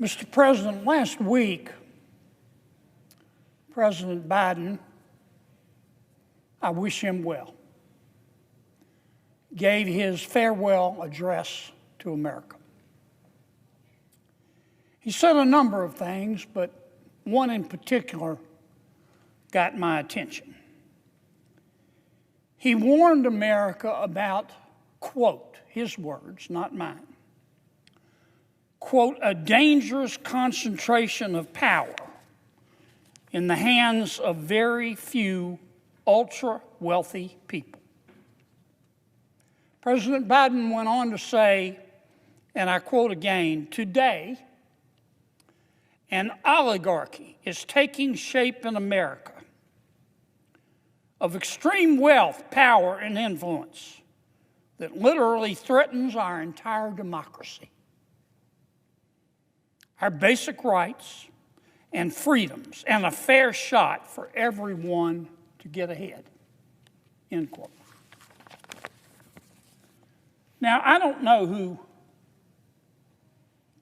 Mr. President, last week, President Biden, I wish him well, gave his farewell address to America. He said a number of things, but one in particular got my attention. He warned America about, quote, his words, not mine, quote, a dangerous concentration of power in the hands of very few ultra-wealthy people. President Biden went on to say, and I quote again, today, an oligarchy is taking shape in America of extreme wealth, power, and influence that literally threatens our entire democracy, our basic rights and freedoms, and a fair shot for everyone to get ahead, end quote. Now, I don't know who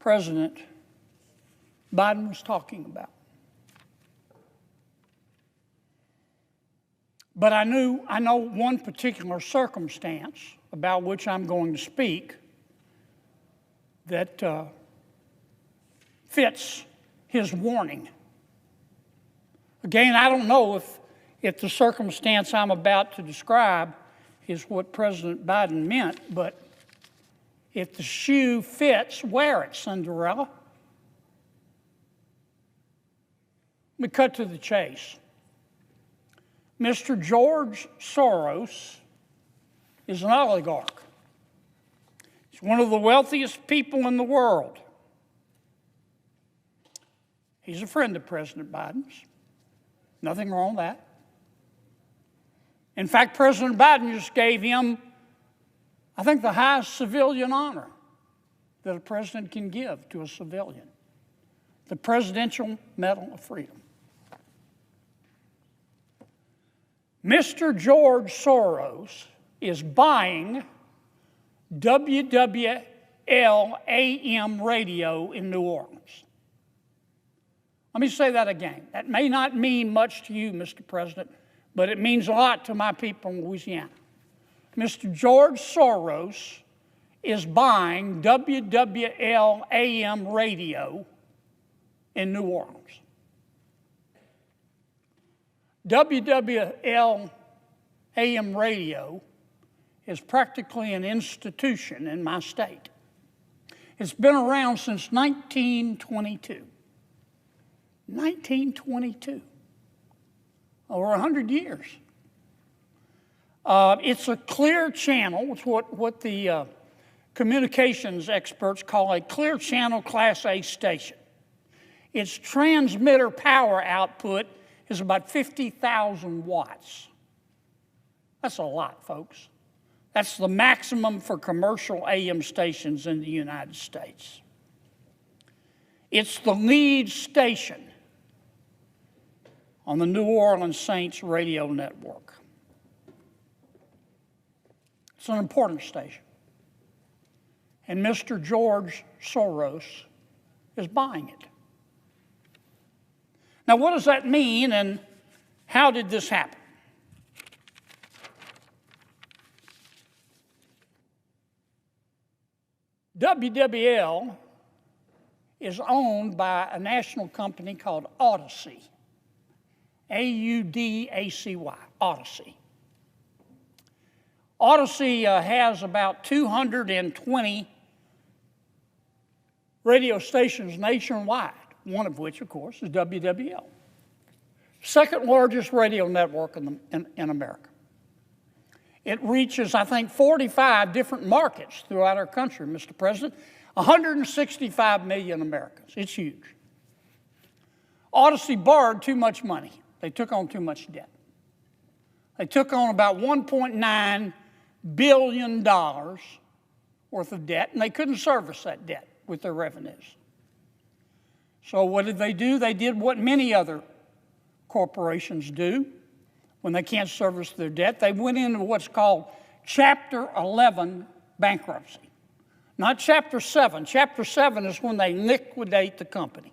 President Biden was talking about. But I know one particular circumstance about which I'm going to speak that fits his warning. Again, I don't know if the circumstance I'm about to describe is what President Biden meant, but if the shoe fits, wear it, Cinderella. Let me cut to the chase. Mr. George Soros is an oligarch. He's one of the wealthiest people in the world. He's a friend of President Biden's. Nothing wrong with that. In fact, President Biden just gave him, I think, the highest civilian honor that a president can give to a civilian, the Presidential Medal of Freedom. Mr. George Soros is buying WWL AM radio in New Orleans. Let me say that again. That may not mean much to you, Mr. President, but it means a lot to my people in Louisiana. Mr. George Soros is buying WWL AM radio in New Orleans. WWL AM radio is practically an institution in my state. It's been around since 1922. 1922. Over 100 years. It's a clear channel. It's what the communications experts call a clear channel Class A station. Its transmitter power output is about 50,000 watts. That's a lot, folks. That's the maximum for commercial AM stations in the United States. It's the lead station on the New Orleans Saints radio network. It's an important station. And Mr. George Soros is buying it. Now, what does that mean, and how did this happen? WWL is owned by a national company called Audacy, A-U-D-A-C-Y, Audacy. Audacy has about 220 radio stations nationwide, one of which, of course, is WWL. Second largest radio network in America. It reaches, I think, 45 different markets throughout our country, Mr. President. 165 million Americans. It's huge. Audacy borrowed too much money. They took on too much debt. They took on about $1.9 billion worth of debt, and they couldn't service that debt with their revenues. So what did they do? They did what many other corporations do when they can't service their debt. They went into what's called Chapter 11 bankruptcy. Not Chapter 7. Chapter 7 is when they liquidate the company.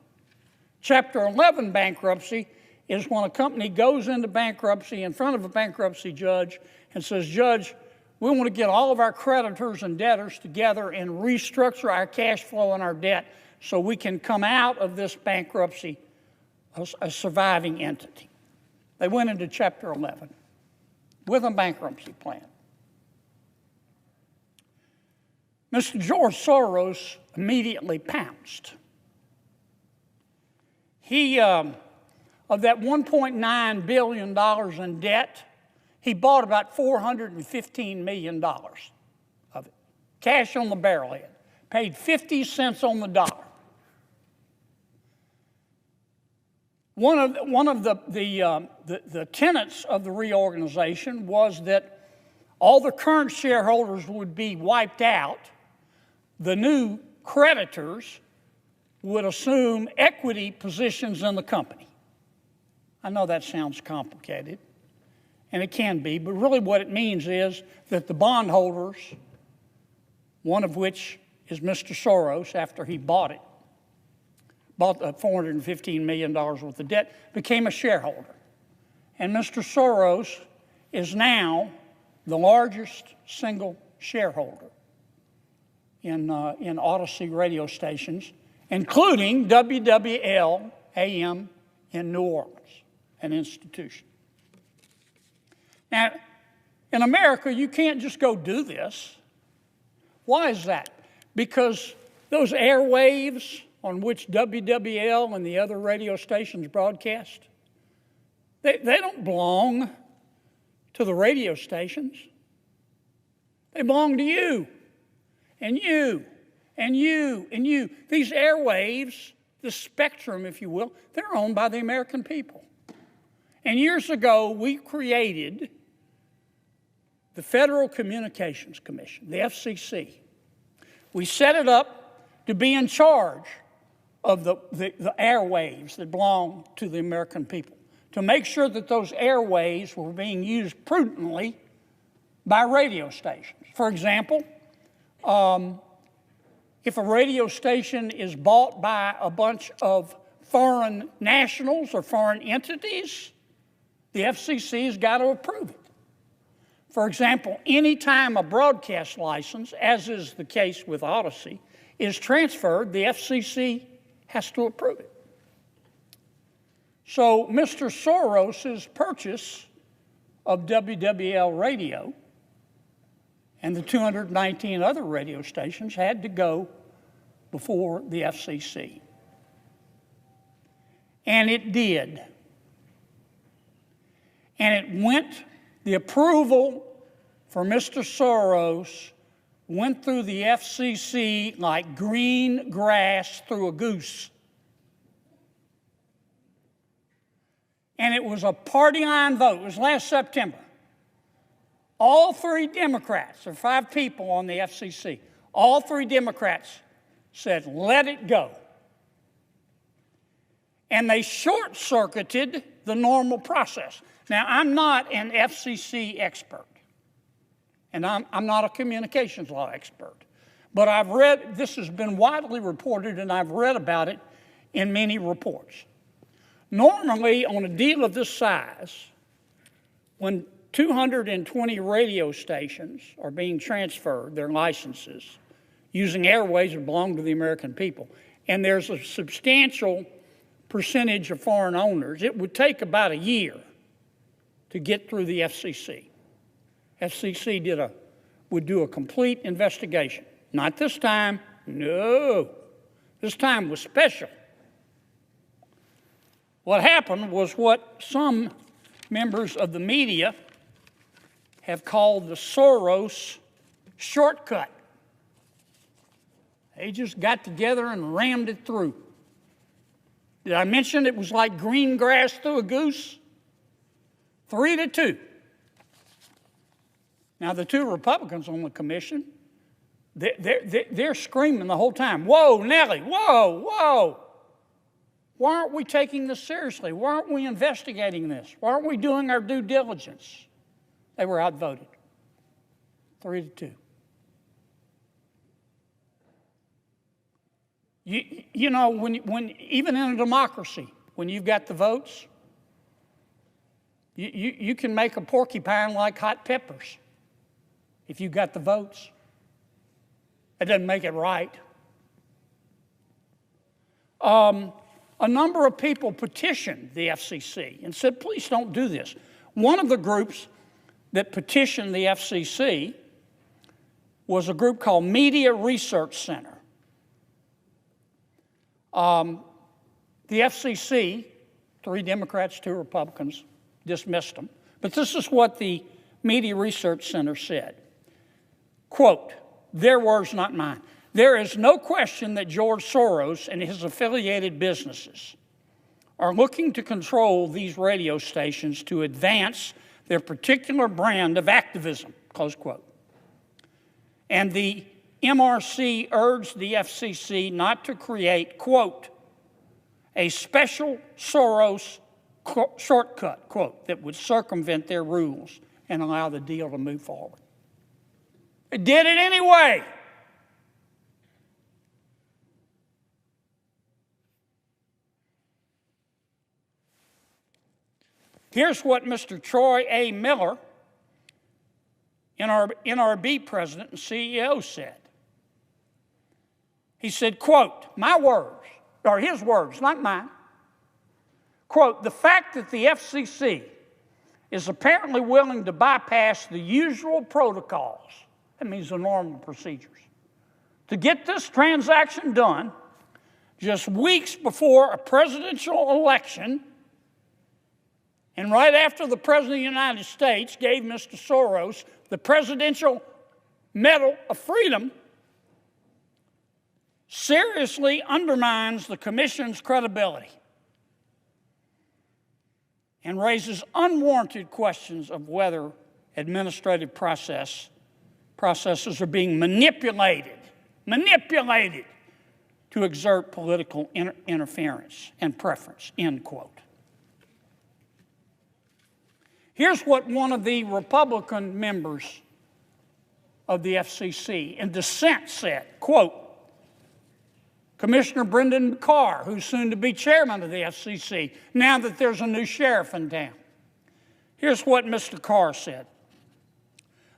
Chapter 11 bankruptcy is when a company goes into bankruptcy in front of a bankruptcy judge and says, Judge, we want to get all of our creditors and debtors together and restructure our cash flow and our debt so we can come out of this bankruptcy a surviving entity. They went into Chapter 11 with a bankruptcy plan. Mr. George Soros immediately pounced. He, of that $1.9 billion in debt, he bought about $415 million of it. Cash on the barrelhead. Paid 50 cents on the dollar. One of the tenets of the reorganization was that all the current shareholders would be wiped out. The new creditors would assume equity positions in the company. I know that sounds complicated, and it can be, but really what it means is that the bondholders, one of which is Mr. Soros after he bought $415 million worth of debt, became a shareholder. And Mr. Soros is now the largest single shareholder in Odyssey radio stations, including WWL AM in New Orleans, an institution. Now, in America, you can't just go do this. Why is that? Because those airwaves on which WWL and the other radio stations broadcast, they don't belong to the radio stations. They belong to you, and you, and you, and you. These airwaves, the spectrum, if you will, they're owned by the American people. And years ago, we created the Federal Communications Commission, the FCC. We set it up to be in charge of the airwaves that belong to the American people, to make sure that those airwaves were being used prudently by radio stations. For example, if a radio station is bought by a bunch of foreign nationals or foreign entities, the FCC has got to approve it. For example, anytime a broadcast license, as is the case with Odyssey, is transferred, the FCC has to approve it. So Mr. Soros's purchase of WWL radio and the 219 other radio stations had to go before the FCC. And it did. And it went, the approval for Mr. Soros went through the FCC like green grass through a goose. And it was a party line vote. It was last September. All three Democrats, there are 5 people on the FCC, all 3 Democrats said, let it go. And they short-circuited the normal process. Now, I'm not an FCC expert, and I'm not a communications law expert, but I've read, this has been widely reported, and I've read about it in many reports. Normally, on a deal of this size, when 220 radio stations are being transferred, their licenses, using airways that belong to the American people, and there's a substantial percentage of foreign owners, it would take about a year to get through the FCC. FCC would do a complete investigation. Not this time, no. This time was special. What happened was what some members of the media have called the Soros shortcut. They just got together and rammed it through. Did I mention it was like green grass through a goose? 3-2. Now, the 2 Republicans on the commission, they're screaming the whole time, whoa, Nellie, whoa, whoa. Why aren't we taking this seriously? Why aren't we investigating this? Why aren't we doing our due diligence? They were outvoted, 3-2. You know, when even in a democracy, when you've got the votes, you can make a porcupine like hot peppers if you've got the votes. That doesn't make it right. A number of people petitioned the FCC and said, please don't do this. One of the groups that petitioned the FCC was a group called Media Research Center. The FCC, 3 Democrats, 2 Republicans, dismissed them. But this is what the Media Research Center said. Quote, their words, not mine. There is no question that George Soros and his affiliated businesses are looking to control these radio stations to advance their particular brand of activism, close quote. And the MRC urged the FCC not to create, quote, a special Soros shortcut, quote, that would circumvent their rules and allow the deal to move forward. It did it anyway. Here's what Mr. Troy A. Miller, NRB president and CEO, said. He said, quote, my words, or his words, not mine. Quote, the fact that the FCC is apparently willing to bypass the usual protocols, that means the normal procedures, to get this transaction done just weeks before a presidential election and right after the President of the United States gave Mr. Soros the Presidential Medal of Freedom, seriously undermines the Commission's credibility and raises unwarranted questions of whether administrative processes are being manipulated to exert political interference and preference, end quote. Here's what one of the Republican members of the FCC in dissent said, quote, Commissioner Brendan Carr, who's soon to be chairman of the FCC, now that there's a new sheriff in town. Here's what Mr. Carr said.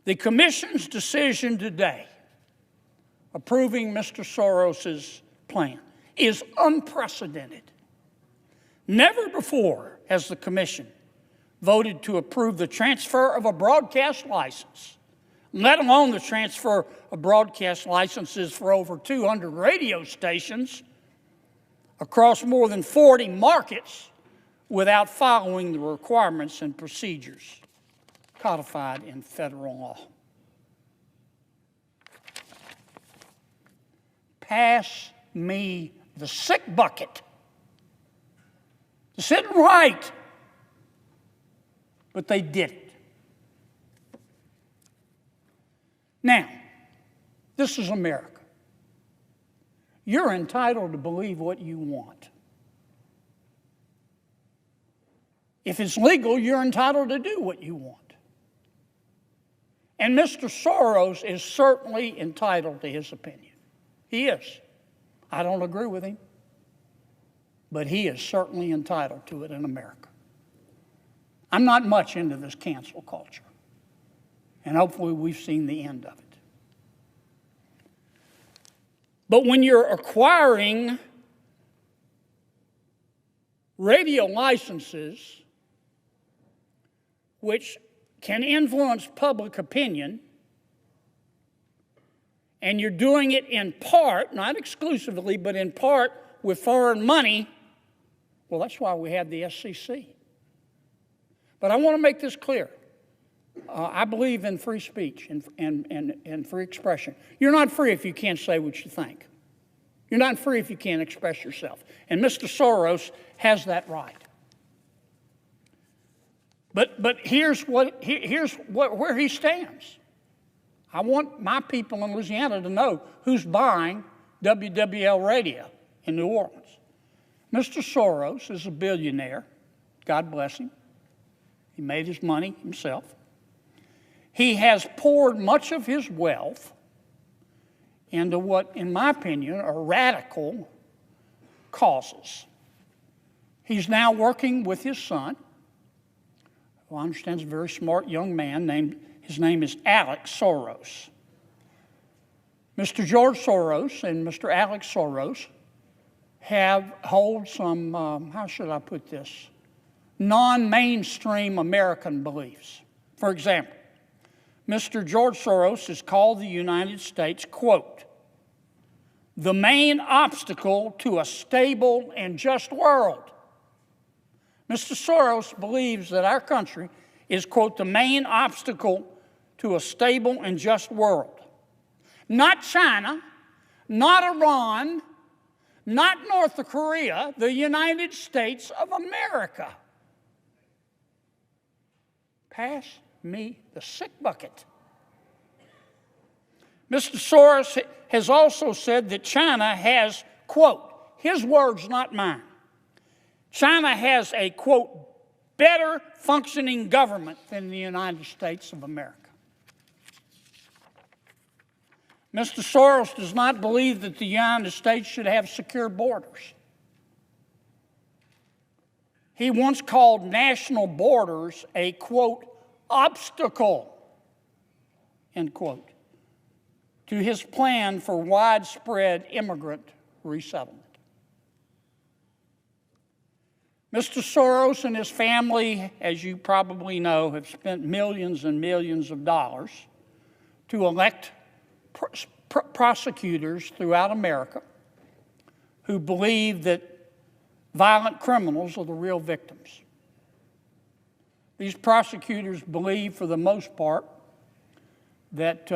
The Commission's decision today, approving Mr. Soros's plan, is unprecedented. Never before has the Commission voted to approve the transfer of a broadcast license, let alone the transfer of broadcast licenses for over 200 radio stations across more than 40 markets without following the requirements and procedures codified in federal law. Pass me the sick bucket. This isn't right. But they did it. Now, this is America. You're entitled to believe what you want. If it's legal, you're entitled to do what you want. And Mr. Soros is certainly entitled to his opinion. He is. I don't agree with him, but he is certainly entitled to it in America. I'm not much into this cancel culture, and hopefully we've seen the end of it. But when you're acquiring radio licenses, which can influence public opinion, and you're doing it in part, not exclusively, but in part with foreign money, well, that's why we have the SEC. But I want to make this clear. I believe in free speech and free expression. You're not free if you can't say what you think. You're not free if you can't express yourself. And Mr. Soros has that right. But here's where he stands. I want my people in Louisiana to know who's buying WWL radio in New Orleans. Mr. Soros is a billionaire. God bless him. He made his money himself. He has poured much of his wealth into what, in my opinion, are radical causes. He's now working with his son, who I understand is a very smart young man. His name is Alex Soros. Mr. George Soros and Mr. Alex Soros hold some, how should I put this, non-mainstream American beliefs. For example, Mr. George Soros has called the United States, quote, the main obstacle to a stable and just world. Mr. Soros believes that our country is, quote, the main obstacle to a stable and just world. Not China, not Iran, not North Korea, the United States of America. Pass me the sick bucket. Mr. Soros has also said that China has, quote, his words, not mine, China has a, quote, better functioning government than the United States of America. Mr. Soros does not believe that the United States should have secure borders. He once called national borders a, quote, obstacle, end quote, to his plan for widespread immigrant resettlement. Mr. Soros and his family, as you probably know, have spent millions and millions of dollars to elect prosecutors throughout America who believe that violent criminals are the real victims. These prosecutors believe, for the most part, that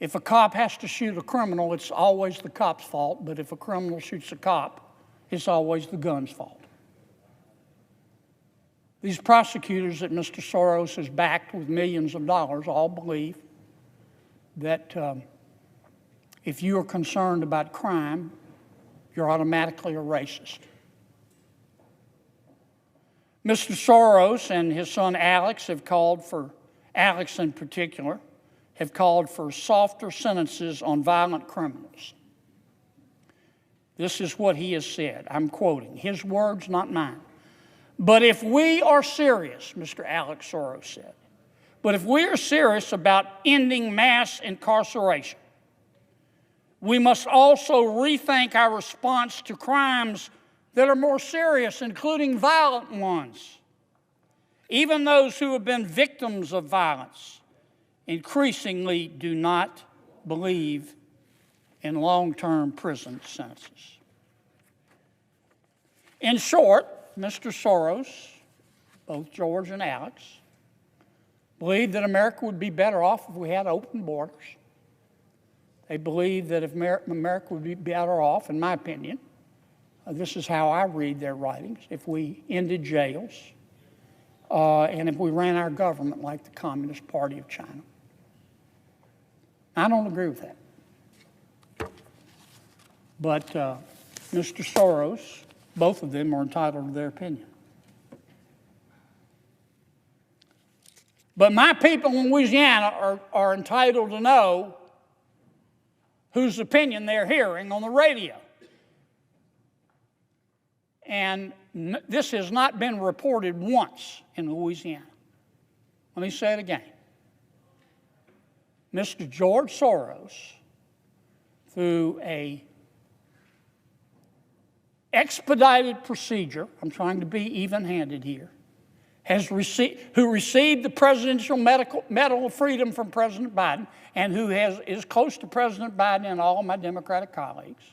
if a cop has to shoot a criminal, it's always the cop's fault, but if a criminal shoots a cop, it's always the gun's fault. These prosecutors that Mr. Soros has backed with millions of dollars all believe that if you are concerned about crime, you're automatically a racist. Mr. Soros and his son Alex Alex in particular, have called for softer sentences on violent criminals. This is what he has said. I'm quoting his words, not mine. But if we are serious, Mr. Alex Soros said, but if we are serious about ending mass incarceration, we must also rethink our response to crimes that are more serious, including violent ones. Even those who have been victims of violence increasingly do not believe in long-term prison sentences. In short, Mr. Soros, both George and Alex, believe that America would be better off if we had open borders. They believe that if America would be better off, in my opinion, this is how I read their writings, if we ended jails and if we ran our government like the Communist Party of China. I don't agree with that. But Mr. Soros, both of them are entitled to their opinion. But my people in Louisiana are entitled to know whose opinion they're hearing on the radio. And this has not been reported once in Louisiana. Let me say it again. Mr. George Soros, through a expedited procedure, I'm trying to be even-handed here, who received the Presidential Medal of Freedom from President Biden, and who is close to President Biden and all of my Democratic colleagues,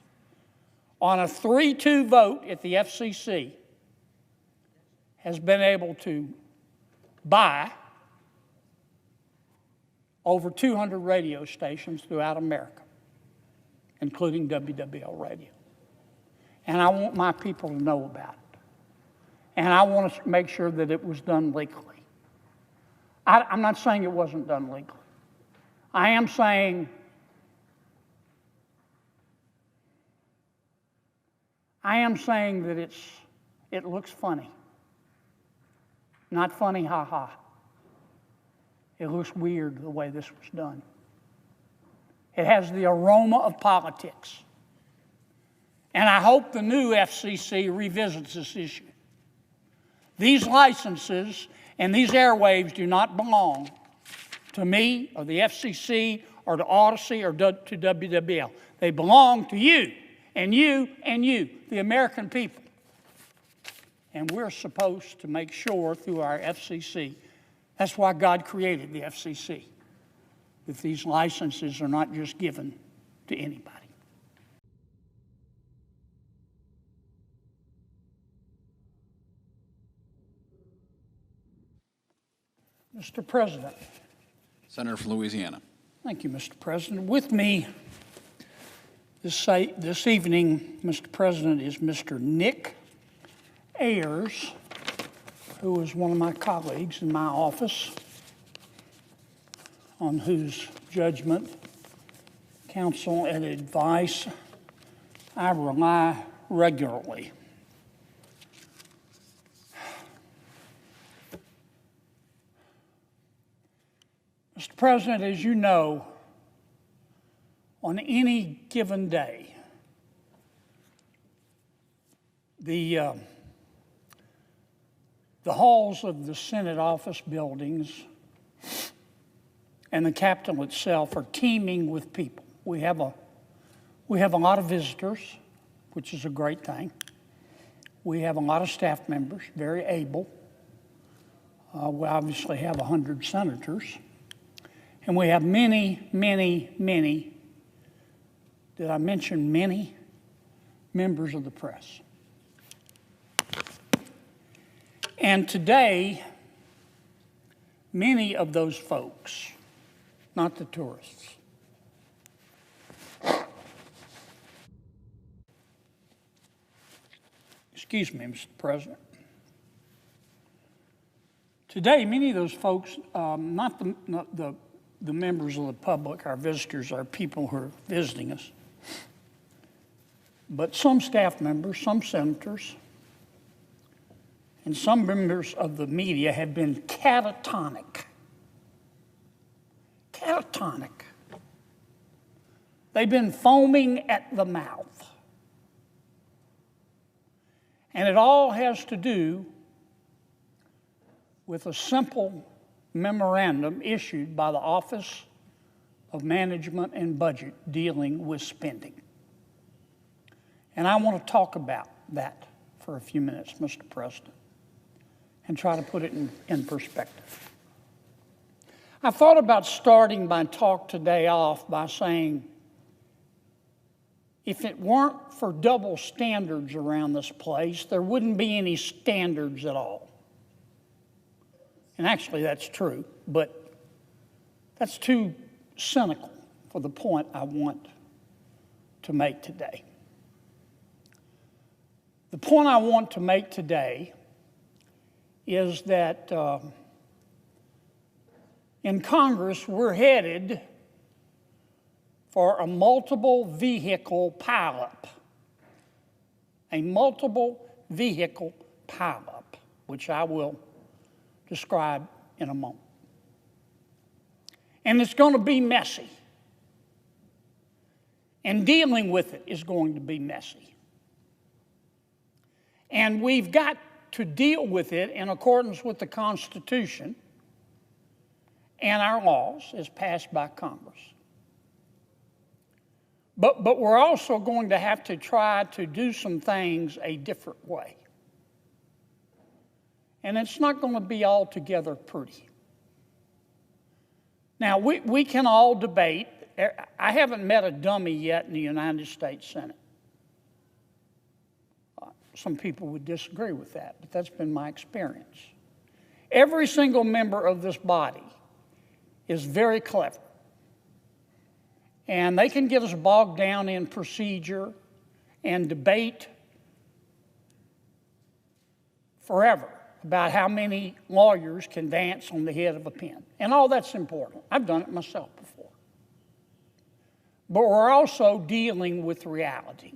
on a 3-2 vote at the FCC, has been able to buy over 200 radio stations throughout America, including WWL radio. And I want my people to know about it. And I want to make sure that it was done legally. I'm not saying it wasn't done legally. I am saying that it looks funny. Not funny, ha-ha. It looks weird the way this was done. It has the aroma of politics. And I hope the new FCC revisits this issue. These licenses and these airwaves do not belong to me or the FCC or to Odyssey or to WWL. They belong to you and you and you, the American people. And we're supposed to make sure through our FCC, that's why God created the FCC, that these licenses are not just given to anybody. Mr. President. Senator from Louisiana. Thank you, Mr. President. With me this evening, Mr. President, is Mr. Nick Ayers, who is one of my colleagues in my office, on whose judgment, counsel, and advice I rely regularly. Mr. President, as you know, on any given day, the halls of the Senate office buildings and the Capitol itself are teeming with people. We have a lot of visitors, which is a great thing. We have a lot of staff members, very able. We obviously have 100 senators. And we have many, many, many, did I mention many, members of the press. And today, many of those folks, not the tourists, excuse me, Mr. President. Today, many of those folks, not the members of the public, our visitors, our people who are visiting us, but some staff members, some senators, and some members of the media have been catatonic. Catatonic. They've been foaming at the mouth. And it all has to do with a simple memorandum issued by the Office of Management and Budget dealing with spending. And I want to talk about that for a few minutes, Mr. President, and try to put it in perspective. I thought about starting my talk today off by saying, if it weren't for double standards around this place, there wouldn't be any standards at all. And actually, that's true, but that's too cynical for the point I want to make today. The point I want to make today is that in Congress, we're headed for a multiple vehicle pileup. A multiple vehicle pileup, which I will describe in a moment. And it's going to be messy. And dealing with it is going to be messy. And we've got to deal with it in accordance with the Constitution and our laws as passed by Congress. But we're also going to have to try to do some things a different way. And it's not going to be altogether pretty. Now, we can all debate. I haven't met a dummy yet in the United States Senate. Some people would disagree with that, but that's been my experience. Every single member of this body is very clever. And they can get us bogged down in procedure and debate forever about how many lawyers can dance on the head of a pin. And all that's important. I've done it myself before. But we're also dealing with reality.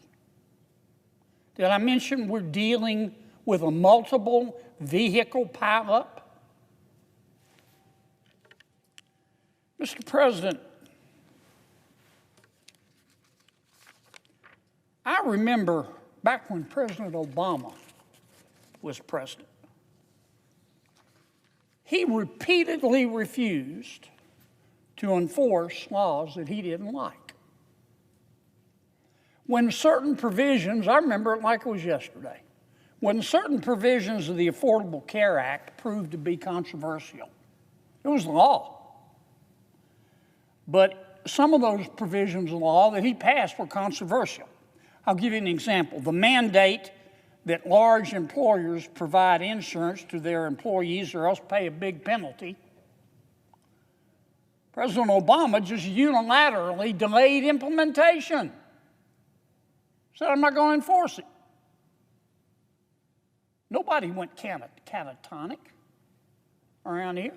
Did I mention we're dealing with a multiple vehicle pileup? Mr. President, I remember back when President Obama was president, he repeatedly refused to enforce laws that he didn't like. When certain provisions, I remember it like it was yesterday, when certain provisions of the Affordable Care Act proved to be controversial, it was law. But some of those provisions of law that he passed were controversial. I'll give you an example. The mandate that large employers provide insurance to their employees or else pay a big penalty. President Obama just unilaterally delayed implementation. Said, I'm not going to enforce it. Nobody went catatonic around here.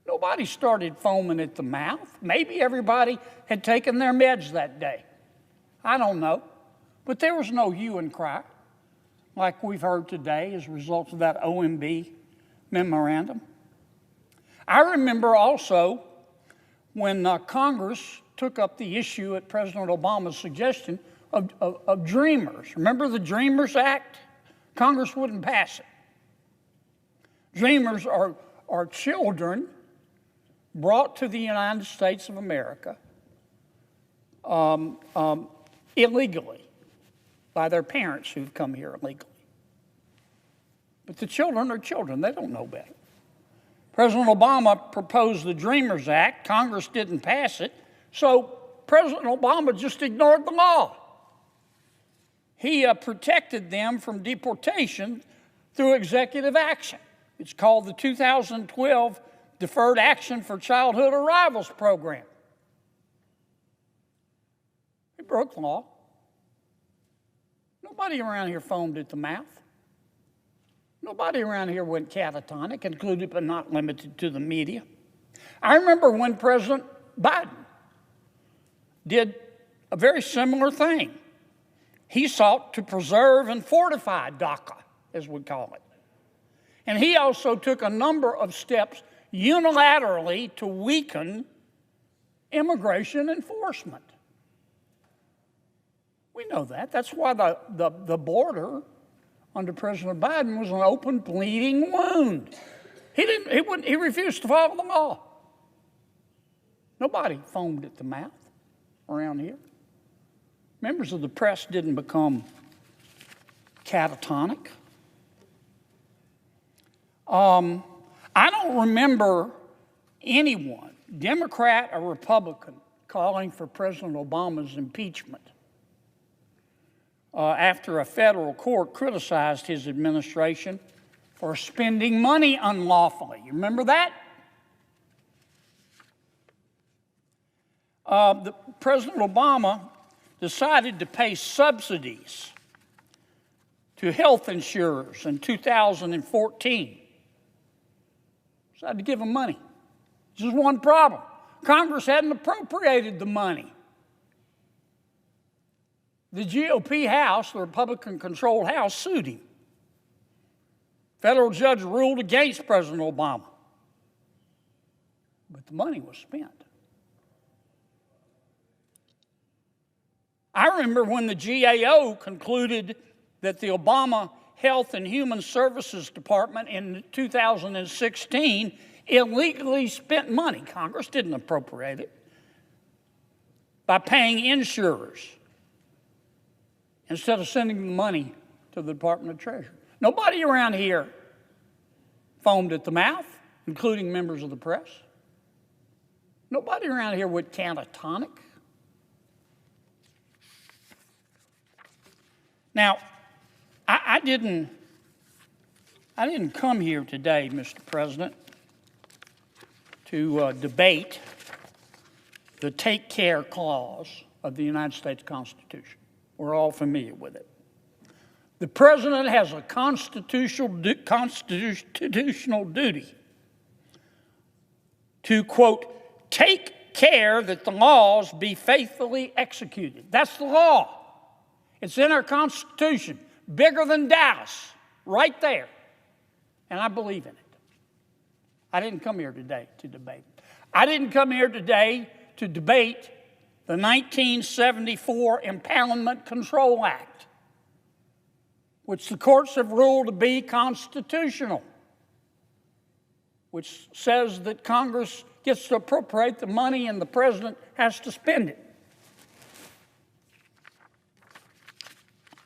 Nobody started foaming at the mouth. Maybe everybody had taken their meds that day. I don't know. But there was no hue and cry like we've heard today as a result of that OMB memorandum. I remember also when Congress took up the issue at President Obama's suggestion of Dreamers. Remember the Dreamers Act? Congress wouldn't pass it. Dreamers are children brought to the United States of America illegally by their parents who've come here illegally. But the children are children. They don't know better. President Obama proposed the Dreamers Act. Congress didn't pass it. So President Obama just ignored the law. He protected them from deportation through executive action. It's called the 2012 Deferred Action for Childhood Arrivals Program. He broke the law. Nobody around here foamed at the mouth. Nobody around here went catatonic, included but not limited to the media. I remember when President Biden did a very similar thing. He sought to preserve and fortify DACA, as we call it. And he also took a number of steps unilaterally to weaken immigration enforcement. We know that. That's why the border under President Biden was an open bleeding wound. He refused to follow the law. Nobody foamed at the mouth around here. Members of the press didn't become catatonic. I don't remember anyone, Democrat or Republican, calling for President Obama's impeachment after a federal court criticized his administration for spending money unlawfully. You remember that? President Obama decided to pay subsidies to health insurers in 2014. Decided to give them money. Just one problem. Congress hadn't appropriated the money. The GOP House, the Republican-controlled House, sued him. Federal judge ruled against President Obama. But the money was spent. I remember when the GAO concluded that the Obama Health and Human Services Department in 2016 illegally spent money. Congress didn't appropriate it by paying insurers instead of sending the money to the Department of Treasury. Nobody around here foamed at the mouth, including members of the press. Nobody around here went catatonic. Now, I didn't come here today, Mr. President, to debate the Take Care Clause of the United States Constitution. We're all familiar with it. The President has a constitutional duty to, quote, take care that the laws be faithfully executed. That's the law. It's in our Constitution, bigger than Dallas, right there. And I believe in it. I didn't come here today to debate. I didn't come here today to debate the 1974 Impoundment Control Act, which the courts have ruled to be constitutional, which says that Congress gets to appropriate the money and the president has to spend it.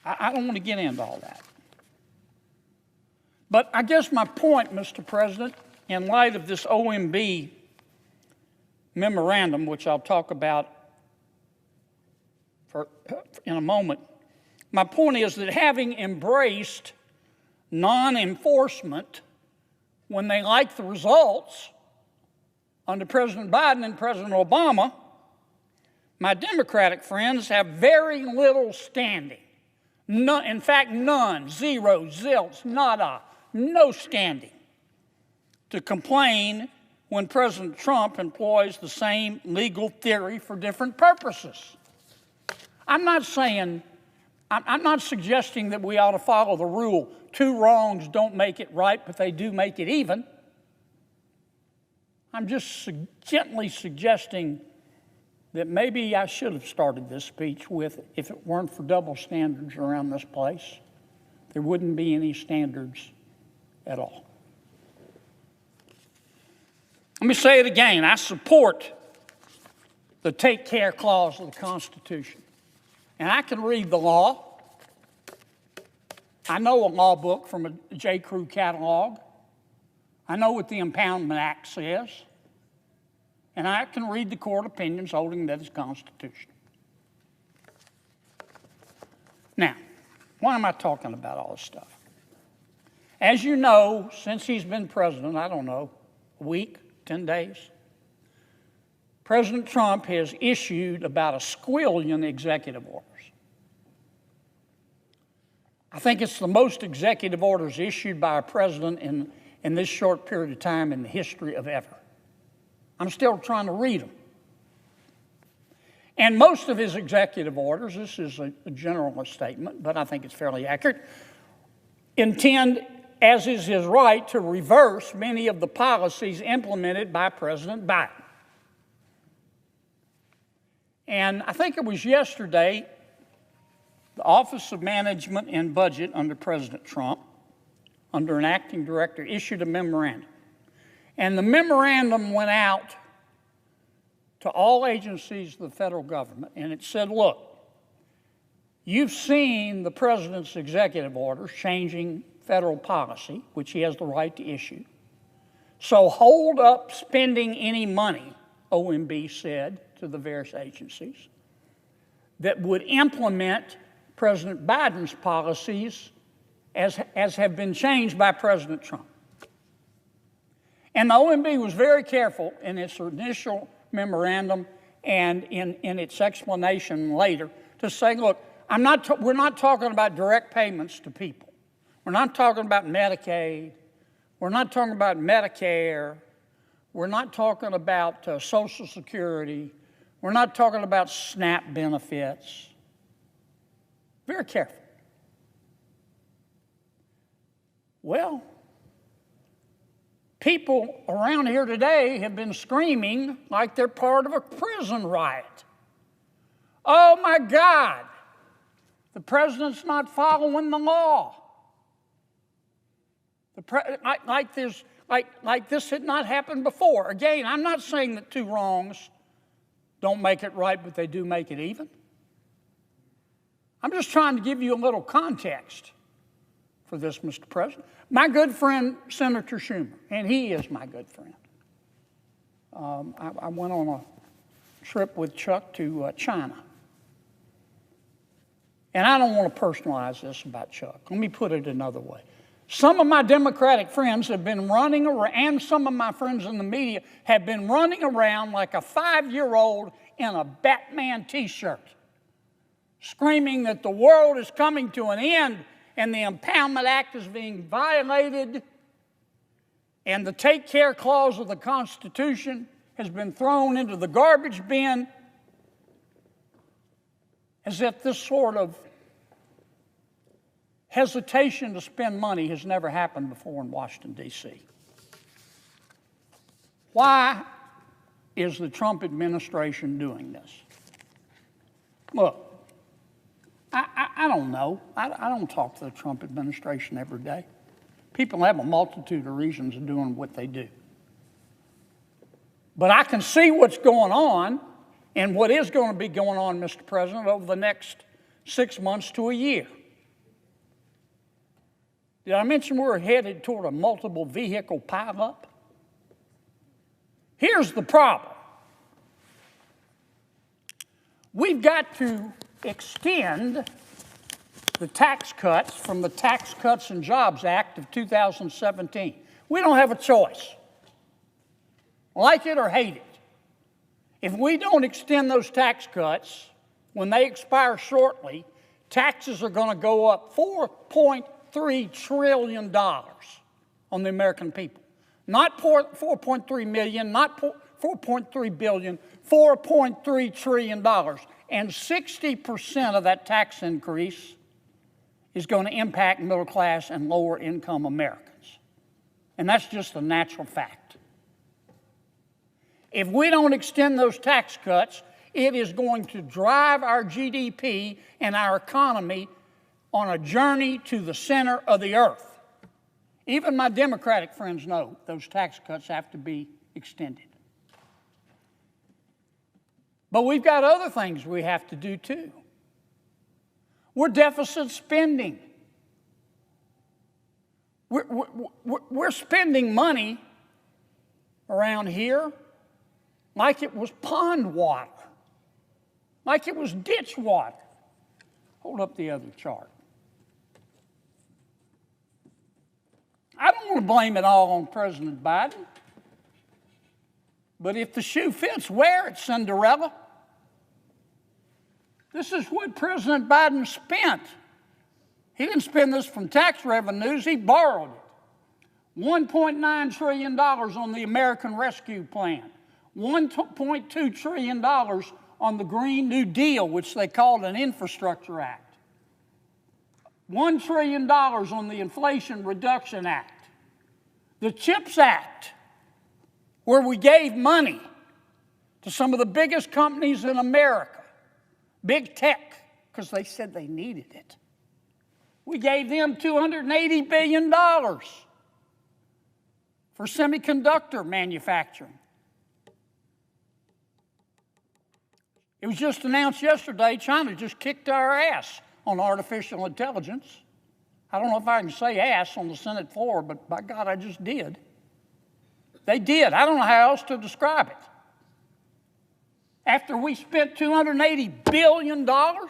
I don't want to get into all that. But I guess my point, Mr. President, in light of this OMB memorandum, which I'll talk about in a moment, my point is that having embraced non-enforcement when they like the results under President Biden and President Obama, my Democratic friends have very little standing. None, in fact, none, zero, zilch, nada, no standing to complain when President Trump employs the same legal theory for different purposes. I'm not suggesting that we ought to follow the rule, two wrongs don't make it right, but they do make it even. I'm just gently suggesting that maybe I should have started this speech with, if it weren't for double standards around this place, there wouldn't be any standards at all. Let me say it again. I support the take care clause of the Constitution. And I can read the law. I know a law book from a J. Crew catalog. I know what the Impoundment Act says. And I can read the court opinions holding that it's constitutional. Now, why am I talking about all this stuff? As you know, since he's been president, I don't know, a week, 10 days, President Trump has issued about a squillion executive orders. I think it's the most executive orders issued by a president in this short period of time in the history of ever. I'm still trying to read them. And most of his executive orders, this is a general statement, but I think it's fairly accurate, intend, as is his right, to reverse many of the policies implemented by President Biden. And I think it was yesterday, the Office of Management and Budget under President Trump, under an acting director, issued a memorandum. And the memorandum went out to all agencies of the federal government, and it said, look, you've seen the president's executive orders changing federal policy, which he has the right to issue. So hold up spending any money, OMB said to the various agencies, that would implement President Biden's policies as have been changed by President Trump. And the OMB was very careful in its initial memorandum and in its explanation later to say, look, we're not talking about direct payments to people. We're not talking about Medicaid. We're not talking about Medicare. We're not talking about Social Security. We're not talking about SNAP benefits. Very careful. Well, people around here today have been screaming like they're part of a prison riot. Oh my God, the president's not following the law. Like this had not happened before. Again, I'm not saying that two wrongs don't make it right, but they do make it even. I'm just trying to give you a little context for this, Mr. President. My good friend, Senator Schumer, and he is my good friend. I went on a trip with Chuck to China. And I don't want to personalize this about Chuck. Let me put it another way. Some of my Democratic friends have been running around, and some of my friends in the media have been running around like a 5-year-old in a Batman t-shirt, screaming that the world is coming to an end and the Impoundment Act is being violated and the take care clause of the Constitution has been thrown into the garbage bin, as if this sort of hesitation to spend money has never happened before in Washington, D.C. Why is the Trump administration doing this? Look, I don't know. I don't talk to the Trump administration every day. People have a multitude of reasons of doing what they do. But I can see what's going on and what is going to be going on, Mr. President, over the next 6 months to a year. Did I mention we're headed toward a multiple vehicle pileup? Here's the problem. We've got to extend the tax cuts from the Tax Cuts and Jobs Act of 2017. We don't have a choice. Like it or hate it. If we don't extend those tax cuts, when they expire shortly, taxes are going to go up $4.3 trillion on the American people. Not 4.3 million, not 4.3 billion, $4.3 trillion. And 60% of that tax increase is going to impact middle class and lower income Americans. And that's just a natural fact. If we don't extend those tax cuts, it is going to drive our GDP and our economy on a journey to the center of the earth. Even my Democratic friends know those tax cuts have to be extended. But we've got other things we have to do too. We're deficit spending. We're spending money around here like it was pond water, like it was ditch water. Hold up the other chart. I don't want to blame it all on President Biden, but if the shoe fits, wear it, Cinderella. This is what President Biden spent. He didn't spend this from tax revenues, he borrowed it. $1.9 trillion on the American Rescue Plan. $1.2 trillion on the Green New Deal, which they called an Infrastructure Act. $1 trillion on the Inflation Reduction Act. The CHIPS Act, where we gave money to some of the biggest companies in America, big tech, because they said they needed it. We gave them $280 billion for semiconductor manufacturing. It was just announced yesterday, China just kicked our ass on artificial intelligence. I don't know if I can say ass on the Senate floor, but by God, I just did. They did. I don't know how else to describe it. After we spent $280 billion, I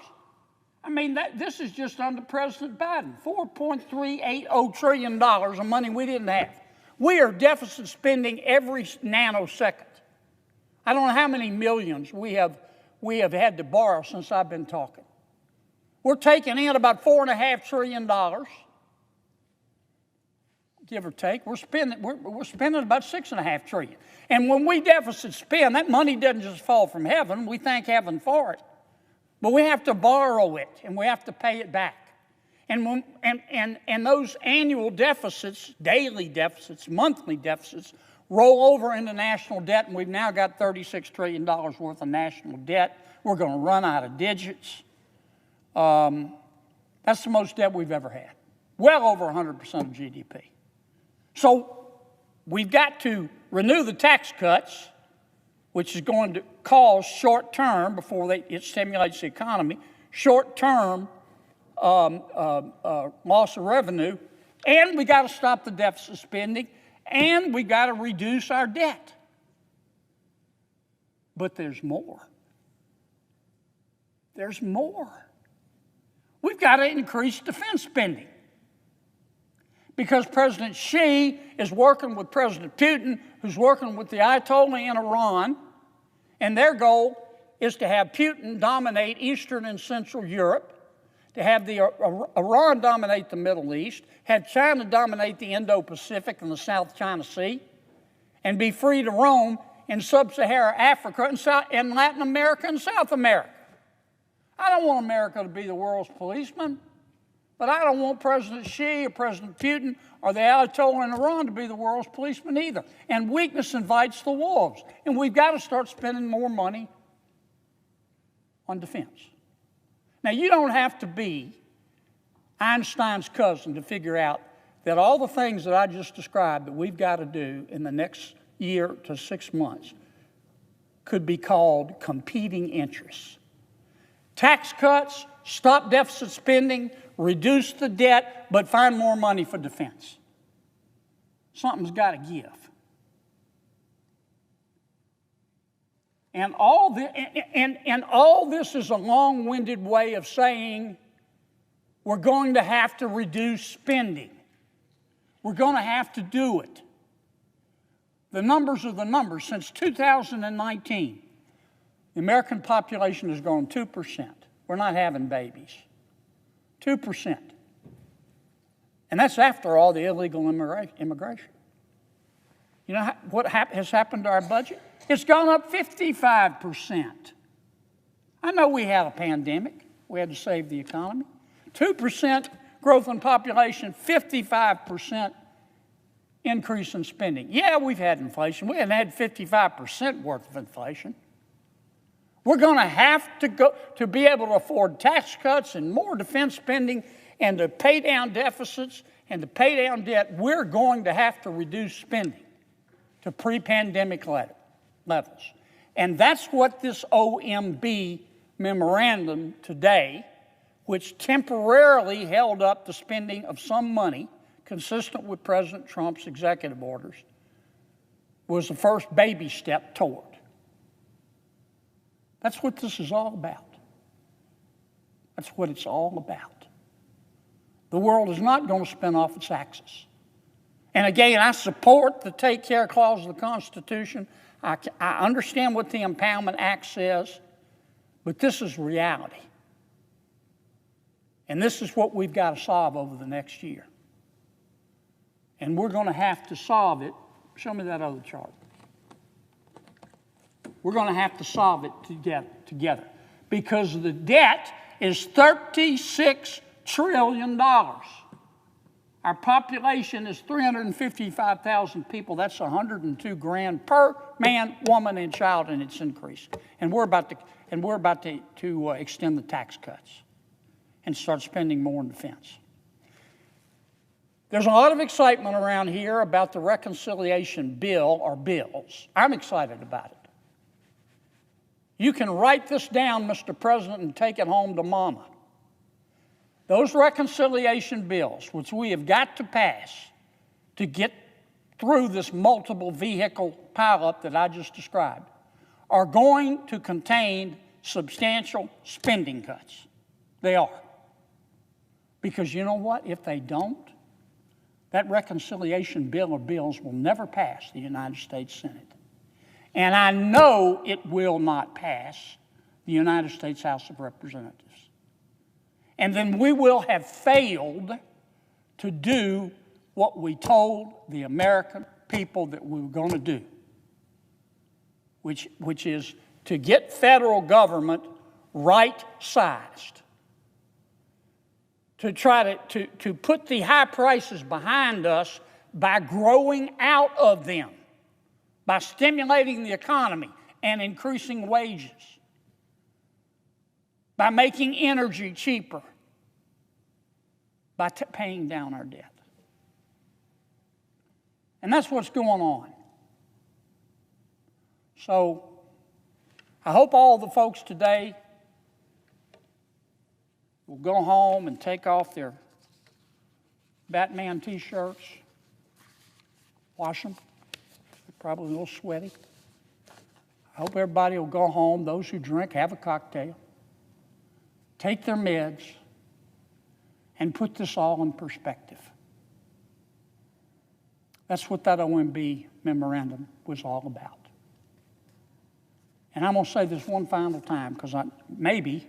mean, this is just under President Biden, $4.380 trillion of money we didn't have. We are deficit spending every nanosecond. I don't know how many millions we have had to borrow since I've been talking. We're taking in about $4.5 trillion, give or take. We're spending about $6.5 trillion. And when we deficit spend, that money doesn't just fall from heaven. We thank heaven for it. But we have to borrow it, and we have to pay it back. And those annual deficits, daily deficits, monthly deficits, roll over into national debt, and we've now got $36 trillion worth of national debt. We're going to run out of digits. That's the most debt we've ever had, well over 100% of GDP. So we've got to renew the tax cuts, which is going to cause short-term, before it stimulates the economy, short-term loss of revenue, and we got to stop the deficit spending, and we got to reduce our debt. But there's more. There's more. We've got to increase defense spending. Because President Xi is working with President Putin, who's working with the Ayatollah in Iran, and their goal is to have Putin dominate Eastern and Central Europe, to have Iran dominate the Middle East, have China dominate the Indo-Pacific and the South China Sea, and be free to roam in Sub-Saharan Africa and Latin America and South America. I don't want America to be the world's policeman, but I don't want President Xi or President Putin or the Ayatollah in Iran to be the world's policeman either. And weakness invites the wolves. And we've got to start spending more money on defense. Now, you don't have to be Einstein's cousin to figure out that all the things that I just described that we've got to do in the next year to 6 months could be called competing interests. Tax cuts, stop deficit spending, reduce the debt, but find more money for defense. Something's got to give. And all this is a long-winded way of saying we're going to have to reduce spending. We're going to have to do it. The numbers are the numbers. Since 2019, the American population has grown 2%. We're not having babies. 2%. And that's after all the illegal immigration. You know what has happened to our budget? It's gone up 55%. I know we had a pandemic. We had to save the economy. 2% growth in population, 55% increase in spending. Yeah, we've had inflation. We haven't had 55% worth of inflation. We're going to have to go to be able to afford tax cuts and more defense spending and to pay down deficits and to pay down debt. We're going to have to reduce spending to pre-pandemic levels. And that's what this OMB memorandum today, which temporarily held up the spending of some money consistent with President Trump's executive orders, was the first baby step toward. That's what this is all about. That's what it's all about. The world is not going to spin off its axis. And again, I support the Take Care Clause of the Constitution. I understand what the Impoundment Act says, but this is reality. And this is what we've got to solve over the next year. And we're going to have to solve it. Show me that other chart. We're going to have to solve it together because the debt is $36 trillion. Our population is 355,000 people. That's 102 grand per man, woman, and child, and it's increased. And we're about to extend the tax cuts and start spending more in defense. There's a lot of excitement around here about the reconciliation bill or bills. I'm excited about it. You can write this down, Mr. President, and take it home to Mama. Those reconciliation bills, which we have got to pass to get through this multiple vehicle pileup that I just described, are going to contain substantial spending cuts. They are. Because you know what? If they don't, that reconciliation bill or bills will never pass the United States Senate. And I know it will not pass the United States House of Representatives. And then we will have failed to do what we told the American people that we were going to do, which is to get federal government right-sized, to try to put the high prices behind us by growing out of them, by stimulating the economy and increasing wages, by making energy cheaper, by paying down our debt. And that's what's going on. So I hope all the folks today will go home and take off their Batman t-shirts, wash them. They're probably a little sweaty. I hope everybody will go home. Those who drink, have a cocktail, take their meds, and put this all in perspective. That's what that OMB memorandum was all about. And I'm going to say this one final time because maybe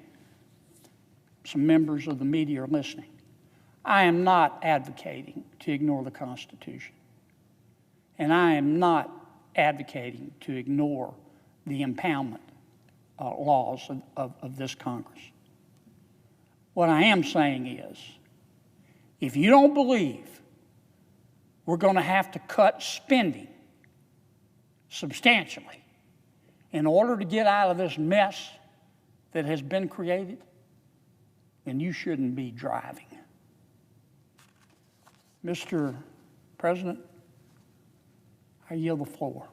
some members of the media are listening. I am not advocating to ignore the Constitution. And I am not advocating to ignore the impoundment laws of this Congress. What I am saying is, if you don't believe we're going to have to cut spending substantially in order to get out of this mess that has been created, then you shouldn't be driving. Mr. President, I yield the floor.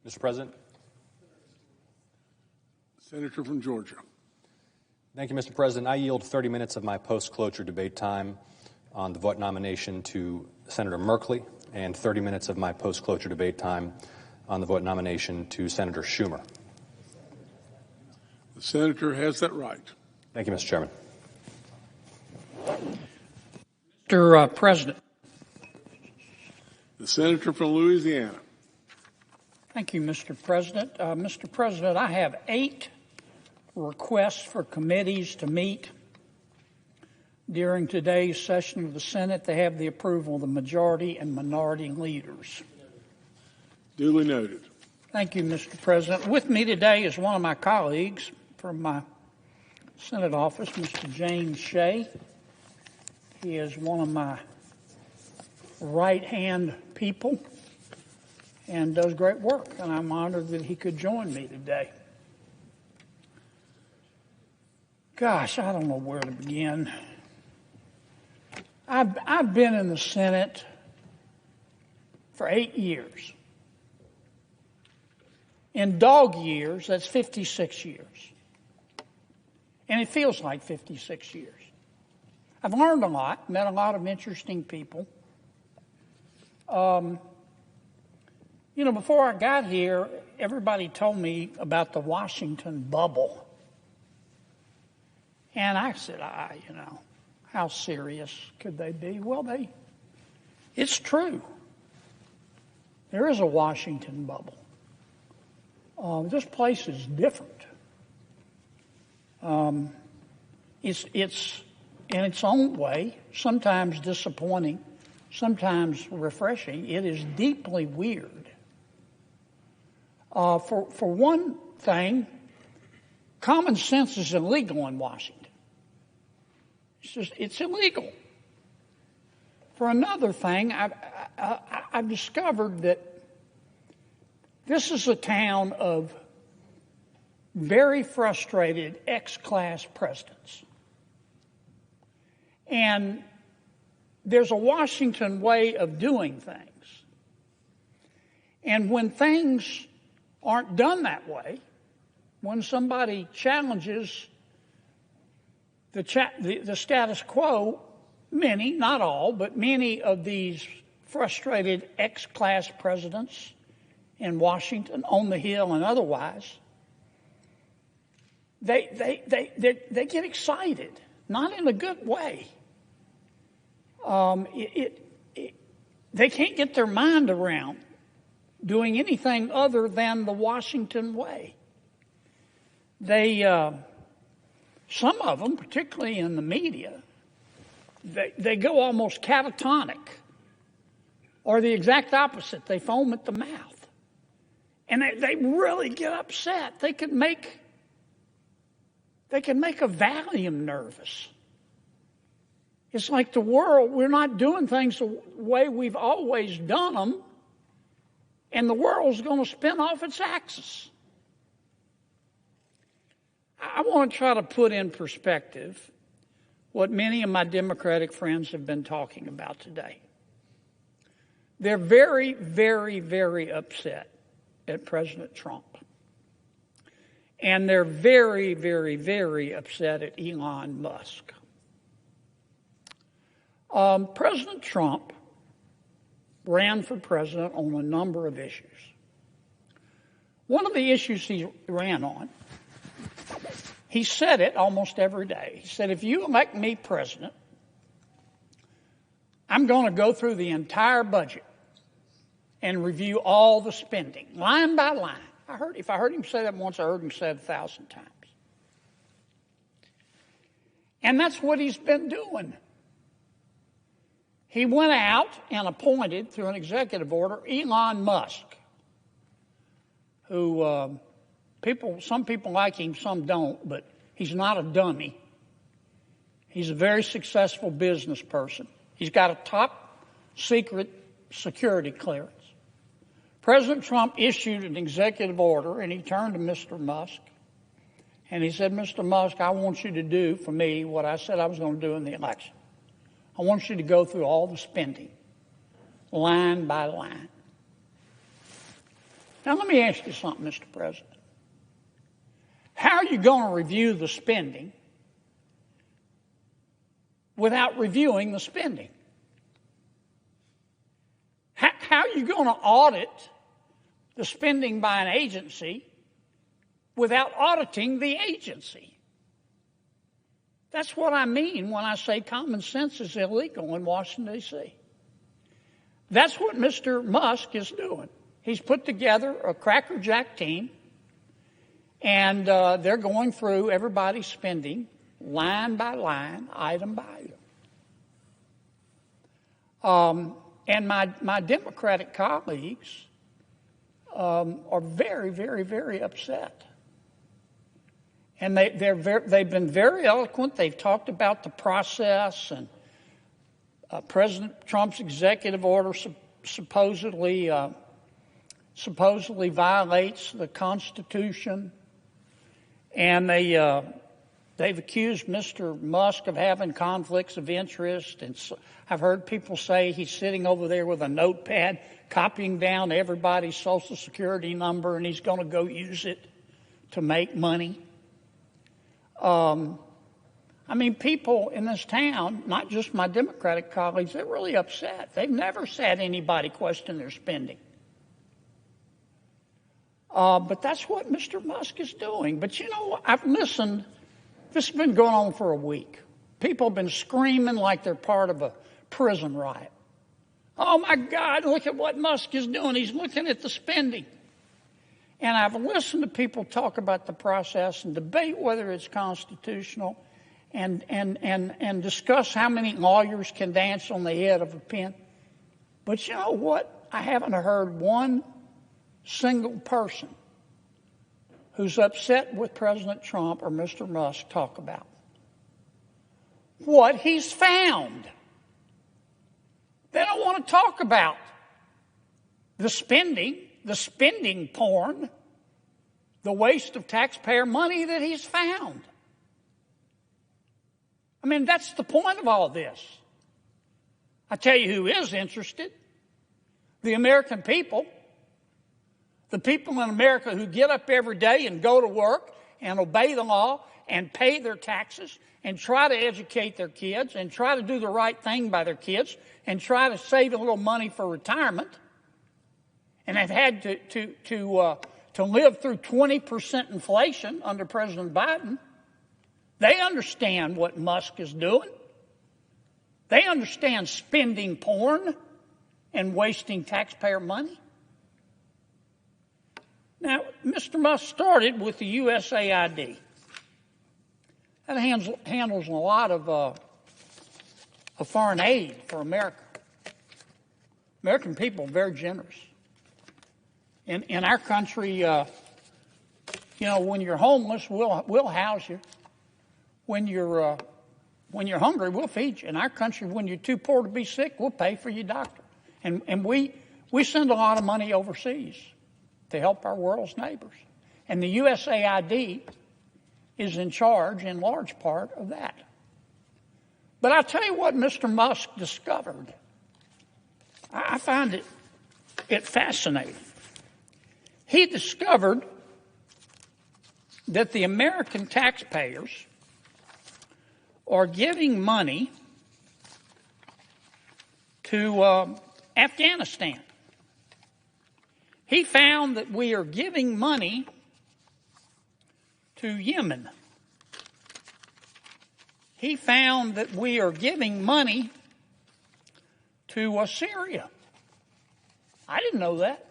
Mr. President. Senator from Georgia. Thank you, Mr. President. I yield 30 minutes of my post-cloture debate time on the vote nomination to Senator Merkley and 30 minutes of my post-cloture debate time on the vote nomination to Senator Schumer. The senator has that right. Thank you, Mr. Chairman. Mr. President. The senator from Louisiana. Thank you, Mr. President. Mr. President, I have 8 requests for committees to meet during today's session of the Senate. They have the approval of the majority and minority leaders. Duly noted. Thank you, Mr. President. With me today is one of my colleagues from my Senate office, Mr. James Shea. He is one of my right-hand people and does great work, and I'm honored that he could join me today. Gosh, I don't know where to begin. I've been in the Senate for 8 years. In dog years, that's 56 years. And it feels like 56 years. I've learned a lot, met a lot of interesting people. Before I got here, everybody told me about the Washington bubble. And I said, how serious could they be? Well, it's true. There is a Washington bubble. This place is different. It's in its own way, sometimes disappointing, sometimes refreshing. It is deeply weird. For one thing, common sense is illegal in Washington. It's illegal. For another thing, I've discovered that this is a town of very frustrated ex-class presidents. And there's a Washington way of doing things. And when things aren't done that way, when somebody challenges the status quo, many, not all, but many of these frustrated ex-class presidents in Washington, on the Hill and otherwise, they get excited, not in a good way. They can't get their mind around doing anything other than the Washington way. Some of them, particularly in the media, they go almost catatonic, or the exact opposite. They foam at the mouth, and they really get upset. They can make a Valium nervous. It's like the world, we're not doing things the way we've always done them, and the world's going to spin off its axis. I want to try to put in perspective what many of my Democratic friends have been talking about today. They're very, very, very upset at President Trump. And they're very, very, very upset at Elon Musk. President Trump ran for president on a number of issues. One of the issues he ran on, he said it almost every day. He said, if you elect me president, I'm going to go through the entire budget and review all the spending, line by line. If I heard him say that once, I heard him say it 1,000 times. And that's what he's been doing. He went out and appointed, through an executive order, Elon Musk, who Some people like him, some don't, but he's not a dummy. He's a very successful business person. He's got a top secret security clearance. President Trump issued an executive order, and he turned to Mr. Musk, and he said, Mr. Musk, I want you to do for me what I said I was going to do in the election. I want you to go through all the spending, line by line. Now, let me ask you something, Mr. President. How are you going to review the spending without reviewing the spending? How are you going to audit the spending by an agency without auditing the agency? That's what I mean when I say common sense is illegal in Washington, D.C. That's what Mr. Musk is doing. He's put together a crackerjack team, and they're going through everybody's spending line by line, item by item. And my Democratic colleagues are very, very, very upset. And they've been very eloquent. They've talked about the process, and President Trump's executive order supposedly violates the Constitution. And they've accused Mr. Musk of having conflicts of interest. And so I've heard people say he's sitting over there with a notepad copying down everybody's Social Security number, and he's going to go use it to make money. I mean, people in this town, not just my Democratic colleagues, they're really upset. They've never said anybody question their spending. But that's what Mr. Musk is doing. But you know, I've listened. This has been going on for a week. People have been screaming like they're part of a prison riot. Oh my God, look at what Musk is doing. He's looking at the spending. And I've listened to people talk about the process and debate whether it's constitutional and discuss how many lawyers can dance on the head of a pin. But you know what? I haven't heard one single person who's upset with President Trump or Mr. Musk talk about what he's found. They don't want to talk about the spending porn, the waste of taxpayer money that he's found. I mean, that's the point of all this. I tell you who is interested. The American people. The people in America who get up every day and go to work and obey the law and pay their taxes and try to educate their kids and try to do the right thing by their kids and try to save a little money for retirement, and have had to live through 20% inflation under President Biden. They understand what Musk is doing. They understand spending porn and wasting taxpayer money. Now, Mr. Musk started with the USAID. That handles a lot of foreign aid for America. American people are very generous. In our country, when you're homeless, we'll house you. When you're hungry, we'll feed you. In our country, when you're too poor to be sick, we'll pay for your doctor. And we send a lot of money overseas to help our world's neighbors. And the USAID is in charge, in large part, of that. But I'll tell you what Mr. Musk discovered. I find it fascinating. He discovered that the American taxpayers are giving money to Afghanistan. He found that we are giving money to Yemen. He found that we are giving money to Syria. I didn't know that.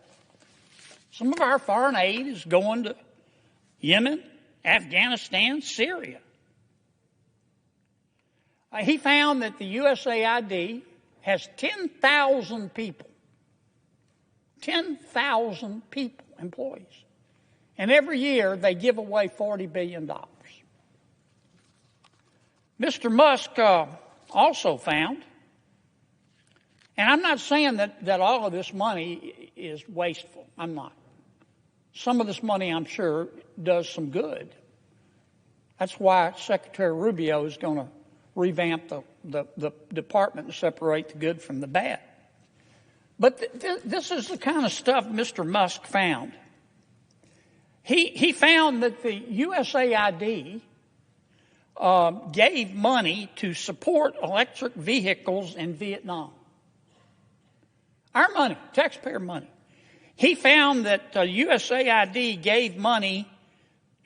Some of our foreign aid is going to Yemen, Afghanistan, Syria. He found that the USAID has 10,000 people, employees, And every year they give away $40 billion. Mr. Musk also found, and I'm not saying that all of this money is wasteful. I'm not. Some of this money, I'm sure, does some good. That's why Secretary Rubio is going to revamp the department and separate the good from the bad. But this is the kind of stuff Mr. Musk found. He found that the USAID gave money to support electric vehicles in Vietnam. Our money, taxpayer money. He found that USAID gave money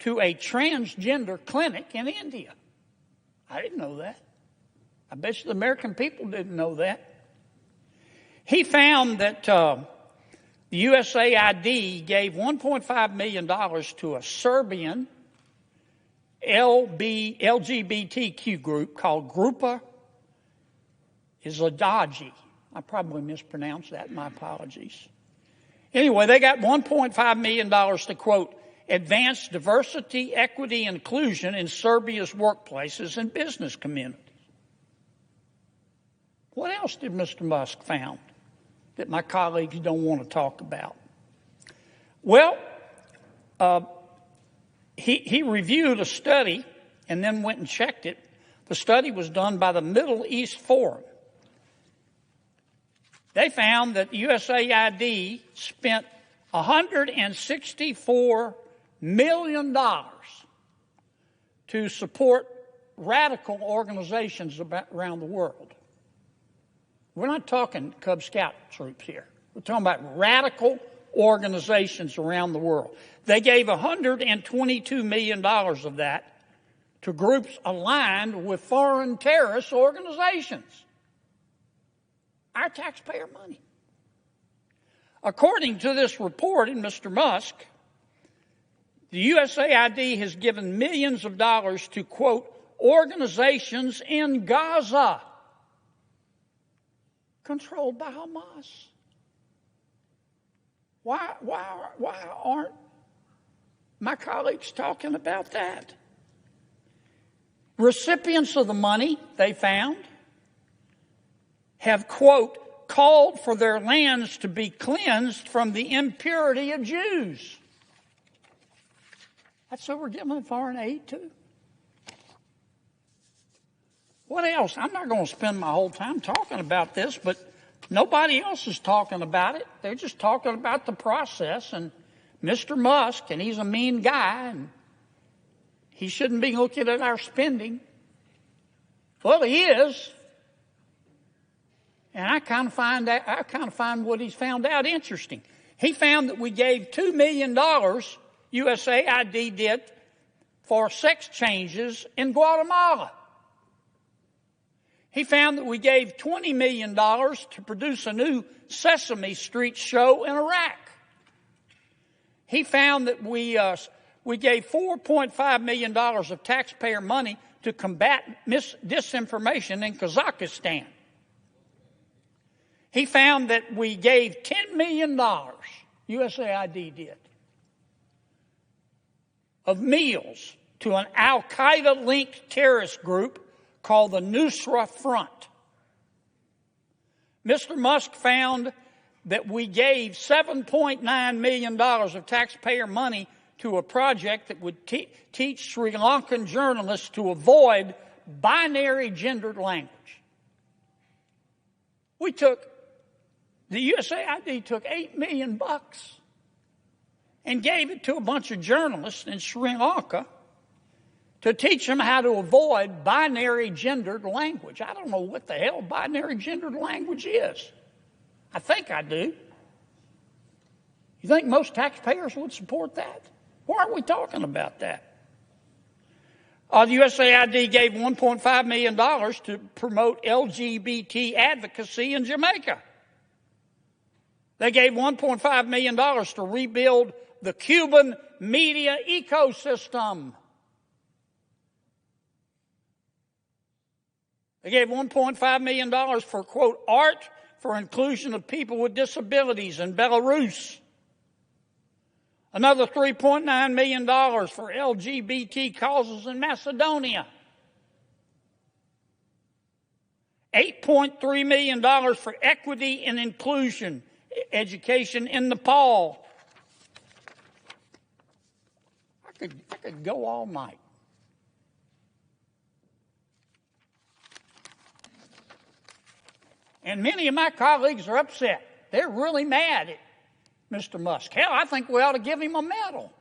to a transgender clinic in India. I didn't know that. I bet you the American people didn't know that. He found that the USAID gave $1.5 million to a Serbian LGBTQ group called Grupa Izladaji. I probably mispronounced that. My apologies. Anyway, they got $1.5 million to, quote, advance diversity, equity, and inclusion in Serbia's workplaces and business communities. What else did Mr. Musk found that my colleagues don't want to talk about? Well, he reviewed a study and then went and checked it. The study was done by the Middle East Forum. They found that USAID spent $164 million to support radical organizations around the world. We're not talking Cub Scout troops here. We're talking about radical organizations around the world. They gave $122 million of that to groups aligned with foreign terrorist organizations. Our taxpayer money. According to this report in Mr. Musk, the USAID has given millions of dollars to, quote, organizations in Gaza controlled by Hamas. Why aren't my colleagues talking about that? Recipients of the money, they found, have, quote, called for their lands to be cleansed from the impurity of Jews. That's what we're giving foreign aid to. What else? I'm not going to spend my whole time talking about this, but nobody else is talking about it. They're just talking about the process and Mr. Musk, and he's a mean guy, and he shouldn't be looking at our spending. Well, he is. And I kind of find what he's found out interesting. He found that we gave $2 million, USAID did, for sex changes in Guatemala. He found that we gave $20 million to produce a new Sesame Street show in Iraq. He found that we gave $4.5 million of taxpayer money to combat disinformation in Kazakhstan. He found that we gave $10 million, USAID did, of meals to an al-Qaeda-linked terrorist group called the Nusra Front. Mr. Musk found that we gave $7.9 million of taxpayer money to a project that would teach Sri Lankan journalists to avoid binary gendered language. The USAID took $8 million and gave it to a bunch of journalists in Sri Lanka to teach them how to avoid binary gendered language. I don't know what the hell binary gendered language is. I think I do. You think most taxpayers would support that? Why aren't we talking about that? The USAID gave $1.5 million to promote LGBT advocacy in Jamaica. They gave $1.5 million to rebuild the Cuban media ecosystem. They gave $1.5 million for, quote, art for inclusion of people with disabilities in Belarus. Another $3.9 million for LGBT causes in Macedonia. $8.3 million for equity and inclusion education in Nepal. I could go all night. And many of my colleagues are upset. They're really mad at Mr. Musk. Hell, I think we ought to give him a medal.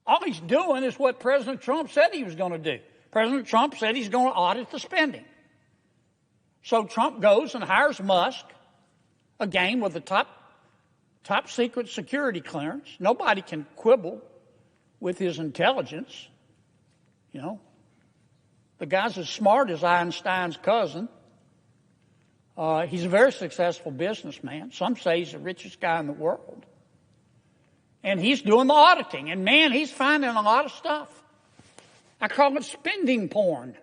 All he's doing is what President Trump said he was going to do. President Trump said he's going to audit the spending. So Trump goes and hires Musk, again with the top secret security clearance. Nobody can quibble with his intelligence. You know, the guy's as smart as Einstein's cousin. He's a very successful businessman. Some say he's the richest guy in the world. And he's doing the auditing. And man, he's finding a lot of stuff. I call it spending porn.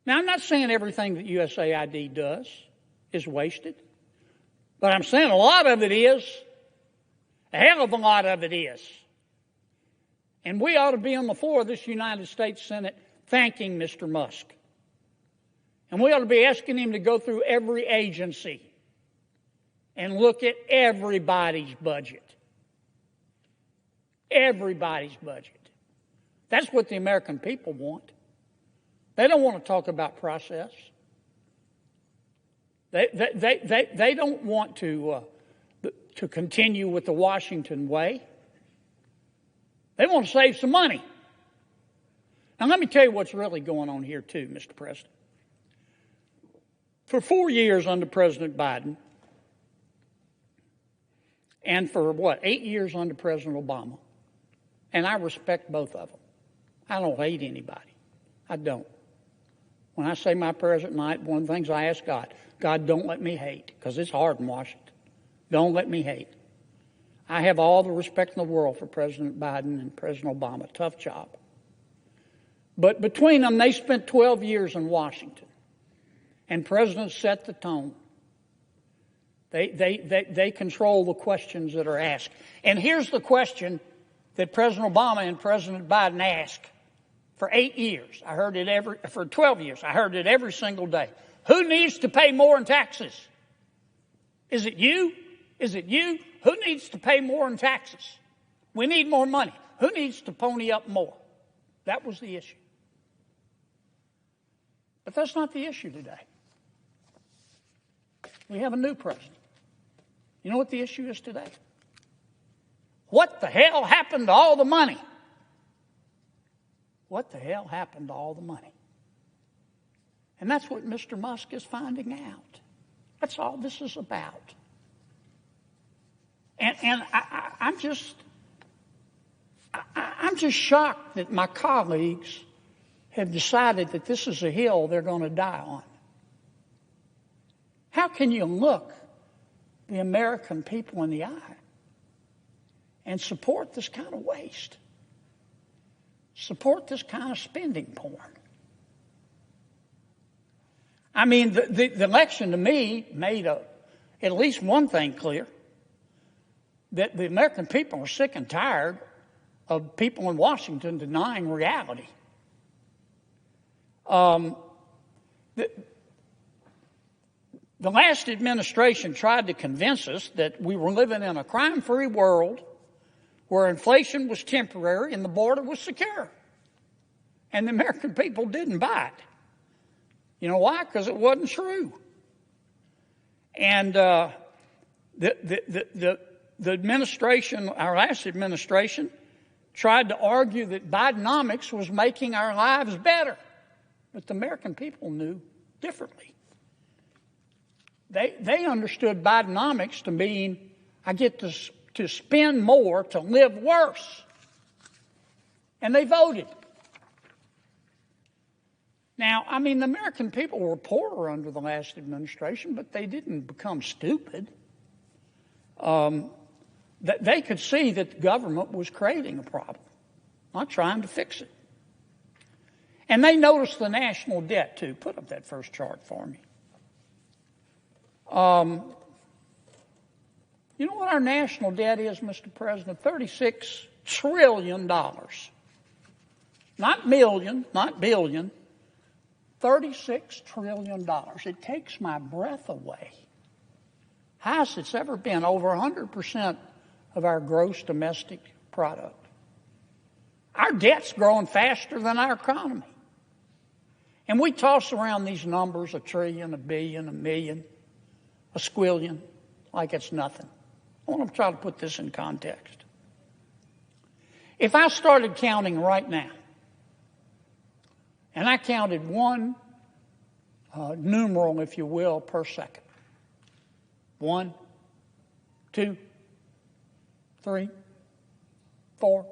Now, I'm not saying everything that USAID does is wasted. But I'm saying a lot of it is. A hell of a lot of it is. And we ought to be on the floor of this United States Senate thanking Mr. Musk. And we ought to be asking him to go through every agency and look at everybody's budget. Everybody's budget. That's what the American people want. They don't want to talk about process. They don't want to continue with the Washington way. They want to save some money. Now, let me tell you what's really going on here, too, Mr. President. For 4 years under President Biden, and for 8 years under President Obama, and I respect both of them. I don't hate anybody. I don't. When I say my prayers at night, one of the things I ask God, God, don't let me hate, because it's hard in Washington. Don't let me hate. I have all the respect in the world for President Biden and President Obama. Tough job. But between them, they spent 12 years in Washington. And presidents set the tone. They control the questions that are asked. And here's the question that President Obama and President Biden asked for 8 years. For 12 years. I heard it every single day. Who needs to pay more in taxes? Is it you? Is it you? Who needs to pay more in taxes? We need more money. Who needs to pony up more? That was the issue. But that's not the issue today. We have a new president. You know what the issue is today? What the hell happened to all the money? What the hell happened to all the money? And that's what Mr. Musk is finding out. That's all this is about. And I'm just shocked that my colleagues have decided that this is a hill they're going to die on. How can you look the American people in the eye and support this kind of waste? Support this kind of spending porn? I mean, the election to me made at least one thing clear, that the American people are sick and tired of people in Washington denying reality. The last administration tried to convince us that we were living in a crime-free world where inflation was temporary and the border was secure. And the American people didn't buy it. You know why? Because it wasn't true. And the administration, our last administration, tried to argue that Bidenomics was making our lives better. But the American people knew differently. They understood Bidenomics to mean I get to spend more to live worse. And they voted. Now, I mean, the American people were poorer under the last administration, but they didn't become stupid. They could see that the government was creating a problem, not trying to fix it. And they noticed the national debt, too. Put up that first chart for me. You know what our national debt is, Mr. President? $36 trillion. Not million, not billion. $36 trillion. It takes my breath away. Highest it's ever been, over 100% of our gross domestic product. Our debt's growing faster than our economy. And we toss around these numbers, a trillion, a billion, a million, a squillion, like it's nothing. I want to try to put this in context. If I started counting right now, and I counted one numeral, if you will, per second. 1, 2, 3, 4,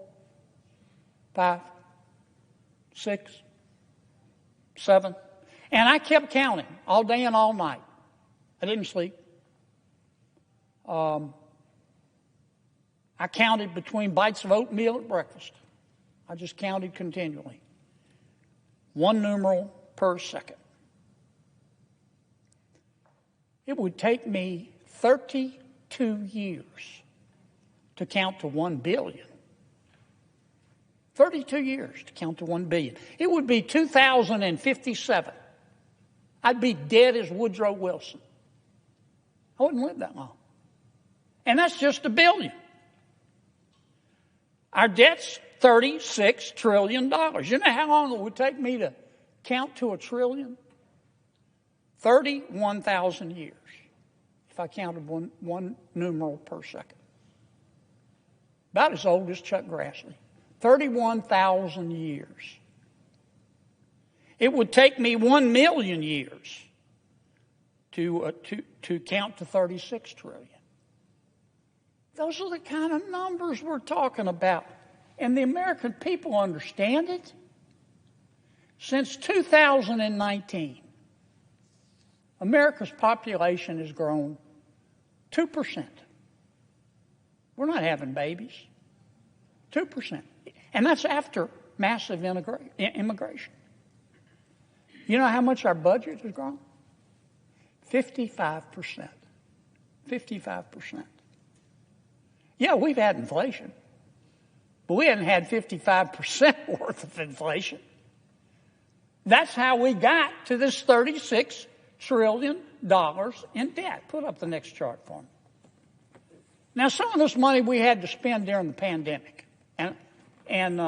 5, 6, 7. And I kept counting all day and all night. I didn't sleep. I counted between bites of oatmeal at breakfast. I just counted continually. One numeral per second. It would take me 32 years to count to 1 billion. 32 years to count to 1 billion. It would be 2057. I'd be dead as Woodrow Wilson. I wouldn't live that long. And that's just $1 billion. Our debt's $36 trillion. You know how long it would take me to count to $1 trillion? 31,000 years, if I counted one numeral per second. About as old as Chuck Grassley. 31,000 years. It would take me 1 million years to count to 36 trillion. Those are the kind of numbers we're talking about. And the American people understand it. Since 2019, America's population has grown 2%. We're not having babies. 2%. And that's after massive immigration. You know how much our budget has grown? 55%. 55%. Yeah, we've had inflation. But we haven't had 55% worth of inflation. That's how we got to this $36 trillion in debt. Put up the next chart for me. Now, some of this money we had to spend during the pandemic. And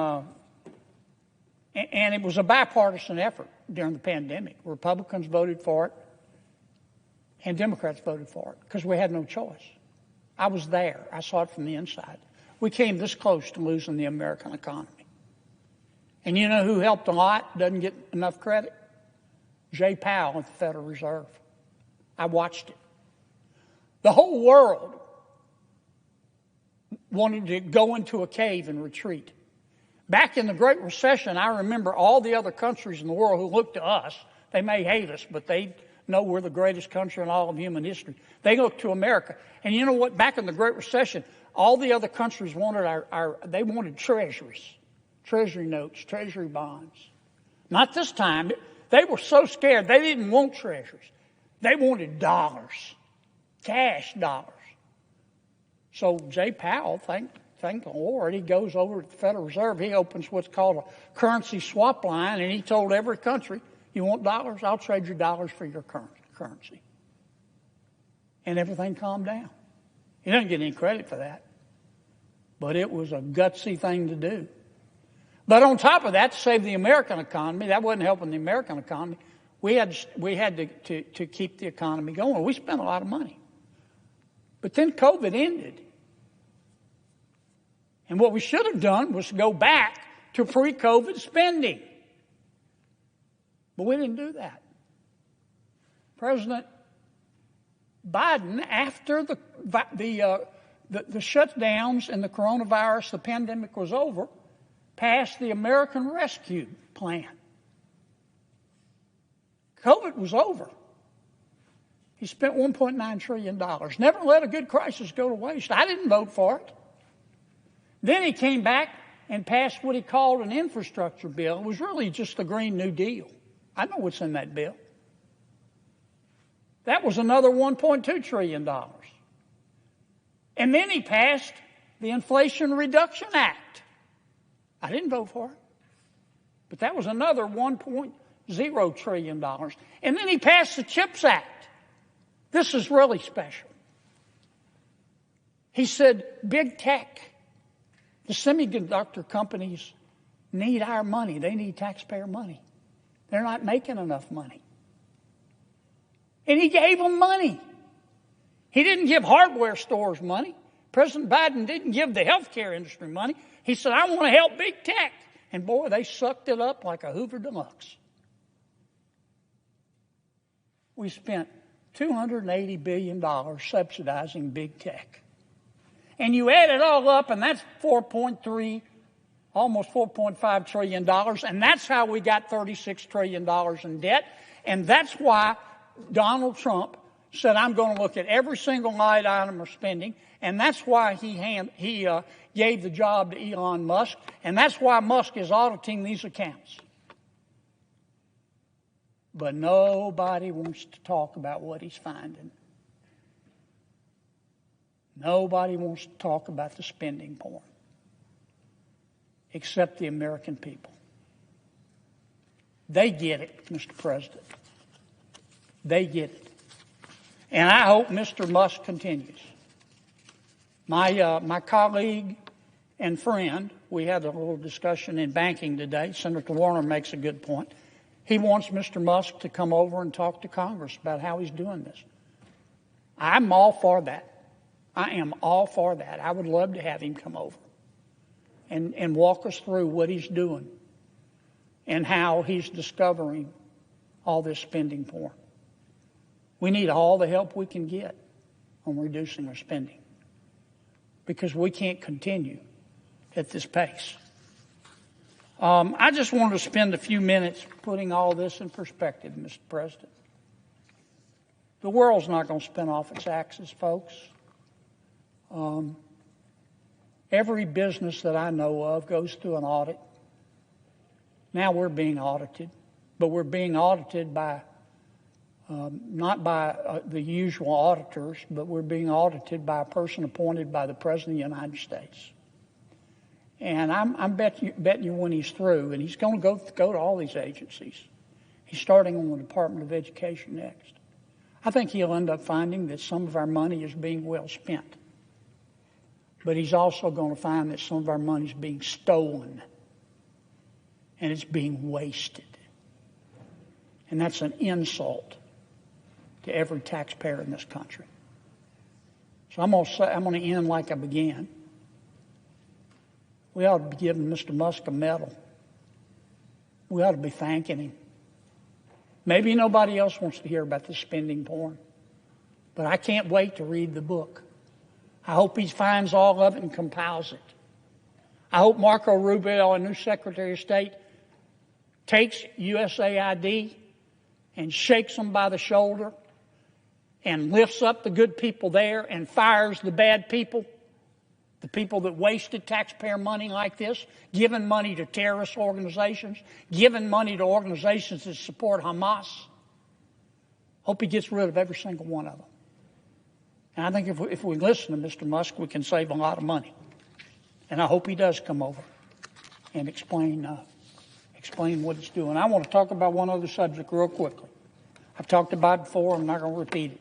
it was a bipartisan effort during the pandemic. Republicans voted for it, and Democrats voted for it, because we had no choice. I was there. I saw it from the inside. We came this close to losing the American economy. And you know who helped a lot, doesn't get enough credit? Jay Powell at the Federal Reserve. I watched it. The whole world wanted to go into a cave and retreat. Back in the Great Recession, I remember all the other countries in the world who looked to us. They may hate us, but they know we're the greatest country in all of human history. They looked to America. And you know what? Back in the Great Recession, all the other countries wanted they wanted treasuries, treasury notes, treasury bonds. Not this time. They were so scared they didn't want treasuries. They wanted dollars, cash dollars. So Jay Powell, thank the Lord, he goes over to the Federal Reserve. He opens what's called a currency swap line, and he told every country, you want dollars? I'll trade you dollars for your currency. And everything calmed down. He doesn't get any credit for that. But it was a gutsy thing to do. But on top of that, to save the American economy, that wasn't helping the American economy. We had to keep the economy going. We spent a lot of money. But then COVID ended. And what we should have done was go back to pre-COVID spending. But we didn't do that. President Biden, after the shutdowns and the coronavirus, the pandemic was over, passed the American Rescue Plan. COVID was over. He spent $1.9 trillion. Never let a good crisis go to waste. I didn't vote for it. Then he came back and passed what he called an infrastructure bill. It was really just the Green New Deal. I know what's in that bill. That was another $1.2 trillion. And then he passed the Inflation Reduction Act. I didn't vote for it, but that was another $1.0 trillion. And then he passed the CHIPS Act. This is really special. He said, big tech, the semiconductor companies need our money. They need taxpayer money. They're not making enough money. And he gave them money. He didn't give hardware stores money. President Biden didn't give the healthcare industry money. He said, I want to help big tech. And boy, they sucked it up like a Hoover Deluxe. We spent $280 billion subsidizing big tech. And you add it all up, and that's $4.3, almost $4.5 trillion. And that's how we got $36 trillion in debt. And that's why Donald Trump said, I'm going to look at every single line item of spending. And that's why he gave the job to Elon Musk. And that's why Musk is auditing these accounts. But nobody wants to talk about what he's finding. Nobody wants to talk about the spending porn, except the American people. They get it, Mr. President. They get it. And I hope Mr. Musk continues. My colleague and friend, we had a little discussion in banking today. Senator Warner makes a good point. He wants Mr. Musk to come over and talk to Congress about how he's doing this. I'm all for that. I am all for that. I would love to have him come over and walk us through what he's doing and how he's discovering all this spending porn. We need all the help we can get on reducing our spending because we can't continue at this pace. I just want to spend a few minutes putting all this in perspective, Mr. President. The world's not going to spin off its axis, folks. Every business that I know of goes through an audit. Now we're being audited, but we're being audited by not by the usual auditors, but we're being audited by a person appointed by the President of the United States. And I'm betting you when he's through, and he's going to go to all these agencies. He's starting on the Department of Education next. I think he'll end up finding that some of our money is being well spent. But he's also going to find that some of our money is being stolen and it's being wasted. And that's an insult to every taxpayer in this country. So I'm going to end like I began. We ought to be giving Mr. Musk a medal. We ought to be thanking him. Maybe nobody else wants to hear about the spending porn, but I can't wait to read the book. I hope he finds all of it and compiles it. I hope Marco Rubio, our new Secretary of State, takes USAID and shakes them by the shoulder and lifts up the good people there and fires the bad people, the people that wasted taxpayer money like this, giving money to terrorist organizations, giving money to organizations that support Hamas. Hope he gets rid of every single one of them. And I think if we listen to Mr. Musk, we can save a lot of money. And I hope he does come over and explain what he's doing. I want to talk about one other subject real quickly. I've talked about it before. I'm not going to repeat it.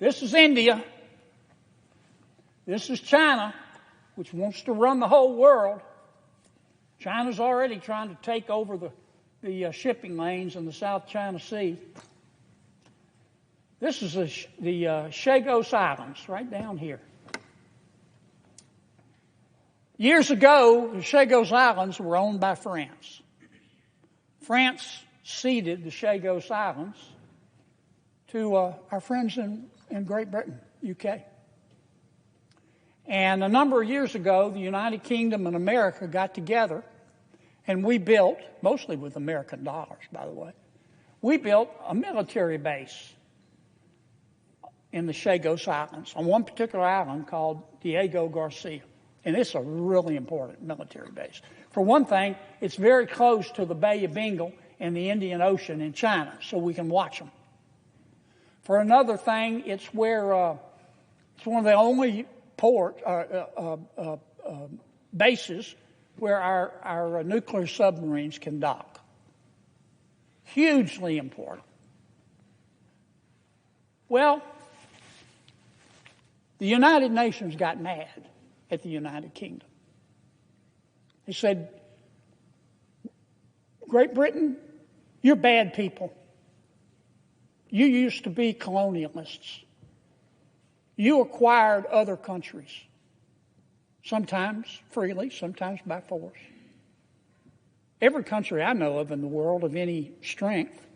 This is India. This is China, which wants to run the whole world. China's already trying to take over the shipping lanes in the South China Sea. This is the Chagos Islands, right down here. Years ago, the Chagos Islands were owned by France. France ceded the Chagos Islands to our friends in Great Britain, UK. And a number of years ago, the United Kingdom and America got together, and we built, mostly with American dollars, by the way, we built a military base in the Chagos Islands, on one particular island called Diego Garcia. And it's a really important military base. For one thing, it's very close to the Bay of Bengal and the Indian Ocean in China, so we can watch them. For another thing, it's where It's one of the only bases where our nuclear submarines can dock. Hugely important. Well, the United Nations got mad at the United Kingdom. They said, Great Britain, you're bad people. You used to be colonialists. You acquired other countries, sometimes freely, sometimes by force. Every country I know of in the world of any strength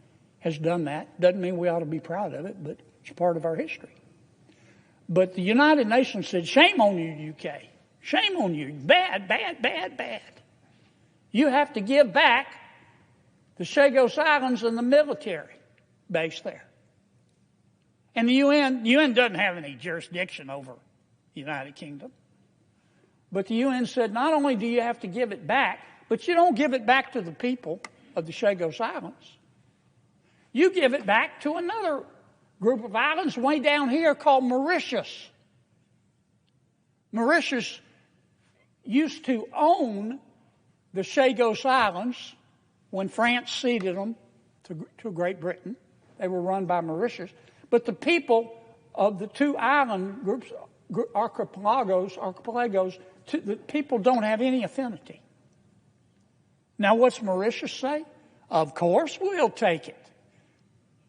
has done that. Doesn't mean we ought to be proud of it, but it's part of our history. But the United Nations said, shame on you, UK. Shame on you. Bad, bad, bad, bad. You have to give back the Chagos Islands and the military base there. And the UN doesn't have any jurisdiction over the United Kingdom. But the UN said, not only do you have to give it back, but you don't give it back to the people of the Chagos Islands. You give it back to another group of islands way down here called Mauritius. Mauritius used to own the Chagos Islands when France ceded them to Great Britain. They were run by Mauritius. But the people of the two island groups, archipelagos, the people don't have any affinity. Now, what's Mauritius say? Of course we'll take it.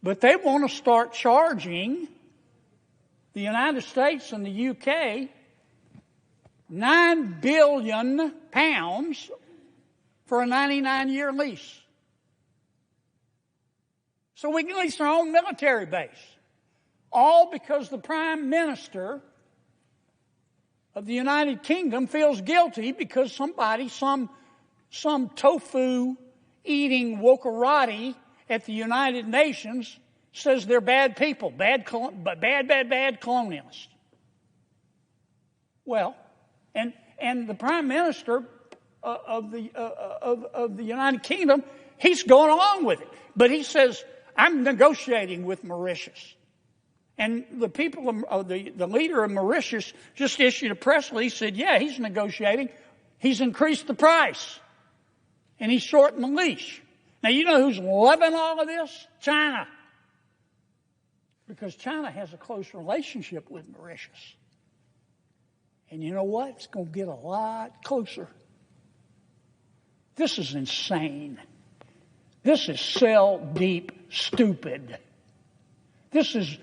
But they want to start charging the United States and the UK £9 billion for a 99-year lease. So we can lease our own military base. All because the Prime Minister of the United Kingdom feels guilty because somebody, some tofu-eating wokarati at the United Nations says they're bad people, bad colonialists. Well, and the Prime Minister of the United Kingdom, he's going along with it, but he says, I'm negotiating with Mauritius. And the people of the leader of Mauritius just issued a press release, said, yeah, he's negotiating. He's increased the price. And he's shortened the leash. Now, you know who's loving all of this? China. Because China has a close relationship with Mauritius. And you know what? It's going to get a lot closer. This is insane. This is cell deep stupid. This is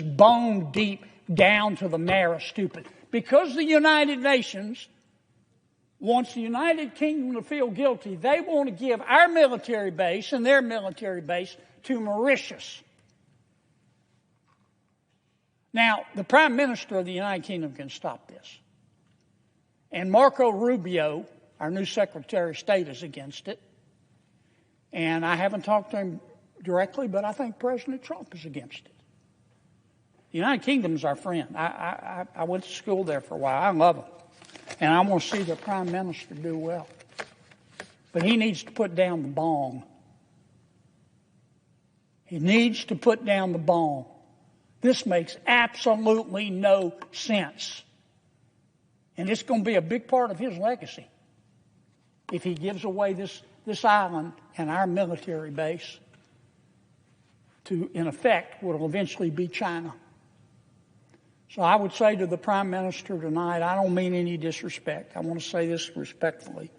bone deep down to the marrow stupid. Because the United Nations wants the United Kingdom to feel guilty, they want to give our military base and their military base to Mauritius. Now, the Prime Minister of the United Kingdom can stop this. And Marco Rubio, our new Secretary of State, is against it. And I haven't talked to him directly, but I think President Trump is against it. The United Kingdom is our friend. I went to school there for a while. I love them. And I want to see the Prime Minister do well. But he needs to put down the bong. He needs to put down the bong. This makes absolutely no sense. And it's going to be a big part of his legacy if he gives away this island and our military base to, in effect, what will eventually be China. So I would say to the Prime Minister tonight, I don't mean any disrespect. I want to say this respectfully.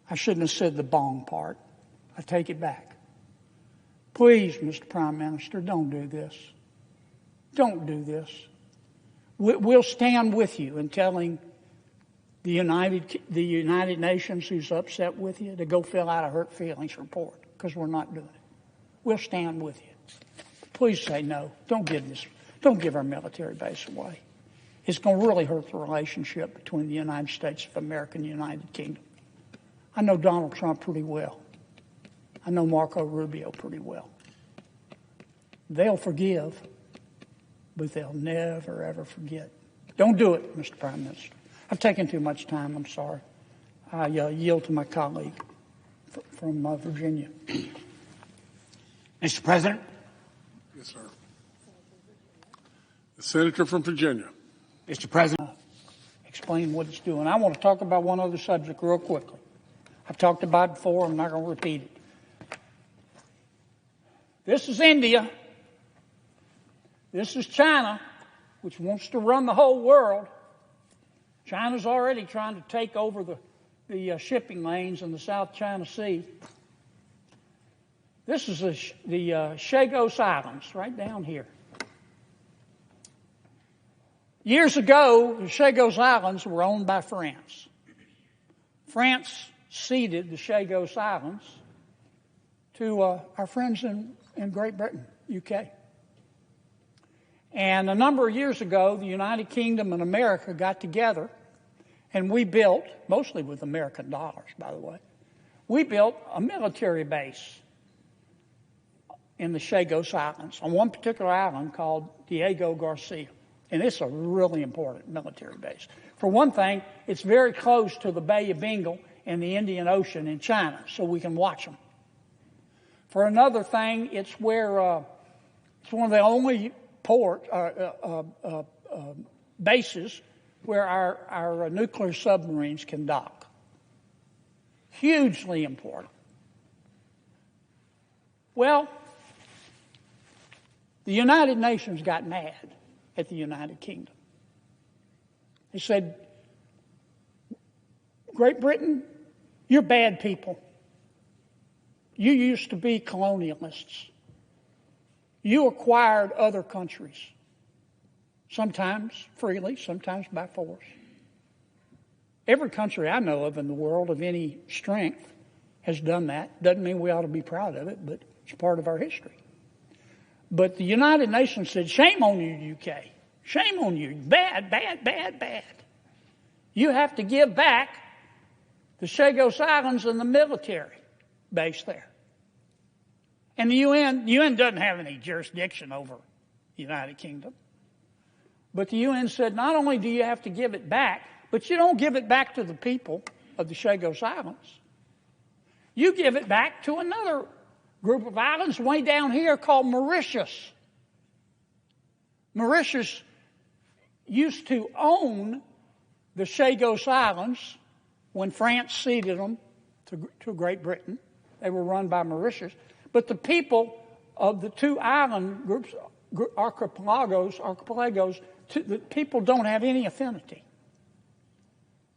I shouldn't have said the bong part. I take it back. Please, Mr. Prime Minister, don't do this. Don't do this. We'll stand with you in telling the United Nations who's upset with you to go fill out a hurt feelings report, because we're not doing it. We'll stand with you. Please say no. Don't give our military base away. It's going to really hurt the relationship between the United States of America and the United Kingdom. I know Donald Trump pretty well. I know Marco Rubio pretty well. They'll forgive, but they'll never, ever forget. Don't do it, Mr. Prime Minister. I've taken too much time. I'm sorry. I yield to my colleague from Virginia. Mr. President. Yes, sir. The Senator from Virginia. Mr. President. Explain what it's doing. I want to talk about one other subject real quickly. I've talked about it before. I'm not going to repeat it. This is India. This is China, which wants to run the whole world. China's already trying to take over the shipping lanes in the South China Sea. This is the Chagos Islands, right down here. Years ago, the Chagos Islands were owned by France. France ceded the Chagos Islands to our friends in Great Britain, UK. And a number of years ago, the United Kingdom and America got together, and we built, mostly with American dollars, by the way, we built a military base in the Chagos Islands, on one particular island called Diego Garcia. And it's a really important military base. For one thing, it's very close to the Bay of Bengal and the Indian Ocean in China, so we can watch them. For another thing, it's where it's one of the only bases where our nuclear submarines can dock. Hugely important. Well, the United Nations got mad at the United Kingdom. They said, Great Britain, you're bad people. You used to be colonialists. You acquired other countries, sometimes freely, sometimes by force. Every country I know of in the world of any strength has done that. Doesn't mean we ought to be proud of it, but it's part of our history. But the United Nations said, shame on you, UK. Shame on you. Bad, bad, bad, bad. You have to give back the Chagos Islands and the military base there. And the UN doesn't have any jurisdiction over the United Kingdom. But the UN said, not only do you have to give it back, but you don't give it back to the people of the Chagos Islands. You give it back to another group of islands way down here called Mauritius. Mauritius used to own the Chagos Islands when France ceded them to Great Britain. They were run by Mauritius. But the people of the two island groups, archipelagos, the people don't have any affinity.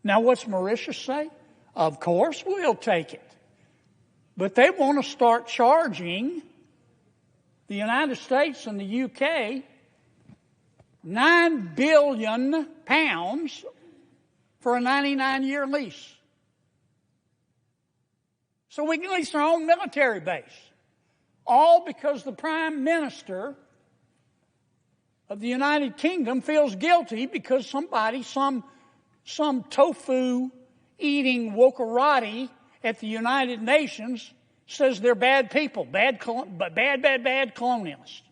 Now, what's Mauritius say? Of course we'll take it. But they want to start charging the United States and the UK £9 billion for a 99-year lease. So we can lease our own military base. All because the Prime Minister of the United Kingdom feels guilty because somebody, some tofu-eating wokarati at the United Nations says they're bad people, bad colonialists.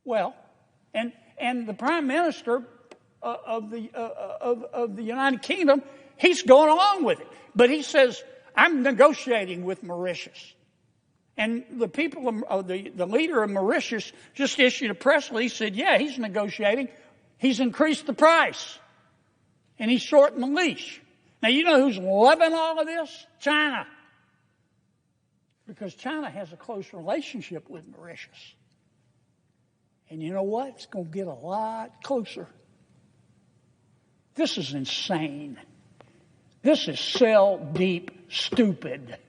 Well, and the Prime Minister of the United Kingdom, he's going along with it, but he says, I'm negotiating with Mauritius. And the people of the leader of Mauritius just issued a press release, said, yeah, he's negotiating. He's increased the price. And he's shortened the leash. Now, you know who's loving all of this? China. Because China has a close relationship with Mauritius. And you know what? It's going to get a lot closer. This is insane. This is cell deep stupid.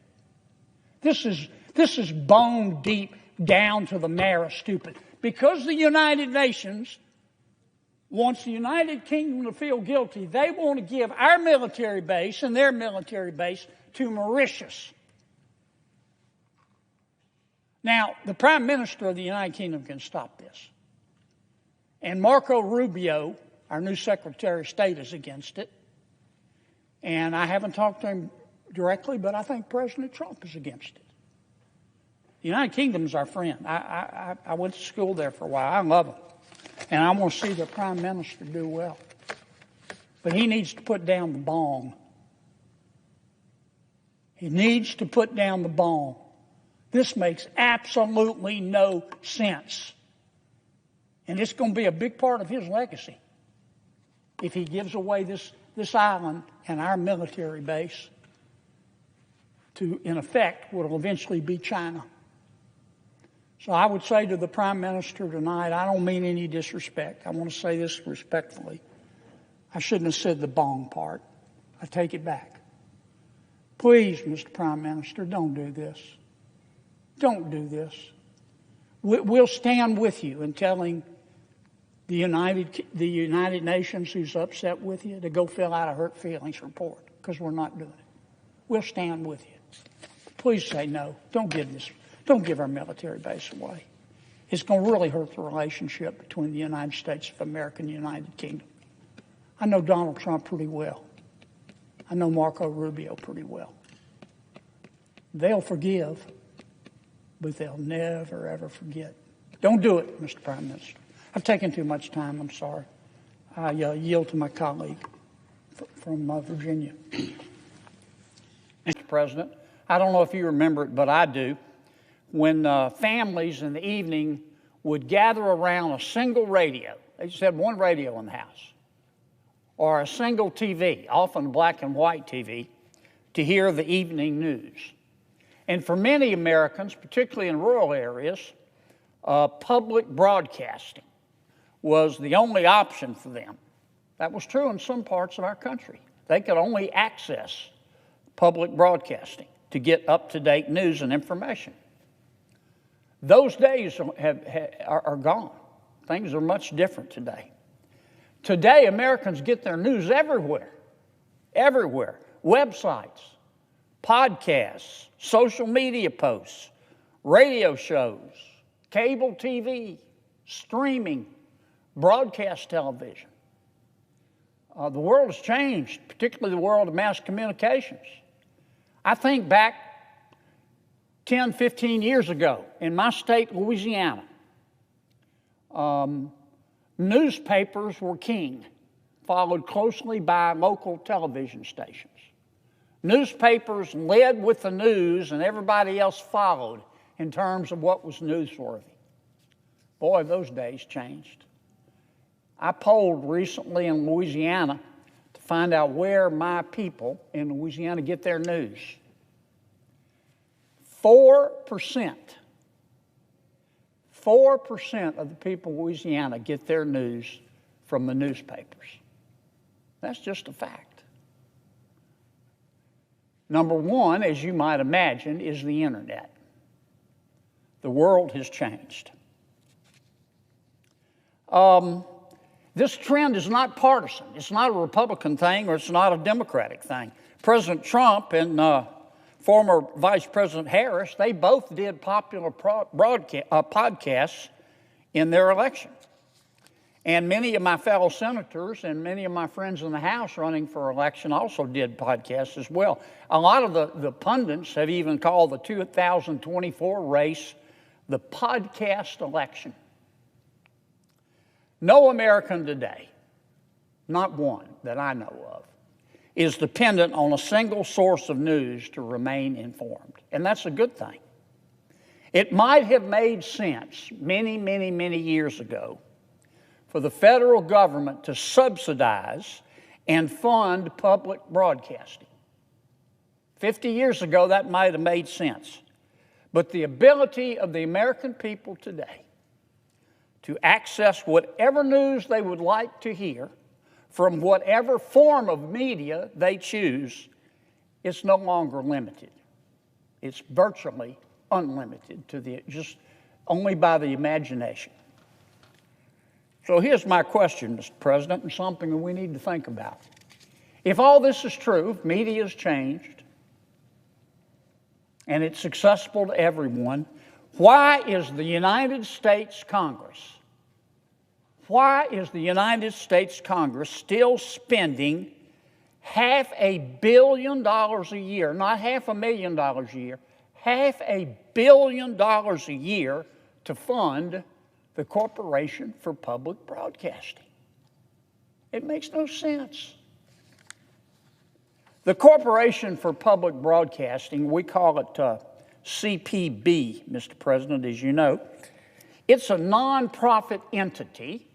This is bone deep down to the marrow stupid. Because the United Nations wants the United Kingdom to feel guilty, they want to give our military base and their military base to Mauritius. Now, the Prime Minister of the United Kingdom can stop this. And Marco Rubio, our new Secretary of State, is against it. And I haven't talked to him directly, but I think President Trump is against it. The United Kingdom is our friend. I went to school there for a while. I love them. And I want to see their Prime Minister do well. But he needs to put down the bong. He needs to put down the bong. This makes absolutely no sense. And it's going to be a big part of his legacy if he gives away this island and our military base to, in effect, what will eventually be China. So I would say to the Prime Minister tonight, I don't mean any disrespect. I want to say this respectfully. I shouldn't have said the bong part. I take it back. Please, Mr. Prime Minister, don't do this. Don't do this. We'll stand with you in telling the United Nations who's upset with you to go fill out a hurt feelings report, because we're not doing it. We'll stand with you. Please say no. Don't give our military base away. It's going to really hurt the relationship between the United States of America and the United Kingdom. I know Donald Trump pretty well. I know Marco Rubio pretty well. They'll forgive, but they'll never, ever forget. Don't do it, Mr. Prime Minister. I've taken too much time. I'm sorry. I yield to my colleague from Virginia. Mr. President, I don't know if you remember it, but I do. When families in the evening would gather around a single radio, they just had one radio in the house, or a single TV, often black and white TV, to hear the evening news. And for many Americans, particularly in rural areas, public broadcasting was the only option for them. That was true in some parts of our country. They could only access public broadcasting to get up-to-date news and information. Those days are gone. Things are much different today. Today, Americans get their news everywhere. Everywhere. Websites, podcasts, social media posts, radio shows, cable TV, streaming, broadcast television. The world has changed, particularly the world of mass communications. I think back 10, 15 years ago in my state, Louisiana, newspapers were king, followed closely by local television stations. Newspapers led with the news and everybody else followed in terms of what was newsworthy. Boy, those days changed. I polled recently in Louisiana to find out where my people in Louisiana get their news. 4% of the people in Louisiana get their news from the newspapers. That's just a fact. Number one, as you might imagine, is the internet. The world has changed. This trend is not partisan. It's not a Republican thing or it's not a Democratic thing. President Trump and former Vice President Harris, they both did popular podcasts in their election. And many of my fellow senators and many of my friends in the House running for election also did podcasts as well. A lot of the pundits have even called the 2024 race the podcast election. No American today, not one that I know of, is dependent on a single source of news to remain informed. And that's a good thing. It might have made sense many, many, many years ago for the federal government to subsidize and fund public broadcasting. 50 years ago, that might have made sense. But the ability of the American people today to access whatever news they would like to hear from whatever form of media they choose is no longer limited. It's virtually unlimited just only by the imagination. So here's my question, Mr. President, and something that we need to think about. If all this is true, if media has changed, and it's accessible to everyone, why is the United States Congress still spending $500 million a year, not $500,000 a year, $500 million a year to fund the Corporation for Public Broadcasting? It makes no sense. The Corporation for Public Broadcasting, we call it CPB, Mr. President, as you know, It's a nonprofit entity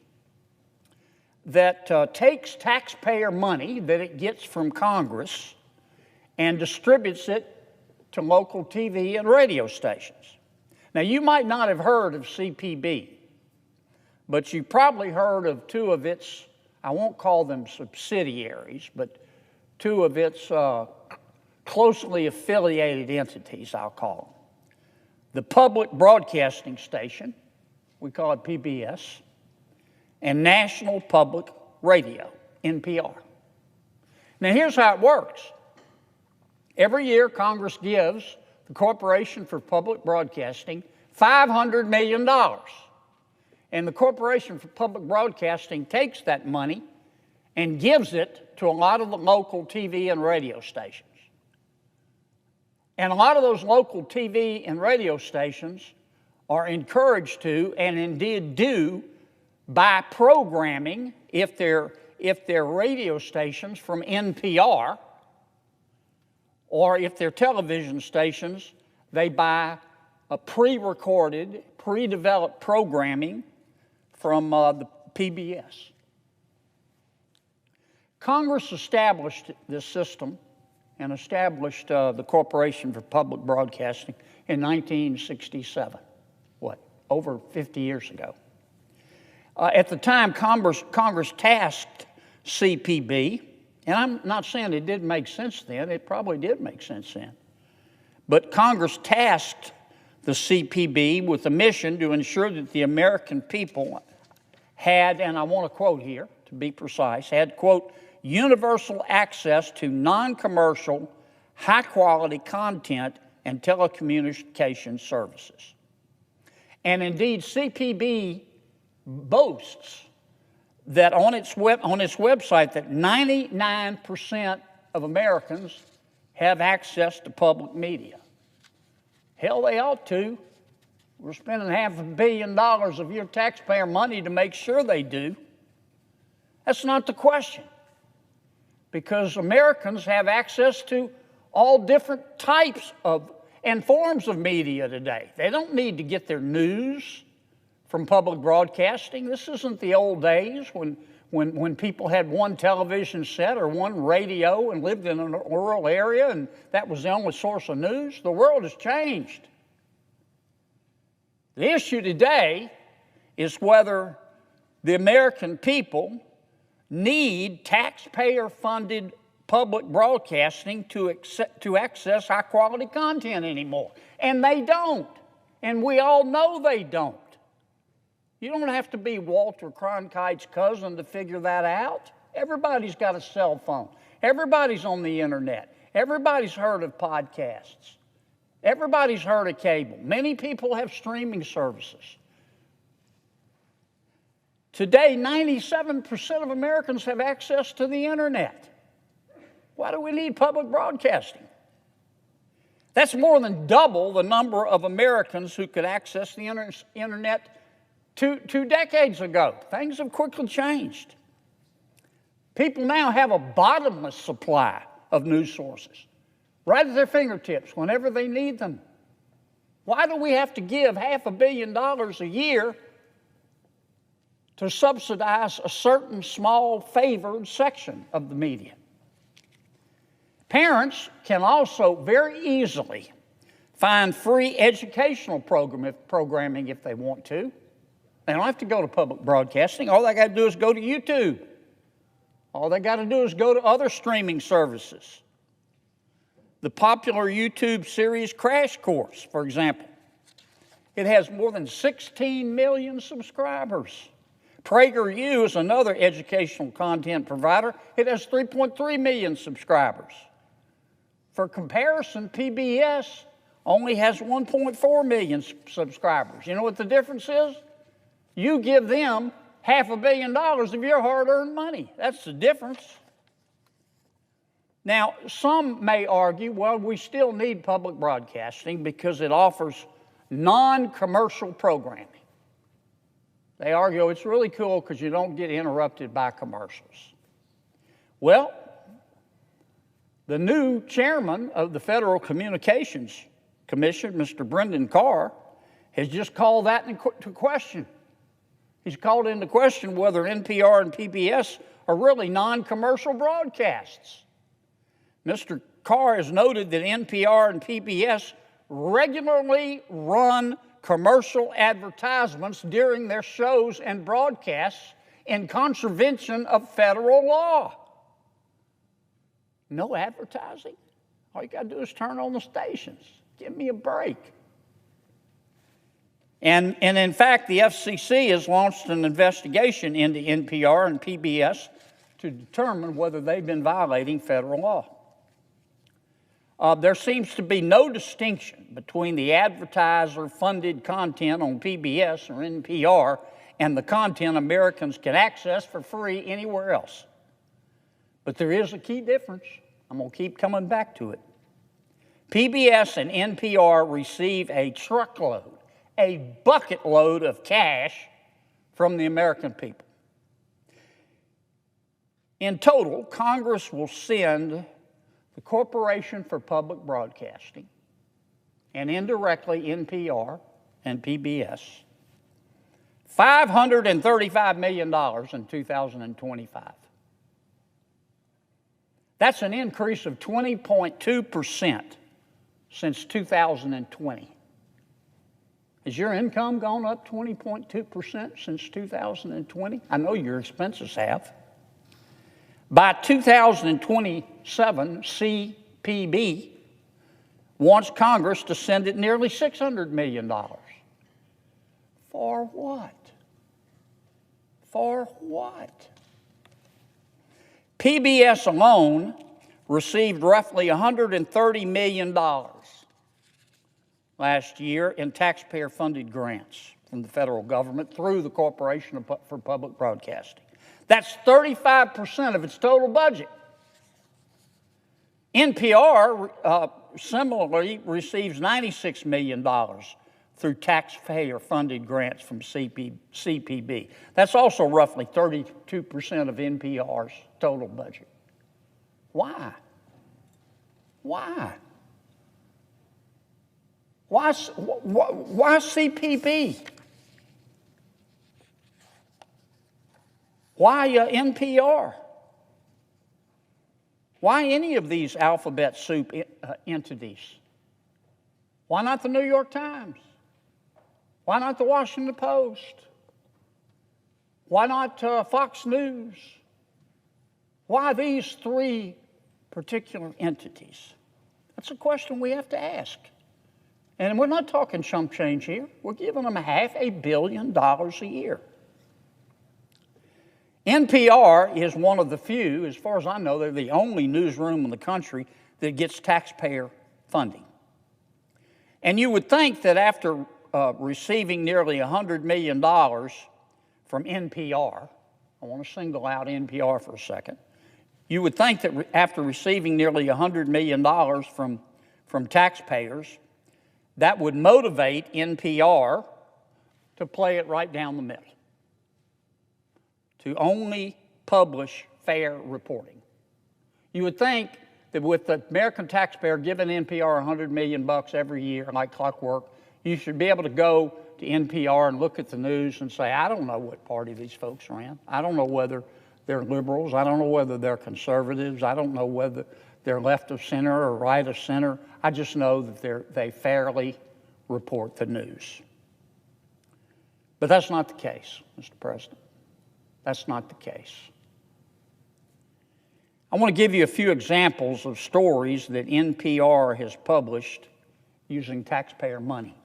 that takes taxpayer money that it gets from Congress and distributes it to local TV and radio stations. Now, you might not have heard of CPB, but you probably heard of two of its, I won't call them subsidiaries, but two of its closely affiliated entities, I'll call them. The Public Broadcasting Station, we call it PBS, and National Public Radio, NPR. Now, here's how it works. Every year, Congress gives the Corporation for Public Broadcasting $500 million. And the Corporation for Public Broadcasting takes that money and gives it to a lot of the local TV and radio stations. And a lot of those local TV and radio stations are encouraged to, and indeed do, buy programming if they're radio stations from NPR, or if they're television stations, they buy a pre-recorded, pre-developed programming from the PBS. Congress established this system and established the Corporation for Public Broadcasting in 1967, over 50 years ago. At the time, Congress tasked CPB, and I'm not saying it didn't make sense then, it probably did make sense then, but Congress tasked the CPB with a mission to ensure that the American people had, and I want to quote here to be precise, had, quote, universal access to non-commercial, high-quality content and telecommunication services. And indeed, CPB boasts that on its website that 99% of Americans have access to public media. Hell, they ought to. We're spending $500 million of your taxpayer money to make sure they do. That's not the question. Because Americans have access to all different types of and forms of media today. They don't need to get their news from public broadcasting. This isn't the old days when people had one television set or one radio and lived in a rural area and that was the only source of news. The world has changed. The issue today is whether the American people need taxpayer-funded public broadcasting to access high-quality content anymore. And they don't. And we all know they don't. You don't have to be Walter Cronkite's cousin to figure that out. Everybody's got a cell phone. Everybody's on the internet. Everybody's heard of podcasts. Everybody's heard of cable. Many people have streaming services. Today, 97% of Americans have access to the internet. Why do we need public broadcasting? That's more than double the number of Americans who could access the internet two decades ago. Things have quickly changed. People now have a bottomless supply of news sources right at their fingertips whenever they need them. Why do we have to give $500 million a year to subsidize a certain small favored section of the media? Parents can also very easily find free educational programming if they want to. They don't have to go to public broadcasting. All they got to do is go to YouTube. All they got to do is go to other streaming services. The popular YouTube series Crash Course, for example, it has more than 16 million subscribers. PragerU is another educational content provider. It has 3.3 million subscribers. For comparison, PBS only has 1.4 million subscribers. You know what the difference is? You give them $500 million of your hard-earned money. That's the difference. Now, some may argue, well, we still need public broadcasting because it offers non-commercial programming. They argue it's really cool because you don't get interrupted by commercials. Well, the new chairman of the Federal Communications Commission, Mr. Brendan Carr, has just called that into question. He's called into question whether NPR and PBS are really non-commercial broadcasts. Mr. Carr has noted that NPR and PBS regularly run commercial advertisements during their shows and broadcasts in contravention of federal law. No advertising? All you got to do is turn on the stations. Give me a break. And in fact, the FCC has launched an investigation into NPR and PBS to determine whether they've been violating federal law. There seems to be no distinction between the advertiser-funded content on PBS or NPR and the content Americans can access for free anywhere else. But there is a key difference. I'm going to keep coming back to it. PBS and NPR receive a truckload, a bucket load of cash from the American people. In total, Congress will send the Corporation for Public Broadcasting, and indirectly NPR and PBS, $535 million in 2025. That's an increase of 20.2% since 2020. Has your income gone up 20.2% since 2020? I know your expenses have. By 2027, CPB wants Congress to send it nearly $600 million. For what? For what? PBS alone received roughly $130 million last year in taxpayer-funded grants from the federal government through the Corporation for Public Broadcasting. That's 35% of its total budget. NPR similarly receives $96 million through taxpayer-funded grants from CPB. That's also roughly 32% of NPR's total budget. Why? Why? Why CPB? Why NPR? Why any of these alphabet soup entities? Why not the New York Times? Why not the Washington Post? Why not Fox News? Why these three particular entities? That's a question we have to ask. And we're not talking chump change here. We're giving them $500 million a year. NPR is one of the few, as far as I know, they're the only newsroom in the country that gets taxpayer funding. And you would think that after receiving nearly $100 million from NPR, I want to single out NPR for a second, you would think that after receiving nearly $100 million from taxpayers, that would motivate NPR to play it right down the middle, to only publish fair reporting. You would think that with the American taxpayer giving NPR $100 million every year, like clockwork, you should be able to go to NPR and look at the news and say, I don't know what party these folks are in. I don't know whether they're liberals. I don't know whether they're conservatives. I don't know whether they're left of center or right of center. I just know that they fairly report the news. But that's not the case, Mr. President. That's not the case. I want to give you a few examples of stories that NPR has published using taxpayer money.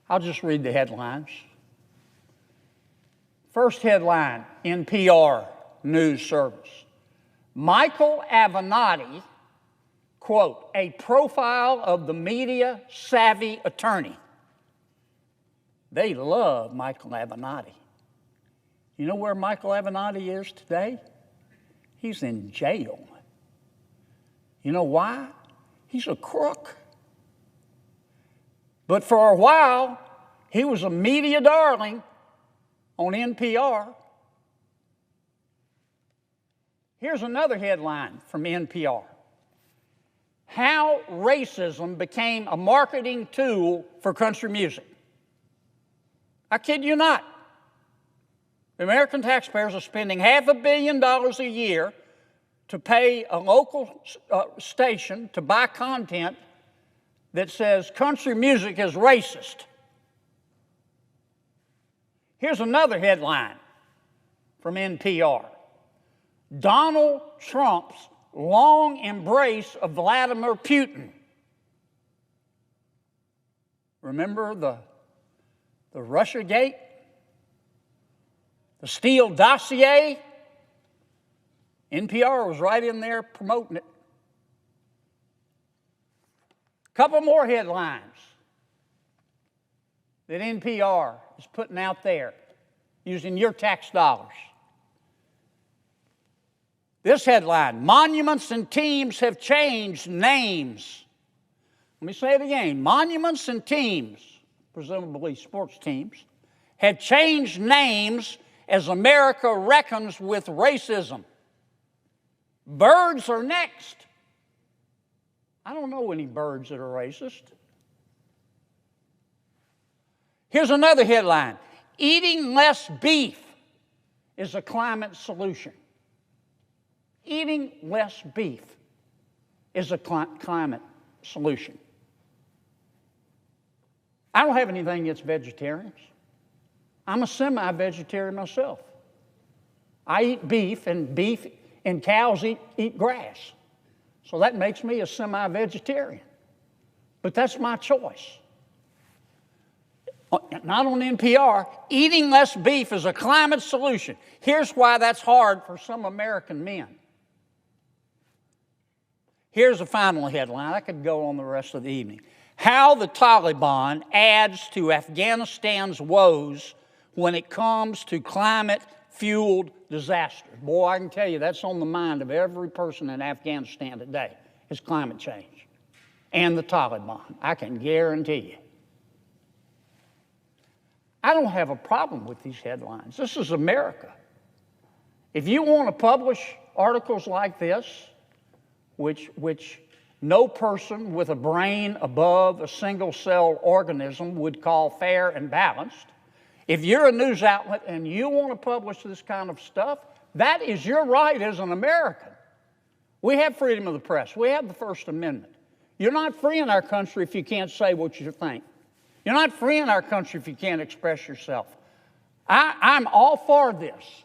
I'll just read the headlines. First headline, NPR News Service. Michael Avenatti, quote, a profile of the media-savvy attorney. They love Michael Avenatti. You know where Michael Avenatti is today? He's in jail. You know why? He's a crook. But for a while, he was a media darling on NPR. Here's another headline from NPR. how racism became a marketing tool for country music. I kid you not. The American taxpayers are spending $500 million a year to pay a local station to buy content that says country music is racist. Here's another headline from NPR. Donald Trump's long embrace of Vladimir Putin. Remember the Russiagate? The Steele dossier? NPR was right in there promoting it. A couple more headlines that NPR is putting out there using your tax dollars. This headline, monuments and teams have changed names. Let me say it again. Monuments and teams, presumably sports teams, have changed names as America reckons with racism. Birds are next. I don't know any birds that are racist. Here's another headline. Eating less beef is a climate solution. Eating less beef is a climate solution. I don't have anything against vegetarians. I'm a semi-vegetarian myself. I eat beef and cows eat grass. So that makes me a semi-vegetarian. But that's my choice. Not on NPR. Eating less beef is a climate solution. Here's why that's hard for some American men. Here's the final headline. I could go on the rest of the evening. How the Taliban adds to Afghanistan's woes when it comes to climate-fueled disasters. Boy, I can tell you that's on the mind of every person in Afghanistan today, is climate change. And the Taliban, I can guarantee you. I don't have a problem with these headlines. This is America. If you want to publish articles like this, which no person with a brain above a single-cell organism would call fair and balanced, if you're a news outlet and you want to publish this kind of stuff, that is your right as an American. We have freedom of the press. We have the First Amendment. You're not free in our country if you can't say what you think. You're not free in our country if you can't express yourself. I'm all for this,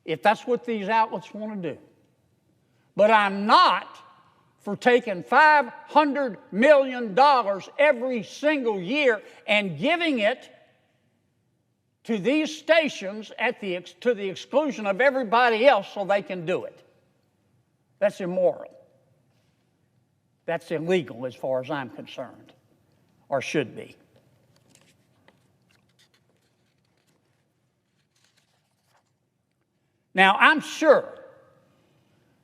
if that's what these outlets want to do. But I'm not for taking $500 million every single year and giving it to these stations to the exclusion of everybody else so they can do it. That's immoral. That's illegal as far as I'm concerned, or should be. Now, I'm sure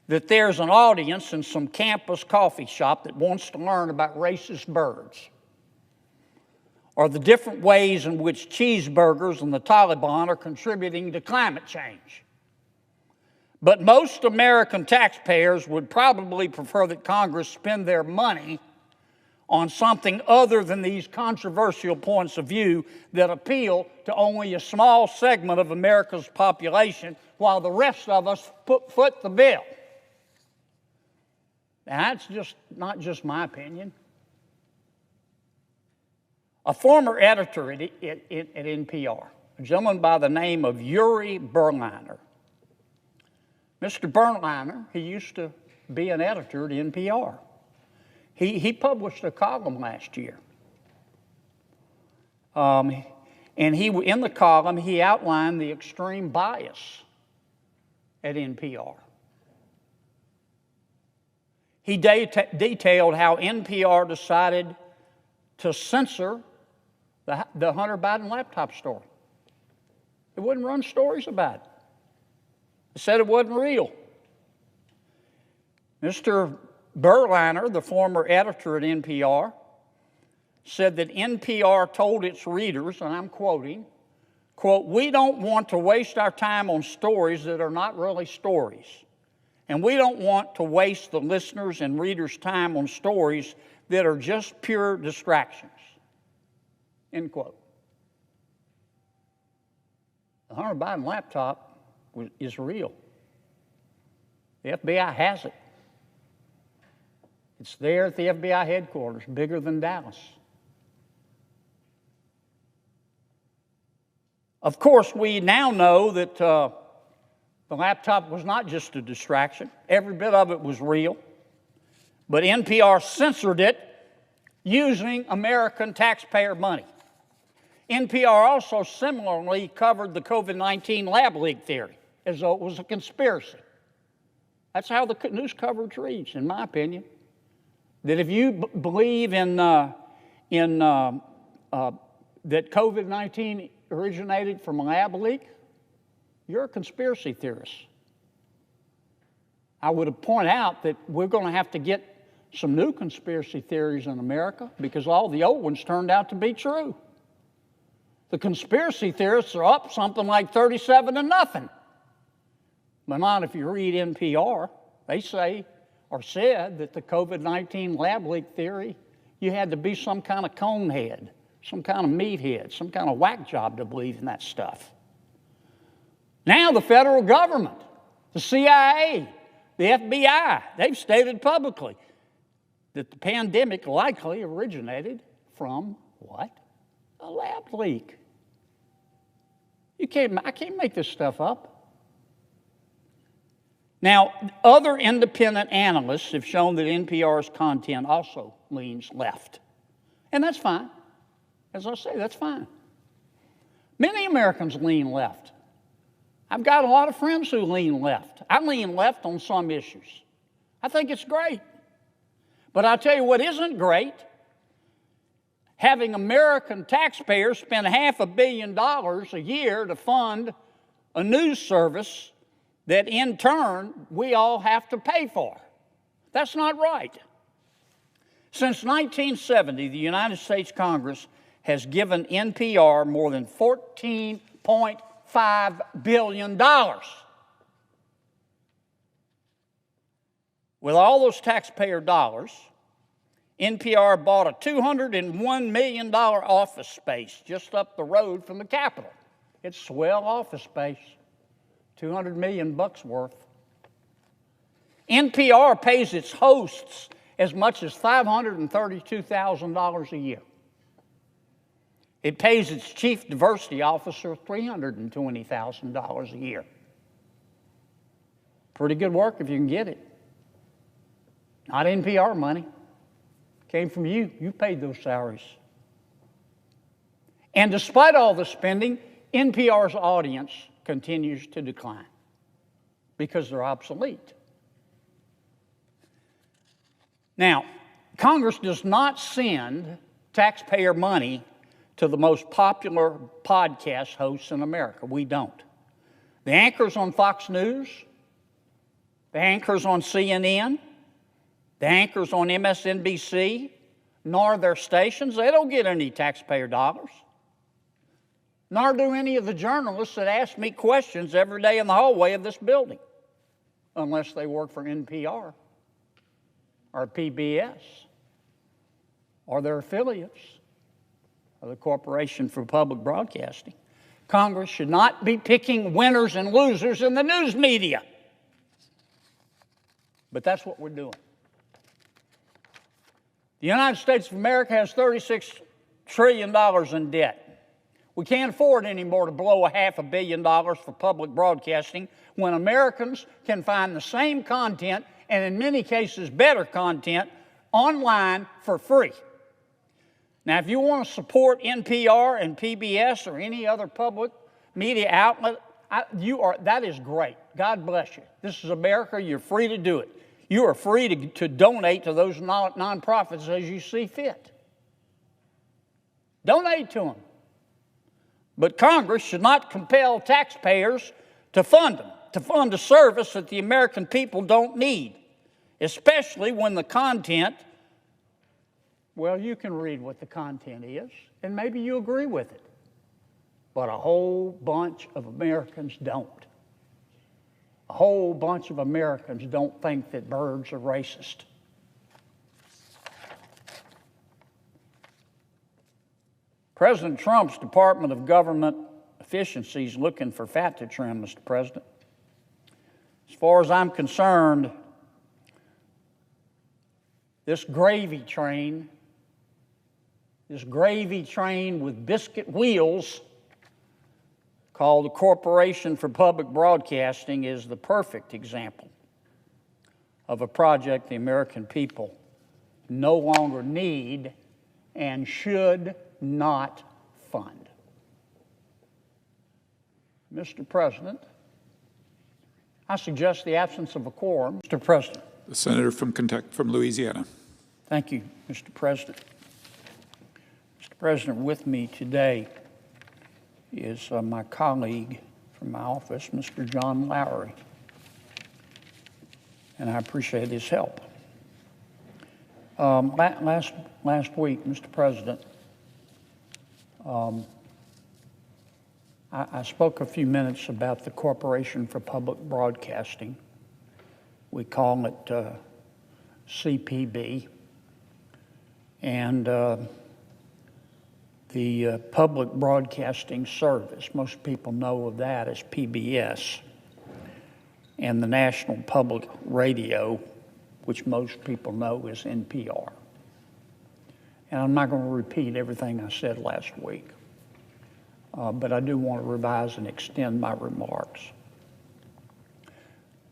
that there's an audience in some campus coffee shop that wants to learn about racist birds or the different ways in which cheeseburgers and the Taliban are contributing to climate change. But most American taxpayers would probably prefer that Congress spend their money on something other than these controversial points of view that appeal to only a small segment of America's population while the rest of us foot the bill. Now, that's not just my opinion. A former editor at NPR, a gentleman by the name of Yuri Berliner. Mr. Berliner, he used to be an editor at NPR. He published a column last year. And in the column, he outlined the extreme bias at NPR. He detailed how NPR decided to censor the Hunter Biden laptop story. It wouldn't run stories about it. It said it wasn't real. Mr. Berliner, the former editor at NPR, said that NPR told its readers, and I'm quoting, quote, "We don't want to waste our time on stories that are not really stories. And we don't want to waste the listeners' and readers' time on stories that are just pure distractions. End quote. The Hunter Biden laptop is real. The FBI has it. It's there at the FBI headquarters, bigger than Dallas. Of course, we now know that the laptop was not just a distraction. Every bit of it was real. But NPR censored it using American taxpayer money. NPR also similarly covered the COVID-19 lab leak theory as though it was a conspiracy. That's how the news coverage reads, in my opinion. That if you believe that COVID-19 originated from a lab leak, you're a conspiracy theorist. I would point out that we're going to have to get some new conspiracy theories in America because all the old ones turned out to be true. The conspiracy theorists are up something like 37-0. But not if you read NPR. They say or said that the COVID-19 lab leak theory, you had to be some kind of conehead, some kind of meathead, some kind of whack job to believe in that stuff. Now the federal government, the CIA, the FBI, they've stated publicly that the pandemic likely originated from what? A lab leak. I can't make this stuff up. Now, other independent analysts have shown that NPR's content also leans left. And that's fine. As I say, that's fine. Many Americans lean left. I've got a lot of friends who lean left. I lean left on some issues. I think it's great. But I'll tell you what isn't great. Having American taxpayers spend $500 million a year to fund a news service that in turn we all have to pay for. That's not right. Since 1970, the United States Congress has given NPR more than $14.5 billion. With all those taxpayer dollars, NPR bought a $201 million office space just up the road from the Capitol. It's swell office space, $200 million worth. NPR pays its hosts as much as $532,000 a year. It pays its chief diversity officer $320,000 a year. Pretty good work if you can get it. Not NPR money. Came from you. You paid those salaries. And despite all the spending, NPR's audience continues to decline because they're obsolete. Now, Congress does not send taxpayer money to the most popular podcast hosts in America. We don't. The anchors on Fox News, the anchors on CNN, the anchors on MSNBC, nor their stations, they don't get any taxpayer dollars. Nor do any of the journalists that ask me questions every day in the hallway of this building, unless they work for NPR or PBS or their affiliates or the Corporation for Public Broadcasting. Congress should not be picking winners and losers in the news media. But that's what we're doing. The United States of America has $36 trillion in debt. We can't afford anymore to blow $500 million for public broadcasting when Americans can find the same content, and in many cases better content, online for free. Now, if you want to support NPR and PBS or any other public media outlet, that is great. God bless you. This is America. You're free to do it. You are free to donate to those nonprofits as you see fit. Donate to them. But Congress should not compel taxpayers to fund them, to fund a service that the American people don't need, especially when the content, well, you can read what the content is, and maybe you agree with it. But a whole bunch of Americans don't. a whole bunch of Americans don't think that birds are racist. President Trump's Department of Government Efficiency is looking for fat to trim, Mr. President. As far as I'm concerned, this gravy train with biscuit wheels called the Corporation for Public Broadcasting is the perfect example of a project the American people no longer need and should not fund. Mr. President, I suggest the absence of a quorum. Mr. President. The senator from Kentucky, from Louisiana. Thank you, Mr. President. Mr. President, with me today is my colleague from my office, Mr. John Lowry, and I appreciate his help. Last week, Mr. President, I spoke a few minutes about the Corporation for Public Broadcasting. We call it CPB. And the Public Broadcasting Service, most people know of that as PBS. And the National Public Radio, which most people know as NPR. And I'm not going to repeat everything I said last week, but I do want to revise and extend my remarks.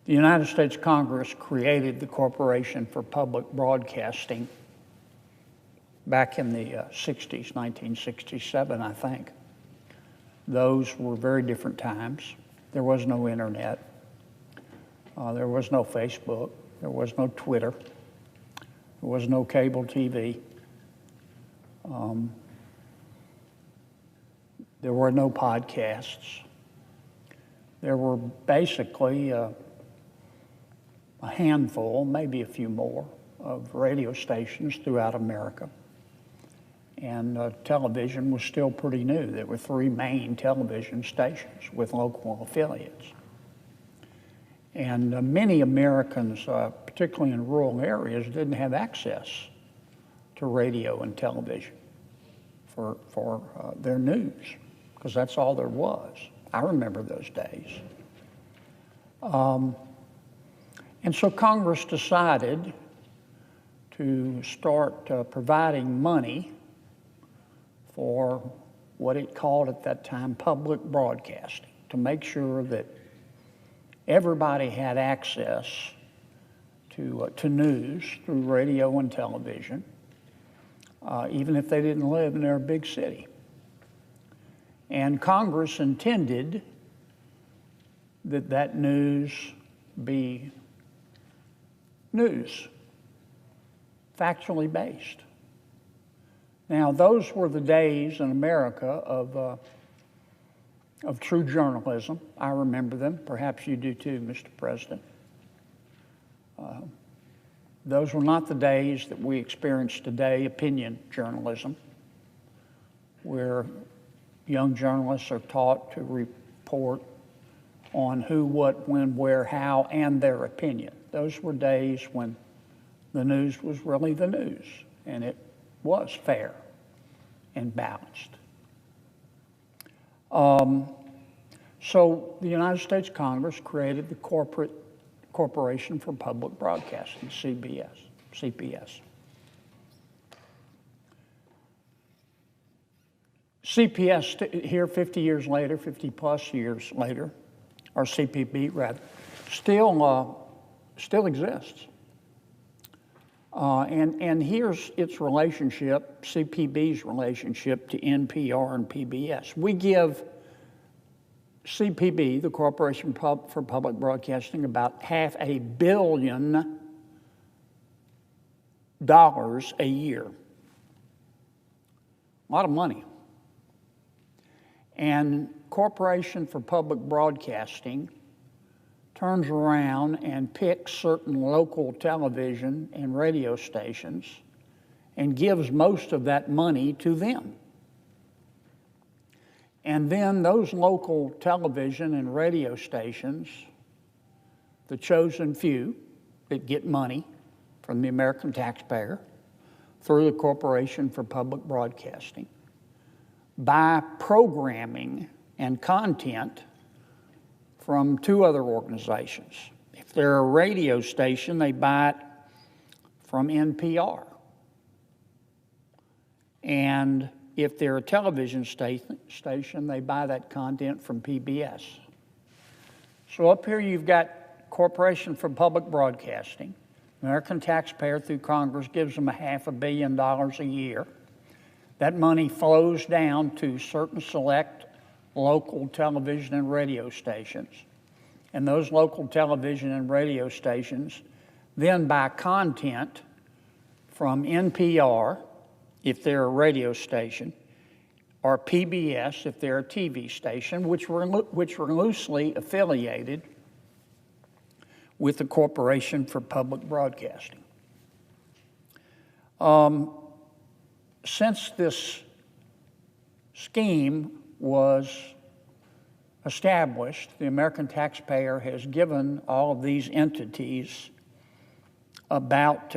The United States Congress created the Corporation for Public Broadcasting back in the 60s, 1967, I think. Those were very different times. There was no internet. There was no Facebook. There was no Twitter. There was no cable TV. There were no podcasts. There were basically a handful, maybe a few more, of radio stations throughout America. And television was still pretty new. There were 3 main television stations with local affiliates. And many Americans, particularly in rural areas, didn't have access to radio and television for their news, because that's all there was. I remember those days. And so Congress decided to start providing money for what it called at that time public broadcasting, to make sure that everybody had access to news through radio and television, even if they didn't live in their big city. And Congress intended that news be news, factually based. Now, those were the days in America of true journalism. I remember them. Perhaps you do too, Mr. President. Those were not the days that we experience today, opinion journalism, where young journalists are taught to report on who, what, when, where, how, and their opinion. Those were days when the news was really the news, and it was fair and balanced. So the United States Congress created the Corporation for Public Broadcasting, CPS. CPS here 50 years later, 50 plus years later, or CPB rather, still exists. And here's its relationship, CPB's relationship to NPR and PBS. We give CPB, the Corporation for Public Broadcasting, about $500 million a year. A lot of money. And Corporation for Public Broadcasting turns around and picks certain local television and radio stations and gives most of that money to them. And then those local television and radio stations the chosen few that get money from the American taxpayer through the Corporation for Public Broadcasting, buy programming and content from two other organizations. If they're a radio station, they buy it from NPR. And if they're a television station, they buy that content from PBS. So up here you've got Corporation for Public Broadcasting. American taxpayer through Congress gives them $500 million a year. That money flows down to certain select local television and radio stations. And those local television and radio stations then buy content from NPR, if they're a radio station, or PBS, if they're a TV station, which were loosely affiliated with the Corporation for Public Broadcasting. Since this scheme was established, the American taxpayer has given all of these entities about,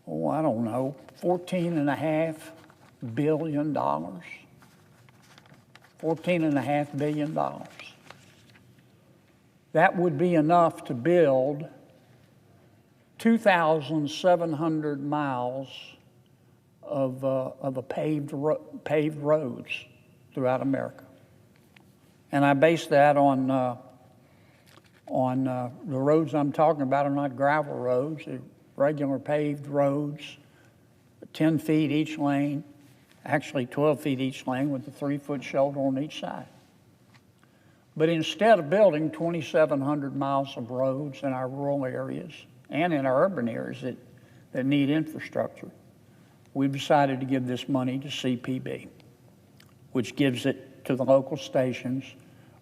$14.5 billion. $14.5 billion. That would be enough to build 2,700 miles of paved roads throughout America. And I base that on the roads I'm talking about are not gravel roads, they're regular paved roads, 10 feet each lane, actually 12 feet each lane with a 3-foot shoulder on each side. But instead of building 2,700 miles of roads in our rural areas and in our urban areas that need infrastructure, we've decided to give this money to CPB, which gives it to the local stations,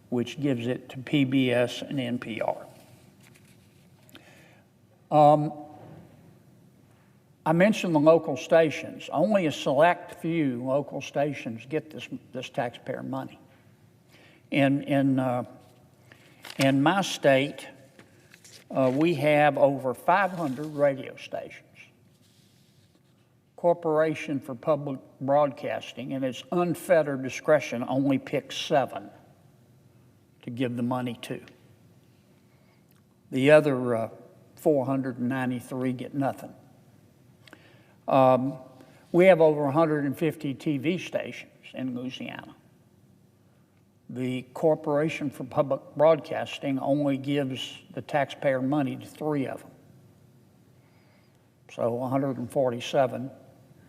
which gives it to PBS and NPR. I mentioned the local stations. Only a select few local stations get this taxpayer money. In my state, we have over 500 radio stations. Corporation for Public Broadcasting, in its unfettered discretion, only picks 7 to give the money to. The other 493 get nothing. We have over 150 TV stations in Louisiana. The Corporation for Public Broadcasting only gives the taxpayer money to 3 of them. So 147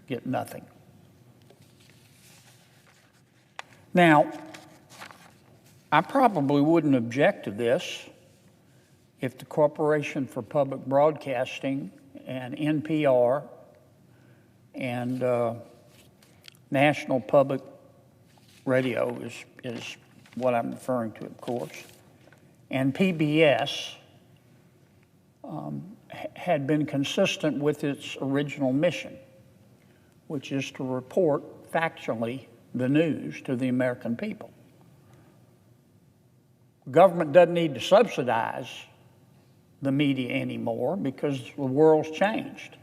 get nothing. Now, I probably wouldn't object to this if the Corporation for Public Broadcasting and NPR and National Public Radio is what I'm referring to, of course, and PBS had been consistent with its original mission, which is to report factually the news to the American people. Government doesn't need to subsidize the media anymore because the world's changed.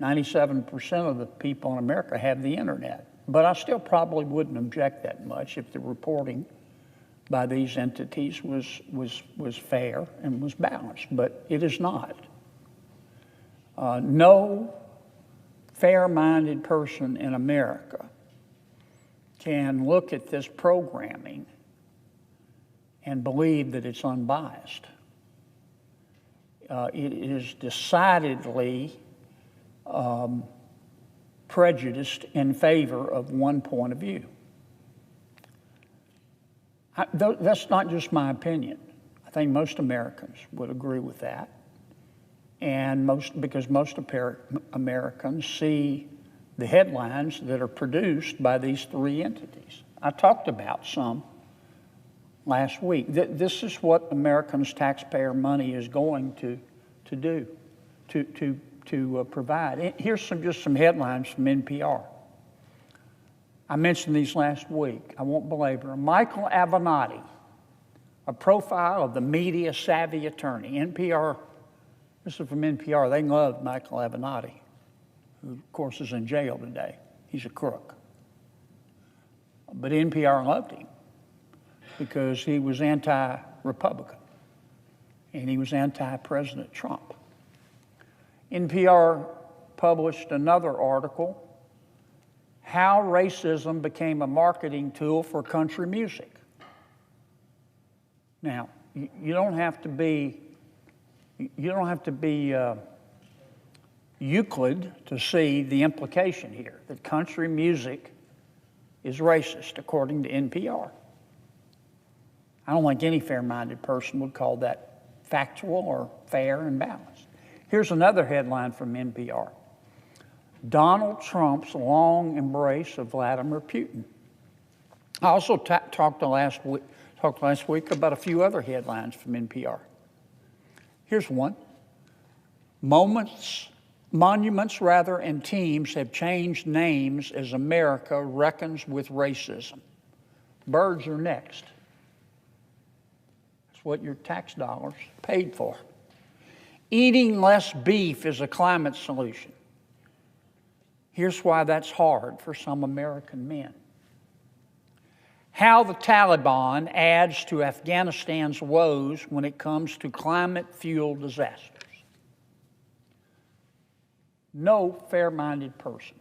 97% of the people in America have the internet. But I still probably wouldn't object that much if the reporting by these entities was fair and was balanced, but it is not. No fair-minded person in America can look at this programming and believe that it's unbiased. It is decidedly prejudiced in favor of one point of view. That's not just my opinion. I think most Americans would agree with that. And because most Americans see the headlines that are produced by these 3 entities. I talked about some last week. This is what Americans' taxpayer money is going to do, to provide. Here's just some headlines from NPR. I mentioned these last week. I won't belabor them. Michael Avenatti, a profile of the media-savvy attorney. NPR, this is from NPR, they loved Michael Avenatti, who, of course, is in jail today. He's a crook. But NPR loved him because he was anti-Republican and he was anti-President Trump. NPR published another article, How Racism Became a Marketing Tool for Country Music. Now, you don't have to be Euclid to see the implication here, that country music is racist, according to NPR. I don't think any fair-minded person would call that factual or fair and balanced. Here's another headline from NPR. Donald Trump's long embrace of Vladimir Putin. I also talked last week about a few other headlines from NPR. Here's one. Monuments and teams have changed names as America reckons with racism. Birds are next. That's what your tax dollars paid for. Eating less beef is a climate solution. Here's why that's hard for some American men. How the Taliban adds to Afghanistan's woes when it comes to climate-fueled disasters. No fair-minded person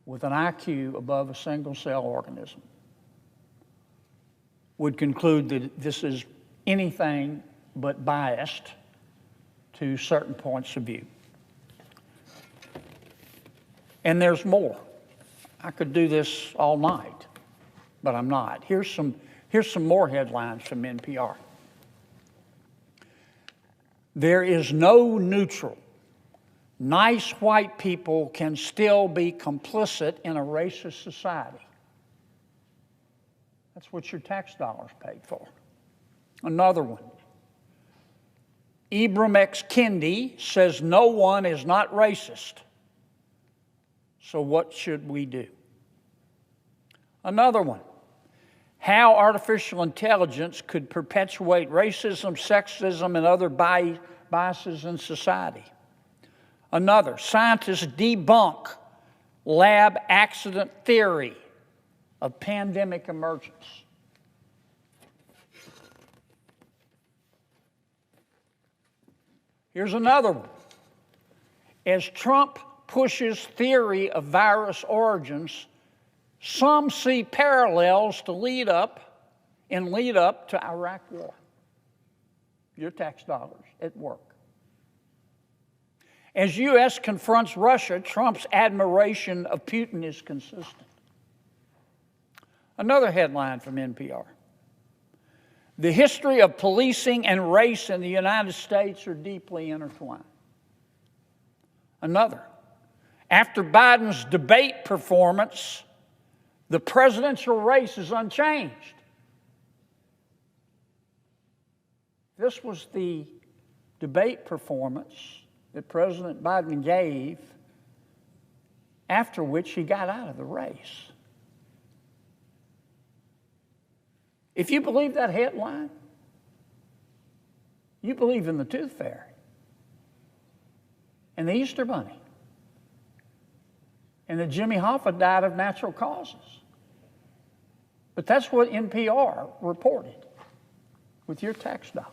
with an IQ above a single-cell organism would conclude that this is anything but biased to certain points of view. And there's more. I could do this all night, but I'm not. Here's some more headlines from NPR. There is no neutral. Nice white people can still be complicit in a racist society. That's what your tax dollars paid for. Another one. Ibram X. Kendi says no one is not racist. So what should we do? Another one. How artificial intelligence could perpetuate racism, sexism, and other biases in society. Another. Scientists debunk lab accident theory of pandemic emergence. Here's another one. As Trump pushes theory of virus origins, some see parallels to lead up to Iraq war. Your tax dollars at work. As U.S. confronts Russia, Trump's admiration of Putin is consistent. Another headline from NPR. The history of policing and race in the United States are deeply intertwined. Another. After Biden's debate performance, the presidential race is unchanged. This was the debate performance that President Biden gave, after which he got out of the race. If you believe that headline, you believe in the Tooth Fairy and the Easter Bunny and that Jimmy Hoffa died of natural causes. But that's what NPR reported with your tax dollars.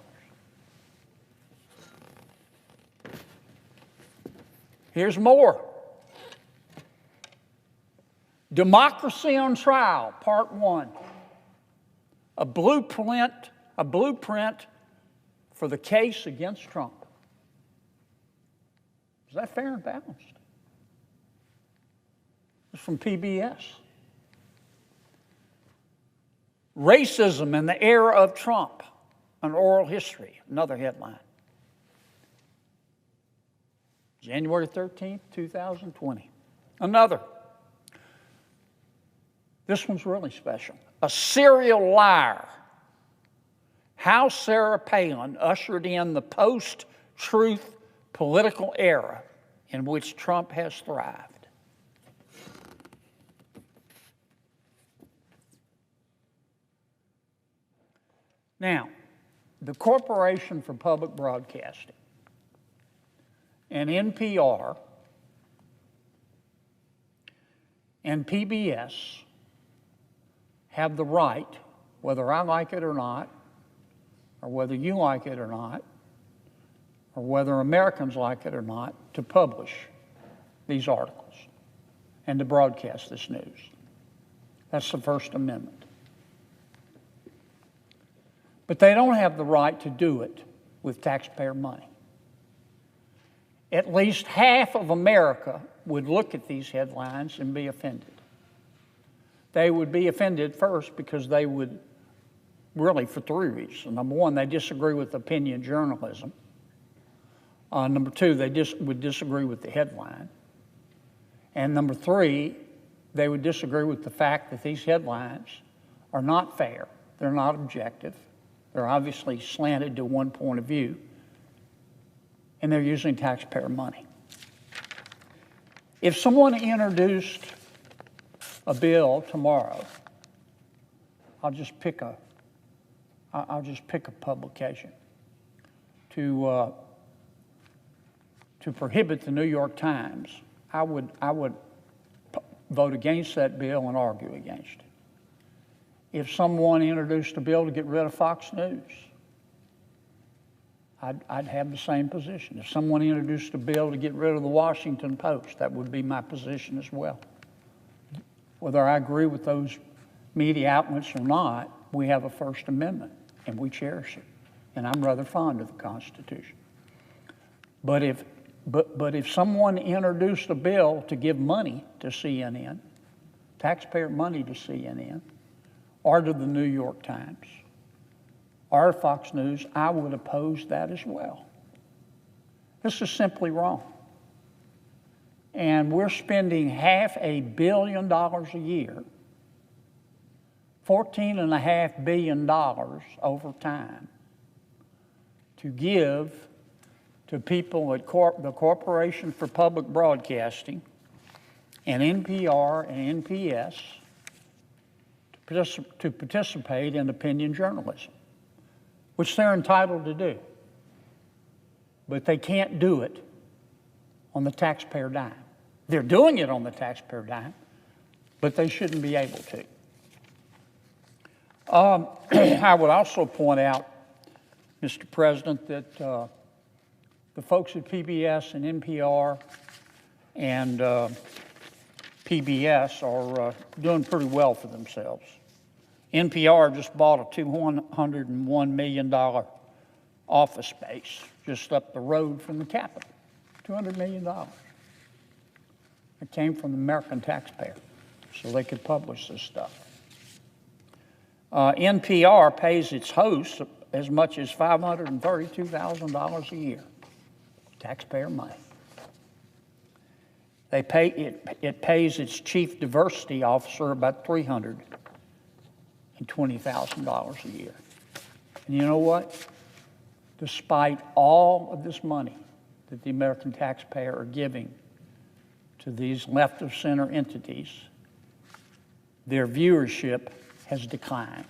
Here's more. Democracy on Trial, Part 1. A blueprint for the case against Trump. Is that fair and balanced? It's from PBS. Racism in the era of Trump, an oral history, another headline. January 13th, 2020. Another. This one's really special. A serial liar. How Sarah Palin ushered in the post-truth political era in which Trump has thrived. Now, the Corporation for Public Broadcasting and NPR and PBS have the right, whether I like it or not, or whether you like it or not, or whether Americans like it or not, to publish these articles and to broadcast this news. That's the First Amendment. But they don't have the right to do it with taxpayer money. At least half of America would look at these headlines and be offended. They would be offended first because they would, really for three reasons. Number one, they disagree with opinion journalism. Number two, they would disagree with the headline. And number three, they would disagree with the fact that these headlines are not fair. They're not objective. They're obviously slanted to one point of view, and they're using taxpayer money. If someone introduced a bill tomorrow, I'll just pick a publication to prohibit the New York Times, I would vote against that bill and argue against it. If someone introduced a bill to get rid of Fox News, I'd have the same position. If someone introduced a bill to get rid of the Washington Post, that would be my position as well. Whether I agree with those media outlets or not, we have a First Amendment, and we cherish it. And I'm rather fond of the Constitution. But if someone introduced a bill to give money to CNN, taxpayer money to CNN, or to the New York Times, or Fox News, I would oppose that as well. This is simply wrong. And we're spending $500 million a year, $14.5 billion over time, to give to people at the Corporation for Public Broadcasting and NPR and NPS to participate in opinion journalism, which they're entitled to do. But they can't do it on the taxpayer dime. They're doing it on the taxpayer dime, but they shouldn't be able to. I would also point out, Mr. President, that the folks at PBS and NPR and PBS are doing pretty well for themselves. NPR just bought a $201 million office space just up the road from the Capitol. $200 million. It came from the American taxpayer, so they could publish this stuff. NPR pays its hosts as much as $532,000 a year, taxpayer money. It pays its chief diversity officer about $320,000 a year. And you know what? Despite all of this money that the American taxpayer are giving to these left-of-center entities, their viewership has declined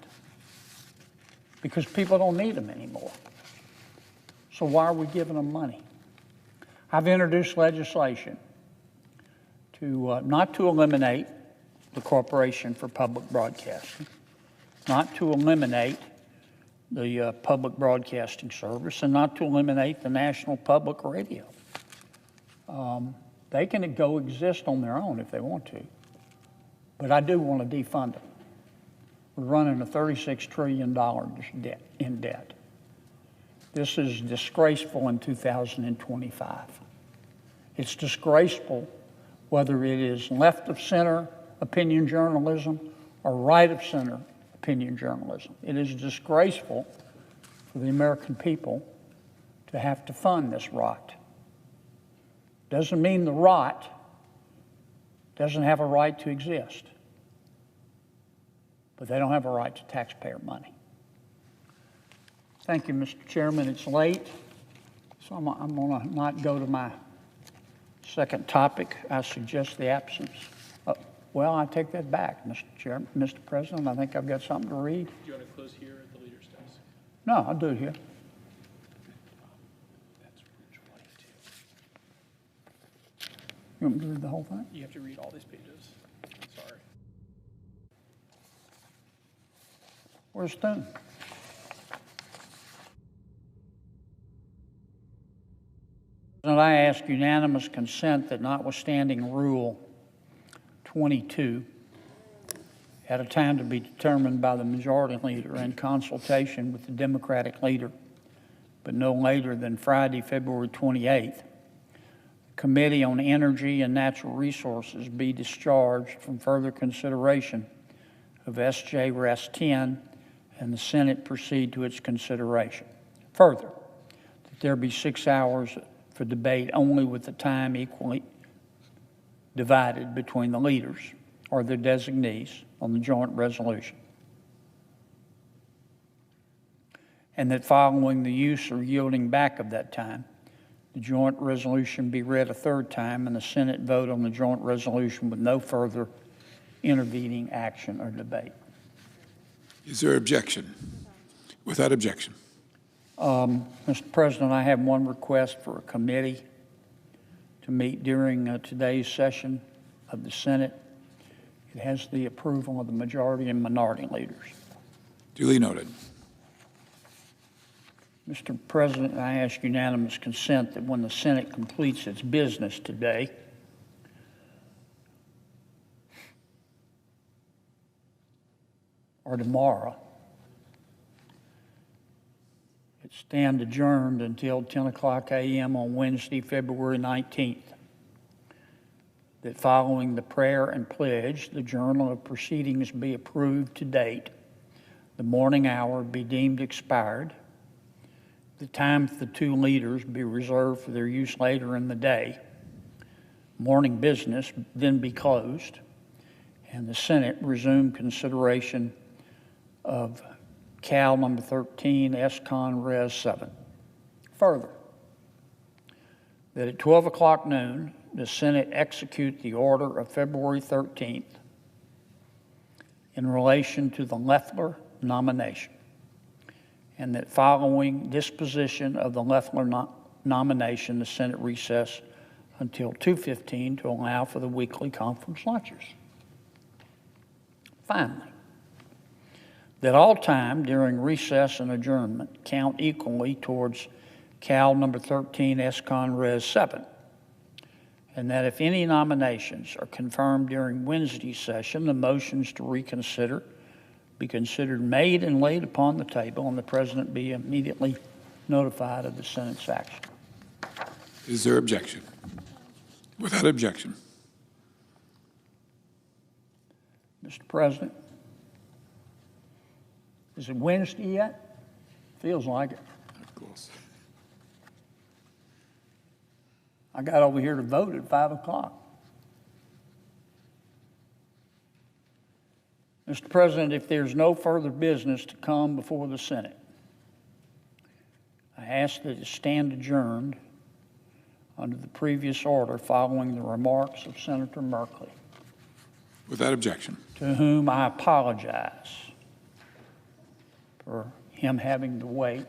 because people don't need them anymore. So why are we giving them money? I've introduced legislation to not to eliminate the Corporation for Public Broadcasting, not to eliminate the public broadcasting service, and not to eliminate the National Public Radio. They can go exist on their own if they want to, but I do want to defund them. We're running a $36 trillion in debt. This is disgraceful in 2025. It's disgraceful whether it is left-of-center opinion journalism or right-of-center opinion journalism. It is disgraceful for the American people to have to fund this rot. Doesn't mean the rot doesn't have a right to exist, but they don't have a right to taxpayer money. Thank you, Mr. Chairman. It's late, so I'm going to not go to my second topic. I suggest the absence. Well, I take that back, Mr. Chairman, Mr. President. I think I've got something to read. Do you want to close here at the leader's desk? No, I'll do it here. You want me to read the whole thing? You have to read all these pages. Sorry. Where's Stone? I ask unanimous consent that notwithstanding Rule 22, at a time to be determined by the majority leader in consultation with the Democratic leader, but no later than Friday, February 28th, the Committee on Energy and Natural Resources be discharged from further consideration of S.J. Res. 10 and the Senate proceed to its consideration. Further, that there be 6 hours for debate only with the time equally divided between the leaders or their designees on the joint resolution. And that following the use or yielding back of that time, the joint resolution be read a third time and the Senate vote on the joint resolution with no further intervening action or debate. Is there objection? Without objection. Mr. President, I have one request for a committee to meet during today's session of the Senate. It has the approval of the majority and minority leaders. Duly noted. Mr. President, I ask unanimous consent that when the Senate completes its business today, or tomorrow, it stand adjourned until 10 o'clock a.m. on Wednesday, February 19th. That following the prayer and pledge, the journal of proceedings be approved to date, the morning hour be deemed expired, the time for the two leaders be reserved for their use later in the day, morning business then be closed, and the Senate resume consideration of Cal number 13, S-Con Res 7. Further, that at 12 o'clock noon, the Senate execute the order of February 13th in relation to the Loeffler nomination, and that following disposition of the Loeffler nomination, the Senate recess until 2:15 to allow for the weekly conference lunches. Finally, that all time during recess and adjournment count equally towards Cal number 13, S-Con Res 7, and that if any nominations are confirmed during Wednesday's session, the motions to reconsider be considered made and laid upon the table, and the President be immediately notified of the Senate's action. Is there objection? Without objection. Mr. President, is it Wednesday yet? Feels like it. Of course. I got over here to vote at 5 o'clock. Mr. President, if there's no further business to come before the Senate, I ask that it stand adjourned under the previous order following the remarks of Senator Merkley, Without objection. to whom I apologize for him having to wait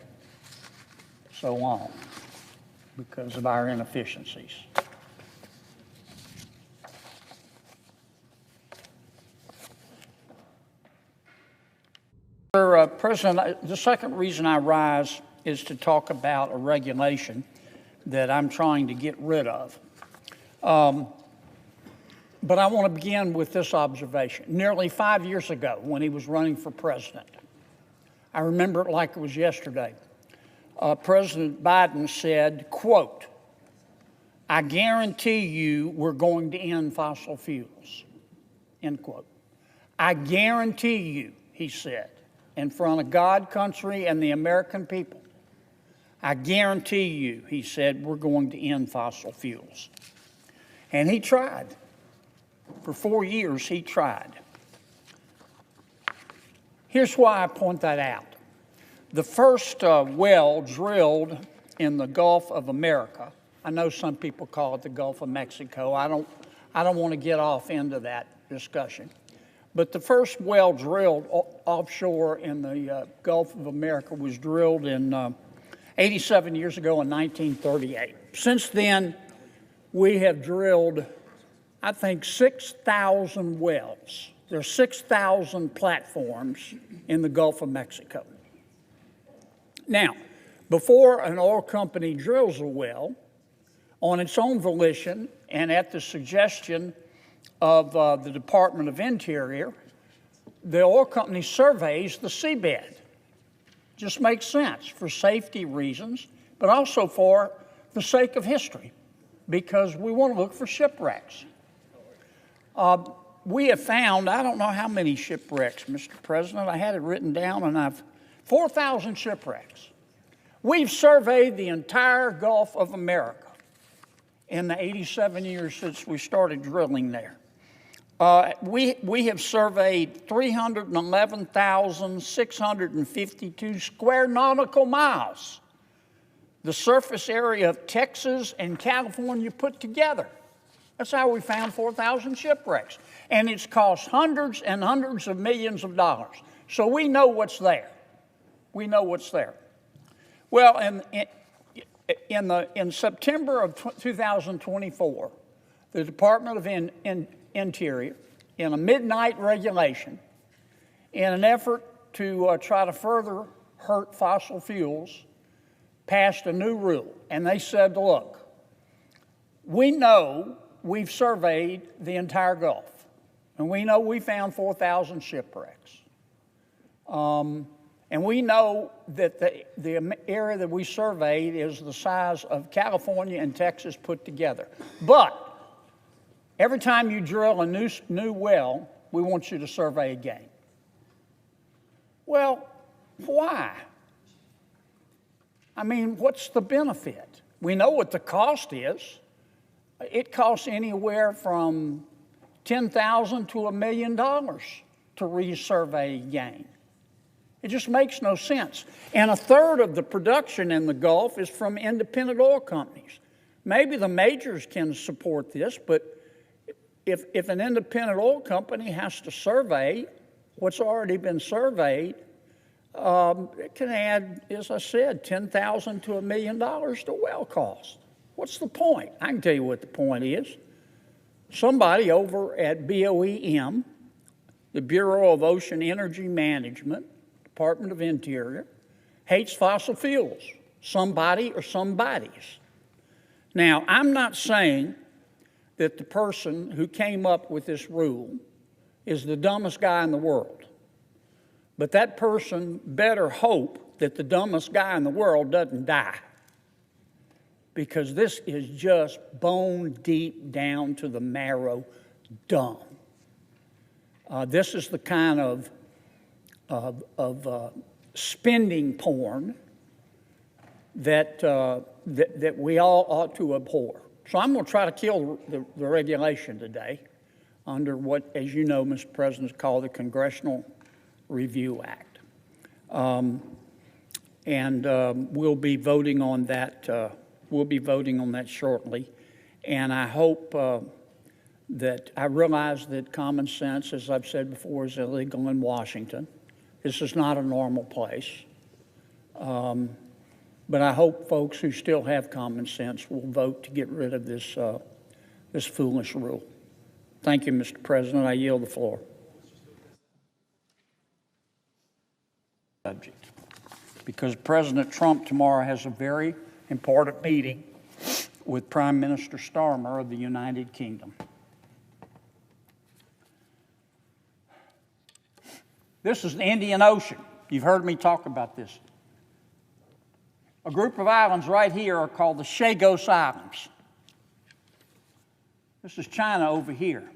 so long because of our inefficiencies. Mr. President, the second reason I rise is to talk about a regulation that I'm trying to get rid of. But I want to begin with this observation. Nearly 5 years ago, when he was running for president, I remember it like it was yesterday, President Biden said, quote, "I guarantee you we're going to end fossil fuels," end quote. I guarantee you, he said, in front of God, country, and the American people, I guarantee you, he said, we're going to end fossil fuels. And he tried. For 4 years, he tried. Here's why I point that out. The first well drilled in the Gulf of America, I know some people call it the Gulf of Mexico. I don't want to get off into that discussion. But the first well drilled offshore in the Gulf of America was drilled in 87 years ago in 1938. Since then, we have drilled, I think, 6,000 wells. There are 6,000 platforms in the Gulf of Mexico. Now, before an oil company drills a well, on its own volition and at the suggestion of the Department of Interior, the oil company surveys the seabed. Just makes sense for safety reasons, but also for the sake of history, because we want to look for shipwrecks. We have found, I don't know how many shipwrecks, Mr. President, I had it written down, and 4,000 shipwrecks. We've surveyed the entire Gulf of America in the 87 years since we started drilling there. We have surveyed 311,652 square nautical miles, the surface area of Texas and California put together. That's how we found 4,000 shipwrecks. And it's cost hundreds and hundreds of millions of dollars. So we know what's there. We know what's there. Well, in September of 2024, the Department of Interior, in a midnight regulation, in an effort to try to further hurt fossil fuels, passed a new rule. And they said, look, we know we've surveyed the entire Gulf, and we know we found 4,000 shipwrecks. And we know that the area that we surveyed is the size of California and Texas put together. But every time you drill a new well, we want you to survey again. Well, why? I mean, what's the benefit? We know what the cost is. It costs anywhere from $10,000 to $1 million to resurvey again. It just makes no sense. And a third of the production in the Gulf is from independent oil companies. Maybe the majors can support this, but if an independent oil company has to survey what's already been surveyed, it can add, as I said, $10,000 to $1 million to well cost. What's the point? I can tell you what the point is. Somebody over at BOEM, the Bureau of Ocean Energy Management, Department of Interior, hates fossil fuels. Somebody or somebodies. Now, I'm not saying that the person who came up with this rule is the dumbest guy in the world. But that person better hope that the dumbest guy in the world doesn't die. Because this is just bone deep down to the marrow dumb. This is the kind of spending porn that we all ought to abhor. So I'm going to try to kill the regulation today under what, as you know, Mr. President, is called the Congressional Review Act. We'll be voting on that. We'll be voting on that shortly. And I hope that I realize that common sense, as I've said before, is illegal in Washington. This is not a normal place. But I hope folks who still have common sense will vote to get rid of this foolish rule. Thank you, Mr. President. I yield the floor. Subject. Because President Trump tomorrow has a very important meeting with Prime Minister Starmer of the United Kingdom. This is the Indian Ocean. You've heard me talk about this. A group of islands right here are called the Chagos Islands. This is China over here.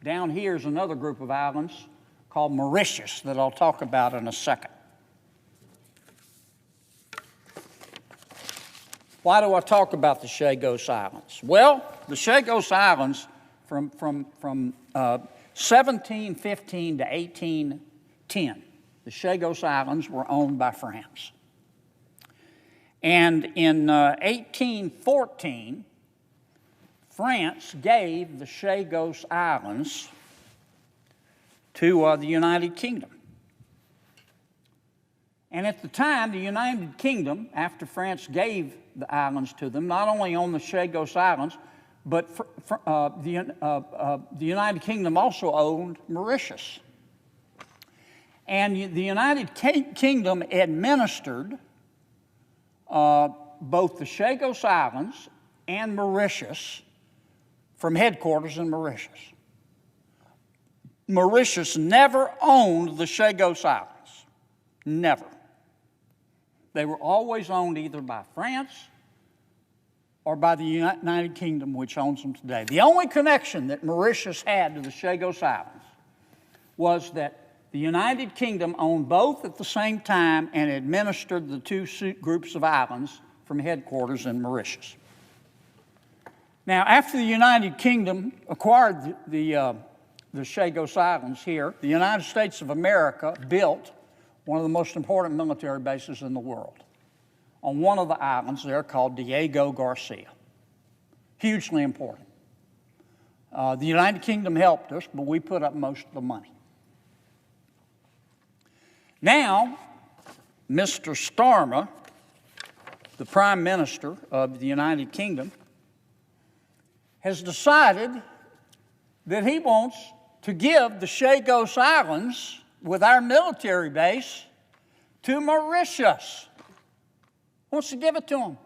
Down here is another group of islands called Mauritius that I'll talk about in a second. Why do I talk about the Chagos Islands? Well, the Chagos Islands from 1715 to 1810, the Chagos Islands were owned by France. And in 1814, France gave the Chagos Islands to the United Kingdom. And at the time, the United Kingdom, after France gave the islands to them, not only owned the Chagos Islands, but the United Kingdom also owned Mauritius. And the United Kingdom administered both the Chagos Islands and Mauritius from headquarters in Mauritius. Mauritius never owned the Chagos Islands. Never. They were always owned either by France or by the United Kingdom, which owns them today. The only connection that Mauritius had to the Chagos Islands was that the United Kingdom owned both at the same time and administered the two groups of islands from headquarters in Mauritius. Now, after the United Kingdom acquired the Chagos Islands here, the United States of America built one of the most important military bases in the world on one of the islands there called Diego Garcia. Hugely important. The United Kingdom helped us, but we put up most of the money. Now, Mr. Starmer, the Prime Minister of the United Kingdom, has decided that he wants to give the Chagos Islands with our military base to Mauritius. Wants to give it to them.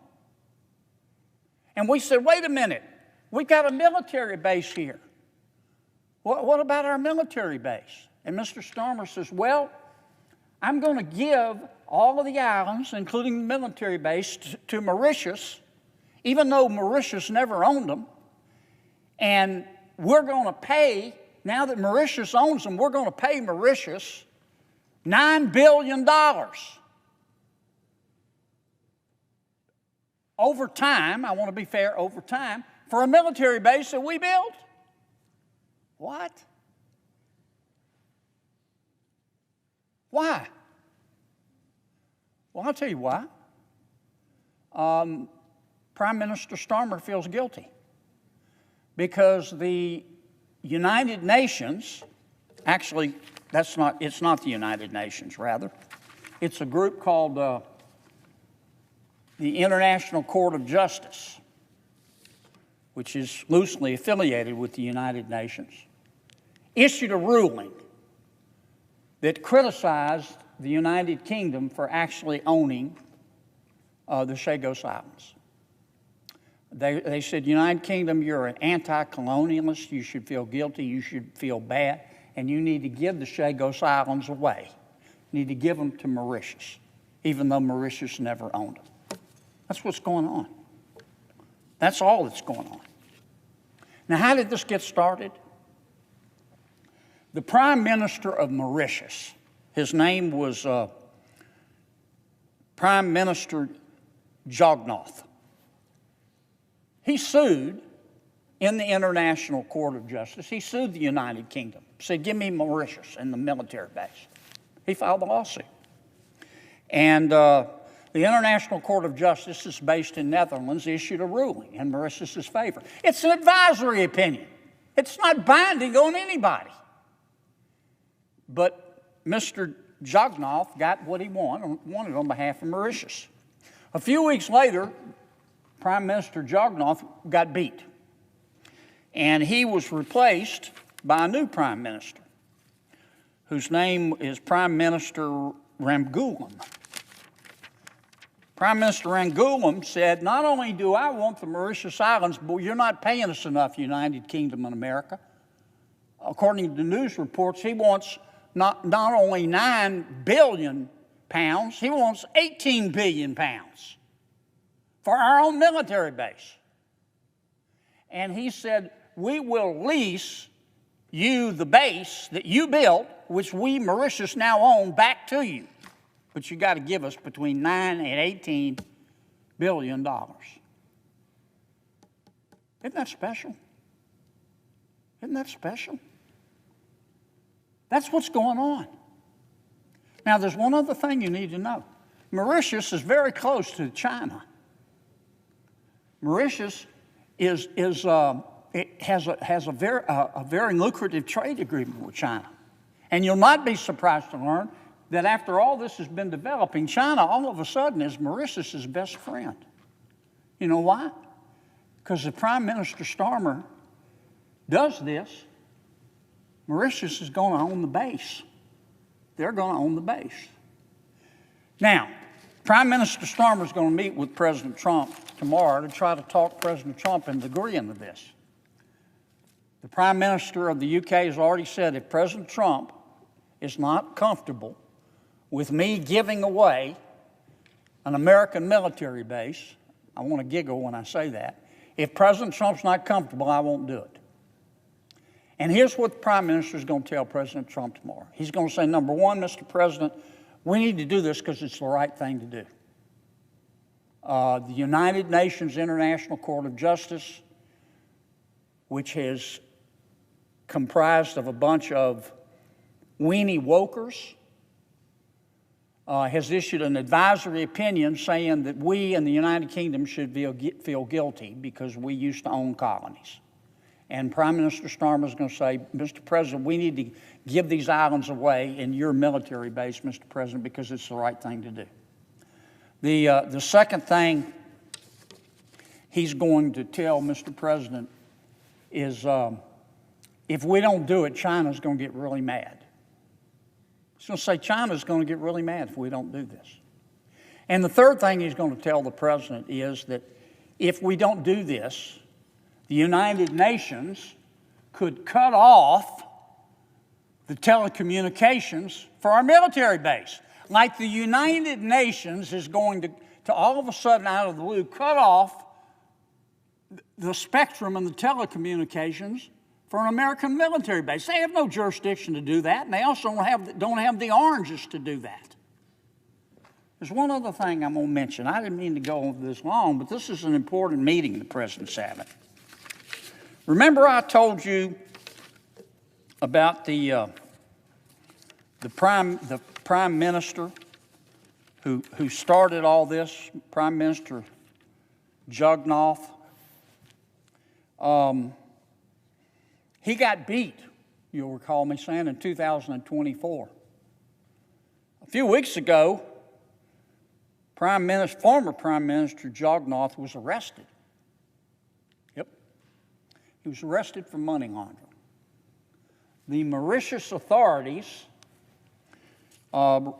And we said, wait a minute, we've got a military base here. What about our military base? And Mr. Starmer says, well, I'm going to give all of the islands, including the military base, to Mauritius, even though Mauritius never owned them. And we're going to pay, now that Mauritius owns them, we're going to pay Mauritius $9 billion. Over time, I want to be fair, over time, for a military base that we built. What? Why? Well, I'll tell you why. Prime Minister Starmer feels guilty because the United Nations, actually, it's not the United Nations, rather. It's a group called the International Court of Justice, which is loosely affiliated with the United Nations, issued a ruling that criticized the United Kingdom for actually owning the Chagos Islands. They said, United Kingdom, you're an anti-colonialist, you should feel guilty, you should feel bad, and you need to give the Chagos Islands away. You need to give them to Mauritius, even though Mauritius never owned them. That's what's going on. That's all that's going on. Now, how did this get started? The Prime Minister of Mauritius, his name was Prime Minister Jognoth. He sued in the International Court of Justice. He sued the United Kingdom, said, give me Mauritius and the military base. He filed a lawsuit. And the International Court of Justice is based in Netherlands, issued a ruling in Mauritius's favor. It's an advisory opinion. It's not binding on anybody. But Mr. Jognoth got what he wanted on behalf of Mauritius. A few weeks later, Prime Minister Jognoth got beat. And he was replaced by a new prime minister, whose name is Prime Minister Ramgoolam. Prime Minister Ramgoolam said, not only do I want the Mauritius Islands, but you're not paying us enough, United Kingdom and America. According to news reports, he wants not only 9 billion pounds, he wants 18 billion pounds for our own military base. And he said, we will lease you the base that you built, which we, Mauritius, now own, back to you. But you got to give us between 9 and 18 billion dollars. Isn't that special? Isn't that special? That's what's going on. Now, there's one other thing you need to know. Mauritius is very close to China. Mauritius has a very lucrative trade agreement with China. And you'll not be surprised to learn that after all this has been developing, China all of a sudden is Mauritius's best friend. You know why? Because if Prime Minister Starmer does this, Mauritius is going to own the base. They're going to own the base. Now, Prime Minister Starmer is going to meet with President Trump tomorrow to try to talk President Trump into agreeing with this. The Prime Minister of the UK has already said if President Trump is not comfortable with me giving away an American military base, I want to giggle when I say that, if President Trump's not comfortable, I won't do it. And here's what the Prime Minister is going to tell President Trump tomorrow. He's going to say, number one, Mr. President, we need to do this because it's the right thing to do. The United Nations International Court of Justice, which is comprised of a bunch of weenie wokers, has issued an advisory opinion saying that we in the United Kingdom should feel guilty because we used to own colonies. And Prime Minister Starmer is going to say, Mr. President, we need to give these islands away in your military base, Mr. President, because it's the right thing to do. The second thing he's going to tell Mr. President is if we don't do it, China's going to get really mad. He's going to say China's going to get really mad if we don't do this. And the third thing he's going to tell the president is that if we don't do this, the United Nations could cut off the telecommunications for our military base. Like the United Nations is going to all of a sudden out of the blue cut off the spectrum and the telecommunications for an American military base. They have no jurisdiction to do that, and they also don't have the oranges to do that. There's one other thing I'm going to mention. I didn't mean to go over this long, but this is an important meeting the president's having. Remember I told you about the prime minister who started all this, Prime Minister Jugnauth. He got beat, you'll recall me saying, in 2024. A few weeks ago, former Prime Minister Jugnauth was arrested. Yep. He was arrested for money laundering. The Mauritius authorities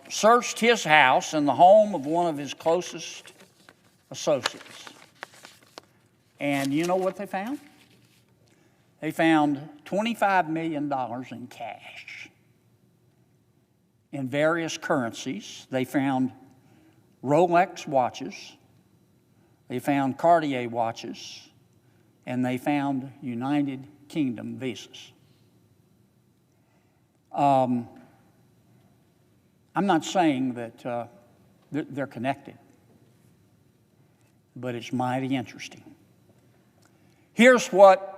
searched his house and the home of one of his closest associates. And you know what they found? They found $25 million in cash in various currencies. They found Rolex watches. They found Cartier watches. And they found United Kingdom visas. I'm not saying that they're connected, but it's mighty interesting. Here's what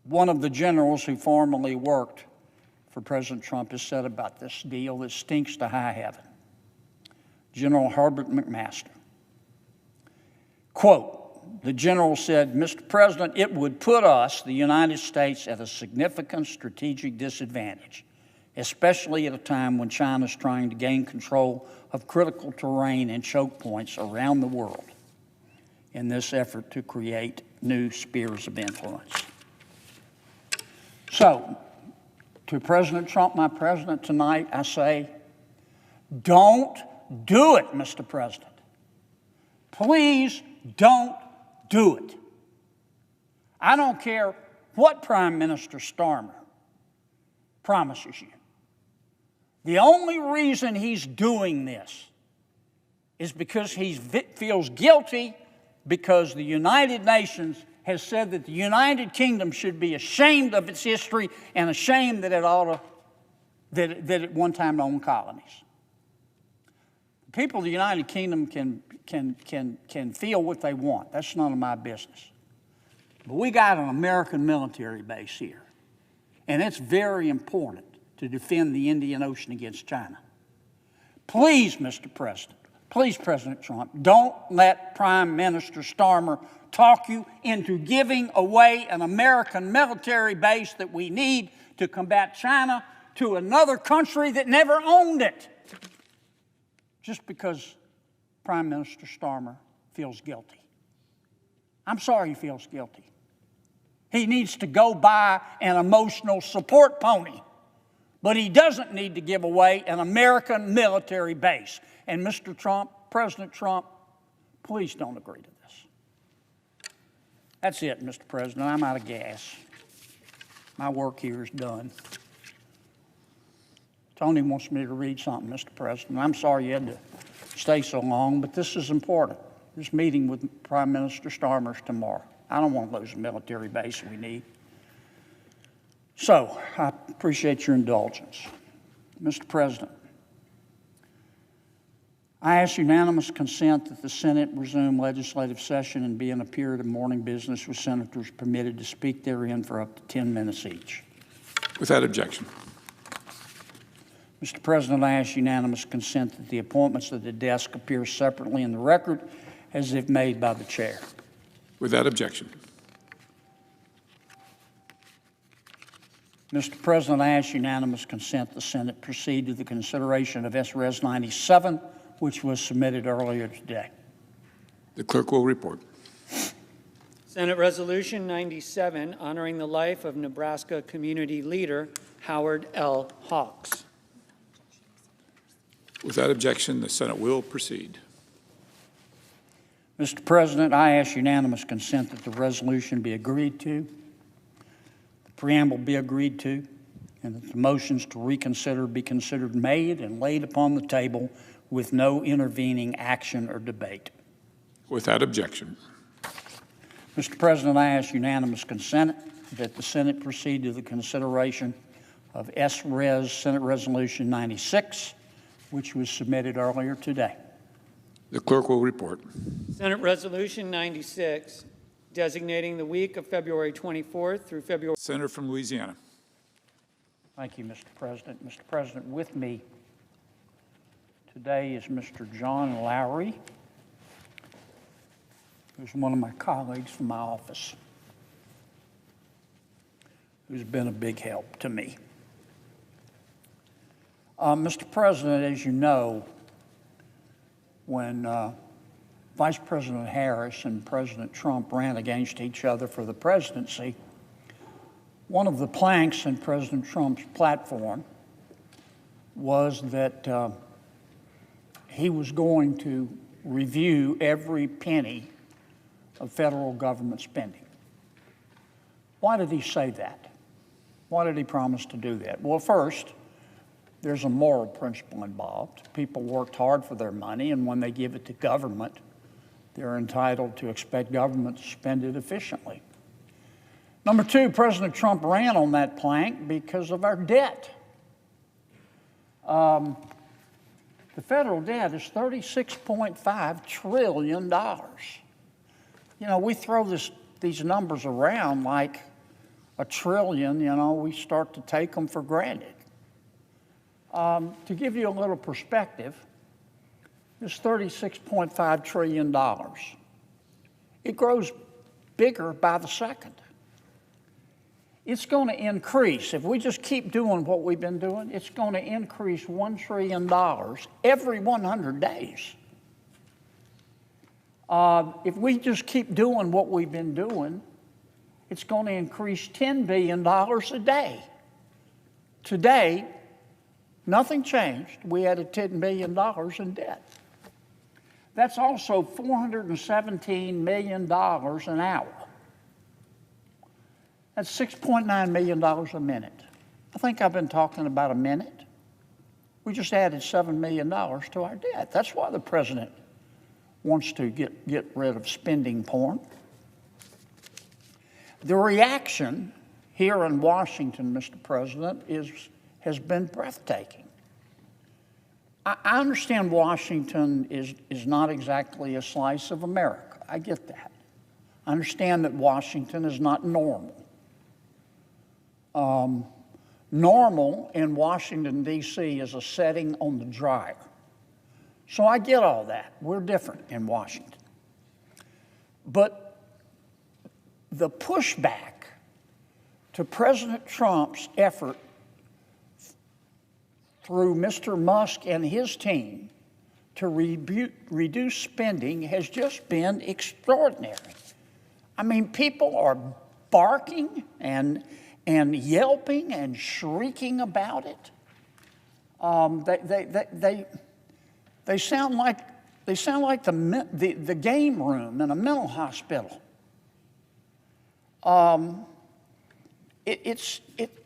one of the generals who formerly worked for President Trump has said about this deal that stinks to high heaven. General Herbert McMaster. Quote, the general said, Mr. President, it would put us, the United States, at a significant strategic disadvantage, especially at a time when China is trying to gain control of critical terrain and choke points around the world in this effort to create new spheres of influence. So, to President Trump, my president, tonight, I say, don't do it, Mr. President. Please don't do it. I don't care what Prime Minister Starmer promises you. The only reason he's doing this is because he feels guilty because the United Nations has said that the United Kingdom should be ashamed of its history and ashamed that that it one time owned colonies. People of the United Kingdom can feel what they want. That's none of my business. But we got an American military base here, and it's very important to defend the Indian Ocean against China. Please, Mr. President, Please, President Trump, don't let Prime Minister Starmer talk you into giving away an American military base that we need to combat China to another country that never owned it, just because Prime Minister Starmer feels guilty. I'm sorry he feels guilty. He needs to go buy an emotional support pony, but he doesn't need to give away an American military base. And Mr. Trump, President Trump, please don't agree to this. That's it, Mr. President. I'm out of gas. My work here is done. Tony wants me to read something, Mr. President. I'm sorry you had to stay so long, but this is important. This meeting with Prime Minister Starmer is tomorrow. I don't want to lose a military base we need. So, I appreciate your indulgence. Mr. President, I ask unanimous consent that the Senate resume legislative session and be in a period of morning business with senators permitted to speak therein for up to 10 minutes each. Without objection. Mr. President, I ask unanimous consent that the appointments of the desk appear separately in the record as if made by the chair. Without objection. Mr. President, I ask unanimous consent the Senate proceed to the consideration of S-Res 97, which was submitted earlier today. The clerk will report. Senate Resolution 97, honoring the life of Nebraska community leader Howard L. Hawks. Without objection, the Senate will proceed. Mr. President, I ask unanimous consent that the resolution be agreed to, the preamble be agreed to, and that the motions to reconsider be considered made and laid upon the table with no intervening action or debate. Without objection. Mr. President, I ask unanimous consent that the Senate proceed to the consideration of S-Res Senate Resolution 96, which was submitted earlier today. The clerk will report. Senate Resolution 96, designating the week of February 24th through February. Senator from Louisiana. Thank you, Mr. President. Mr. President, with me today is Mr. John Lowry, who's one of my colleagues from my office, who's been a big help to me. Mr. President, as you know, when Vice President Harris and President Trump ran against each other for the presidency, one of the planks in President Trump's platform was that he was going to review every penny of federal government spending. Why did he say that? Why did he promise to do that? Well, first, there's a moral principle involved. People worked hard for their money, and when they give it to government, they're entitled to expect government to spend it efficiently. Number two, President Trump ran on that plank because of our debt. The federal debt is $36.5 trillion. You know, we throw these numbers around like a trillion, you know, we start to take them for granted. To give you a little perspective, this $36.5 trillion, it grows bigger by the second. It's going to increase. If we just keep doing what we've been doing, it's going to increase $1 trillion every 100 days. If we just keep doing what we've been doing, it's going to increase $10 billion a day. Today, nothing changed. We added $10 billion in debt. That's also $417 million an hour. That's $6.9 million a minute. I think I've been talking about a minute. We just added $7 million to our debt. That's why the president wants to get rid of spending porn. The reaction here in Washington, Mr. President, has been breathtaking. I understand Washington is not exactly a slice of America. I get that. I understand that Washington is not normal. Normal in Washington, D.C. is a setting on the dryer. So I get all that. We're different in Washington. But the pushback to President Trump's effort through Mr. Musk and his team to reduce spending has just been extraordinary. I mean, people are barking and yelping and shrieking about it. They sound like the game room in a mental hospital. And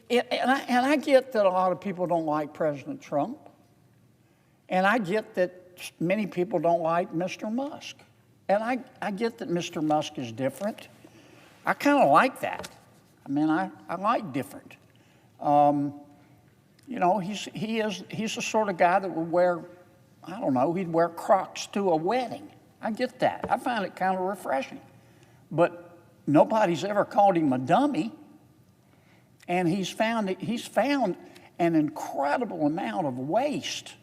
I get that a lot of people don't like President Trump, and I get that many people don't like Mr. Musk, and I get that Mr. Musk is different. I kind of like that. I mean, I like different. You know, he's the sort of guy that would wear, I don't know, he'd wear Crocs to a wedding. I get that. I find it kind of refreshing. But nobody's ever called him a dummy. And he's found an incredible amount of waste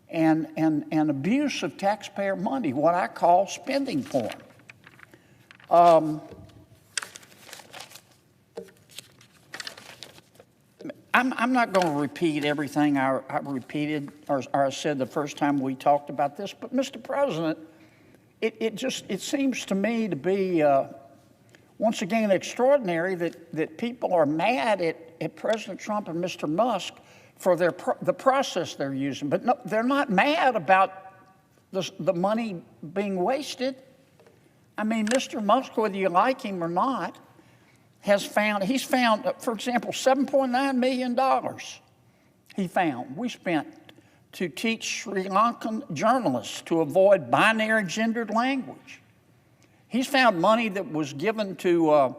and abuse of taxpayer money, what I call spending porn. I'm not going to repeat everything I repeated or I said the first time we talked about this, but Mr. President, it seems to me to be once again extraordinary that people are mad at President Trump and Mr. Musk for the process they're using, but no, they're not mad about the money being wasted. I mean, Mr. Musk, whether you like him or not, he's found, for example, $7.9 million we spent to teach Sri Lankan journalists to avoid binary gendered language. He's found money that was given to an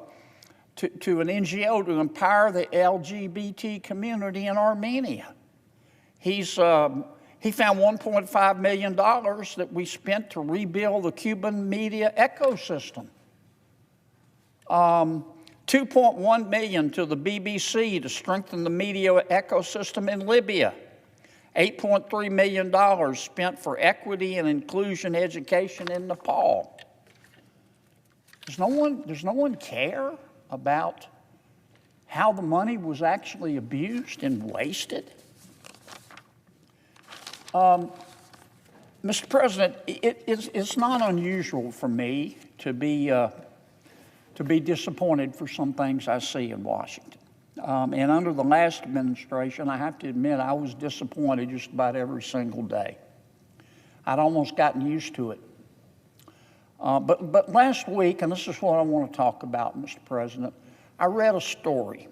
NGO to empower the LGBT community in Armenia. He found $1.5 million that we spent to rebuild the Cuban media ecosystem. $2.1 million to the BBC to strengthen the media ecosystem in Libya. $8.3 million spent for equity and inclusion education in Nepal. Does no one care about how the money was actually abused and wasted? Mr. President, it's not unusual for me to be disappointed for some things I see in Washington. And under the last administration, I have to admit, I was disappointed just about every single day. I'd almost gotten used to it. But last week, and this is what I want to talk about, Mr. President, I read a story.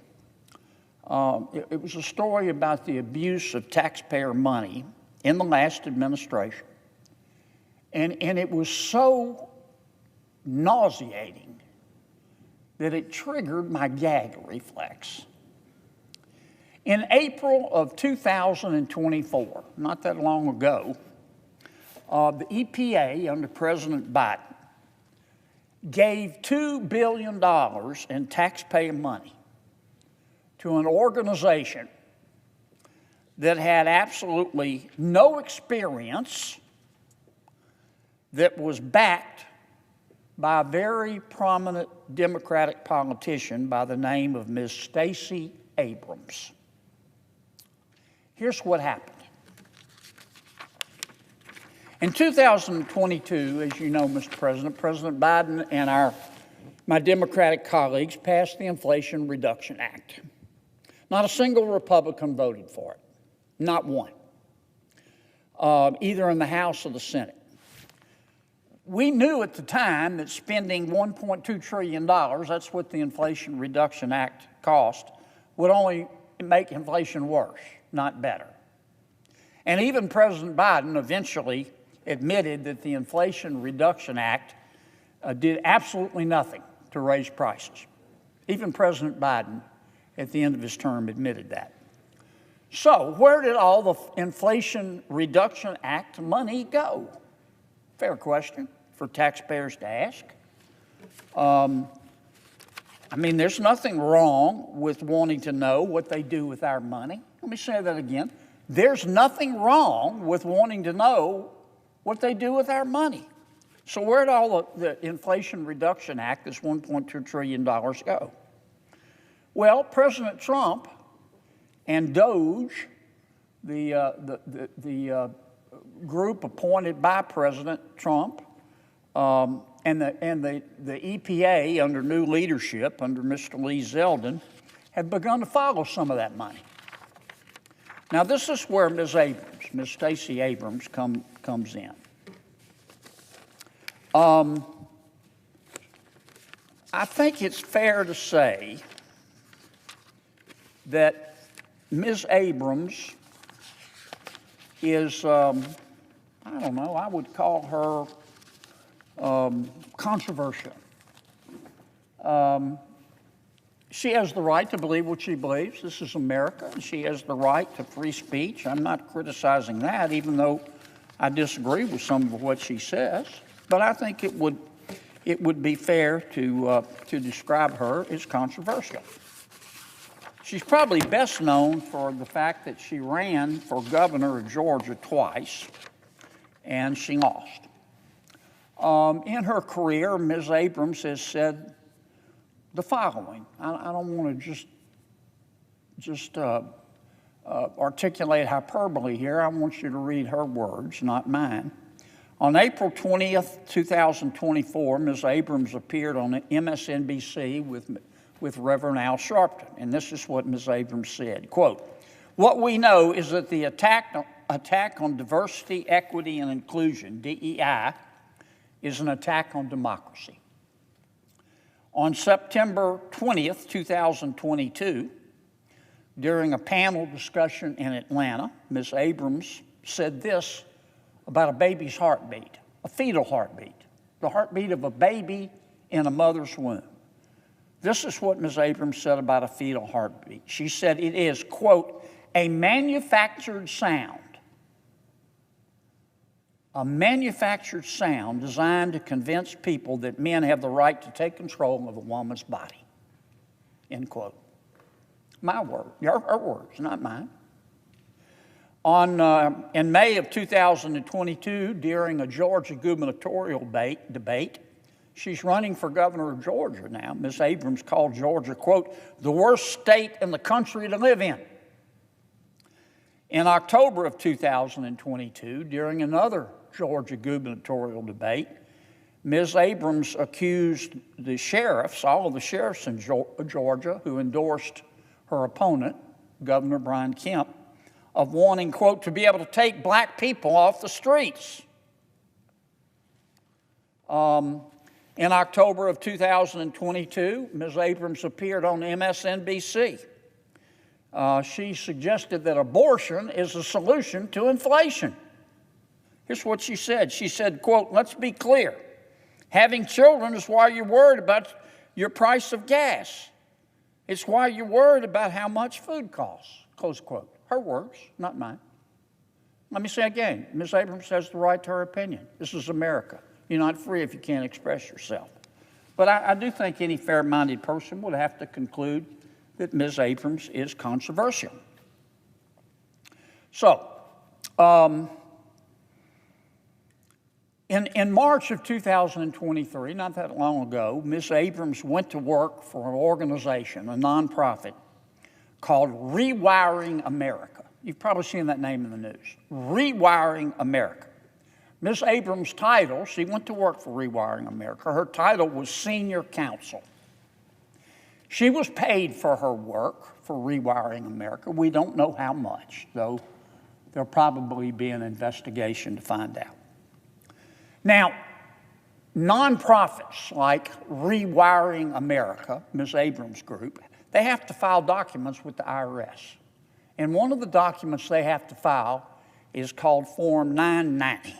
It was a story about the abuse of taxpayer money in the last administration. And it was so nauseating that it triggered my gag reflex. In April of 2024, not that long ago, the EPA under President Biden gave $2 billion in taxpayer money to an organization that had absolutely no experience, that was backed by a very prominent Democratic politician by the name of Ms. Stacey Abrams. Here's what happened. In 2022, as you know, Mr. President, President Biden and my Democratic colleagues passed the Inflation Reduction Act. Not a single Republican voted for it, not one, either in the House or the Senate. We knew at the time that spending $1.2 trillion, that's what the Inflation Reduction Act cost, would only make inflation worse, not better. And even President Biden eventually admitted that the Inflation Reduction Act did absolutely nothing to raise prices. Even President Biden, at the end of his term, admitted that. So where did all the Inflation Reduction Act money go? Fair question for taxpayers to ask. I mean, there's nothing wrong with wanting to know what they do with our money. Let me say that again. There's nothing wrong with wanting to know what they do with our money. So where'd all the Inflation Reduction Act, this $1.2 trillion, go? Well, President Trump and DOGE, the group appointed by President Trump, and the EPA under new leadership, under Mr. Lee Zeldin, have begun to follow some of that money. Now, this is where Ms. Stacey Abrams comes in. I think it's fair to say that Ms. Abrams is, I don't know, I would call her controversial. She has the right to believe what she believes. This is America, and she has the right to free speech. I'm not criticizing that, even though I disagree with some of what she says. But I think it would be fair to describe her as controversial. She's probably best known for the fact that she ran for governor of Georgia twice, and she lost. In her career, Ms. Abrams has said the following. I don't want to just articulate hyperbole here. I want you to read her words, not mine. On April 20th, 2024, Ms. Abrams appeared on MSNBC with Reverend Al Sharpton, and this is what Ms. Abrams said, quote, "What we know is that the attack on diversity, equity, and inclusion, DEI, is an attack on democracy." On September 20th, 2022, during a panel discussion in Atlanta, Ms. Abrams said this about a baby's heartbeat, a fetal heartbeat, the heartbeat of a baby in a mother's womb. This is what Ms. Abrams said about a fetal heartbeat. She said it is, quote, a manufactured sound designed to convince people that men have the right to take control of a woman's body, end quote. My word, her words, not mine. In May of 2022, during a Georgia gubernatorial debate, she's running for governor of Georgia now. Ms. Abrams called Georgia, quote, the worst state in the country to live in. In October of 2022, during another Georgia gubernatorial debate, Ms. Abrams accused the sheriffs, all of the sheriffs in Georgia who endorsed her opponent, Governor Brian Kemp, of wanting, quote, to be able to take black people off the streets. In October of 2022, Ms. Abrams appeared on MSNBC. She suggested that abortion is a solution to inflation. Here's what she said. She said, quote, let's be clear. Having children is why you're worried about your price of gas. It's why you're worried about how much food costs, close quote. Her words, not mine. Let me say again, Ms. Abrams has the right to her opinion. This is America. You're not free if you can't express yourself. But I do think any fair-minded person would have to conclude that Ms. Abrams is controversial. So, in March of 2023, not that long ago, Ms. Abrams went to work for an organization, a nonprofit, called Rewiring America. You've probably seen that name in the news. Rewiring America. Ms. Abrams' title, she went to work for Rewiring America. Her title was Senior Counsel. She was paid for her work for Rewiring America. We don't know how much, though there'll probably be an investigation to find out. Now, nonprofits like Rewiring America, Ms. Abrams' group, they have to file documents with the IRS. And one of the documents they have to file is called Form 990.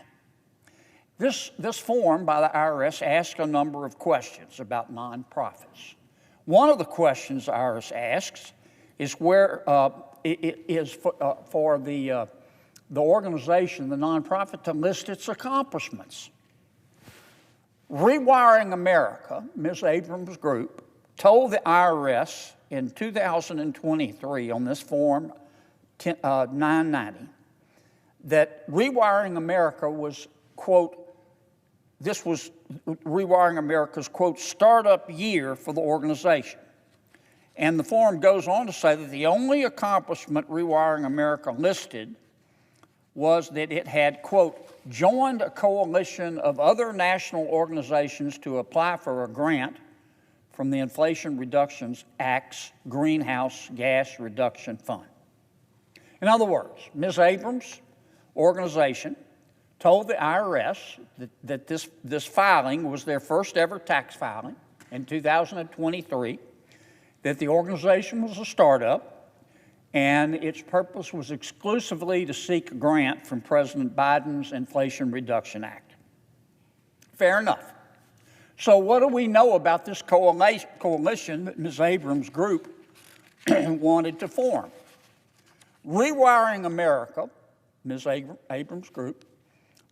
This form by the IRS asks a number of questions about nonprofits. One of the questions the IRS asks is where it is for the organization, the nonprofit, to list its accomplishments. Rewiring America, Ms. Abrams' group, told the IRS in 2023 on this Form 990 that Rewiring America was, quote, this was Rewiring America's, quote, startup year for the organization. And the forum goes on to say that the only accomplishment Rewiring America listed was that it had, quote, joined a coalition of other national organizations to apply for a grant from the Inflation Reduction Act's Greenhouse Gas Reduction Fund. In other words, Ms. Abrams' organization told the IRS that this filing was their first ever tax filing in 2023, that the organization was a startup, and its purpose was exclusively to seek a grant from President Biden's Inflation Reduction Act. Fair enough. So what do we know about this coalition that Ms. Abrams' group wanted to form? Rewiring America, Ms. Abrams' group,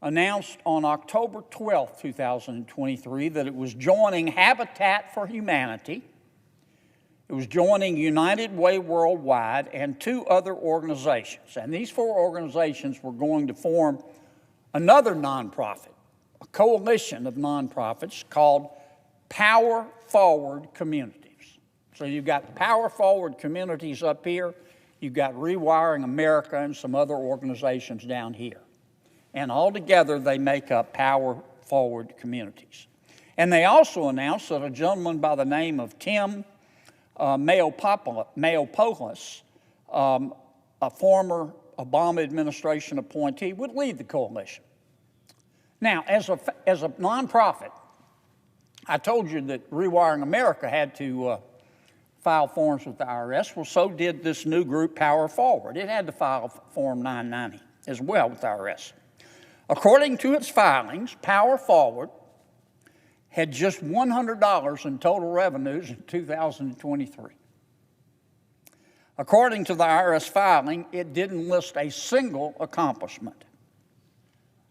announced on October 12, 2023, that it was joining Habitat for Humanity, it was joining United Way Worldwide, and 2 other organizations. And these 4 organizations were going to form another nonprofit, a coalition of nonprofits called Power Forward Communities. So you've got Power Forward Communities up here, you've got Rewiring America and some other organizations down here. And all together they make up Power Forward Communities. And they also announced that a gentleman by the name of Tim Mayopoulos, a former Obama administration appointee, would lead the coalition. Now, as a nonprofit, I told you that Rewiring America had to file forms with the IRS. Well, so did this new group, Power Forward. It had to file Form 990 as well with the IRS. According to its filings, Power Forward had just $100 in total revenues in 2023. According to the IRS filing, it didn't list a single accomplishment.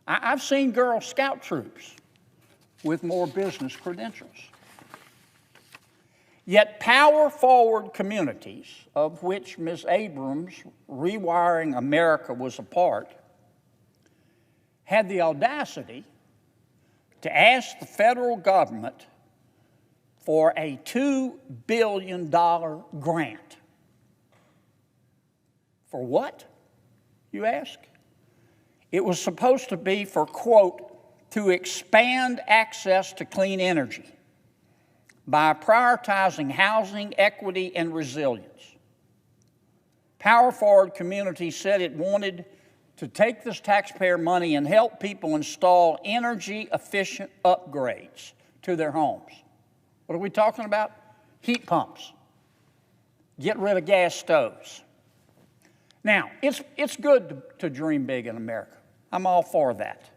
I've seen Girl Scout troops with more business credentials. Yet Power Forward Communities, of which Ms. Abrams' Rewiring America was a part, had the audacity to ask the federal government for a $2 billion grant. For what, you ask? It was supposed to be for, quote, to expand access to clean energy by prioritizing housing, equity, and resilience. Power Forward Community said it wanted to take this taxpayer money and help people install energy-efficient upgrades to their homes. What are we talking about? Heat pumps. Get rid of gas stoves. Now, it's good to dream big in America. I'm all for that.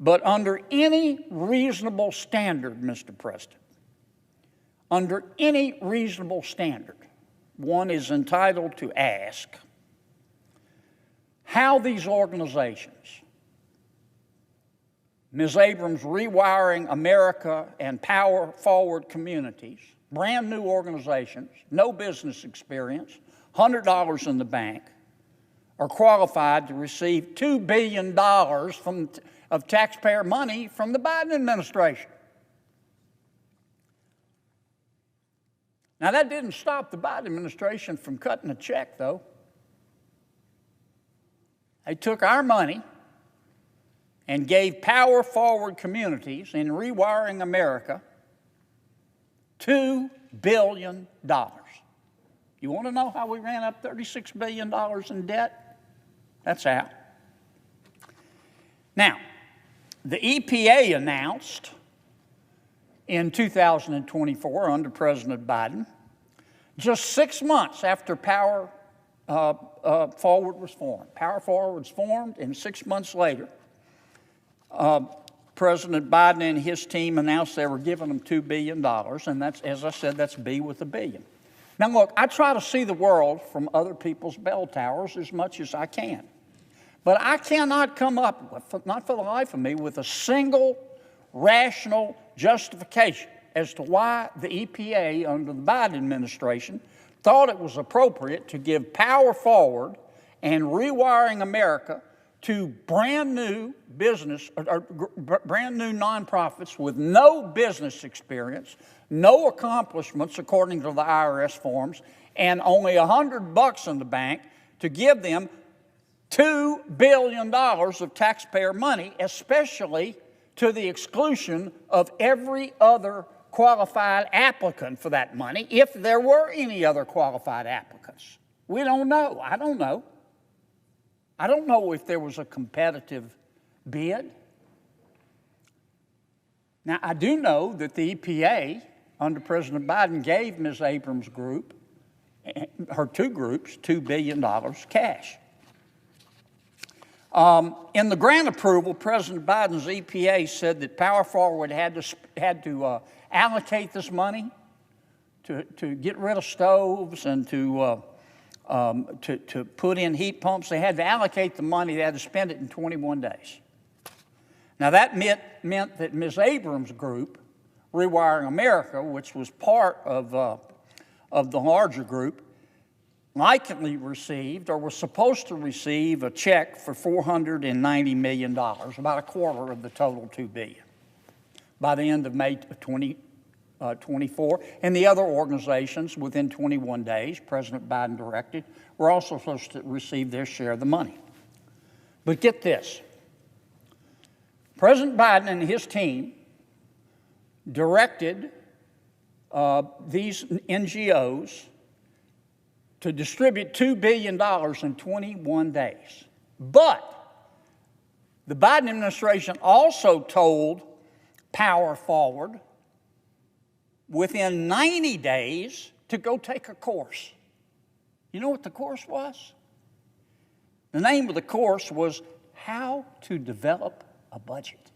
But under any reasonable standard, Mr. President, under any reasonable standard, one is entitled to ask how these organizations, Ms. Abrams' Rewiring America and Power Forward Communities, brand new organizations, no business experience, $100 in the bank, are qualified to receive $2 billion of taxpayer money from the Biden administration. Now, that didn't stop the Biden administration from cutting a check, though. They took our money and gave Power Forward Communities in Rewiring America $2 billion. You want to know how we ran up $36 billion in debt? That's how. Now, the EPA announced in 2024 under President Biden, just 6 months after Power Forward was formed. Power Forward was formed, and 6 months later, President Biden and his team announced they were giving them $2 billion, and that's, as I said, that's B with a billion. Now, look, I try to see the world from other people's bell towers as much as I can. But I cannot come up with, not for the life of me, with a single rational justification as to why the EPA under the Biden administration thought it was appropriate to give Power Forward and Rewiring America to brand new business or brand new nonprofits with no business experience, no accomplishments according to the IRS forms, and only $100 in the bank to give them $2 billion of taxpayer money, especially to the exclusion of every other qualified applicant for that money, if there were any other qualified applicants. We don't know. I don't know. I don't know if there was a competitive bid. Now, I do know that the EPA, under President Biden, gave Ms. Abrams' group, her two groups, $2 billion cash. In the grant approval, President Biden's EPA said that Power Forward had to allocate this money to get rid of stoves and to put in heat pumps. They had to allocate the money. They had to spend it in 21 days. Now, that meant that Ms. Abrams' group, Rewiring America, which was part of the larger group, likely received or was supposed to receive a check for $490 million, about a quarter of the total $2 billion, by the end of May 2024. And the other organizations, within 21 days, President Biden directed, were also supposed to receive their share of the money. But get this. President Biden and his team directed these NGOs to distribute $2 billion in 21 days. But the Biden administration also told Power Forward within 90 days to go take a course. You know what the course was? The name of the course was How to Develop a Budget.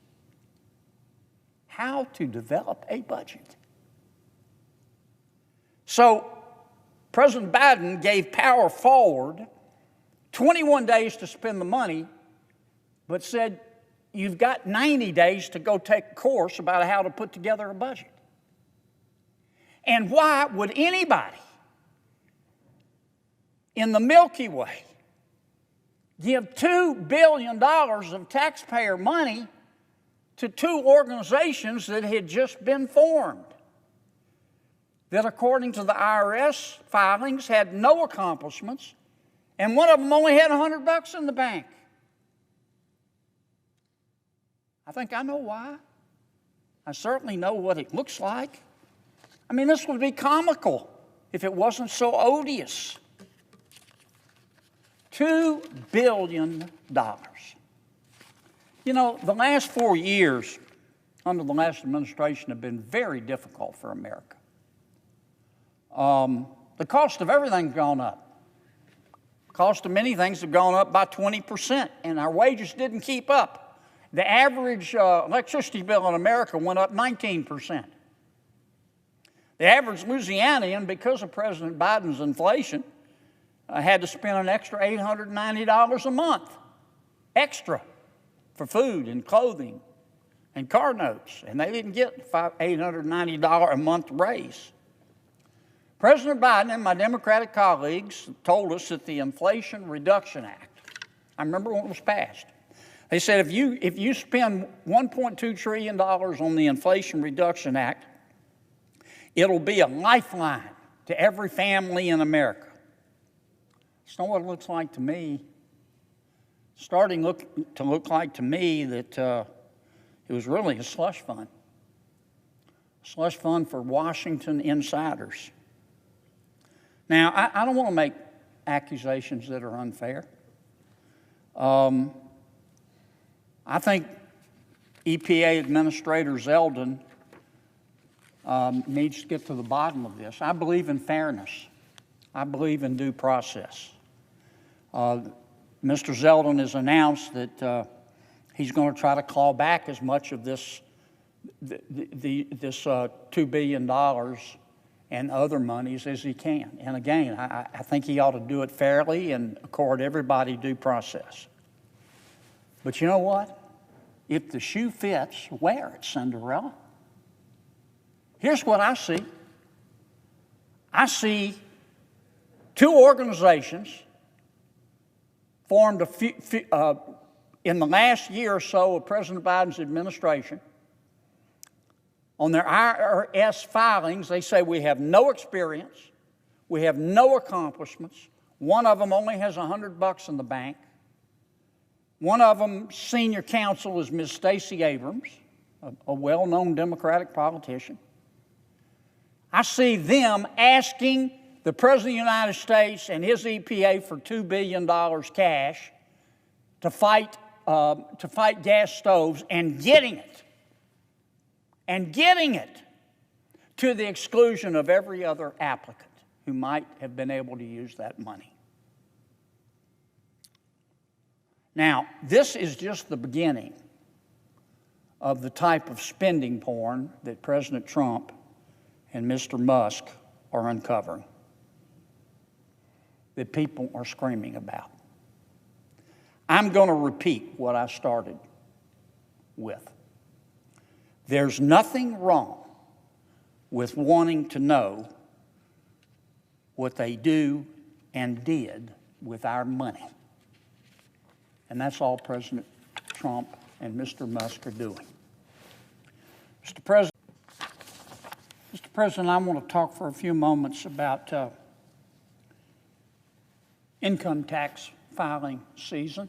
How to develop a budget. So, President Biden gave Power Forward 21 days to spend the money, but said, you've got 90 days to go take a course about how to put together a budget. And why would anybody in the Milky Way give $2 billion of taxpayer money to two organizations that had just been formed, that according to the IRS filings had no accomplishments, and one of them only had $100 in the bank? I think I know why. I certainly know what it looks like. I mean, this would be comical if it wasn't so odious. $2 billion. You know, the last 4 years under the last administration have been very difficult for America. The cost of everything's gone up. The cost of many things have gone up by 20%, and our wages didn't keep up. The average electricity bill in America went up 19%. The average Louisianian, because of President Biden's inflation, had to spend an extra $890 a month, extra, for food and clothing and car notes, and they didn't get $890 a month raise. President Biden and my Democratic colleagues told us that the Inflation Reduction Act, I remember when it was passed, they said if you spend $1.2 trillion on the Inflation Reduction Act, it'll be a lifeline to every family in America. It's not what it looks like to me. It's starting to look like to me that it was really a slush fund. A slush fund for Washington insiders. Now, I don't want to make accusations that are unfair. I think EPA Administrator Zeldin needs to get to the bottom of this. I believe in fairness. I believe in due process. Mr. Zeldin has announced that he's going to try to claw back as much of this $2 billion and other monies as he can. And again, I think he ought to do it fairly and accord everybody due process. But you know what? If the shoe fits, wear it, Cinderella. Here's what I see. I see two organizations formed in the last year or so of President Biden's administration, on their IRS filings, they say we have no experience, we have no accomplishments. One of them only has $100 in the bank. One of them, senior counsel, is Ms. Stacey Abrams, a well-known Democratic politician. I see them asking the President of the United States and his EPA for $2 billion cash to fight gas stoves and getting it to the exclusion of every other applicant who might have been able to use that money. Now, this is just the beginning of the type of spending porn that President Trump and Mr. Musk are uncovering, that people are screaming about. I'm going to repeat what I started with. There's nothing wrong with wanting to know what they do and did with our money. And that's all President Trump and Mr. Musk are doing. Mr. President, I want to talk for a few moments about income tax filing season.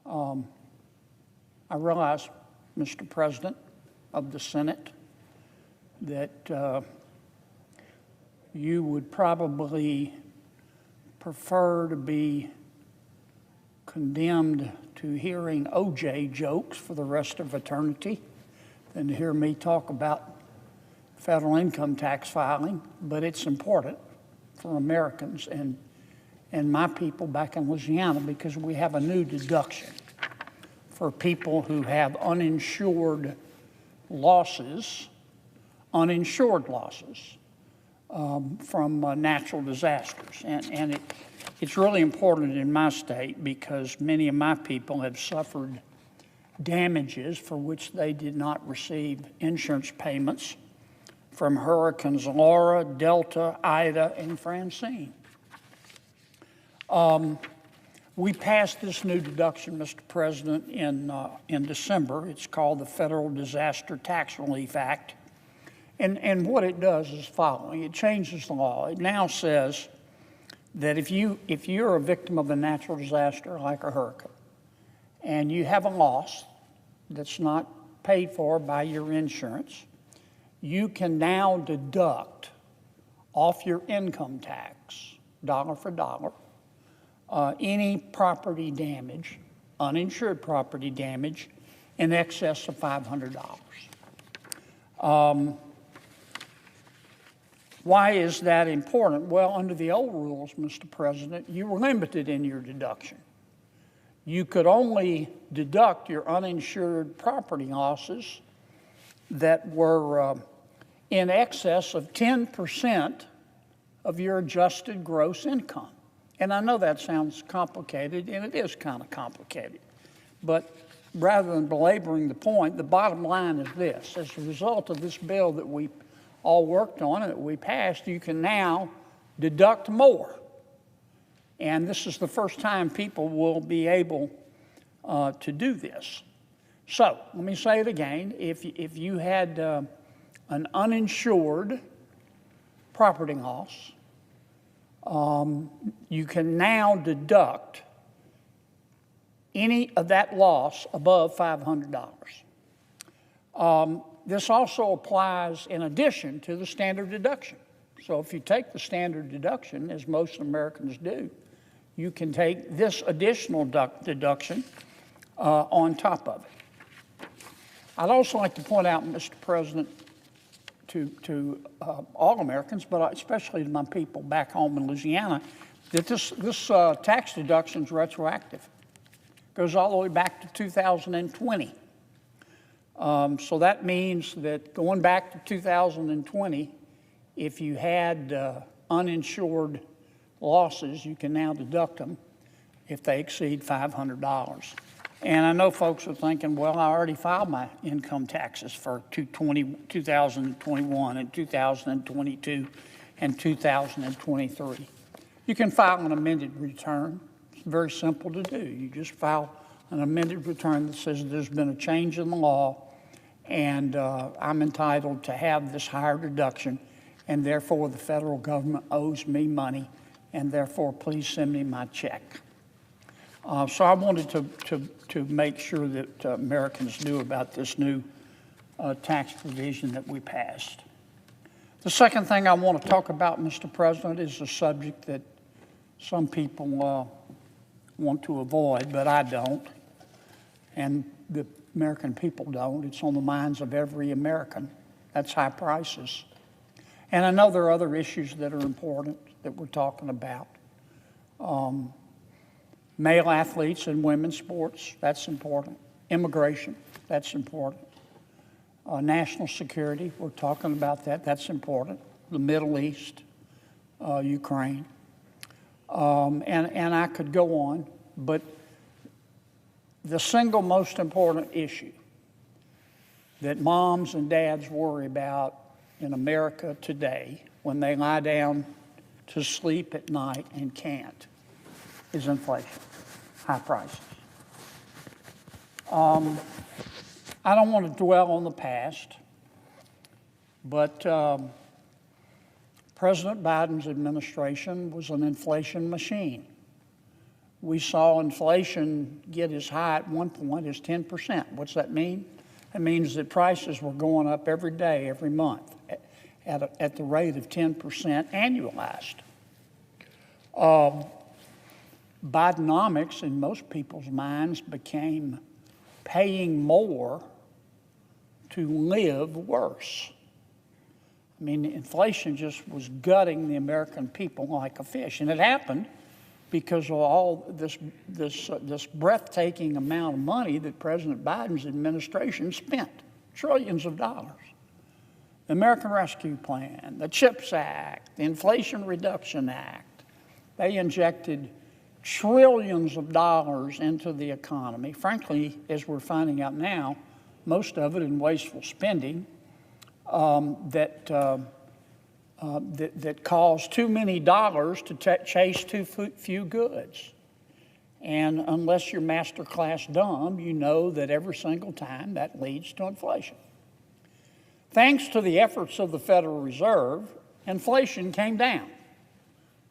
I realize, Mr. President of the Senate, that you would probably prefer to be condemned to hearing OJ jokes for the rest of eternity than to hear me talk about federal income tax filing, but it's important for Americans and my people back in Louisiana because we have a new deduction for people who have uninsured losses from natural disasters. And it's really important in my state because many of my people have suffered damages for which they did not receive insurance payments from Hurricanes Laura, Delta, Ida, and Francine. We passed this new deduction, Mr. President, in December. It's called the Federal Disaster Tax Relief Act. And what it does is following. It changes the law. It now says that if you're a victim of a natural disaster like a hurricane and you have a loss that's not paid for by your insurance, you can now deduct off your income tax, dollar for dollar, any property damage, uninsured property damage, in excess of $500. Why is that important? Well, under the old rules, Mr. President, you were limited in your deduction. You could only deduct your uninsured property losses that were in excess of 10% of your adjusted gross income. And I know that sounds complicated, and it is kind of complicated. But rather than belaboring the point, the bottom line is this. As a result of this bill that we all worked on and that we passed, you can now deduct more. And this is the first time people will be able to do this. So, let me say it again. If you had an uninsured property loss, you can now deduct any of that loss above $500. This also applies in addition to the standard deduction. So if you take the standard deduction, as most Americans do, you can take this additional deduction on top of it. I'd also like to point out, Mr. President, to all Americans, but especially to my people back home in Louisiana, that this tax deduction is retroactive. It goes all the way back to 2020. So that means that going back to 2020, if you had uninsured losses, you can now deduct them if they exceed $500. And I know folks are thinking, well, I already filed my income taxes for 2021 and 2022 and 2023. You can file an amended return. It's very simple to do. You just file an amended return that says there's been a change in the law and I'm entitled to have this higher deduction, and therefore the federal government owes me money, and therefore please send me my check. So I wanted to make sure that Americans knew about this new tax provision that we passed. The second thing I want to talk about, Mr. President, is a subject that some people want to avoid, but I don't, and the American people don't. It's on the minds of every American. That's high prices. And I know there are other issues that are important that we're talking about. Male athletes in women's sports, that's important. Immigration, that's important. National security, we're talking about that, that's important. The Middle East, Ukraine. And I could go on, but the single most important issue that moms and dads worry about in America today when they lie down to sleep at night and can't is inflation, high prices. I don't want to dwell on the past, but President Biden's administration was an inflation machine. We saw inflation get as high at one point as 10%. What's that mean? It means that prices were going up every day, every month, at the rate of 10% annualized. Bidenomics, in most people's minds, became paying more to live worse. I mean, inflation just was gutting the American people like a fish, and it happened because of all this breathtaking amount of money that President Biden's administration spent, trillions of dollars. The American Rescue Plan, the CHIPS Act, the Inflation Reduction Act, they injected trillions of dollars into the economy. Frankly, as we're finding out now, most of it in wasteful spending that caused too many dollars to chase too few goods. And unless you're master class dumb, you know that every single time that leads to inflation. Thanks to the efforts of the Federal Reserve, inflation came down.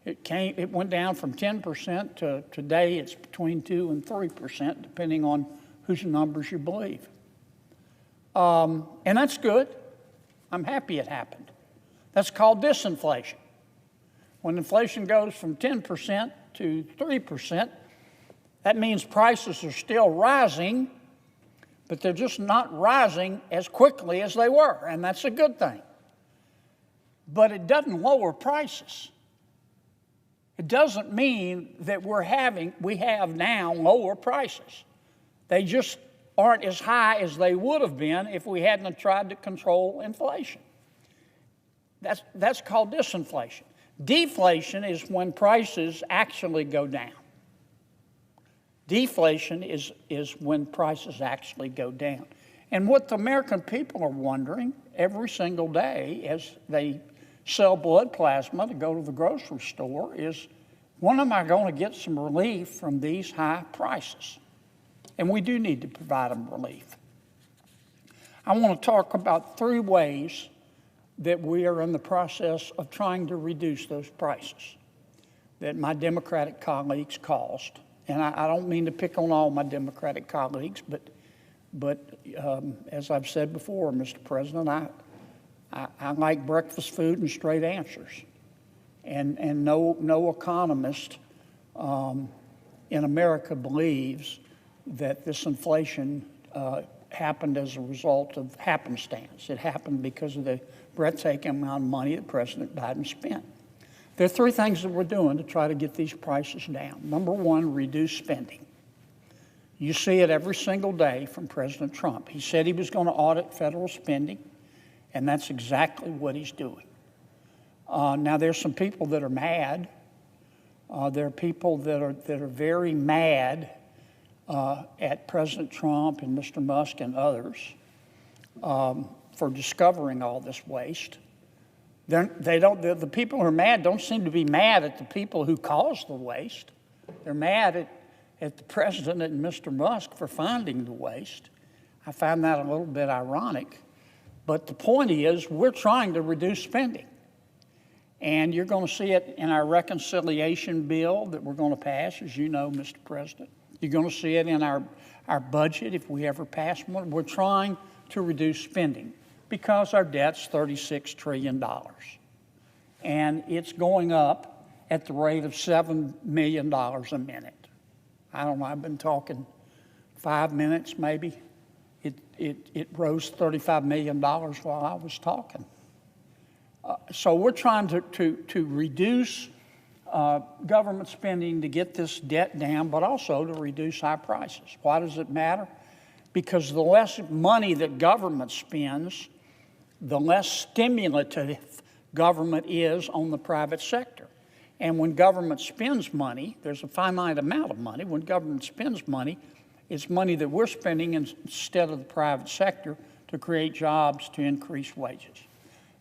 It went down from 10% to today it's between 2 and 3%, depending on whose numbers you believe. And that's good. I'm happy it happened. That's called disinflation. When inflation goes from 10% to 3%, that means prices are still rising, but they're just not rising as quickly as they were, and that's a good thing. But it doesn't lower prices. It doesn't mean that we have now lower prices. They just aren't as high as they would have been if we hadn't tried to control inflation. That's called disinflation. Deflation is when prices actually go down. Deflation is when prices actually go down. And what the American people are wondering every single day as they sell blood plasma to go to the grocery store is, when am I going to get some relief from these high prices? And we do need to provide them relief. I want to talk about 3 ways that we are in the process of trying to reduce those prices that my Democratic colleagues caused. And I don't mean to pick on all my Democratic colleagues, but as I've said before, Mr. President, I like breakfast food and straight answers. And no economist in America believes that this inflation happened as a result of happenstance. It happened because of the breathtaking amount of money that President Biden spent. There are 3 things that we're doing to try to get these prices down. Number 1, reduce spending. You see it every single day from President Trump. He said he was going to audit federal spending, and that's exactly what he's doing. Now, there's some people that are mad. There are people that are very mad at President Trump and Mr. Musk and others for discovering all this waste. The people who are mad don't seem to be mad at the people who caused the waste. They're mad at the president and Mr. Musk for funding the waste. I find that a little bit ironic. But the point is, we're trying to reduce spending. And you're going to see it in our reconciliation bill that we're going to pass, as you know, Mr. President. You're going to see it in our budget if we ever pass one. We're trying to reduce spending because our debt's $36 trillion. And it's going up at the rate of $7 million a minute. I don't know, I've been talking 5 minutes maybe. It rose $35 million while I was talking. So we're trying to reduce government spending to get this debt down, but also to reduce our prices. Why does it matter? Because the less money that government spends, the less stimulative government is on the private sector. And when government spends money, there's a finite amount of money. When government spends money, it's money that we're spending instead of the private sector to create jobs, to increase wages.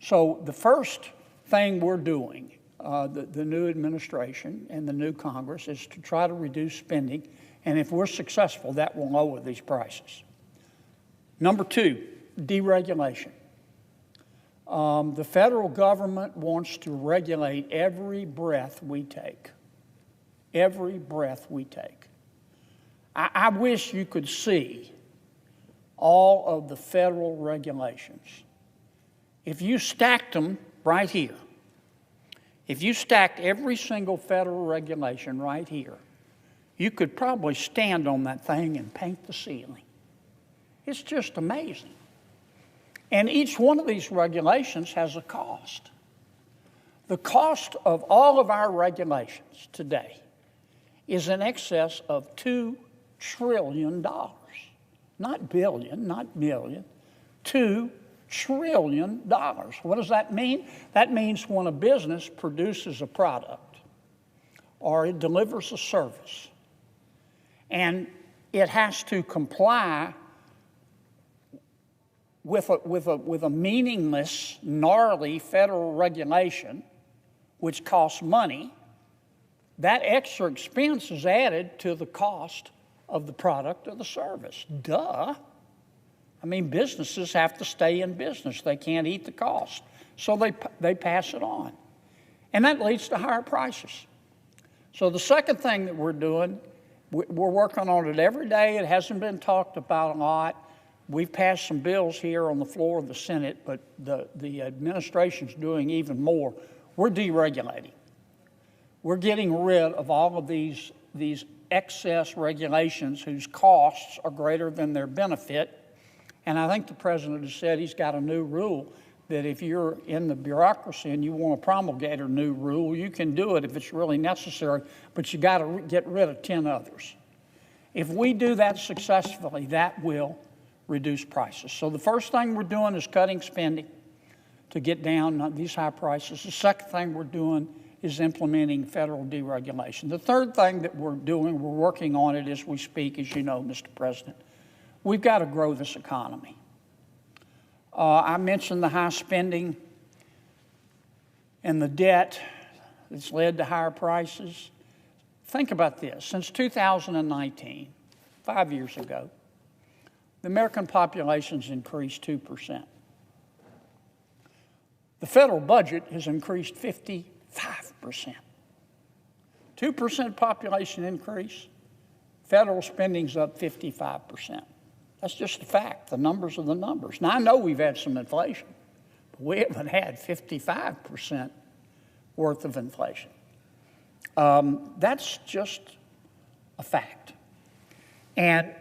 So the first thing we're doing, the new administration and the new Congress, is to try to reduce spending. And if we're successful, that will lower these prices. Number two, deregulation. The federal government wants to regulate every breath we take. Every breath we take. I wish you could see all of the federal regulations. If you stacked them right here, if you stacked every single federal regulation right here, you could probably stand on that thing and paint the ceiling. It's just amazing. And each one of these regulations has a cost. The cost of all of our regulations today is in excess of $2 trillion. Not billion, not million, $2 trillion. What does that mean? That means when a business produces a product or it delivers a service and it has to comply with a meaningless, gnarly federal regulation, which costs money, that extra expense is added to the cost of the product or the service. Duh. I mean, businesses have to stay in business. They can't eat the cost. So they pass it on. And that leads to higher prices. So the second thing that we're doing, we're working on it every day. It hasn't been talked about a lot. We've passed some bills here on the floor of the Senate, but the administration's doing even more. We're deregulating. We're getting rid of all of these excess regulations whose costs are greater than their benefit. And I think the president has said he's got a new rule that if you're in the bureaucracy and you want to promulgate a new rule, you can do it if it's really necessary, but you got to get rid of 10 others. If we do that successfully, that will reduce prices. So the first thing we're doing is cutting spending to get down these high prices. The second thing we're doing is implementing federal deregulation. The third thing that we're doing, we're working on it as we speak, as you know, Mr. President. We've got to grow this economy. I mentioned the high spending and the debt that's led to higher prices. Think about this. Since 2019, 5 years ago, the American population's increased 2%. The federal budget has increased 55%. 2% population increase, federal spending's up 55%. That's just a fact. The numbers are the numbers. Now, I know we've had some inflation, but we haven't had 55% worth of inflation. That's just a fact. And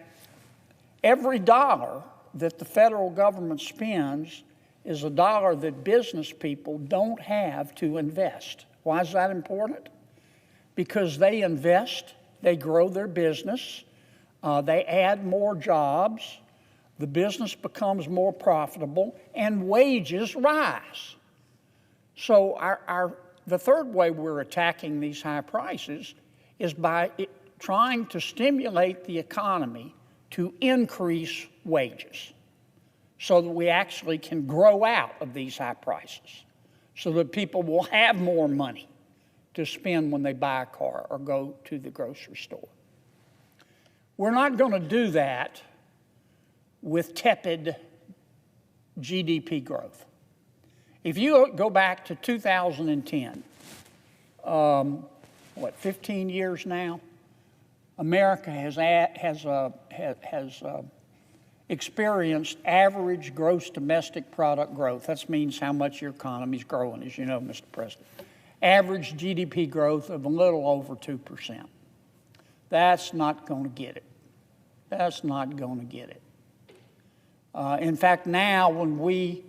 every dollar that the federal government spends is a dollar that business people don't have to invest. Why is that important? Because they invest, they grow their business, they add more jobs, the business becomes more profitable, and wages rise. So the third way we're attacking these high prices is by trying to stimulate the economy to increase wages so that we actually can grow out of these high prices, so that people will have more money to spend when they buy a car or go to the grocery store. We're not going to do that with tepid GDP growth. If you go back to 2010, 15 years now, America has experienced average gross domestic product growth. That means how much your economy is growing, as you know, Mr. President. Average GDP growth of a little over 2%. That's not going to get it. That's not going to get it. In fact, now when we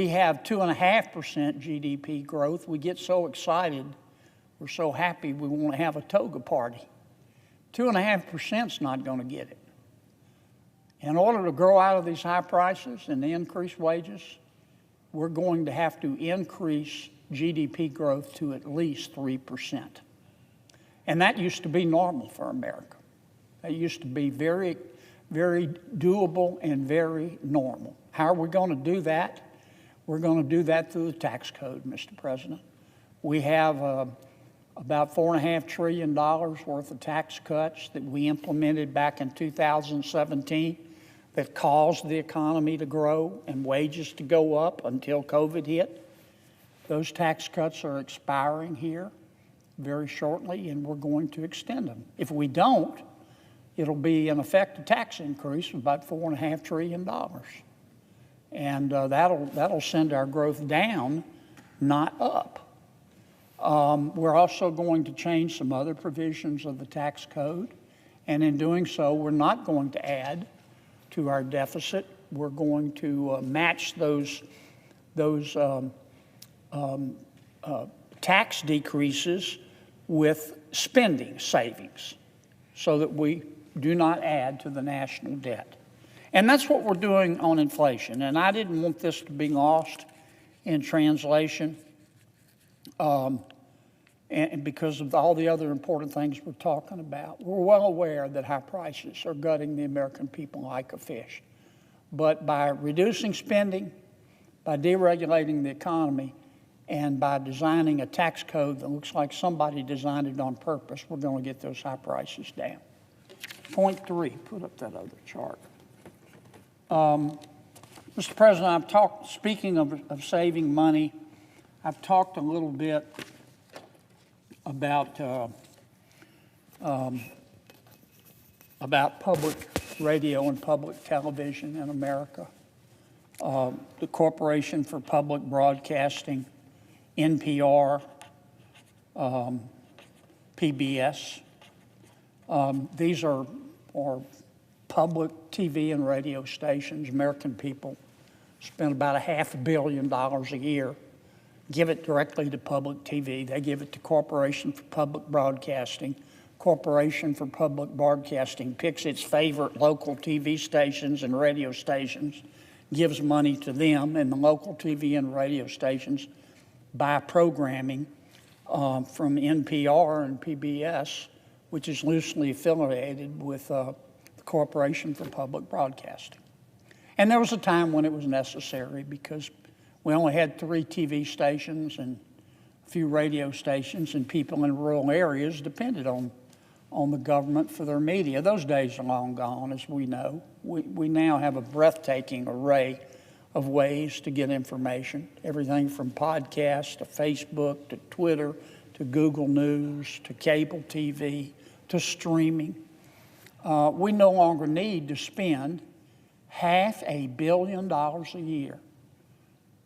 have 2.5% GDP growth, we get so excited, we're so happy we want to have a toga party. 2.5% is not going to get it. In order to grow out of these high prices and increase wages, we're going to have to increase GDP growth to at least 3%. And that used to be normal for America. That used to be very, very doable and very normal. How are we going to do that? We're going to do that through the tax code, Mr. President. We have about $4.5 trillion worth of tax cuts that we implemented back in 2017 that caused the economy to grow and wages to go up until COVID hit. Those tax cuts are expiring here very shortly, and we're going to extend them. If we don't, it'll be, in effect, a tax increase of about $4.5 trillion. And that'll send our growth down, not up. We're also going to change some other provisions of the tax code, and in doing so, we're not going to add to our deficit. We're going to match those tax decreases with spending savings so that we do not add to the national debt. And that's what we're doing on inflation. And I didn't want this to be lost in translation and because of all the other important things we're talking about. We're well aware that high prices are gutting the American people like a fish. But by reducing spending, by deregulating the economy, and by designing a tax code that looks like somebody designed it on purpose, we're going to get those high prices down. Point 3, put up that other chart. Mr. President, speaking of saving money, I've talked a little bit about public radio and public television in America. The Corporation for Public Broadcasting, NPR, PBS. These are public TV and radio stations. American people spend about $500 million a year, give it directly to public TV. They give it to Corporation for Public Broadcasting. Corporation for Public Broadcasting picks its favorite local TV stations and radio stations, gives money to them, and the local TV and radio stations buy programming from NPR and PBS, which is loosely affiliated with the Corporation for Public Broadcasting. And there was a time when it was necessary because we only had 3 TV stations and a few radio stations, and people in rural areas depended on the government for their media. Those days are long gone, as we know. We now have a breathtaking array of ways to get information, everything from podcasts to Facebook to Twitter to Google News to cable TV to streaming. We no longer need to spend $500 million a year,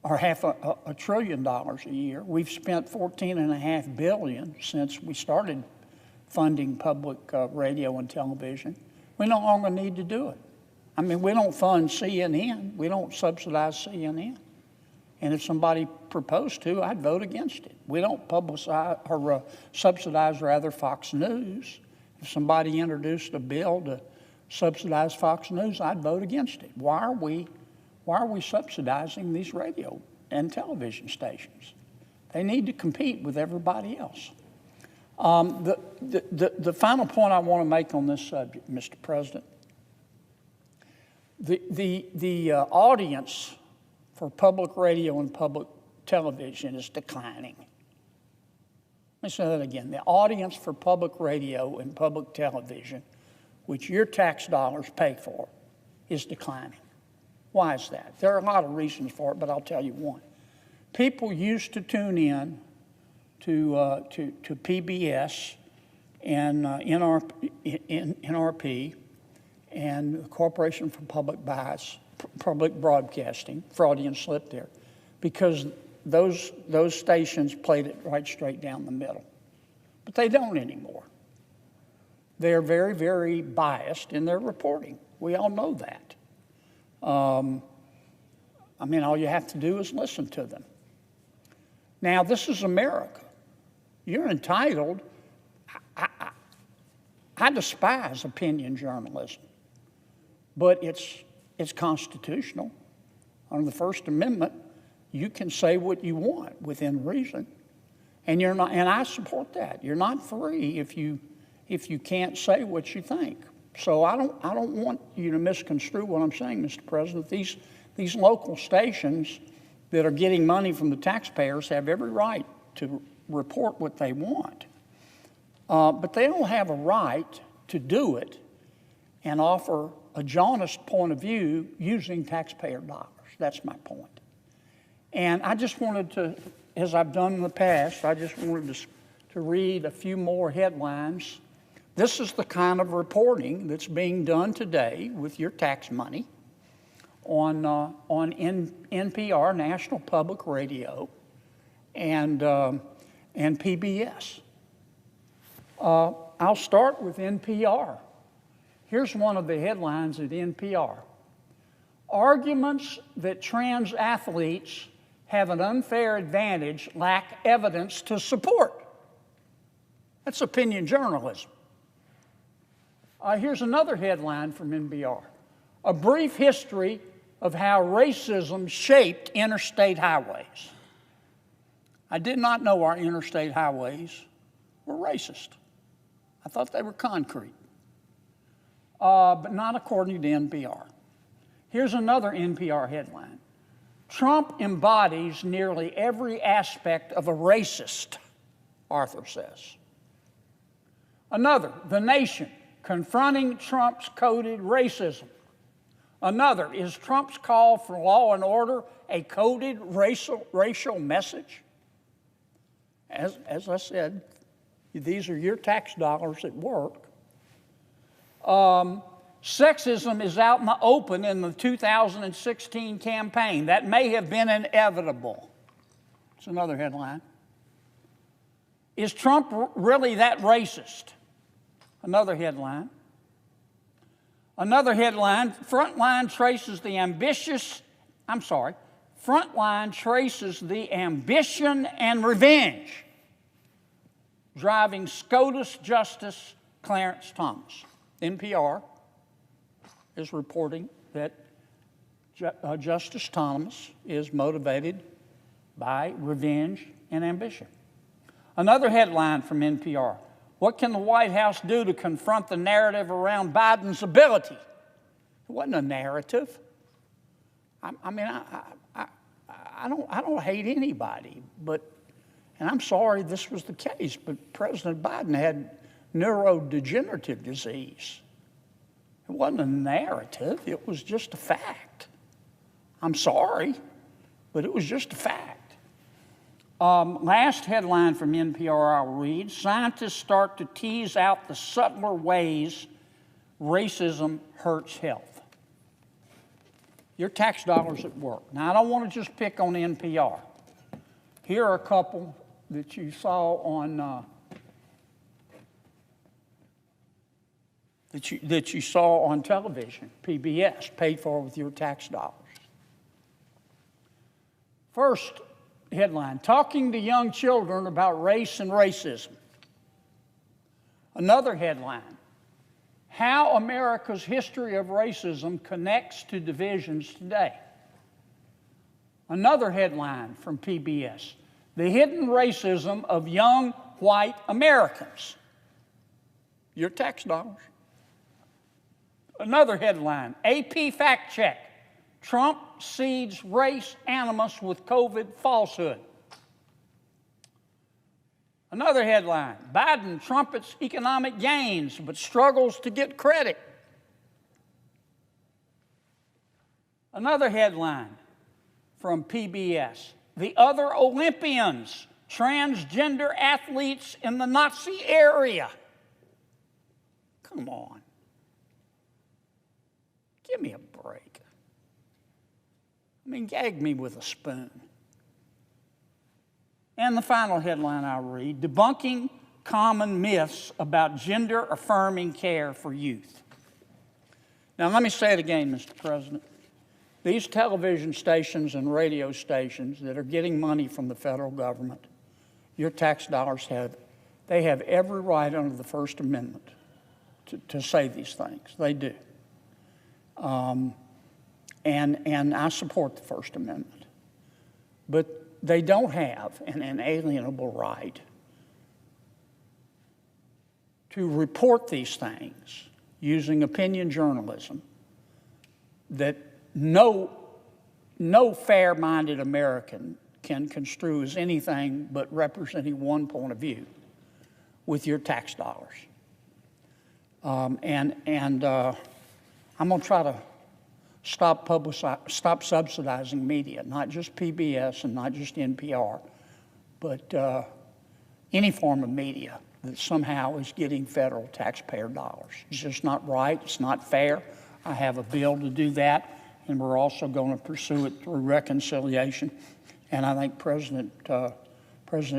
or $500 billion a year. We've spent $14.5 billion since we started funding public radio and television. We no longer need to do it. I mean, we don't fund CNN. We don't subsidize CNN. And if somebody proposed to, I'd vote against it. We don't subsidize Fox News. If somebody introduced a bill to subsidize Fox News, I'd vote against it. Why are we subsidizing these radio and television stations? They need to compete with everybody else. The final point I want to make on this subject, Mr. President, the audience for public radio and public television is declining. Let me say that again. The audience for public radio and public television, which your tax dollars pay for, is declining. Why is that? There are a lot of reasons for it, but I'll tell you one. People used to tune in to PBS and NRP and the Corporation for Public Broadcasting, Freudian slip there, because those stations played it right straight down the middle. But they don't anymore. They're very, very biased in their reporting. We all know that. All you have to do is listen to them. Now, this is America. You're entitled. I despise opinion journalism, but it's constitutional. Under the First Amendment, you can say what you want within reason, and you're not. And I support that. You're not free if you can't say what you think. So I don't want you to misconstrue what I'm saying, Mr. President. These local stations that are getting money from the taxpayers have every right to report what they want. But they don't have a right to do it and offer a jaundiced point of view using taxpayer dollars. That's my point. And I just wanted to, as I've done in the past, I just wanted to read a few more headlines. This is the kind of reporting that's being done today with your tax money on NPR, National Public Radio, and PBS. I'll start with NPR. Here's one of the headlines at NPR. Arguments that trans athletes have an unfair advantage lack evidence to support. That's opinion journalism. Here's another headline from NPR. A brief history of how racism shaped interstate highways. I did not know our interstate highways were racist. I thought they were concrete, but not according to NPR. Here's another NPR headline. Trump embodies nearly every aspect of a racist, Arthur says. Another, The Nation, confronting Trump's coded racism. Another, is Trump's call for law and order a coded racial message? As I said, these are your tax dollars at work. Sexism is out in the open in the 2016 campaign. That may have been inevitable. It's another headline. Is Trump really that racist? Another headline. Another headline, Frontline traces the ambition and revenge driving SCOTUS Justice Clarence Thomas. NPR is reporting that Justice Thomas is motivated by revenge and ambition. Another headline from NPR. What can the White House do to confront the narrative around Biden's ability? It wasn't a narrative. I don't hate anybody, and I'm sorry this was the case, but President Biden had neurodegenerative disease. It wasn't a narrative, it was just a fact. I'm sorry, but it was just a fact. Last headline from NPR I'll read. Scientists start to tease out the subtler ways racism hurts health. Your tax dollars at work. Now, I don't want to just pick on NPR. Here are a couple that you saw on that you saw on television, PBS, paid for with your tax dollars. First headline, talking to young children about race and racism. Another headline, how America's history of racism connects to divisions today. Another headline from PBS, the hidden racism of young white Americans. Your tax dollars. Another headline, AP fact check. Trump seeds race animus with COVID falsehood. Another headline, Biden trumpets economic gains but struggles to get credit. Another headline from PBS, the other Olympians, transgender athletes in the Nazi area. Come on. Give me a break. I mean, gag me with a spoon. And the final headline I'll read, debunking common myths about gender-affirming care for youth. Now, let me say it again, Mr. President. These television stations and radio stations that are getting money from the federal government, your tax dollars they have every right under the First Amendment to say these things. They do. And I support the First Amendment. But they don't have an inalienable right to report these things using opinion journalism that no fair-minded American can construe as anything but representing one point of view with your tax dollars. I'm going to try to stop subsidizing media, not just PBS and not just NPR, but any form of media that somehow is getting federal taxpayer dollars. It's just not right. It's not fair. I have a bill to do that, and we're also going to pursue it through reconciliation. And I think President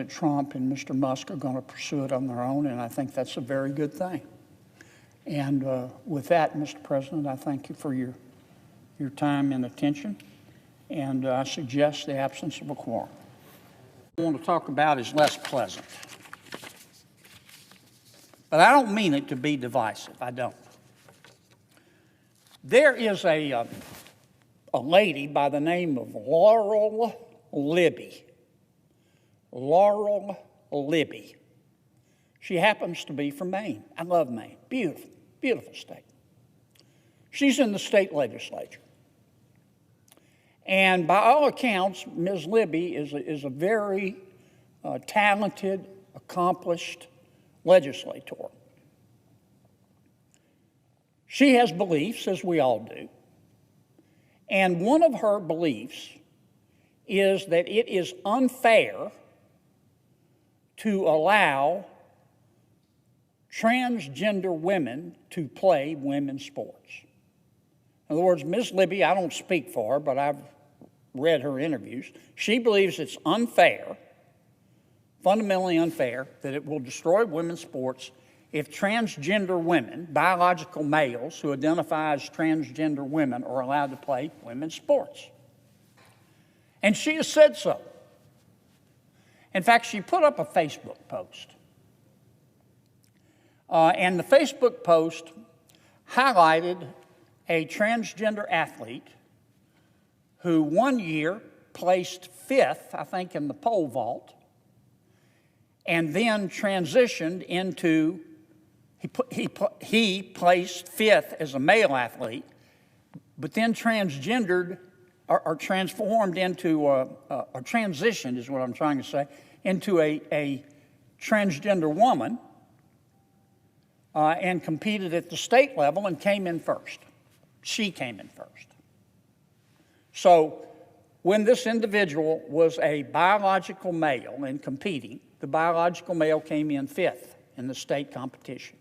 Trump and Mr. Musk are going to pursue it on their own, and I think that's a very good thing. And with that, Mr. President, I thank you for your time and attention, and I suggest the absence of a quorum. What I want to talk about is less pleasant. But I don't mean it to be divisive. I don't. There is a lady by the name of Laurel Libby. Laurel Libby. She happens to be from Maine. I love Maine. Beautiful, beautiful state. She's in the state legislature. And by all accounts, Ms. Libby is a very talented, accomplished legislator. She has beliefs, as we all do. And one of her beliefs is that it is unfair to allow transgender women to play women's sports. In other words, Ms. Libby, I don't speak for her, but I've read her interviews. She believes it's unfair, fundamentally unfair, that it will destroy women's sports if transgender women, biological males who identify as transgender women, are allowed to play women's sports. And she has said so. In fact, she put up a Facebook post. And the Facebook post highlighted a transgender athlete who one year placed 5th, I think, in the pole vault, and then transitioned into, he placed 5th as a male athlete, but then transgendered or transformed into, or transitioned is what I'm trying to say, into a transgender woman and competed at the state level and came in first. She came in first. So when this individual was a biological male and competing, the biological male came in 5th in the state competition.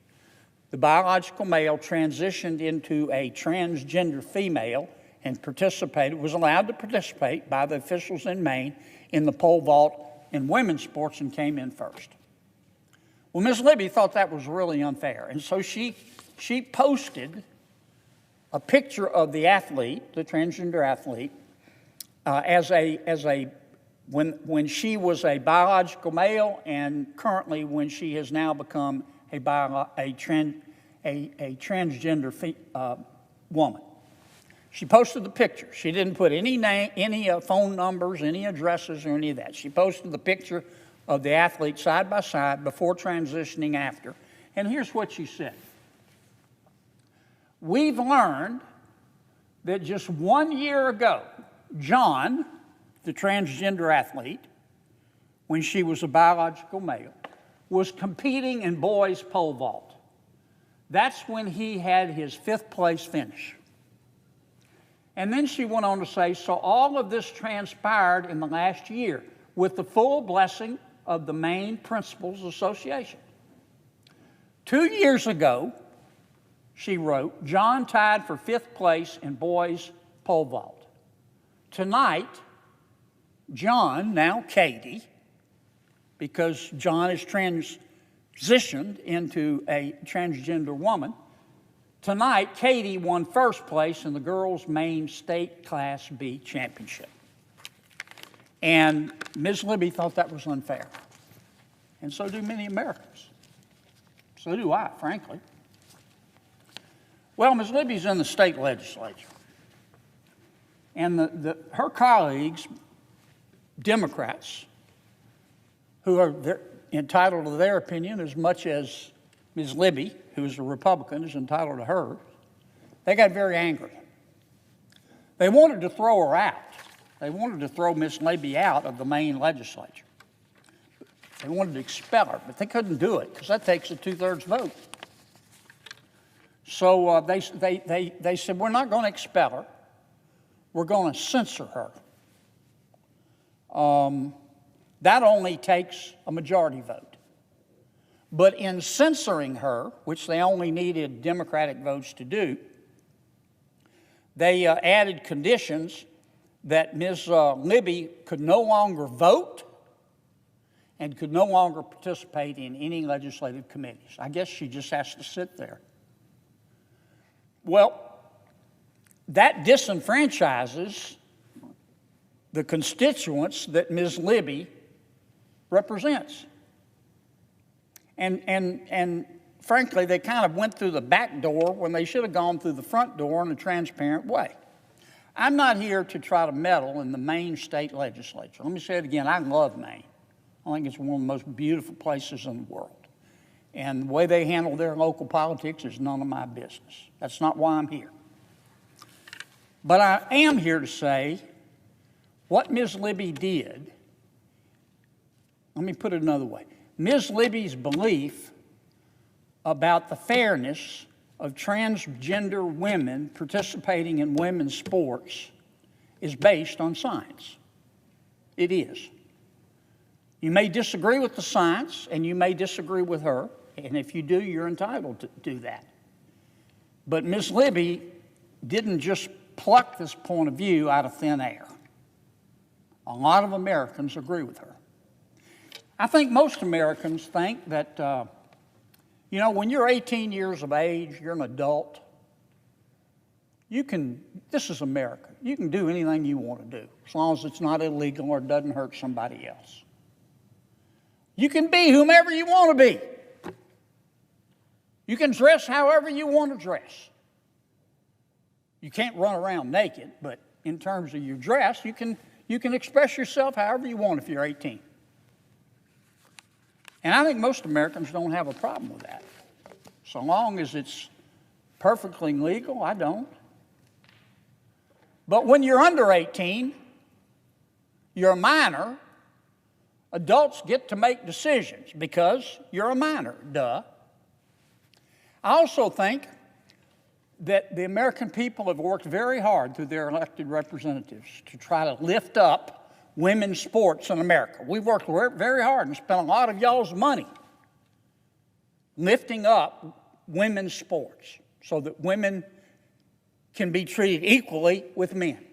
The biological male transitioned into a transgender female and was allowed to participate by the officials in Maine in the pole vault in women's sports and came in first. Well, Ms. Libby thought that was really unfair, and so she posted a picture of the athlete, the transgender athlete, when she was a biological male, and currently when she has now become a transgender woman. She posted the picture. She didn't put any name, any phone numbers, any addresses, or any of that. She posted the picture of the athlete side by side before transitioning after. And here's what she said. We've learned that just 1 year ago, John, the transgender athlete, when she was a biological male, was competing in boys pole vault. That's when he had his 5th place finish. And then she went on to say, so all of this transpired in the last year with the full blessing of the Maine Principals Association. 2 years ago, she wrote, John tied for 5th place in boys pole vault. Tonight, John, now Katie, because John is transitioned into a transgender woman, tonight Katie won 1st place in the girls' Maine State Class B Championship. And Ms. Libby thought that was unfair. And so do many Americans. So do I, frankly. Well, Ms. Libby's in the state legislature. And her colleagues, Democrats, who are entitled to their opinion as much as Ms. Libby, who is a Republican, is entitled to hers, they got very angry. They wanted to throw her out. They wanted to throw Ms. Libby out of the Maine legislature. They wanted to expel her, but they couldn't do it because that takes a 2/3 vote. So they said, we're not going to expel her. We're going to censor her. That only takes a majority vote. But in censoring her, which they only needed Democratic votes to do, they added conditions that Ms. Libby could no longer vote and could no longer participate in any legislative committees. I guess she just has to sit there. Well, that disenfranchises the constituents that Ms. Libby represents. And frankly, they kind of went through the back door when they should have gone through the front door in a transparent way. I'm not here to try to meddle in the Maine state legislature. Let me say it again, I love Maine. I think it's one of the most beautiful places in the world. And the way they handle their local politics is none of my business. That's not why I'm here. But I am here to say what Ms. Libby did, let me put it another way. Ms. Libby's belief about the fairness of transgender women participating in women's sports is based on science. It is. You may disagree with the science, and you may disagree with her, and if you do, you're entitled to do that. But Ms. Libby didn't just pluck this point of view out of thin air. A lot of Americans agree with her. I think most Americans think that, when you're 18 years of age, you're an adult, this is America, you can do anything you want to do, as long as it's not illegal or doesn't hurt somebody else. You can be whomever you want to be. You can dress however you want to dress. You can't run around naked, but in terms of your dress, you can express yourself however you want if you're 18. And I think most Americans don't have a problem with that. So long as it's perfectly legal, I don't. But when you're under 18, you're a minor, adults get to make decisions because you're a minor, duh. I also think that the American people have worked very hard through their elected representatives to try to lift up women's sports in America. We've worked very hard and spent a lot of y'all's money lifting up women's sports so that women can be treated equally with men.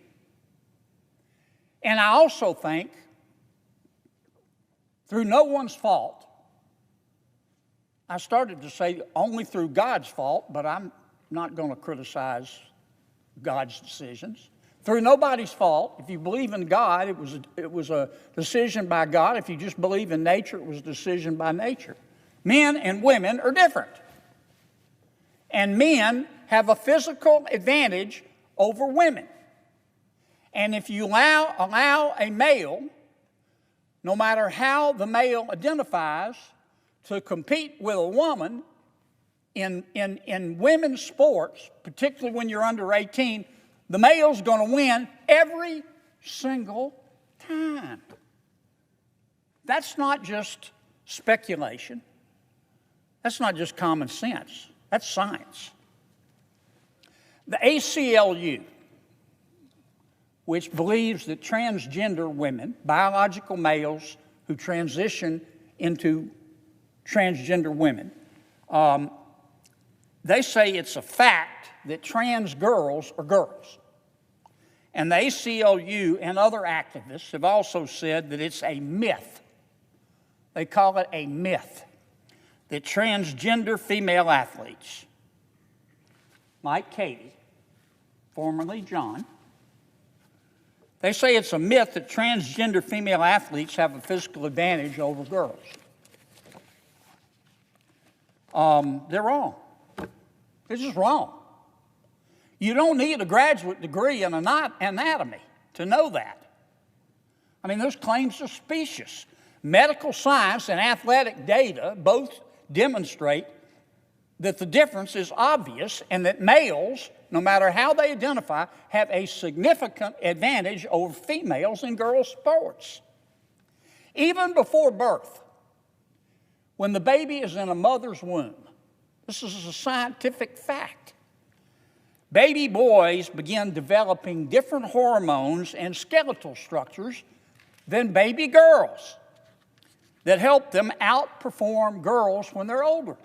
And I also think, through no one's fault, I started to say only through God's fault, but I'm not going to criticize God's decisions. Through nobody's fault. If you believe in God, it was a decision by God. If you just believe in nature, it was a decision by nature. Men and women are different. And men have a physical advantage over women. And if you allow a male, no matter how the male identifies, to compete with a woman in women's sports, particularly when you're under 18, the male's going to win every single time. That's not just speculation. That's not just common sense. That's science. The ACLU, which believes that transgender women, biological males who transition into transgender women, they say it's a fact that trans girls are girls. And the ACLU and other activists have also said that it's a myth. They call it a myth that transgender female athletes, like Katie, formerly John, they say it's a myth that transgender female athletes have a physical advantage over girls. They're wrong. This is wrong. You don't need a graduate degree in anatomy to know that. I mean, those claims are specious. Medical science and athletic data both demonstrate that the difference is obvious and that males, no matter how they identify, have a significant advantage over females in girls' sports. Even before birth, when the baby is in a mother's womb, this is a scientific fact, baby boys begin developing different hormones and skeletal structures than baby girls that help them outperform girls when they're older.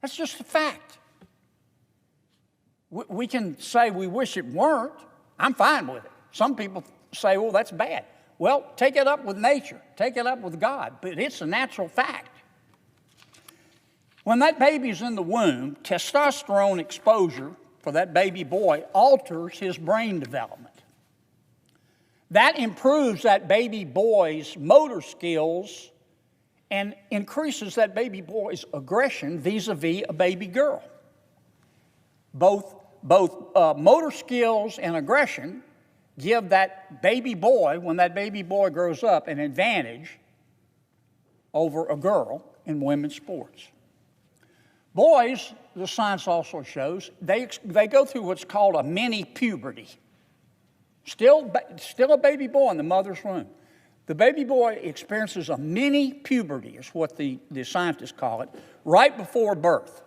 That's just a fact. We can say we wish it weren't. I'm fine with it. Some people say, well, that's bad. Well, take it up with nature. Take it up with God. But it's a natural fact. When that baby's in the womb, testosterone exposure for that baby boy alters his brain development. That improves that baby boy's motor skills and increases that baby boy's aggression vis-a-vis a baby girl. Both motor skills and aggression give that baby boy, when that baby boy grows up, an advantage over a girl in women's sports. Boys, the science also shows, they go through what's called a mini puberty. Still a baby boy in the mother's womb. The baby boy experiences a mini puberty, is what the scientists call it, right before birth,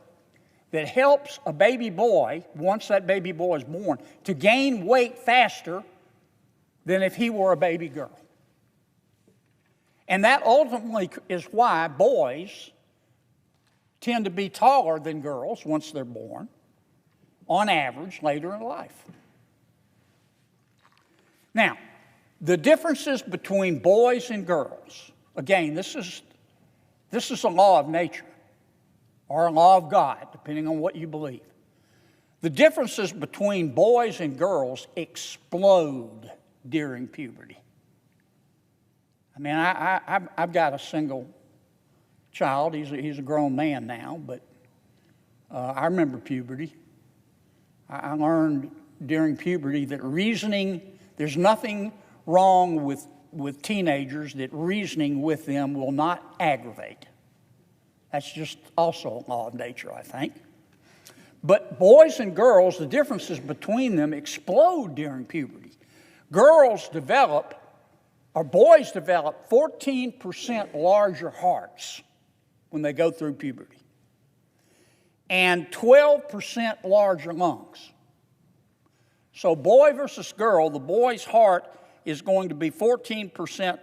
that helps a baby boy, once that baby boy is born, to gain weight faster than if he were a baby girl. And that ultimately is why boys tend to be taller than girls once they're born, on average, later in life. Now, the differences between boys and girls, again, this is a law of nature, or a law of God, depending on what you believe. The differences between boys and girls explode during puberty. I mean, I've got a single child. He's a grown man now, but I remember puberty. I learned during puberty that there's nothing wrong with teenagers that reasoning with them will not aggravate. That's just also a law of nature, I think. But boys and girls, the differences between them explode during puberty. Boys develop 14% larger hearts when they go through puberty, and 12% larger lungs. So boy versus girl, the boy's heart is going to be 14%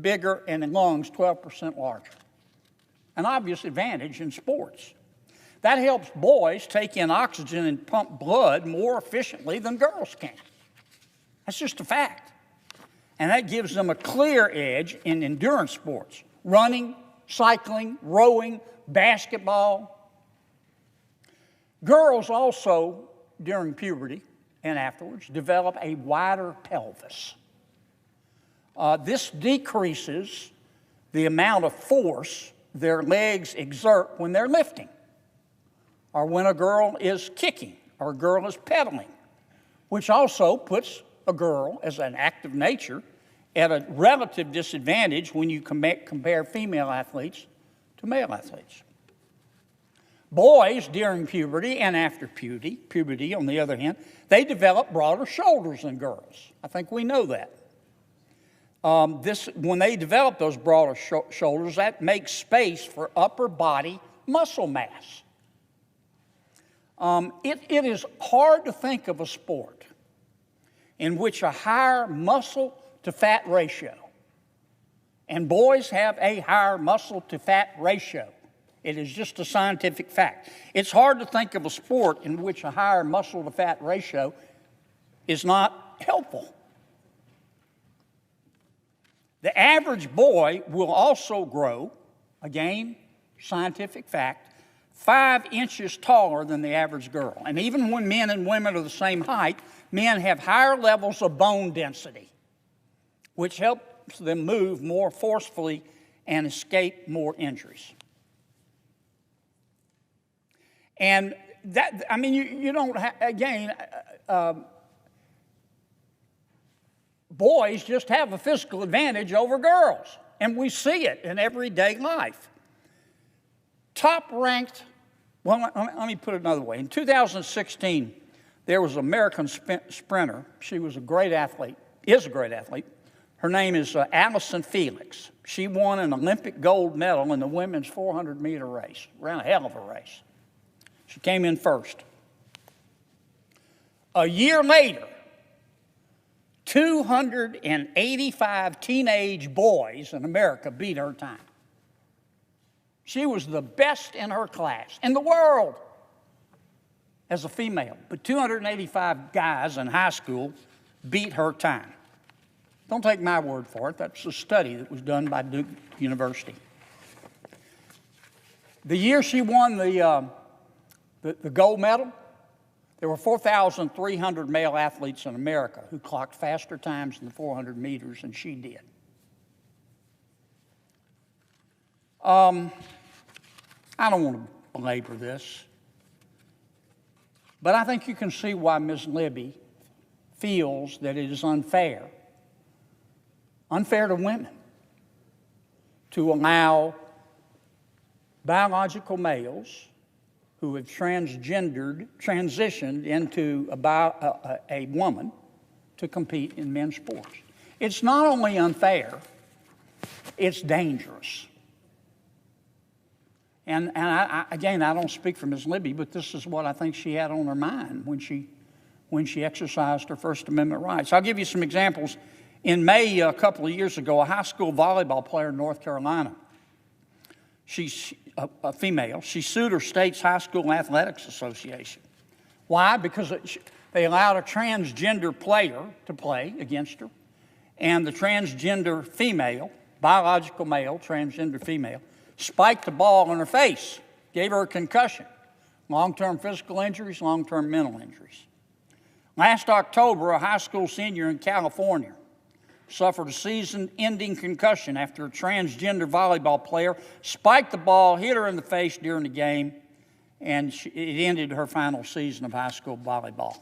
bigger and in lungs 12% larger. An obvious advantage in sports. That helps boys take in oxygen and pump blood more efficiently than girls can. That's just a fact. And that gives them a clear edge in endurance sports. Running, cycling, rowing, basketball. Girls also, during puberty and afterwards, develop a wider pelvis. This decreases the amount of force their legs exert when they're lifting, or when a girl is kicking, or a girl is pedaling, which also puts a girl, as an act of nature, at a relative disadvantage when you compare female athletes to male athletes. Boys, during puberty and after puberty, on the other hand, they develop broader shoulders than girls. I think we know that. When they develop those broader shoulders, that makes space for upper body muscle mass. It is hard to think of a sport in which a higher muscle to fat ratio, and boys have a higher muscle to fat ratio. It is just a scientific fact. It's hard to think of a sport in which a higher muscle to fat ratio is not helpful. The average boy will also grow, again, scientific fact, 5 inches taller than the average girl. And even when men and women are the same height, men have higher levels of bone density, which helps them move more forcefully and escape more injuries. And that, I mean, you don't, again, boys just have a physical advantage over girls, and we see it in everyday life. Top-ranked, well, let me put it another way. In 2016, there was an American sprinter. She was a great athlete, is a great athlete. Her name is Allison Felix. She won an Olympic gold medal in the women's 400-meter race. Ran a hell of a race. She came in first. A year later, 285 teenage boys in America beat her time. She was the best in her class, in the world, as a female. But 285 guys in high school beat her time. Don't take my word for it. That's a study that was done by Duke University. The year she won the gold medal, there were 4,300 male athletes in America who clocked faster times in the 400 meters than she did. I don't want to belabor this, but I think you can see why Ms. Libby feels that it is unfair to women to allow biological males who have transitioned into a woman to compete in men's sports. It's not only unfair, it's dangerous. And again, I don't speak for Ms. Libby, but this is what I think she had on her mind when she exercised her First Amendment rights. I'll give you some examples. In May, a couple of years ago, a high school volleyball player in North Carolina, she's a female, she sued her state's high school athletics association. Why? Because they allowed a transgender player to play against her, and the transgender female, biological male, transgender female, spiked the ball in her face, gave her a concussion, long-term physical injuries, long-term mental injuries. Last October, a high school senior in California suffered a season-ending concussion after a transgender volleyball player spiked the ball, hit her in the face during the game, and it ended her final season of high school volleyball.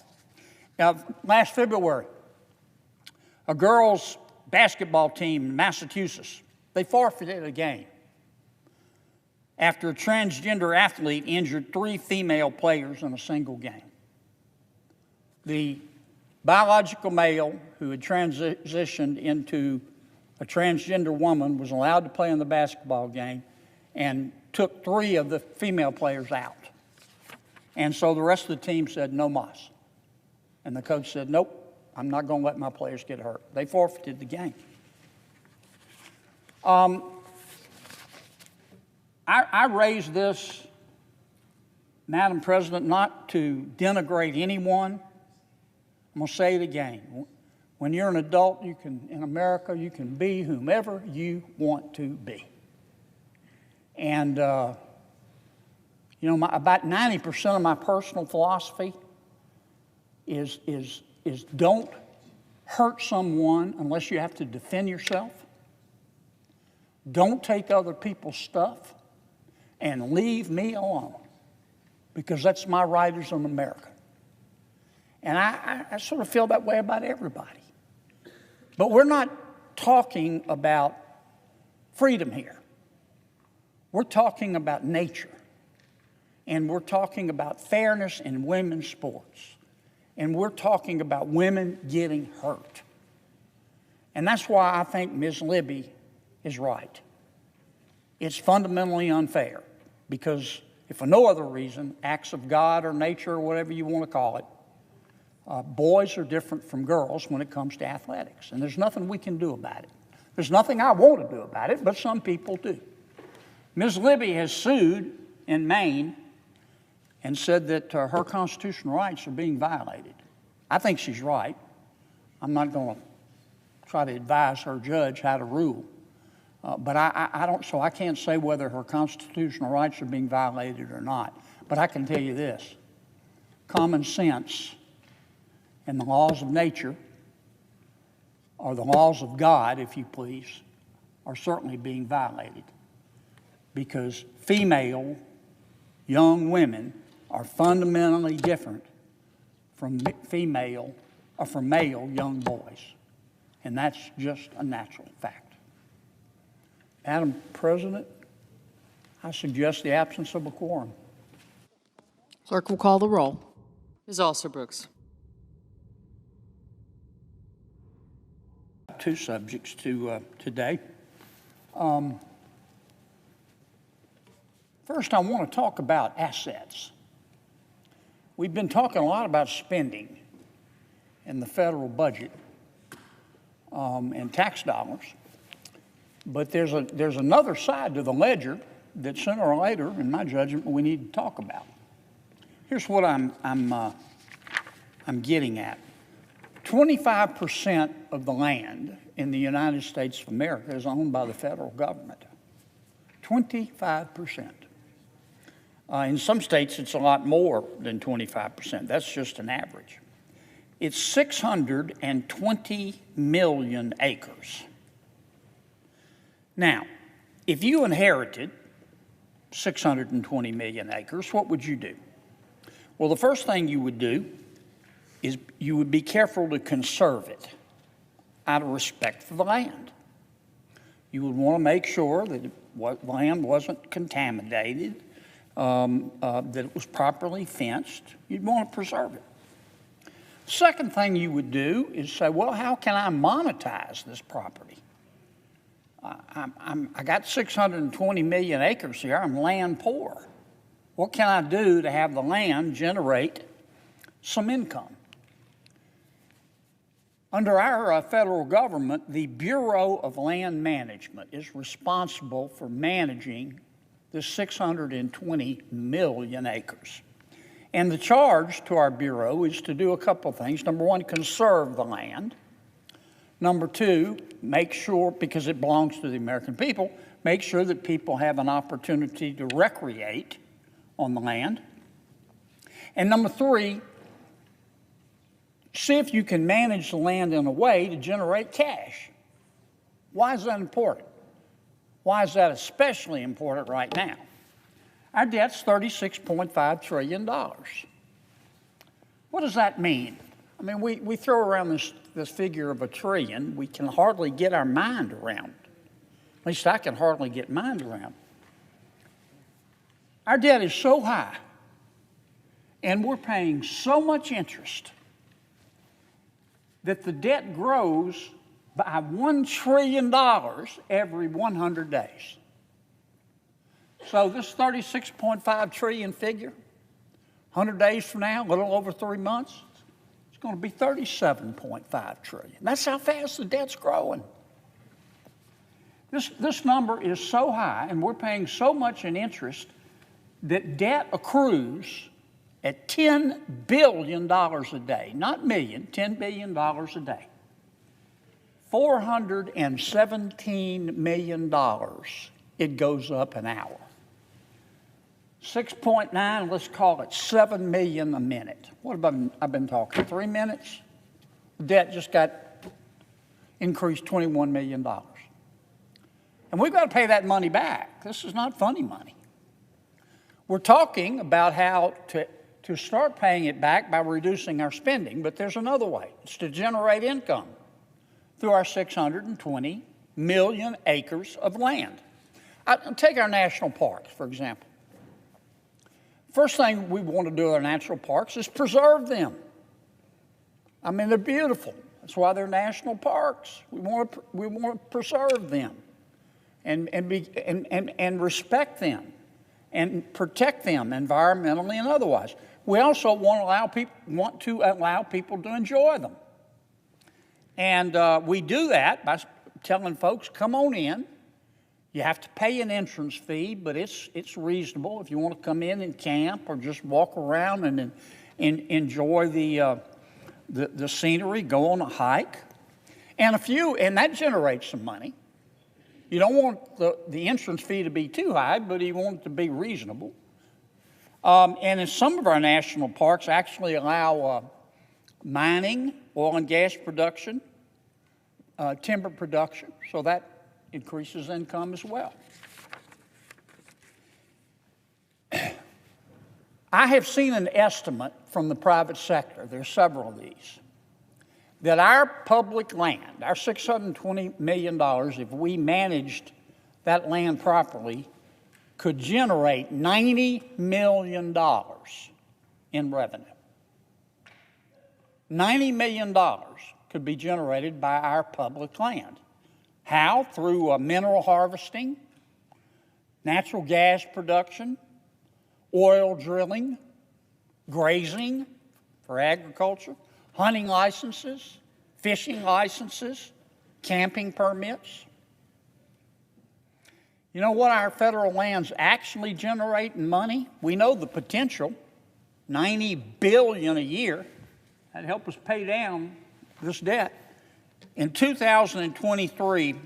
Now, last February, a girls' basketball team in Massachusetts, they forfeited a game after a transgender athlete injured 3 female players in a single game. The biological male who had transitioned into a transgender woman was allowed to play in the basketball game and took 3 of the female players out. And so the rest of the team said, no mas. And the coach said, nope, I'm not going to let my players get hurt. They forfeited the game. I raised this, Madam President, not to denigrate anyone. I'm going to say it again. When you're an adult, in America, you can be whomever you want to be. And, about 90% of my personal philosophy is don't hurt someone unless you have to defend yourself. Don't take other people's stuff, and leave me alone, because that's my right as an American. And I sort of feel that way about everybody. But we're not talking about freedom here. We're talking about nature. And we're talking about fairness in women's sports. And we're talking about women getting hurt. And that's why I think Ms. Libby is right. It's fundamentally unfair because, if for no other reason, acts of God or nature or whatever you want to call it, boys are different from girls when it comes to athletics. And there's nothing we can do about it. There's nothing I want to do about it, but some people do. Ms. Libby has sued in Maine and said that her constitutional rights are being violated. I think she's right. I'm not going to try to advise her judge how to rule. But I don't, so I can't say whether her constitutional rights are being violated or not. But I can tell you this: common sense and the laws of nature, or the laws of God, if you please, are certainly being violated, because female young women are fundamentally different from male young boys. And that's just a natural fact. Madam President, I suggest the absence of a quorum. Clerk will call the roll. Ms. Alsterbrooks. Two subjects today. First, I want to talk about assets. We've been talking a lot about spending in the federal budget and tax dollars, but there's another side to the ledger that sooner or later, in my judgment, we need to talk about. Here's what I'm getting at. 25% of the land in the United States of America is owned by the federal government. 25%. In some states, it's a lot more than 25%. That's just an average. It's 620 million acres. Now, if you inherited 620 million acres, what would you do? Well, the first thing you would do is you would be careful to conserve it out of respect for the land. You would want to make sure that land wasn't contaminated, that it was properly fenced. You'd want to preserve it. Second thing you would do is say, well, how can I monetize this property? I got 620 million acres here. I'm land poor. What can I do to have the land generate some income? Under our federal government, the Bureau of Land Management is responsible for managing the 620 million acres. And the charge to our Bureau is to do a couple of things. Number one, conserve the land. Number two, make sure, because it belongs to the American people, make sure that people have an opportunity to recreate on the land. And number three, see if you can manage the land in a way to generate cash. Why is that important? Why is that especially important right now? Our debt's $36.5 trillion. What does that mean? I mean, we throw around this figure of $1 trillion. We can hardly get our mind around. At least I can hardly get mine around. Our debt is so high, and we're paying so much interest, that the debt grows by $1 trillion every 100 days. So this 36.5 trillion figure, 100 days from now, a little over 3 months, it's going to be 37.5 trillion. That's how fast the debt's growing. This number is so high, and we're paying so much in interest, that debt accrues at $10 billion a day, not million, $10 billion a day. $417 million, it goes up an hour. 6.9, let's call it 7 million a minute. What have I've been talking, 3 minutes? Debt just got increased $21 million. And we've got to pay that money back. This is not funny money. We're talking about how to start paying it back by reducing our spending, but there's another way. It's to generate income through our 620 million acres of land. Take our national parks, for example. First thing we want to do with our national parks is preserve them. I mean, they're beautiful. That's why they're national parks. We want to preserve them and respect them and protect them environmentally and otherwise. We also want to allow people to enjoy them. And we do that by telling folks, come on in. You have to pay an entrance fee, but it's reasonable if you want to come in and camp or just walk around and enjoy the scenery, go on a hike. And that generates some money. You don't want the entrance fee to be too high, but you want it to be reasonable. And in some of our national parks actually allow mining, oil and gas production, timber production, so that increases income as well. I have seen an estimate from the private sector, there's several of these, that our public land, our $620 million, if we managed that land properly, could generate $90 million in revenue. $90 million could be generated by our public land. How? Through mineral harvesting, natural gas production, oil drilling, grazing for agriculture, hunting licenses, fishing licenses, camping permits. You know what our federal lands actually generate in money? We know the potential, $90 billion a year. That'd help us pay down this debt. In 2023,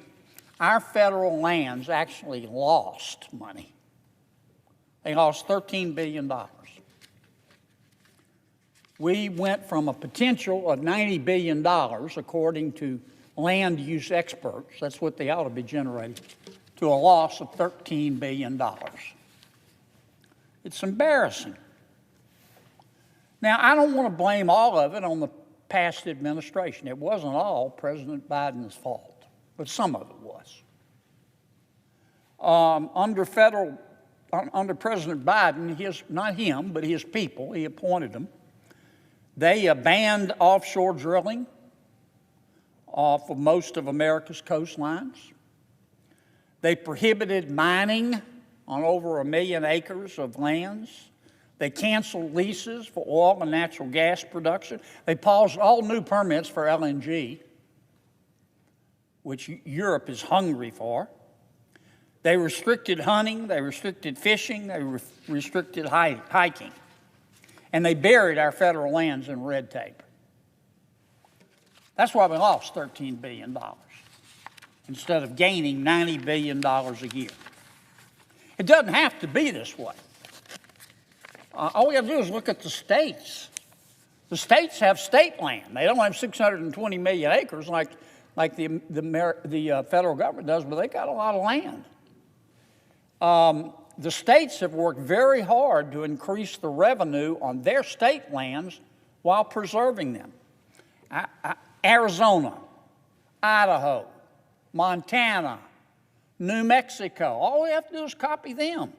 our federal lands actually lost money. They lost $13 billion. We went from a potential of $90 billion, according to land use experts, that's what they ought to be generating, to a loss of $13 billion. It's embarrassing. Now, I don't want to blame all of it on the past administration. It wasn't all President Biden's fault, but some of it was. Under President Biden, not him, but his people, he appointed them, they banned offshore drilling off of most of America's coastlines. They prohibited mining on over 1 million acres of lands. They canceled leases for oil and natural gas production. They paused all new permits for LNG, which Europe is hungry for. They restricted hunting, they restricted fishing, they restricted hiking. And they buried our federal lands in red tape. That's why we lost $13 billion instead of gaining $90 billion a year. It doesn't have to be this way. All we have to do is look at the states. The states have state land. They don't have 620 million acres like the federal government does, but they got a lot of land. The states have worked very hard to increase the revenue on their state lands while preserving them. Arizona, Idaho, Montana, New Mexico, all we have to do is copy them.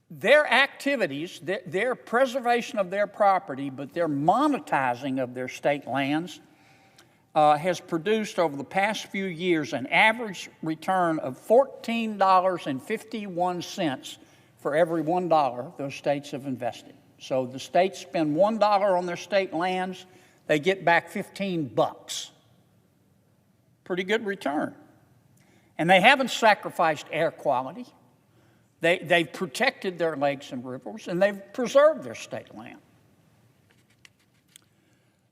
Their activities, their preservation of their property, but their monetizing of their state lands has produced over the past few years an average return of $14.51 for every $1 those states have invested. So the states spend $1 on their state lands, they get back 15 bucks. Pretty good return. And they haven't sacrificed air quality. They've protected their lakes and rivers, and they've preserved their state land.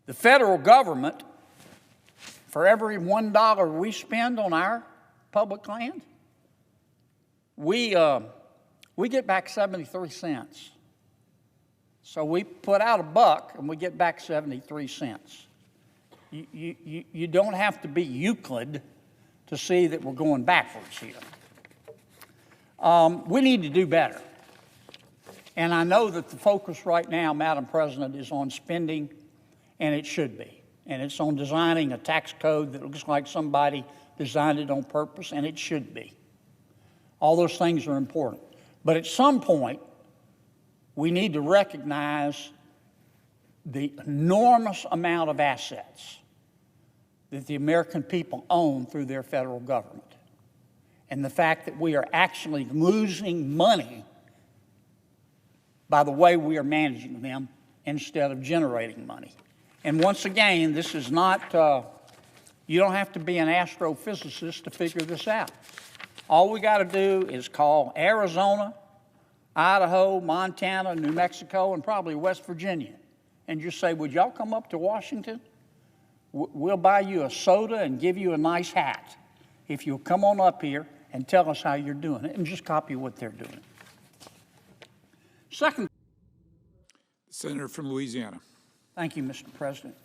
The federal government, for every $1 we spend on our public land, we get back 73 cents. So we put out $1 and we get back 73 cents. You don't have to be Euclid to see that we're going backwards here. We need to do better. And I know that the focus right now, Madam President, is on spending, and it should be. And it's on designing a tax code that looks like somebody designed it on purpose, and it should be. All those things are important. But at some point, we need to recognize the enormous amount of assets that the American people own through their federal government, and the fact that we are actually losing money by the way we are managing them instead of generating money. And once again, this is not, you don't have to be an astrophysicist to figure this out. All we got to do is call Arizona, Idaho, Montana, New Mexico, and probably West Virginia, and just say, would y'all come up to Washington? We'll buy you a soda and give you a nice hat if you'll come on up here and tell us how you're doing it, and just copy what they're doing. Second. Senator from Louisiana. Thank you, Mr. President.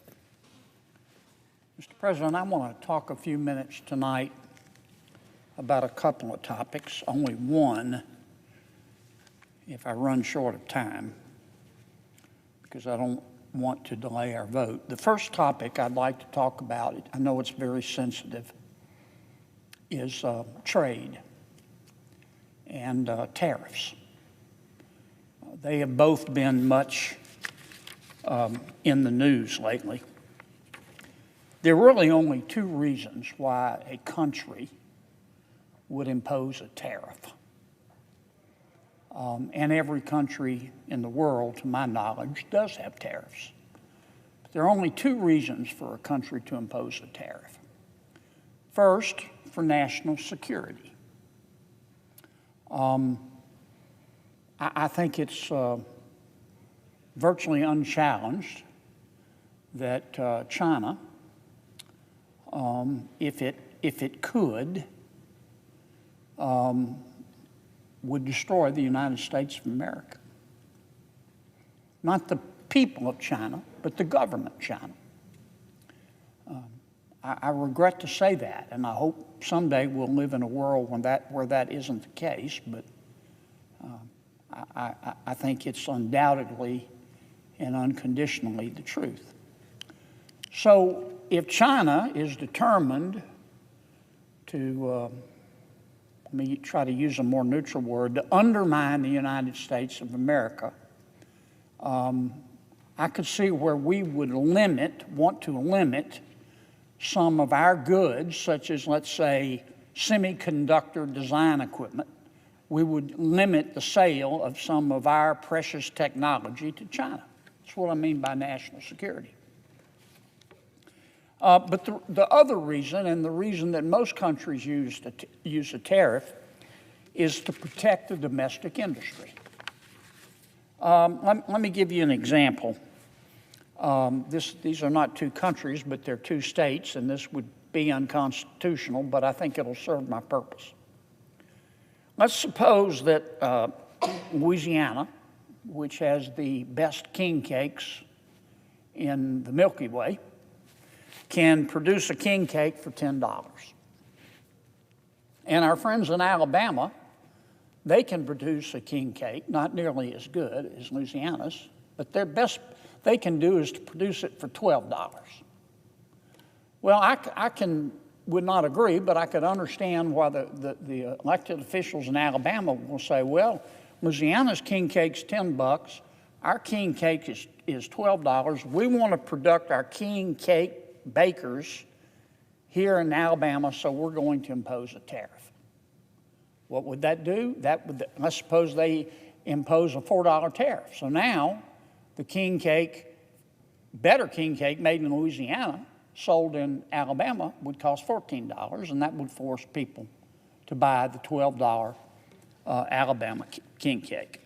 Mr. President, I want to talk a few minutes tonight about a couple of topics, only one if I run short of time, because I don't want to delay our vote. The first topic I'd like to talk about, I know it's very sensitive, is trade and tariffs. They have both been much in the news lately. There are really only two reasons why a country would impose a tariff. And every country in the world, to my knowledge, does have tariffs. But there are only two reasons for a country to impose a tariff. First, for national security. I think it's virtually unchallenged that China, if it could, would destroy the United States of America. Not the people of China, but the government of China. I regret to say that, and I hope someday we'll live in a world where that isn't the case, but I think it's undoubtedly and unconditionally the truth. So if China is determined to, let me try to use a more neutral word, to undermine the United States of America, I could see where we would want to limit some of our goods, such as, let's say, semiconductor design equipment. We would limit the sale of some of our precious technology to China. That's what I mean by national security. But the other reason, and the reason that most countries use a tariff, is to protect the domestic industry. Let me give you an example. These are not two countries, but they're two states, and this would be unconstitutional, but I think it'll serve my purpose. Let's suppose that Louisiana, which has the best king cakes in the Milky Way, can produce a king cake for $10. And our friends in Alabama, they can produce a king cake, not nearly as good as Louisiana's, but their best they can do is to produce it for $12. Well, I would not agree, but I could understand why the elected officials in Alabama will say, well, Louisiana's king cake's $10, our king cake is $12. We want to product our king cake bakers here in Alabama, so we're going to impose a tariff. What would that do? Let's suppose they impose a $4 tariff. So now the king cake, better king cake made in Louisiana, sold in Alabama would cost $14, and that would force people to buy the $12 Alabama king cake.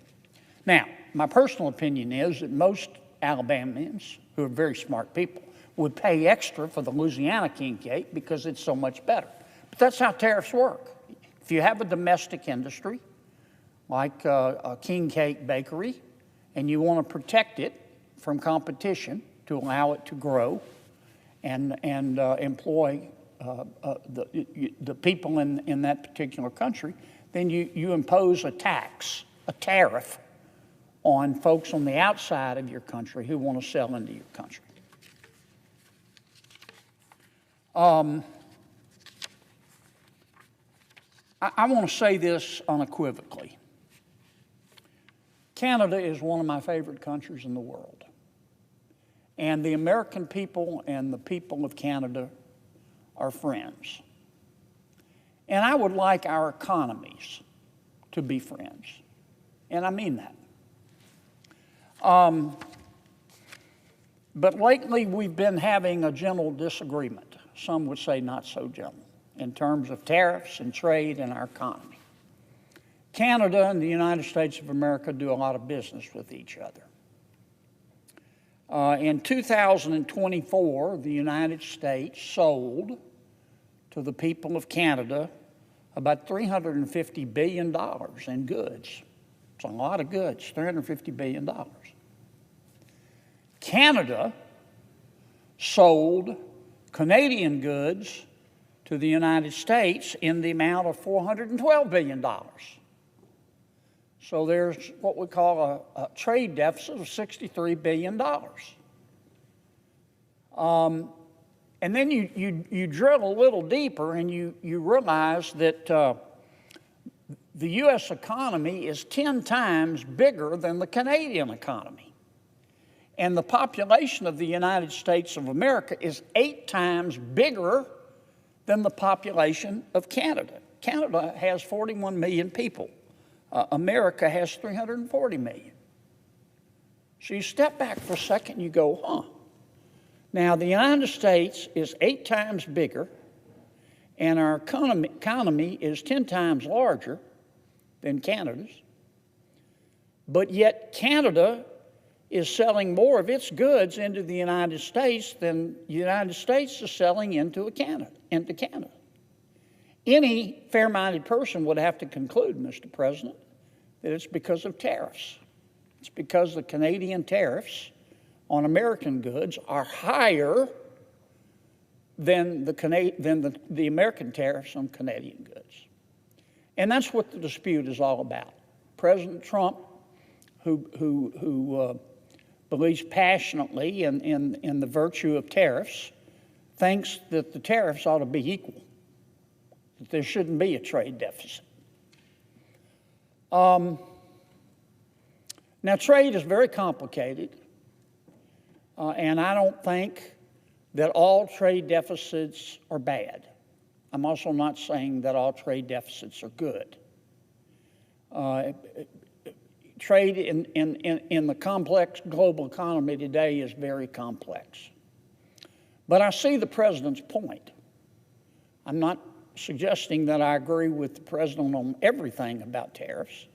Now, my personal opinion is that most Alabamians, who are very smart people, would pay extra for the Louisiana king cake because it's so much better. But that's how tariffs work. If you have a domestic industry, like a king cake bakery, and you want to protect it from competition to allow it to grow and employ the people in that particular country, then you impose a tax, a tariff, on folks on the outside of your country who want to sell into your country. I want to say this unequivocally. Canada is one of my favorite countries in the world. And the American people and the people of Canada are friends. And I would like our economies to be friends. And I mean that. But lately we've been having a gentle disagreement, some would say not so gentle, in terms of tariffs and trade and our economy. Canada and the United States of America do a lot of business with each other. In 2024, the United States sold to the people of Canada about $350 billion in goods. It's a lot of goods, $350 billion. Canada sold Canadian goods to the United States in the amount of $412 billion. So there's what we call a trade deficit of $63 billion. And then you drill a little deeper and you realize that the U.S. economy is 10 times bigger than the Canadian economy. And the population of the United States of America is 8 times bigger than the population of Canada. Canada has 41 million people. America has 340 million. So you step back for a second and you go, huh. Now, the United States is 8 times bigger, and our economy is 10 times larger than Canada's. But yet Canada is selling more of its goods into the United States than the United States is selling into Canada. Any fair-minded person would have to conclude, Mr. President, that it's because of tariffs. It's because the Canadian tariffs on American goods are higher than the American tariffs on Canadian goods. And that's what the dispute is all about. President Trump, who believes passionately in the virtue of tariffs, thinks that the tariffs ought to be equal, that there shouldn't be a trade deficit. Now, trade is very complicated, and I don't think that all trade deficits are bad. I'm also not saying that all trade deficits are good. Trade in the complex global economy today is very complex. But I see the president's point. I'm not suggesting that I agree with the president on everything about tariffs,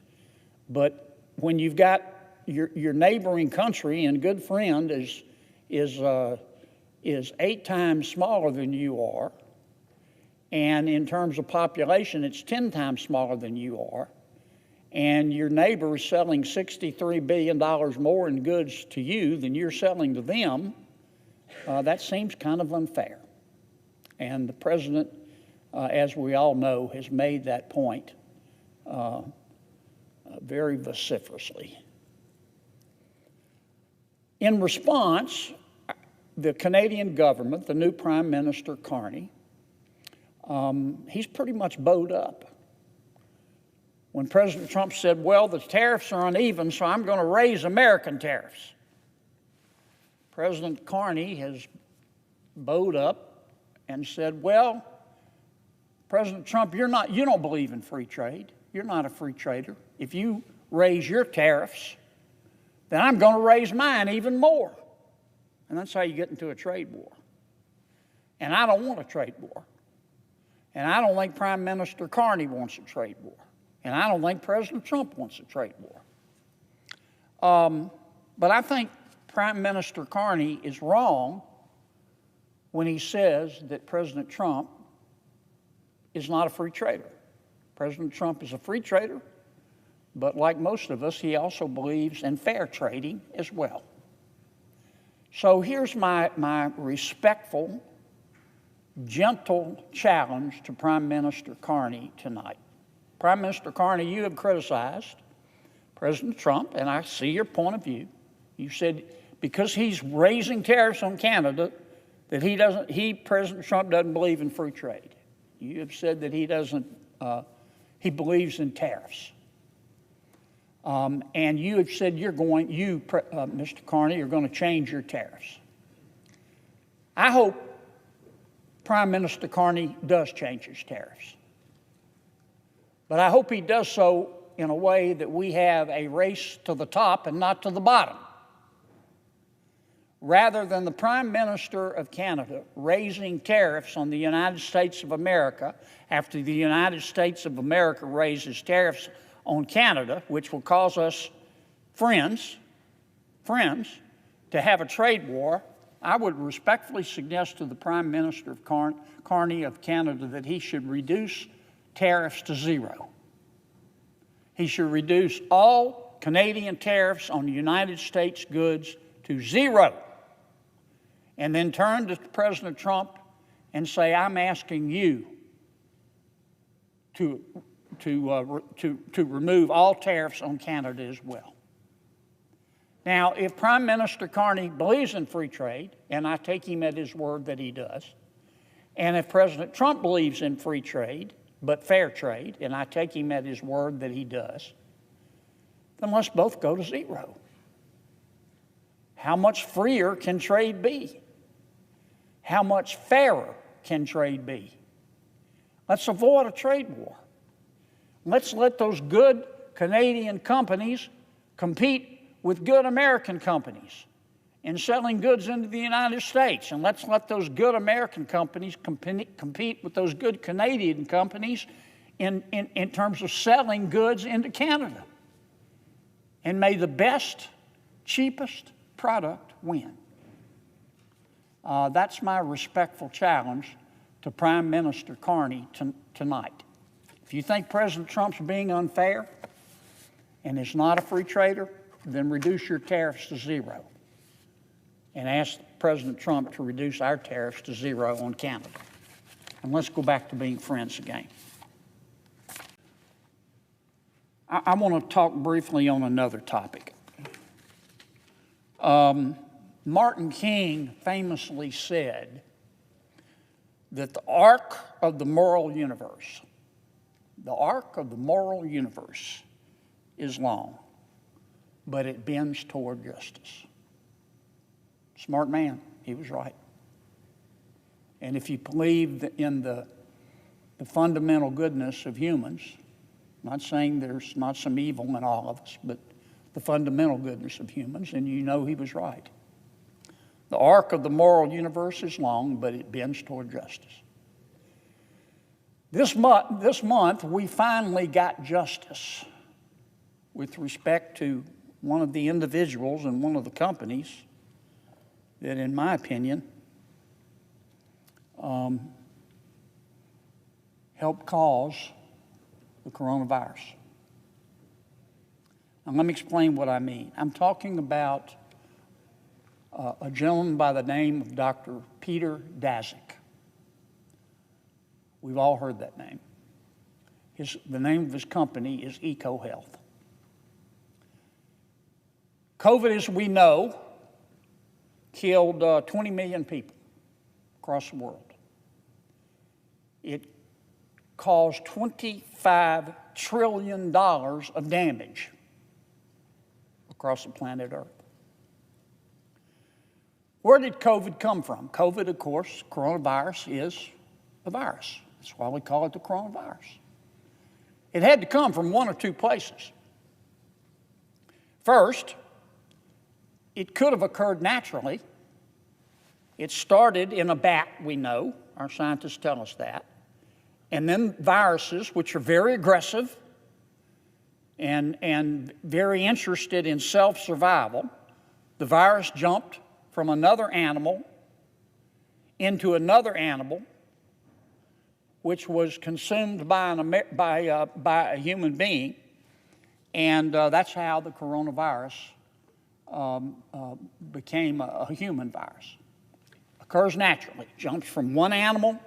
but when you've got your neighboring country and good friend is 8 times smaller than you are, and in terms of population, it's 10 times smaller than you are, and your neighbor is selling $63 billion more in goods to you than you're selling to them, that seems kind of unfair. And the president, as we all know, has made that point very vociferously. In response, the Canadian government, the new Prime Minister Carney, he's pretty much bowed up. When President Trump said, well, the tariffs are uneven, so I'm going to raise American tariffs, President Carney has bowed up and said, well, President Trump, you don't believe in free trade. You're not a free trader. If you raise your tariffs, then I'm going to raise mine even more. And that's how you get into a trade war. And I don't want a trade war. And I don't think Prime Minister Carney wants a trade war. And I don't think President Trump wants a trade war. But I think Prime Minister Carney is wrong when he says that President Trump is not a free trader. President Trump is a free trader, but like most of us, he also believes in fair trading as well. So here's my respectful, gentle challenge to Prime Minister Carney tonight. Prime Minister Carney, you have criticized President Trump, and I see your point of view. You said because he's raising tariffs on Canada, that President Trump doesn't believe in free trade. You have said that he believes in tariffs. And you have said Mr. Carney, you're going to change your tariffs. I hope Prime Minister Carney does change his tariffs. But I hope he does so in a way that we have a race to the top and not to the bottom. Rather than the Prime Minister of Canada raising tariffs on the United States of America after the United States of America raises tariffs on Canada, which will cause us friends, to have a trade war, I would respectfully suggest to the Prime Minister of Carney of Canada that he should reduce tariffs to zero. He should reduce all Canadian tariffs on United States goods to zero. And then turn to President Trump and say, I'm asking you to remove all tariffs on Canada as well. Now, if Prime Minister Carney believes in free trade, and I take him at his word that he does, and if President Trump believes in free trade, but fair trade, and I take him at his word that he does, then let's both go to zero. How much freer can trade be? How much fairer can trade be? Let's avoid a trade war. Let's let those good Canadian companies compete with good American companies in selling goods into the United States. And let's let those good American companies compete with those good Canadian companies in terms of selling goods into Canada. And may the best, cheapest product win. That's my respectful challenge to Prime Minister Carney tonight. If you think President Trump's being unfair and is not a free trader, then reduce your tariffs to zero and ask President Trump to reduce our tariffs to zero on Canada. And let's go back to being friends again. I want to talk briefly on another topic. Martin King famously said that the arc of the moral universe is long, but it bends toward justice. Smart man, he was right. And if you believe in the fundamental goodness of humans, I'm not saying there's not some evil in all of us, but the fundamental goodness of humans, and you know he was right. The arc of the moral universe is long, but it bends toward justice. This month, we finally got justice with respect to one of the individuals and one of the companies that, in my opinion, helped cause the coronavirus. Now, let me explain what I mean. I'm talking about a gentleman by the name of Dr. Peter Daszak. We've all heard that name. The name of his company is EcoHealth. COVID, as we know, killed 20 million people across the world. It caused $25 trillion of damage across the planet Earth. Where did COVID come from? COVID, of course, coronavirus is a virus. That's why we call it the coronavirus. It had to come from one or two places. First, it could have occurred naturally. It started in a bat, we know. Our scientists tell us that. And then viruses, which are very aggressive and very interested in self-survival, the virus jumped from another animal into another animal, which was consumed by a human being, and that's how the coronavirus became a human virus. Occurs naturally, jumps from one animal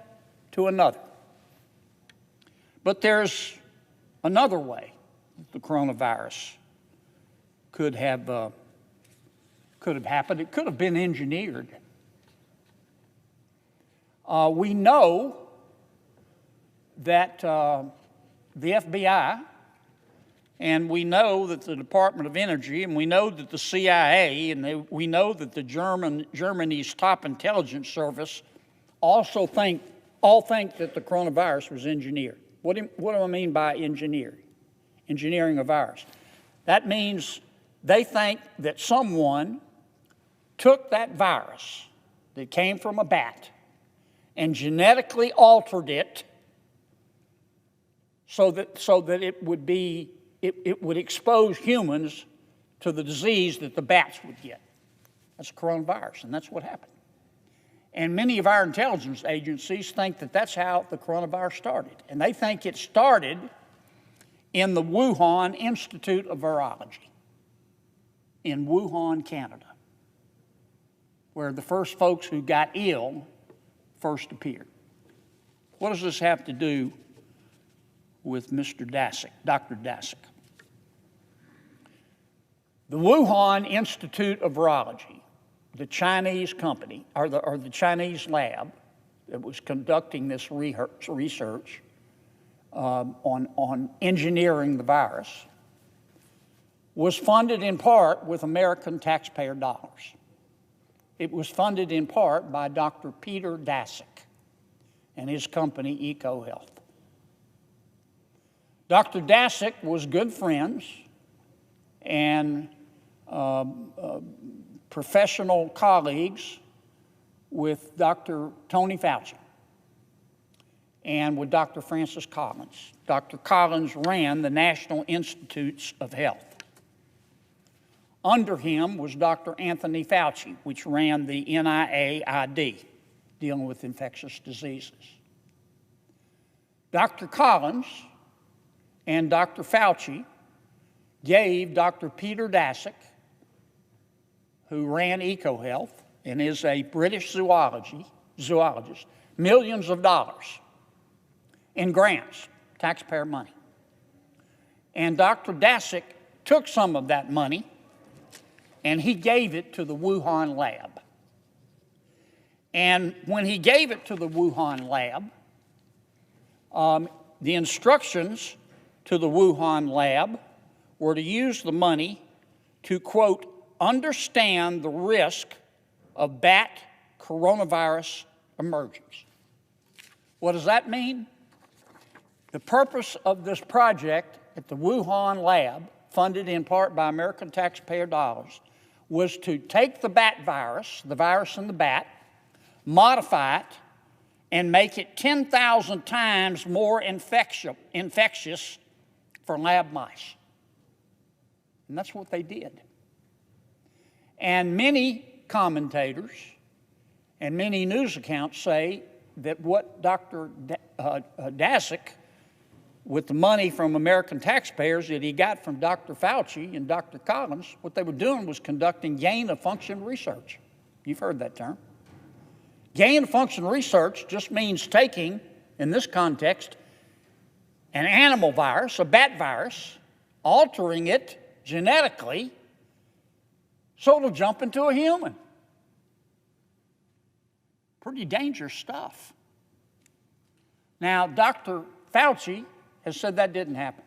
to another. But there's another way the coronavirus could have happened. It could have been engineered. We know that the FBI And we know that the Department of Energy, and we know that the CIA, and we know that the Germany's top intelligence service all think that the coronavirus was engineered. What do I mean by engineering? Engineering a virus. That means they think that someone took that virus that came from a bat and genetically altered it so that it would expose humans to the disease that the bats would get. That's coronavirus, and that's what happened. And many of our intelligence agencies think that that's how the coronavirus started. And they think it started in the Wuhan Institute of Virology in Wuhan, Canada, where the first folks who got ill first appeared. What does this have to do with Mr. Daszak, Dr. Daszak? The Wuhan Institute of Virology, the Chinese company, or the Chinese lab that was conducting this research on engineering the virus, was funded in part with American taxpayer dollars. It was funded in part by Dr. Peter Daszak and his company, EcoHealth. Dr. Daszak was good friends and professional colleagues with Dr. Tony Fauci and with Dr. Francis Collins. Dr. Collins ran the National Institutes of Health. Under him was Dr. Anthony Fauci, which ran the NIAID, dealing with infectious diseases. Dr. Collins and Dr. Fauci gave Dr. Peter Daszak, who ran EcoHealth and is a British zoologist, millions of dollars in grants, taxpayer money. And Dr. Daszak took some of that money and he gave it to the Wuhan lab. And when he gave it to the Wuhan lab, the instructions to the Wuhan lab were to use the money to, quote, understand the risk of bat coronavirus emergence. What does that mean? The purpose of this project at the Wuhan lab, funded in part by American taxpayer dollars, was to take the bat virus, the virus in the bat, modify it, and make it 10,000 times more infectious for lab mice. And that's what they did. And many commentators and many news accounts say that what Dr. Daszak, with the money from American taxpayers that he got from Dr. Fauci and Dr. Collins, what they were doing was conducting gain-of-function research. You've heard that term. Gain-of-function research just means taking, in this context, an animal virus, a bat virus, altering it genetically so it'll jump into a human. Pretty dangerous stuff. Now, Dr. Fauci has said that didn't happen.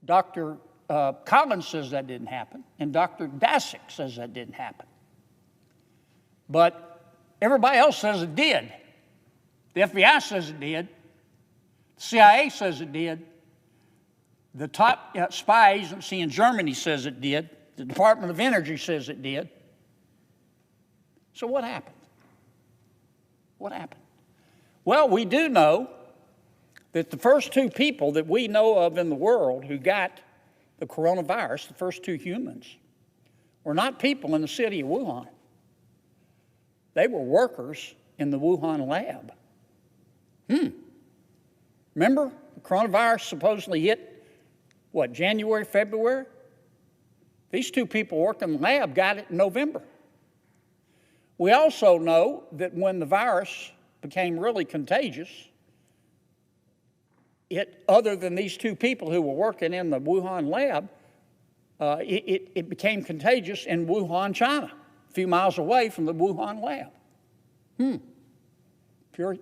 Dr. Collins says that didn't happen, and Dr. Daszak says that didn't happen. But everybody else says it did. The FBI says it did. The CIA says it did. The top spy agency in Germany says it did. The Department of Energy says it did. So what happened? What happened? Well, we do know that the first two people that we know of in the world who got the coronavirus, the first two humans, were not people in the city of Wuhan. They were workers in the Wuhan lab. Remember, the coronavirus supposedly hit, what, January, February? These two people working in the lab got it in November. We also know that when the virus became really contagious, other than these two people who were working in the Wuhan lab, it became contagious in Wuhan, China, a few miles away from the Wuhan lab.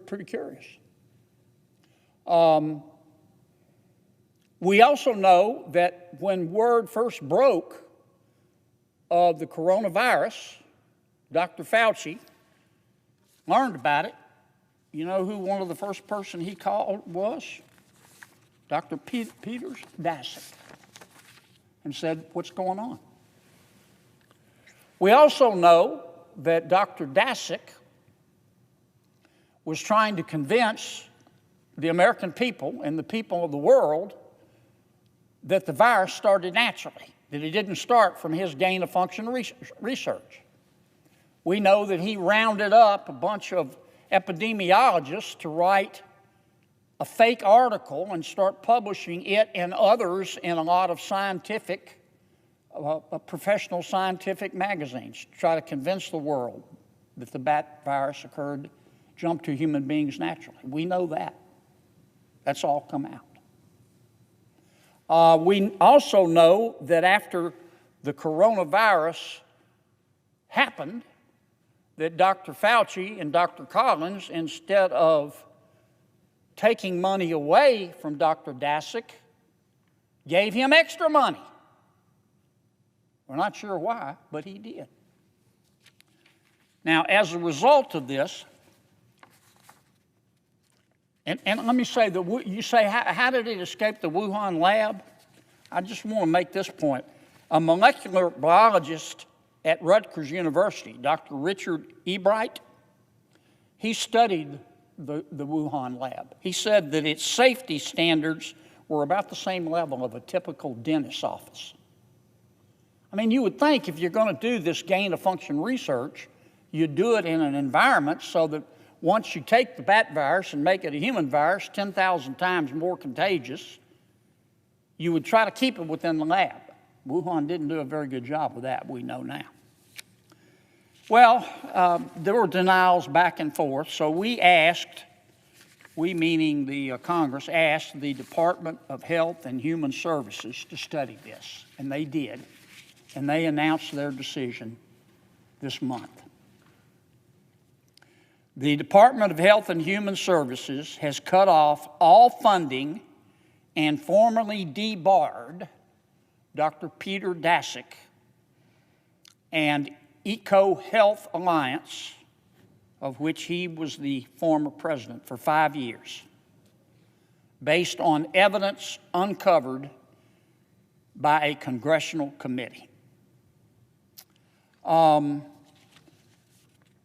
Pretty curious. We also know that when word first broke of the coronavirus, Dr. Fauci learned about it. You know who one of the first person he called was? Dr. Peter Daszak, and said, what's going on? We also know that Dr. Daszak was trying to convince the American people and the people of the world that the virus started naturally, that it didn't start from his gain-of-function research. We know that he rounded up a bunch of epidemiologists to write a fake article and start publishing it and others in a lot of scientific, professional scientific magazines to try to convince the world that the bat virus jumped to human beings naturally. We know that. That's all come out. We also know that after the coronavirus happened, that Dr. Fauci and Dr. Collins, instead of taking money away from Dr. Daszak, gave him extra money. We're not sure why, but he did. Now, as a result of this, and let me say, you say, how did it escape the Wuhan lab? I just want to make this point. A molecular biologist at Rutgers University, Dr. Richard Ebright, he studied the Wuhan lab. He said that its safety standards were about the same level of a typical dentist's office. I mean, you would think if you're going to do this gain-of-function research, you'd do it in an environment so that once you take the bat virus and make it a human virus 10,000 times more contagious, you would try to keep it within the lab. Wuhan didn't do a very good job with that, we know now. Well, there were denials back and forth, so we meaning the Congress, asked the Department of Health and Human Services to study this, and they did, and they announced their decision this month. The Department of Health and Human Services has cut off all funding and formally debarred Dr. Peter Daszak and EcoHealth Alliance, of which he was the former president, for 5 years, based on evidence uncovered by a congressional committee.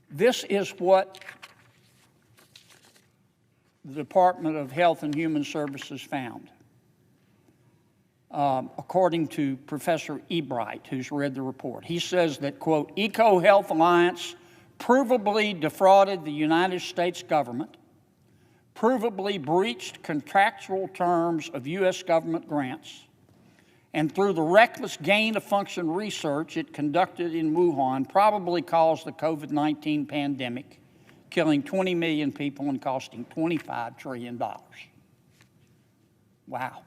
This is what the Department of Health and Human Services found. According to Professor Ebright, who's read the report. He says that, quote, EcoHealth Alliance provably defrauded the United States government, provably breached contractual terms of U.S. government grants, and through the reckless gain-of-function research it conducted in Wuhan, probably caused the COVID-19 pandemic, killing 20 million people and costing $25 trillion. Wow.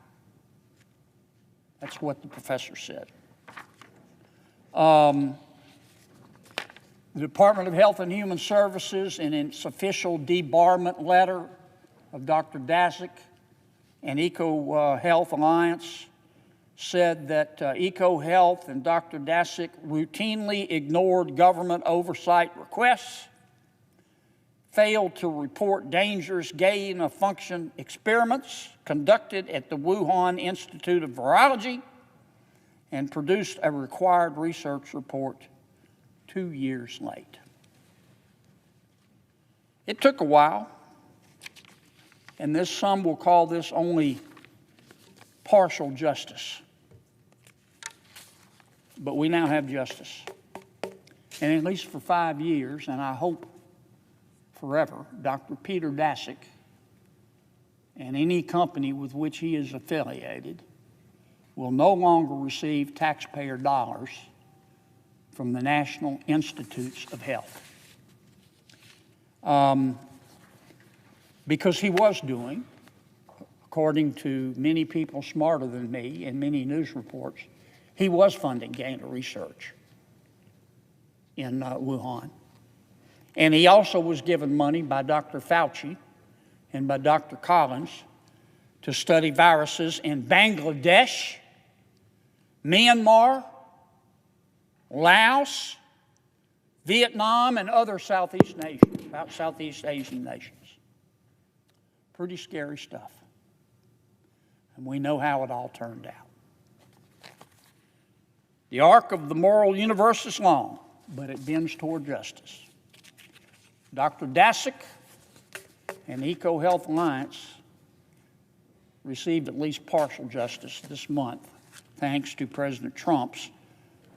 That's what the professor said. The Department of Health and Human Services, in its official debarment letter of Dr. Daszak and EcoHealth Alliance, said that EcoHealth and Dr. Daszak routinely ignored government oversight requests, failed to report dangerous gain-of-function experiments conducted at the Wuhan Institute of Virology, and produced a required research report 2 years late. It took a while, and some will call this only partial justice. But we now have justice. And at least for 5 years, and I hope forever, Dr. Peter Daszak and any company with which he is affiliated will no longer receive taxpayer dollars from the National Institutes of Health. Because he was doing, according to many people smarter than me and many news reports, he was funding gain of research in Wuhan. And he also was given money by Dr. Fauci and by Dr. Collins to study viruses in Bangladesh, Myanmar, Laos, Vietnam, and other Southeast Asian nations. Pretty scary stuff. And we know how it all turned out. The arc of the moral universe is long, but it bends toward justice. Dr. Daszak and EcoHealth Alliance received at least partial justice this month, thanks to President Trump's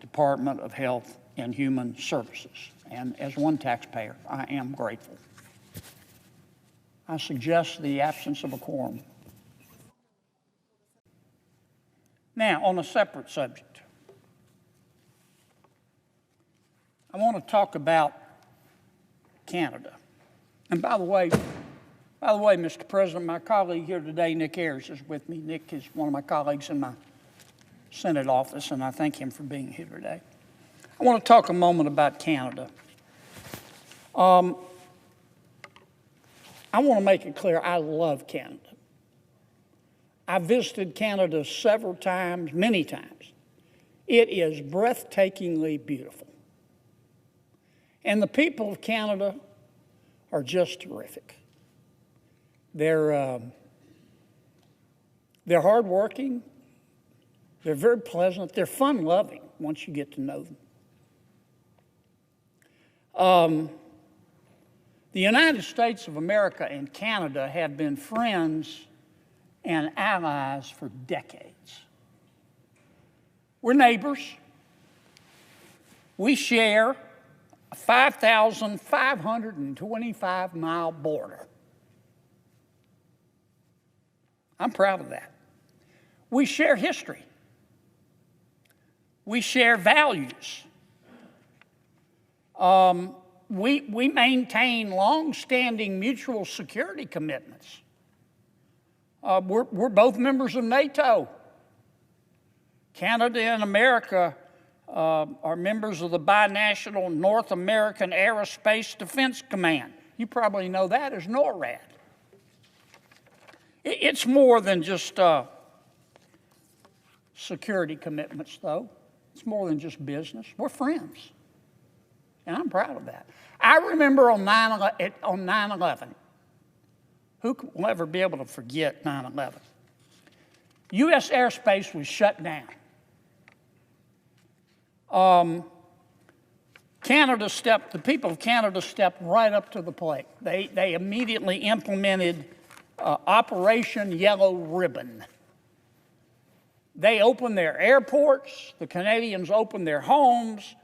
Department of Health and Human Services. And as one taxpayer, I am grateful. I suggest the absence of a quorum. Now, on a separate subject, I want to talk about Canada. And by the way, Mr. President, my colleague here today, Nick Ayers, is with me. Nick is one of my colleagues in my Senate office, and I thank him for being here today. I want to talk a moment about Canada. I want to make it clear, I love Canada. I visited Canada several times, many times. It is breathtakingly beautiful. And the people of Canada are just terrific. They're hardworking. They're very pleasant. They're fun-loving once you get to know them. The United States of America and Canada have been friends and allies for decades. We're neighbors. We share a 5,525-mile border. I'm proud of that. We share history. We share values. We maintain long-standing mutual security commitments. We're both members of NATO. Canada and America are members of the binational North American Aerospace Defense Command. You probably know that as NORAD. It's more than just security commitments, though. It's more than just business. We're friends. And I'm proud of that. I remember on 9/11, who will ever be able to forget 9/11? U.S. airspace was shut down. The people of Canada stepped right up to the plate. They immediately implemented Operation Yellow Ribbon. They opened their airports. The Canadians opened their homes.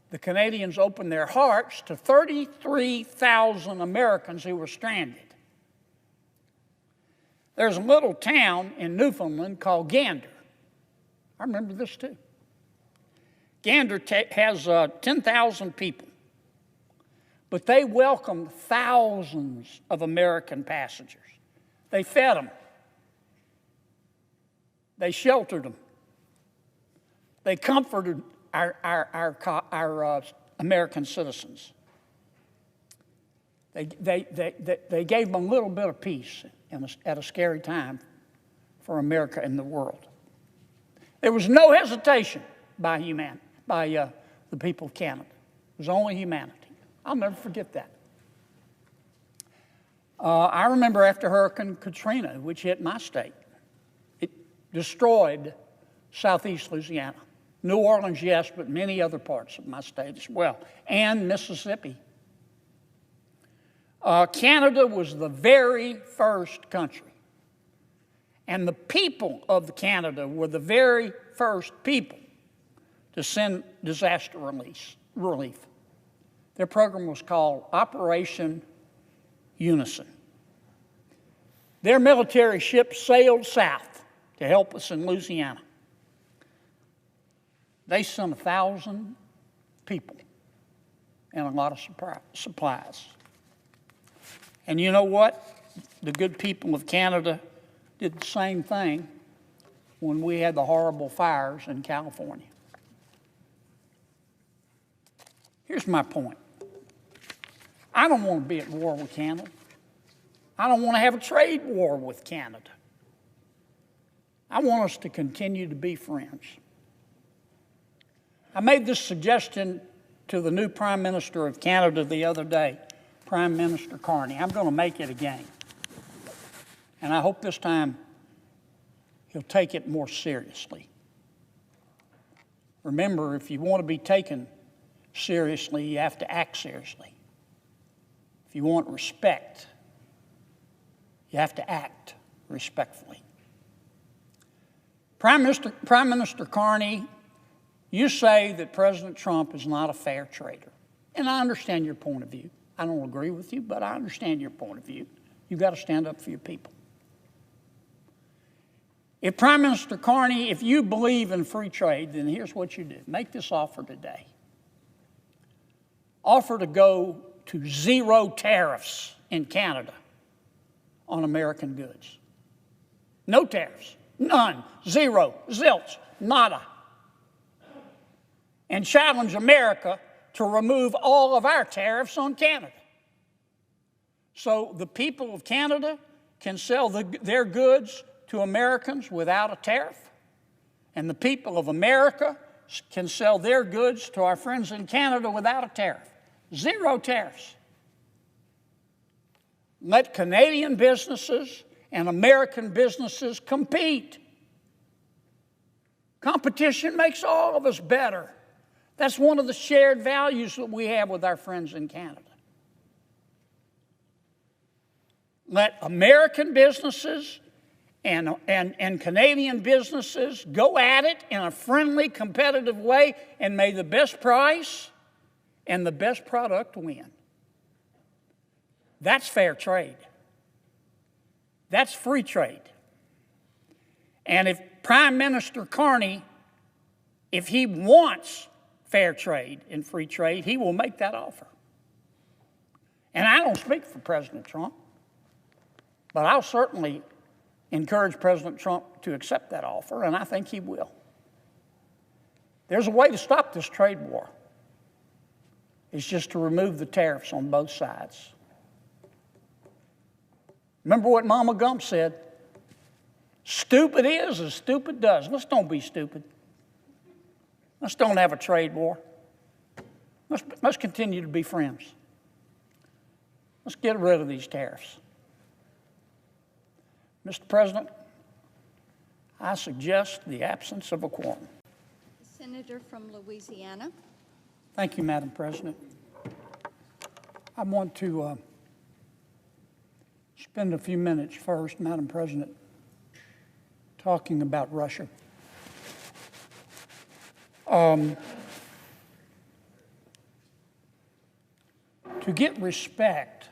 The Canadians opened their hearts to 33,000 Americans who were stranded. There's a little town in Newfoundland called Gander. I remember this too. Gander has 10,000 people, but they welcomed thousands of American passengers. They fed them. They sheltered them. They comforted our American citizens. They gave them a little bit of peace at a scary time for America and the world. There was no hesitation by the people of Canada. It was only humanity. I'll never forget that. I remember after Hurricane Katrina, which hit my state, it destroyed southeast Louisiana. New Orleans, yes, but many other parts of my state as well, and Mississippi. Canada was the very first country, and the people of Canada were the very first people to send disaster relief. Their program was called Operation Unison. Their military ships sailed south to help us in Louisiana. They sent 1,000 people and a lot of supplies. And you know what? The good people of Canada did the same thing when we had the horrible fires in California. Here's my point. I don't want to be at war with Canada. I don't want to have a trade war with Canada. I want us to continue to be friends. I made this suggestion to the new Prime Minister of Canada the other day, Prime Minister Carney. I'm going to make it again. And I hope this time he'll take it more seriously. Remember, if you want to be taken seriously, you have to act seriously. If you want respect, you have to act respectfully. Prime Minister Carney, you say that President Trump is not a fair trader. And I understand your point of view. I don't agree with you, but I understand your point of view. You've got to stand up for your people. If Prime Minister Carney, if you believe in free trade, then here's what you do. Make this offer today. Offer to go to zero tariffs in Canada on American goods. No tariffs. None. Zero. Zilch. Nada. And challenge America to remove all of our tariffs on Canada. So the people of Canada can sell their goods to Americans without a tariff, and the people of America can sell their goods to our friends in Canada without a tariff. Zero tariffs. Let Canadian businesses and American businesses compete. Competition makes all of us better. That's one of the shared values that we have with our friends in Canada. Let American businesses and Canadian businesses go at it in a friendly, competitive way, and may the best price and the best product win. That's fair trade. That's free trade. And if Prime Minister Carney, if he wants fair trade and free trade, he will make that offer. And I don't speak for President Trump, but I'll certainly encourage President Trump to accept that offer, and I think he will. There's a way to stop this trade war. It's just to remove the tariffs on both sides. Remember what Mama Gump said? Stupid is as stupid does. Let's don't be stupid. Let's don't have a trade war. Let's continue to be friends. Let's get rid of these tariffs. Mr. President, I suggest the absence of a quorum. The Senator from Louisiana. Thank you, Madam President. I want to spend a few minutes first, Madam President, talking about Russia. To get respect,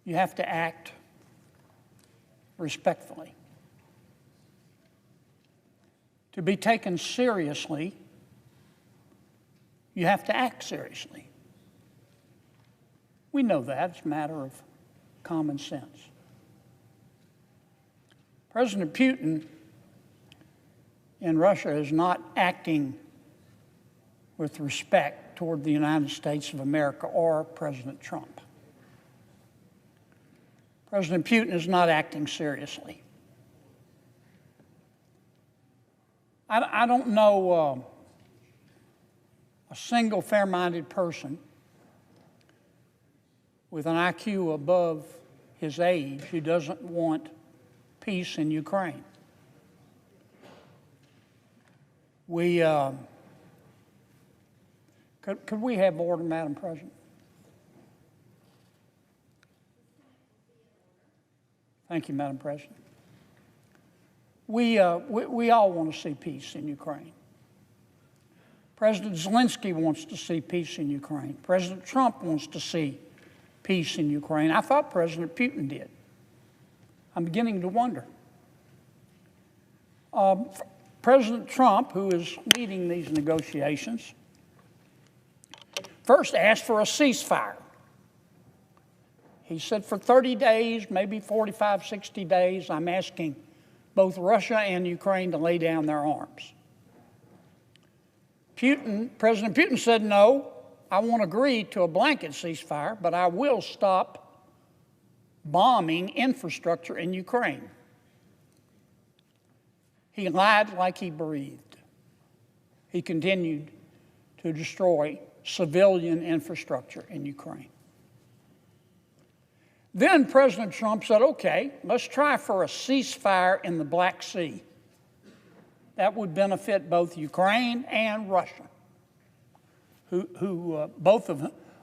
you have to act respectfully. To be taken seriously, you have to act seriously. We know that. It's a matter of common sense. President Putin in Russia is not acting with respect toward the United States of America or President Trump. President Putin is not acting seriously. I don't know a single fair-minded person with an IQ above his age who doesn't want peace in Ukraine. Could we have order, Madam President? Thank you, Madam President. We all want to see peace in Ukraine. President Zelensky wants to see peace in Ukraine. President Trump wants to see peace in Ukraine. I thought President Putin did. I'm beginning to wonder. President Trump, who is leading these negotiations, first asked for a ceasefire. He said for 30 days, maybe 45, 60 days, I'm asking both Russia and Ukraine to lay down their arms. President Putin said, no, I won't agree to a blanket ceasefire, but I will stop bombing infrastructure in Ukraine. He lied like he breathed. He continued to destroy civilian infrastructure in Ukraine. Then President Trump said, okay, let's try for a ceasefire in the Black Sea. That would benefit both Ukraine and Russia, who both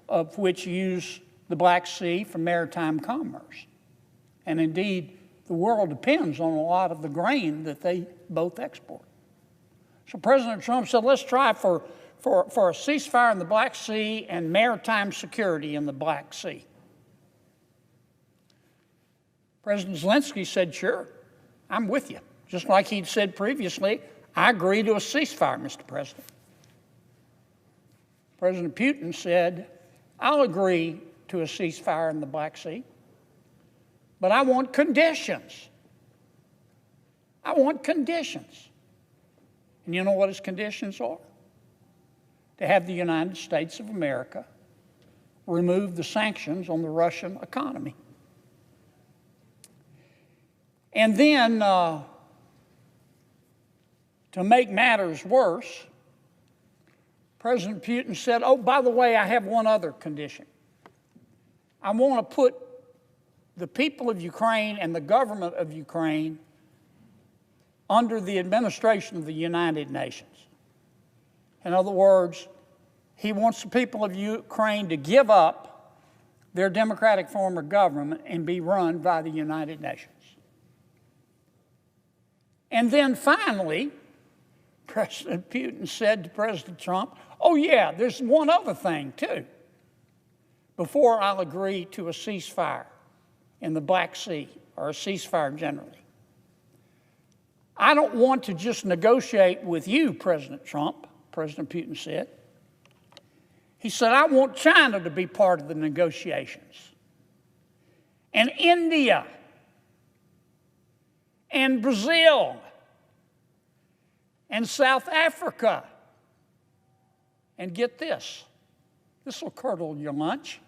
of which use the Black Sea for maritime commerce. And indeed, the world depends on a lot of the grain that they both export. So President Trump said, let's try for a ceasefire in the Black Sea and maritime security in the Black Sea. President Zelensky said, sure, I'm with you. Just like he'd said previously, I agree to a ceasefire, Mr. President. President Putin said, I'll agree to a ceasefire in the Black Sea, but I want conditions. I want conditions. And you know what his conditions are? To have the United States of America remove the sanctions on the Russian economy. And then, to make matters worse, President Putin said, oh, by the way, I have one other condition. I want to put the people of Ukraine and the government of Ukraine under the administration of the United Nations. In other words, he wants the people of Ukraine to give up their democratic form of government and be run by the United Nations. And then finally, President Putin said to President Trump, oh yeah, there's one other thing too. Before I'll agree to a ceasefire in the Black Sea, or a ceasefire generally. I don't want to just negotiate with you, President Trump, President Putin said. He said, I want China to be part of the negotiations, and India, and Brazil, and South Africa. And get this will curdle your lunch,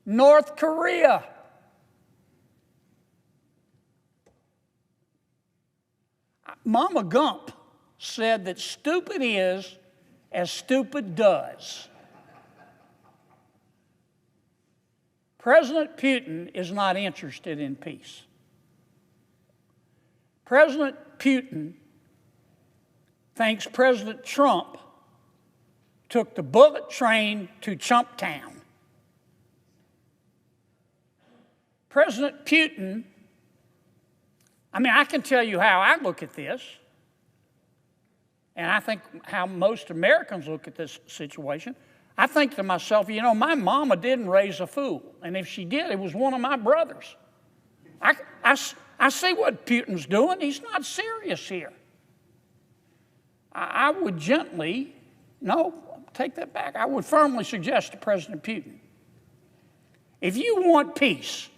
North Korea. Mama Gump said that stupid is as stupid does. President Putin is not interested in peace. President Putin thinks President Trump took the bullet train to Chumptown. President Putin, I can tell you how I look at this, and I think how most Americans look at this situation. I think to myself, my mama didn't raise a fool, and if she did, it was one of my brothers. I see what Putin's doing. He's not serious here. I would take that back. I would firmly suggest to President Putin, if you want peace,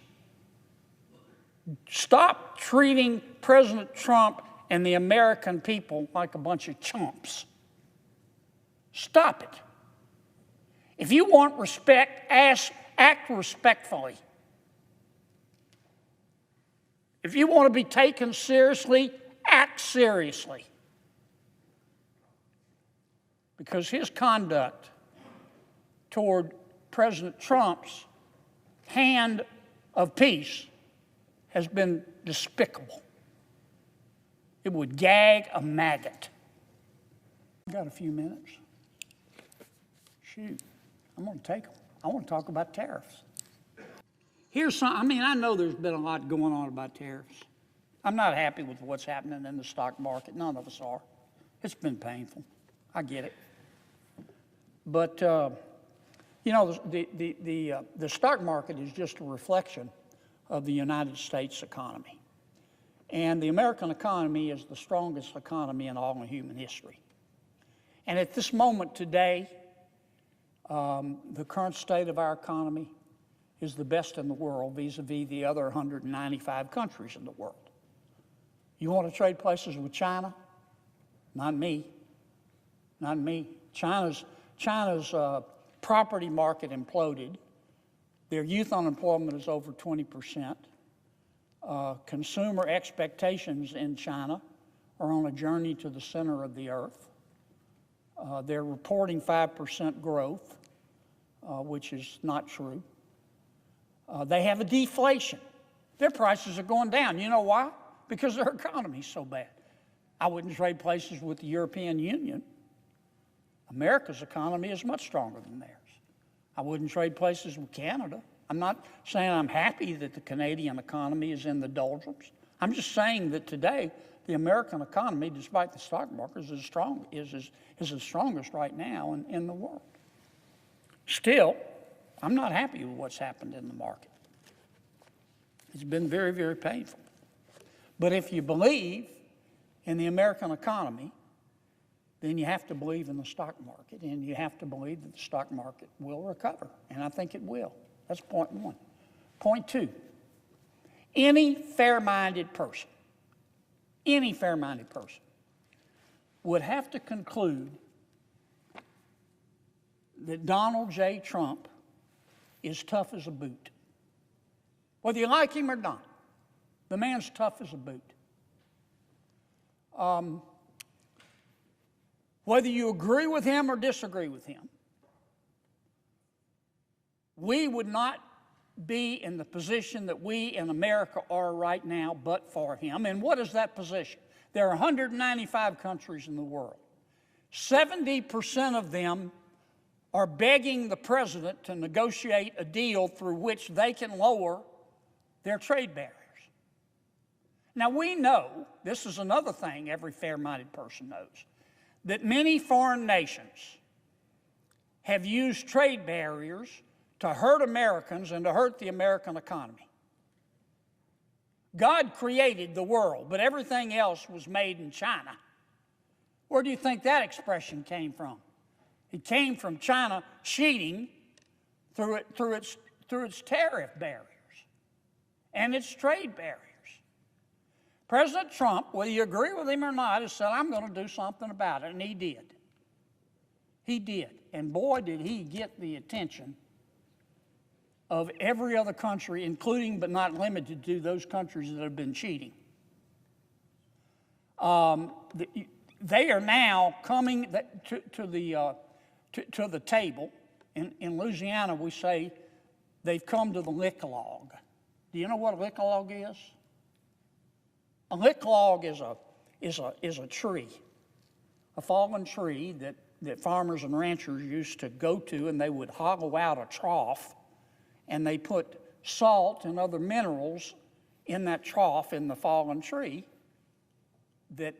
stop treating President Trump and the American people like a bunch of chumps. Stop it. If you want respect, act respectfully. If you want to be taken seriously, act seriously. Because his conduct toward President Trump's hand of peace has been despicable. It would gag a maggot. I've got a few minutes. Shoot, I'm going to take them. I want to talk about tariffs. Here's some, I know there's been a lot going on about tariffs. I'm not happy with what's happening in the stock market. None of us are. It's been painful. I get it. But, the stock market is just a reflection of the United States economy. And the American economy is the strongest economy in all of human history. And at this moment today, the current state of our economy is the best in the world vis-a-vis the other 195 countries in the world. You want to trade places with China? Not me. Not me. China's property market imploded. Their youth unemployment is over 20%. Consumer expectations in China are on a journey to the center of the earth. They're reporting 5% growth, which is not true. They have a deflation. Their prices are going down. You know why? Because their economy's so bad. I wouldn't trade places with the European Union. America's economy is much stronger than theirs. I wouldn't trade places with Canada. I'm not saying I'm happy that the Canadian economy is in the doldrums. I'm just saying that today, the American economy, despite the stock market, is the strongest right now in the world. Still, I'm not happy with what's happened in the market. It's been very, very painful. But if you believe in the American economy, then you have to believe in the stock market, and you have to believe that the stock market will recover, and I think it will. That's point one. Point two, any fair-minded person would have to conclude that Donald J. Trump is tough as a boot. Whether you like him or not, the man's tough as a boot. Whether you agree with him or disagree with him, we would not be in the position that we in America are right now but for him. And what is that position? There are 195 countries in the world. 70% of them are begging the president to negotiate a deal through which they can lower their trade barriers. Now we know, this is another thing every fair-minded person knows, that many foreign nations have used trade barriers to hurt Americans and to hurt the American economy. God created the world, but everything else was made in China. Where do you think that expression came from? It came from China cheating through its tariff barriers and its trade barriers. President Trump, whether you agree with him or not, has said, I'm going to do something about it, and he did. He did. And boy, did he get the attention of every other country, including but not limited to those countries that have been cheating. They are now coming to the table. In Louisiana, we say they've come to the lick log. Do you know what a lick log is? A lick log is a tree, a fallen tree that farmers and ranchers used to go to, and they would hollow out a trough, and they put salt and other minerals in that trough in the fallen tree that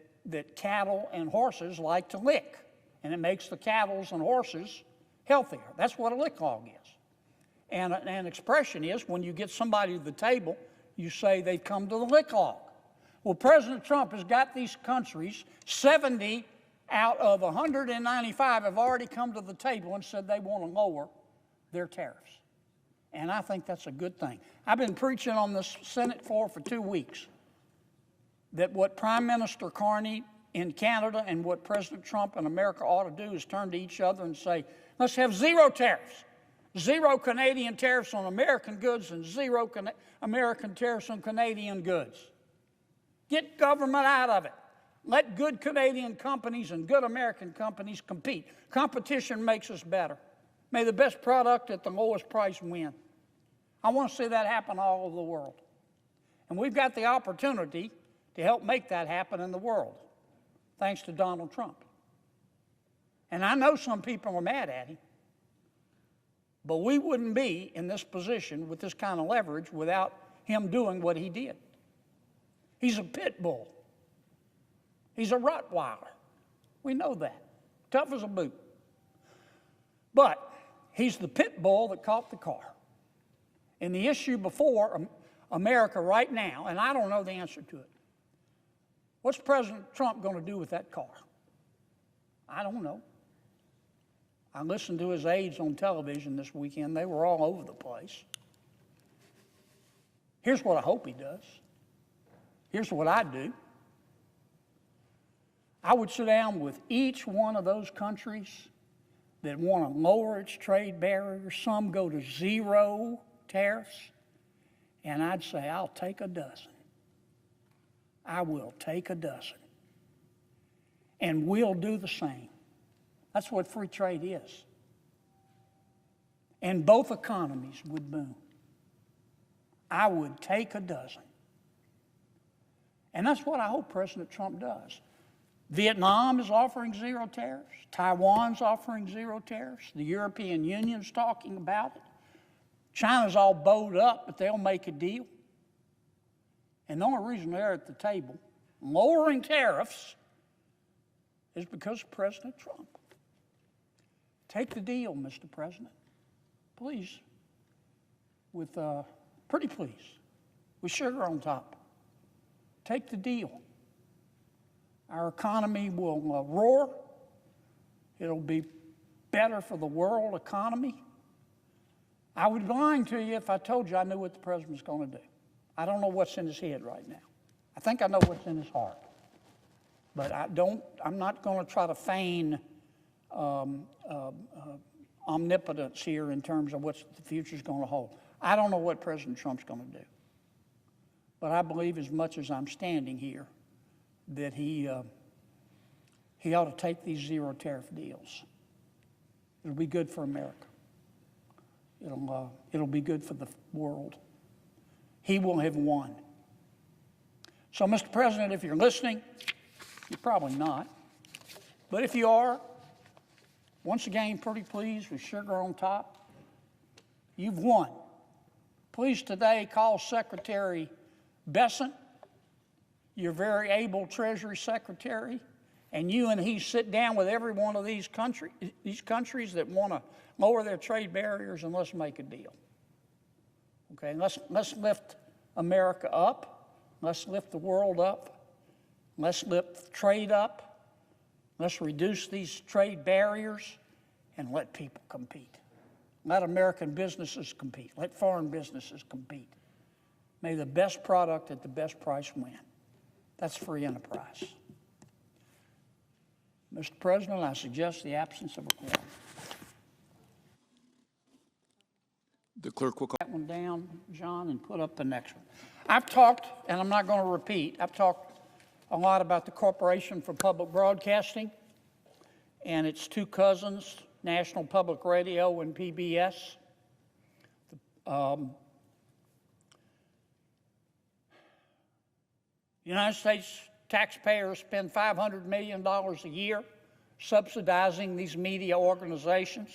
cattle and horses like to lick, and it makes the cattle and horses healthier. That's what a lick log is. And an expression is when you get somebody to the table, you say they've come to the lick log. Well, President Trump has got these countries, 70 out of 195 have already come to the table and said they want to lower their tariffs. And I think that's a good thing. I've been preaching on this Senate floor for 2 weeks that what Prime Minister Carney in Canada and what President Trump in America ought to do is turn to each other and say, let's have zero tariffs. Zero Canadian tariffs on American goods and zero American tariffs on Canadian goods. Get government out of it. Let good Canadian companies and good American companies compete. Competition makes us better. May the best product at the lowest price win. I want to see that happen all over the world. And we've got the opportunity to help make that happen in the world, thanks to Donald Trump. And I know some people are mad at him, but we wouldn't be in this position with this kind of leverage without him doing what he did. He's a pit bull. He's a Rottweiler. We know that. Tough as a boot. But he's the pit bull that caught the car. And the issue before America right now, and I don't know the answer to it, what's President Trump going to do with that car? I don't know. I listened to his aides on television this weekend. They were all over the place. Here's what I hope he does. Here's what I'd do. I would sit down with each one of those countries that want to lower its trade barriers. Some go to zero tariffs. And I'd say, I'll take a dozen. I will take a dozen. And we'll do the same. That's what free trade is. And both economies would boom. I would take a dozen. And that's what I hope President Trump does. Vietnam is offering zero tariffs. Taiwan's offering zero tariffs. The European Union's talking about it. China's all bowed up, but they'll make a deal. And the only reason they're at the table lowering tariffs is because of President Trump. Take the deal, Mr. President. Please. With, pretty please, with sugar on top. Take the deal. Our economy will roar. It'll be better for the world economy. I would be lying to you if I told you I knew what the president's going to do. I don't know what's in his head right now. I think I know what's in his heart. But I'm not going to try to feign omnipotence here in terms of what the future's going to hold. I don't know what President Trump's going to do. But I believe as much as I'm standing here that he ought to take these zero tariff deals. It'll be good for America. It'll be good for the world. He will have won. So, Mr. President, if you're listening, you're probably not. But if you are, once again, pretty pleased with sugar on top, you've won. Please today call Secretary Besant, your very able Treasury Secretary, and you and he sit down with every one of these countries that want to lower their trade barriers, and let's make a deal. Okay, let's lift America up. Let's lift the world up. Let's lift trade up. Let's reduce these trade barriers and let people compete. Let American businesses compete. Let foreign businesses compete. May the best product at the best price win. That's free enterprise. Mr. President, I suggest the absence of a quorum. The clerk will call. That one down, John, and put up the next one. I've talked, and I'm not going to repeat, I've talked a lot about the Corporation for Public Broadcasting and its two cousins, National Public Radio and PBS. The United States taxpayers spend $500 million a year subsidizing these media organizations.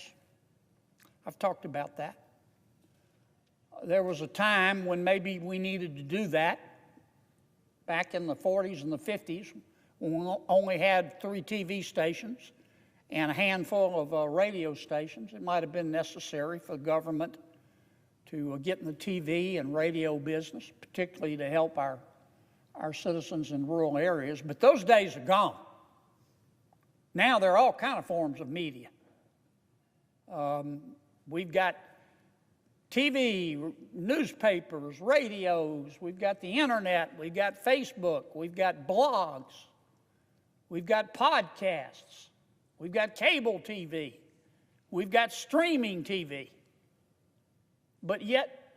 I've talked about that. There was a time when maybe we needed to do that, back in the 40s and the 50s, when we only had 3 TV stations and a handful of radio stations. It might have been necessary for the government to get in the TV and radio business, particularly to help our citizens in rural areas. But those days are gone. Now there are all kinds of forms of media. We've got TV, newspapers, radios, we've got the internet, we've got Facebook, we've got blogs, we've got podcasts, we've got cable TV, we've got streaming TV. But yet,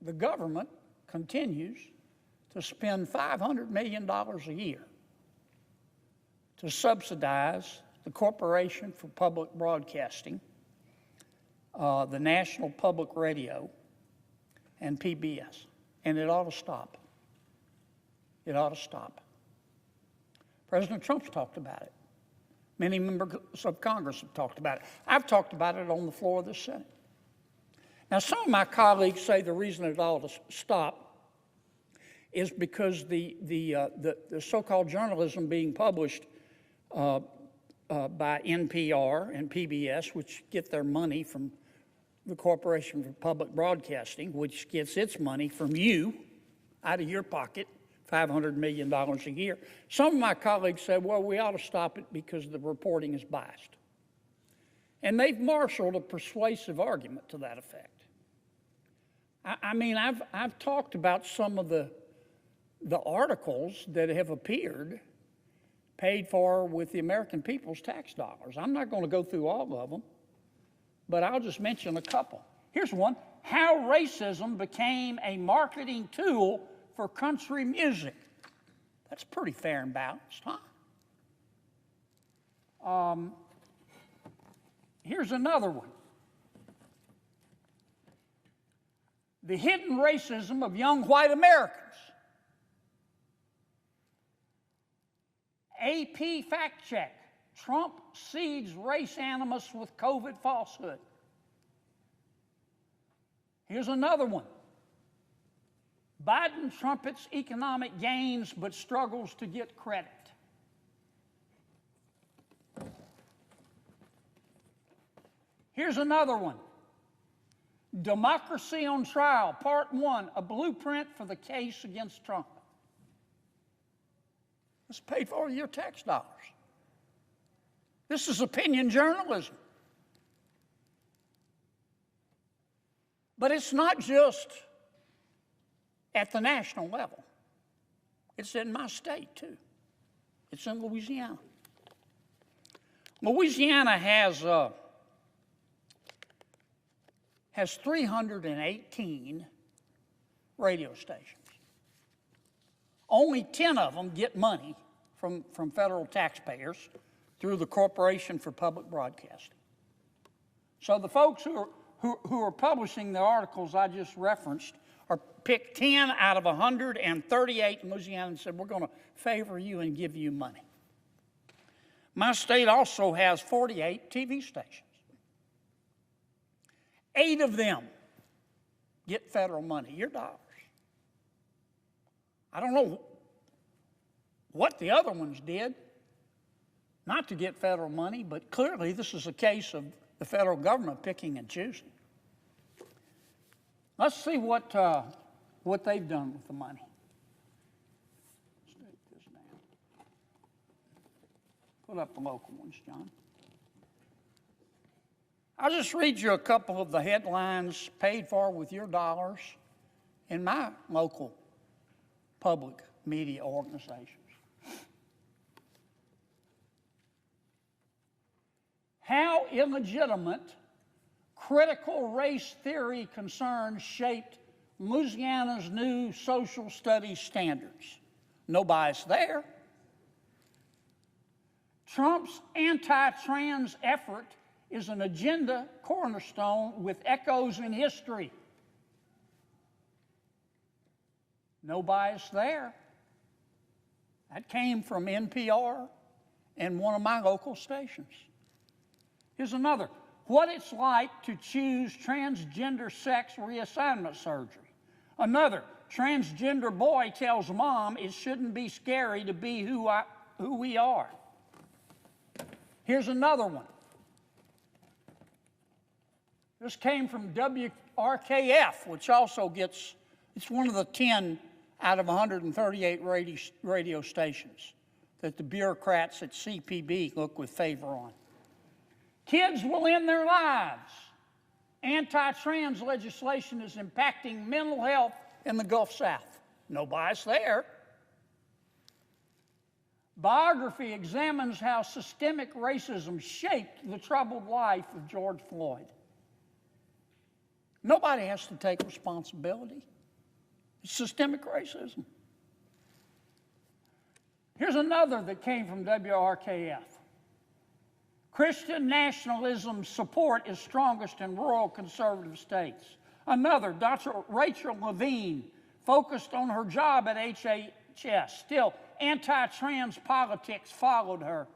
the government continues to spend $500 million a year to subsidize the Corporation for Public Broadcasting, the National Public Radio, and PBS. And it ought to stop. It ought to stop. President Trump's talked about it. Many members of Congress have talked about it. I've talked about it on the floor of the Senate. Now, some of my colleagues say the reason it ought to stop is because the so-called journalism being published by NPR and PBS, which get their money from the Corporation for Public Broadcasting, which gets its money from you, out of your pocket, $500 million a year. Some of my colleagues said, well, we ought to stop it because the reporting is biased. And they've marshaled a persuasive argument to that effect. I mean, I've talked about some of the articles that have appeared paid for with the American people's tax dollars. I'm not going to go through all of them, but I'll just mention a couple. Here's one: How Racism Became a Marketing Tool for Country Music. That's pretty fair and balanced, huh? Here's another one. The hidden racism of young white Americans. AP fact check. Trump seeds race animus with COVID falsehood. Here's another one. Biden trumpets economic gains but struggles to get credit. Here's another one. Democracy on Trial, Part 1, a blueprint for the case against Trump. It's paid for with your tax dollars. This is opinion journalism. But it's not just at the national level. It's in my state, too. It's in Louisiana. Louisiana has 318 radio stations. Only 10 of them get money from federal taxpayers through the Corporation for Public Broadcasting. So the folks who are publishing the articles I just referenced are picked 10 out of 138 in Louisiana and said, we're going to favor you and give you money. My state also has 48 TV stations. 8 of them get federal money, your dollars. I don't know what the other ones did, not to get federal money, but clearly this is a case of the federal government picking and choosing. Let's see what they've done with the money. Let's take this down. Put up the local ones, John. I'll just read you a couple of the headlines paid for with your dollars in my local public media organizations. How illegitimate critical race theory concerns shaped Louisiana's new social studies standards. No bias there. Trump's anti-trans effort is an agenda cornerstone with echoes in history. No bias there. That came from NPR and one of my local stations. Here's another. What it's like to choose transgender sex reassignment surgery. Another. Transgender boy tells mom it shouldn't be scary to be who we are. Here's another one. This came from WRKF, which also gets, it's one of the 10 out of 138 radio stations that the bureaucrats at CPB look with favor on. Kids will end their lives. Anti-trans legislation is impacting mental health in the Gulf South. No bias there. Biography examines how systemic racism shaped the troubled life of George Floyd. Nobody has to take responsibility. It's systemic racism. Here's another that came from WRKF. Christian nationalism support is strongest in rural conservative states. Another, Dr. Rachel Levine, focused on her job at HHS. Still, anti-trans politics followed her.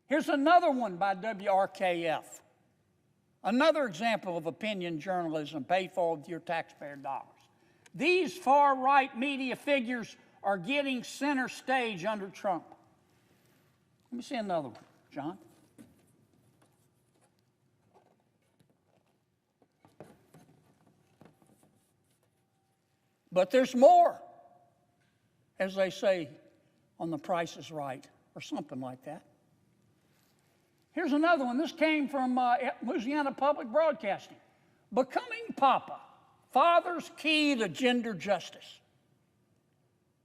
Here's another one by WRKF. Another example of opinion journalism paid for with your taxpayer dollars. These far-right media figures are getting center stage under Trump. Let me see another one, John. But there's more, as they say on The Price is Right, or something like that. Here's another one. This came from Louisiana Public Broadcasting. Becoming Papa, Father's Key to Gender Justice.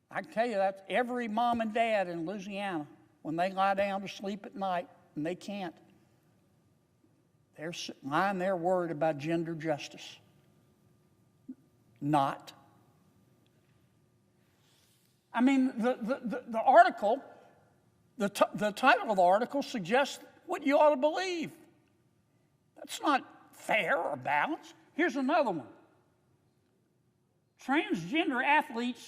I can tell you that's every mom and dad in Louisiana, when they lie down to sleep at night, and they can't, they're lying there worried about gender justice. Not. I mean, the article, the title of the article suggests what you ought to believe. That's not fair or balanced. Here's another one. Transgender athletes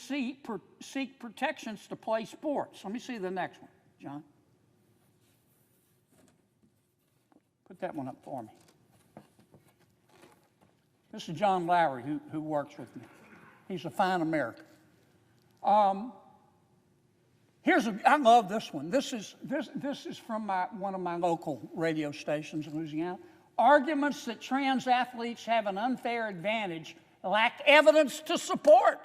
seek protections to play sports. Let me see the next one, John. Put that one up for me. This is John Lowry, who works with me. He's a fine American. I love this one. This is from one of my local radio stations in Louisiana. Arguments that trans athletes have an unfair advantage lacked evidence to support.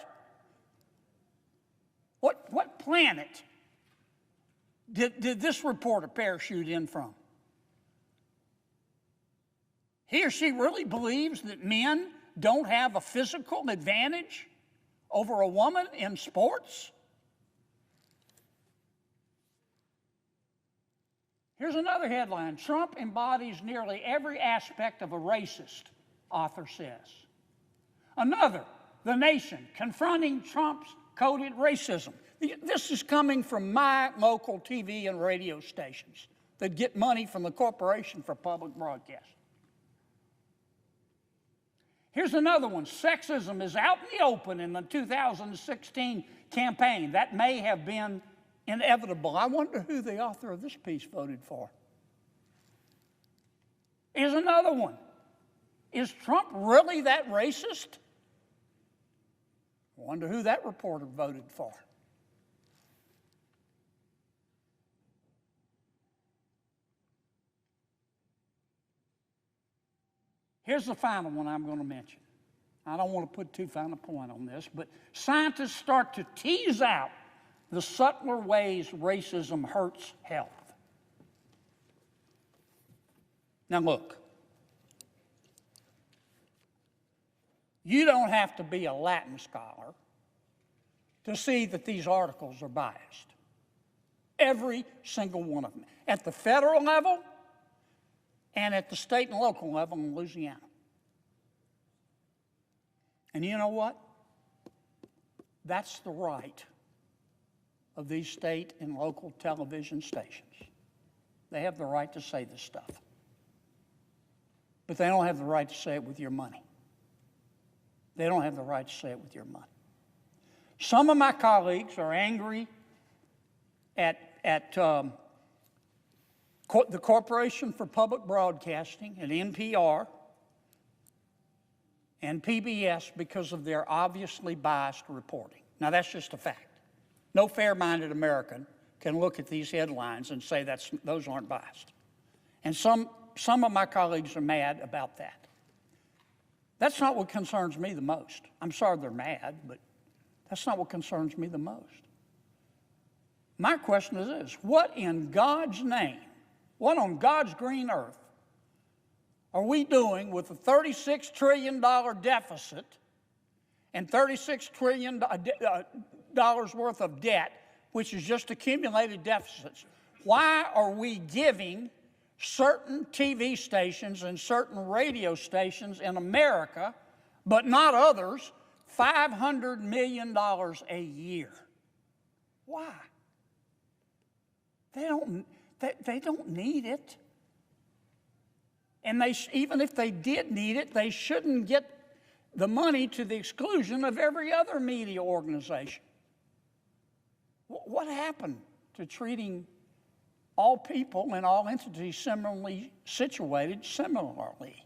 What planet did this reporter parachute in from? He or she really believes that men don't have a physical advantage over a woman in sports? Here's another headline. Trump embodies nearly every aspect of a racist, author says. Another, The Nation, confronting Trump's coded racism. This is coming from my local TV and radio stations that get money from the Corporation for Public Broadcasting. Here's another one. Sexism is out in the open in the 2016 campaign. That may have been inevitable. I wonder who the author of this piece voted for. Here's another one. Is Trump really that racist? I wonder who that reporter voted for. Here's the final one I'm going to mention. I don't want to put too fine a point on this, but scientists start to tease out the subtler ways racism hurts health. Now look, you don't have to be a Latin scholar to see that these articles are biased. Every single one of them. At the federal level and at the state and local level in Louisiana. And you know what? That's the right of these state and local television stations. They have the right to say this stuff. But they don't have the right to say it with your money. They don't have the right to say it with your money. Some of my colleagues are angry at the Corporation for Public Broadcasting and NPR and PBS because of their obviously biased reporting. Now, that's just a fact. No fair-minded American can look at these headlines and say those aren't biased. And some of my colleagues are mad about that. That's not what concerns me the most. I'm sorry they're mad, but that's not what concerns me the most. My question is this: what in God's name, what on God's green earth are we doing with a $36 trillion deficit and $36 trillion worth of debt, which is just accumulated deficits? Why are we giving certain TV stations and certain radio stations in America, but not others, $500 million a year? Why? They don't need it. And even if they did need it, they shouldn't get the money to the exclusion of every other media organization. What happened to treating all people and all entities similarly situated similarly?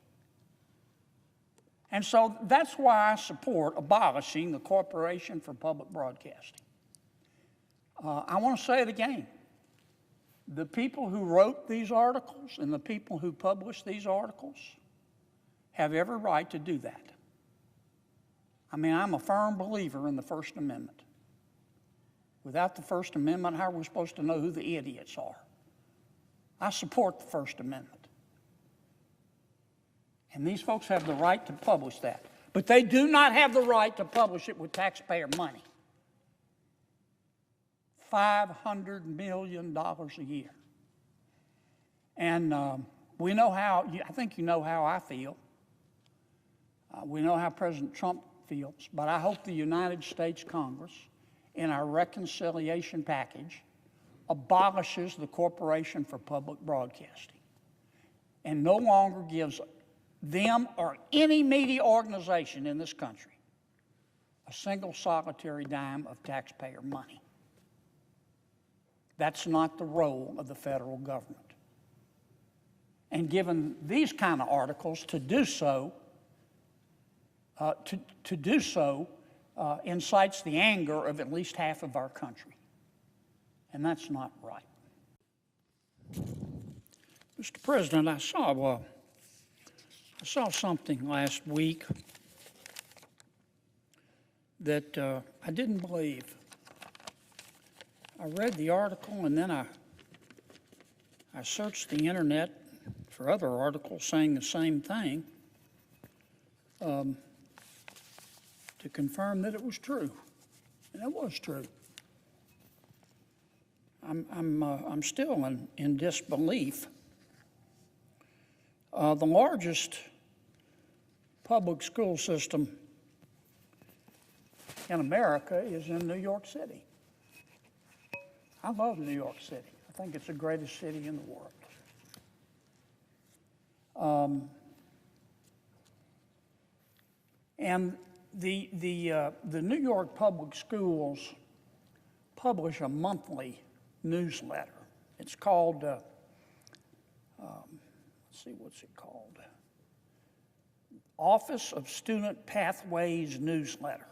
And so that's why I support abolishing the Corporation for Public Broadcasting. I want to say it again. The people who wrote these articles and the people who published these articles have every right to do that. I mean, I'm a firm believer in the First Amendment. Without the First Amendment, how are we supposed to know who the idiots are? I support the First Amendment. And these folks have the right to publish that. But they do not have the right to publish it with taxpayer money. $500 million a year. And we know how, I think you know how I feel. We know how President Trump feels, but I hope the United States Congress in our reconciliation package abolishes the Corporation for Public Broadcasting and no longer gives them or any media organization in this country a single solitary dime of taxpayer money. That's not the role of the federal government. And given these kind of articles, to do so incites the anger of at least half of our country. And that's not right. Mr. President, I saw something last week that I didn't believe. I read the article and then I searched the internet for other articles saying the same thing to confirm that it was true, and it was true. I'm still in disbelief. The largest public school system in America is in New York City. I love New York City. I think it's the greatest city in the world. And the New York public schools publish a monthly newsletter. It's called, let's see, what's it called? Office of Student Pathways Newsletter.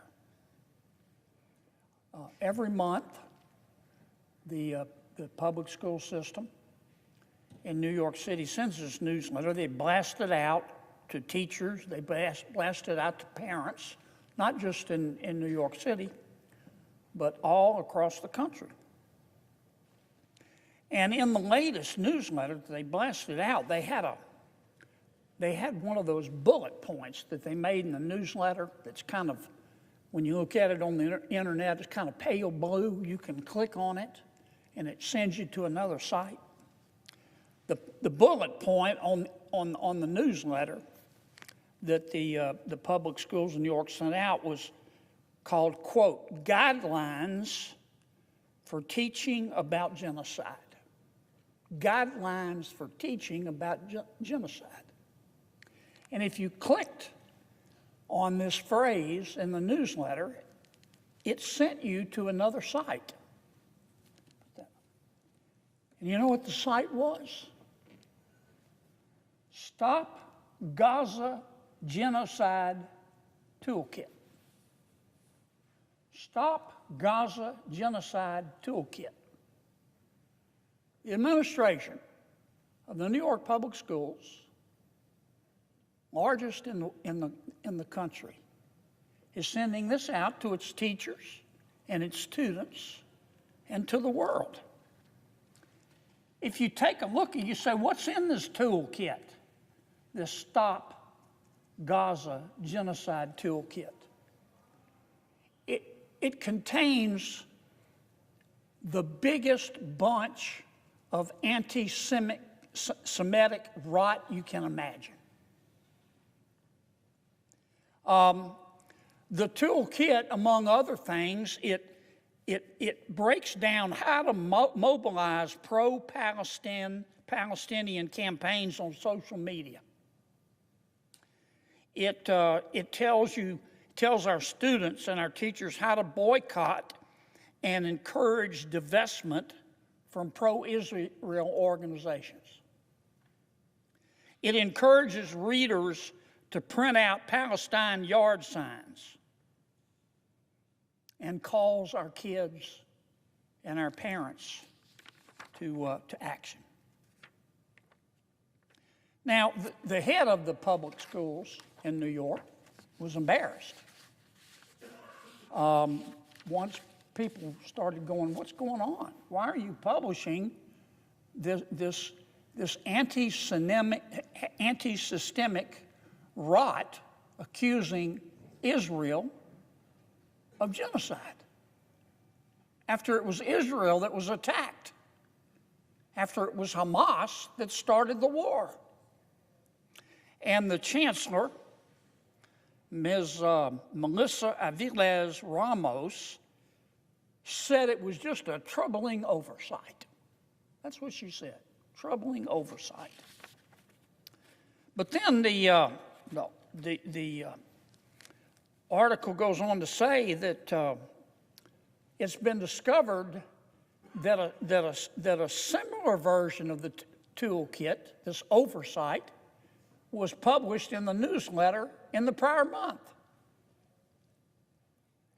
Every month, the public school system in New York City sends this newsletter. They blast it out to teachers. They blast it out to parents, not just in New York City, but all across the country. And in the latest newsletter that they blasted out, they had one of those bullet points that they made in the newsletter that's kind of, when you look at it on the internet, it's kind of pale blue. You can click on it, and it sends you to another site. The bullet point on the newsletter that the public schools in New York sent out was called, quote, Guidelines for Teaching About Genocide. Guidelines for Teaching About Genocide. And if you clicked on this phrase in the newsletter, it sent you to another site. And you know what the site was? Stop Gaza Genocide Toolkit. Stop Gaza Genocide Toolkit. The administration of the New York public schools, largest in the country, is sending this out to its teachers and its students and to the world. If you take a look and you say, what's in this toolkit? This Stop Gaza Genocide Toolkit. It contains the biggest bunch of anti-Semitic rot you can imagine. The toolkit, among other things, it breaks down how to mobilize pro-Palestinian campaigns on social media. It tells our students and our teachers how to boycott and encourage divestment from pro-Israel organizations. It encourages readers to print out Palestine yard signs and calls our kids and our parents to action. Now, the head of the public schools in New York was embarrassed. Once people started going, what's going on? Why are you publishing this anti-systemic rot accusing Israel of genocide after it was Israel that was attacked, after it was Hamas that started the war? And the chancellor, Ms. Melissa Aviles Ramos, said it was just a troubling oversight. That's what she said, troubling oversight. But then the article goes on to say that it's been discovered that a similar version of the toolkit, this oversight, was published in the newsletter in the prior month.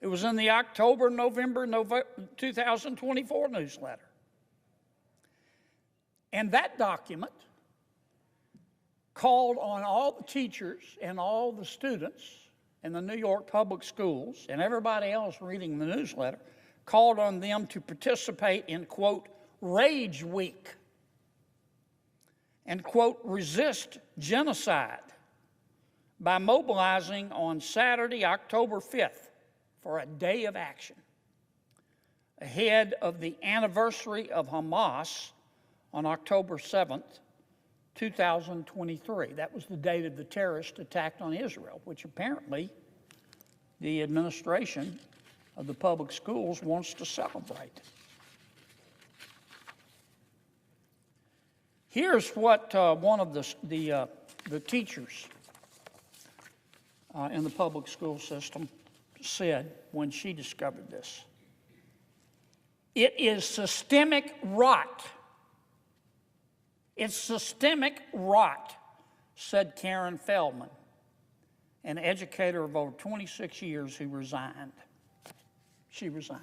It was in the November 2024 newsletter. And that document called on all the teachers and all the students in the New York public schools and everybody else reading the newsletter, called on them to participate in, quote, Rage Week and, quote, resist genocide by mobilizing on Saturday, October 5th for a day of action ahead of the anniversary of Hamas on October 7th, 2023. That was the date of the terrorist attack on Israel, which apparently the administration of the public schools wants to celebrate. Here's what one of the teachers in the public school system said when she discovered this. It is systemic rot. It's systemic rot, said Karen Feldman, an educator of over 26 years who resigned. She resigned.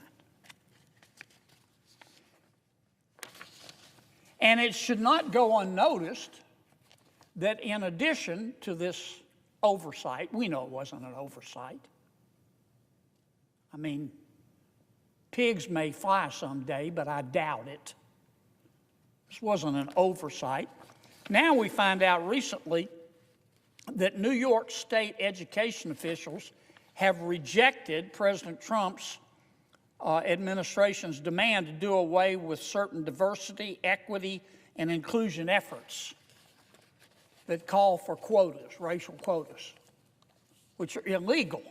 And it should not go unnoticed that in addition to this oversight, we know it wasn't an oversight. I mean, pigs may fly someday, but I doubt it. This wasn't an oversight. Now we find out recently that New York State education officials have rejected President Trump's administration's demand to do away with certain diversity, equity, and inclusion efforts that call for quotas, racial quotas, which are illegal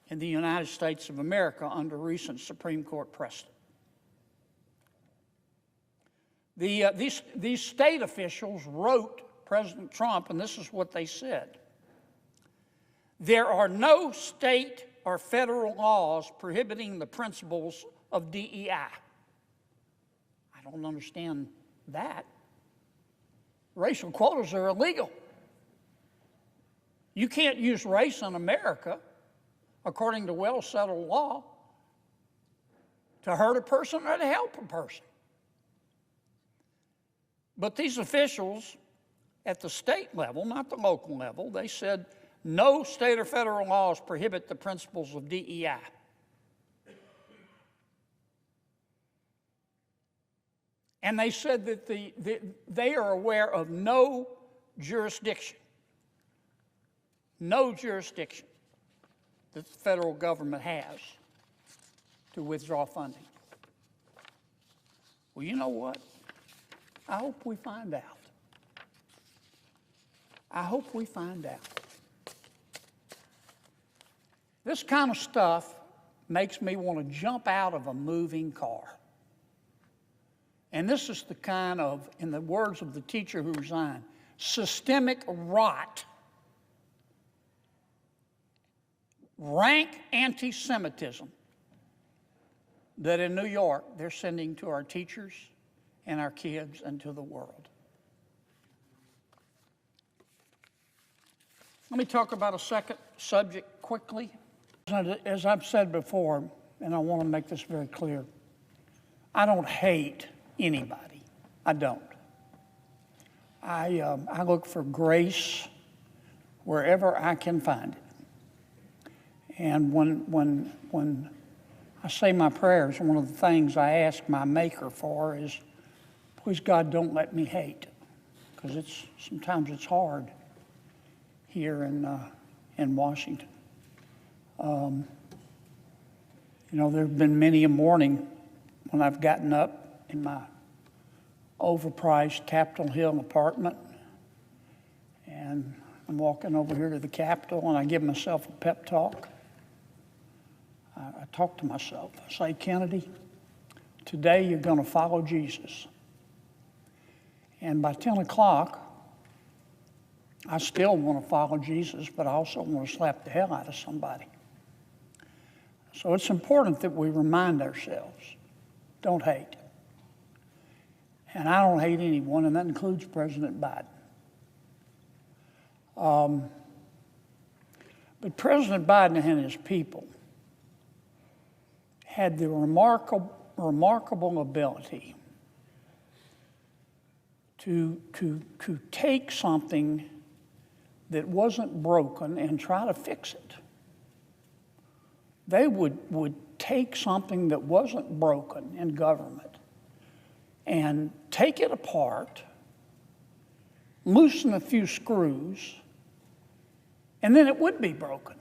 in the United States of America under recent Supreme Court precedent. These state officials wrote President Trump, and this is what they said. There are no state or federal laws prohibiting the principles of DEI. I don't understand that. Racial quotas are illegal. You can't use race in America, according to well-settled law, to hurt a person or to help a person. But these officials at the state level, not the local level, they said no state or federal laws prohibit the principles of DEI. And they said that they are aware of no jurisdiction that the federal government has to withdraw funding. Well, you know what? I hope we find out. I hope we find out. This kind of stuff makes me want to jump out of a moving car. And this is the kind of, in the words of the teacher who resigned, systemic rot, rank anti-Semitism that in New York they're sending to our teachers and our kids and to the world. Let me talk about a second subject quickly. As I've said before, and I want to make this very clear, I don't hate anybody. I don't. I look for grace wherever I can find it. And when I say my prayers, one of the things I ask my Maker for is, please God, don't let me hate, because sometimes it's hard here in Washington. There have been many a morning when I've gotten up in my overpriced Capitol Hill apartment and I'm walking over here to the Capitol and I give myself a pep talk. I talk to myself. I say, Kennedy, today you're going to follow Jesus. And by 10 o'clock, I still want to follow Jesus, but I also want to slap the hell out of somebody. So it's important that we remind ourselves, don't hate. And I don't hate anyone, and that includes President Biden. But President Biden and his people had the remarkable ability to take something that wasn't broken and try to fix it. They would take something that wasn't broken in government and take it apart, loosen a few screws, and then it would be broken.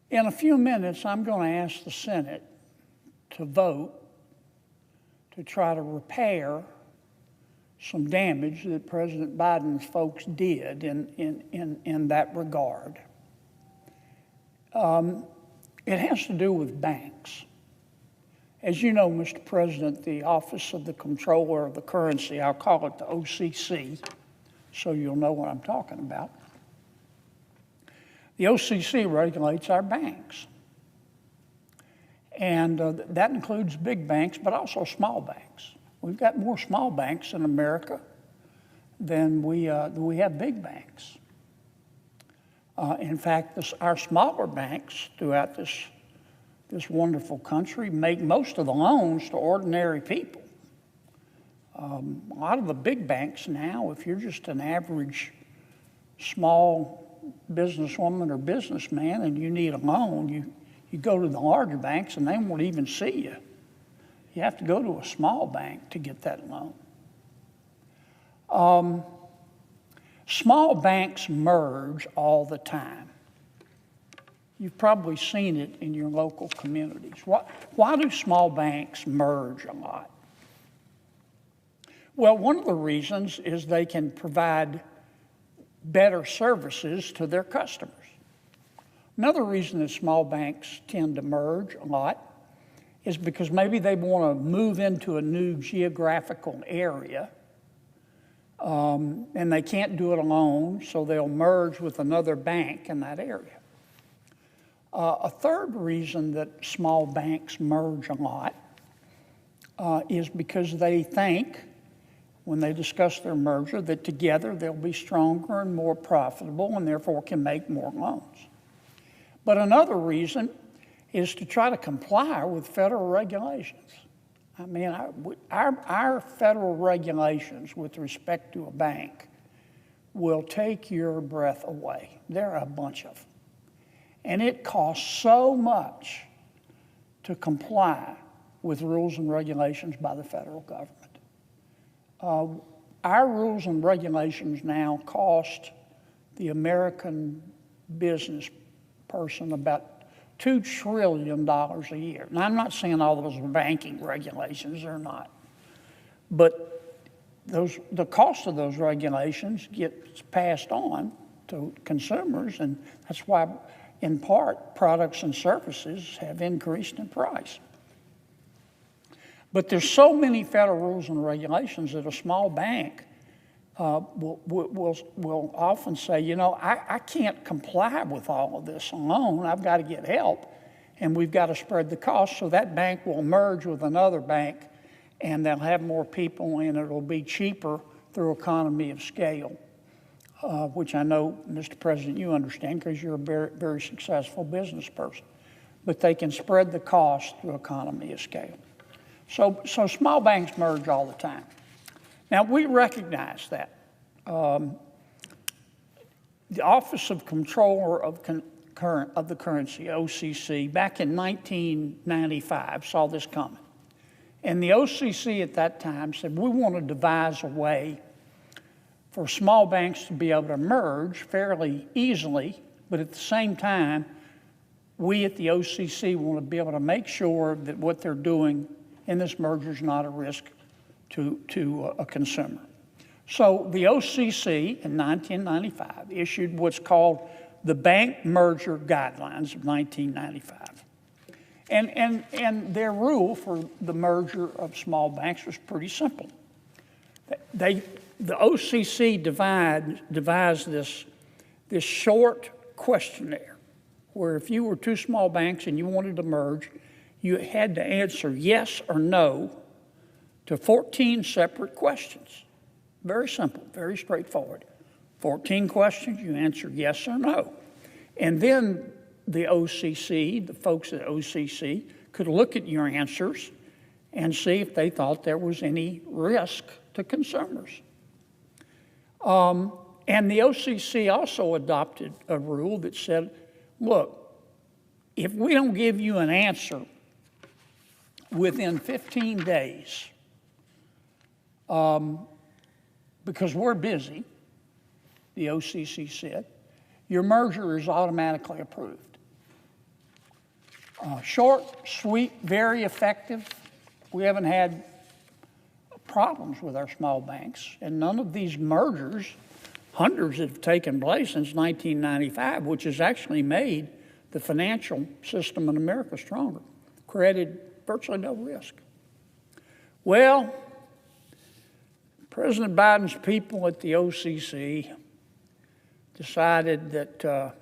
In a few minutes, I'm going to ask the Senate to vote to try to repair some damage that President Biden's folks did in that regard. It has to do with banks. As you know, Mr. President, the Office of the Comptroller of the Currency, I'll call it the OCC, so you'll know what I'm talking about. The OCC regulates our banks. And that includes big banks, but also small banks. We've got more small banks in America than we have big banks. In fact, our smaller banks throughout this wonderful country make most of the loans to ordinary people. A lot of the big banks now, if you're just an average small businesswoman or businessman and you need a loan, you go to the larger banks and they won't even see you. You have to go to a small bank to get that loan. Small banks merge all the time. You've probably seen it in your local communities. Why do small banks merge a lot? Well, one of the reasons is they can provide better services to their customers. Another reason that small banks tend to merge a lot is because maybe they want to move into a new geographical area and they can't do it alone, so they'll merge with another bank in that area. A third reason that small banks merge a lot is because they think, when they discuss their merger, that together they'll be stronger and more profitable and therefore can make more loans. But another reason is to try to comply with federal regulations. I mean, our federal regulations with respect to a bank will take your breath away. There are a bunch of them. And it costs so much to comply with rules and regulations by the federal government. Our rules and regulations now cost the American business person about $2 trillion a year. Now, I'm not saying all those are banking regulations, they're not. But the cost of those regulations gets passed on to consumers, and that's why, in part, products and services have increased in price. But there's so many federal rules and regulations that a small bank will often say, you know, I can't comply with all of this alone. I've got to get help, and we've got to spread the cost. So that bank will merge with another bank, and they'll have more people, and it'll be cheaper through economy of scale, which I know, Mr. President, you understand because you're a very, very successful business person. But they can spread the cost through economy of scale. So small banks merge all the time. Now, we recognize that. The Office of Comptroller of the Currency, OCC, back in 1995 saw this coming. And the OCC at that time said, we want to devise a way for small banks to be able to merge fairly easily, but at the same time, we at the OCC want to be able to make sure that what they're doing in this merger is not a risk to a consumer. So the OCC in 1995 issued what's called the Bank Merger Guidelines of 1995. And their rule for the merger of small banks was pretty simple. The OCC devised this short questionnaire where if you were two small banks and you wanted to merge, you had to answer yes or no to 14 separate questions. Very simple, very straightforward. 14 questions, you answer yes or no. And then the OCC, the folks at OCC, could look at your answers and see if they thought there was any risk to consumers. And the OCC also adopted a rule that said, look, if we don't give you an answer within 15 days, because we're busy, the OCC said, your merger is automatically approved. Short, sweet, very effective. We haven't had problems with our small banks, and none of these mergers, hundreds have taken place since 1995, which has actually made the financial system in America stronger, created virtually no risk. Well, President Biden's people at the OCC decided that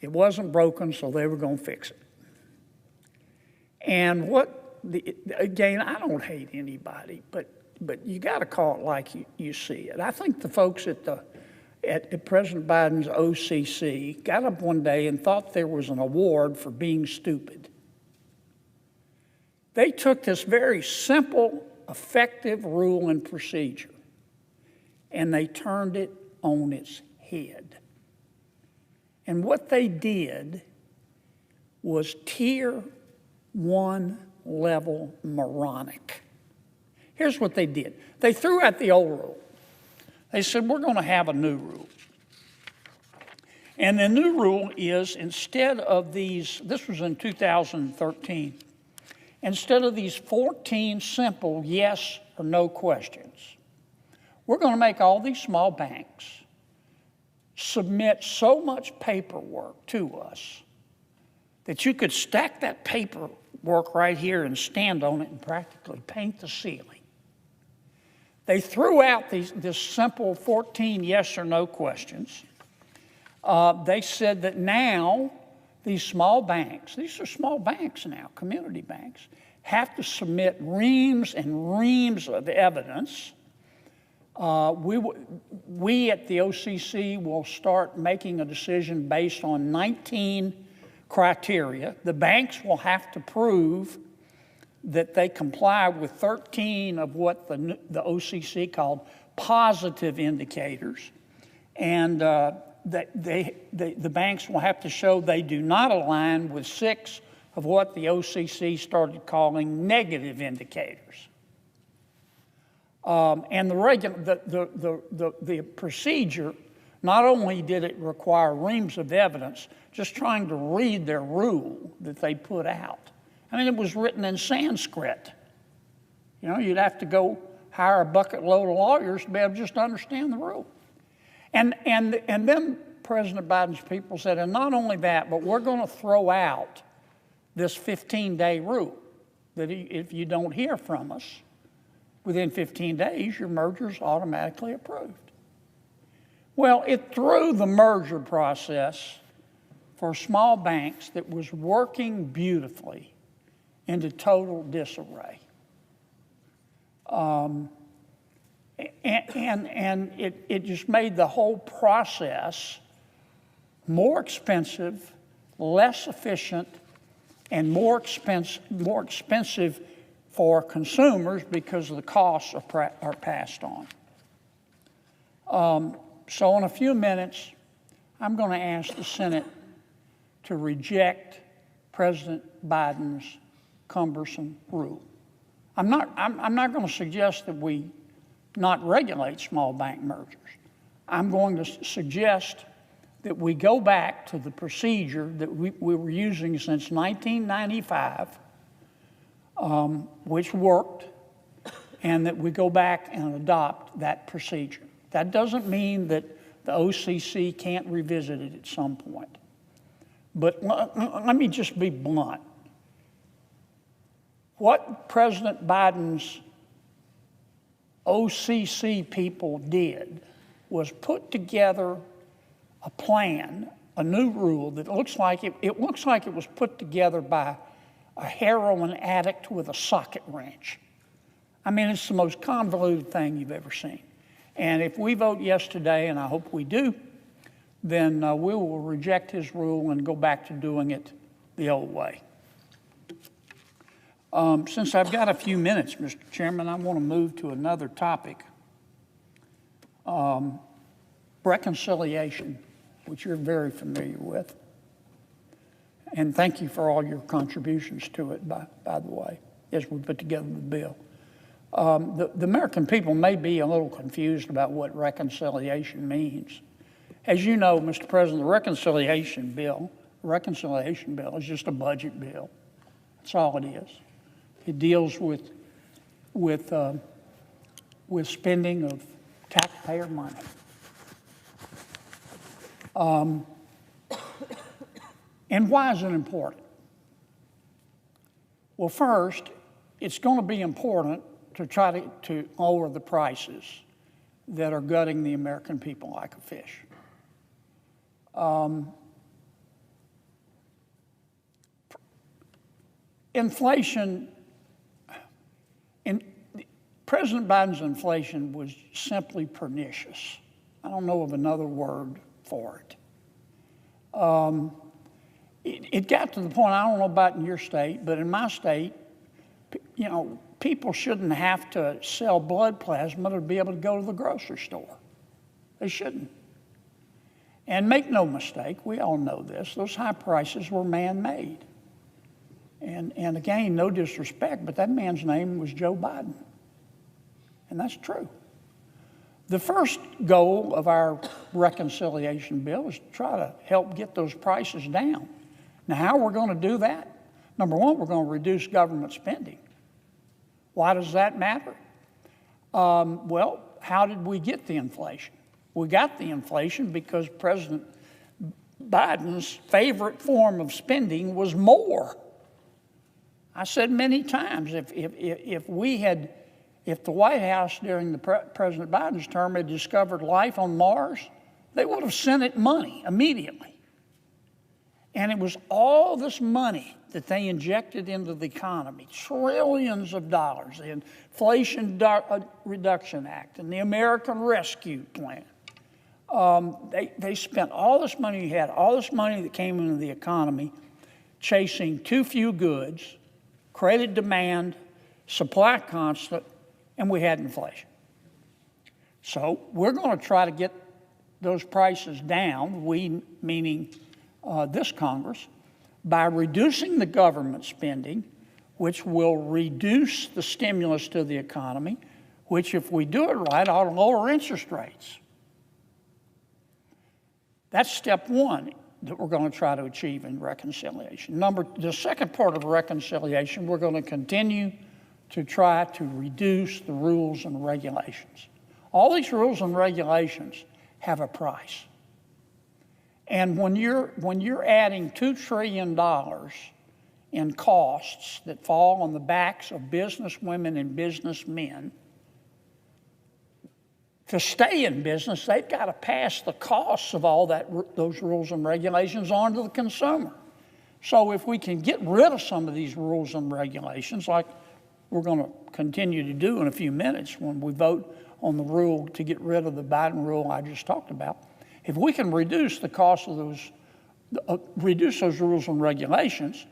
it wasn't broken, so they were going to fix it. And again, I don't hate anybody, but you got to call it like you see it. I think the folks at President Biden's OCC got up one day and thought there was an award for being stupid. They took this very simple, effective rule and procedure, and they turned it on its head. And what they did was tier 1 level moronic. Here's what they did. They threw out the old rule. They said, we're going to have a new rule. And the new rule is instead of these, this was in 2013, instead of these 14 simple yes or no questions, we're going to make all these small banks submit so much paperwork to us that you could stack that paperwork right here and stand on it and practically paint the ceiling. They threw out this simple 14 yes or no questions. They said that now these small banks, these are small banks now, community banks, have to submit reams and reams of evidence. We at the OCC will start making a decision based on 19 criteria. The banks will have to prove that they comply with 13 of what the OCC called positive indicators, and that the banks will have to show they do not align with 6 of what the OCC started calling negative indicators. And the procedure, not only did it require reams of evidence, just trying to read their rule that they put out. I mean, it was written in Sanskrit. You know, you'd have to go hire a bucket load of lawyers to be able to just understand the rule. And then President Biden's people said, and not only that, but we're going to throw out this 15-day rule that if you don't hear from us within 15 days, your merger is automatically approved. Well, it threw the merger process for small banks that was working beautifully into total disarray. And it just made the whole process more expensive, less efficient, and more expensive for consumers because the costs are passed on. So in a few minutes, I'm going to ask the Senate to reject President Biden's cumbersome rule. I'm not going to suggest that we not regulate small bank mergers. I'm going to suggest that we go back to the procedure that we were using since 1995, which worked, and that we go back and adopt that procedure. That doesn't mean that The OCC can't revisit it at some point. But let me just be blunt. What President Biden's OCC people did was put together a plan, a new rule that looks like it looks like it was put together by a heroin addict with a socket wrench. I mean, it's the most convoluted thing you've ever seen. And if we vote yes today, and I hope we do, then we will reject his rule and go back to doing it the old way. Since I've got a few minutes, Mr. Chairman, I want to move to another topic. Reconciliation, which you're very familiar with. And thank you for all your contributions to it, by the way, as we put together the bill. The American people may be a little confused about what reconciliation means. As you know, Mr. President, the reconciliation bill is just a budget bill. That's all it is. It deals with spending of taxpayer money. And why is it important? Well, first, it's going to be important to try to lower the prices that are gutting the American people like a fish. Inflation, President Biden's inflation was simply pernicious. I don't know of another word for it. It got to the point, I don't know about in your state, but in my state, you know, people shouldn't have to sell blood plasma to be able to go to the grocery store. They shouldn't. And make no mistake, we all know this, those high prices were man-made. And again, no disrespect, but that man's name was Joe Biden. And that's true. The first goal of our reconciliation bill is to try to help get those prices down. Now, how we're going to do that? Number one, we're going to reduce government spending. Why does that matter? Well, how did we get the inflation? We got the inflation because President Biden's favorite form of spending was more. I said many times, if the White House during the President Biden's term had discovered life on Mars, they would have sent it money immediately. And it was all this money that they injected into the economy, trillions of dollars, the Inflation Reduction Act and the American Rescue Plan. They spent all this money, you had all this money that came into the economy chasing too few goods, created demand, supply constant, and we had inflation. So we're going to try to get those prices down, we meaning this Congress, by reducing the government spending, which will reduce the stimulus to the economy, which if we do it right ought to lower interest rates. That's step one that we're going to try to achieve in reconciliation. The second part of reconciliation, we're going to continue to try to reduce the rules and regulations. All these rules and regulations have a price. And when you're adding $2 trillion in costs that fall on the backs of businesswomen and businessmen, to stay in business, they've got to pass the costs of all those rules and regulations on to the consumer. So if we can get rid of some of these rules and regulations, like we're going to continue to do in a few minutes when we vote on the rule to get rid of the Biden rule I just talked about, if we can reduce the cost of reduce those rules and regulations,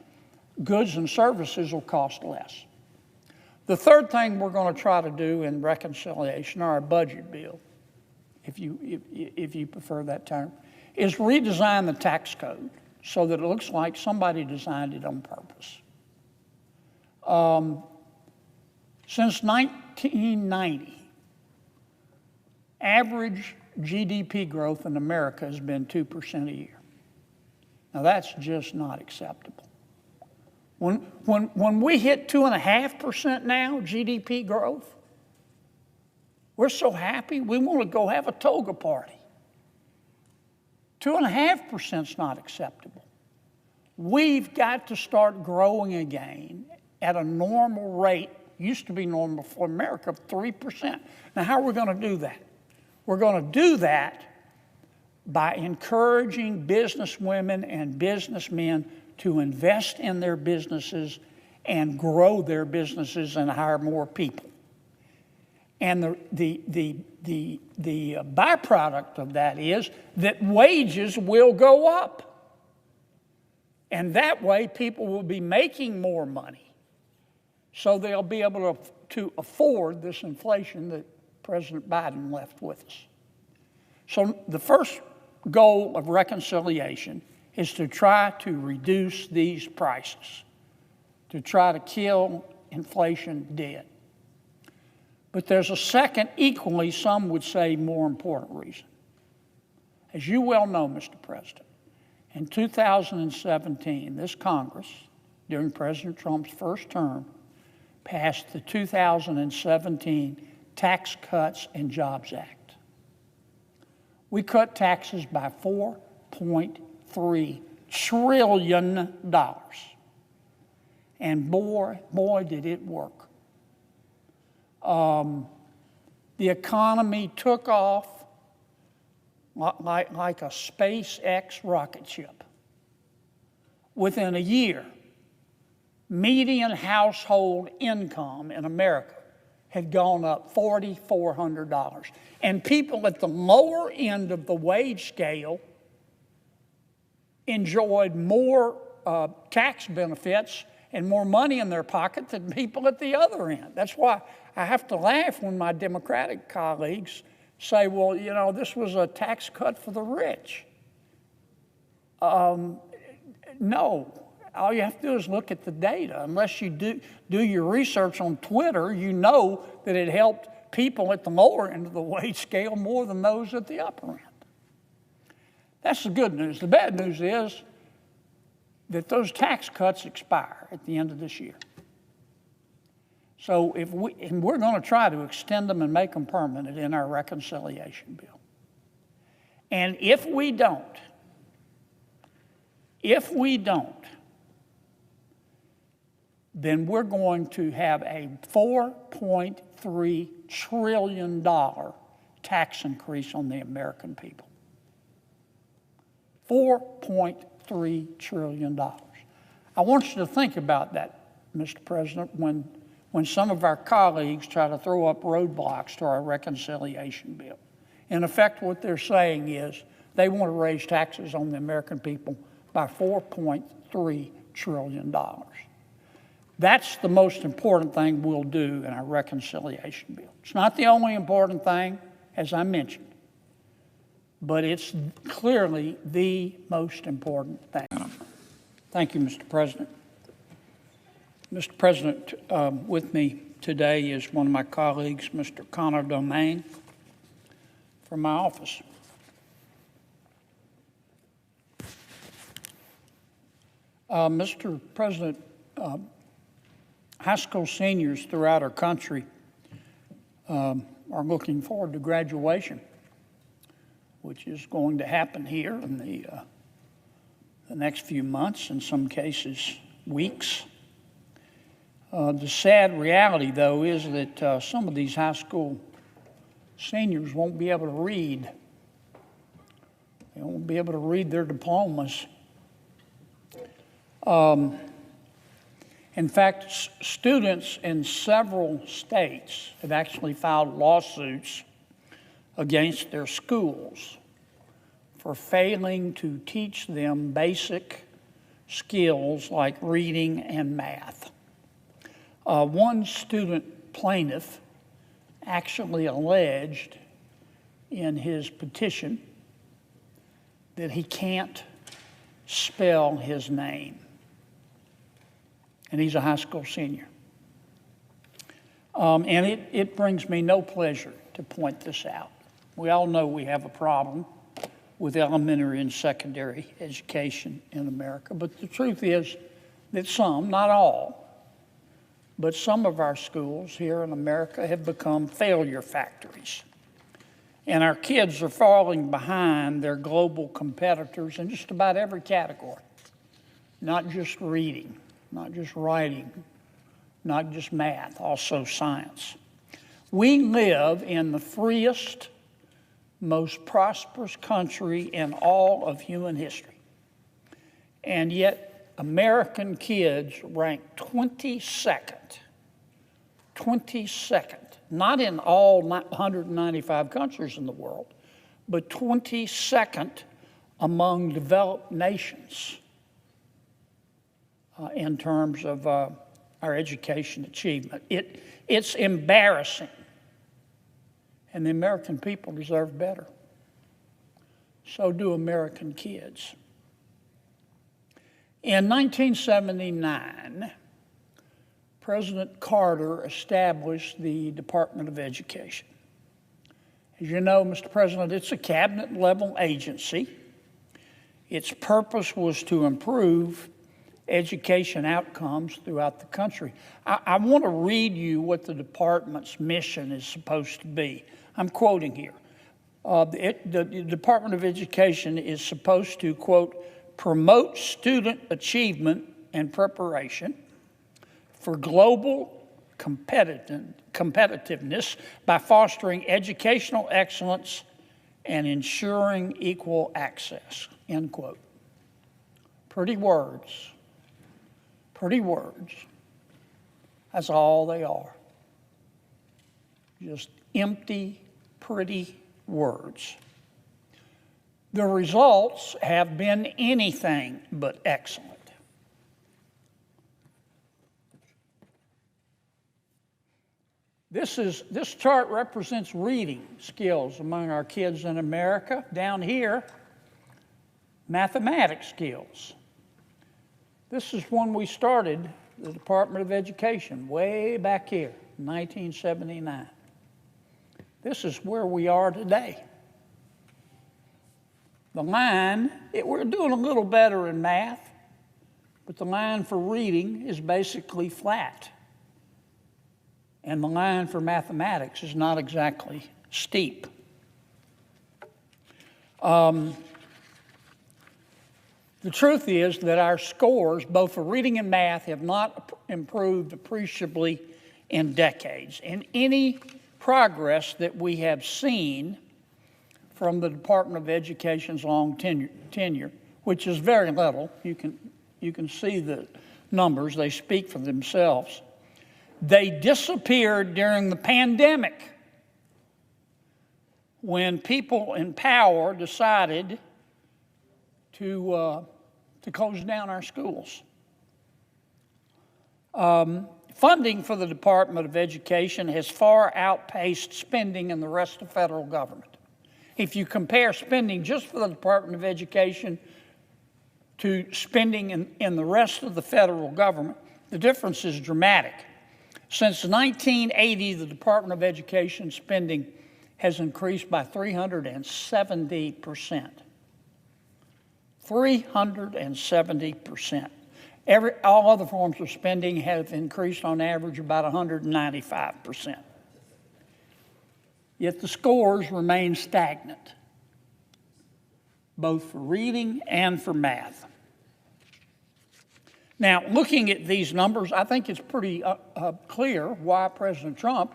goods and services will cost less. The third thing we're going to try to do in reconciliation, or our budget bill, if you prefer that term, is redesign the tax code so that it looks like somebody designed it on purpose. Since 1990, average GDP growth in America has been 2% a year. Now that's just not acceptable. When we hit 2.5% now, GDP growth, we're so happy we want to go have a toga party. 2.5% is not acceptable. We've got to start growing again at a normal rate, used to be normal for America, of 3%. Now, how are we going to do that? We're going to do that by encouraging businesswomen and businessmen to invest in their businesses and grow their businesses and hire more people. And the byproduct of that is that wages will go up. And that way, people will be making more money. So they'll be able to afford this inflation that President Biden left with us. So the first goal of reconciliation is to try to reduce these prices, to try to kill inflation dead. But there's a second, equally, some would say more important reason. As you well know, Mr. President, in 2017, this Congress, during President Trump's first term, passed the 2017 Tax Cuts and Jobs Act. We cut taxes by $4.3 trillion. And boy, did it work. The economy took off like a SpaceX rocket ship. Within a year, median household income in America had gone up $4,400. And people at the lower end of the wage scale enjoyed more tax benefits and more money in their pocket than people at the other end. That's why I have to laugh when my Democratic colleagues say, well, you know, this was a tax cut for the rich. No. All you have to do is look at the data. Unless you do your research on Twitter, you know that it helped people at the lower end of the wage scale more than those at the upper end. That's the good news. The bad news is that those tax cuts expire at the end of this year. So we're going to try to extend them and make them permanent in our reconciliation bill. And if we don't, then we're going to have a $4.3 trillion tax increase on the American people. $4.3 trillion. I want you to think about that, Mr. President, when some of our colleagues try to throw up roadblocks to our reconciliation bill. In effect, what they're saying is they want to raise taxes on the American people by $4.3 trillion. That's the most important thing we'll do in our reconciliation bill. It's not the only important thing, as I mentioned, but it's clearly the most important thing. Thank you, Mr. President. Mr. President, with me today is one of my colleagues, Mr. Connor Domain, from my office. Mr. President, high school seniors throughout our country are looking forward to graduation, which is going to happen here in the next few months, in some cases weeks. The sad reality, though, is that some of these high school seniors won't be able to read. They won't be able to read their diplomas. In fact, students in several states have actually filed lawsuits against their schools for failing to teach them basic skills like reading and math. One student plaintiff actually alleged in his petition that he can't spell his name. And he's a high school senior. And it brings me no pleasure to point this out. We all know we have a problem with elementary and secondary education in America, but the truth is that some, not all, but some of our schools here in America have become failure factories. And our kids are falling behind their global competitors in just about every category. Not just reading, not just writing, not just math, also science. We live in the freest, most prosperous country in all of human history. And yet, American kids rank 22nd, not in all 195 countries in the world, but 22nd among developed nations in terms of our education achievement. It's embarrassing, and the American people deserve better. So do American kids. In 1979, President Carter established the Department of Education. As you know, Mr. President, it's a cabinet-level agency. Its purpose was to improve education outcomes throughout the country. I want to read you what the department's mission is supposed to be. I'm quoting here. The Department of Education is supposed to, quote, promote student achievement and preparation for global competitiveness by fostering educational excellence and ensuring equal access, end quote. Pretty words. Pretty words. That's all they are. Just empty, pretty words. The results have been anything but excellent. This chart represents reading skills among our kids in America. Down here, mathematics skills. This is when we started the Department of Education, way back here, 1979. This is where we are today. The line, we're doing a little better in math, but the line for reading is basically flat. And the line for mathematics is not exactly steep. The truth is that our scores, both for reading and math, have not improved appreciably in decades. And any progress that we have seen from the Department of Education's long tenure, which is very little, you can see the numbers, they speak for themselves. They disappeared during the pandemic when people in power decided to close down our schools. Funding for the Department of Education has far outpaced spending in the rest of the federal government. If you compare spending just for the Department of Education to spending in the rest of the federal government, the difference is dramatic. Since 1980, the Department of Education spending has increased by 370%. 370%. All other forms of spending have increased on average about 195%. Yet the scores remain stagnant, both for reading and for math. Now, looking at these numbers, I think it's pretty clear why President Trump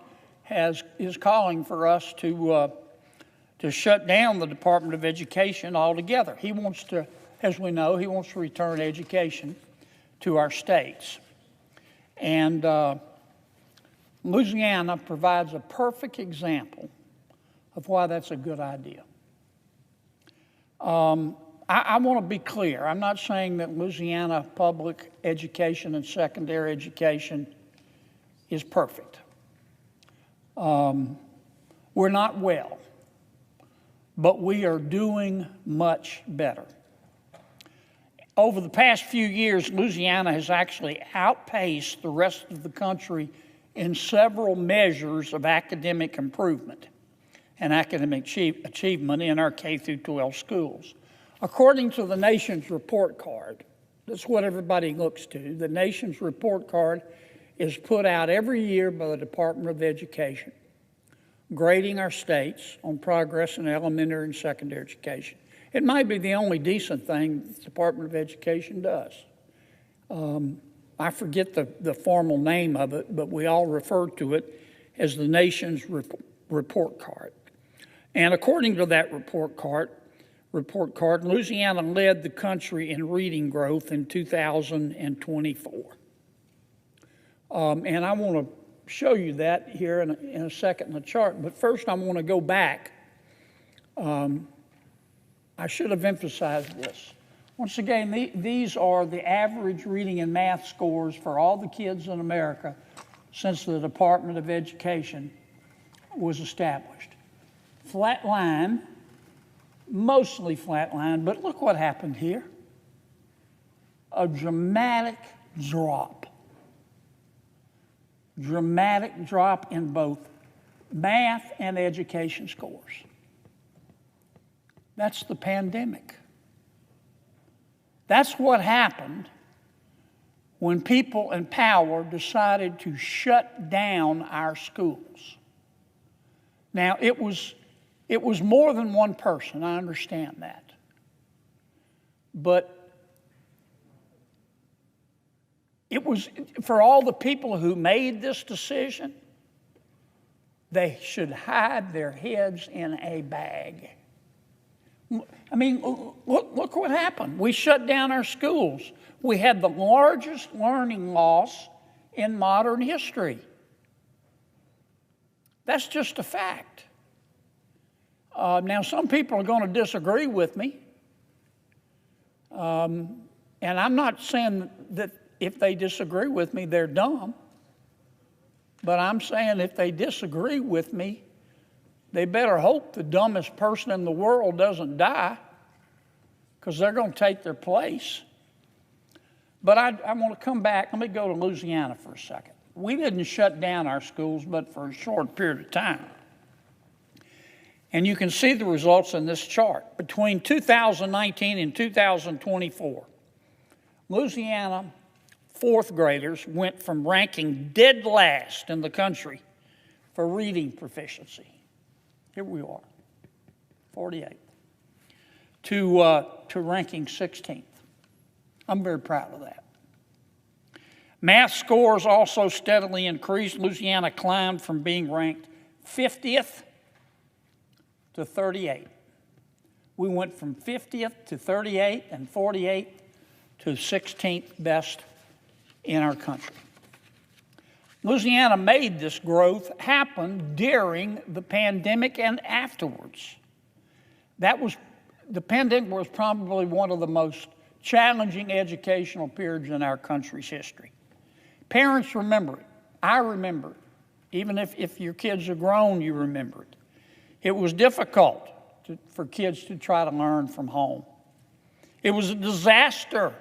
is calling for us to shut down the Department of Education altogether. He wants to, as we know, he wants to return education to our states. And Louisiana provides a perfect example of why that's a good idea. I want to be clear. I'm not saying that Louisiana public education and secondary education is perfect. We're not well, but we are doing much better. Over the past few years, Louisiana has actually outpaced the rest of the country in several measures of academic improvement and academic achievement in our K through 12 schools. According to the nation's report card, that's what everybody looks to. The nation's report card is put out every year by the Department of Education. grading our states on progress in elementary and secondary education. It might be the only decent thing the Department of Education does. I forget the formal name of it, but we all refer to it as the nation's report card. And according to that report card, Louisiana led the country in reading growth in 2024. And I want to show you that here in a second in the chart. But first I want to go back. I should have emphasized this. Once again, these are the average reading and math scores for all the kids in America since the Department of Education was established. Flat line, mostly flat line, but look what happened here. A dramatic drop. Dramatic drop in both math and education scores. That's the pandemic. That's what happened when people in power decided to shut down our schools. Now, it was more than one person, I understand that. But it was, for all the people who made this decision, they should hide their heads in a bag. I mean, look what happened. We shut down our schools. We had the largest learning loss in modern history. That's just a fact. Now, some people are going to disagree with me. And I'm not saying that if they disagree with me, they're dumb. But I'm saying if they disagree with me, they better hope the dumbest person in the world doesn't die, because they're going to take their place. But I want to come back. Let me go to Louisiana for a second. We didn't shut down our schools, but for a short period of time. And you can see the results in this chart. Between 2019 and 2024, Louisiana fourth graders went from ranking dead last in the country for reading proficiency. Here we are, 48th, to ranking 16th. I'm very proud of that. Math scores also steadily increased. Louisiana climbed from being ranked 50th to 38th. We went from 50th to 38th and 48th to 16th best in our country. Louisiana made this growth happen during the pandemic and afterwards. The pandemic was probably one of the most challenging educational periods in our country's history. Parents remember it. I remember it. Even if your kids are grown, you remember it. It was difficult for kids to try to learn from home. It was a disaster.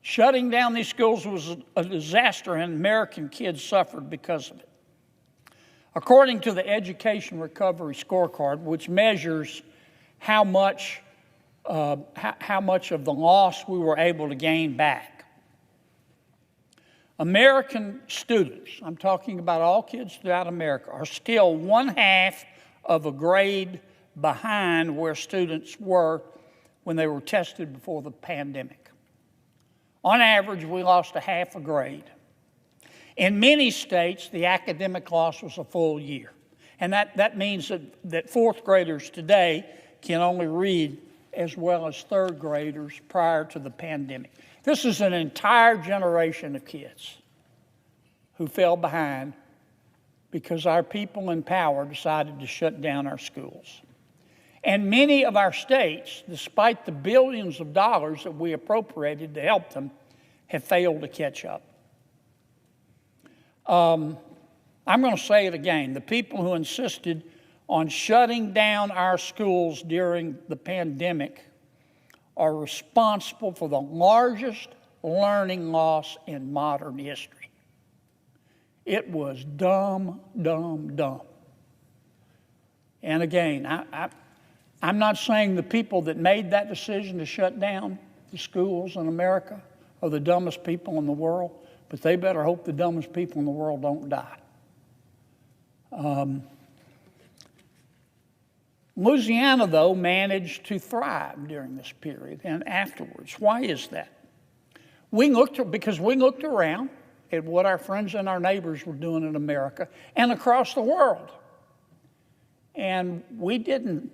Shutting down these schools was a disaster, and American kids suffered because of it. According to the Education Recovery Scorecard, which measures how much of the loss we were able to gain back, American students, I'm talking about all kids throughout America, are still 1/2 of a grade behind where students were when they were tested before the pandemic. On average, we lost 1/2 a grade. In many states, the academic loss was a full year. And that means that fourth graders today can only read as well as third graders prior to the pandemic. This is an entire generation of kids who fell behind because our people in power decided to shut down our schools. And many of our states, despite the billions of dollars that we appropriated to help them, have failed to catch up. I'm going to say it again. The people who insisted on shutting down our schools during the pandemic are responsible for the largest learning loss in modern history. It was dumb, dumb, dumb. And again, I'm not saying the people that made that decision to shut down the schools in America are the dumbest people in the world, but they better hope the dumbest people in the world don't die. Louisiana, though, managed to thrive during this period and afterwards. Why is that? Because we looked around at what our friends and our neighbors were doing in America and across the world. And we didn't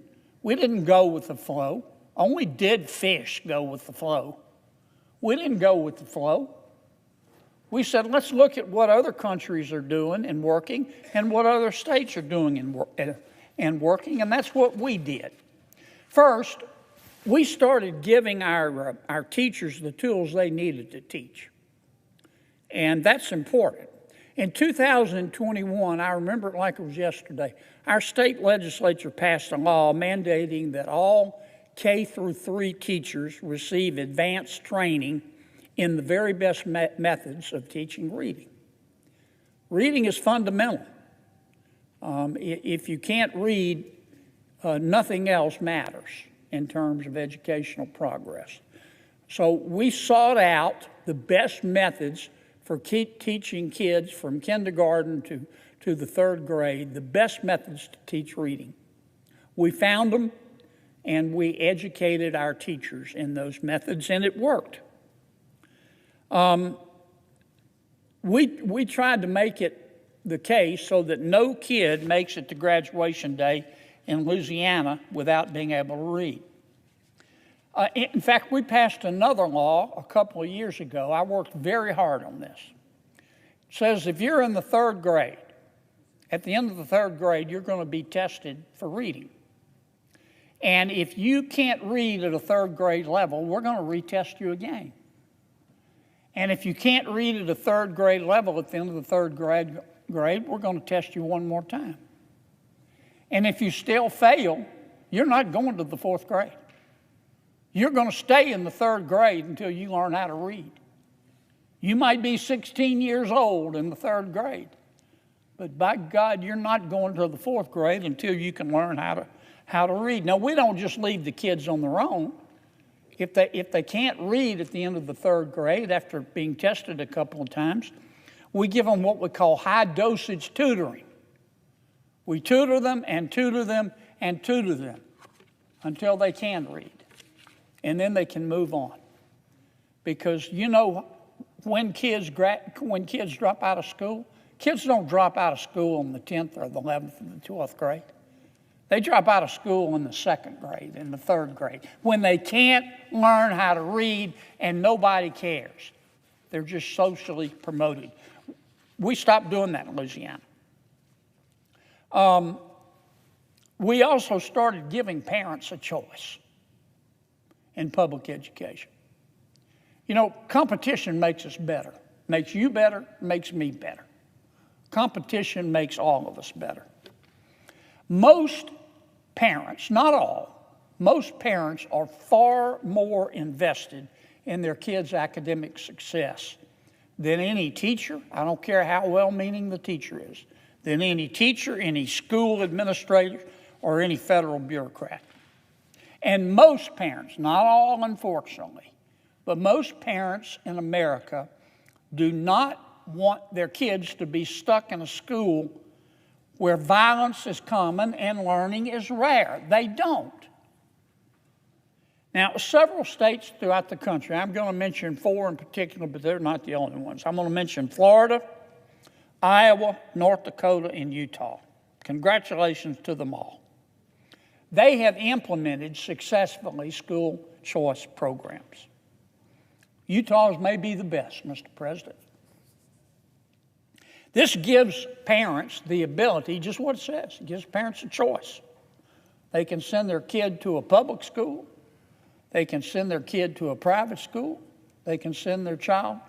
go with the flow. Only dead fish go with the flow. We didn't go with the flow. We said, let's look at what other countries are doing and working and what other states are doing and working, and that's what we did. First, we started giving our teachers the tools they needed to teach, and that's important. In 2021, I remember it like it was yesterday, our state legislature passed a law mandating that all K through 3 teachers receive advanced training in the very best methods of teaching reading. Reading is fundamental. If you can't read, nothing else matters in terms of educational progress. So we sought out the best methods for teaching kids from kindergarten to the 3rd grade, the best methods to teach reading. We found them, and we educated our teachers in those methods, and it worked. We tried to make it the case so that no kid makes it to graduation day in Louisiana without being able to read. In fact, we passed another law a couple of years ago. I worked very hard on this. It says if you're in the 3rd grade, at the end of the 3rd grade, you're going to be tested for reading. And if you can't read at a 3rd grade level, we're going to retest you again. And if you can't read at a 3rd grade level at the end of the 3rd grade, we're going to test you one more time. And if you still fail, you're not going to the 4th grade. You're going to stay in the 3rd grade until you learn how to read. You might be 16 years old in the 3rd grade, but by God, you're not going to the 4th grade until you can learn how to read. Now, we don't just leave the kids on their own. If they can't read at the end of the 3rd grade after being tested a couple of times, we give them what we call high-dosage tutoring. We tutor them and tutor them and tutor them until they can read, and then they can move on. Because, you know, when kids drop out of school, kids don't drop out of school in the 10th or the 11th or the 12th grade. They drop out of school in the 2nd grade, in the 3rd grade, when they can't learn how to read and nobody cares. They're just socially promoted. We stopped doing that in Louisiana. We also started giving parents a choice in public education. You know, competition makes us better, makes you better, makes me better. Competition makes all of us better. Most parents, not all, most parents are far more invested in their kids' academic success than any teacher. I don't care how well-meaning the teacher is, than any teacher, any school administrator, or any federal bureaucrat. And most parents, not all unfortunately, but most parents in America do not want their kids to be stuck in a school where violence is common and learning is rare. They don't. Now, several states throughout the country, I'm going to mention 4 in particular, but they're not the only ones. I'm going to mention Florida, Iowa, North Dakota, and Utah. Congratulations to them all. They have implemented successfully school choice programs. Utah's may be the best, Mr. President. This gives parents the ability, just what it says, it gives parents a choice. They can send their kid to a public school. They can send their kid to a private school. They can send their child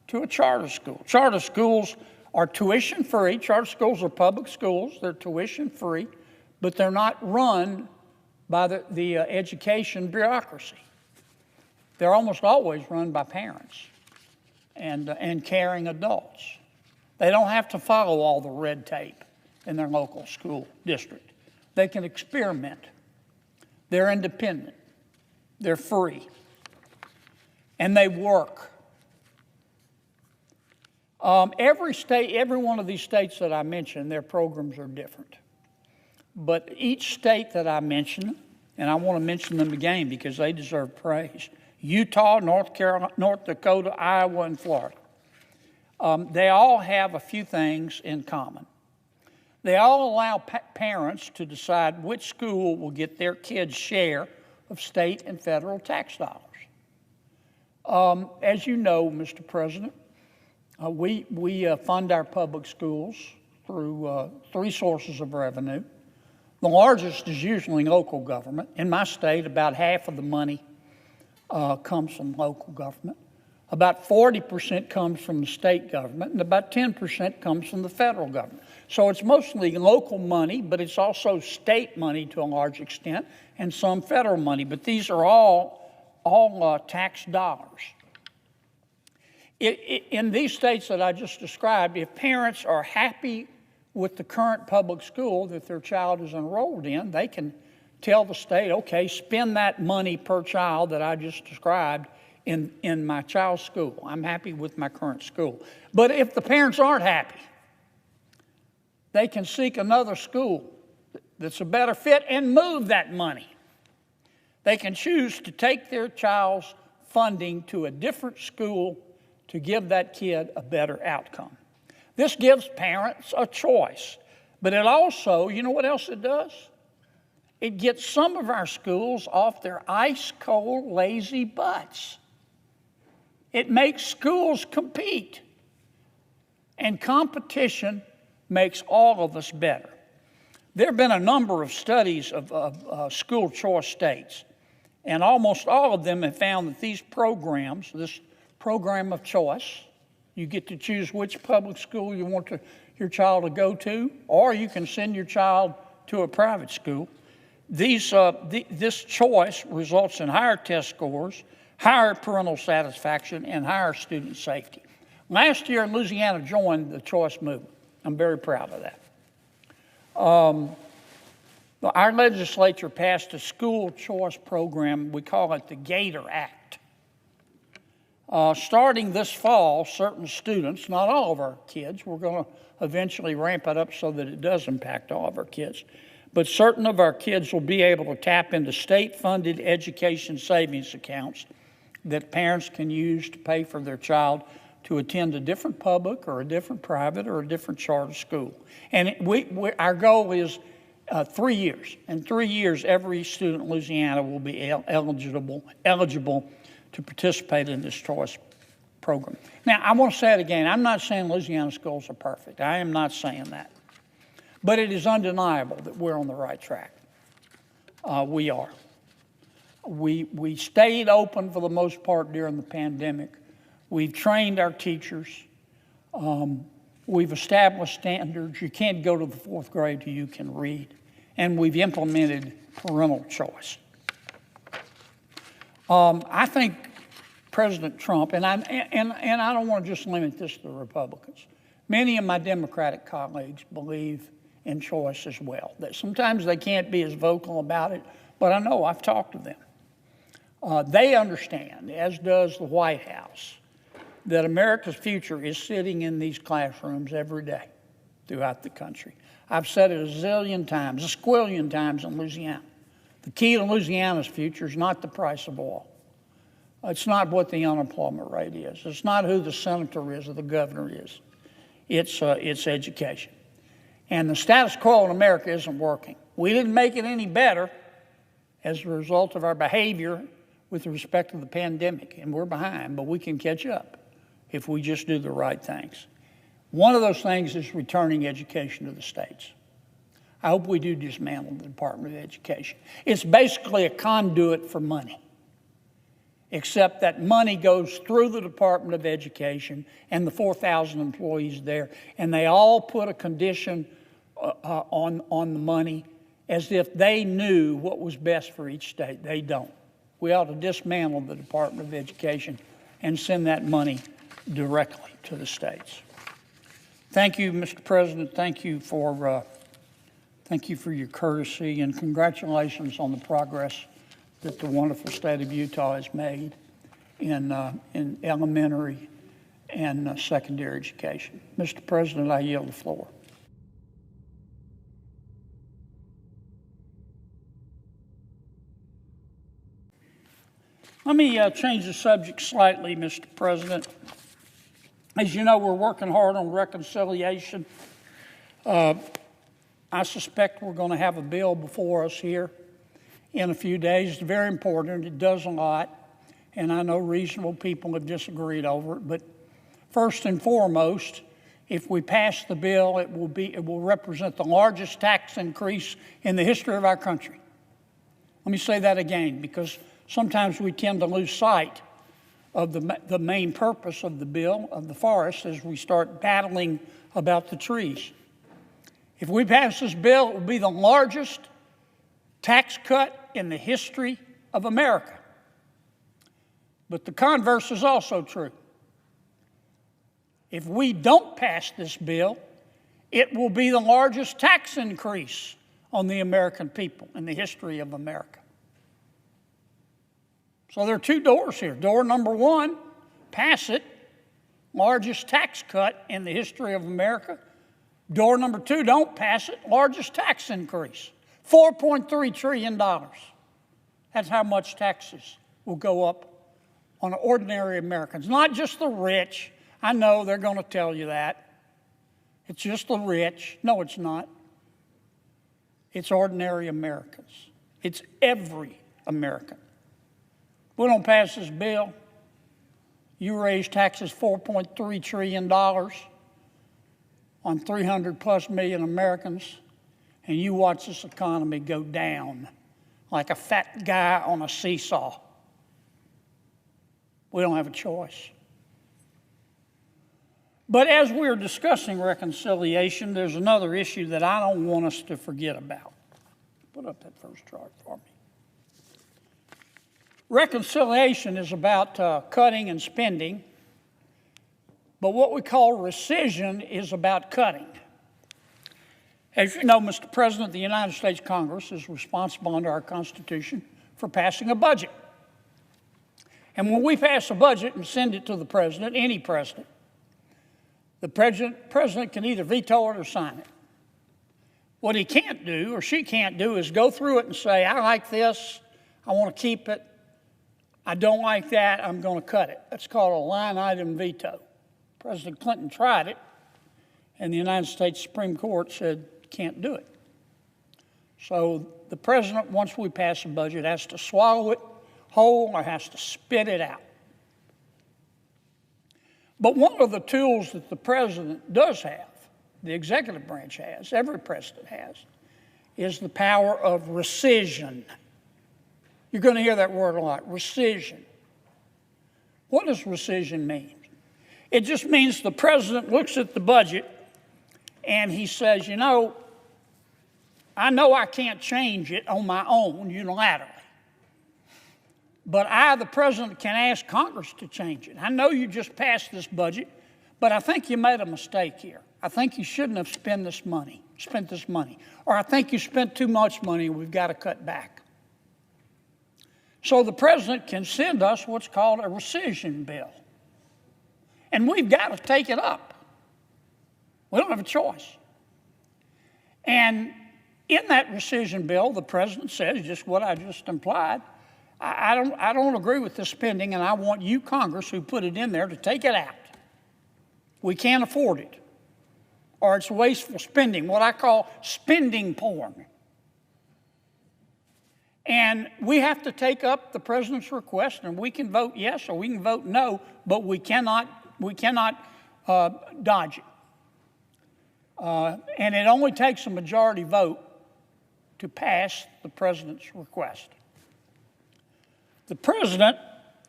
to a charter school. Charter schools are tuition free. Charter schools are public schools. They're tuition free, but they're not run by the education bureaucracy. They're almost always run by parents and caring adults. They don't have to follow all the red tape in their local school district. They can experiment. They're independent. They're free. And they work. Every state, every one of these states that I mentioned, their programs are different. But each state that I mentioned, and I want to mention them again because they deserve praise, Utah, North Carolina, North Dakota, Iowa, and Florida, they all have a few things in common. They all allow parents to decide which school will get their kids' share of state and federal tax dollars. As you know, Mr. President, we fund our public schools through three sources of revenue. The largest is usually local government. In my state, about half of the money comes from local government. About 40% comes from the state government, and about 10% comes from the federal government. So it's mostly local money, but it's also state money to a large extent, and some federal money. But these are all tax dollars. In these states that I just described, if parents are happy with the current public school that their child is enrolled in, they can tell the state, okay, spend that money per child that I just described in my child's school. I'm happy with my current school. But if the parents aren't happy, they can seek another school that's a better fit and move that money. They can choose to take their child's funding to a different school to give that kid a better outcome. This gives parents a choice, but it also, you know what else it does? It gets some of our schools off their ice-cold, lazy butts. It makes schools compete, and competition makes all of us better. There have been a number of studies of school choice states, and almost all of them have found that these programs, this program of choice, you get to choose which public school you want your child to go to, or you can send your child to a private school. This choice results in higher test scores, higher parental satisfaction, and higher student safety. Last year, Louisiana joined the choice movement. I'm very proud of that. Our legislature passed a school choice program. We call it the Gator Act. Starting this fall, certain students, not all of our kids, we're going to eventually ramp it up so that it does impact all of our kids, but certain of our kids will be able to tap into state-funded education savings accounts that parents can use to pay for their child to attend a different public or a different private or a different charter school. And our goal is 3 years. In 3 years, every student in Louisiana will be eligible to participate in this choice program. Now, I want to say it again. I'm not saying Louisiana schools are perfect. I am not saying that. But it is undeniable that we're on the right track. We are. We stayed open for the most part during the pandemic. We've trained our teachers. We've established standards. You can't go to the fourth grade till you can read. And we've implemented parental choice. I think President Trump, and I don't want to just limit this to the Republicans. Many of my Democratic colleagues believe in choice as well. That sometimes they can't be as vocal about it, but I know I've talked to them. They understand, as does the White House, that America's future is sitting in these classrooms every day throughout the country. I've said it a zillion times, a squillion times in Louisiana. The key to Louisiana's future is not the price of oil. It's not what the unemployment rate is. It's not who the senator is or the governor is. It's education. And the status quo in America isn't working. We didn't make it any better as a result of our behavior with respect to the pandemic, and we're behind, but we can catch up if we just do the right things. One of those things is returning education to the states. I hope we do dismantle the Department of Education. It's basically a conduit for money, except that money goes through the Department of Education and the 4,000 employees there, and they all put a condition on the money as if they knew what was best for each state. They don't. We ought to dismantle the Department of Education and send that money directly to the states. Thank you, Mr. President. Thank you for your courtesy, and congratulations on the progress that the wonderful state of Utah has made in elementary and secondary education. Mr. President, I yield the floor. Let me change the subject slightly, Mr. President. As you know, we're working hard on reconciliation. I suspect we're going to have a bill before us here in a few days. It's very important. It does a lot, and I know reasonable people have disagreed over it. But first and foremost, if we pass the bill, it will represent the largest tax increase in the history of our country. Let me say that again, because sometimes we tend to lose sight of the main purpose of the bill, of the forest, as we start battling about the trees. If we pass this bill, it will be the largest tax cut in the history of America. But the converse is also true. If we don't pass this bill, it will be the largest tax increase on the American people in the history of America. So there are two doors here. Door number one, pass it, largest tax cut in the history of America. Door number two, don't pass it, largest tax increase, $4.3 trillion. That's how much taxes will go up on ordinary Americans, not just the rich. I know they're going to tell you that. It's just the rich. No, it's not. It's ordinary Americans. It's every American. We don't pass this bill. You raise taxes $4.3 trillion on 300 plus million Americans, and you watch this economy go down like a fat guy on a seesaw. We don't have a choice. But as we're discussing reconciliation, there's another issue that I don't want us to forget about. Put up that first chart for me. Reconciliation is about cutting and spending, but what we call rescission is about cutting. As you know, Mr. President, the United States Congress is responsible under our Constitution for passing a budget. And when we pass a budget and send it to the president, any president, the president can either veto it or sign it. What he can't do, or she can't do, is go through it and say, I like this, I want to keep it, I don't like that, I'm going to cut it. That's called a line item veto. President Clinton tried it, and the United States Supreme Court said, can't do it. So the president, once we pass a budget, has to swallow it whole or has to spit it out. But one of the tools that the president does have, the executive branch has, every president has, is the power of rescission. You're going to hear that word a lot, rescission. What does rescission mean? It just means the president looks at the budget and he says, you know I can't change it on my own unilaterally. But I, the president, can ask Congress to change it. I know you just passed this budget, but I think you made a mistake here. I think you shouldn't have spent this money. Or I think you spent too much money and we've got to cut back. So the president can send us what's called a rescission bill. And we've got to take it up. We don't have a choice. And in that rescission bill, the president says just what I just implied. I don't agree with this spending, and I want you, Congress, who put it in there, to take it out. We can't afford it. Or it's wasteful spending, what I call spending porn. And we have to take up the president's request, and we can vote yes or we can vote no, but we cannot dodge it. And it only takes a majority vote to pass the president's request. The president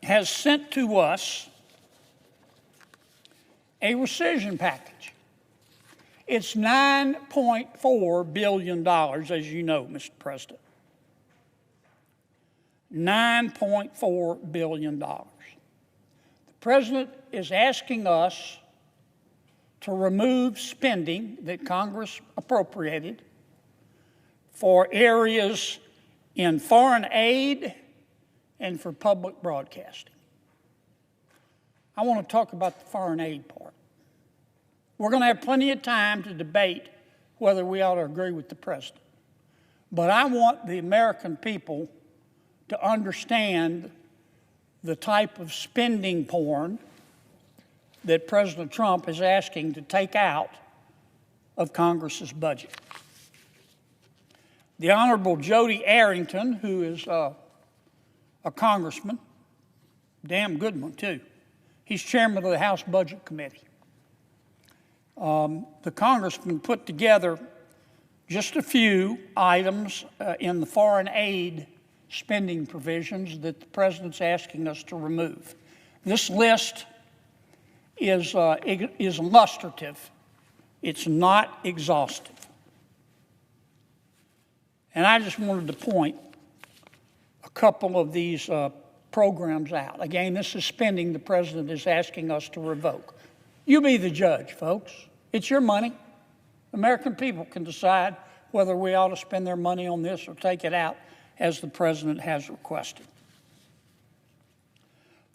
has sent to us a rescission package. It's $9.4 billion, as you know, Mr. President. $9.4 billion. The president is asking us to remove spending that Congress appropriated for areas in foreign aid and for public broadcasting. I want to talk about the foreign aid part. We're going to have plenty of time to debate whether we ought to agree with the president. But I want the American people to understand the type of spending porn that President Trump is asking to take out of Congress's budget. The Honorable Jody Arrington, who is a congressman, damn good one too. He's chairman of the House Budget Committee. The congressman put together just a few items in the foreign aid spending provisions that the president's asking us to remove. This list is illustrative. It's not exhaustive. And I just wanted to point a couple of these programs out. Again, this is spending the president is asking us to revoke. You be the judge, folks. It's your money. American people can decide whether we ought to spend their money on this or take it out as the president has requested.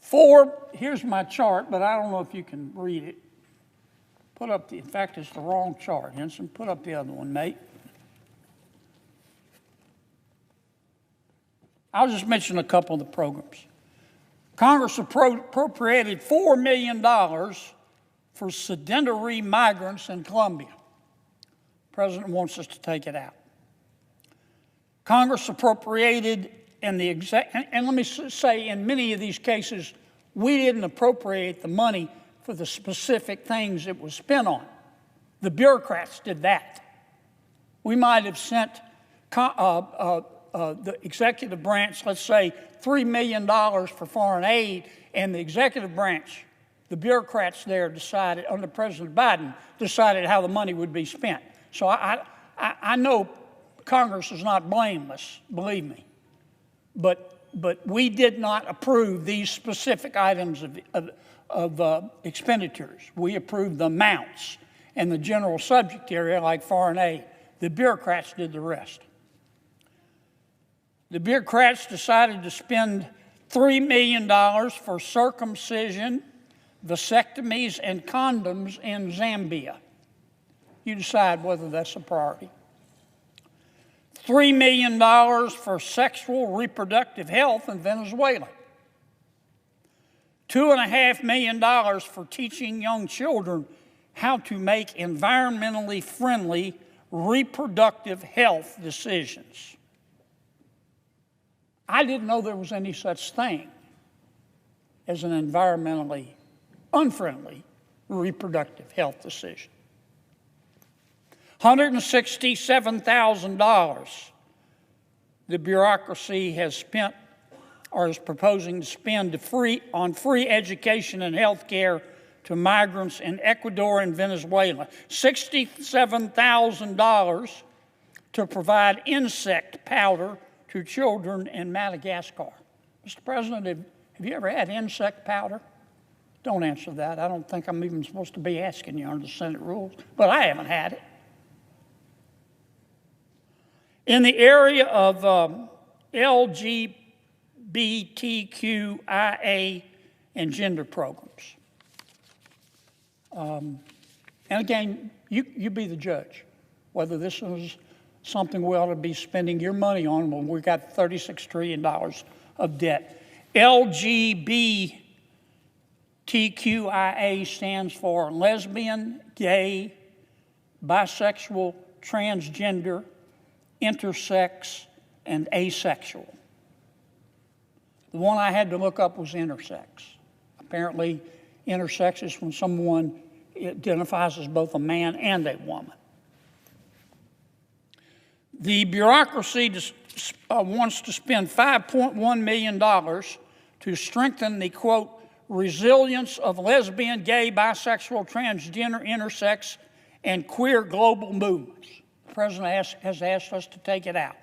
4, here's my chart, but I don't know if you can read it. In fact, it's the wrong chart, Henson. Put up the other one, mate. I'll just mention a couple of the programs. Congress appropriated $4 million for sedentary migrants in Colombia. The president wants us to take it out. Congress appropriated, and let me say, in many of these cases, we didn't appropriate the money for the specific things it was spent on. The bureaucrats did that. We might have sent the executive branch, let's say, $3 million for foreign aid, and the executive branch, the bureaucrats there decided, under President Biden, decided how the money would be spent. So I know Congress is not blameless, believe me, but we did not approve these specific items of expenditures. We approved the amounts and the general subject area like foreign aid. The bureaucrats did the rest. The bureaucrats decided to spend $3 million for circumcision, vasectomies, and condoms in Zambia. You decide whether that's a priority. $3 million for sexual reproductive health in Venezuela. $2.5 million for teaching young children how to make environmentally friendly reproductive health decisions. I didn't know there was any such thing as an environmentally unfriendly reproductive health decision. $167,000 the bureaucracy has spent or is proposing to spend on free education and health care to migrants in Ecuador and Venezuela. $67,000 to provide insect powder to children in Madagascar. Mr. President, have you ever had insect powder? Don't answer that. I don't think I'm even supposed to be asking you under the Senate rules, but I haven't had it. In the area of LGBTQIA and gender programs. And again, you be the judge, whether this is something we ought to be spending your money on when we've got $36 trillion of debt. LGBTQIA stands for lesbian, gay, bisexual, transgender, intersex, and asexual. The one I had to look up was intersex. Apparently, intersex is when someone identifies as both a man and a woman. The bureaucracy wants to spend $5.1 million to strengthen the, quote, resilience of lesbian, gay, bisexual, transgender, intersex, and queer global movements. The president has asked us to take it out.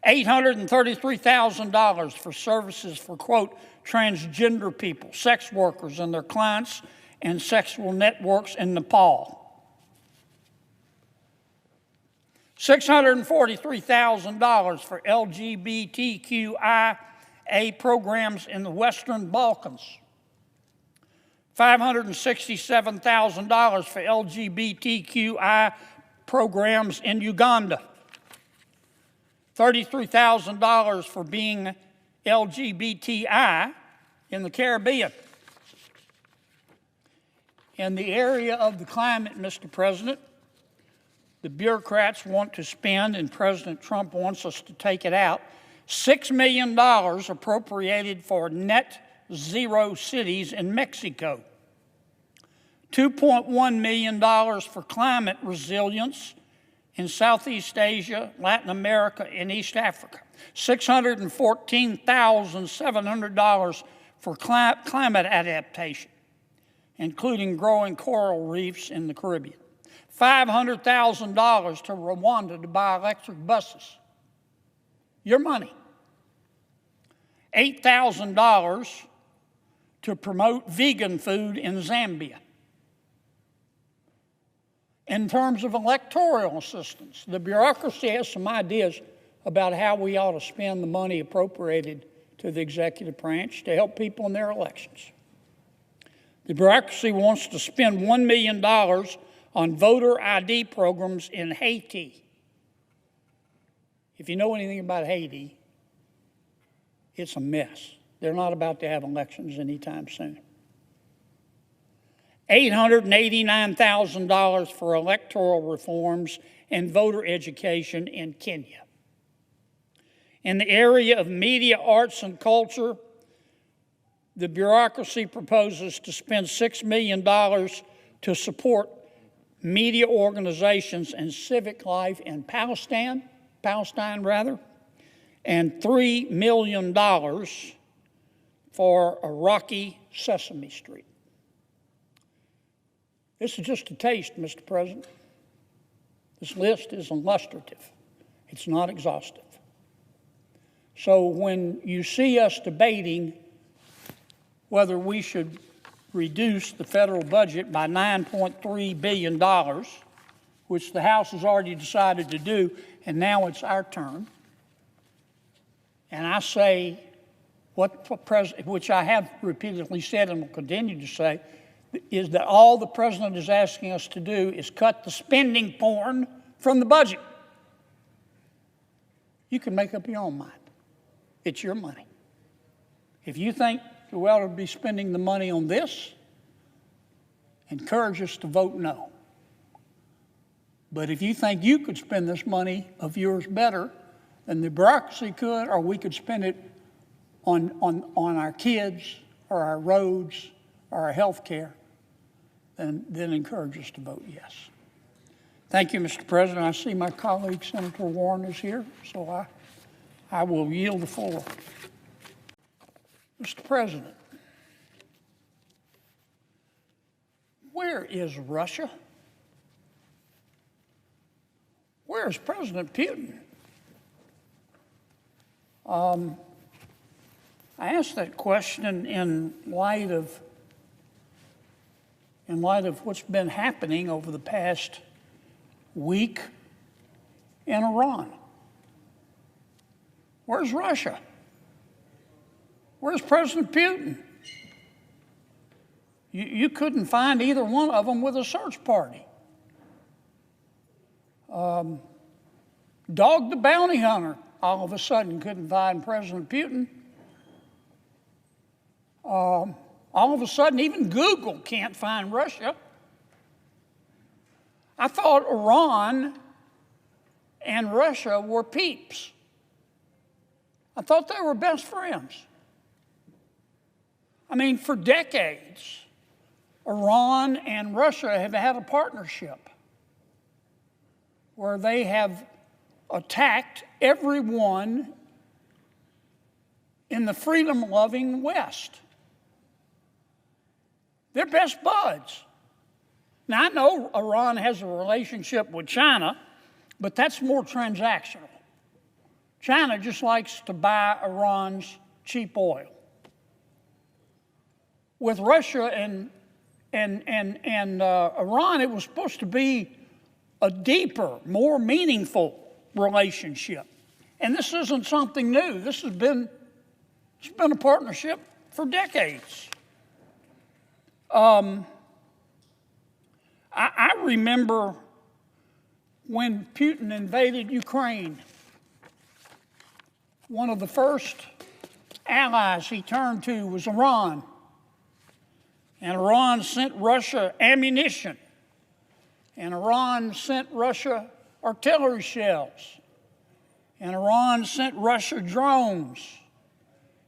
$833,000 for services for, quote, transgender people, sex workers and their clients, and sexual networks in Nepal. $643,000 for LGBTQIA programs in the Western Balkans. $567,000 for LGBTQI programs in Uganda, $33,000 for being LGBTI in the Caribbean. In the area of the climate, Mr. President, the bureaucrats want to spend, and President Trump wants us to take it out, $6 million appropriated for net zero cities in Mexico, $2.1 million for climate resilience in Southeast Asia, Latin America, and East Africa, $614,700 for climate adaptation, including growing coral reefs in the Caribbean, $500,000 to Rwanda to buy electric buses. Your money. $8,000 to promote vegan food in Zambia. In terms of electoral assistance, the bureaucracy has some ideas about how we ought to spend the money appropriated to the executive branch to help people in their elections. The bureaucracy wants to spend $1 million on voter ID programs in Haiti. If you know anything about Haiti, it's a mess. They're not about to have elections anytime soon. $889,000 for electoral reforms and voter education in Kenya. In the area of media, arts, and culture, the bureaucracy proposes to spend $6 million to support media organizations and civic life in Palestine, and $3 million for a rocky Sesame Street. This is just a taste, Mr. President. This list is illustrative. It's not exhaustive. So when you see us debating whether we should reduce the federal budget by $9.3 billion, which the House has already decided to do, and now it's our turn, and I say which I have repeatedly said and will continue to say, is that all the president is asking us to do is cut the spending porn from the budget. You can make up your own mind. It's your money. If you think we ought to be spending the money on this, encourage us to vote no. But if you think you could spend this money of yours better than the bureaucracy could, or we could spend it on our kids or our roads or our health care, then encourage us to vote yes. Thank you, Mr. President. I see my colleague, Senator Warren, is here, so I will yield the floor. Mr. President, where is Russia? Where is President Putin? I asked that question in light of what's been happening over the past week in Iran. Where's Russia? Where's President Putin? You couldn't find either one of them with a search party. Dog the Bounty Hunter all of a sudden couldn't find President Putin. All of a sudden, even Google can't find Russia. I thought Iran and Russia were peeps. I thought they were best friends. I mean, for decades, Iran and Russia have had a partnership where they have attacked everyone in the freedom-loving West. They're best buds. Now, I know Iran has a relationship with China, but that's more transactional. China just likes to buy Iran's cheap oil. With Russia and Iran, it was supposed to be a deeper, more meaningful relationship. And this isn't something new. It's been a partnership for decades. I remember when Putin invaded Ukraine, one of the first allies he turned to was Iran. And Iran sent Russia ammunition. And Iran sent Russia artillery shells. And Iran sent Russia drones.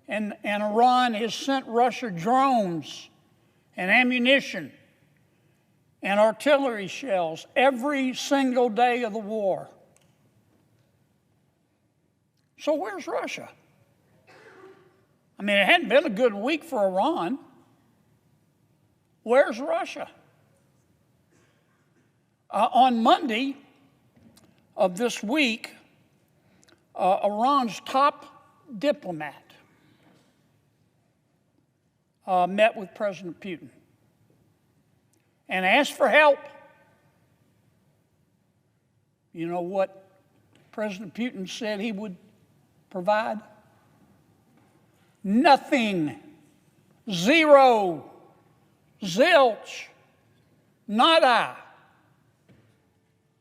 And Iran has sent Russia drones and ammunition and artillery shells every single day of the war. So where's Russia? I mean, it hadn't been a good week for Iran. Where's Russia? On Monday of this week, Iran's top diplomat met with President Putin and asked for help. You know what President Putin said he would provide? Nothing. Zero. Zilch. Nada.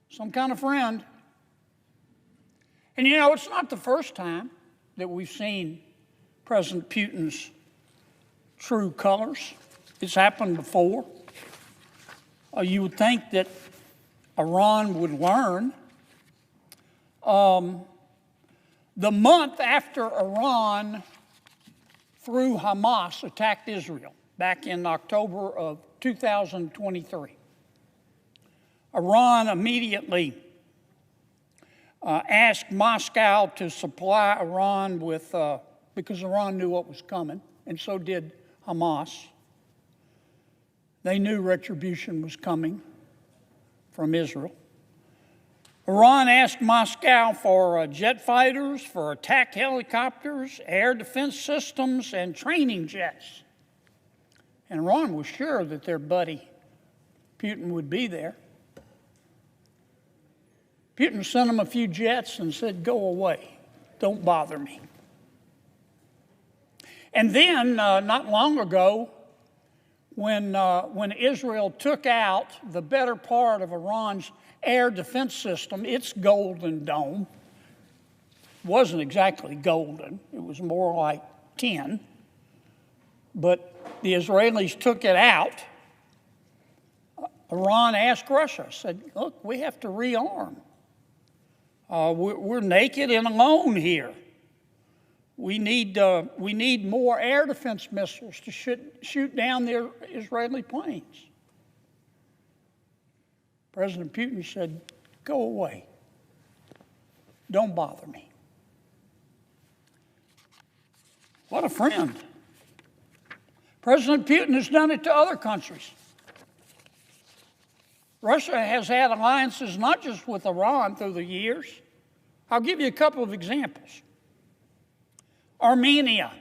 Some kind of friend. And you know, it's not the first time that we've seen President Putin's true colors. It's happened before. You would think that Iran would learn. The month after Iran, through Hamas, attacked Israel back in October of 2023, Iran immediately asked Moscow to supply Iran with, because Iran knew what was coming, and so did Hamas. They knew retribution was coming from Israel. Iran asked Moscow for jet fighters, for attack helicopters, air defense systems, and training jets. And Iran was sure that their buddy Putin would be there. Putin sent them a few jets and said, "Go away. Don't bother me." And then, not long ago, when Israel took out the better part of Iran's air defense system, its Golden Dome wasn't exactly golden. It was more like tin. But the Israelis took it out. Iran asked Russia, said, "Look, we have to rearm. We're naked and alone here. We need more air defense missiles to shoot down the Israeli planes." President Putin said, "Go away. Don't bother me." What a friend. President Putin has done it to other countries. Russia has had alliances not just with Iran through the years. I'll give you a couple of examples. Armenia.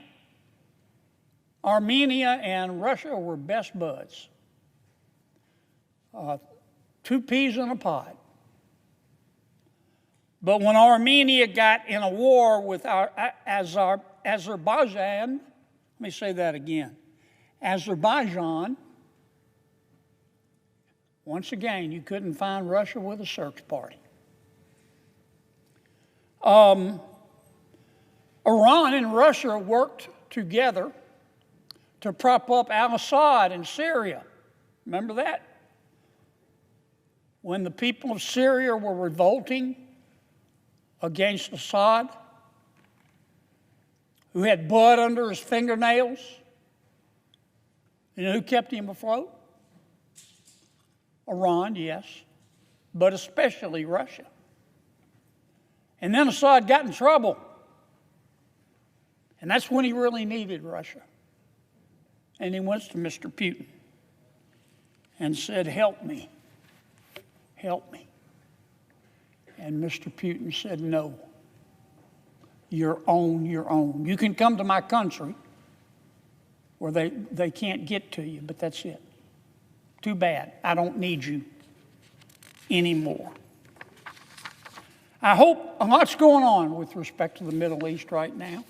Armenia and Russia were best buds. Two peas in a pod. But when Armenia got in a war with Azerbaijan, let me say that again. Azerbaijan, once again, you couldn't find Russia with a search party. Iran and Russia worked together to prop up al-Assad in Syria. Remember that? When the people of Syria were revolting against Assad, who had blood under his fingernails, you know who kept him afloat? Iran, yes, but especially Russia. And then Assad got in trouble. And that's when he really needed Russia. And he went to Mr. Putin and said, "Help me. Help me." And Mr. Putin said, "No. Your own. You can come to my country where they can't get to you, but that's it. Too bad. I don't need you anymore." I hope a lot's going on with respect to the Middle East right now,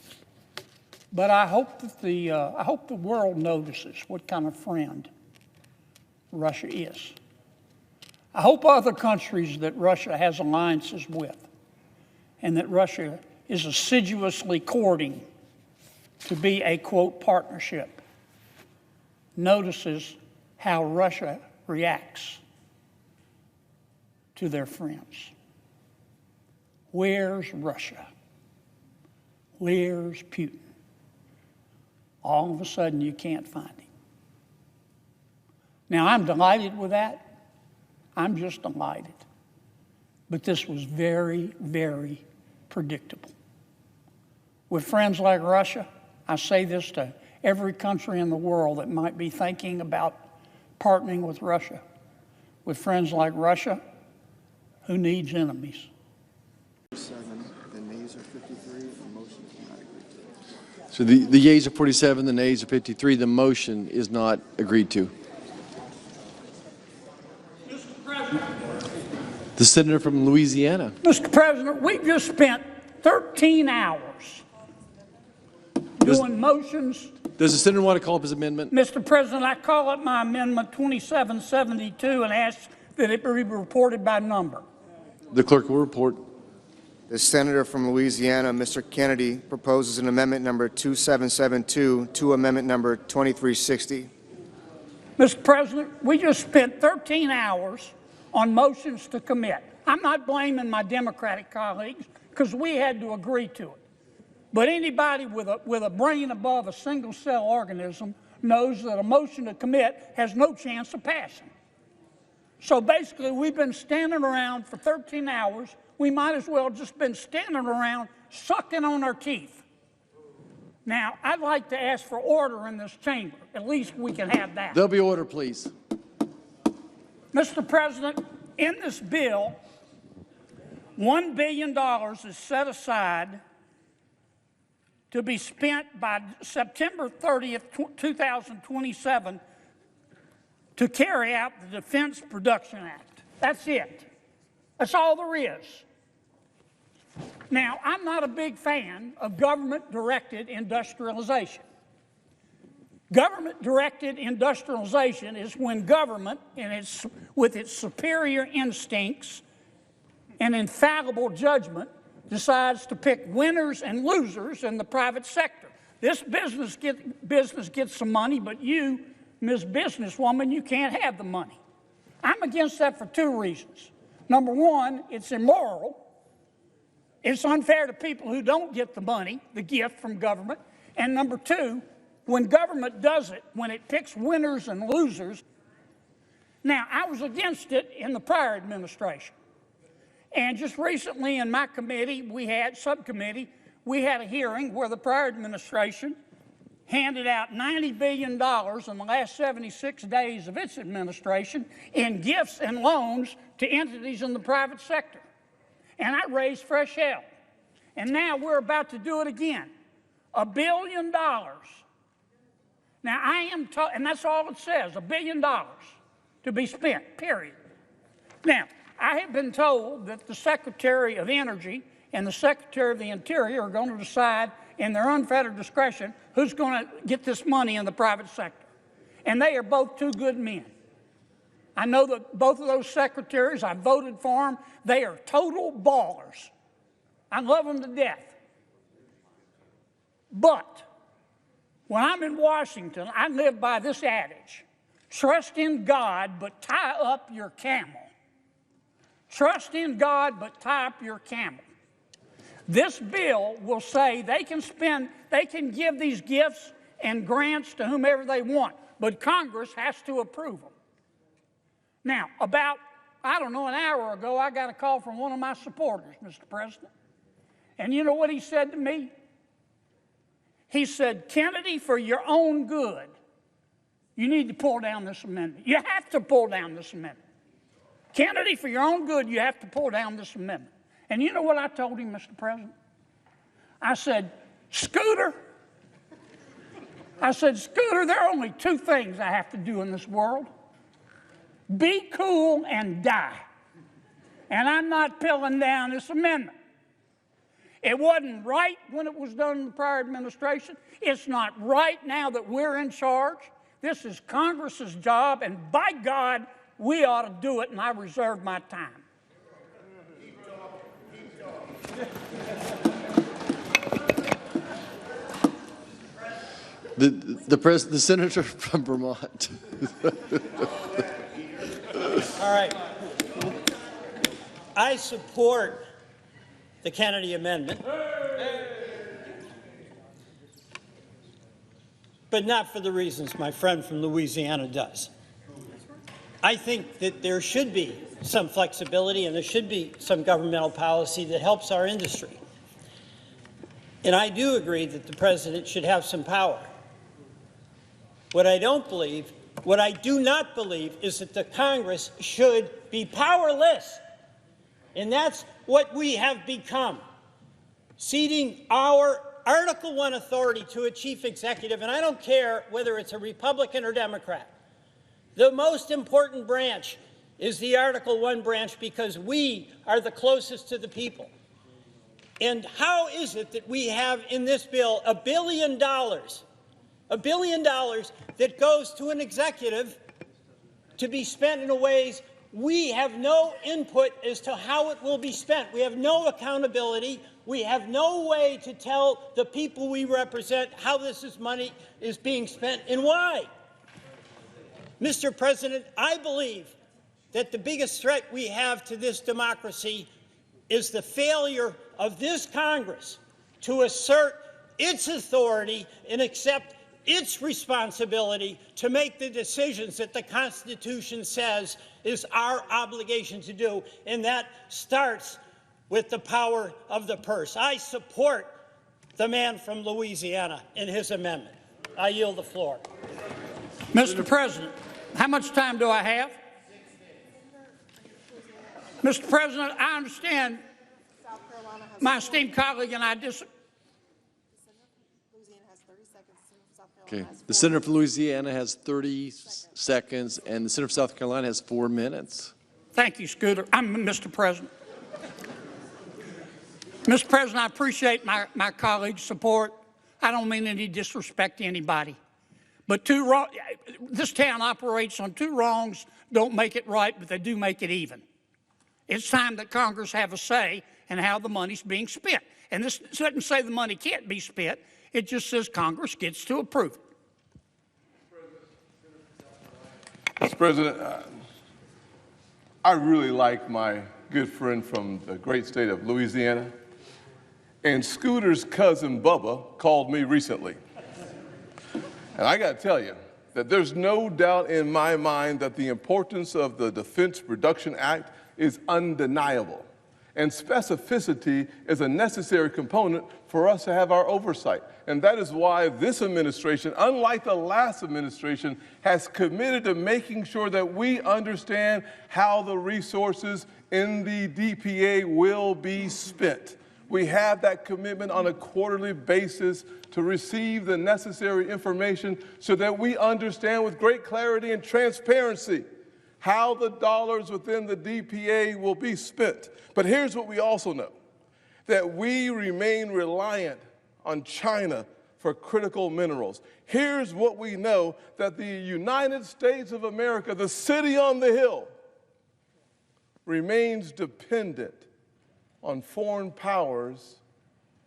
but I hope that the world notices what kind of friend Russia is. I hope other countries that Russia has alliances with and that Russia is assiduously courting to be a, quote, partnership, notices how Russia reacts to their friends. Where's Russia? Where's Putin? All of a sudden, you can't find him. Now, I'm delighted with that. I'm just delighted. But this was very, very predictable. With friends like Russia, I say this to every country in the world that might be thinking about partnering with Russia. With friends like Russia, who needs enemies? The nays are 53, the motion is not agreed to. So the yeas are 47, the nays are 53. The motion is not agreed to. Mr. President. The senator from Louisiana. Mr. President, we just spent 13 hours doing motions. Does the senator want to call up his amendment? Mr. President, I call up my amendment 2772 and ask that it be reported by number. The clerk will report. The senator from Louisiana, Mr. Kennedy, proposes an amendment number 2772 to amendment number 2360. Mr. President, we just spent 13 hours on motions to commit. I'm not blaming my Democratic colleagues because we had to agree to it. But anybody with a brain above a single-cell organism knows that a motion to commit has no chance of passing. So basically, we've been standing around for 13 hours. We might as well just been standing around sucking on our teeth. Now, I'd like to ask for order in this chamber. At least we can have that. There'll be order, please. Mr. President, in this bill, $1 billion is set aside to be spent by September 30th, 2027 to carry out the Defense Production Act. That's it. That's all there is. Now, I'm not a big fan of government-directed industrialization. Government-directed industrialization is when government, with its superior instincts and infallible judgment, decides to pick winners and losers in the private sector. This business gets some money, but you, Ms. Businesswoman, you can't have the money. I'm against that for two reasons. Number one, it's immoral. It's unfair to people who don't get the money, the gift from government. And number two, when government does it, when it picks winners and losers. Now, I was against it in the prior administration. And just recently in my committee, subcommittee, we had a hearing where the prior administration handed out $90 billion in the last 76 days of its administration in gifts and loans to entities in the private sector. And I raised fresh hell. And now we're about to do it again. $1 billion. Now and that's all it says, $1 billion to be spent, period. Now, I have been told that the Secretary of Energy and the Secretary of the Interior are going to decide in their unfettered discretion who's going to get this money in the private sector. And they are both two good men. I know that both of those secretaries, I voted for them. They are total ballers. I love them to death. But when I'm in Washington, I live by this adage: trust in God, but tie up your camel. Trust in God, but tie up your camel. This bill will say they can give these gifts and grants to whomever they want, but Congress has to approve them. Now, about, an hour ago, I got a call from one of my supporters, Mr. President. And you know what he said to me? He said, Kennedy, for your own good, you need to pull down this amendment. You have to pull down this amendment. Kennedy, for your own good, you have to pull down this amendment. And you know what I told him, Mr. President? I said, Scooter, there are only two things I have to do in this world: be cool and die. And I'm not pulling down this amendment. It wasn't right when it was done in the prior administration. It's not right now that we're in charge. This is Congress's job, and by God, we ought to do it, and I reserve my time. The senator from Vermont. All right. I support the Kennedy Amendment, but not for the reasons my friend from Louisiana does. I think that there should be some flexibility and there should be some governmental policy that helps our industry. And I do agree that the president should have some power. What I do not believe is that the Congress should be powerless. And that's what we have become, ceding our Article I authority to a chief executive, and I don't care whether it's a Republican or Democrat. The most important branch is the Article I branch because we are the closest to the people. And how is it that we have in this bill $1 billion that goes to an executive to be spent in ways we have no input as to how it will be spent? We have no accountability. We have no way to tell the people we represent how this money is being spent and why. Mr. President, I believe that the biggest threat we have to this democracy is the failure of this Congress to assert its authority and accept its responsibility to make the decisions that the Constitution says is our obligation to do, and that starts with the power of the purse. I support the man from Louisiana in his amendment. I yield the floor. Mr. President, how much time do I have? Mr. President, I understand my esteemed colleague and I disagree. Okay. The senator from Louisiana has 30 seconds, and the senator from South Carolina has 4 minutes. Thank you, Scooter. I'm Mr. President. Mr. President, I appreciate my colleague's support. I don't mean any disrespect to anybody. But this town operates on two wrongs, don't make it right, but they do make it even. It's time that Congress have a say in how the money's being spent. And this doesn't say the money can't be spent. It just says Congress gets to approve it. Mr. President, I really like my good friend from the great state of Louisiana. And Scooter's cousin Bubba called me recently. And I got to tell you that there's no doubt in my mind that the importance of the Defense Production Act is undeniable. And specificity is a necessary component for us to have our oversight. And that is why this administration, unlike the last administration, has committed to making sure that we understand how the resources in the DPA will be spent. We have that commitment on a quarterly basis to receive the necessary information so that we understand with great clarity and transparency how the dollars within the DPA will be spent. But here's what we also know, that we remain reliant on China for critical minerals. Here's what we know, that the United States of America, the city on the hill, remains dependent on foreign powers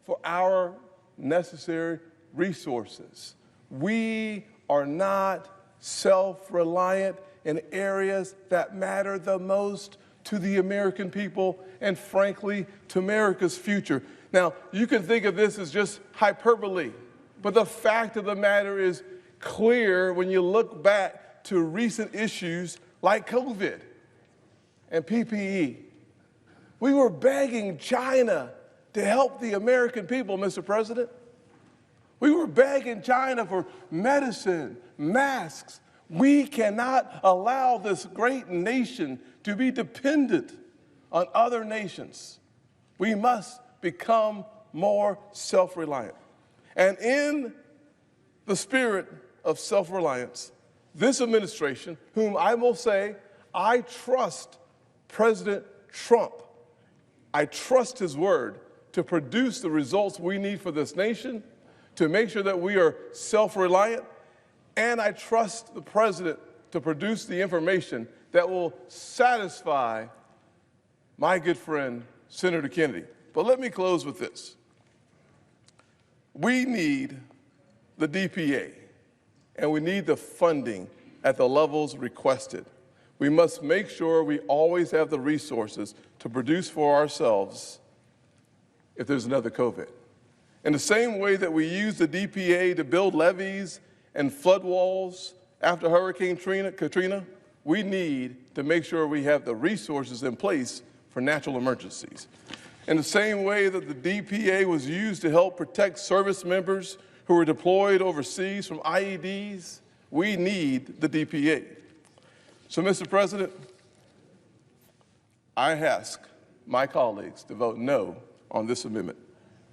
for our necessary resources. We are not self-reliant in areas that matter the most to the American people and, frankly, to America's future. Now, you can think of this as just hyperbole, but the fact of the matter is clear when you look back to recent issues like COVID and PPE. We were begging China to help the American people, Mr. President. We were begging China for medicine, masks. We cannot allow this great nation to be dependent on other nations. We must become more self-reliant. And in the spirit of self-reliance, this administration, whom I will say, I trust President Trump. I trust his word to produce the results we need for this nation, to make sure that we are self-reliant. And I trust the president to produce the information that will satisfy my good friend, Senator Kennedy. But let me close with this. We need the DPA, and we need the funding at the levels requested. We must make sure we always have the resources to produce for ourselves if there's another COVID. In the same way that we use the DPA to build levees and flood walls after Hurricane Katrina, we need to make sure we have the resources in place for natural emergencies. In the same way that the DPA was used to help protect service members who were deployed overseas from IEDs, we need the DPA. So, Mr. President, I ask my colleagues to vote no on this amendment.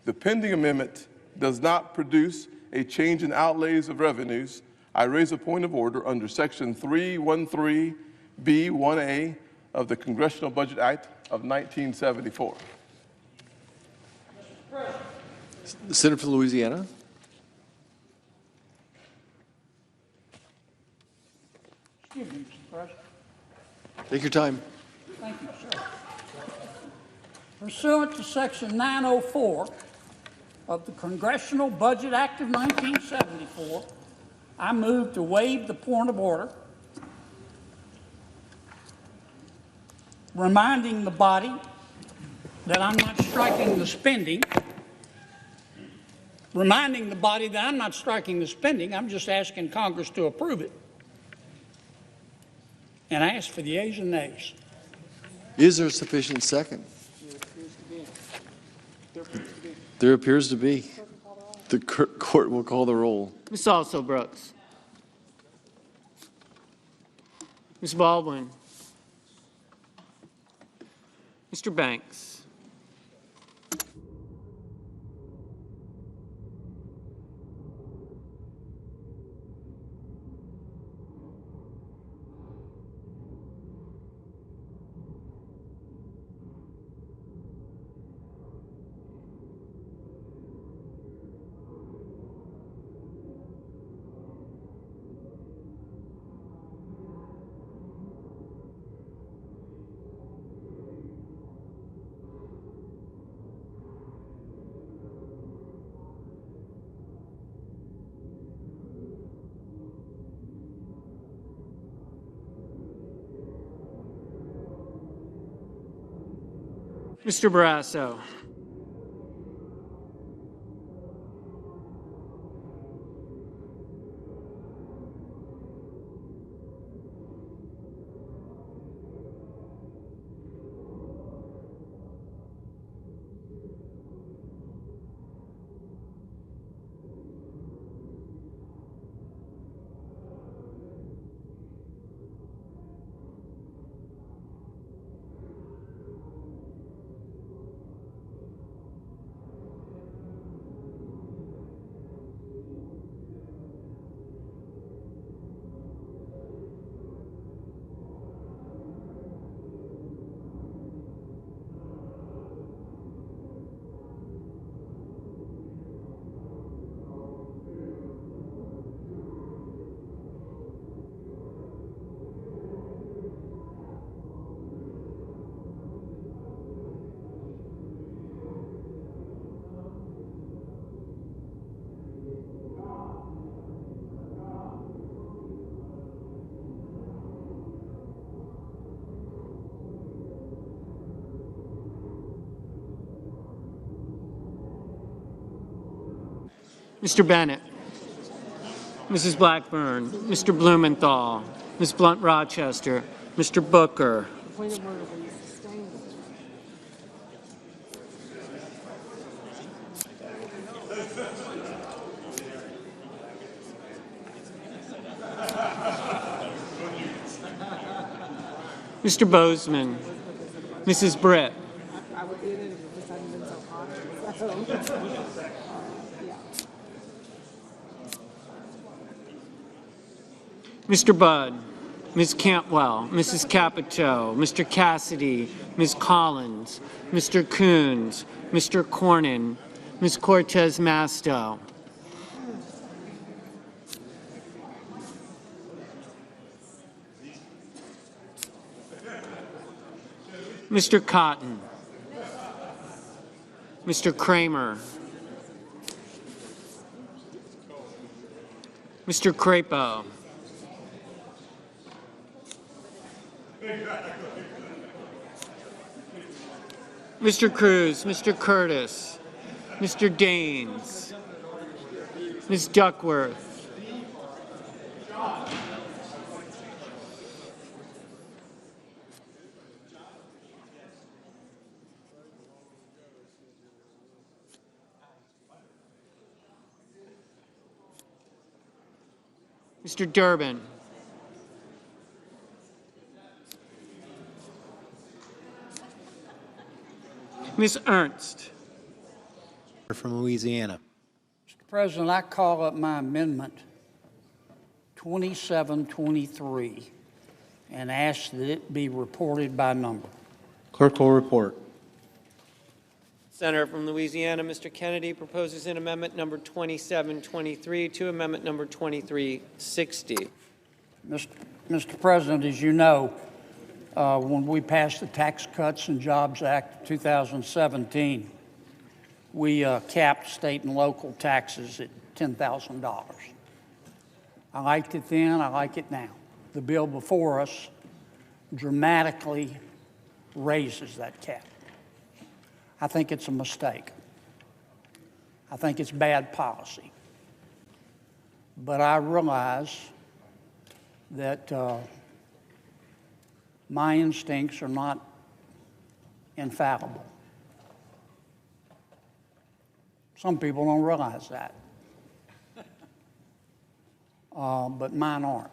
The pending amendment does not produce a change in outlays of revenues. I raise a point of order under Section 313B1A of the Congressional Budget Act of 1974. The Senator from Louisiana. Excuse me, Mr. President. Take your time. Thank you, sir. Pursuant to Section 904 of the Congressional Budget Act of 1974, I move to waive the point of order, reminding the body that I'm not striking the spending, I'm just asking Congress to approve it. And I ask for the ayes and nays. Is there a sufficient second? There appears to be. The court will call the roll. Ms. Also Brooks. Ms. Baldwin. Mr. Banks. Mr. Barrasso. Mr. Bennett, Mrs. Blackburn, Mr. Blumenthal, Ms. Blunt-Rochester, Mr. Booker. Mr. Bozeman, Mrs. Britt. Mr. Budd, Ms. Cantwell, Mrs. Capito, Mr. Cassidy, Ms. Collins, Mr. Coons, Mr. Cornyn, Ms. Cortez Masto. Mr. Cotton, Mr. Kramer, Mr. Crapo, Mr. Cruz, Mr. Curtis, Mr. Daines, Ms. Duckworth, Mr. Durbin, Ms. Ernst. From Louisiana. Mr. President, I call up my amendment 2723 and ask that it be reported by number. Clerk will report. Senator from Louisiana, Mr. Kennedy proposes an amendment number 2723 to amendment number 2360. Mr. President, as you know, when we passed the Tax Cuts and Jobs Act of 2017, we capped state and local taxes at $10,000. I liked it then, I like it now. The bill before us dramatically raises that cap. I think it's a mistake. I think it's bad policy. But I realize that my instincts are not infallible. Some people don't realize that. But mine aren't.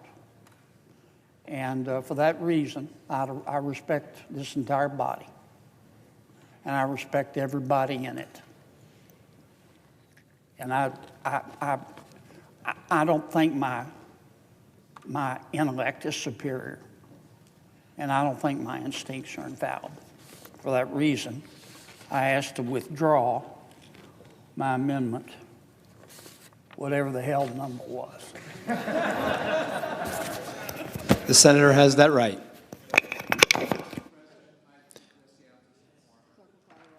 And for that reason, I respect this entire body. And I respect everybody in it. And I don't think my intellect is superior. And I don't think my instincts are infallible. For that reason, I ask to withdraw my amendment, whatever the hell the number was. The senator has that right.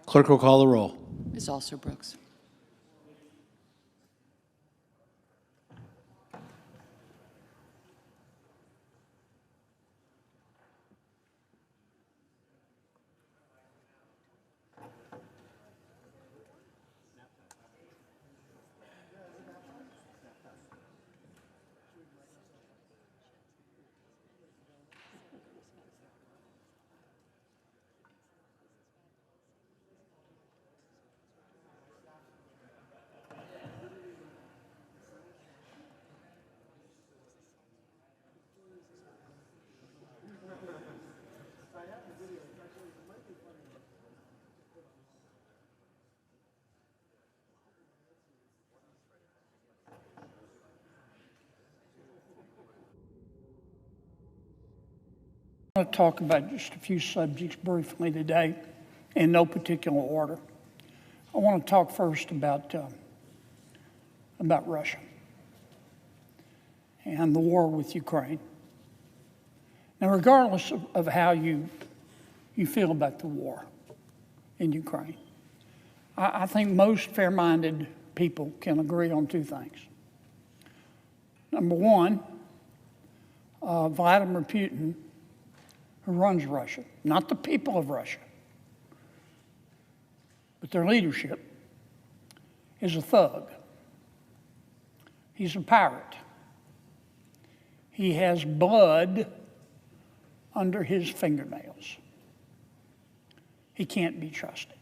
Clerk will call the roll. Ms. Alston-Brooks. I want to talk about just a few subjects briefly today, in no particular order. I want to talk first about Russia and the war with Ukraine. Now, regardless of how you feel about the war in Ukraine, I think most fair-minded people can agree on two things. Number one, Vladimir Putin, who runs Russia, not the people of Russia, but their leadership, is a thug. He's a pirate. He has blood under his fingernails. He can't be trusted.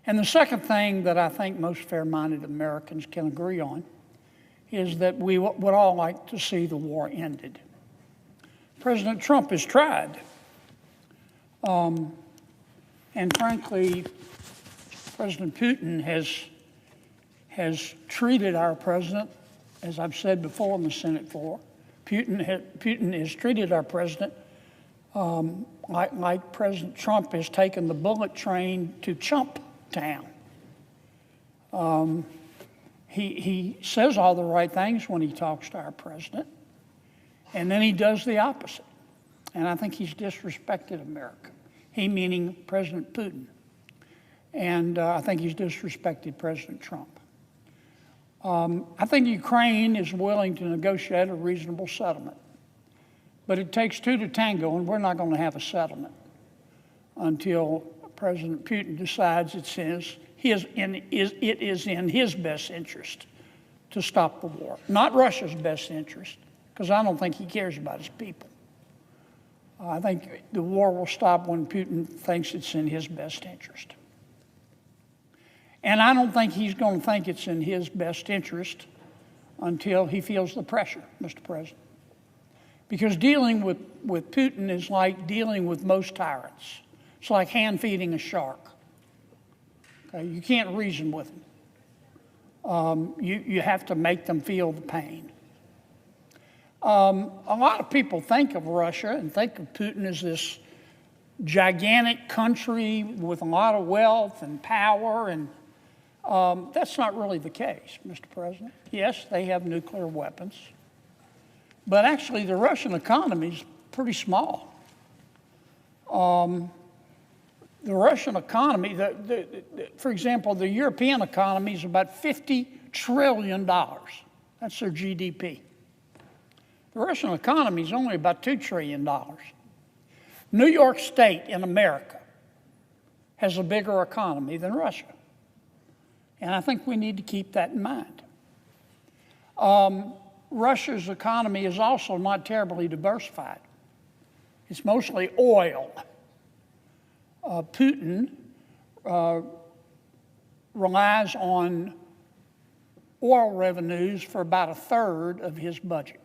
And the second thing that I think most fair-minded Americans can agree on is that we would all like to see the war ended. President Trump has tried. And frankly, President Putin has treated our president, as I've said before on the Senate floor, Putin has treated our president like President Trump has taken the bullet train to Chump Town. He says all the right things when he talks to our president, and then he does the opposite. And I think he's disrespected America. He meaning President Putin. And I think he's disrespected President Trump. I think Ukraine is willing to negotiate a reasonable settlement. But it takes two to tango, and we're not going to have a settlement until President Putin decides it is in his best interest to stop the war. Not Russia's best interest, because I don't think he cares about his people. I think the war will stop when Putin thinks it's in his best interest. And I don't think he's going to think it's in his best interest until he feels the pressure, Mr. President. Because dealing with Putin is like dealing with most tyrants. It's like hand-feeding a shark. Okay? You can't reason with them. You have to make them feel the pain. A lot of people think of Russia and think of Putin as this gigantic country with a lot of wealth and power, and that's not really the case, Mr. President. Yes, they have nuclear weapons, but actually the Russian economy is pretty small. The Russian economy, for example, the European economy is about $50 trillion. That's their GDP. The Russian economy is only about $2 trillion. New York State in America has a bigger economy than Russia. And I think we need to keep that in mind. Russia's economy is also not terribly diversified. It's mostly oil. Putin relies on oil revenues for about a third of his budget.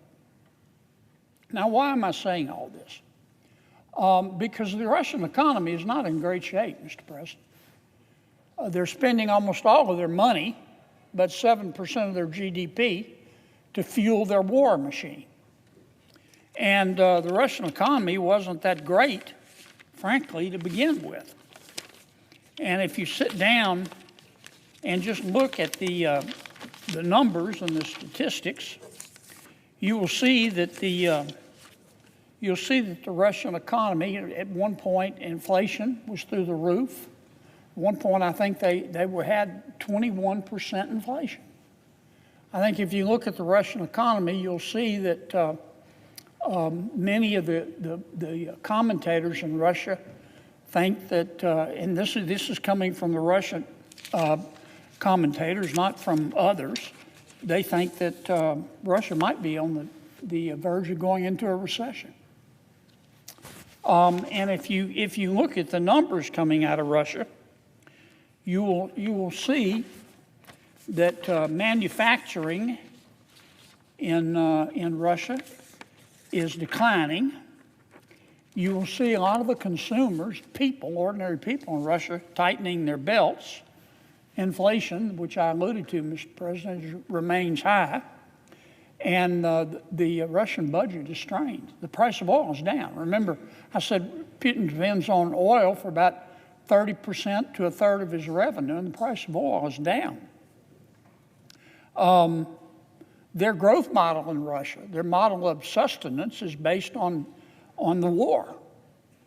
Now, why am I saying all this? Because the Russian economy is not in great shape, Mr. President. They're spending almost all of their money, about 7% of their GDP, to fuel their war machine. And the Russian economy wasn't that great, frankly, to begin with. And if you sit down and just look at the numbers and the statistics, you will see that the Russian economy, at one point, inflation was through the roof. At one point, I think they had 21% inflation. I think if you look at the Russian economy, you'll see that many of the commentators in Russia think that, and this is coming from the Russian commentators, not from others. They think that Russia might be on the verge of going into a recession. And if you look at the numbers coming out of Russia, you will see that manufacturing in Russia is declining. You will see a lot of the consumers, ordinary people in Russia, tightening their belts. Inflation, which I alluded to, Mr. President, remains high. And the Russian budget is strained. The price of oil is down. Remember, I said Putin depends on oil for about 30% to a third of his revenue, and the price of oil is down. Their growth model in Russia, their model of sustenance, is based on the war,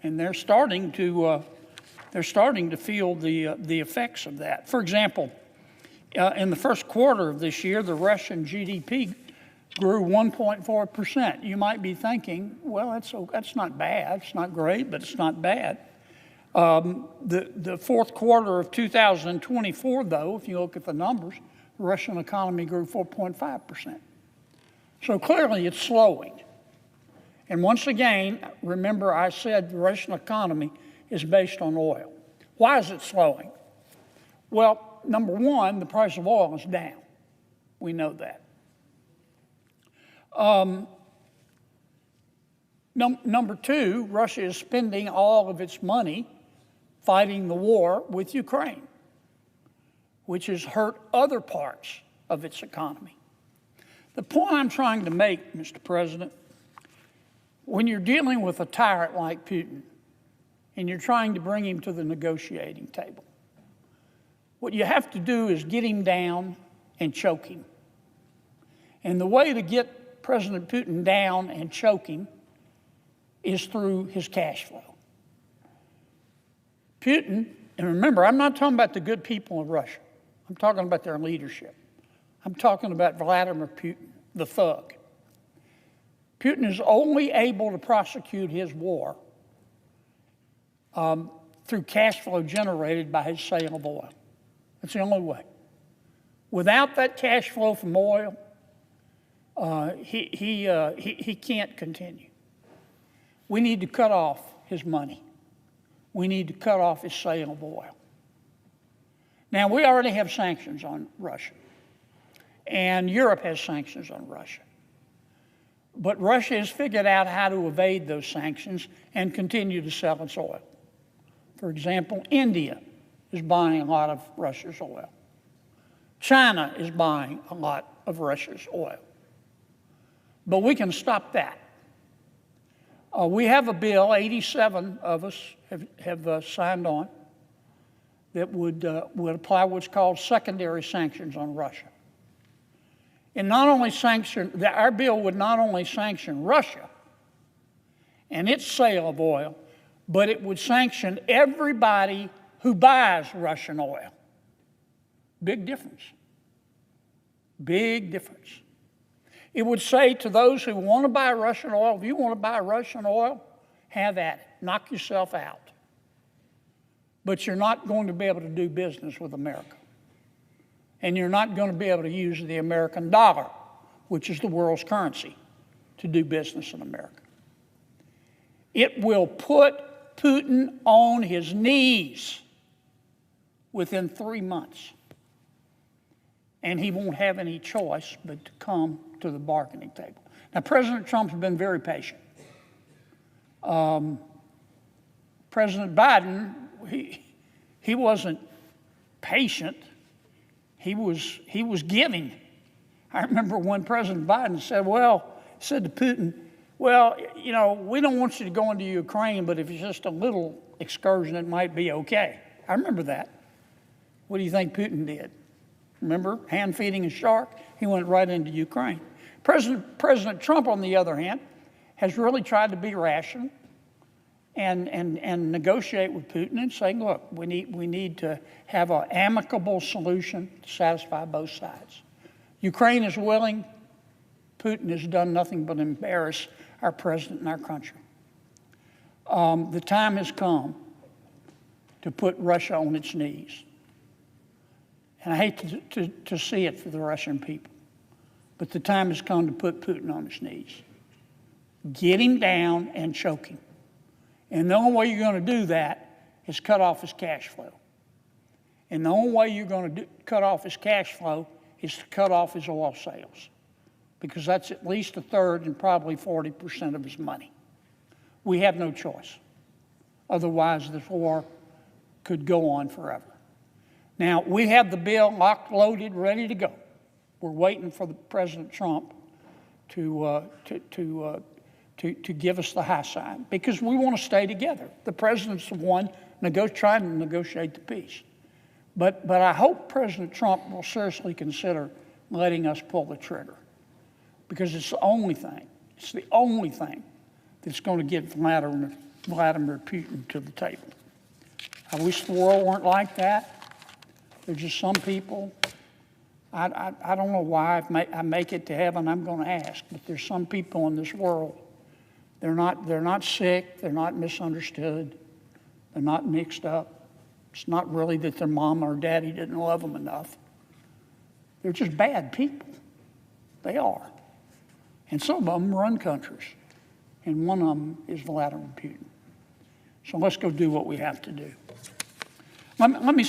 and they're starting to feel the effects of that. For example, in the first quarter of this year, the Russian GDP grew 1.4%. You might be thinking, well, that's not bad. It's not great, but it's not bad. The fourth quarter of 2024, though, if you look at the numbers, the Russian economy grew 4.5%. So clearly it's slowing. And once again, remember I said the Russian economy is based on oil. Why is it slowing? Well, number one, the price of oil is down. We know that. Number two, Russia is spending all of its money fighting the war with Ukraine, which has hurt other parts of its economy. The point I'm trying to make, Mr. President, when you're dealing with a tyrant like Putin and you're trying to bring him to the negotiating table, what you have to do is get him down and choke him. And the way to get President Putin down and choke him is through his cash flow. Putin, and remember, I'm not talking about the good people of Russia. I'm talking about their leadership. I'm talking about Vladimir Putin, the thug. Putin is only able to prosecute his war through cash flow generated by his sale of oil. That's the only way. Without that cash flow from oil, he can't continue. We need to cut off his money. We need to cut off his sale of oil. Now, we already have sanctions on Russia, and Europe has sanctions on Russia. But Russia has figured out how to evade those sanctions and continue to sell its oil. For example, India is buying a lot of Russia's oil. China is buying a lot of Russia's oil. But we can stop that. We have a bill, 87 of us have signed on, that would apply what's called secondary sanctions on Russia. And not only our bill would not only sanction Russia and its sale of oil, but it would sanction everybody who buys Russian oil. Big difference. Big difference. It would say to those who want to buy Russian oil, if you want to buy Russian oil, have at it. Knock yourself out. But you're not going to be able to do business with America. And you're not going to be able to use the American dollar, which is the world's currency, to do business in America. It will put Putin on his knees within 3 months. And he won't have any choice but to come to the bargaining table. Now, President Trump's been very patient. President Biden, he wasn't patient. He was giving. I remember when President Biden said to Putin, well, you know, we don't want you to go into Ukraine, but if it's just a little excursion, it might be okay. I remember that. What do you think Putin did? Remember, hand feeding a shark? He went right into Ukraine. President Trump, on the other hand, has really tried to be rational and negotiate with Putin and say, look, we need to have an amicable solution to satisfy both sides. Ukraine is willing. Putin has done nothing but embarrass our president and our country. The time has come to put Russia on its knees. And I hate to see it for the Russian people, but the time has come to put Putin on his knees. Get him down and choke him. And the only way you're going to do that is cut off his cash flow. And the only way you're going to cut off his cash flow is to cut off his oil sales, because that's at least a third and probably 40% of his money. We have no choice. Otherwise, this war could go on forever. Now, we have the bill locked, loaded, ready to go. We're waiting for President Trump to give us the high sign, because we want to stay together. The president's the one trying to negotiate the peace. But I hope President Trump will seriously consider letting us pull the trigger, because it's the only thing that's going to get Vladimir Putin to the table. I wish the world weren't like that. There's just some people, I don't know why I make it to heaven, I'm going to ask, but there's some people in this world, they're not sick, they're not misunderstood, they're not mixed up. It's not really that their mom or daddy didn't love them enough. They're just bad people. They are. And some of them run countries, and one of them is Vladimir Putin. So let's go do what we have to do. Let me.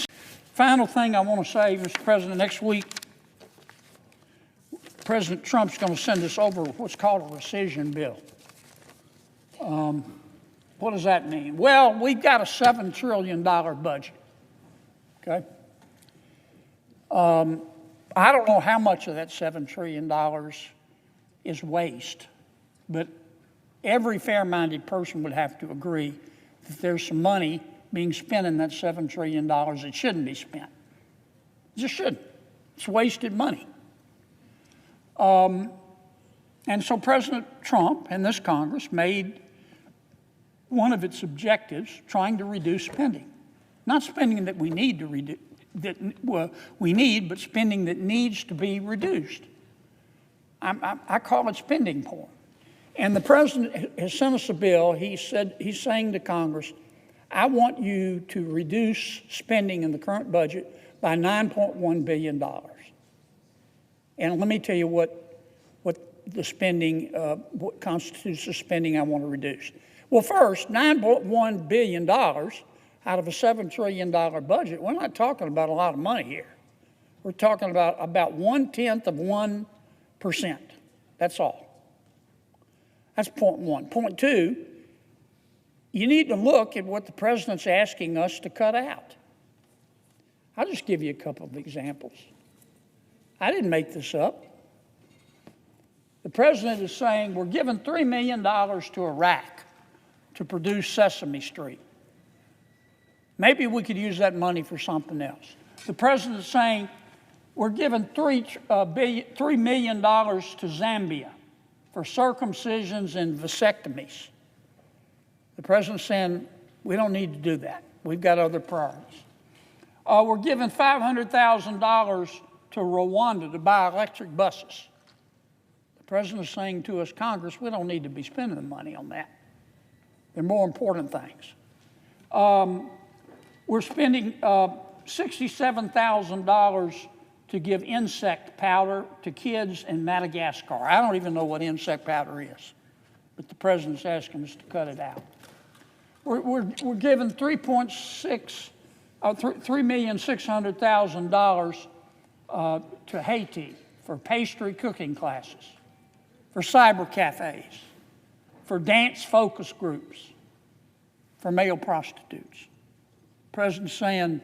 Final thing I want to say, Mr. President, next week, President Trump's going to send us over what's called a rescission bill. What does that mean? Well, we've got a $7 trillion budget, okay? I don't know how much of that $7 trillion is waste, but every fair-minded person would have to agree that there's some money being spent in that $7 trillion that shouldn't be spent. It just shouldn't. It's wasted money. And so President Trump and this Congress made one of its objectives trying to reduce spending. Not spending that we need to reduce, but spending that needs to be reduced. I call it spending porn. And the president has sent us a bill. He's saying to Congress, I want you to reduce spending in the current budget by $9.1 billion. And let me tell you what the spending, what constitutes the spending I want to reduce. Well, first, $9.1 billion out of a $7 trillion budget, we're not talking about a lot of money here. We're talking about 0.1%. That's all. That's point one. Point two, you need to look at what the president's asking us to cut out. I'll just give you a couple of examples. I didn't make this up. The president is saying we're giving $3 million to Iraq to produce Sesame Street. Maybe we could use that money for something else. The president is saying we're giving $3 million to Zambia for circumcisions and vasectomies. The president's saying we don't need to do that. We've got other priorities. We're giving $500,000 to Rwanda to buy electric buses. The president is saying to us, Congress, we don't need to be spending the money on that. There are more important things. We're spending $67,000 to give insect powder to kids in Madagascar. I don't even know what insect powder is, but the president's asking us to cut it out. We're giving $3,600,000 to Haiti for pastry cooking classes, for cyber cafes, for dance focus groups, for male prostitutes. The president's saying,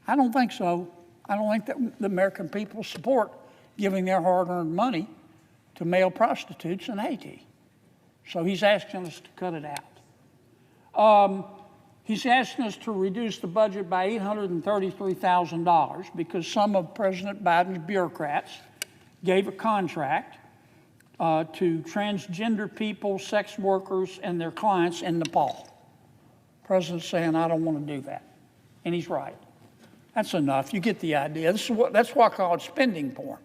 I don't think so. I don't think that the American people support giving their hard-earned money to male prostitutes in Haiti. So he's asking us to cut it out. He's asking us to reduce the budget by $833,000 because some of President Biden's bureaucrats gave a contract to transgender people, sex workers, and their clients in Nepal. The president's saying, I don't want to do that. And he's right. That's enough. You get the idea. That's why I call it spending porn.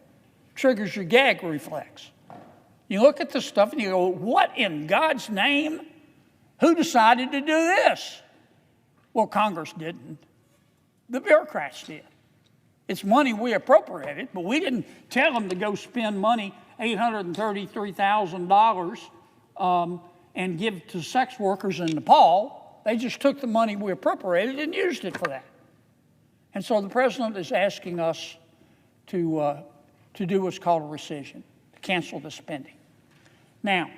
Triggers your gag reflex. You look at this stuff and you go, what in God's name? Who decided to do this? Well, Congress didn't. The bureaucrats did. It's money we appropriated, but we didn't tell them to go spend money, $833,000, and give to sex workers in Nepal. They just took the money we appropriated and used it for that. And so the president is asking us to do what's called a rescission, to cancel the spending. Now,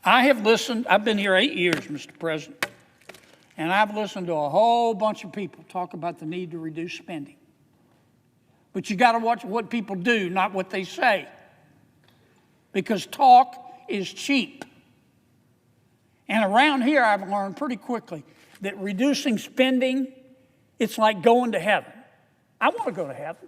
I have listened, I've been here 8 years, Mr. President, and I've listened to a whole bunch of people talk about the need to reduce spending. But you got to watch what people do, not what they say. Because talk is cheap. And around here, I've learned pretty quickly that reducing spending, it's like going to heaven. I want to go to heaven.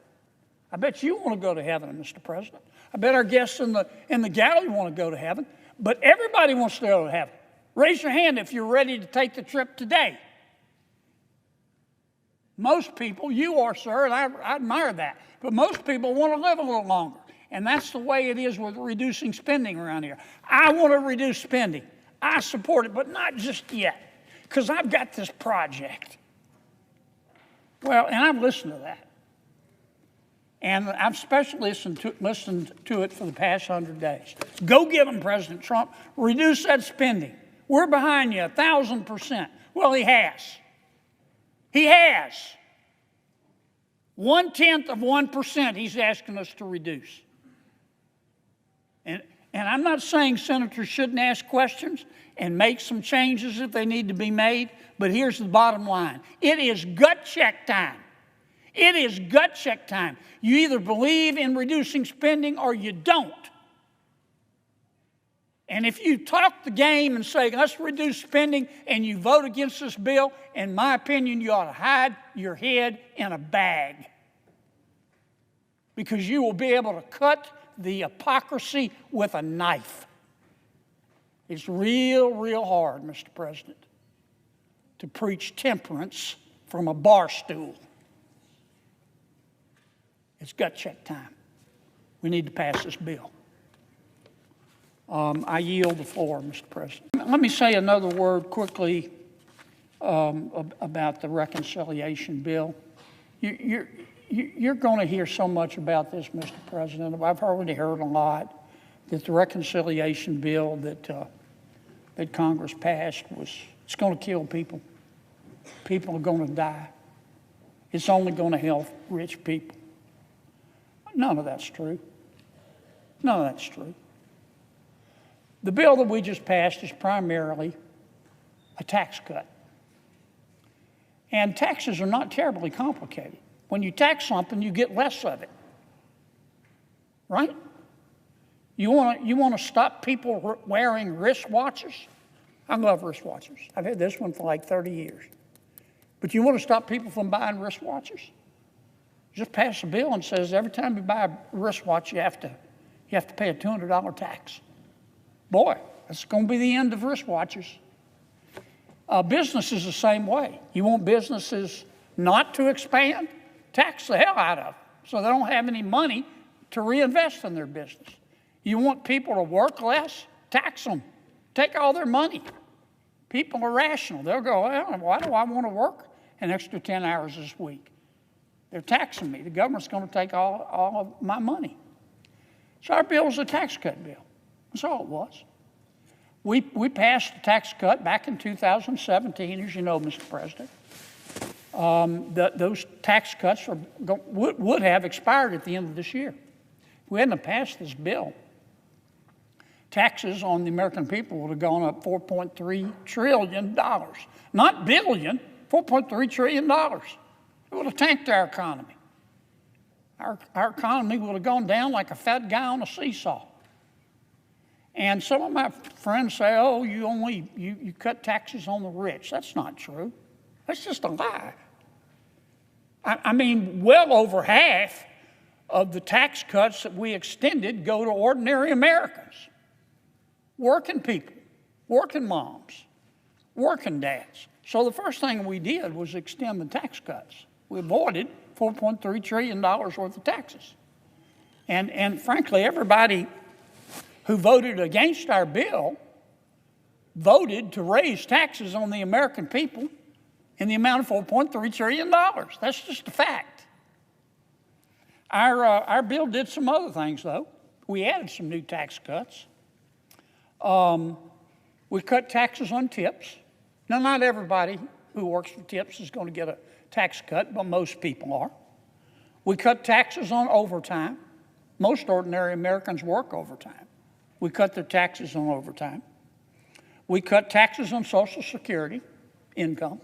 I bet you want to go to heaven, Mr. President. I bet our guests in the gallery want to go to heaven. But everybody wants to go to heaven. Raise your hand if you're ready to take the trip today. Most people, you are, sir, and I admire that. But most people want to live a little longer. And that's the way it is with reducing spending around here. I want to reduce spending. I support it, but not just yet. Because I've got this project. Well, and I've listened to that. And I've especially listened to it for the past 100 days. Go get them, President Trump. Reduce that spending. We're behind you 1,000%. Well, he has. He has. 0.1% he's asking us to reduce. And I'm not saying senators shouldn't ask questions and make some changes if they need to be made, but here's the bottom line. It is gut check time. It is gut check time. You either believe in reducing spending or you don't. And if you talk the game and say, let's reduce spending, and you vote against this bill, in my opinion, you ought to hide your head in a bag. Because you will be able to cut the hypocrisy with a knife. It's real, real hard, Mr. President, to preach temperance from a bar stool. It's gut check time. We need to pass this bill. I yield the floor, Mr. President. Let me say another word quickly about the reconciliation bill. You're going to hear so much about this, Mr. President. I've already heard a lot that the reconciliation bill that Congress passed it's going to kill people. People are going to die. It's only going to help rich people. None of that's true. None of that's true. The bill that we just passed is primarily a tax cut. And taxes are not terribly complicated. When you tax something, you get less of it. Right? You want to stop people wearing wristwatches? I love wristwatches. I've had this one for like 30 years. But you want to stop people from buying wristwatches? Just pass a bill and says every time you buy a wristwatch, you have to pay a $200 tax. Boy, that's going to be the end of wristwatches. Business is the same way. You want businesses not to expand? Tax the hell out of them so they don't have any money to reinvest in their business. You want people to work less? Tax them. Take all their money. People are rational. They'll go, well, why do I want to work an extra 10 hours this week? They're taxing me. The government's going to take all of my money. So our bill was a tax cut bill. That's all it was. We passed the tax cut back in 2017, as you know, Mr. President. Those tax cuts would have expired at the end of this year. If we hadn't passed this bill, taxes on the American people would have gone up $4.3 trillion. Not billion, $4.3 trillion. It would have tanked our economy. Our economy would have gone down like a fat guy on a seesaw. And some of my friends say, oh, you cut taxes on the rich. That's not true. That's just a lie. I mean, well over half of the tax cuts that we extended go to ordinary Americans. Working people, working moms, working dads. So the first thing we did was extend the tax cuts. We avoided $4.3 trillion worth of taxes. And frankly, everybody who voted against our bill voted to raise taxes on the American people in the amount of $4.3 trillion. That's just a fact. Our bill did some other things, though. We added some new tax cuts. We cut taxes on tips. Now, not everybody who works for tips is going to get a tax cut, but most people are. We cut taxes on overtime. Most ordinary Americans work overtime. We cut their taxes on overtime. We cut taxes on Social Security income.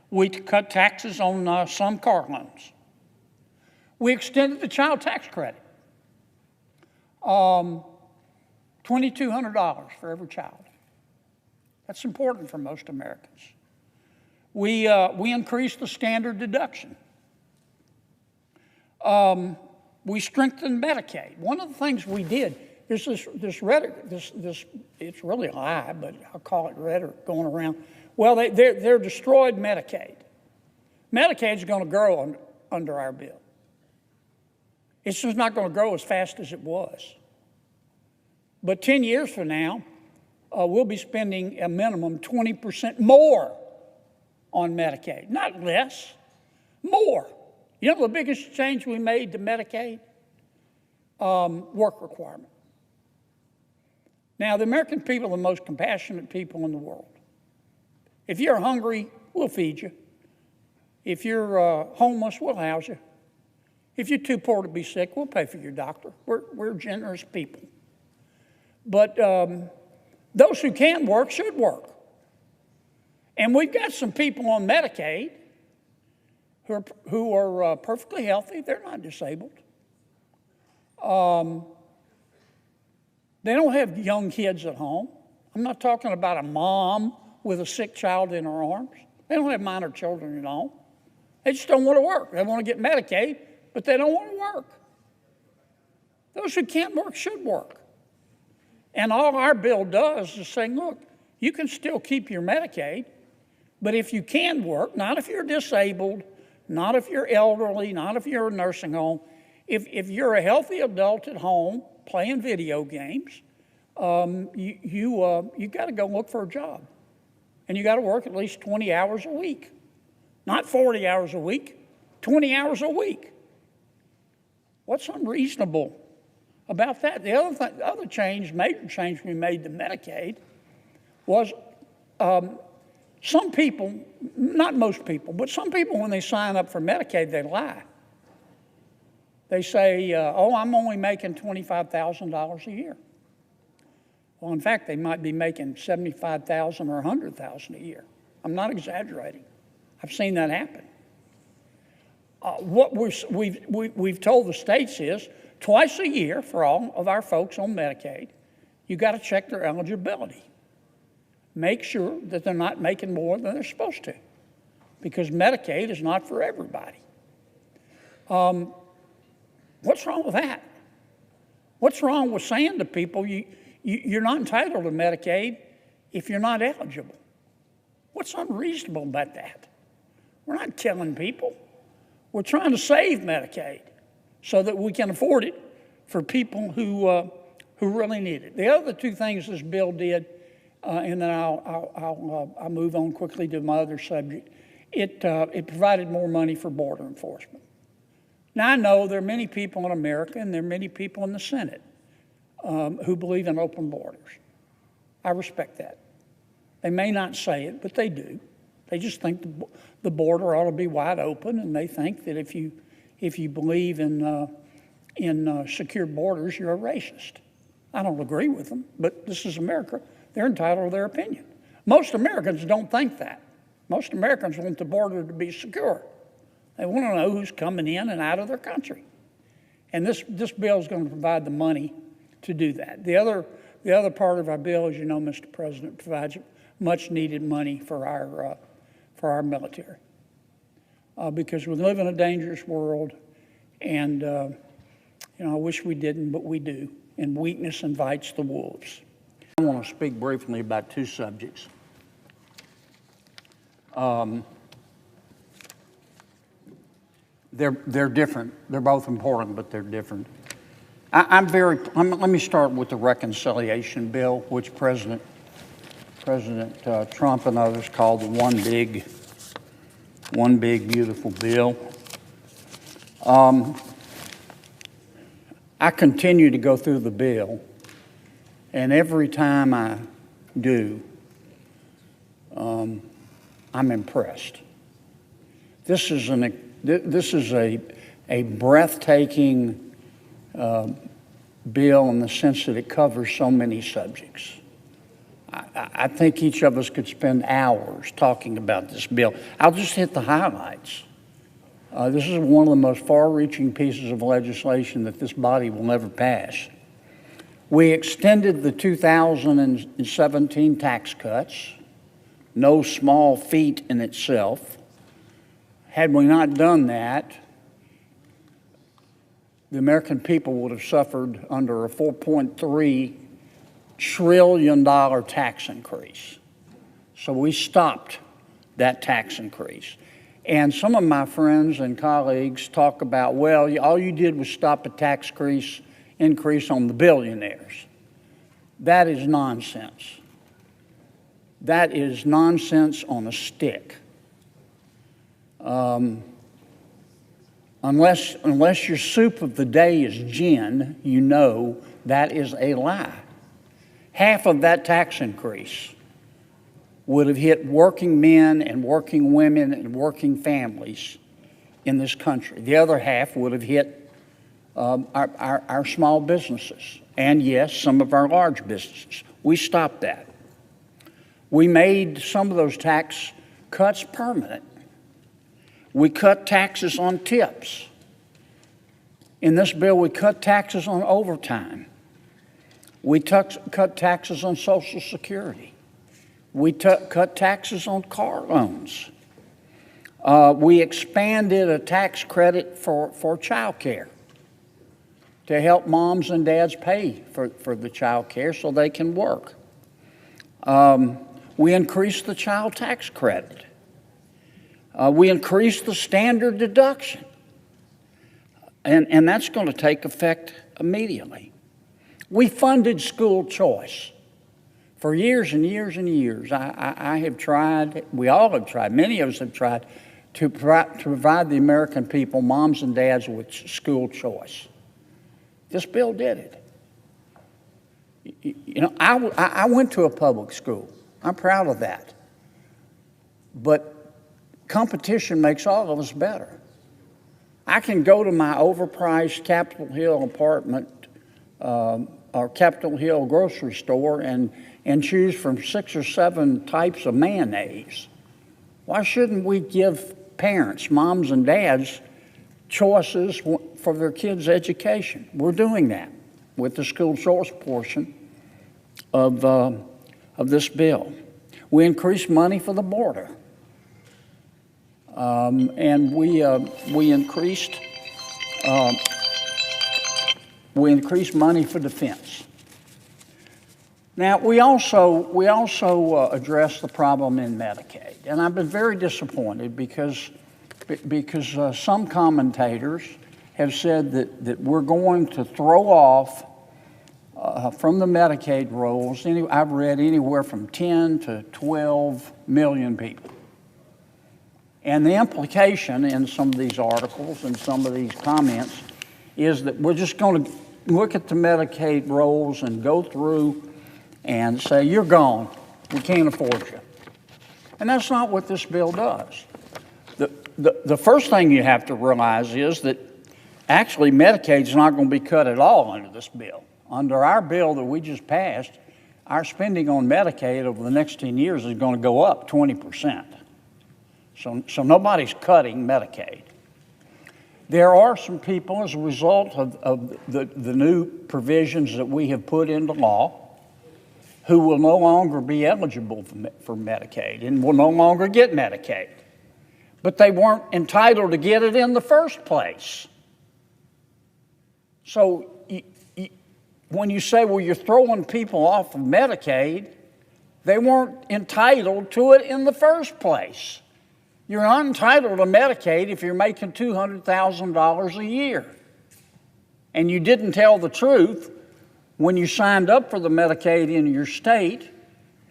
We cut taxes on some car loans. We extended the child tax credit. $2,200 for every child. That's important for most Americans. We increased the standard deduction. We strengthened Medicaid. One of the things we did, there's this rhetoric, it's really a lie, but I'll call it rhetoric going around. Well, they're destroyed Medicaid. Medicaid's going to grow under our bill. It's just not going to grow as fast as it was. But 10 years from now, we'll be spending a minimum 20% more on Medicaid. Not less, more. You know the biggest change we made to Medicaid? Work requirement. Now, the American people are the most compassionate people in the world. If you're hungry, we'll feed you. If you're homeless, we'll house you. If you're too poor to be sick, we'll pay for your doctor. We're generous people. But those who can work should work. And we've got some people on Medicaid who are perfectly healthy. They're not disabled. They don't have young kids at home. I'm not talking about a mom with a sick child in her arms. They don't have minor children at home. They just don't want to work. They want to get Medicaid, but they don't want to work. Those who can't work should work. And all our bill does is say, look, you can still keep your Medicaid, But if you can work, not if you're disabled, not if you're elderly, not if you're in a nursing home, if you're a healthy adult at home playing video games, you got to go look for a job. And you got to work at least 20 hours a week. Not 40 hours a week, 20 hours a week. What's unreasonable about that? The other change, major change we made to Medicaid was some people, not most people, but some people when they sign up for Medicaid, they lie. They say, oh, I'm only making $25,000 a year. Well, in fact, they might be making $75,000 or $100,000 a year. I'm not exaggerating. I've seen that happen. What we've told the states is twice a year for all of our folks on Medicaid, you got to check their eligibility. Make sure that they're not making more than they're supposed to, because Medicaid is not for everybody. What's wrong with that? What's wrong with saying to people, you're not entitled to Medicaid if you're not eligible? What's unreasonable about that? We're not killing people. We're trying to save Medicaid so that we can afford it for people who really need it. The other two things this bill did, and then I'll move on quickly to my other subject. It provided more money for border enforcement. Now, I know there are many people in America and there are many people in the Senate who believe in open borders. I respect that. They may not say it, but they do. They just think the border ought to be wide open, and they think that if you believe in secure borders, you're a racist. I don't agree with them, but this is America. They're entitled to their opinion. Most Americans don't think that. Most Americans want the border to be secure. They want to know who's coming in and out of their country. And this bill is going to provide the money to do that. The other part of our bill, as you know, Mr. President, provides much needed money for our military. Because we live in a dangerous world, and I wish we didn't, but we do. And weakness invites the wolves. I want to speak briefly about two subjects. They're different. They're both important, but they're different. Let me start with the reconciliation bill, which President Trump and others called the one big beautiful bill. I continue to go through the bill, and every time I do, I'm impressed. This is a breathtaking bill in the sense that it covers so many subjects. I think each of us could spend hours talking about this bill. I'll just hit the highlights. This is one of the most far-reaching pieces of legislation that this body will never pass. We extended the 2017 tax cuts, no small feat in itself. Had we not done that, the American people would have suffered under a $4.3 trillion tax increase. So we stopped that tax increase. And some of my friends and colleagues talk about, well, all you did was stop a tax increase on the billionaires. That is nonsense. That is nonsense on a stick. Unless your soup of the day is gin, you know that is a lie. Half of that tax increase would have hit working men and working women and working families in this country. The other half would have hit our small businesses and, yes, some of our large businesses. We stopped that. We made some of those tax cuts permanent. We cut taxes on tips. In this bill, we cut taxes on overtime. We cut taxes on Social Security. We cut taxes on car loans. We expanded a tax credit for child care to help moms and dads pay for the child care so they can work. We increased the child tax credit. We increased the standard deduction. And that's going to take effect immediately. We funded school choice for years and years and years. I have tried, we all have tried, many of us have tried to provide the American people, moms and dads, with school choice. This bill did it. You know, I went to a public school. I'm proud of that. But competition makes all of us better. I can go to my overpriced Capitol Hill apartment or Capitol Hill grocery store and choose from 6 or 7 types of mayonnaise. Why shouldn't we give parents, moms and dads, choices for their kids' education? We're doing that with the school choice portion of this bill. We increased money for the border. And we increased money for defense. Now we also addressed the problem in Medicaid, and I've been very disappointed because some commentators have said that we're going to throw off from the Medicaid rolls. I've read anywhere from 10 to 12 million people. And the implication in some of these articles and some of these comments is that we're just going to look at the Medicaid rolls and go through and say, you're gone, we can't afford you. And that's not what this bill does. The first thing you have to realize is that actually Medicaid's not going to be cut at all under this bill. Under our bill that we just passed, our spending on Medicaid over the next 10 years is going to go up 20%. So nobody's cutting Medicaid. There are some people, as a result of the new provisions that we have put into law, who will no longer be eligible for Medicaid and will no longer get Medicaid. But they weren't entitled to get it in the first place. So when you say, well, you're throwing people off of Medicaid, they weren't entitled to it in the first place. You're not entitled to Medicaid if you're making $200,000 a year. And you didn't tell the truth when you signed up for the Medicaid in your state,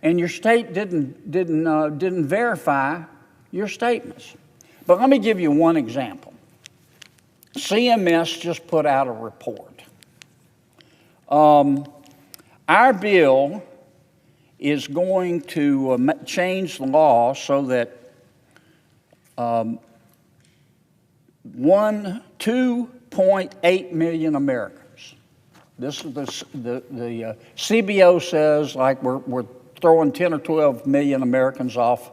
and your state didn't verify your statements. But let me give you one example. CMS just put out a report. Our bill is going to change the law so that 2.8 million Americans. This is the CBO says like we're throwing 10 or 12 million Americans off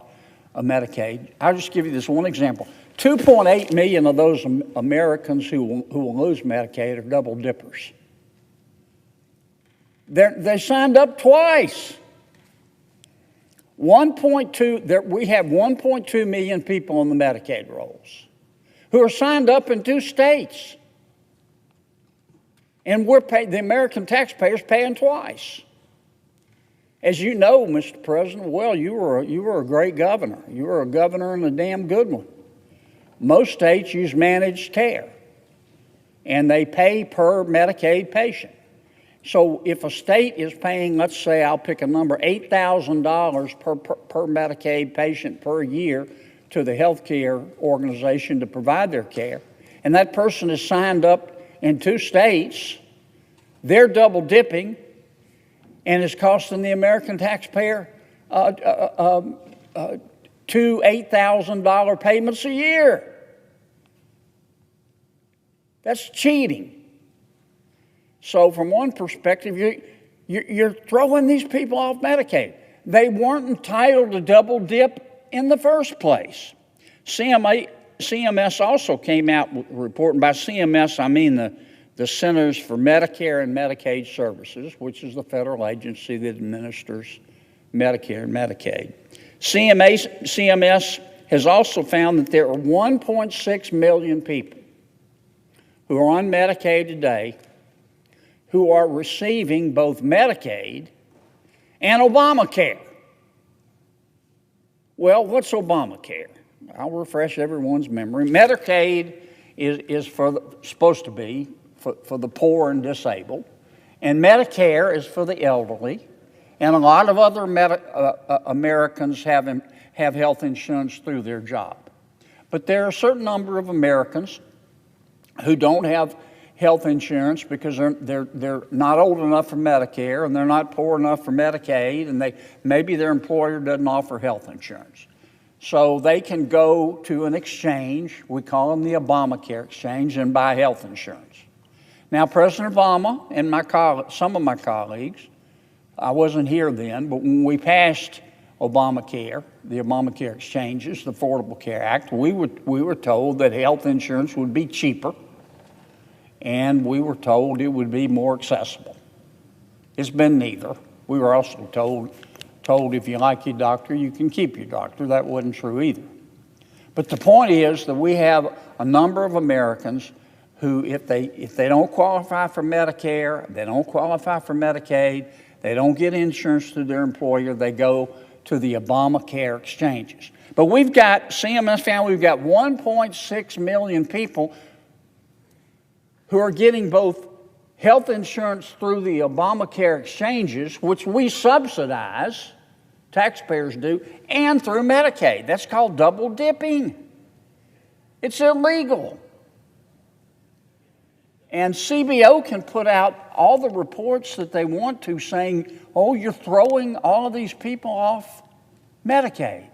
of Medicaid. I'll just give you this one example. 2.8 million of those Americans who will lose Medicaid are double dippers. They signed up twice. We have 1.2 million people on the Medicaid rolls who are signed up in 2 states. And the American taxpayers paying twice. As you know, Mr. President, well, you were a great governor. You were a governor and a damn good one. Most states use managed care, and they pay per Medicaid patient. So if a state is paying, let's say, I'll pick a number, $8,000 per Medicaid patient per year to the health care organization to provide their care, and that person is signed up in 2 states, they're double dipping, and it's costing the American taxpayer $2,000 $8,000 payments a year. That's cheating. So from one perspective, you're throwing these people off Medicaid. They weren't entitled to double dip in the first place. CMS also came out with a report, and by CMS I mean the Centers for Medicare and Medicaid Services, which is the federal agency that administers Medicare and Medicaid. CMS has also found that there are 1.6 million people who are on Medicaid today who are receiving both Medicaid and Obamacare. Well, what's Obamacare? I'll refresh everyone's memory. Medicaid is supposed to be for the poor and disabled, and Medicare is for the elderly, and a lot of other Americans have health insurance through their job. But there are a certain number of Americans who don't have health insurance because they're not old enough for Medicare, and they're not poor enough for Medicaid, and maybe their employer doesn't offer health insurance. So they can go to an exchange, we call them the Obamacare exchange, and buy health insurance. Now, President Obama and some of my colleagues, I wasn't here then, but when we passed Obamacare, the Obamacare exchanges, the Affordable Care Act, we were told that health insurance would be cheaper, and we were told it would be more accessible. It's been neither. We were also told if you like your doctor, you can keep your doctor. That wasn't true either. But the point is that we have a number of Americans who, if they don't qualify for Medicare, they don't qualify for Medicaid, they don't get insurance through their employer, they go to the Obamacare exchanges. But CMS found we've got 1.6 million people who are getting both health insurance through the Obamacare exchanges, which we subsidize, taxpayers do, and through Medicaid. That's called double dipping. It's illegal. And CBO can put out all the reports that they want to saying, oh, you're throwing all of these people off Medicaid.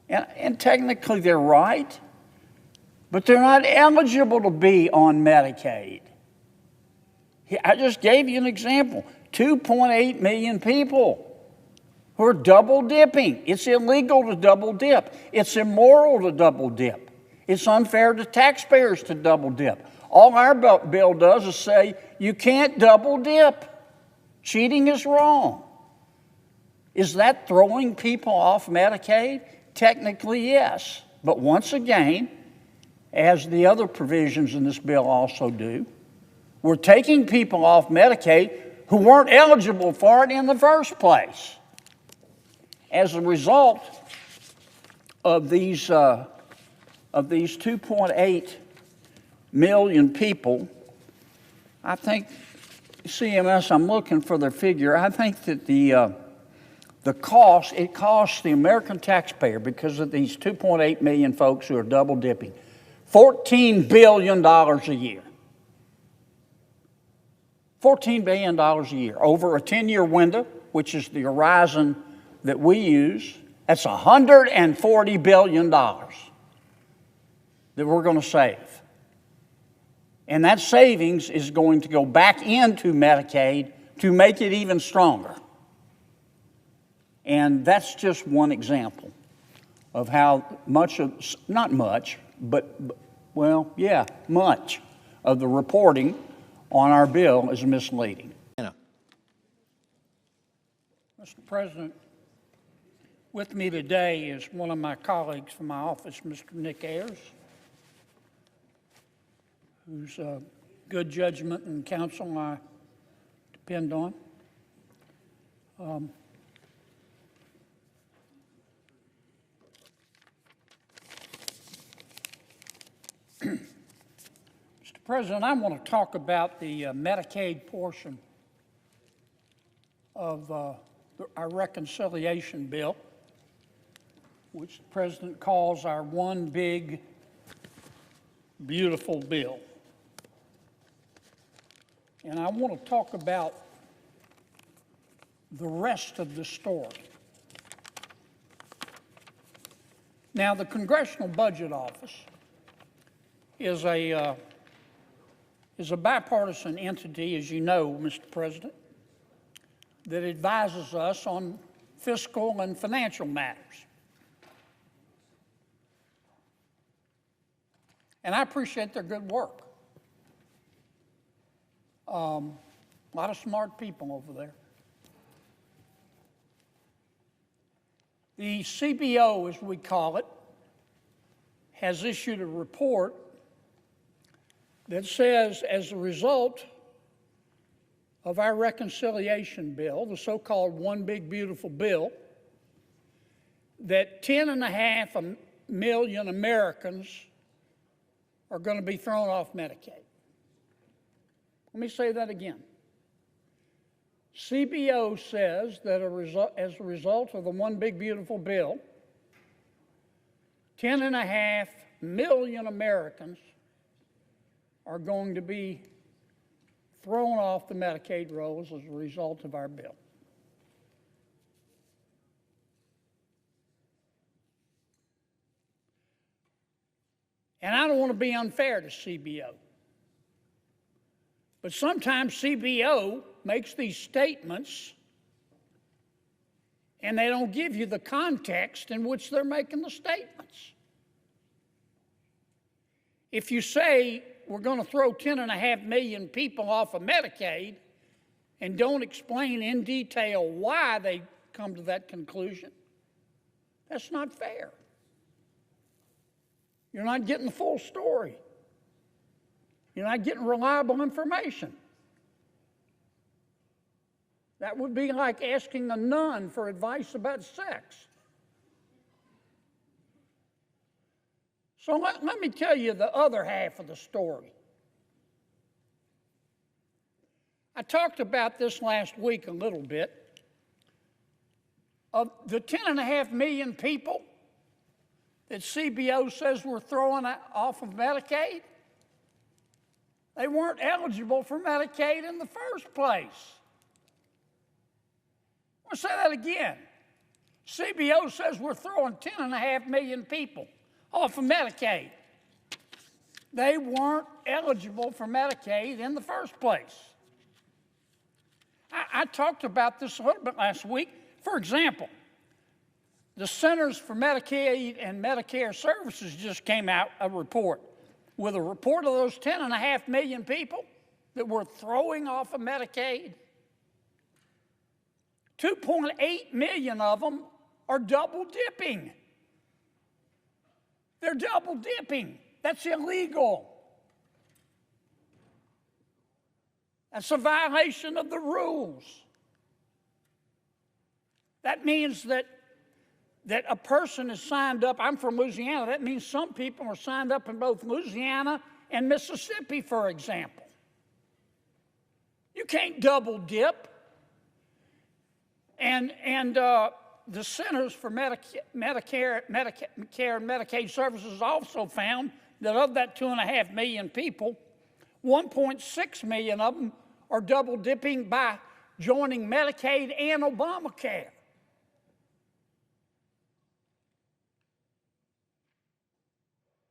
And technically they're right, but they're not eligible to be on Medicaid. I just gave you an example. 2.8 million people who are double dipping. It's illegal to double dip. It's immoral to double dip. It's unfair to taxpayers to double dip. All our bill does is say you can't double dip. Cheating is wrong. Is that throwing people off Medicaid? Technically, yes. But once again, as the other provisions in this bill also do, we're taking people off Medicaid who weren't eligible for it in the first place. As a result of these 2.8 million people, I think CMS, I'm looking for their figure, I think that it costs the American taxpayer, because of these 2.8 million folks who are double dipping, $14 billion a year. $14 billion a year over a 10-year window, which is the horizon that we use. That's $140 billion that we're going to save. And that savings is going to go back into Medicaid to make it even stronger. And that's just one example of how much of, not much, but, well, yeah, much of the reporting on our bill is misleading. Mr. President, with me today is one of my colleagues from my office, Mr. Nick Ayers, whose good judgment and counsel I depend on. Mr. President, I want to talk about the Medicaid portion of our reconciliation bill, which the President calls our one big, beautiful bill. And I want to talk about the rest of the story. Now, the Congressional Budget Office is a bipartisan entity, as you know, Mr. President, that advises us on fiscal and financial matters. And I appreciate their good work. A lot of smart people over there. The CBO, as we call it, has issued a report that says, as a result of our reconciliation bill, the so-called One Big Beautiful Bill, that 10.5 million Americans are going to be thrown off Medicaid. Let me say that again. CBO says that as a result of the One Big Beautiful Bill, 10.5 million Americans are going to be thrown off the Medicaid rolls as a result of our bill. And I don't want to be unfair to CBO, but sometimes CBO makes these statements and they don't give you the context in which they're making the statements. If you say we're going to throw 10.5 million people off of Medicaid and don't explain in detail why they come to that conclusion, that's not fair. You're not getting the full story. You're not getting reliable information. That would be like asking a nun for advice about sex. So let me tell you the other half of the story. I talked about this last week a little bit. Of the 10.5 million people that CBO says we're throwing off of Medicaid, they weren't eligible for Medicaid in the first place. I'll say that again. CBO says we're throwing 10.5 million people off of Medicaid. They weren't eligible for Medicaid in the first place. I talked about this a little bit last week. For example, the Centers for Medicaid and Medicare Services just came out a report with a report of those 10.5 million people that we're throwing off of Medicaid. 2.8 million of them are double dipping. They're double dipping. That's illegal. That's a violation of the rules. That means that a person is signed up. I'm from Louisiana. That means some people are signed up in both Louisiana and Mississippi, for example. You can't double dip. And the Centers for Medicare and Medicaid Services also found that of that 2.5 million people, 1.6 million of them are double dipping by joining Medicaid and Obamacare.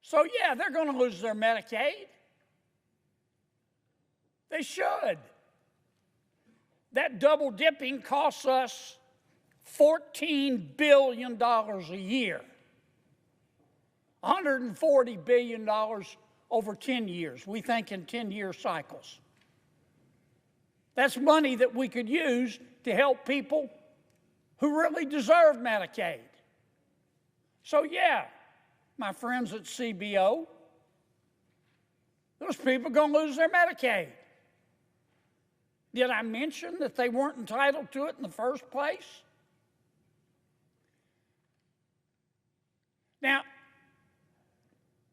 So yeah, they're going to lose their Medicaid. They should. That double dipping costs us $14 billion a year, $140 billion over 10 years. We think in 10-year cycles. That's money that we could use to help people who really deserve Medicaid. So yeah, my friends at CBO, those people are going to lose their Medicaid. Did I mention that they weren't entitled to it in the first place? Now,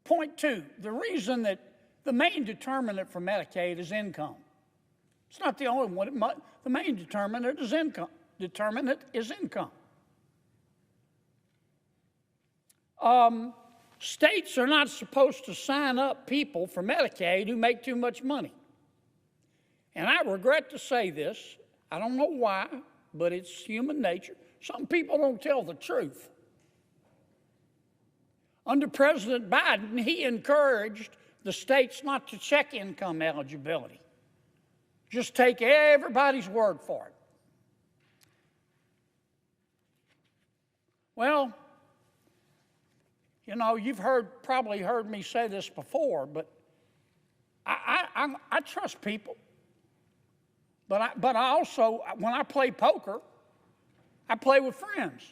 point two, the reason that the main determinant for Medicaid is income. It's not the only one. The main determinant is income. States are not supposed to sign up people for Medicaid who make too much money. And I regret to say this. I don't know why, but it's human nature. Some people don't tell the truth. Under President Biden, he encouraged the states not to check income eligibility. Just take everybody's word for it. Well, you know, you've probably heard me say this before, but I trust people. But I also, when I play poker, I play with friends.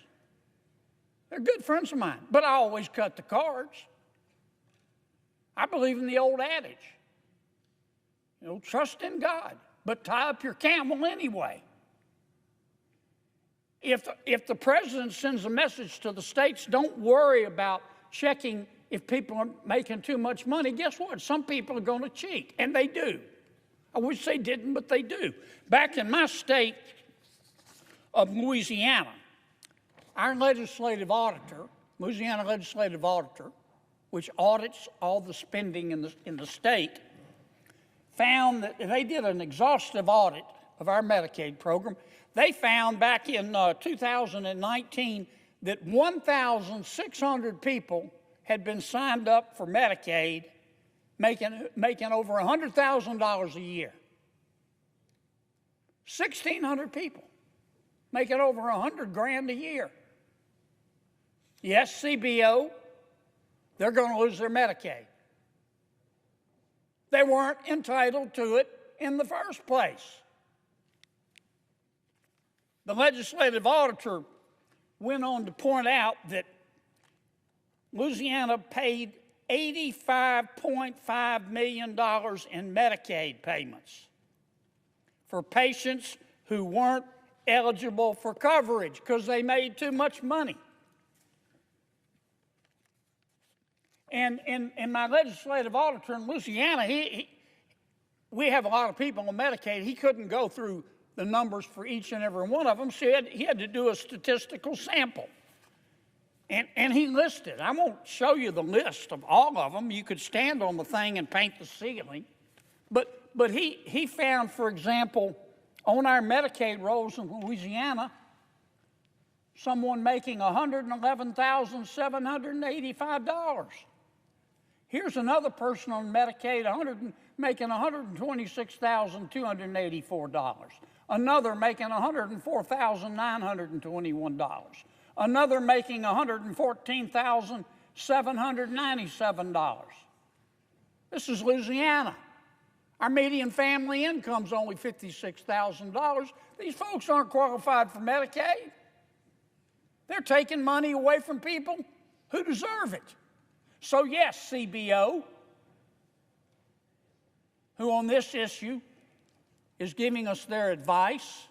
They're good friends of mine, but I always cut the cards. I believe in the old adage, you know, trust in God, but tie up your camel anyway. If the president sends a message to the states, don't worry about checking if people are making too much money, guess what? Some people are going to cheat, and they do. I wish they didn't, but they do. Back in my state of Louisiana, our legislative auditor, Louisiana legislative auditor, which audits all the spending in the state, found that they did an exhaustive audit of our Medicaid program. They found back in 2019 that 1,600 people had been signed up for Medicaid, making over $100,000 a year. 1,600 people making over $100,000 a year. Yes, CBO, they're going to lose their Medicaid. They weren't entitled to it in the first place. The legislative auditor went on to point out that Louisiana paid $85.5 million in Medicaid payments for patients who weren't eligible for coverage because they made too much money. And my legislative auditor in Louisiana, we have a lot of people on Medicaid. He couldn't go through the numbers for each and every one of them, so he had to do a statistical sample. And he listed, I won't show you the list of all of them. You could stand on the thing and paint the ceiling. But he found, for example, on our Medicaid rolls in Louisiana, someone making $111,785. Here's another person on Medicaid making $126,284. Another making $104,921. Another making $114,797. This is Louisiana. Our median family income's only $56,000. These folks aren't qualified for Medicaid. They're taking money away from people who deserve it. So yes, CBO, who on this issue is giving us their advice,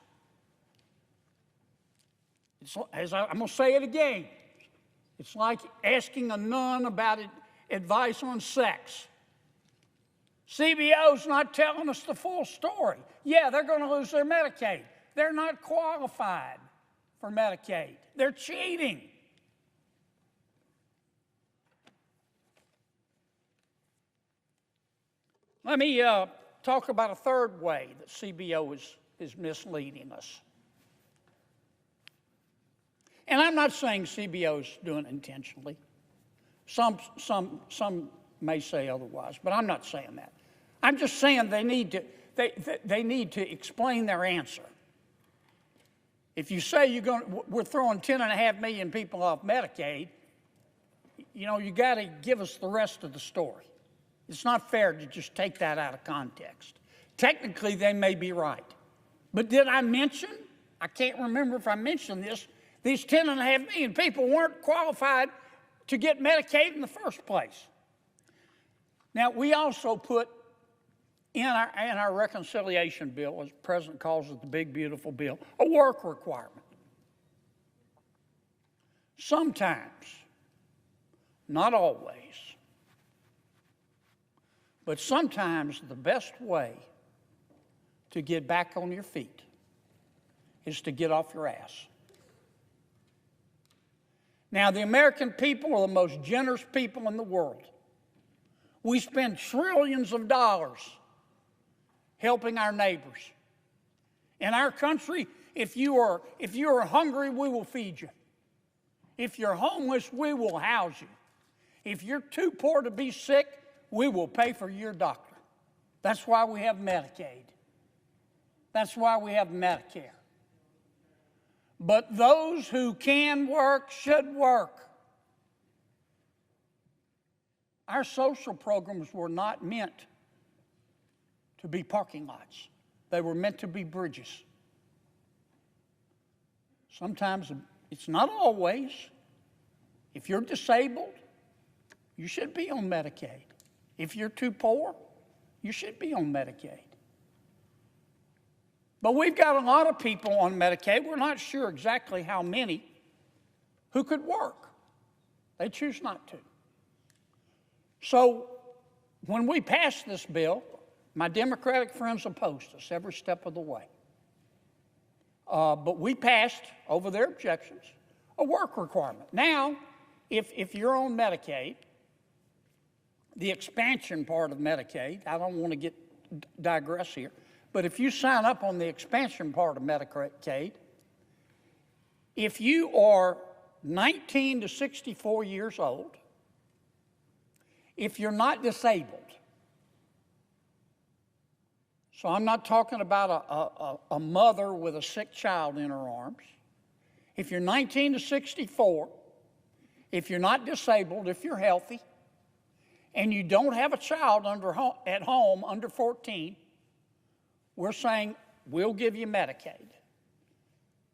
I'm going to say it again. It's like asking a nun about advice on sex. CBO's not telling us the full story. Yeah, they're going to lose their Medicaid. They're not qualified for Medicaid. They're cheating. Let me talk about a third way that CBO is misleading us. And I'm not saying CBO is doing it intentionally. Some may say otherwise, but I'm not saying that. I'm just saying they need to explain their answer. If you say we're throwing 10.5 million people off Medicaid, you got to give us the rest of the story. It's not fair to just take that out of context. Technically, they may be right. But did I mention, I can't remember if I mentioned this, these 10.5 million people weren't qualified to get Medicaid in the first place. Now, we also put in our reconciliation bill, as the President calls it, the big, beautiful bill, a work requirement. Sometimes, not always, but sometimes the best way to get back on your feet is to get off your ass. Now, the American people are the most generous people in the world. We spend trillions of dollars helping our neighbors. In our country, if you are hungry, we will feed you. If you're homeless, we will house you. If you're too poor to be sick, we will pay for your doctor. That's why we have Medicaid. That's why we have Medicare. But those who can work should work. Our social programs were not meant to be parking lots. They were meant to be bridges. Sometimes, it's not always. If you're disabled, you should be on Medicaid. If you're too poor, you should be on Medicaid. But we've got a lot of people on Medicaid, we're not sure exactly how many, who could work. They choose not to. So when we passed this bill, my Democratic friends opposed us every step of the way. But we passed, over their objections, a work requirement. Now, if you're on Medicaid, the expansion part of Medicaid, I don't want to digress here, but if you sign up on the expansion part of Medicaid, if you are 19 to 64 years old, if you're not disabled, so I'm not talking about a mother with a sick child in her arms. If you're 19 to 64, if you're not disabled, if you're healthy, and you don't have a child at home under 14, we're saying we'll give you Medicaid,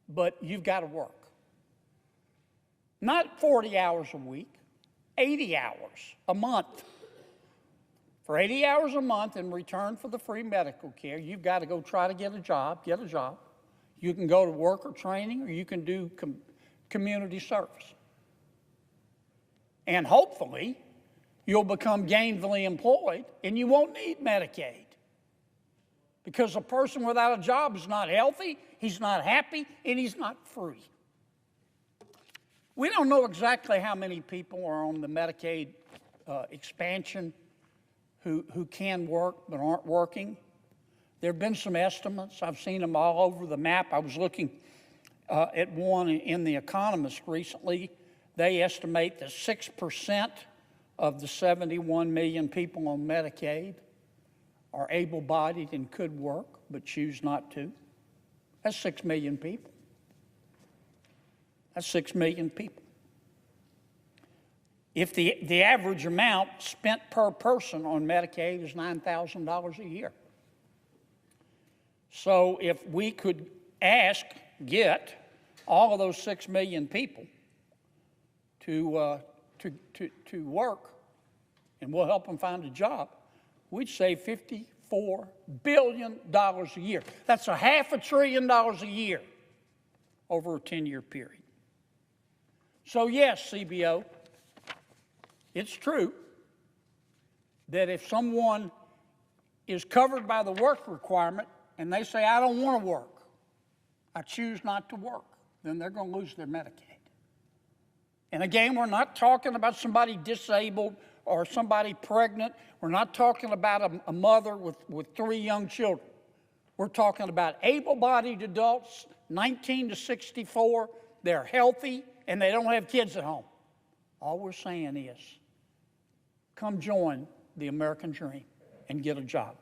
but you've got to work. Not 40 hours a week, 80 hours a month. For 80 hours a month in return for the free medical care, you've got to go try to get a job. You can go to worker training, or you can do community service. And hopefully, you'll become gainfully employed, and you won't need Medicaid. Because a person without a job is not healthy, he's not happy, and he's not free. We don't know exactly how many people are on the Medicaid expansion who can work but aren't working. There have been some estimates. I've seen them all over the map. I was looking at one in The Economist recently. They estimate that 6% of the 71 million people on Medicaid are able-bodied and could work but choose not to. That's 6 million people. That's 6 million people. If the average amount spent per person on Medicaid is $9,000 a year. So if we could get all of those 6 million people to work, and we'll help them find a job, we'd save $54 billion a year. That's $500 billion a year over a 10-year period. So yes, CBO, it's true that if someone is covered by the work requirement and they say, I don't want to work, I choose not to work, then they're going to lose their Medicaid. And again, we're not talking about somebody disabled or somebody pregnant. We're not talking about a mother with 3 young children. We're talking about able-bodied adults, 19 to 64. They're healthy, and they don't have kids at home. All we're saying is, come join the American dream and get a job.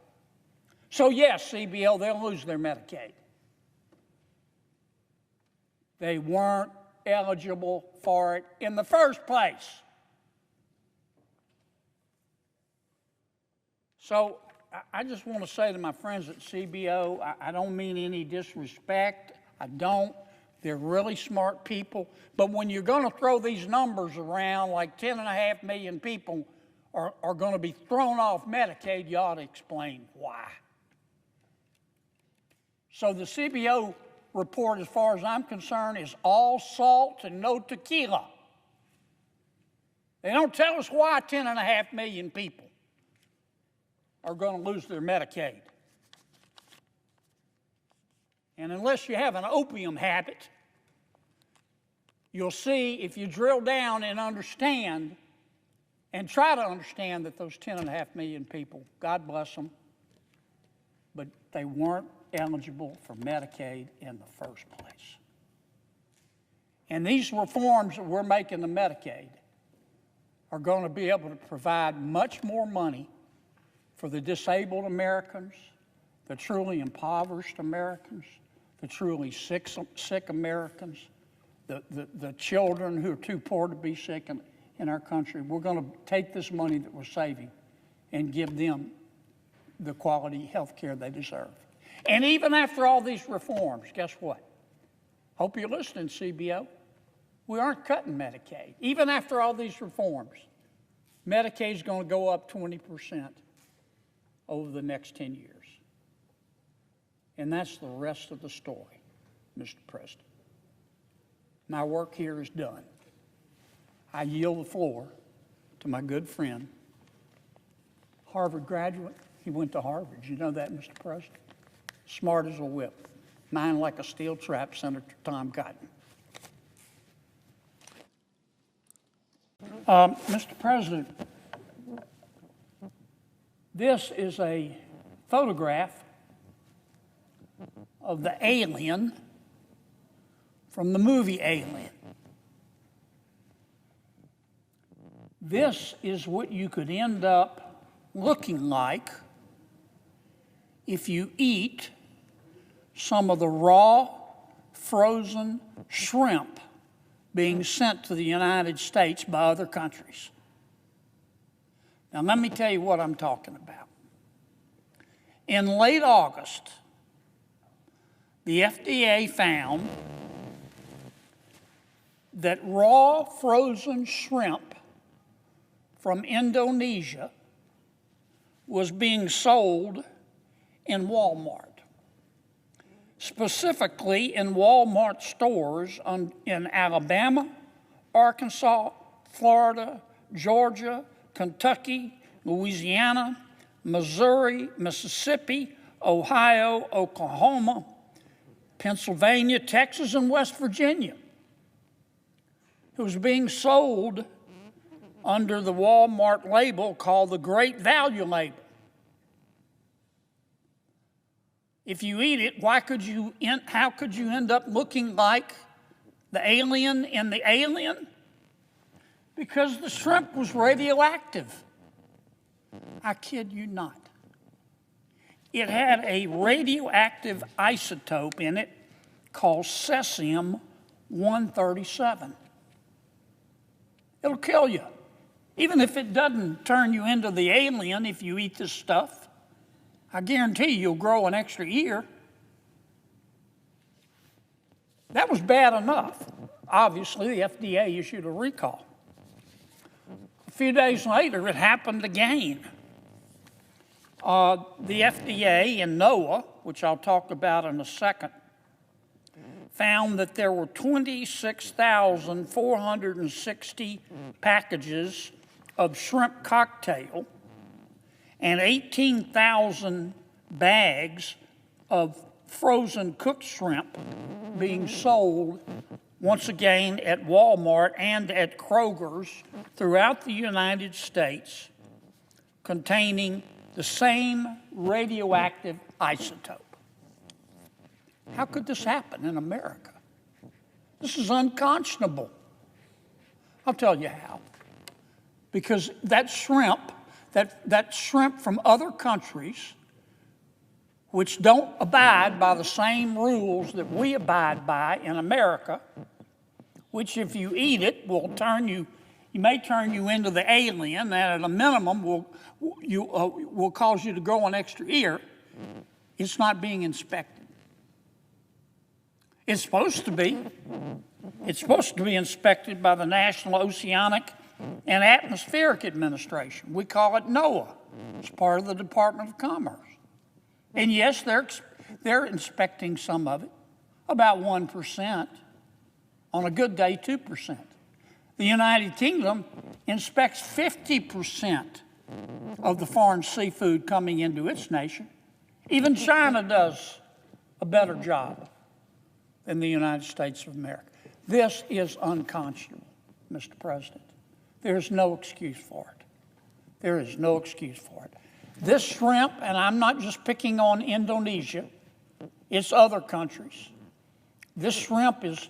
So yes, CBO, they'll lose their Medicaid. They weren't eligible for it in the first place. So I just want to say to my friends at CBO, I don't mean any disrespect. I don't. They're really smart people. But when you're going to throw these numbers around, like 10.5 million people are going to be thrown off Medicaid, you ought to explain why. So the CBO report, as far as I'm concerned, is all salt and no tequila. They don't tell us why 10.5 million people are going to lose their Medicaid. And unless you have an opium habit, you'll see, if you drill down and understand, and try to understand, that those 10.5 million people, God bless them, but they weren't eligible for Medicaid in the first place. And these reforms that we're making to Medicaid are going to be able to provide much more money for the disabled Americans, the truly impoverished Americans, the truly sick Americans, the children who are too poor to be sick in our country. We're going to take this money that we're saving and give them the quality health care they deserve. And even after all these reforms, guess what? Hope you're listening, CBO. We aren't cutting Medicaid. Even after all these reforms, Medicaid's going to go up 20% over the next 10 years. And that's the rest of the story, Mr. President. My work here is done. I yield the floor to my good friend, Harvard graduate. He went to Harvard. You know that, Mr. President? Smart as a whip. Mind like a steel trap, Senator Tom Cotton. Mr. President, this is a photograph of the alien from the movie Alien. This is what you could end up looking like if you eat some of the raw, frozen shrimp being sent to the United States by other countries. Now, let me tell you what I'm talking about. In late August, the FDA found that raw frozen shrimp from Indonesia was being sold in Walmart, specifically in Walmart stores in Alabama, Arkansas, Florida, Georgia, Kentucky, Louisiana, Missouri, Mississippi, Ohio, Oklahoma, Pennsylvania, Texas, and West Virginia. It was being sold under the Walmart label called the Great Value label. If you eat it, how could you end up looking like the alien in the Alien? Because the shrimp was radioactive. I kid you not. It had a radioactive isotope in it called cesium-137. It'll kill you. Even if it doesn't turn you into the alien if you eat this stuff, I guarantee you'll grow an extra ear. That was bad enough. Obviously, the FDA issued a recall. A few days later, it happened again. The FDA and NOAA, which I'll talk about in a second, found that there were 26,460 packages of shrimp cocktail and 18,000 bags of frozen cooked shrimp being sold once again at Walmart and at Kroger's throughout the United States, containing the same radioactive isotope. How could this happen in America? This is unconscionable. I'll tell you how. Because that shrimp from other countries, which don't abide by the same rules that we abide by in America, which if you eat it will may turn you into the alien, and at a minimum will cause you to grow an extra ear. It's not being inspected. It's supposed to be. It's supposed to be inspected by the National Oceanic and Atmospheric Administration. We call it NOAA. It's part of the Department of Commerce. And yes, they're inspecting some of it, about 1%. On a good day, 2%. The United Kingdom inspects 50% of the foreign seafood coming into its nation. Even China does a better job than the United States of America. This is unconscionable, Mr. President. There's no excuse for it. There is no excuse for it. This shrimp, and I'm not just picking on Indonesia, it's other countries. This shrimp is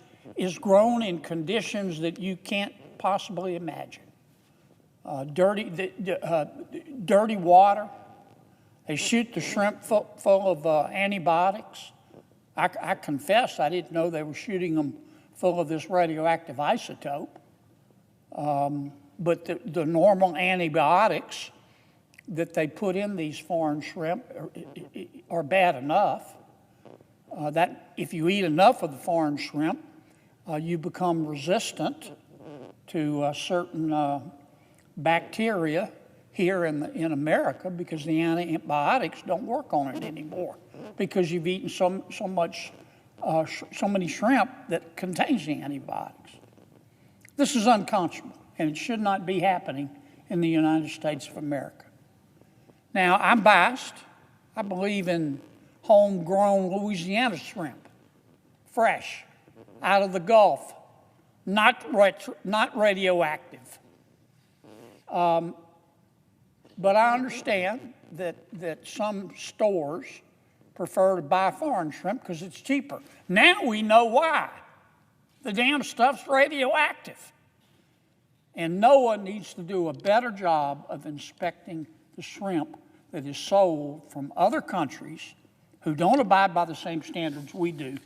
grown in conditions that you can't possibly imagine. Dirty water. They shoot the shrimp full of antibiotics. I confess I didn't know they were shooting them full of this radioactive isotope. But the normal antibiotics that they put in these foreign shrimp are bad enough. That if you eat enough of the foreign shrimp, you become resistant to certain bacteria here in America because the antibiotics don't work on it anymore because you've eaten so many shrimp that contains the antibiotics. This is unconscionable, and it should not be happening in the United States of America. Now, I'm biased. I believe in homegrown Louisiana shrimp, fresh, out of the Gulf, not radioactive. But I understand that some stores prefer to buy foreign shrimp because it's cheaper. Now we know why. The damn stuff's radioactive. And NOAA needs to do a better job of inspecting the shrimp that is sold from other countries who don't abide by the same standards we do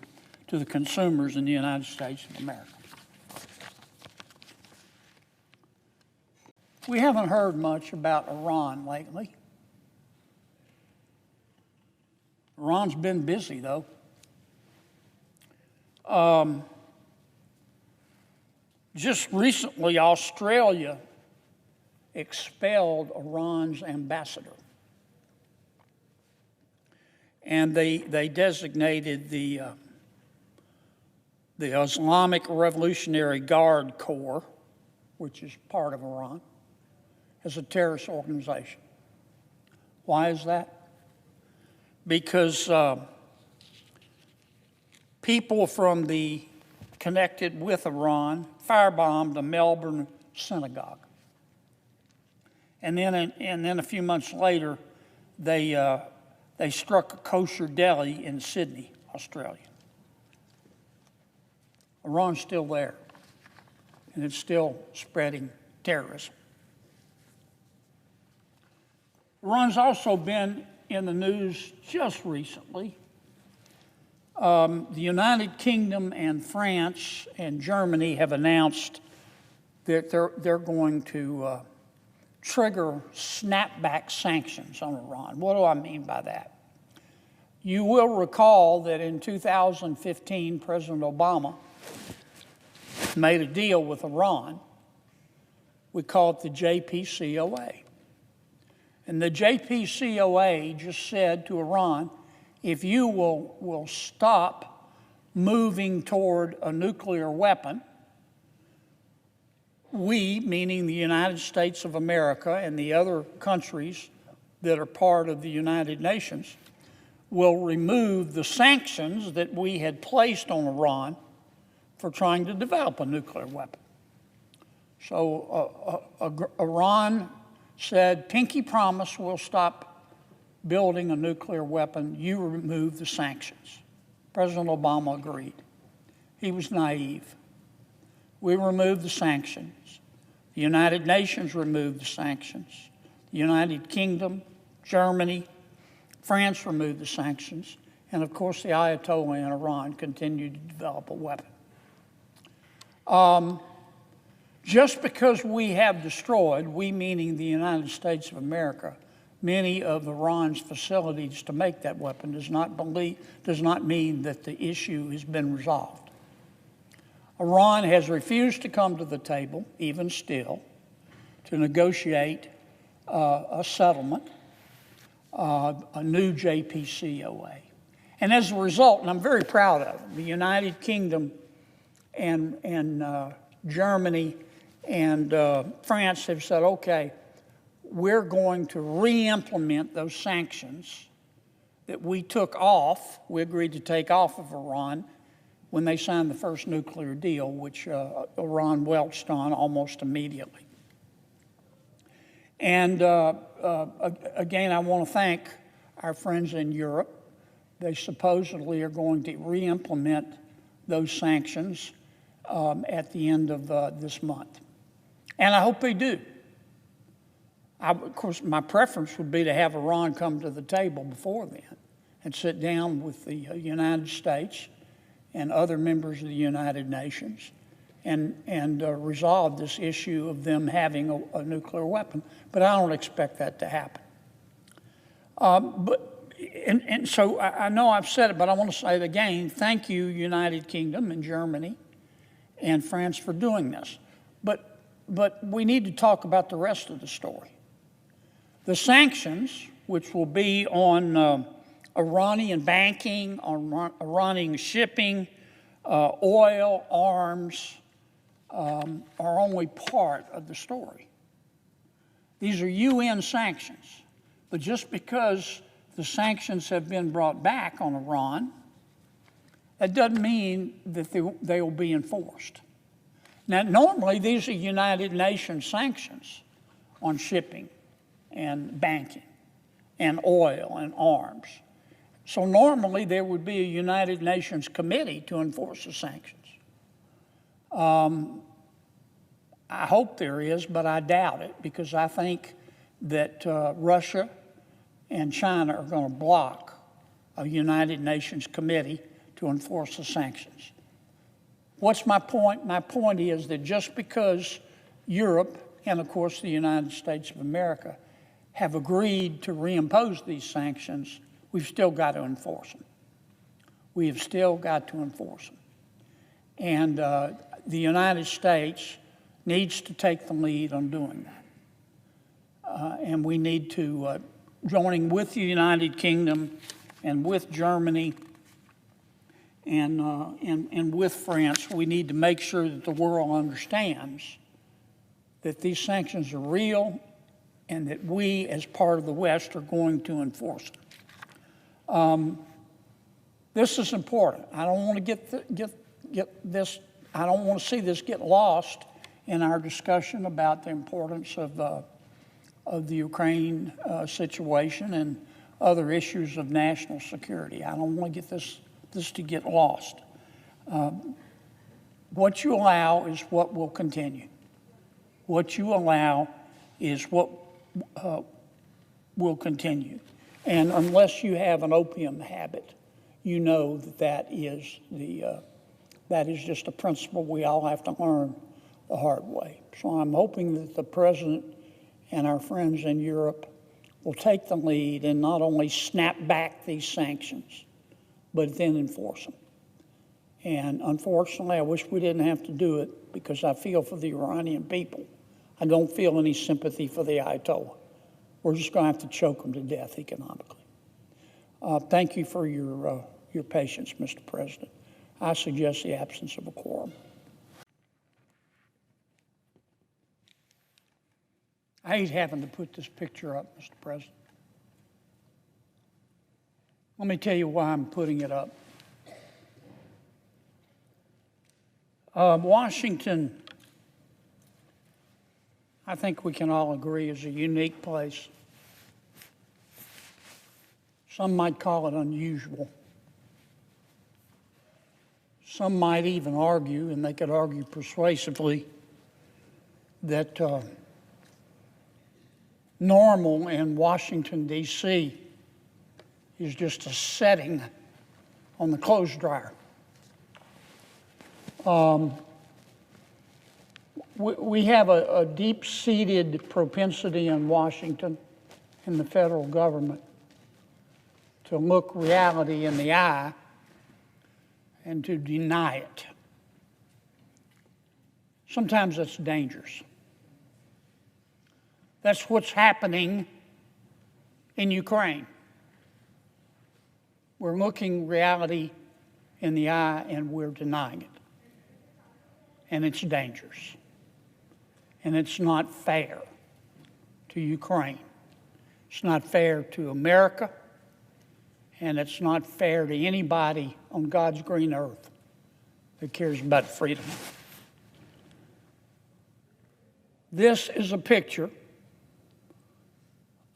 to the consumers in the United States of America. We haven't heard much about Iran lately. Iran's been busy, though. Just recently, Australia expelled Iran's ambassador. And they designated the Islamic Revolutionary Guard Corps, which is part of Iran, as a terrorist organization. Why is that? Because people from connected with Iran firebombed a Melbourne synagogue. And then a few months later, they struck a kosher deli in Sydney, Australia. Iran's still there, and it's still spreading terrorism. Iran's also been in the news just recently. The United Kingdom and France and Germany have announced that they're going to trigger snapback sanctions on Iran. What do I mean by that? You will recall that in 2015, President Obama made a deal with Iran. We call it the JPCOA. And the JPCOA just said to Iran, if you will stop moving toward a nuclear weapon, we, meaning the United States of America and the other countries that are part of the United Nations, will remove the sanctions that we had placed on Iran for trying to develop a nuclear weapon. So Iran said, pinky promise, we'll stop building a nuclear weapon. You remove the sanctions. President Obama agreed. He was naive. We removed the sanctions. The United Nations removed the sanctions. The United Kingdom, Germany, France removed the sanctions. And of course, the Ayatollah in Iran continued to develop a weapon. Just because we have destroyed, we meaning the United States of America, many of Iran's facilities to make that weapon does not mean that the issue has been resolved. Iran has refused to come to the table, even still, to negotiate a settlement, a new JPCOA. And as a result, and I'm very proud of it, the United Kingdom and Germany and France have said, okay, we're going to re-implement those sanctions that we took off, we agreed to take off of Iran when they signed the first nuclear deal, which Iran welched on almost immediately. And again, I want to thank our friends in Europe. They supposedly are going to re-implement those sanctions at the end of this month. And I hope they do. Of course, my preference would be to have Iran come to the table before then and sit down with the United States and other members of the United Nations and resolve this issue of them having a nuclear weapon. But I don't expect that to happen. So I know I've said it, but I want to say it again. Thank you, United Kingdom and Germany and France, for doing this. But we need to talk about the rest of the story. The sanctions, which will be on Iranian banking, on Iranian shipping, oil, arms, are only part of the story. These are UN sanctions. But just because the sanctions have been brought back on Iran, that doesn't mean that they will be enforced. Now, normally these are United Nations sanctions on shipping and banking and oil and arms. So normally there would be a United Nations committee to enforce the sanctions. I hope there is, but I doubt it, because I think that Russia and China are going to block a United Nations committee to enforce the sanctions. What's my point? My point is that just because Europe and, of course, the United States of America have agreed to reimpose these sanctions, we've still got to enforce them. We have still got to enforce them. And the United States needs to take the lead on doing that. And we need to, joining with the United Kingdom and with Germany and with France, we need to make sure that the world understands that these sanctions are real and that we, as part of the West, are going to enforce them. This is important. I don't want to get this. I don't want to see this get lost in our discussion about the importance of the Ukraine situation and other issues of national security. I don't want to get this to get lost. What you allow is what will continue. What you allow is what will continue. And unless you have an opium habit, you know that is just a principle we all have to learn the hard way. So I'm hoping that the President and our friends in Europe will take the lead and not only snap back these sanctions, but then enforce them. And unfortunately, I wish we didn't have to do it, because I feel for the Iranian people. I don't feel any sympathy for the Ayatollah. We're just going to have to choke them to death economically. Thank you for your patience, Mr. President. I suggest the absence of a quorum. I hate having to put this picture up, Mr. President. Let me tell you why I'm putting it up. Washington, I think we can all agree, is a unique place. Some might call it unusual. Some might even argue, and they could argue persuasively, that normal in Washington, D.C. is just a setting on the clothes dryer. We have a deep-seated propensity in Washington, in the federal government, to look reality in the eye and to deny it. Sometimes that's dangerous. That's what's happening in Ukraine. We're looking reality in the eye and we're denying it. And it's dangerous. And it's not fair to Ukraine. It's not fair to America. And it's not fair to anybody on God's green earth that cares about freedom. This is a picture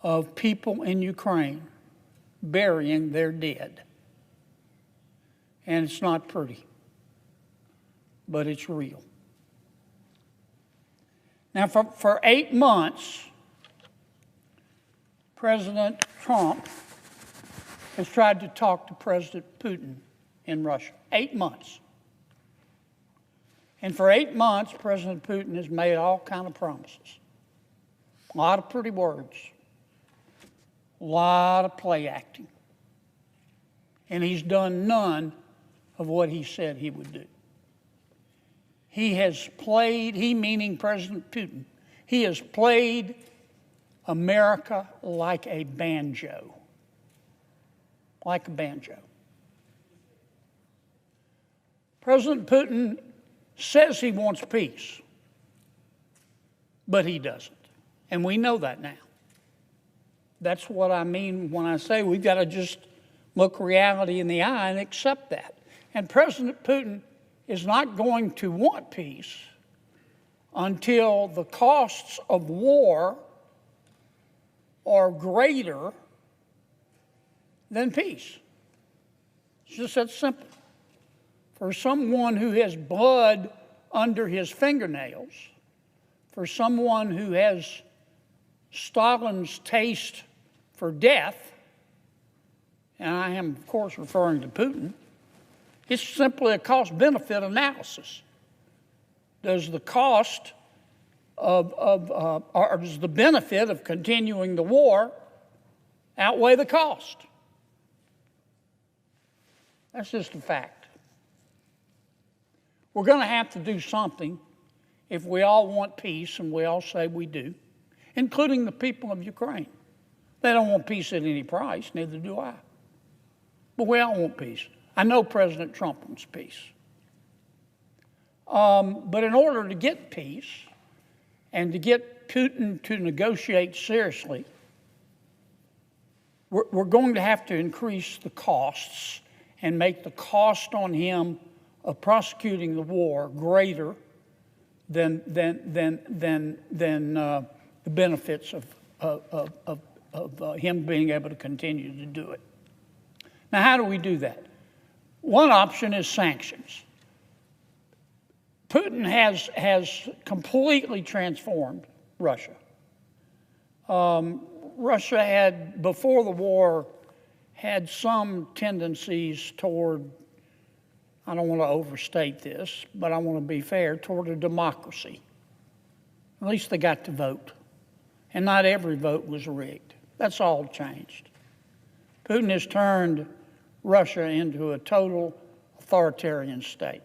of people in Ukraine burying their dead. And it's not pretty, but it's real. Now, for 8 months, President Trump has tried to talk to President Putin in Russia. 8 months. And for 8 months, President Putin has made all kinds of promises. A lot of pretty words. A lot of play acting. And he's done none of what he said he would do. He has played, he meaning President Putin, he has played America like a banjo. Like a banjo. President Putin says he wants peace, but he doesn't. And we know that now. That's what I mean when I say we've got to just look reality in the eye and accept that. And President Putin is not going to want peace until the costs of war are greater than peace. It's just that simple. For someone who has blood under his fingernails, for someone who has Stalin's taste for death, and I am, of course, referring to Putin, it's simply a cost-benefit analysis. Does the cost or does the benefit of continuing the war outweigh the cost? That's just a fact. We're going to have to do something if we all want peace, and we all say we do, including the people of Ukraine. They don't want peace at any price, neither do I. But we all want peace. I know President Trump wants peace. But in order to get peace and to get Putin to negotiate seriously, we're going to have to increase the costs and make the cost on him of prosecuting the war greater than the benefits of him being able to continue to do it. Now, how do we do that? One option is sanctions. Putin has completely transformed Russia. Russia had, before the war, had some tendencies toward, I don't want to overstate this, but I want to be fair, toward a democracy. At least they got to vote. And not every vote was rigged. That's all changed. Putin has turned Russia into a total authoritarian state.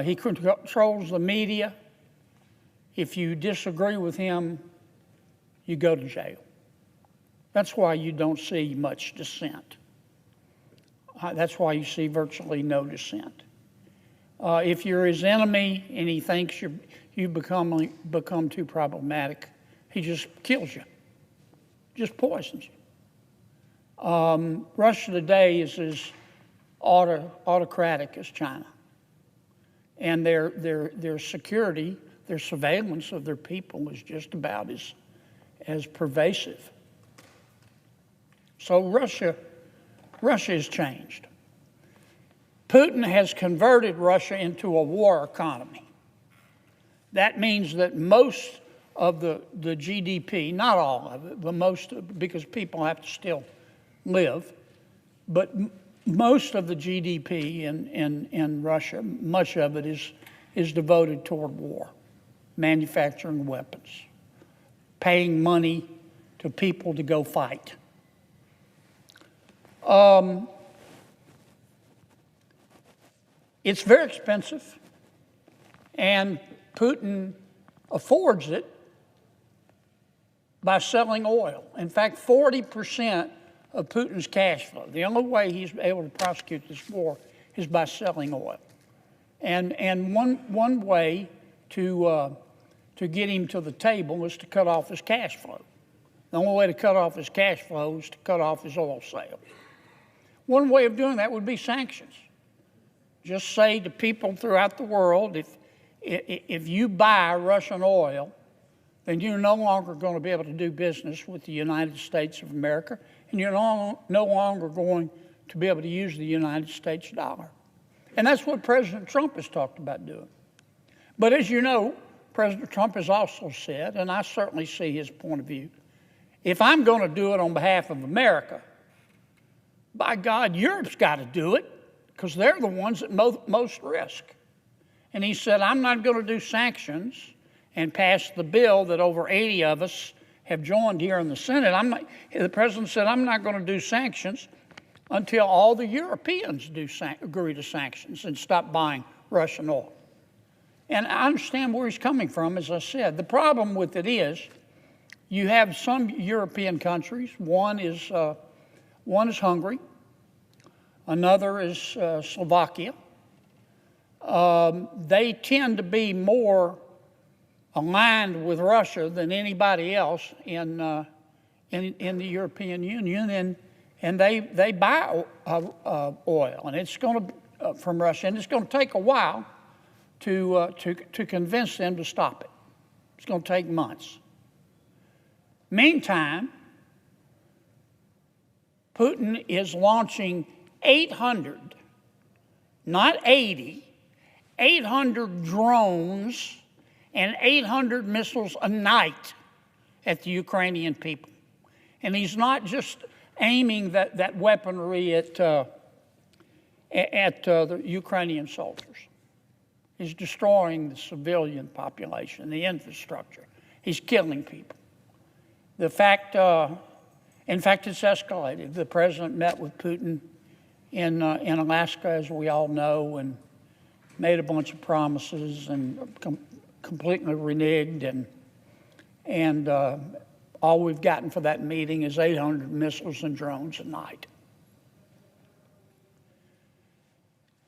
He controls the media. If you disagree with him, you go to jail. That's why you don't see much dissent. That's why you see virtually no dissent. If you're his enemy and he thinks you become too problematic, he just kills you, just poisons you. Russia today is as autocratic as China. And their security, their surveillance of their people is just about as pervasive. So Russia has changed. Putin has converted Russia into a war economy. That means that most of the GDP, not all of it, but most, because people have to still live, but most of the GDP in Russia, much of it is devoted toward war, manufacturing weapons, paying money to people to go fight. It's very expensive, and Putin affords it by selling oil. In fact, 40% of Putin's cash flow, the only way he's able to prosecute this war is by selling oil. And one way to get him to the table is to cut off his cash flow. The only way to cut off his cash flow is to cut off his oil sales. One way of doing that would be sanctions. Just say to people throughout the world, if you buy Russian oil, then you're no longer going to be able to do business with the United States of America, and you're no longer going to be able to use the United States dollar. And that's what President Trump has talked about doing. But as you know, President Trump has also said, and I certainly see his point of view, if I'm going to do it on behalf of America, by God, Europe's got to do it, because they're the ones at most risk. And he said, I'm not going to do sanctions and pass the bill that over 80 of us have joined here in the Senate. The president said, I'm not going to do sanctions until all the Europeans agree to sanctions and stop buying Russian oil. And I understand where he's coming from, as I said. The problem with it is you have some European countries. One is Hungary. Another is Slovakia. They tend to be more aligned with Russia than anybody else in in the European Union, and they buy oil, and it's going to from Russia, and it's going to take a while to convince them to stop it. It's going to take months. Meantime, Putin is launching 800, not 80, 800 drones and 800 missiles a night at the Ukrainian people. And he's not just aiming that weaponry at the Ukrainian soldiers. He's destroying the civilian population, the infrastructure. He's killing people. In fact, it's escalated. The president met with Putin in Alaska, as we all know, and made a bunch of promises and completely reneged. And all we've gotten for that meeting is 800 missiles and drones a night.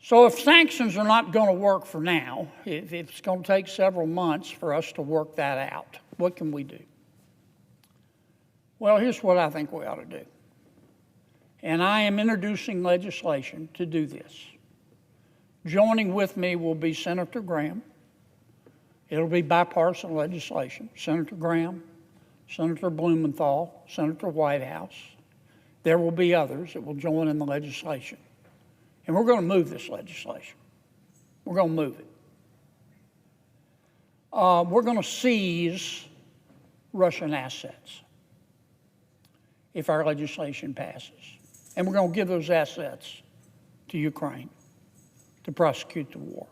So if sanctions are not going to work for now, if it's going to take several months for us to work that out, what can we do? Well, here's what I think we ought to do. And I am introducing legislation to do this. Joining with me will be Senator Graham. It'll be bipartisan legislation. Senator Graham, Senator Blumenthal, Senator Whitehouse. There will be others that will join in the legislation. And we're going to move this legislation. We're going to move it. We're going to seize Russian assets if our legislation passes. And we're going to give those assets to Ukraine to prosecute the war.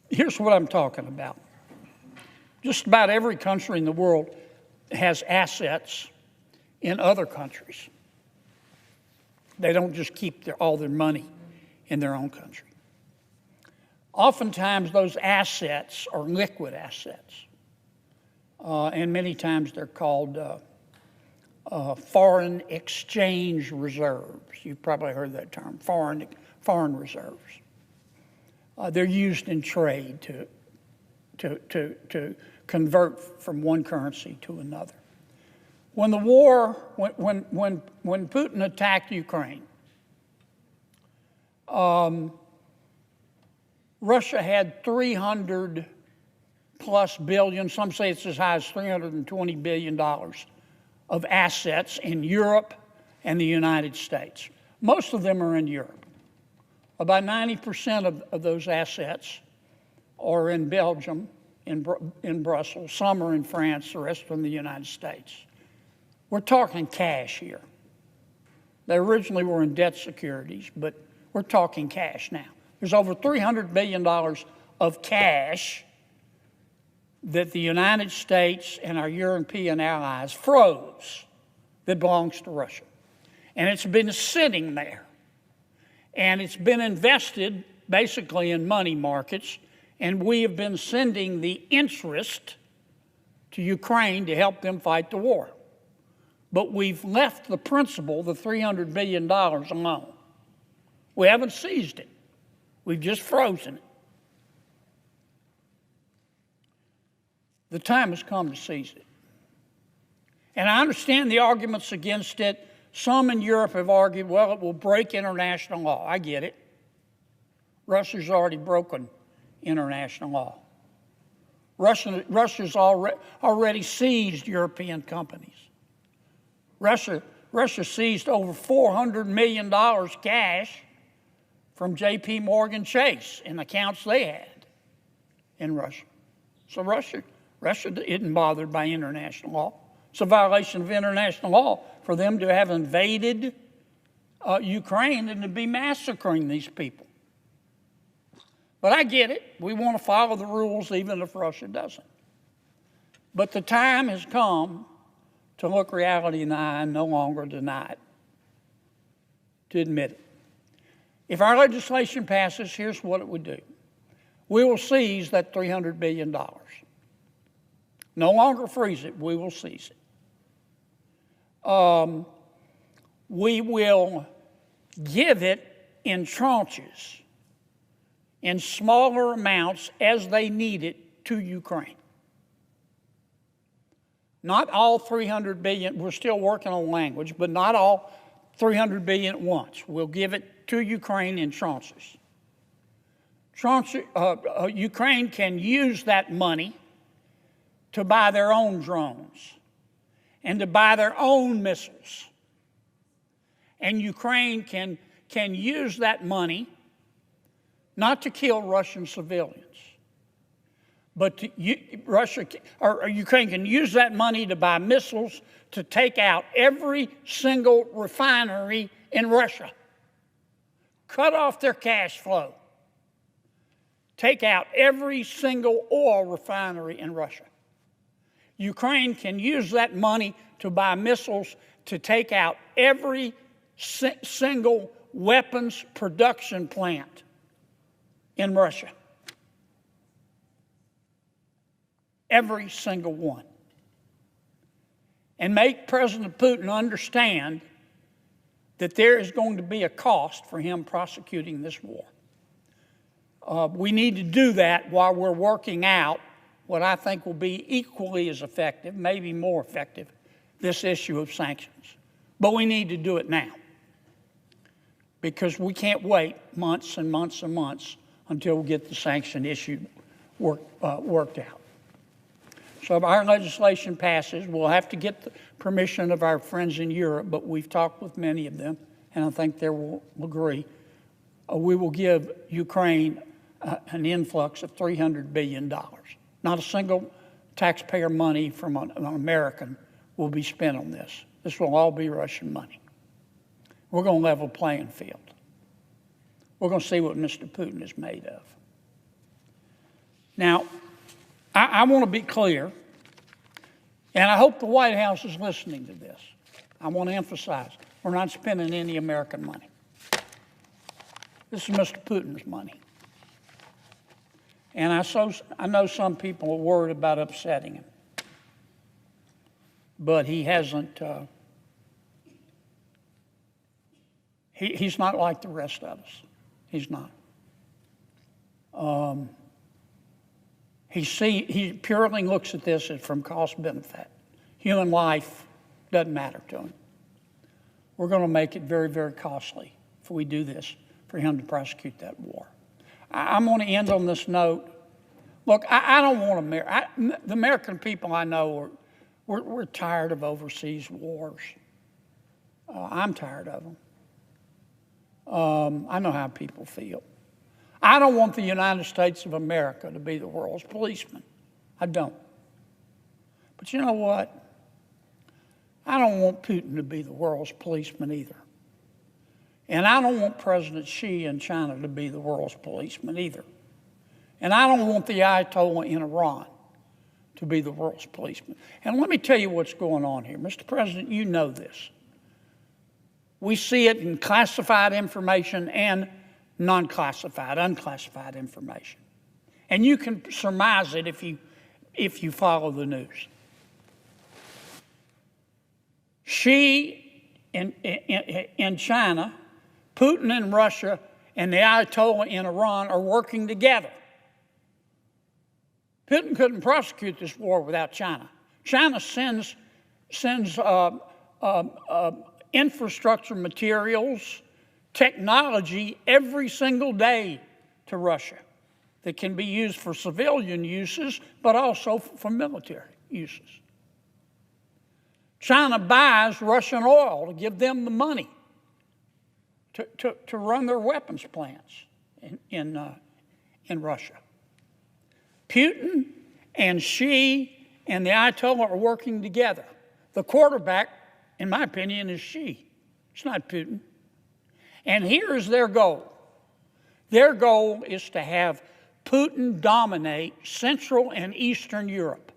Here's what I'm talking about. Just about every country in the world has assets in other countries. They don't just keep all their money in their own country. Oftentimes, those assets are liquid assets. And many times they're called foreign exchange reserves. You've probably heard that term, foreign reserves. They're used in trade to convert from one currency to another. When the war, when Putin attacked Ukraine, Russia had 300 plus billion, some say it's as high as $320 billion of assets in Europe and the United States. Most of them are in Europe. About 90% of those assets are in Belgium, in Brussels. Some are in France, the rest are in the United States. We're talking cash here. They originally were in debt securities, but we're talking cash now. There's over $300 billion of cash that the United States and our European allies froze that belongs to Russia. And it's been sitting there. And it's been invested basically in money markets, and we have been sending the interest to Ukraine to help them fight the war. But we've left the principal, the $300 billion, alone. We haven't seized it. We've just frozen it. The time has come to seize it. And I understand the arguments against it. Some in Europe have argued, well, it will break international law. I get it. Russia's already broken international law. Russia's already seized European companies. Russia seized over $400 million cash from J.P. Morgan Chase in accounts they had in Russia. So Russia isn't bothered by international law. It's a violation of international law for them to have invaded Ukraine and to be massacring these people. But I get it. We want to follow the rules even if Russia doesn't. But the time has come to look reality in the eye and no longer deny it, to admit it. If our legislation passes, here's what it would do. We will seize that $300 billion. No longer freeze it, we will seize it. We will give it in tranches, in smaller amounts as they need it to Ukraine. Not all 300 billion, we're still working on language, but not all 300 billion at once. We'll give it to Ukraine in tranches. Ukraine can use that money to buy their own drones and to buy their own missiles. And Ukraine can use that money not to kill Russian civilians, but Ukraine can use that money to buy missiles to take out every single refinery in Russia, cut off their cash flow, take out every single oil refinery in Russia. Ukraine can use that money to buy missiles to take out every single weapons production plant in Russia. Every single one. And make President Putin understand that there is going to be a cost for him prosecuting this war. We need to do that while we're working out what I think will be equally as effective, maybe more effective, this issue of sanctions. But we need to do it now, because we can't wait months and months and months until we get the sanction issue worked out. So if our legislation passes, we'll have to get the permission of our friends in Europe, but we've talked with many of them, and I think they will agree. We will give Ukraine an influx of $300 billion. Not a single taxpayer money from an American will be spent on this. This will all be Russian money. We're going to level the playing field. We're going to see what Mr. Putin is made of. Now, I want to be clear, and I hope the White House is listening to this. I want to emphasize, we're not spending any American money. This is Mr. Putin's money. And I know some people are worried about upsetting him. But he hasn't, he's not like the rest of us. He's not. He purely looks at this as from cost benefit. Human life doesn't matter to him. We're going to make it very, very costly if we do this for him to prosecute that war. I'm going to end on this note. Look, I don't want the American people I know we're tired of overseas wars. I'm tired of them. I know how people feel. I don't want the United States of America to be the world's policeman. I don't. But you know what? I don't want Putin to be the world's policeman either. And I don't want President Xi in China to be the world's policeman either. And I don't want the Ayatollah in Iran to be the world's policeman. And let me tell you what's going on here. Mr. President, you know this. We see it in classified information and non-classified, unclassified information. And you can surmise it if you follow the news. Xi in China, Putin in Russia, and the Ayatollah in Iran are working together. Putin couldn't prosecute this war without China. China sends infrastructure materials, technology every single day to Russia that can be used for civilian uses, but also for military uses. China buys Russian oil to give them the money to run their weapons plants in Russia. Putin and Xi and the Ayatollah are working together. The quarterback, in my opinion, is Xi. It's not Putin. And here is their goal. Their goal is to have Putin dominate Central and Eastern Europe,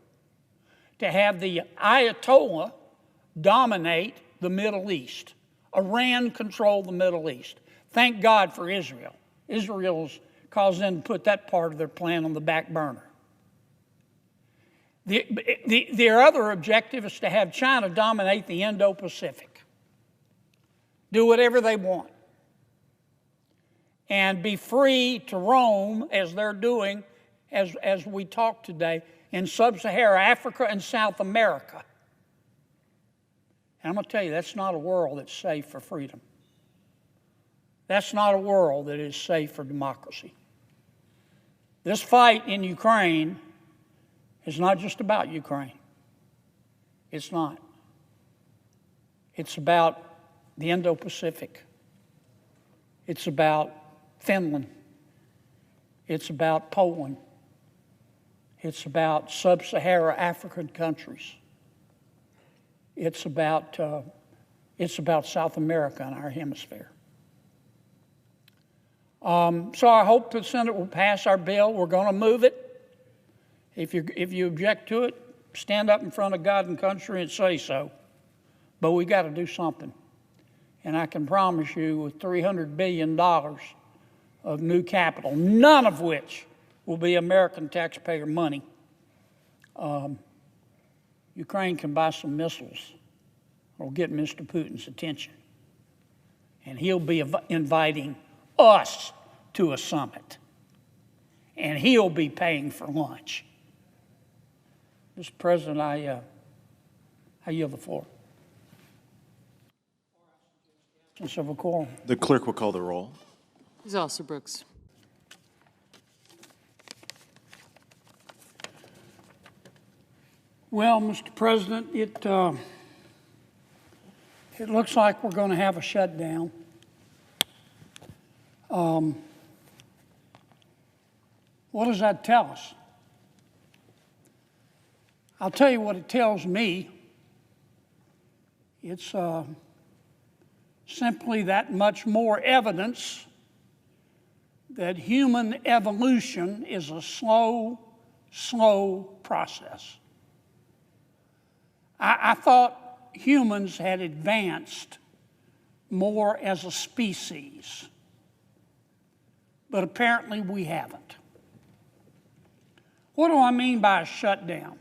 to have the Ayatollah dominate the Middle East. Iran control the Middle East. Thank God for Israel. Israel's caused them to put that part of their plan on the back burner. Their other objective is to have China dominate the Indo-Pacific. Do whatever they want. And be free to roam, as they're doing, as we talk today, in sub-Saharan Africa and South America. And I'm going to tell you, that's not a world that's safe for freedom. That's not a world that is safe for democracy. This fight in Ukraine is not just about Ukraine. It's not. It's about the Indo-Pacific. It's about Finland. It's about Poland. It's about sub-Saharan African countries. It's about South America and our hemisphere. So I hope the Senate will pass our bill. We're going to move it. If you object to it, stand up in front of God and country and say so. But we got to do something. And I can promise you, with $300 billion of new capital, none of which will be American taxpayer money, Ukraine can buy some missiles or get Mr. Putin's attention. And he'll be inviting us to a summit. And he'll be paying for lunch. Mr. President, I yield the floor. Of a quorum. The clerk will call the roll. Ms. Alsobrooks. Well, Mr. President, it looks like we're going to have a shutdown. What does that tell us? I'll tell you what it tells me. It's simply that much more evidence that human evolution is a slow process. I thought humans had advanced more as a species, but apparently we haven't. What do I mean by a shutdown?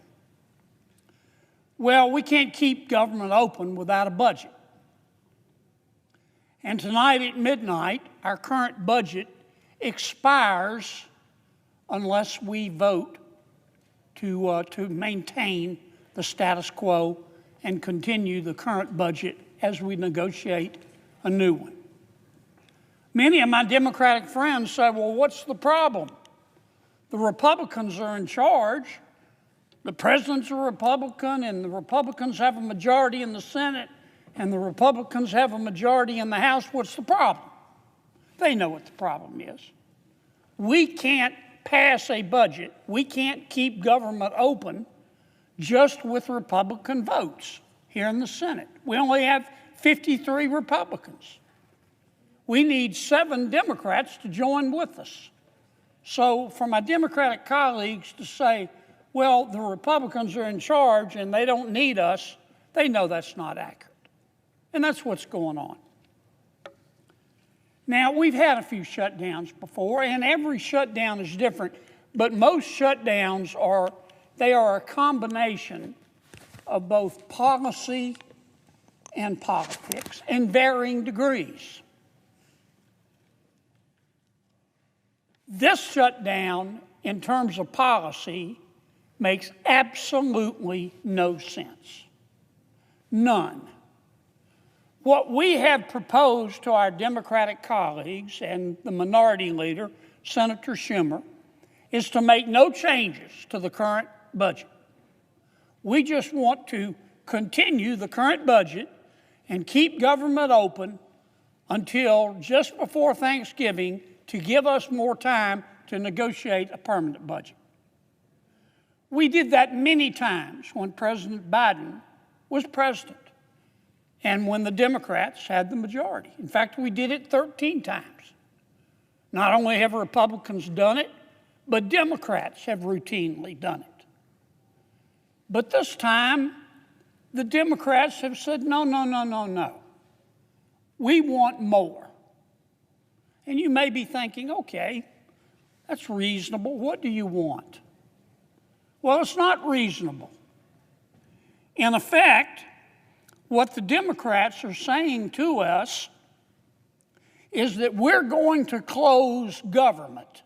Well, we can't keep government open without a budget. And tonight at midnight, our current budget expires unless we vote to maintain the status quo and continue the current budget as we negotiate a new one. Many of my Democratic friends say, well, what's the problem? The Republicans are in charge. The president's a Republican, and the Republicans have a majority in the Senate, and the Republicans have a majority in the House. What's the problem? They know what the problem is. We can't pass a budget. We can't keep government open just with Republican votes here in the Senate. We only have 53 Republicans. We need 7 Democrats to join with us. So for my Democratic colleagues to say, well, the Republicans are in charge and they don't need us, they know that's not accurate. And that's what's going on. Now, we've had a few shutdowns before, and every shutdown is different, but most shutdowns are a combination of both policy and politics in varying degrees. This shutdown, in terms of policy, makes absolutely no sense. None. What we have proposed to our Democratic colleagues and the minority leader, Senator Schumer, is to make no changes to the current budget. We just want to continue the current budget and keep government open until just before Thanksgiving to give us more time to negotiate a permanent budget. We did that many times when President Biden was president and when the Democrats had the majority. In fact, we did it 13 times. Not only have Republicans done it, but Democrats have routinely done it. But this time, the Democrats have said, no. We want more. And you may be thinking, okay, that's reasonable. What do you want? Well, it's not reasonable. In effect, what the Democrats are saying to us is that we're going to close government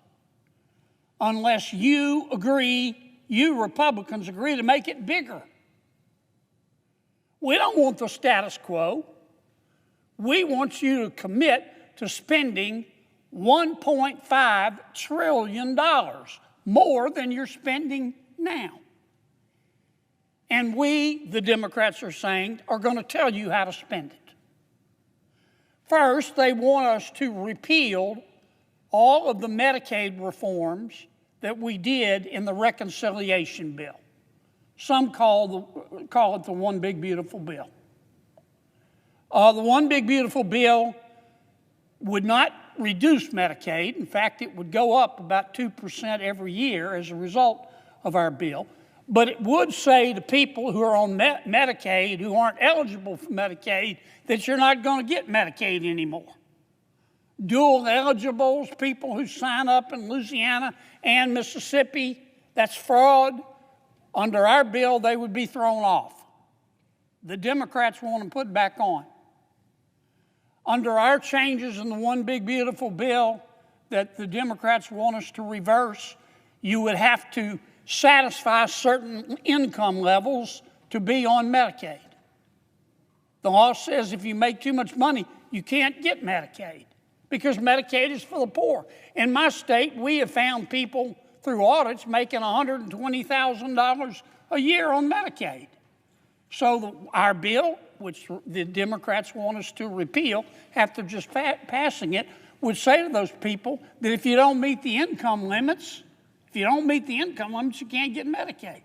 unless you Republicans agree to make it bigger. We don't want the status quo. We want you to commit to spending $1.5 trillion more than you're spending now. And we, the Democrats are saying, are going to tell you how to spend it. First, they want us to repeal all of the Medicaid reforms that we did in the reconciliation bill. Some call it the One Big Beautiful Bill. The One Big Beautiful Bill would not reduce Medicaid. In fact, it would go up about 2% every year as a result of our bill. But it would say to people who are on Medicaid, who aren't eligible for Medicaid, that you're not going to get Medicaid anymore. Dual eligibles, people who sign up in Louisiana and Mississippi, that's fraud. Under our bill, they would be thrown off. The Democrats want them put back on. Under our changes in the One Big Beautiful Bill that the Democrats want us to reverse, you would have to satisfy certain income levels to be on Medicaid. The law says if you make too much money, you can't get Medicaid because Medicaid is for the poor. In my state, we have found people through audits making $120,000 a year on Medicaid. So our bill, which the Democrats want us to repeal after just passing it, would say to those people that if you don't meet the income limits, you can't get Medicaid.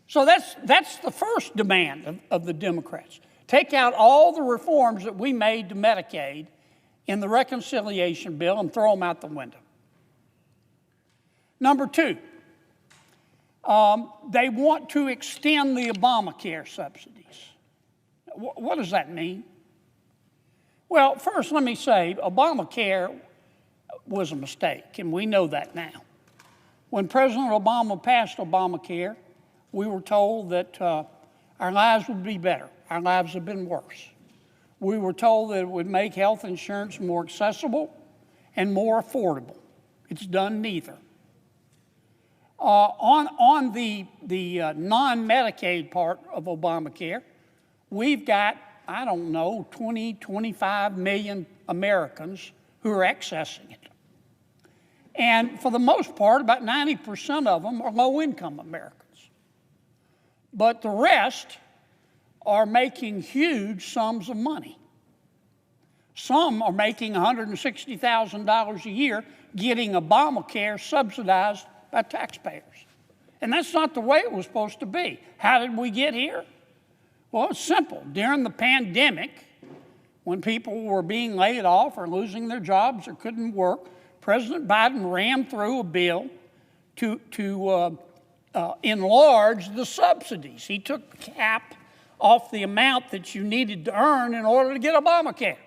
So that's the first demand of the Democrats. Take out all the reforms that we made to Medicaid in the reconciliation bill and throw them out the window. Number two, they want to extend the Obamacare subsidies. What does that mean? Well, first let me say Obamacare was a mistake, and we know that now. When President Obama passed Obamacare, we were told that our lives would be better. Our lives have been worse. We were told that it would make health insurance more accessible and more affordable. It's done neither. On the non-Medicaid part of Obamacare, we've got, 25 million Americans who are accessing it. And for the most part, about 90% of them are low-income Americans. But the rest are making huge sums of money. Some are making $160,000 a year getting Obamacare subsidized by taxpayers. And that's not the way it was supposed to be. How did we get here? Well, it's simple. During the pandemic, when people were being laid off or losing their jobs or couldn't work, President Biden rammed through a bill to enlarge the subsidies. He took the cap off the amount that you needed to earn in order to get Obamacare.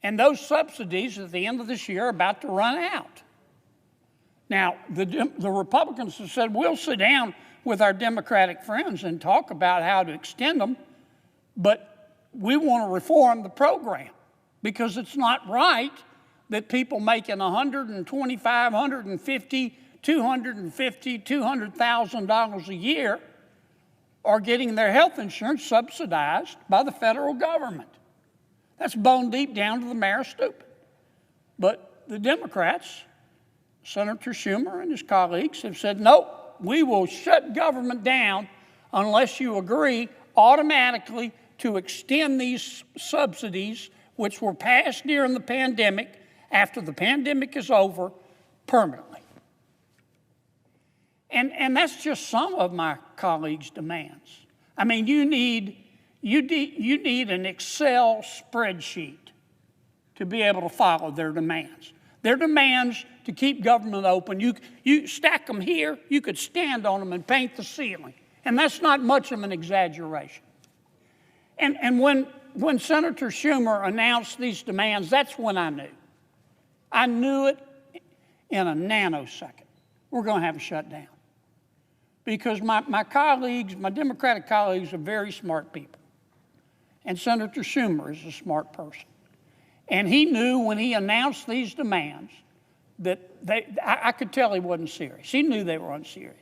And those subsidies at the end of this year are about to run out. Now, the Republicans have said, we'll sit down with our Democratic friends and talk about how to extend them, but we want to reform the program because it's not right that people making $125,000, $150,000, $250,000, $200,000 a year are getting their health insurance subsidized by the federal government. That's bone deep down to the mayor stupid. But the Democrats, Senator Schumer and his colleagues, have said, nope, we will shut government down unless you agree automatically to extend these subsidies, which were passed during the pandemic, after the pandemic is over, permanently. And that's just some of my colleagues' demands. I mean, you need an Excel spreadsheet to be able to follow their demands. Their demands to keep government open, you stack them here, you could stand on them and paint the ceiling. And that's not much of an exaggeration. And when Senator Schumer announced these demands, that's when I knew. I knew it in a nanosecond. We're going to have a shutdown. Because my colleagues, my Democratic colleagues, are very smart people. And Senator Schumer is a smart person. And he knew when he announced these demands that I could tell he wasn't serious. He knew they were unserious.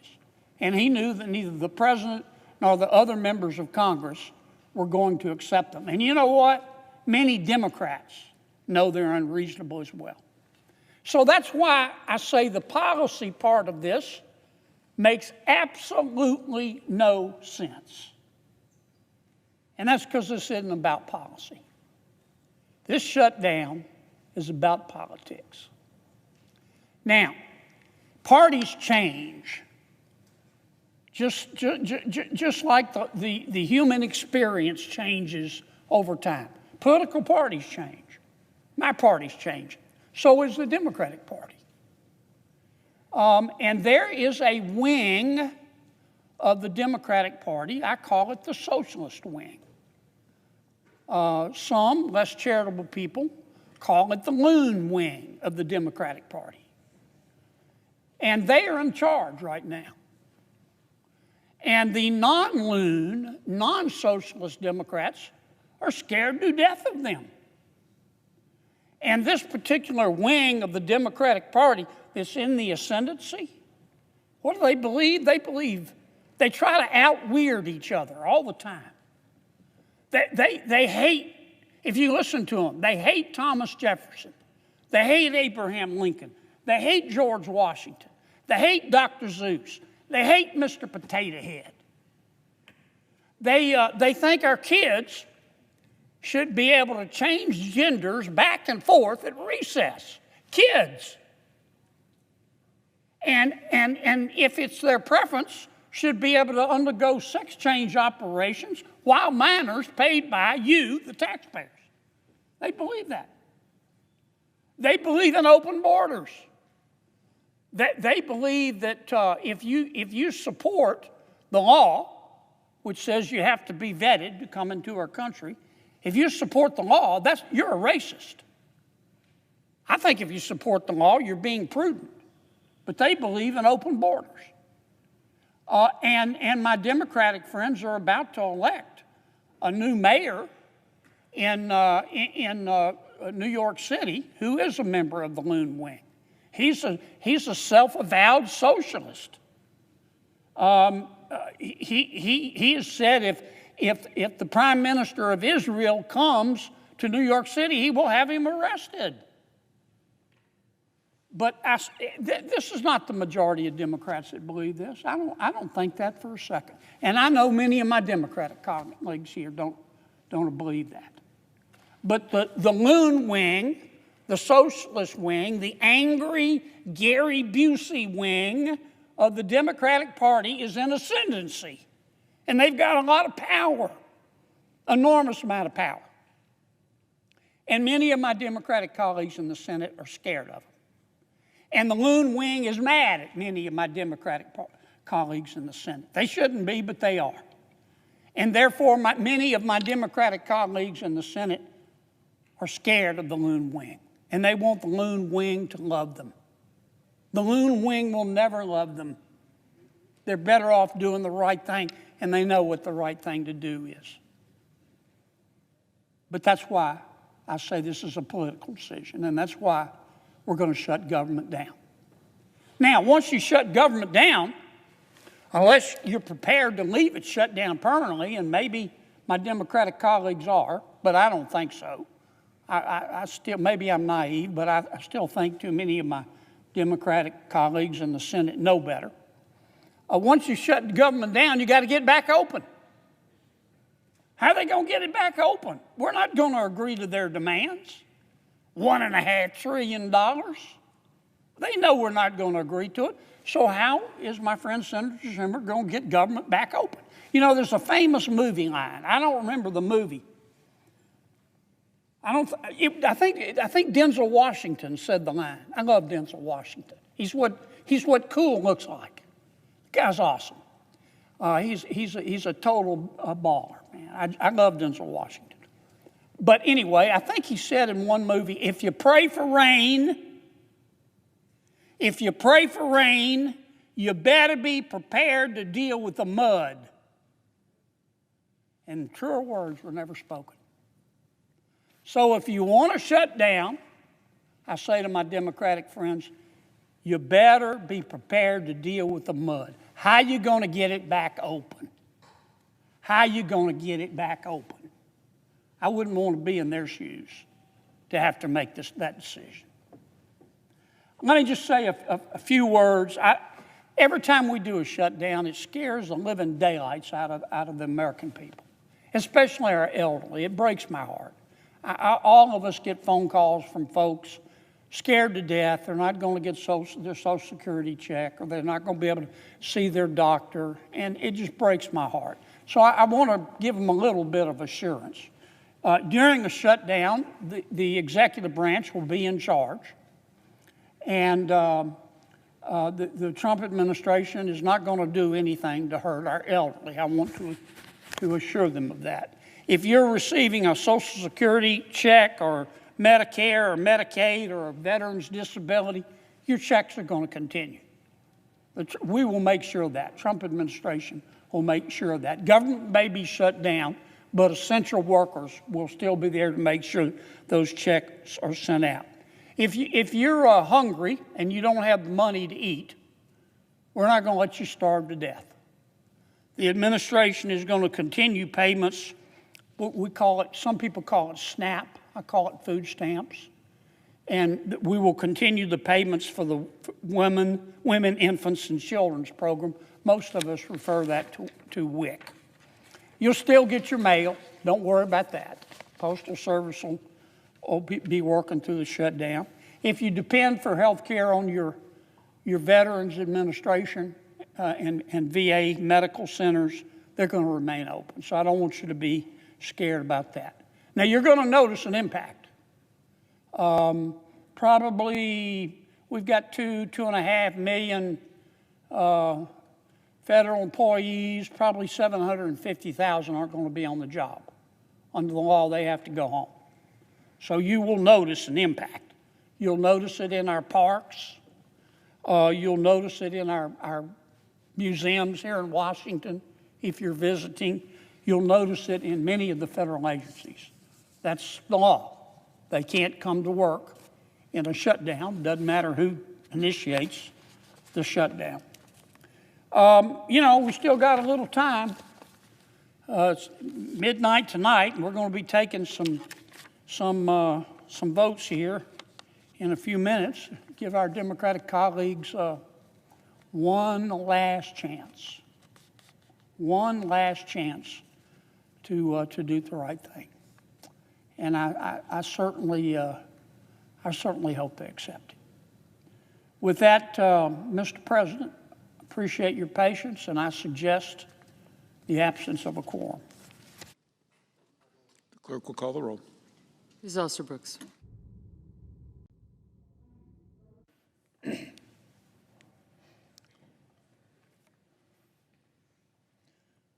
And he knew that neither the president nor the other members of Congress were going to accept them. And you know what? Many Democrats know they're unreasonable as well. So that's why I say the policy part of this makes absolutely no sense. And that's because this isn't about policy. This shutdown is about politics. Now, parties change. Just like the human experience changes over time. Political parties change. My party's changing. So is the Democratic Party. And there is a wing of the Democratic Party, I call it the socialist wing. Some less charitable people call it the loon wing of the Democratic Party. And they are in charge right now. And the non-loon, non-socialist Democrats are scared to death of them. And this particular wing of the Democratic Party that's in the ascendancy, what do they believe? They try to out-weird each other all the time. They hate, if you listen to them, they hate Thomas Jefferson. They hate Abraham Lincoln. They hate George Washington. They hate Dr. Seuss. They hate Mr. Potato Head. They think our kids should be able to change genders back and forth at recess. Kids. And if it's their preference, should be able to undergo sex change operations while minors paid by you, the taxpayers. They believe that. They believe in open borders. They believe that if you support the law, which says you have to be vetted to come into our country, if you support the law, you're a racist. I think if you support the law, you're being prudent. But they believe in open borders. And my Democratic friends are about to elect a new mayor in New York City who is a member of the loon wing. He's a self-avowed socialist. He has said if the Prime Minister of Israel comes to New York City, he will have him arrested. But this is not the majority of Democrats that believe this. I don't think that for a second. And I know many of my Democratic colleagues here don't believe that. But the loon wing, the socialist wing, the angry Gary Busey wing of the Democratic Party is in ascendancy. And they've got a lot of power, enormous amount of power. And many of my Democratic colleagues in the Senate are scared of them. And the loon wing is mad at many of my Democratic colleagues in the Senate. They shouldn't be, but they are. And therefore, many of my Democratic colleagues in the Senate are scared of the loon wing. And they want the loon wing to love them. The loon wing will never love them. They're better off doing the right thing, and they know what the right thing to do is. But that's why I say this is a political decision, and that's why we're going to shut government down. Now, once you shut government down, unless you're prepared to leave it shut down permanently, and maybe my Democratic colleagues are, but I don't think so. I still, maybe I'm naive, but I still think too many of my Democratic colleagues in the Senate know better. Once you shut the government down, you got to get it back open. How are they going to get it back open? We're not going to agree to their demands. $1.5 trillion. They know we're not going to agree to it. So how is my friend Senator Schumer going to get government back open? You know, there's a famous movie line. I don't remember the movie. I think Denzel Washington said the line. I love Denzel Washington. He's what cool looks like. The guy's awesome. He's a total baller, man. I love Denzel Washington. But anyway, I think he said in one movie, if you pray for rain, you better be prepared to deal with the mud. And truer words were never spoken. So if you want to shut down, I say to my Democratic friends, you better be prepared to deal with the mud. How are you going to get it back open? How are you going to get it back open? I wouldn't want to be in their shoes to have to make that decision. Let me just say a few words. Every time we do a shutdown, it scares the living daylights out of the American people, especially our elderly. It breaks my heart. All of us get phone calls from folks scared to death. They're not going to get their Social Security check, or they're not going to be able to see their doctor, and it just breaks my heart. So I want to give them a little bit of assurance. During the shutdown, the executive branch will be in charge, and the Trump administration is not going to do anything to hurt our elderly. I want to assure them of that. If you're receiving a Social Security check or Medicare or Medicaid or a veteran's disability, your checks are going to continue. We will make sure of that. Trump administration will make sure of that. Government may be shut down, but essential workers will still be there to make sure those checks are sent out. If you're hungry and you don't have the money to eat, we're not going to let you starve to death. The administration is going to continue payments. We call it, some people call it SNAP. I call it food stamps. And we will continue the payments for the women, infants, and children's program. Most of us refer that to WIC. You'll still get your mail. Don't worry about that. Postal Service will be working through the shutdown. If you depend for health care on your Veterans Administration and VA medical centers, they're going to remain open. So I don't want you to be scared about that. Now, you're going to notice an impact. Probably we've got 2.5 million federal employees. Probably 750,000 aren't going to be on the job. Under the law, they have to go home. So you will notice an impact. You'll notice it in our parks. You'll notice it in our museums here in Washington if you're visiting. You'll notice it in many of the federal agencies. That's the law. They can't come to work in a shutdown. Doesn't matter who initiates the shutdown. We still got a little time. It's midnight tonight, and we're going to be taking some votes here in a few minutes. Give our Democratic colleagues one last chance. One last chance to do the right thing. And I certainly hope they accept it. With that, Mr. President, appreciate your patience, and I suggest the absence of a quorum. The clerk will call the roll. Ms. Osterbrooks.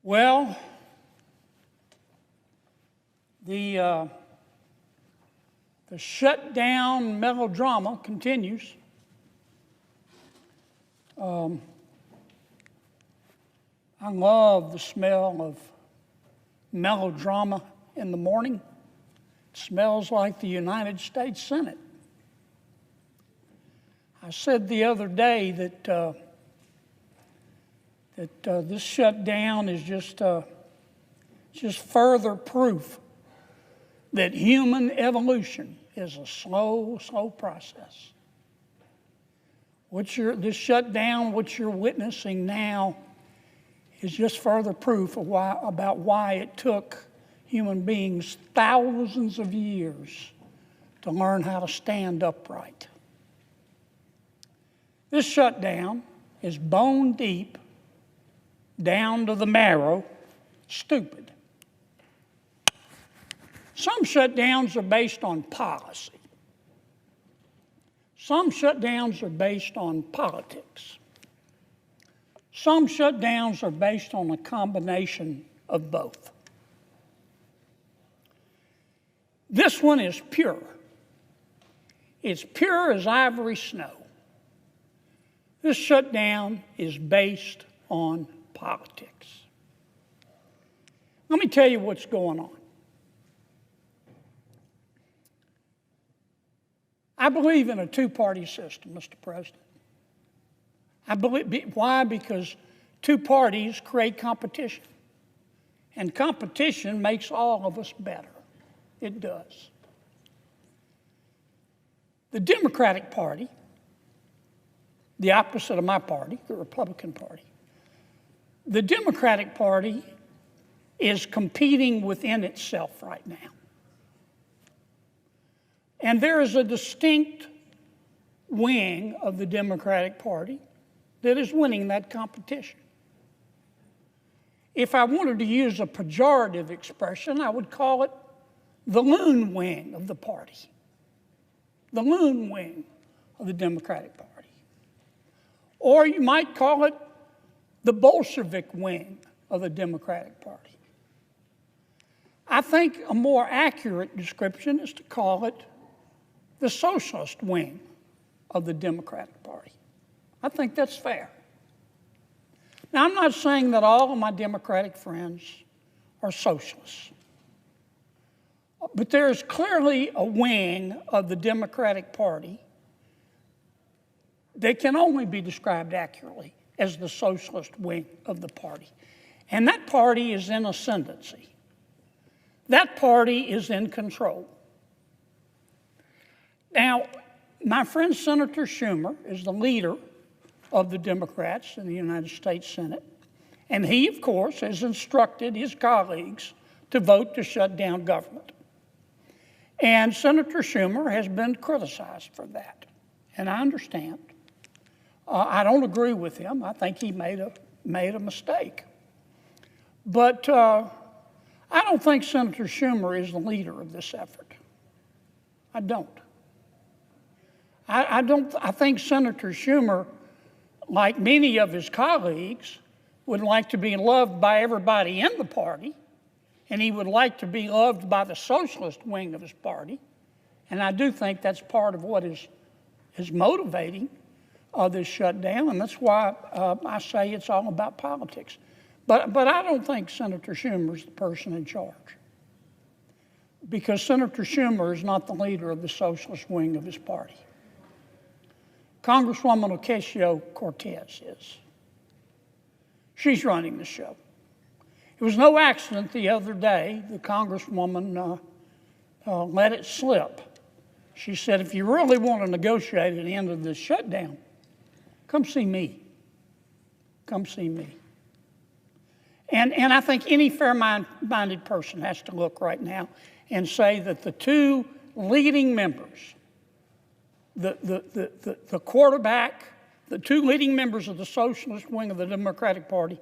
Well, the shutdown melodrama continues. I love the smell of melodrama in the morning. It smells like the United States Senate. I said the other day that this shutdown is just further proof that human evolution is a slow process. This shutdown, what you're witnessing now, is just further proof of why it took human beings thousands of years to learn how to stand upright. This shutdown is bone deep, down to the marrow, stupid. Some shutdowns are based on policy. Some shutdowns are based on politics. Some shutdowns are based on a combination of both. This one is pure. It's pure as ivory snow. This shutdown is based on politics. Let me tell you what's going on. I believe in a two-party system, Mr. President. Why? Because two parties create competition. And competition makes all of us better. It does. The Democratic Party, the opposite of my party, the Republican Party, the Democratic Party is competing within itself right now. And there is a distinct wing of the Democratic Party that is winning that competition. If I wanted to use a pejorative expression, I would call it the loon wing of the party. The loon wing of the Democratic Party. Or you might call it the Bolshevik wing of the Democratic Party. I think a more accurate description is to call it the socialist wing of the Democratic Party. I think that's fair. Now, I'm not saying that all of my Democratic friends are socialists, but there is clearly a wing of the Democratic Party that can only be described accurately as the socialist wing of the party. And that party is in ascendancy. That party is in control. Now, my friend Senator Schumer is the leader of the Democrats in the United States Senate, and he, of course, has instructed his colleagues to vote to shut down government. And Senator Schumer has been criticized for that, and I understand. I don't agree with him. I think he made a mistake. But I don't think Senator Schumer is the leader of this effort. I don't. I think Senator Schumer, like many of his colleagues, would like to be loved by everybody in the party, and he would like to be loved by the socialist wing of his party. And I do think that's part of what is motivating this shutdown, and that's why I say it's all about politics. But I don't think Senator Schumer is the person in charge, because Senator Schumer is not the leader of the socialist wing of his party. Congresswoman Ocasio-Cortez is. She's running the show. It was no accident the other day the Congresswoman let it slip. She said, if you really want to negotiate an end of this shutdown, come see me. Come see me. And I think any fair-minded person has to look right now and say that the two leading members, the quarterback, the two leading members of the socialist wing of the Democratic Party,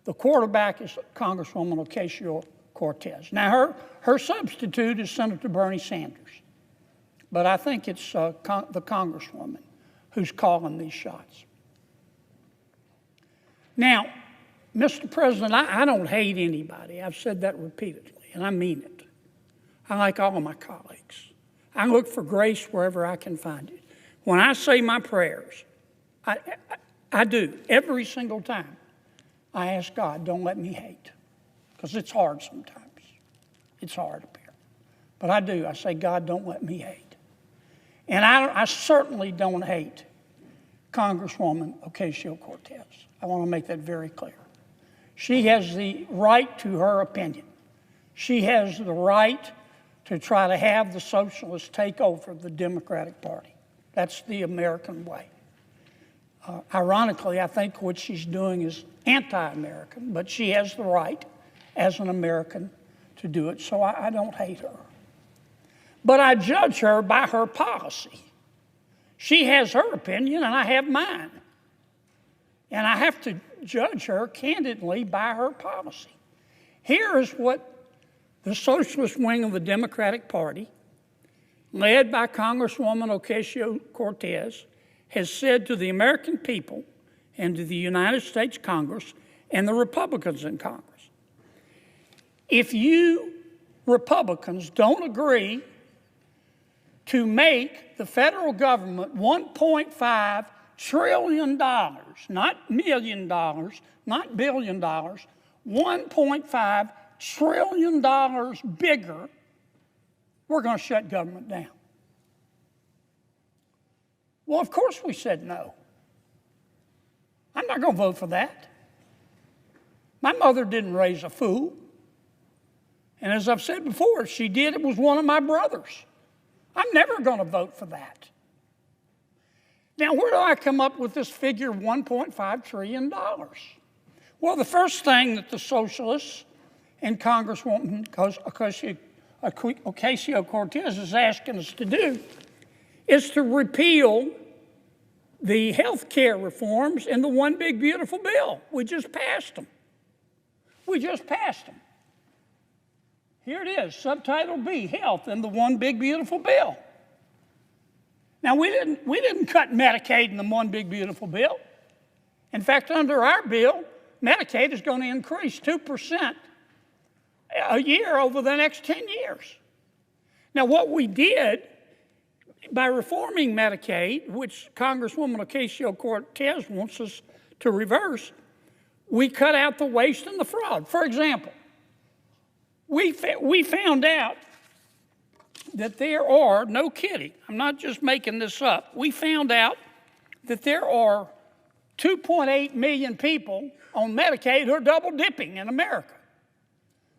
the quarterback is Congresswoman Ocasio-Cortez. Now, her substitute is Senator Bernie Sanders. But I think it's the Congresswoman who's calling these shots. Now, Mr. President, I don't hate anybody. I've said that repeatedly, and I mean it. I like all of my colleagues. I look for grace wherever I can find it. When I say my prayers, I do. Every single time I ask God, don't let me hate, because it's hard sometimes. It's hard up here. But I do. I say, God, don't let me hate. And I certainly don't hate Congresswoman Ocasio-Cortez. I want to make that very clear. She has the right to her opinion. She has the right to try to have the socialists take over the Democratic Party. That's the American way. Ironically, I think what she's doing is anti-American, but she has the right as an American to do it, so I don't hate her. But I judge her by her policy. She has her opinion, and I have mine. And I have to judge her candidly by her policy. Here is what the socialist wing of the Democratic Party, led by Congresswoman Ocasio-Cortez, has said to the American people and to the United States Congress and the Republicans in Congress. If you Republicans don't agree to make the federal government $1.5 trillion, not $1 million, not $1 billion, $1.5 trillion bigger, we're going to shut government down. Well, of course we said no. I'm not going to vote for that. My mother didn't raise a fool. And as I've said before, if she did, it was one of my brothers. I'm never going to vote for that. Now, where do I come up with this figure of $1.5 trillion? Well, the first thing that the socialists and Congresswoman Ocasio-Cortez is asking us to do is to repeal the health care reforms in the One Big Beautiful Bill. We just passed them. Here it is, Subtitle B, Health, in the One Big Beautiful Bill. Now, we didn't cut Medicaid in the One Big Beautiful Bill. In fact, under our bill, Medicaid is going to increase 2% a year over the next 10 years. Now, what we did by reforming Medicaid, which Congresswoman Ocasio-Cortez wants us to reverse, we cut out the waste and the fraud. For example, we found out that there are, no kidding, I'm not just making this up, we found out that there are 2.8 million people on Medicaid who are double dipping in America.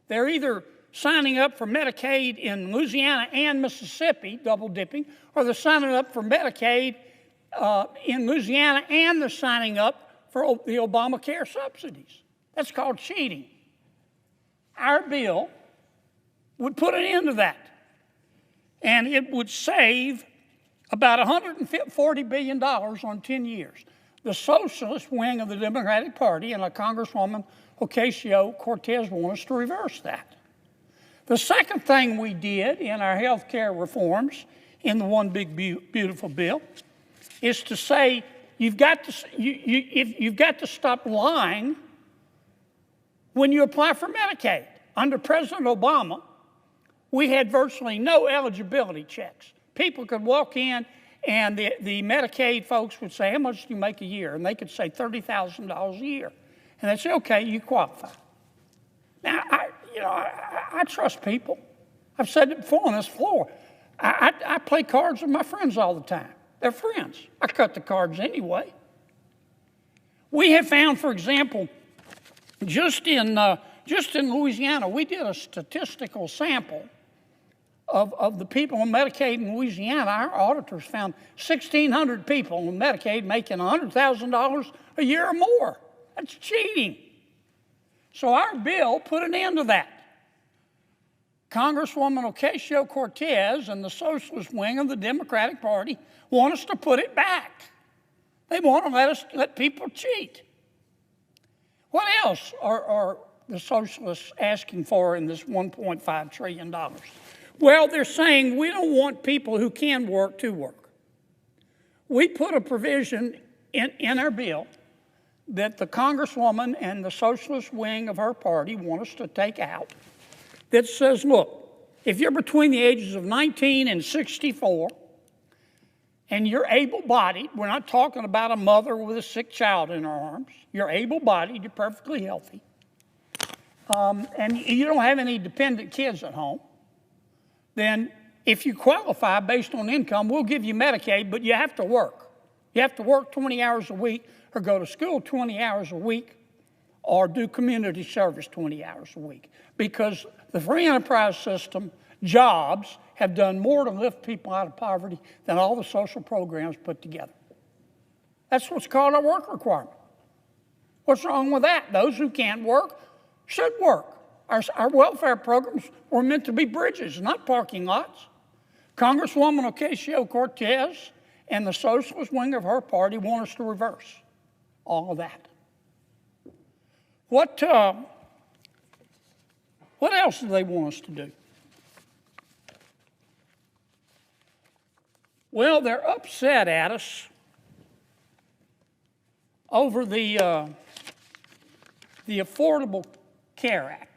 They're either signing up for Medicaid in Louisiana and Mississippi, double dipping, or they're signing up for Medicaid in Louisiana and they're signing up for the Obamacare subsidies. That's called cheating. Our bill would put an end to that. And it would save about $140 billion on 10 years. The socialist wing of the Democratic Party and Congresswoman Ocasio-Cortez want us to reverse that. The second thing we did in our health care reforms in the One Big Beautiful Bill is to say you've got to stop lying when you apply for Medicaid. Under President Obama, we had virtually no eligibility checks. People could walk in and the Medicaid folks would say, how much do you make a year? And they could say $30,000 a year. And they'd say, okay, you qualify. Now, I trust people. I've said it before on this floor. I play cards with my friends all the time. They're friends. I cut the cards anyway. We have found, for example, just in Louisiana, we did a statistical sample of the people on Medicaid in Louisiana. Our auditors found 1,600 people on Medicaid making $100,000 a year or more. That's cheating. So our bill put an end to that. Congresswoman Ocasio-Cortez and the socialist wing of the Democratic Party want us to put it back. They want to let people cheat. What else are the socialists asking for in this $1.5 trillion? Well, they're saying we don't want people who can work to work. We put a provision in our bill that the Congresswoman and the socialist wing of her party want us to take out that says, look, if you're between the ages of 19 and 64 and you're able-bodied, we're not talking about a mother with a sick child in her arms, you're able-bodied, you're perfectly healthy, and you don't have any dependent kids at home, then if you qualify based on income, we'll give you Medicaid, but you have to work. You have to work 20 hours a week or go to school 20 hours a week or do community service 20 hours a week. Because the free enterprise system, jobs, have done more to lift people out of poverty than all the social programs put together. That's what's called a work requirement. What's wrong with that? Those who can't work should work. Our welfare programs were meant to be bridges, not parking lots. Congresswoman Ocasio-Cortez and the socialist wing of her party want us to reverse all of that. What else do they want us to do? Well, they're upset at us over the Affordable Care Act.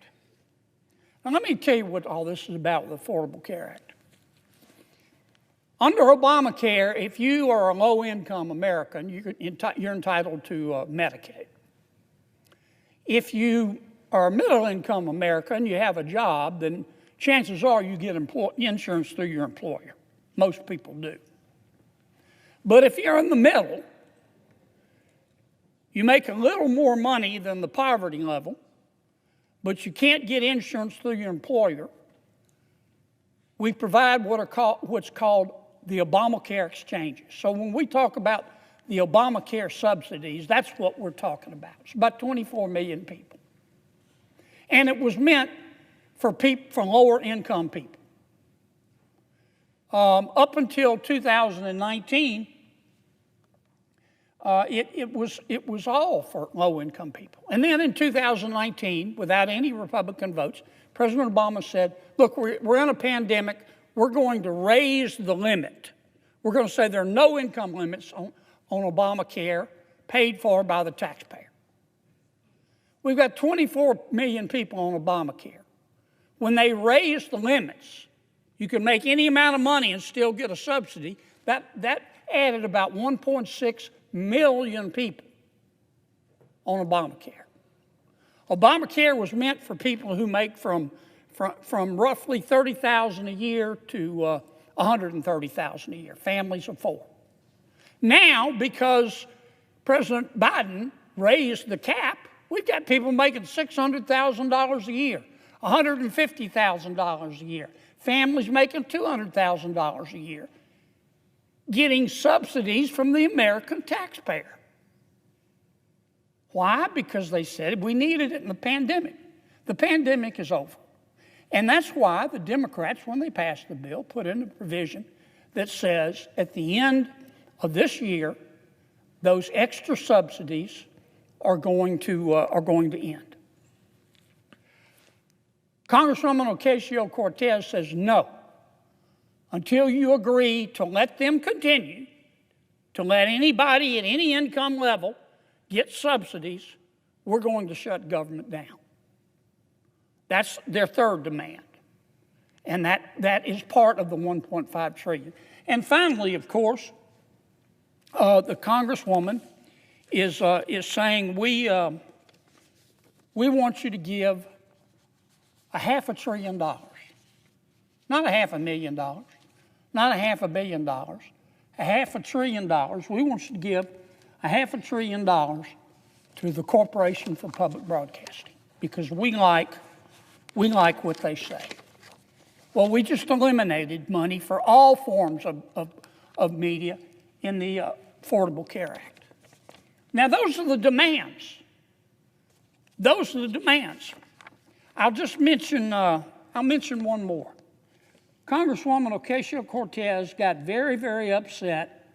Now, let me tell you what all this is about with the Affordable Care Act. Under Obamacare, if you are a low-income American, you're entitled to Medicaid. If you are a middle-income American, you have a job, then chances are you get insurance through your employer. Most people do. But if you're in the middle, you make a little more money than the poverty level, but you can't get insurance through your employer, we provide what's called the Obamacare exchanges. So when we talk about the Obamacare subsidies, that's what we're talking about. It's about 24 million people. And it was meant for lower income people. Up until 2019, it was all for low income people. And then in 2019, without any Republican votes, President Obama said, look, we're in a pandemic. We're going to raise the limit. We're going to say there are no income limits on Obamacare paid for by the taxpayer. We've got 24 million people on Obamacare. When they raised the limits, you can make any amount of money and still get a subsidy. That added about 1.6 million people on Obamacare. Obamacare was meant for people who make from roughly $30,000 a year to $130,000 a year, families of four. Now, because President Biden raised the cap, we've got people making $600,000 a year, $150,000 a year, families making $200,000 a year, getting subsidies from the American taxpayer. Why? Because they said we needed it in the pandemic. The pandemic is over. And that's why the Democrats, when they passed the bill, put in a provision that says at the end of this year, those extra subsidies are going to end. Congresswoman Ocasio-Cortez says no. Until you agree to let them continue, to let anybody at any income level get subsidies, we're going to shut government down. That's their third demand. And that is part of the $1.5 trillion. And finally, of course, the Congresswoman is saying we want you to give $500 billion, not $500,000, not $500 million, $500 billion. We want you to give $500 billion to the Corporation for Public Broadcasting because we like what they say. Well, we just eliminated money for all forms of media in the Affordable Care Act. Now, those are the demands. Those are the demands. I'll mention one more. Congresswoman Ocasio-Cortez got very, very upset,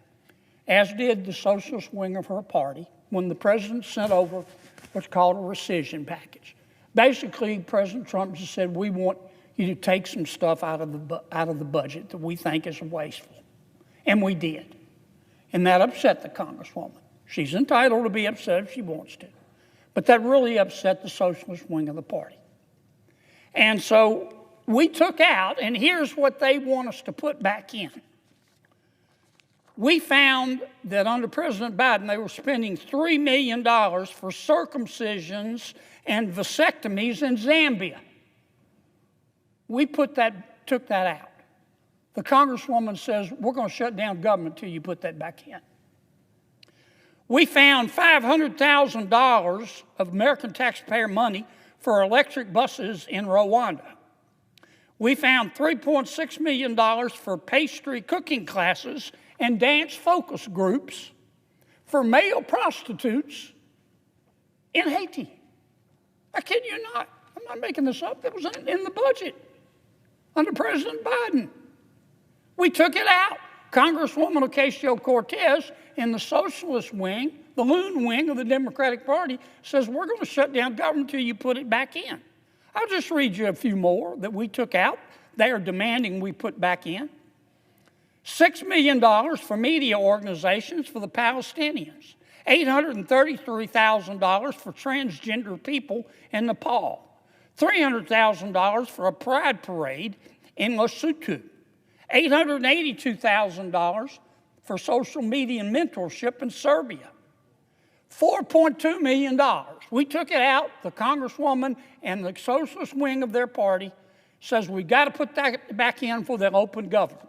as did the socialist wing of her party, when the president sent over what's called a rescission package. Basically, President Trump just said, we want you to take some stuff out of the budget that we think is wasteful. And we did. And that upset the Congresswoman. She's entitled to be upset if she wants to. But that really upset the socialist wing of the party. And so we took out, and here's what they want us to put back in. We found that under President Biden, they were spending $3 million for circumcisions and vasectomies in Zambia. We took that out. The Congresswoman says, we're going to shut down government until you put that back in. We found $500,000 of American taxpayer money for electric buses in Rwanda. We found $3.6 million for pastry cooking classes and dance focus groups for male prostitutes in Haiti. I kid you not. I'm not making this up. It was in the budget under President Biden. We took it out. Congresswoman Ocasio-Cortez in the socialist wing, the loon wing of the Democratic Party, says we're going to shut down government until you put it back in. I'll just read you a few more that we took out. They are demanding we put back in. $6 million for media organizations for the Palestinians. $833,000 for transgender people in Nepal. $300,000 for a pride parade in Lesotho. $882,000 for social media mentorship in Serbia. $4.2 million. We took it out. The Congresswoman and the socialist wing of their party says we've got to put that back in for the open government.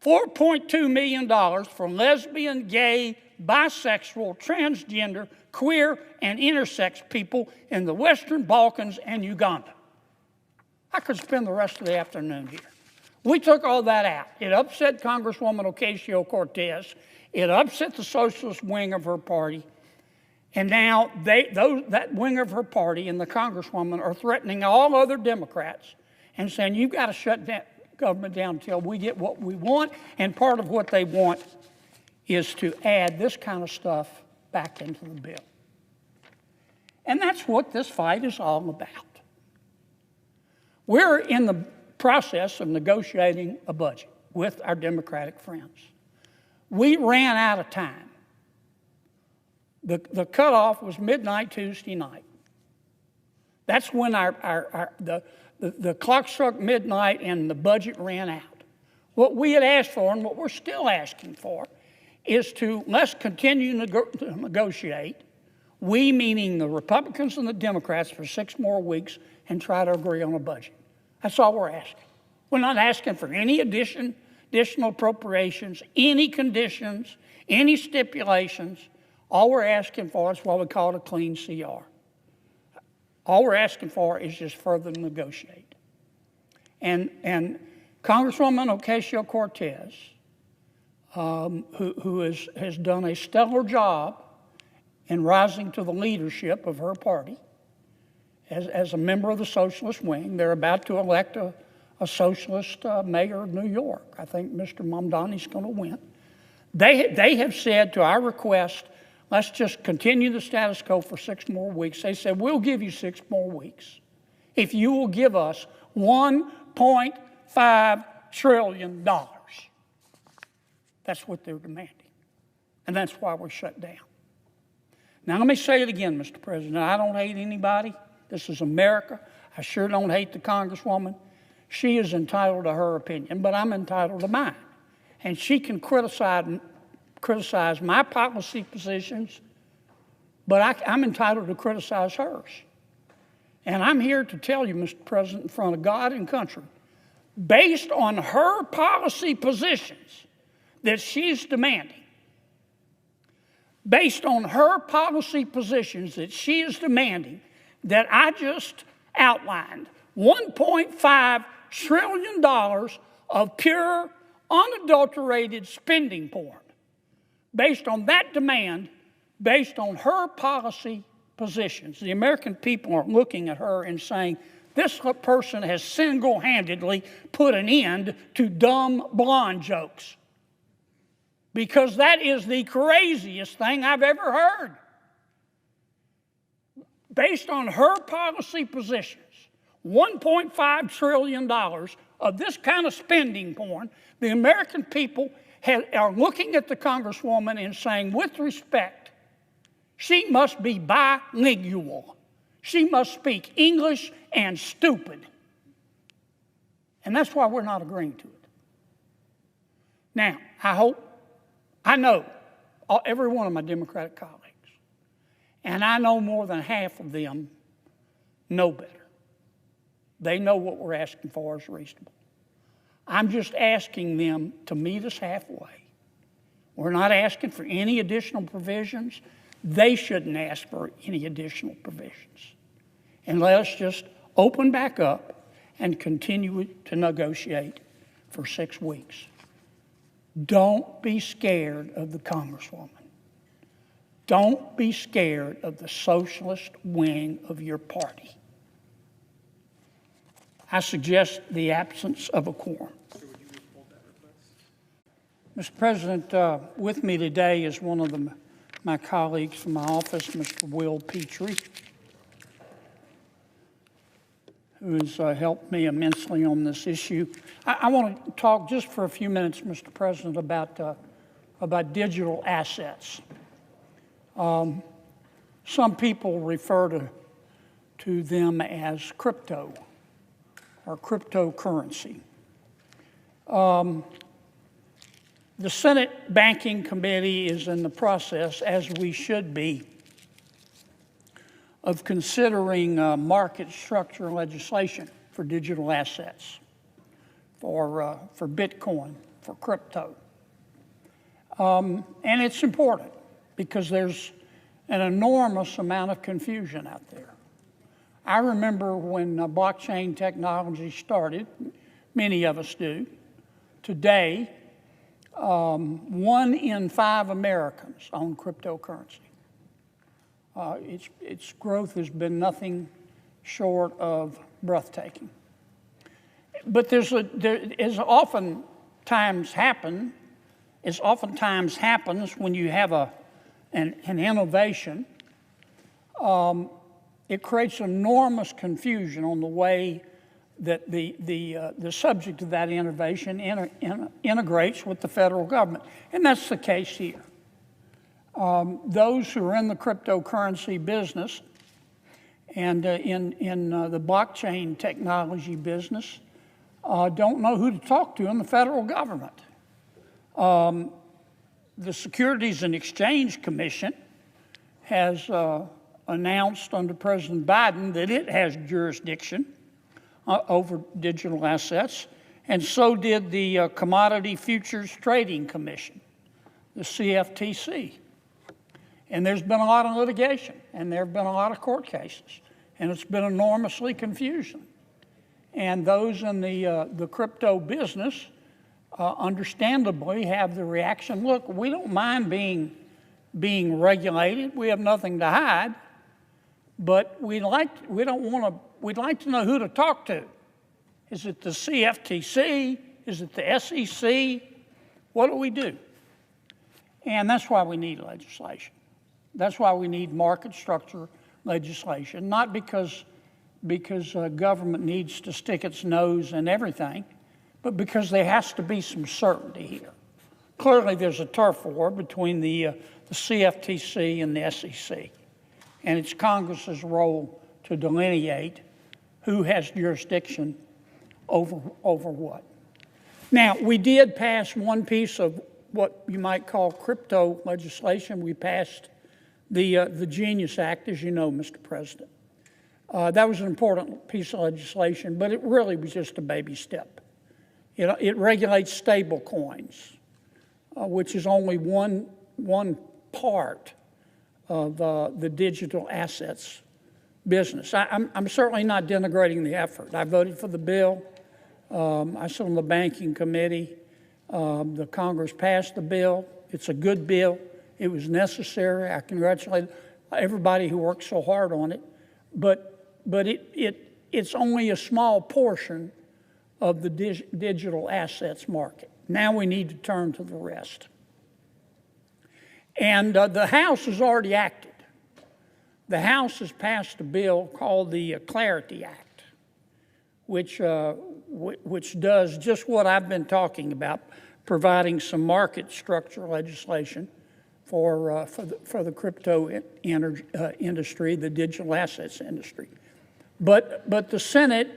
$4.2 million for lesbian, gay, bisexual, transgender, queer, and intersex people in the Western Balkans and Uganda. I could spend the rest of the afternoon here. We took all that out. It upset Congresswoman Ocasio-Cortez. It upset the socialist wing of her party. And now that wing of her party and the Congresswoman are threatening all other Democrats and saying, you've got to shut that government down until we get what we want. And part of what they want is to add this kind of stuff back into the bill. And that's what this fight is all about. We're in the process of negotiating a budget with our Democratic friends. We ran out of time. The cutoff was midnight Tuesday night. That's when the clock struck midnight and the budget ran out. What we had asked for and what we're still asking for is to let's continue to negotiate, we meaning the Republicans and the Democrats, for 6 more weeks and try to agree on a budget. That's all we're asking. We're not asking for any additional appropriations, any conditions, any stipulations. All we're asking for is what we call a clean CR. All we're asking for is just further negotiate. And Congresswoman Ocasio-Cortez, who has done a stellar job in rising to the leadership of her party as a member of the socialist wing. They're about to elect a socialist mayor of New York. I think Mr. Mamdani's going to win. They have said to our request, let's just continue the status quo for 6 more weeks. They said, we'll give you 6 more weeks if you will give us $1.5 trillion. That's what they're demanding. And that's why we're shut down. Now, let me say it again, Mr. President. I don't hate anybody. This is America. I sure don't hate the Congresswoman. She is entitled to her opinion, but I'm entitled to mine. And she can criticize my policy positions, but I'm entitled to criticize hers. And I'm here to tell you, Mr. President, in front of God and country, based on her policy positions that she's demanding, based on her policy positions that she is demanding that I just outlined, $1.5 trillion of pure, unadulterated spending porn. Based on that demand, based on her policy positions, the American people are looking at her and saying, this person has single-handedly put an end to dumb blonde jokes. Because that is the craziest thing I've ever heard. Based on her policy positions, $1.5 trillion of this kind of spending porn, the American people are looking at the Congresswoman and saying, with respect, she must be bilingual. She must speak English and stupid. And that's why we're not agreeing to it. Now, I know every one of my Democratic colleagues, and I know more than half of them know better. They know what we're asking for is reasonable. I'm just asking them to meet us halfway. We're not asking for any additional provisions. They shouldn't ask for any additional provisions. And let us just open back up and continue to negotiate for 6 weeks. Don't be scared of the Congresswoman. Don't be scared of the socialist wing of your party. I suggest the absence of a quorum. Mr. President, with me today is one of my colleagues from my office, Mr. Will Petrie, who has helped me immensely on this issue. I want to talk just for a few minutes, Mr. President, about digital assets. Some people refer to them as crypto or cryptocurrency. The Senate Banking Committee is in the process, as we should be, of considering market structure legislation for digital assets, for Bitcoin, for crypto. And it's important. because there's an enormous amount of confusion out there. I remember when blockchain technology started, many of us do. Today, 1 in 5 Americans own cryptocurrency. Its growth has been nothing short of breathtaking. But as oftentimes happens when you have an innovation, it creates enormous confusion on the way that the subject of that innovation integrates with the federal government. And that's the case here. Those who are in the cryptocurrency business and in the blockchain technology business don't know who to talk to in the federal government. The Securities and Exchange Commission has announced under President Biden that it has jurisdiction over digital assets, and so did the Commodity Futures Trading Commission, the CFTC. And there's been a lot of litigation, and there have been a lot of court cases, and it's been enormously confusing. And those in the crypto business understandably have the reaction, look, we don't mind being regulated, we have nothing to hide, but we'd like to know who to talk to. Is it the CFTC? Is it the SEC? What do we do? And that's why we need legislation. That's why we need market structure legislation, not because government needs to stick its nose in everything, but because there has to be some certainty here. Clearly, there's a turf war between the CFTC and the SEC, and it's Congress's role to delineate who has jurisdiction over what. Now, we did pass one piece of what you might call crypto legislation. We passed the Genius Act, as you know, Mr. President. That was an important piece of legislation, but it really was just a baby step. It regulates stable coins, which is only one part of the digital assets business. I'm certainly not denigrating the effort. I voted for the bill. I sit on the banking committee. The Congress passed the bill. It's a good bill. It was necessary. I congratulate everybody who worked so hard on it. But it's only a small portion of the digital assets market. Now we need to turn to the rest. And the House has already acted. The House has passed a bill called the Clarity Act, which does just what I've been talking about, providing some market structure legislation for the crypto industry, the digital assets industry. But the Senate,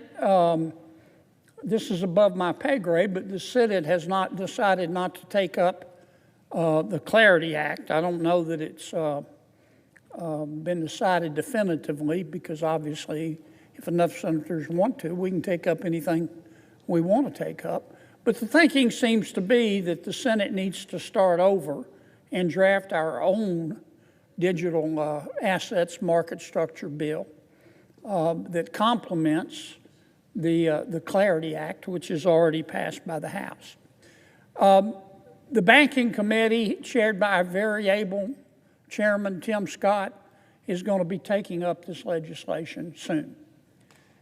this is above my pay grade, but the Senate has not decided not to take up the Clarity Act. I don't know that it's been decided definitively, because obviously if enough senators want to, we can take up anything we want to take up. But the thinking seems to be that the Senate needs to start over and draft our own digital assets market structure bill that complements the Clarity Act, which is already passed by the House. The Banking Committee, chaired by our very able Chairman Tim Scott, is going to be taking up this legislation soon.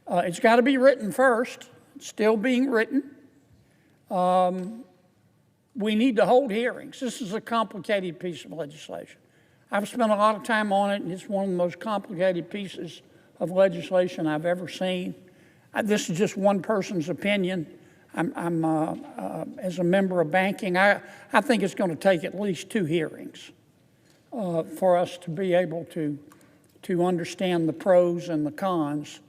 It's got to be written first. It's still being written. We need to hold hearings. This is a complicated piece of legislation. I've spent a lot of time on it, and it's one of the most complicated pieces of legislation I've ever seen. This is just one person's opinion. I'm as a member of banking, I think it's going to take at least 2 hearings for us to be able to understand the pros and the cons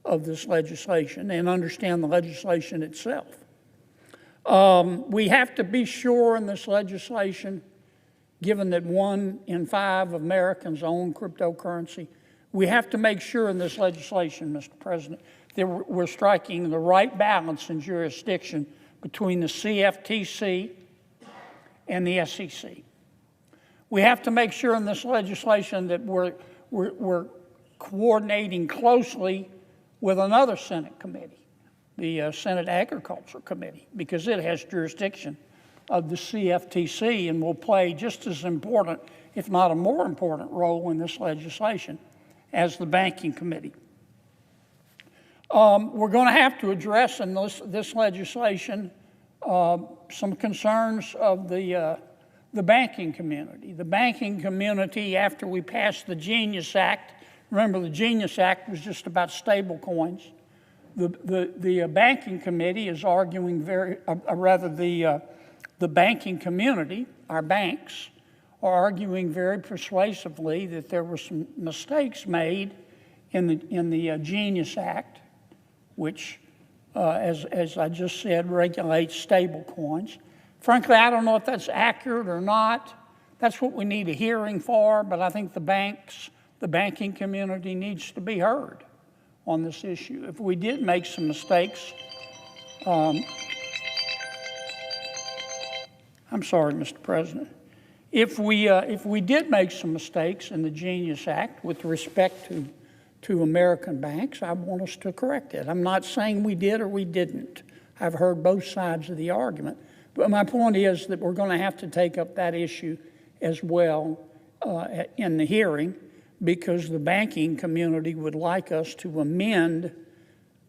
of this legislation and understand the legislation itself. We have to be sure in this legislation, given that 1 in 5 Americans own cryptocurrency, we have to make sure in this legislation, Mr. President, that we're striking the right balance in jurisdiction between the CFTC and the SEC. We have to make sure in this legislation that we're coordinating closely with another Senate committee, the Senate Agriculture Committee, because it has jurisdiction of the CFTC and will play just as important, if not a more important role in this legislation as the Banking Committee. We're going to have to address in this legislation some concerns of the banking community. The banking community, after we passed the Genius Act, remember the Genius Act was just about stable coins. The banking committee is arguing the banking community, our banks, are arguing very persuasively that there were some mistakes made in the Genius Act, which, as I just said, regulates stable coins. Frankly, I don't know if that's accurate or not. That's what we need a hearing for, but I think the banking community needs to be heard on this issue. If we did make some mistakes, I'm sorry, Mr. President. If we did make some mistakes in the Genius Act with respect to American banks, I want us to correct it. I'm not saying we did or we didn't. I've heard both sides of the argument. But my point is that we're going to have to take up that issue as well in the hearing, because the banking community would like us to amend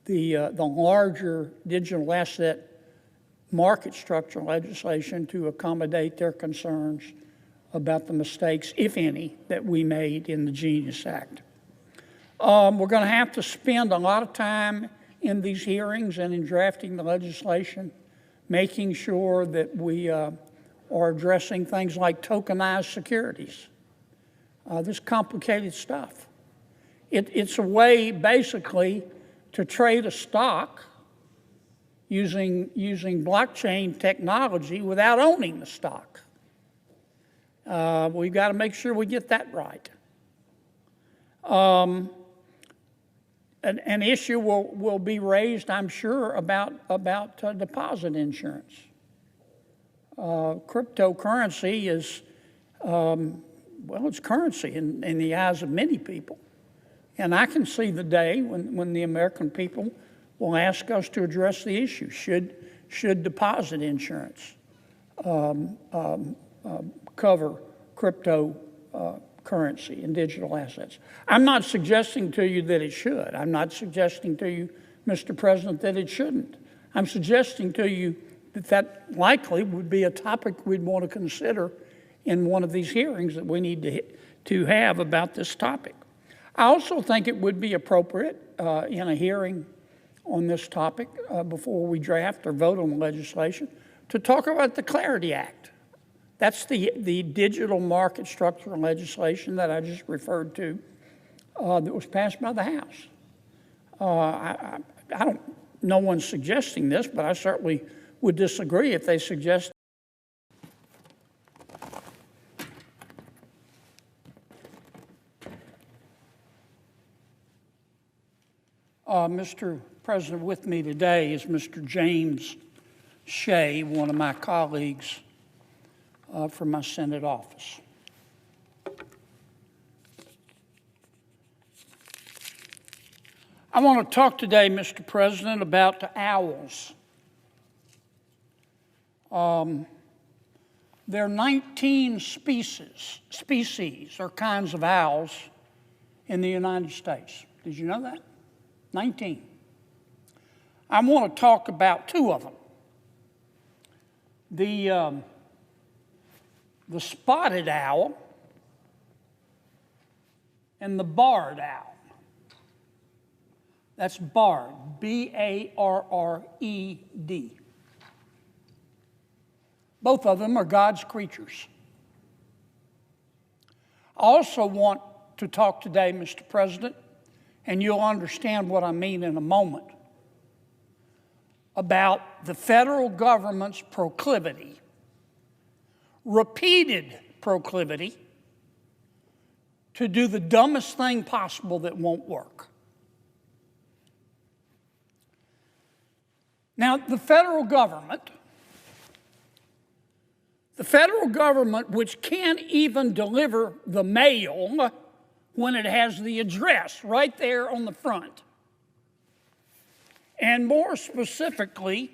the larger digital asset market structure legislation to accommodate their concerns about the mistakes, if any, that we made in the Genius Act. We're going to have to spend a lot of time in these hearings and in drafting the legislation, making sure that we are addressing things like tokenized securities. This complicated stuff. It's a way, basically, to trade a stock using blockchain technology without owning the stock. We've got to make sure we get that right. An issue will be raised, I'm sure, about deposit insurance. Cryptocurrency is, it's currency in the eyes of many people. And I can see the day when the American people will ask us to address the issue. Should deposit insurance cover cryptocurrency and digital assets? I'm not suggesting to you that it should. I'm not suggesting to you, Mr. President, that it shouldn't. I'm suggesting to you that likely would be a topic we'd want to consider in one of these hearings that we need to have about this topic. I also think it would be appropriate in a hearing on this topic before we draft or vote on the legislation to talk about the Clarity Act. That's the digital market structure legislation that I just referred to that was passed by the House. No one's suggesting this, but I certainly would disagree if they suggest. Mr. President, with me today is Mr. James Shea, one of my colleagues from my Senate office. I want to talk today, Mr. President, about the owls. There are 19 species or kinds of owls in the United States. Did you know that? 19. I want to talk about two of them. The spotted owl and the barred owl. That's barred, B-A-R-R-E-D. Both of them are God's creatures. I also want to talk today, Mr. President, and you'll understand what I mean in a moment, about the federal government's proclivity, repeated proclivity, to do the dumbest thing possible that won't work. Now, the federal government The federal government, which can't even deliver the mail when it has the address right there on the front. And more specifically,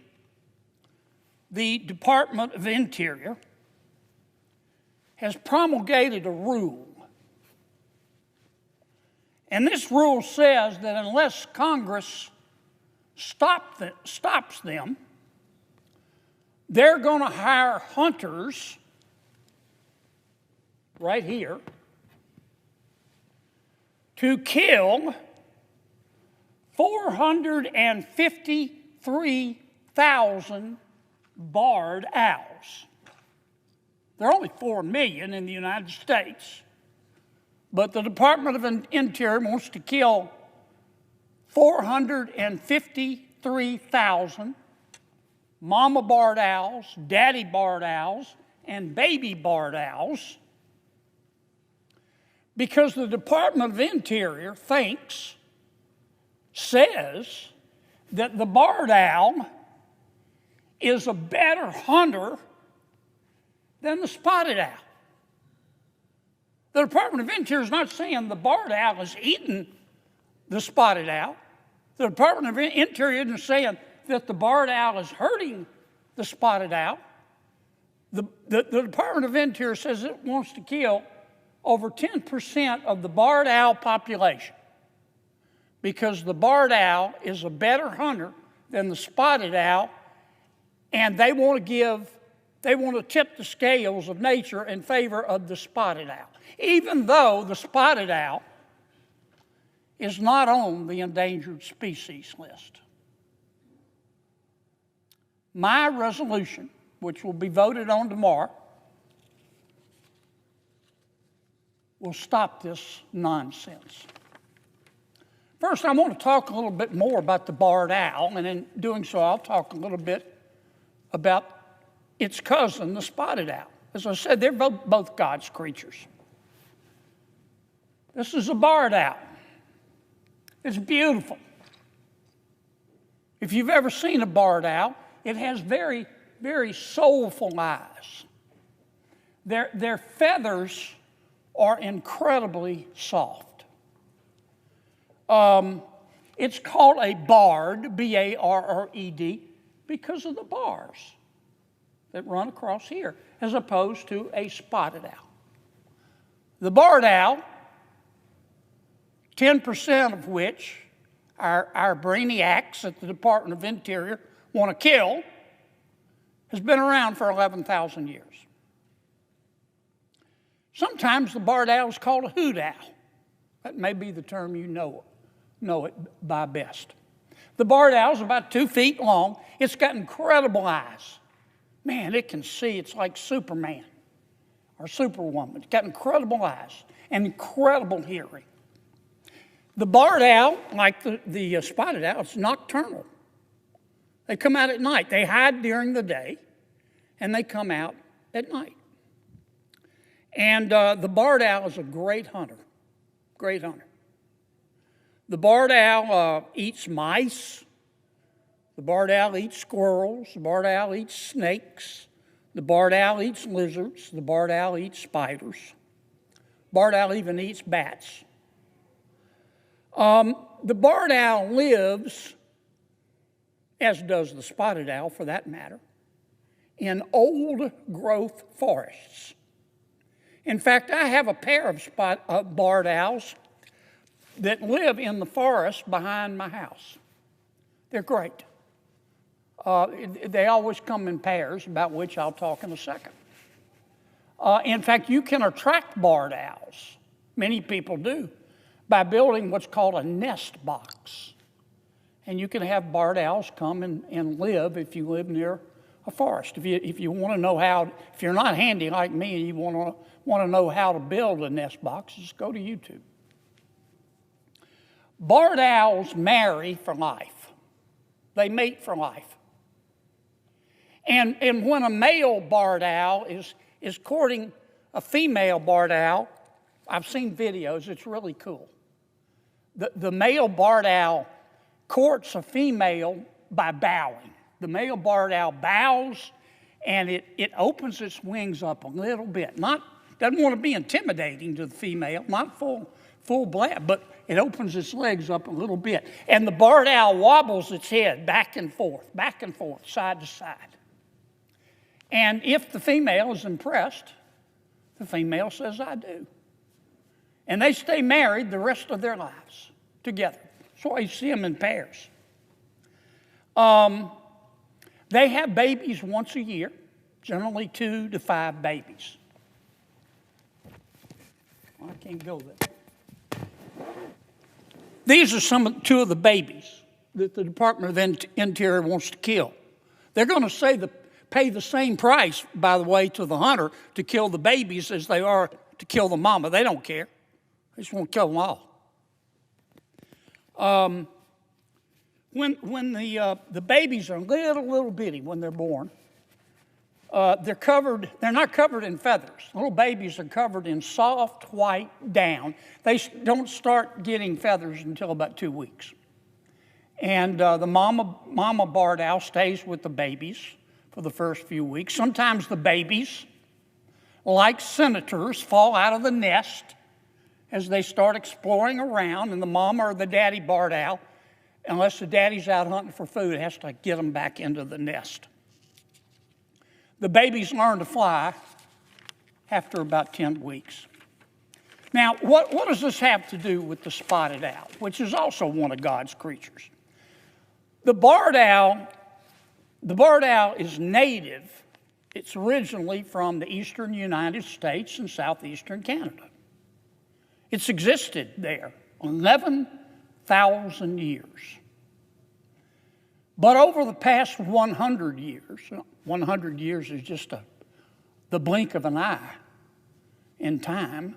the Department of Interior has promulgated a rule. And this rule says that unless Congress stops them, they're going to hire hunters right here to kill 453,000 barred owls. There are only 4 million in the United States, but the Department of Interior wants to kill 453,000 mama barred owls, daddy barred owls, and baby barred owls because the Department of Interior says that the barred owl is a better hunter than the spotted owl. The Department of Interior is not saying the barred owl is eating the spotted owl. The Department of Interior isn't saying that the barred owl is hurting the spotted owl. The Department of Interior says it wants to kill over 10% of the barred owl population because the barred owl is a better hunter than the spotted owl, and they want to tip the scales of nature in favor of the spotted owl, even though the spotted owl is not on the endangered species list. My resolution, which will be voted on tomorrow, will stop this nonsense. First, I want to talk a little bit more about the barred owl, and in doing so, I'll talk a little bit about its cousin, the spotted owl. As I said, they're both God's creatures. This is a barred owl. It's beautiful. If you've ever seen a barred owl, it has very, very soulful eyes. Their feathers are incredibly soft. It's called a barred, B-A-R-R-E-D, because of the bars that run across here, as opposed to a spotted owl. The barred owl, 10% of which our brainiacs at the Department of Interior want to kill, has been around for 11,000 years. Sometimes the barred owl is called a hoot owl. That may be the term you know it by best. The barred owl is about 2 feet long. It's got incredible eyes. Man, it can see. It's like Superman or Superwoman. It's got incredible eyes and incredible hearing. The barred owl, like the spotted owl, is nocturnal. They come out at night. They hide during the day, and they come out at night. And the barred owl is a great hunter, great hunter. The barred owl eats mice. The barred owl eats squirrels. The barred owl eats snakes. The barred owl eats lizards. The barred owl eats spiders. Barred owl even eats bats. The barred owl lives, as does the spotted owl for that matter, in old growth forests. In fact, I have a pair of barred owls that live in the forest behind my house. They're great. They always come in pairs, about which I'll talk in a second. In fact, you can attract barred owls, many people do, by building what's called a nest box. And you can have barred owls come and live if you live near a forest. If you want to know how, if you're not handy like me and you want to know how to build a nest box, just go to YouTube. Barred owls marry for life. They mate for life. And when a male barred owl is courting a female barred owl, I've seen videos, it's really cool. The male barred owl courts a female by bowing. The male barred owl bows and it opens its wings up a little bit. Doesn't want to be intimidating to the female, not full blast, but it opens its legs up a little bit. And the barred owl wobbles its head back and forth, side to side. And if the female is impressed, the female says, I do. And they stay married the rest of their lives together. That's why you see them in pairs. They have babies once a year, generally 2 to 5 babies. I can't go there. These are two of the babies that the Department of Interior wants to kill. They're going to pay the same price, by the way, to the hunter to kill the babies as they are to kill the mama. They don't care. They just want to kill them all. When the babies are little bitty when they're born, they're not covered in feathers. Little babies are covered in soft white down. They don't start getting feathers until about 2 weeks. And the mama barred owl stays with the babies for the first few weeks. Sometimes the babies, like senators, fall out of the nest as they start exploring around, and the mama or the daddy barred owl, unless the daddy's out hunting for food, has to get them back into the nest. The babies learn to fly after about 10 weeks. Now, what does this have to do with the spotted owl, which is also one of God's creatures? The barred owl is native. It's originally from the eastern United States and southeastern Canada. It's existed there 11,000 years. But over the past 100 years, 100 years is just the blink of an eye in time.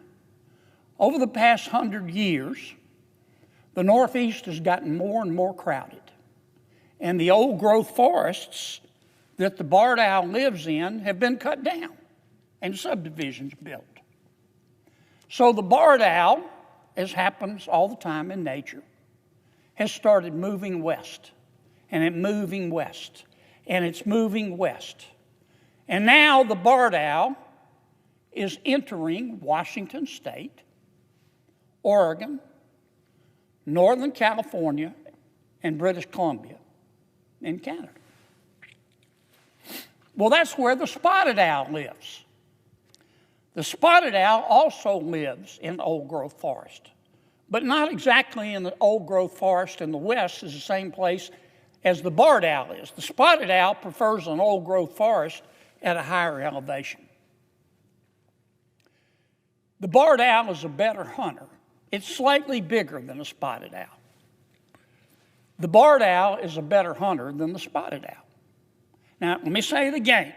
Over the past 100 years, the Northeast has gotten more and more crowded. And the old growth forests that the barred owl lives in have been cut down and subdivisions built. So the barred owl, as happens all the time in nature, has started moving west. And it's moving west. And it's moving west. And now the barred owl is entering Washington State, Oregon, Northern California, and British Columbia in Canada. Well, that's where the spotted owl lives. The spotted owl also lives in old growth forest, but not exactly in the old growth forest in the west is the same place as the barred owl is. The spotted owl prefers an old growth forest at a higher elevation. The barred owl is a better hunter. It's slightly bigger than a spotted owl. The barred owl is a better hunter than the spotted owl. Now, let me say it again,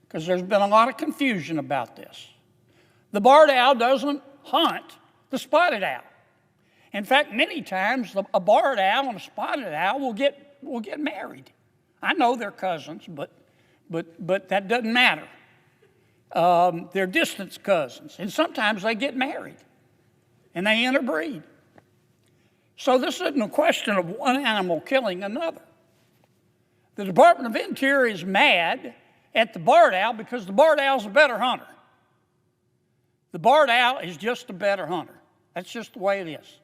because there's been a lot of confusion about this. The barred owl doesn't hunt the spotted owl. In fact, many times a barred owl and a spotted owl will get married. I know they're cousins, but that doesn't matter. They're distant cousins, and sometimes they get married, and they interbreed. So this isn't a question of one animal killing another. The Department of Interior is mad at the barred owl because the barred owl is a better hunter. The barred owl is just a better hunter. That's just the way it is.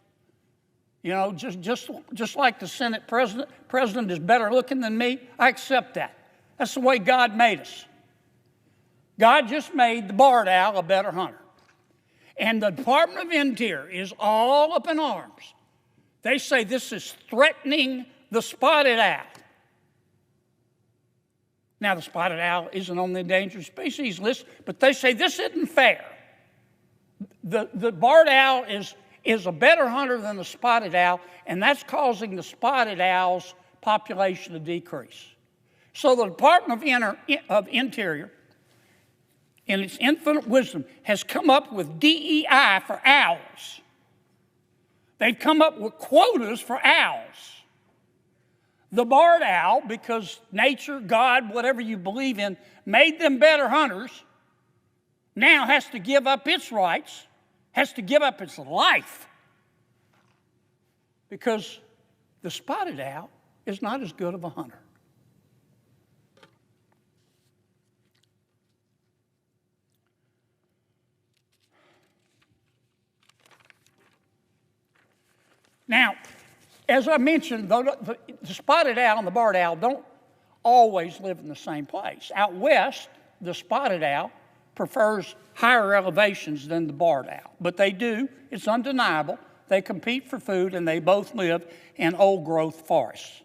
You know, just like the Senate president is better looking than me, I accept that. That's the way God made us. God just made the barred owl a better hunter. And the Department of Interior is all up in arms. They say this is threatening the spotted owl. Now, the spotted owl isn't on the endangered species list, but they say this isn't fair. The barred owl is a better hunter than the spotted owl, and that's causing the spotted owl's population to decrease. So the Department of Interior, in its infinite wisdom, has come up with DEI for owls. They've come up with quotas for owls. The barred owl, because nature, God, whatever you believe in, made them better hunters, now has to give up its rights, has to give up its life, because the spotted owl is not as good of a hunter. Now, as I mentioned, the spotted owl and the barred owl don't always live in the same place. Out west, the spotted owl prefers higher elevations than the barred owl, but they do, it's undeniable, they compete for food and they both live in old-growth forests.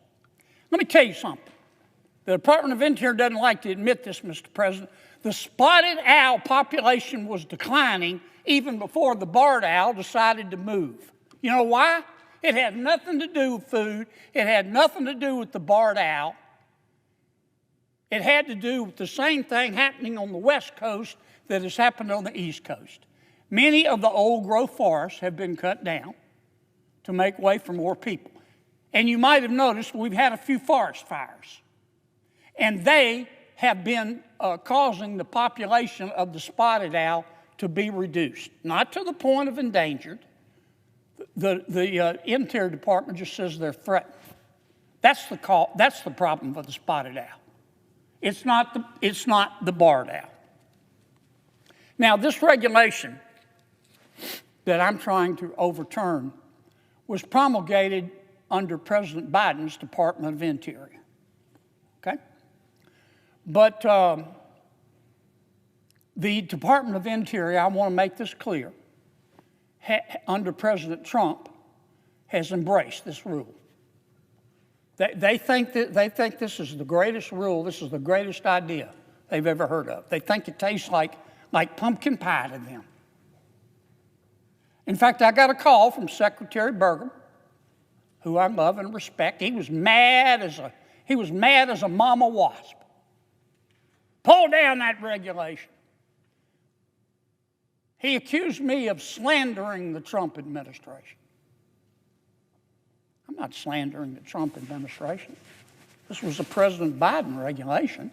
Let me tell you something. The Department of Interior doesn't like to admit this, Mr. President. The spotted owl population was declining even before the barred owl decided to move. You know why? It had nothing to do with food. It had nothing to do with the barred owl. It had to do with the same thing happening on the West Coast that has happened on the East Coast. Many of the old-growth forests have been cut down to make way for more people. And you might have noticed we've had a few forest fires. And they have been causing the population of the spotted owl to be reduced. Not to the point of endangered. The Interior Department just says they're threatened. That's the problem with the spotted owl. It's not the barred owl. Now, this regulation that I'm trying to overturn was promulgated under President Biden's Department of Interior. Okay? But the Department of Interior, I want to make this clear, under President Trump, has embraced this rule. They think this is the greatest rule, this is the greatest idea they've ever heard of. They think it tastes like pumpkin pie to them. In fact, I got a call from Secretary Burgum, who I love and respect. He was mad as a mama wasp. Pull down that regulation. He accused me of slandering the Trump administration. I'm not slandering the Trump administration. This was a President Biden regulation.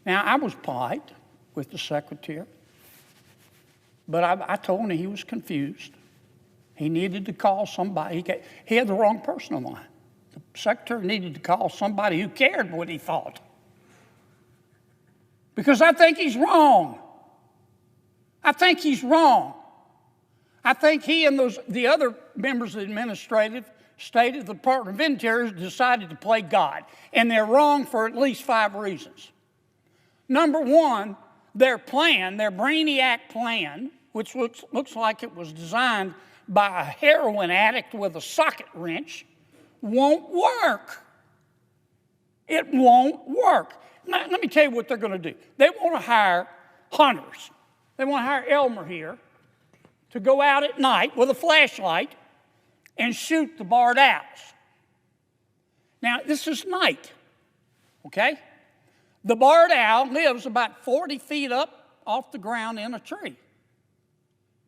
Now, I was polite with the secretary, but I told him he was confused. He needed to call somebody. He had the wrong person in line. The secretary needed to call somebody who cared what he thought. Because I think he's wrong. I think he's wrong. I think he and the other members of the administrative state of the Department of Interior decided to play God. And they're wrong for at least 5 reasons. Number one, their plan, their brainiac plan, which looks like it was designed by a heroin addict with a socket wrench, won't work. It won't work. Now, let me tell you what they're going to do. They want to hire hunters. They want to hire Elmer here to go out at night with a flashlight and shoot the barred owls. Now, this is night, okay? The barred owl lives about 40 feet up off the ground in a tree.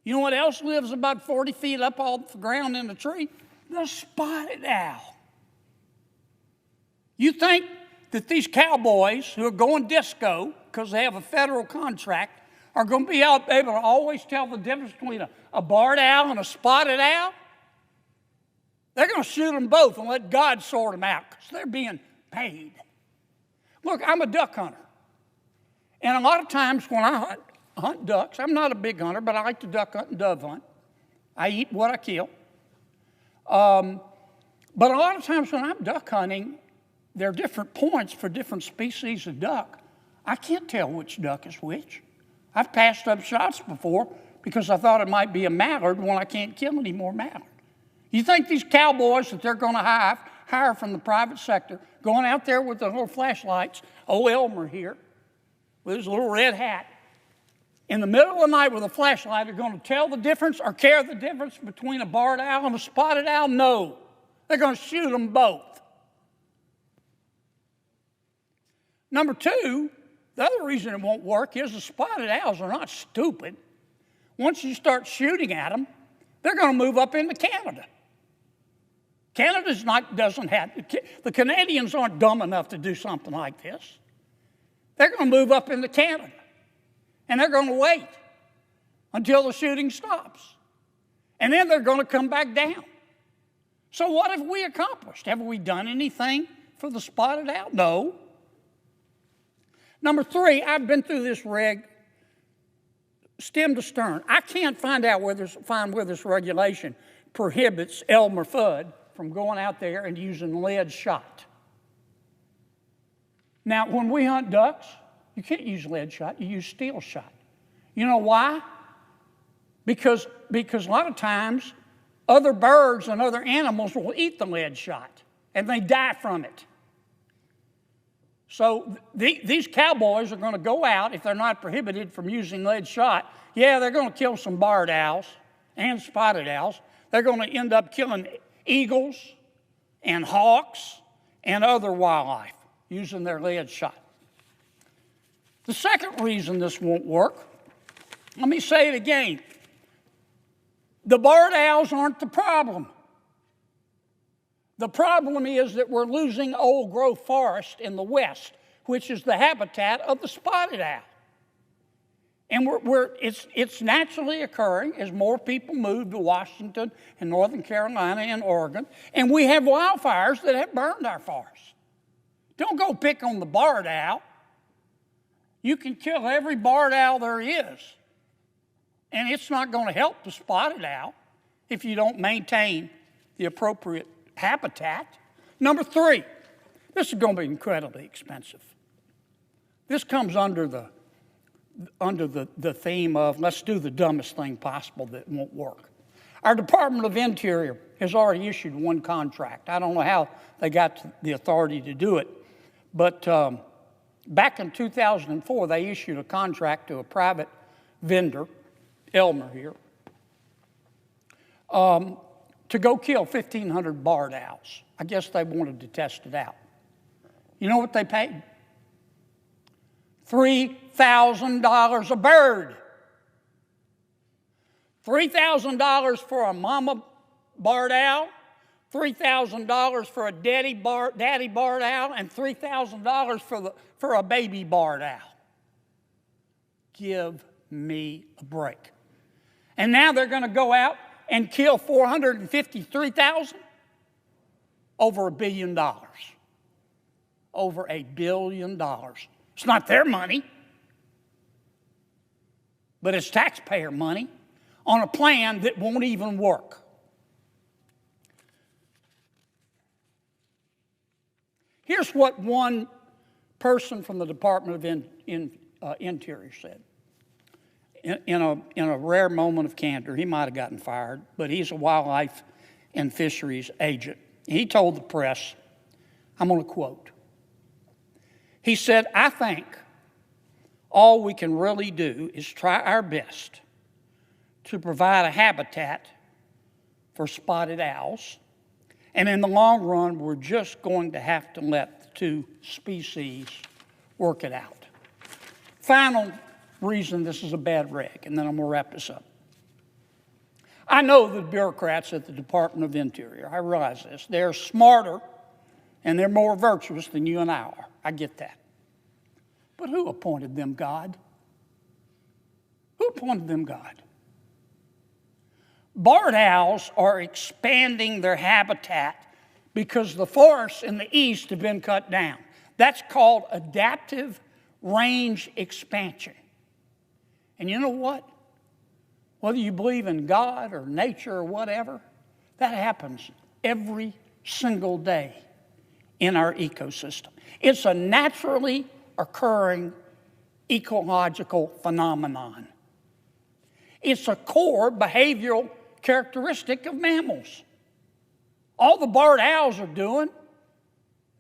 You know what else lives about 40 feet up off the ground in a tree? The spotted owl. You think that these cowboys who are going disco because they have a federal contract are going to be able to always tell the difference between a barred owl and a spotted owl? They're going to shoot them both and let God sort them out because they're being paid. Look, I'm a duck hunter. And a lot of times when I hunt ducks, I'm not a big hunter, but I like to duck hunt and dove hunt. I eat what I kill. But a lot of times when I'm duck hunting, there are different points for different species of duck. I can't tell which duck is which. I've passed up shots before because I thought it might be a mallard when I can't kill any more mallard. You think these cowboys that they're going to hire from the private sector, going out there with the little flashlights, old Elmer here, with his little red hat, in the middle of the night with a flashlight, are going to tell the difference or care the difference between a barred owl and a spotted owl? No. They're going to shoot them both. Number two, the other reason it won't work is the spotted owls are not stupid. Once you start shooting at them, they're going to move up into Canada. The Canadians aren't dumb enough to do something like this. They're going to move up into Canada. And they're going to wait until the shooting stops. And then they're going to come back down. So what have we accomplished? Have we done anything for the spotted owl? No. Number three, I've been through this reg stem to stern, I can't find where this regulation prohibits Elmer Fudd from going out there and using lead shot. Now, when we hunt ducks, you can't use lead shot, you use steel shot. You know why? Because a lot of times other birds and other animals will eat the lead shot and they die from it. So these cowboys are going to go out, if they're not prohibited from using lead shot, yeah, they're going to kill some barred owls and spotted owls. They're going to end up killing eagles and hawks and other wildlife using their lead shot. The second reason this won't work, let me say it again. The barred owls aren't the problem. The problem is that we're losing old growth forest in the West, which is the habitat of the spotted owl. And it's naturally occurring as more people move to Washington and Northern Carolina and Oregon, and we have wildfires that have burned our forests. Don't go pick on the barred owl. You can kill every barred owl there is, and it's not going to help the spotted owl if you don't maintain the appropriate habitat. Number 3, this is going to be incredibly expensive. This comes under the theme of let's do the dumbest thing possible that won't work. Our Department of Interior has already issued one contract. I don't know how they got the authority to do it, but back in 2004, they issued a contract to a private vendor, Elmer here, to go kill 1,500 barred owls. I guess they wanted to test it out. You know what they paid? $3,000 a bird. $3,000 for a mama barred owl, $3,000 for a daddy barred owl, and $3,000 for a baby barred owl. Give me a break. And now they're going to go out and kill 453,000? Over $1 billion. Over $1 billion. It's not their money, but it's taxpayer money on a plan that won't even work. Here's what one person from the Department of Interior said. In a rare moment of candor, he might have gotten fired, but he's a wildlife and fisheries agent. He told the press, I'm going to quote, he said, I think all we can really do is try our best to provide a habitat for spotted owls, and in the long run, we're just going to have to let the two species work it out. Final reason this is a bad reg, and then I'm going to wrap this up. I know the bureaucrats at the Department of Interior. I realize this. They're smarter and they're more virtuous than you and I are. I get that. But who appointed them God? Who appointed them God? Barred owls are expanding their habitat because the forests in the east have been cut down. That's called adaptive range expansion. And you know what? Whether you believe in God or nature or whatever, that happens every single day in our ecosystem. It's a naturally occurring ecological phenomenon. It's a core behavioral characteristic of mammals. All the barred owls are doing,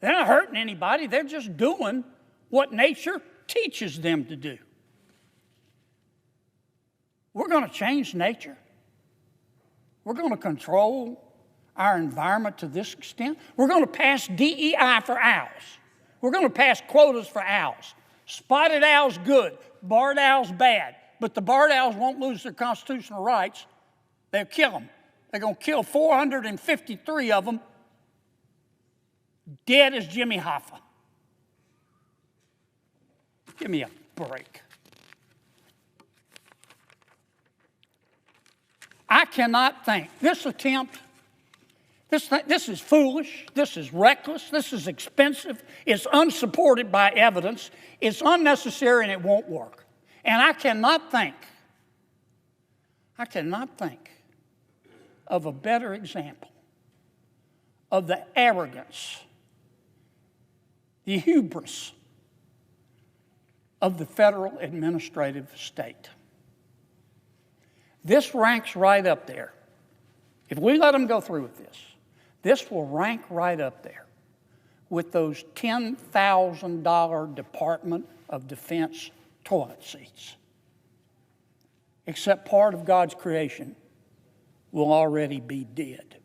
they're not hurting anybody, they're just doing what nature teaches them to do. We're going to change nature. We're going to control our environment to this extent. We're going to pass DEI for owls. We're going to pass quotas for owls. Spotted owls good, barred owls bad. But the barred owls won't lose their constitutional rights. They'll kill them. They're going to kill 453 of them, dead as Jimmy Hoffa. Give me a break. I cannot think. This attempt, this is foolish, this is reckless, this is expensive, it's unsupported by evidence, it's unnecessary, and it won't work. And I cannot think I cannot think of a better example of the arrogance, the hubris of the federal administrative state. This ranks right up there. If we let them go through with this will rank right up there with those $10,000 Department of Defense toilet seats. Except part of God's creation will already be dead.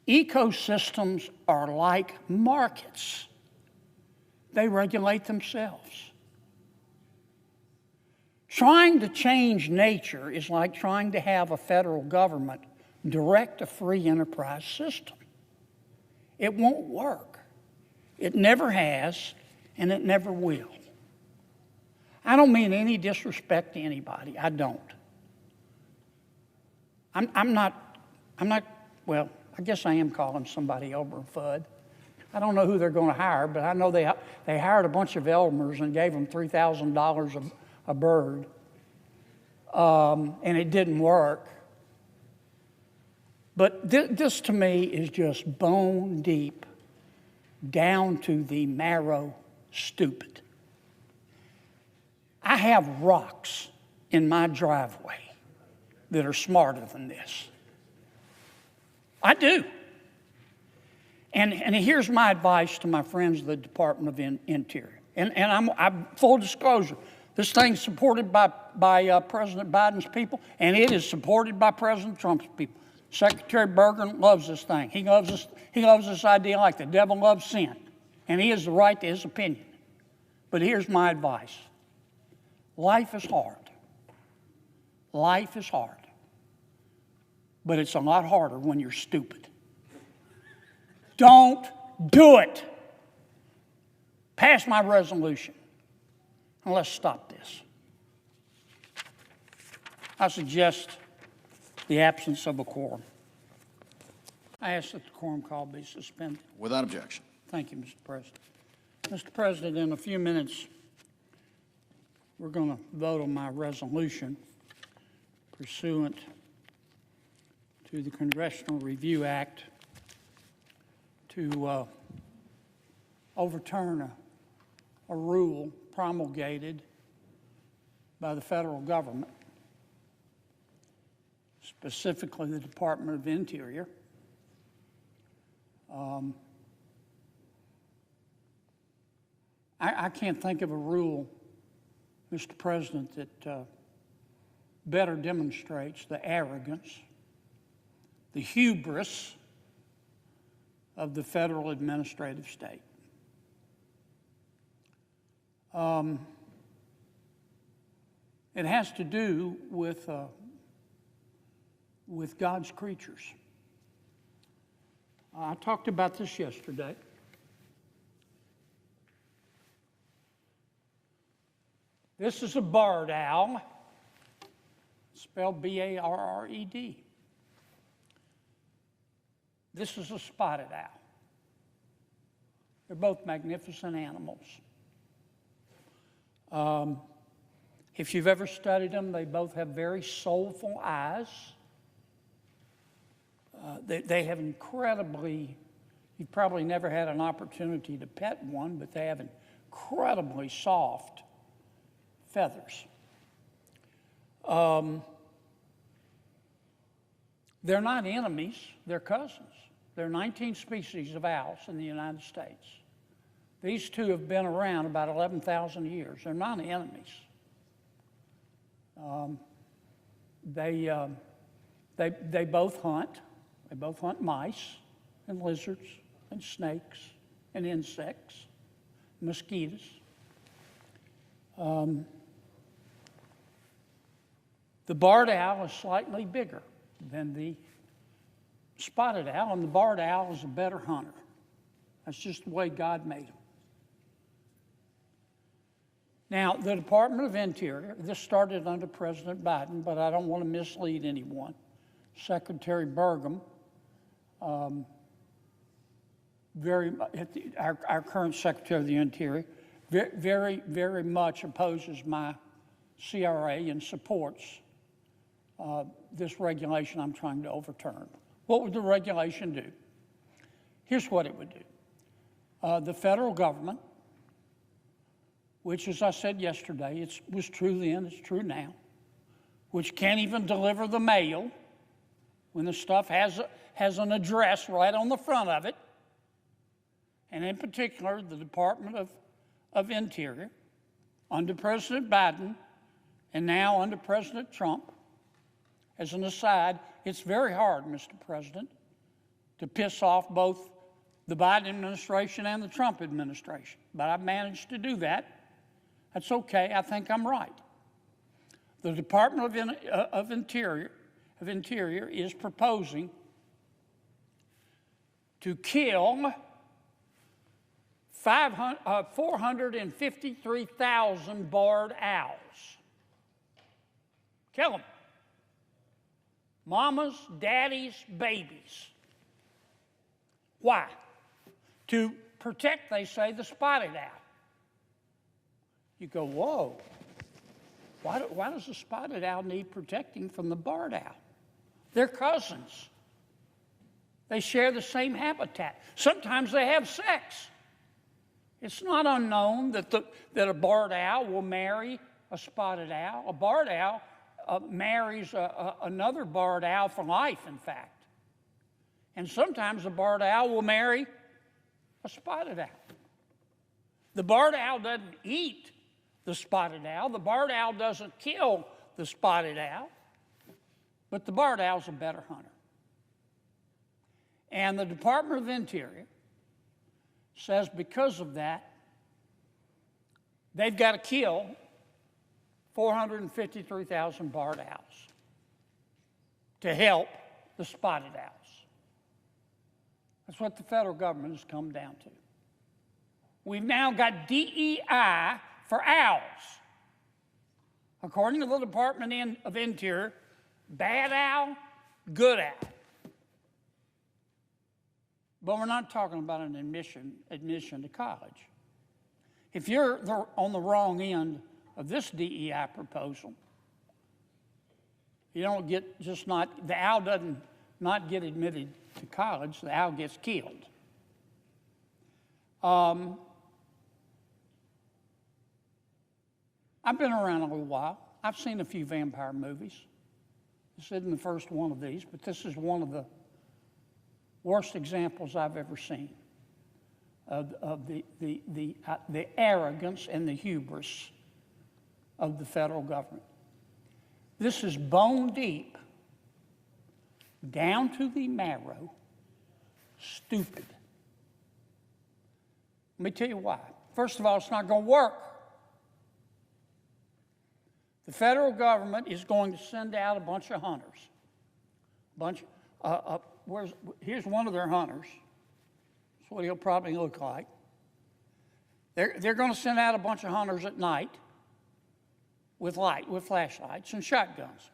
Ecosystems are like markets. They regulate themselves. Trying to change nature is like trying to have a federal government direct a free enterprise system. It won't work. It never has, and it never will. I don't mean any disrespect to anybody. I don't. I'm not, well, I guess I am calling somebody over a FUD. I don't know who they're going to hire, but I know they hired a bunch of Elmers and gave them $3,000 a bird, and it didn't work. But this to me is just bone deep, down to the marrow stupid. I have rocks in my driveway that are smarter than this. I do. And here's my advice to my friends of the Department of Interior. And I'm full disclosure. This thing's supported by President Biden's people, and it is supported by President Trump's people. Secretary Bergen loves this thing. He loves this idea like the devil loves sin. And he has the right to his opinion. But here's my advice. Life is hard. Life is hard. But it's a lot harder when you're stupid. Don't do it. Pass my resolution. And let's stop this. I suggest the absence of a quorum. I ask that the quorum call be suspended. Without objection. Thank you, Mr. President. Mr. President, in a few minutes, we're going to vote on my resolution pursuant to the Congressional Review Act to overturn a rule promulgated by the federal government, specifically the Department of Interior. I can't think of a rule, Mr. President, that better demonstrates the arrogance, the hubris of the federal administrative state. It has to do with God's creatures. I talked about this yesterday. This is a barred owl, spelled B-A-R-R-E-D. This is a spotted owl. They're both magnificent animals. If you've ever studied them, they both have very soulful eyes. They have incredibly, you've probably never had an opportunity to pet one, but they have incredibly soft feathers. They're not enemies, they're cousins. There are 19 species of owls in the United States. These two have been around about 11,000 years. They're not enemies. They both hunt. They both hunt mice and lizards and snakes and insects, mosquitoes. The barred owl is slightly bigger than the spotted owl, and the barred owl is a better hunter. That's just the way God made them. Now, the Department of Interior, this started under President Biden, but I don't want to mislead anyone. Secretary Bergen, our current Secretary of the Interior, very, very much opposes my CRA and supports this regulation I'm trying to overturn. What would the regulation do? Here's what it would do. The federal government, which, as I said yesterday, it was true then, it's true now, which can't even deliver the mail when the stuff has an address right on the front of it, and in particular, the Department of Interior, under President Biden and now under President Trump. As an aside, it's very hard, Mr. President, to piss off both the Biden administration and the Trump administration, but I've managed to do that. That's okay. I think I'm right. The Department of Interior is proposing to kill 453,000 barred owls. Kill them. Mamas, daddies, babies. Why? To protect, they say, the spotted owl. You go, whoa. Why does the spotted owl need protecting from the barred owl? They're cousins. They share the same habitat. Sometimes they have sex. It's not unknown that a barred owl will marry a spotted owl. A barred owl marries another barred owl for life, in fact. And sometimes a barred owl will marry a spotted owl. The barred owl doesn't eat the spotted owl. The barred owl doesn't kill the spotted owl. But the barred owl's a better hunter. And the Department of Interior says because of that, they've got to kill 453,000 barred owls to help the spotted owls. That's what the federal government has come down to. We've now got DEI for owls. According to the Department of Interior, bad owl, good owl. But we're not talking about an admission to college. If you're on the wrong end of this DEI proposal, you don't get the owl doesn't not get admitted to college, the owl gets killed. I've been around a little while. I've seen a few vampire movies. This isn't the first one of these, but this is one of the worst examples I've ever seen of the arrogance and the hubris of the federal government. This is bone deep, down to the marrow, stupid. Let me tell you why. First of all, it's not going to work. The federal government is going to send out a bunch of hunters. Here's one of their hunters. That's what he'll probably look like. They're going to send out a bunch of hunters at night with flashlights and shotguns.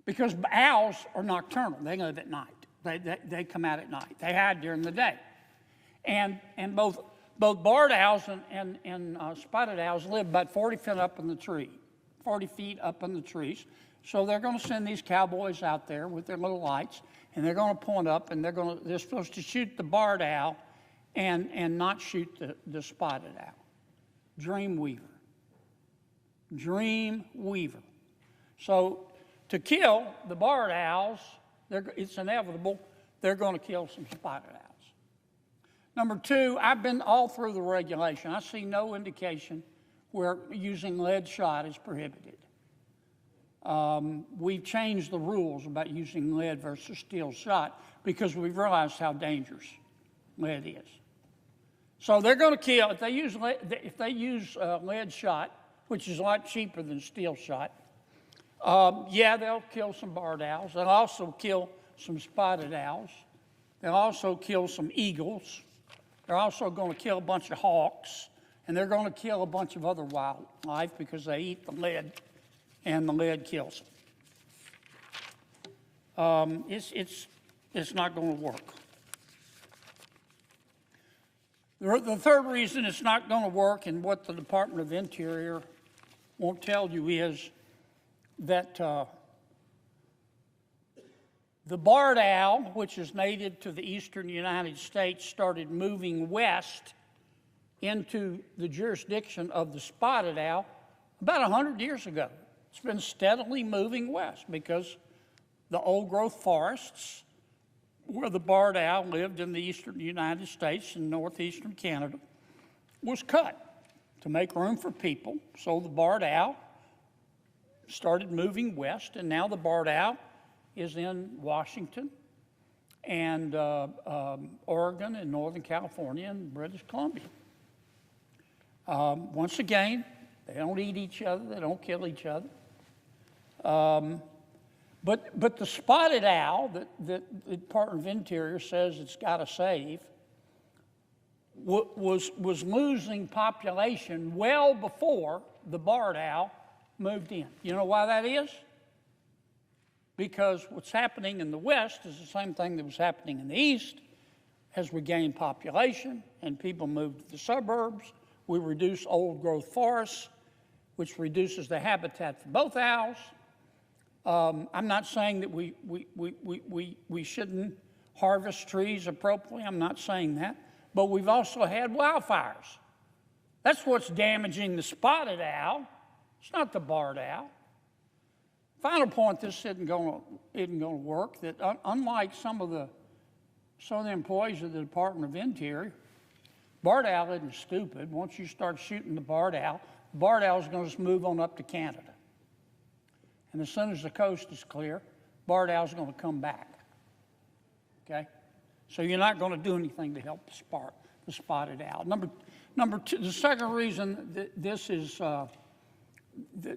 Because owls are nocturnal. They live at night. They come out at night. They hide during the day. And both barred owls and spotted owls live about 40 feet up in the tree, 40 feet up in the trees. So they're going to send these cowboys out there with their little lights, and they're going to point up, and they're supposed to shoot the barred owl and not shoot the spotted owl. Dreamweaver. So to kill the barred owls, it's inevitable, they're going to kill some spotted owls. Number two, I've been all through the regulation. I see no indication where using lead shot is prohibited. We've changed the rules about using lead versus steel shot because we've realized how dangerous lead is. So they're going to kill, if they use lead shot, which is a lot cheaper than steel shot, they'll kill some barred owls. They'll also kill some spotted owls. They'll also kill some eagles. They're also going to kill a bunch of hawks, and they're going to kill a bunch of other wildlife because they eat the lead, and the lead kills them. It's not going to work. The third reason it's not going to work, and what the Department of Interior won't tell you, is that the barred owl, which is native to the eastern United States, started moving west into the jurisdiction of the spotted owl about 100 years ago. It's been steadily moving west because the old-growth forests where the barred owl lived in the eastern United States and northeastern Canada was cut to make room for people. So the barred owl started moving west, and now the barred owl is in Washington and Oregon and Northern California and British Columbia. Once again, they don't eat each other, they don't kill each other. But the spotted owl that the Department of Interior says it's got to save was losing population well before the barred owl moved in. You know why that is? Because what's happening in the West is the same thing that was happening in the East. As we gain population and people move to the suburbs, we reduce old-growth forests, which reduces the habitat for both owls. I'm not saying that we shouldn't harvest trees appropriately. I'm not saying that. But we've also had wildfires. That's what's damaging the spotted owl. It's not the barred owl. Final point, this isn't going to work, that unlike some of the employees of the Department of Interior, barred owl isn't stupid. Once you start shooting the barred owl is going to just move on up to Canada. And as soon as the coast is clear, barred owl is going to come back. Okay? So you're not going to do anything to help the spotted owl. Number two, the second reason that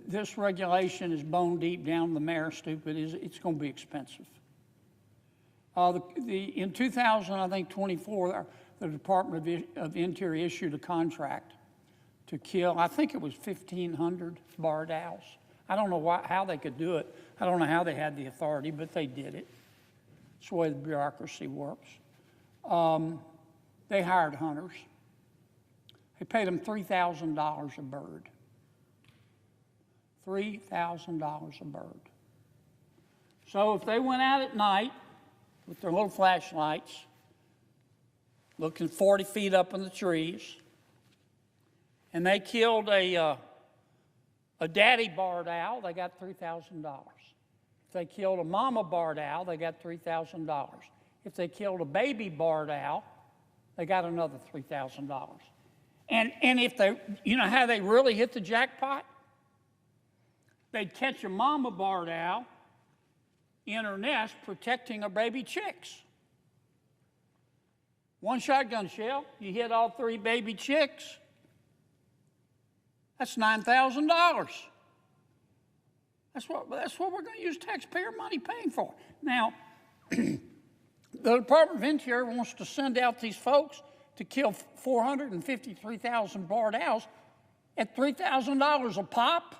this regulation is bone deep down the mare stupid is it's going to be expensive. In 2024, the Department of Interior issued a contract to kill, I think it was 1,500 barred owls. I don't know how they could do it. I don't know how they had the authority, but they did it. It's the way the bureaucracy works. They hired hunters. They paid them $3,000 a bird. $3,000 a bird. So if they went out at night with their little flashlights, looking 40 feet up in the trees, and they killed a daddy barred owl, they got $3,000. If they killed a mama barred owl, they got $3,000. If they killed a baby barred owl, they got another $3,000. And if they, you know how they really hit the jackpot? They'd catch a mama barred owl in her nest protecting her baby chicks. One shotgun shell, you hit all 3 baby chicks, that's $9,000. That's what we're going to use taxpayer money paying for. Now, the Department of Interior wants to send out these folks to kill 453,000 barred owls at $3,000 a pop.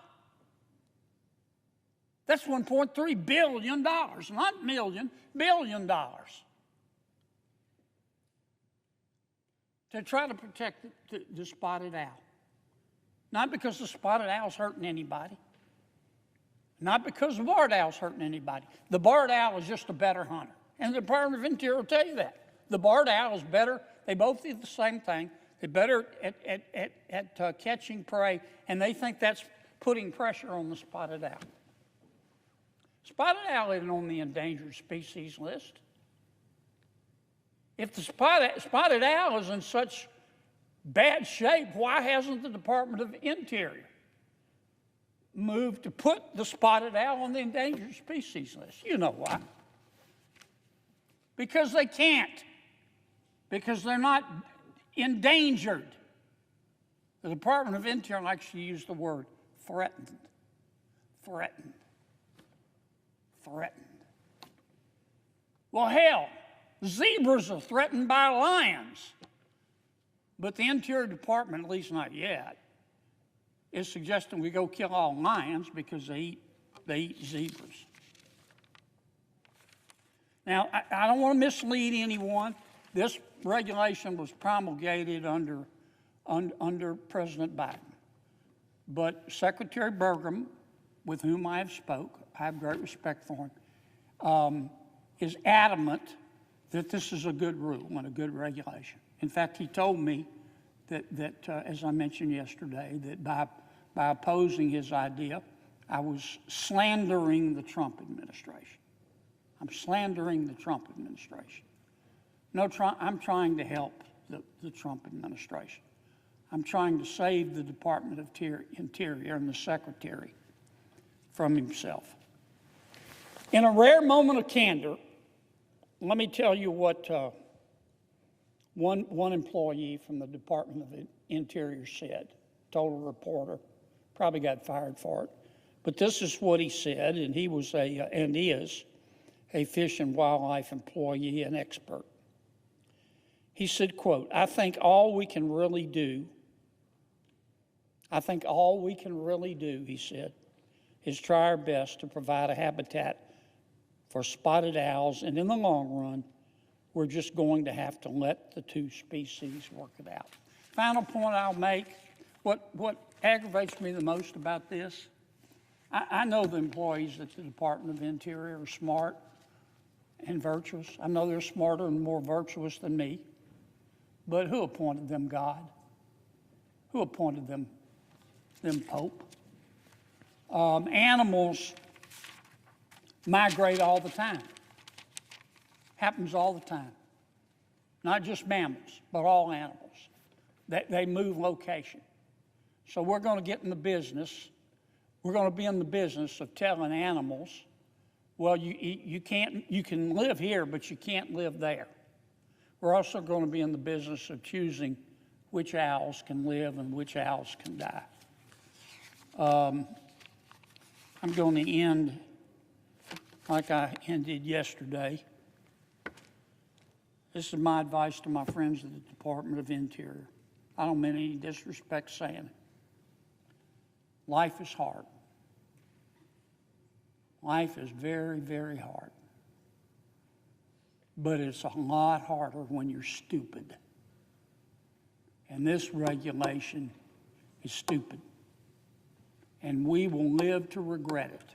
That's $1.3 billion, not million, $1 billion. To try to protect the spotted owl. Not because the spotted owl's hurting anybody. Not because the barred owl's hurting anybody. The barred owl is just a better hunter. And the Department of Interior will tell you that. The barred owl is better. They both do the same thing. They're better at catching prey, and they think that's putting pressure on the spotted owl. Spotted owl isn't on the endangered species list. If the spotted owl is in such bad shape, why hasn't the Department of Interior moved to put the spotted owl on the endangered species list? You know why. Because they can't. Because they're not endangered. The Department of Interior likes to use the word threatened. Threatened. Threatened. Well, hell, zebras are threatened by lions. But the Interior Department, at least not yet, is suggesting we go kill all lions because they eat zebras. Now, I don't want to mislead anyone. This regulation was promulgated under President Biden. But Secretary Burgum with whom I have spoke, I have great respect for him, is adamant that this is a good rule and a good regulation. In fact, he told me that as I mentioned yesterday, that by opposing his idea, I was slandering the Trump administration. I'm slandering the Trump administration. No, I'm trying to help the Trump administration. I'm trying to save the Department of Interior and the Secretary from himself. In a rare moment of candor, let me tell you what one employee from the Department of Interior said. Told a reporter, probably got fired for it. But this is what he said, and he was and is a fish and wildlife employee and expert. He said, quote, I think all we can really do, he said, is try our best to provide a habitat for spotted owls, and in the long run, we're just going to have to let the two species work it out. Final point I'll make, what aggravates me the most about this, I know the employees at the Department of Interior are smart and virtuous. I know they're smarter and more virtuous than me. But who appointed them God? Who appointed them Pope? Animals migrate all the time. Happens all the time. Not just mammals, but all animals. They move location. So we're going to get in the business. We're going to be in the business of telling animals, well, you can live here, but you can't live there. We're also going to be in the business of choosing which owls can live and which owls can die. I'm going to end like I ended yesterday. This is my advice to my friends at the Department of Interior. I don't mean any disrespect saying it. Life is hard. Life is very, very hard. But it's a lot harder when you're stupid. And this regulation is stupid. And we will live to regret it.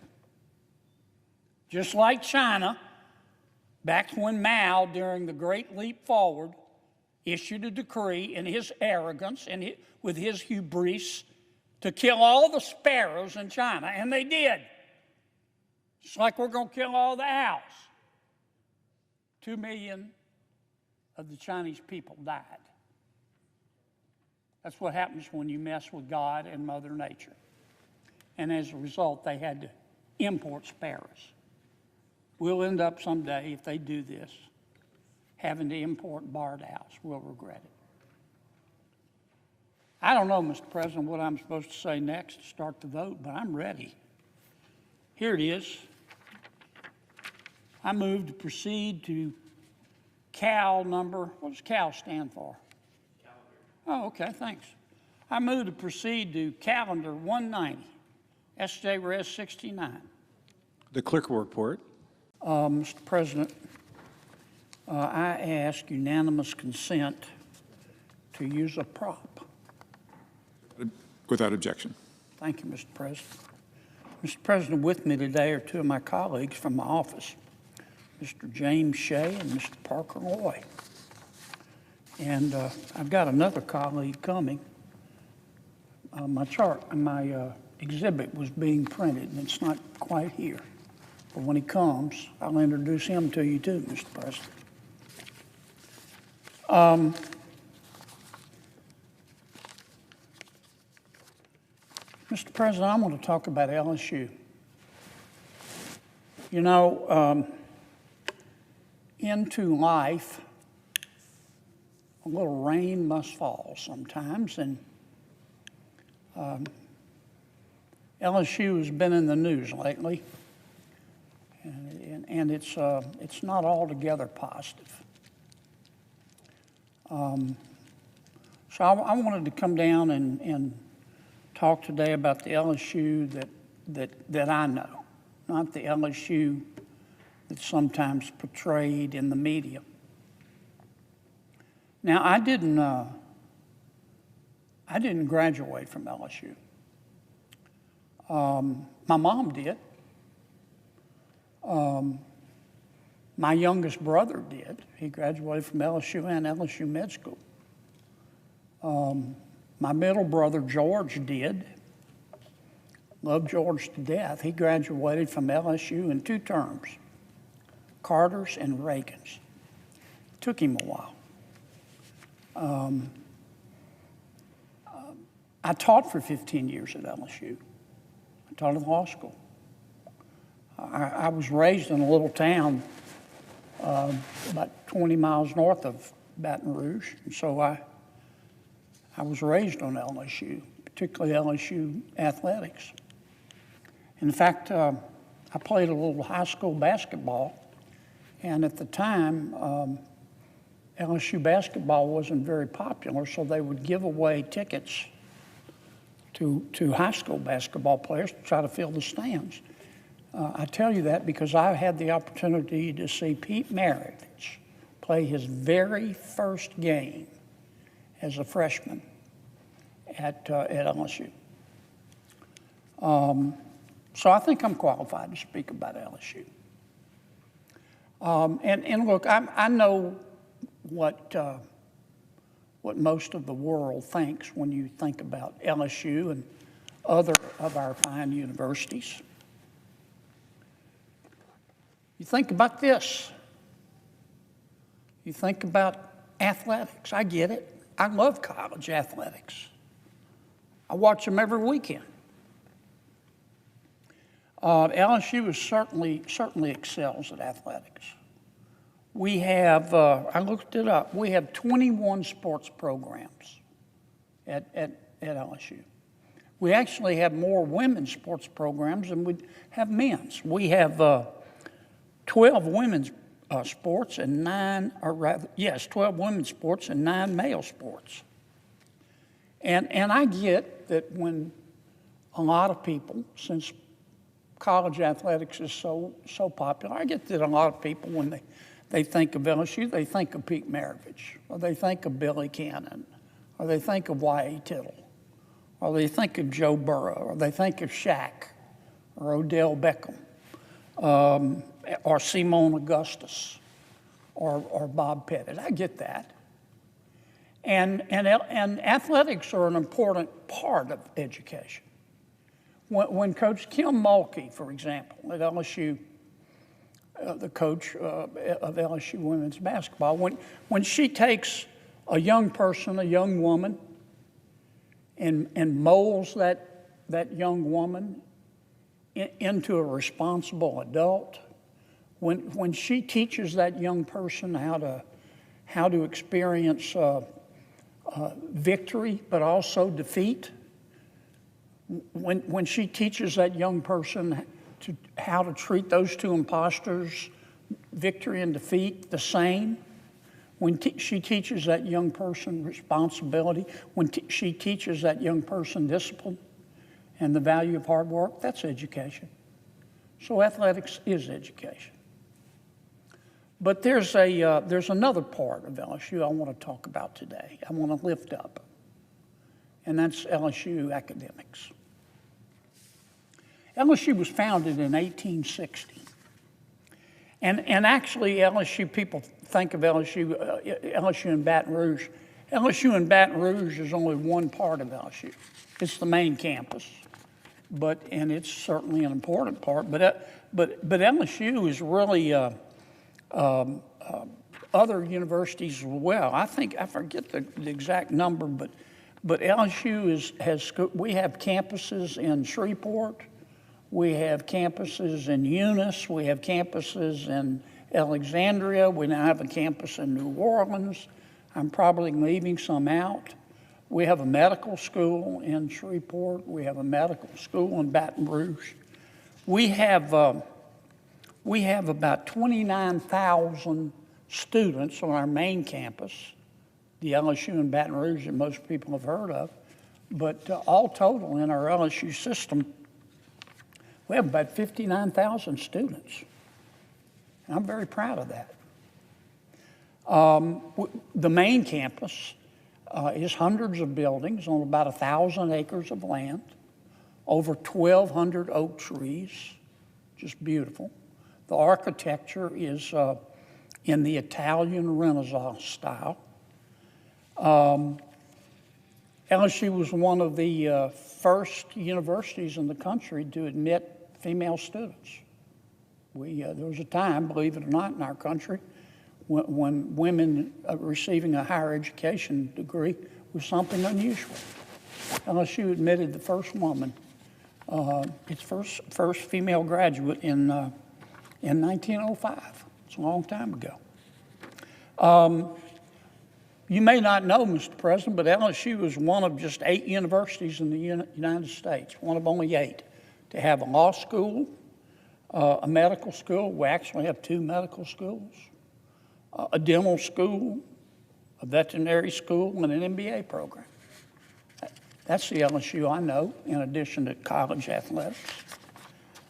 Just like China, back when Mao, during the Great Leap Forward, issued a decree in his arrogance and with his hubris to kill all the sparrows in China, and they did. Just like we're going to kill all the owls. 2 million of the Chinese people died. That's what happens when you mess with God and Mother Nature. And as a result, they had to import sparrows. We'll end up someday, if they do this, having to import barred owls. We'll regret it. I don't know, Mr. President, what I'm supposed to say next to start the vote, but I'm ready. Here it is. I move to proceed to CAL number, what does CAL stand for? Oh, okay, thanks. I move to proceed to calendar 190, SJ Res 69. The clerk will report. Mr. President, I ask unanimous consent to use a prop. Without objection. Thank you, Mr. President. Mr. President, with me today are two of my colleagues from my office, Mr. James Shea and Mr. Parker Loy. And I've got another colleague coming. My exhibit was being printed, and it's not quite here. But when he comes, I'll introduce him to you too, Mr. President. Mr. President, I want to talk about LSU. You know, into life, a little rain must fall sometimes, and LSU has been in the news lately, and it's not altogether positive. So I wanted to come down and talk today about the LSU that I know, not the LSU that's sometimes portrayed in the media. Now, I didn't graduate from LSU. My mom did. My youngest brother did. He graduated from LSU and LSU Med School. My middle brother, George, did. Loved George to death. He graduated from LSU in 2 terms, Carter's and Reagan's. Took him a while. I taught for 15 years at LSU. I taught at law school. I was raised in a little town about 20 miles north of Baton Rouge, and so I was raised on LSU, particularly LSU athletics. In fact, I played a little high school basketball, and at the time, LSU basketball wasn't very popular, so they would give away tickets to high school basketball players to try to fill the stands. I tell you that because I had the opportunity to see Pete Maravich play his very first game as a freshman at LSU. So I think I'm qualified to speak about LSU. And look, I know what most of the world thinks when you think about LSU and other of our fine universities. You think about this. You think about athletics. I get it. I love college athletics. I watch them every weekend. LSU is certainly excels at athletics. We have, I looked it up, we have 21 sports programs at LSU. We actually have more women's sports programs than we have men's. We have 12 women's sports and 12 women's sports and 9 male sports. And I get that when a lot of people, since college athletics is so popular, I get that a lot of people, when they think of LSU, they think of Pete Maravich, or they think of Billy Cannon, or they think of Y.A. Tittle, or they think of Joe Burrow, or they think of Shaq, or Odell Beckham, or Simone Augustus, or Bob Pettit. I get that. And athletics are an important part of education. When Coach Kim Mulkey, for example, at LSU, the coach of LSU women's basketball, when she takes a young person, a young woman, and molds that young woman into a responsible adult, when she teaches that young person how to experience victory but also defeat, when she teaches that young person how to treat those two imposters, victory and defeat, the same, when she teaches that young person responsibility, when she teaches that young person discipline and the value of hard work, that's education. So athletics is education. But there's another part of LSU I want to talk about today. I want to lift up, and that's LSU academics. LSU was founded in 1860. And actually, LSU, people think of LSU in Baton Rouge. LSU in Baton Rouge is only one part of LSU. It's the main campus, and it's certainly an important part. But LSU is really other universities as well. I forget the exact number, but LSU we have campuses in Shreveport. We have campuses in Eunice. We have campuses in Alexandria. We now have a campus in New Orleans. I'm probably leaving some out. We have a medical school in Shreveport. We have a medical school in Baton Rouge. We have about 29,000 students on our main campus, the LSU in Baton Rouge that most people have heard of. But all total in our LSU system, we have about 59,000 students. And I'm very proud of that. The main campus is hundreds of buildings on about 1,000 acres of land. over 1,200 oak trees, just beautiful. The architecture is in the Italian Renaissance style. LSU was one of the first universities in the country to admit female students. There was a time, believe it or not, in our country when women receiving a higher education degree was something unusual. LSU admitted the first woman, its first female graduate in 1905. It's a long time ago. You may not know, Mr. President, but LSU is one of just 8 universities in the United States, one of only 8, to have a law school, a medical school. We actually have 2 medical schools, a dental school, a veterinary school, and an MBA program. That's the LSU I know, in addition to college athletics.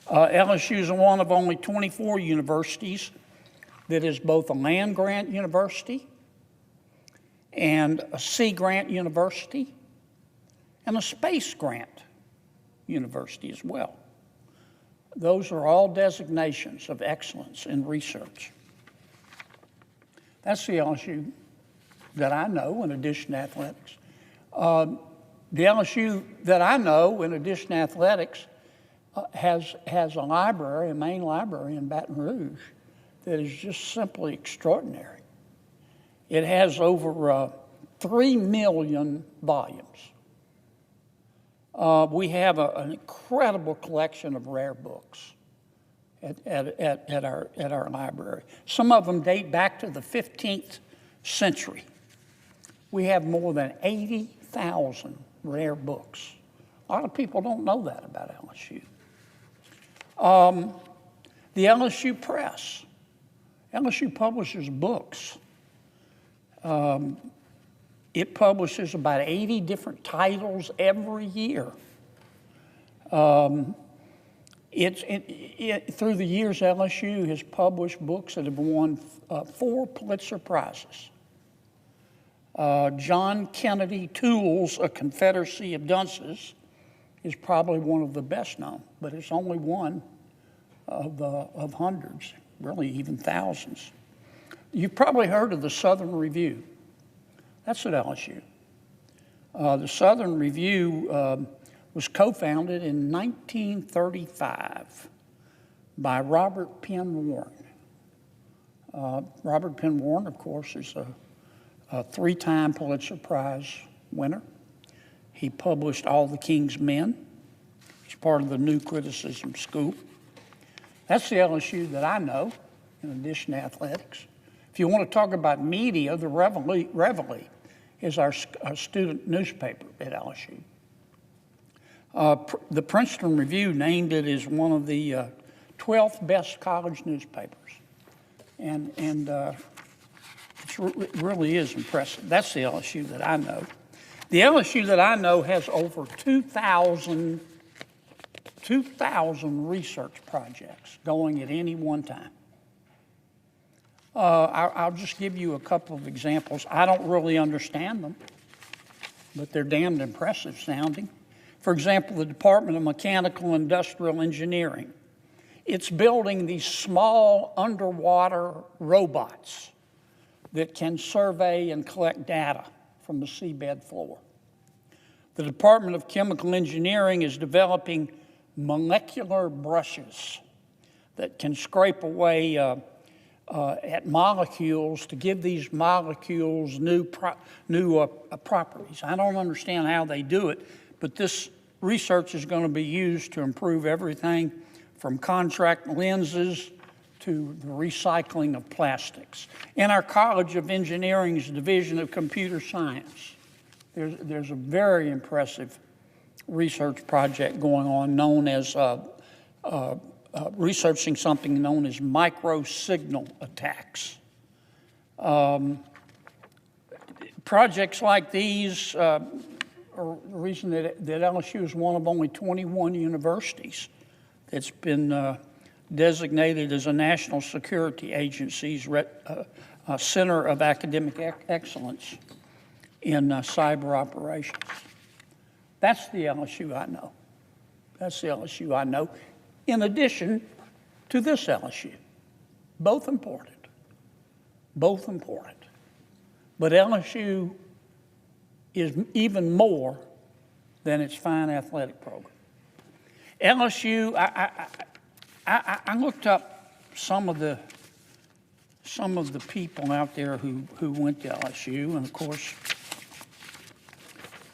LSU is one of only 24 universities that is both a land-grant university and a sea-grant university and a space-grant university as well. Those are all designations of excellence in research. That's the LSU that I know, in addition to athletics. The LSU that I know, in addition to athletics, has a library, a main library in Baton Rouge that is just simply extraordinary. It has over 3 million volumes. We have an incredible collection of rare books at our library. Some of them date back to the 15th century. We have more than 80,000 rare books. A lot of people don't know that about LSU. The LSU Press. LSU publishes books. It publishes about 80 different titles every year. Through the years, LSU has published books that have won 4 Pulitzer Prizes. John Kennedy Toole's A Confederacy of Dunces is probably one of the best known, but it's only one of hundreds, really even thousands. You've probably heard of the Southern Review. That's at LSU. The Southern Review was co-founded in 1935 by Robert Penn Warren. Robert Penn Warren, of course, is a 3-time Pulitzer Prize winner. He published All the King's Men. He's part of the New Criticism School. That's the LSU that I know, in addition to athletics. If you want to talk about media, the Reveille is our student newspaper at LSU. The Princeton Review named it as one of the 12th best college newspapers. And it really is impressive. That's the LSU that I know. The LSU that I know has over 2,000 research projects going at any one time. I'll just give you a couple of examples. I don't really understand them, but they're damned impressive sounding. For example, the Department of Mechanical and Industrial Engineering. It's building these small underwater robots that can survey and collect data from the seabed floor. The Department of Chemical Engineering is developing molecular brushes that can scrape away at molecules to give these molecules new properties. I don't understand how they do it, but this research is going to be used to improve everything from contract lenses to the recycling of plastics. In our College of Engineering's Division of Computer Science, there's a very impressive research project going on known as researching something known as micro-signal attacks. Projects like these are the reason that LSU is one of only 21 universities that's been designated as a national security agency's Center of Academic Excellence in cyber operations. That's the LSU I know. That's the LSU I know. In addition to this LSU. Both important. Both important. But LSU is even more than its fine athletic program. LSU, I looked up some of the people out there who went to LSU, and of course,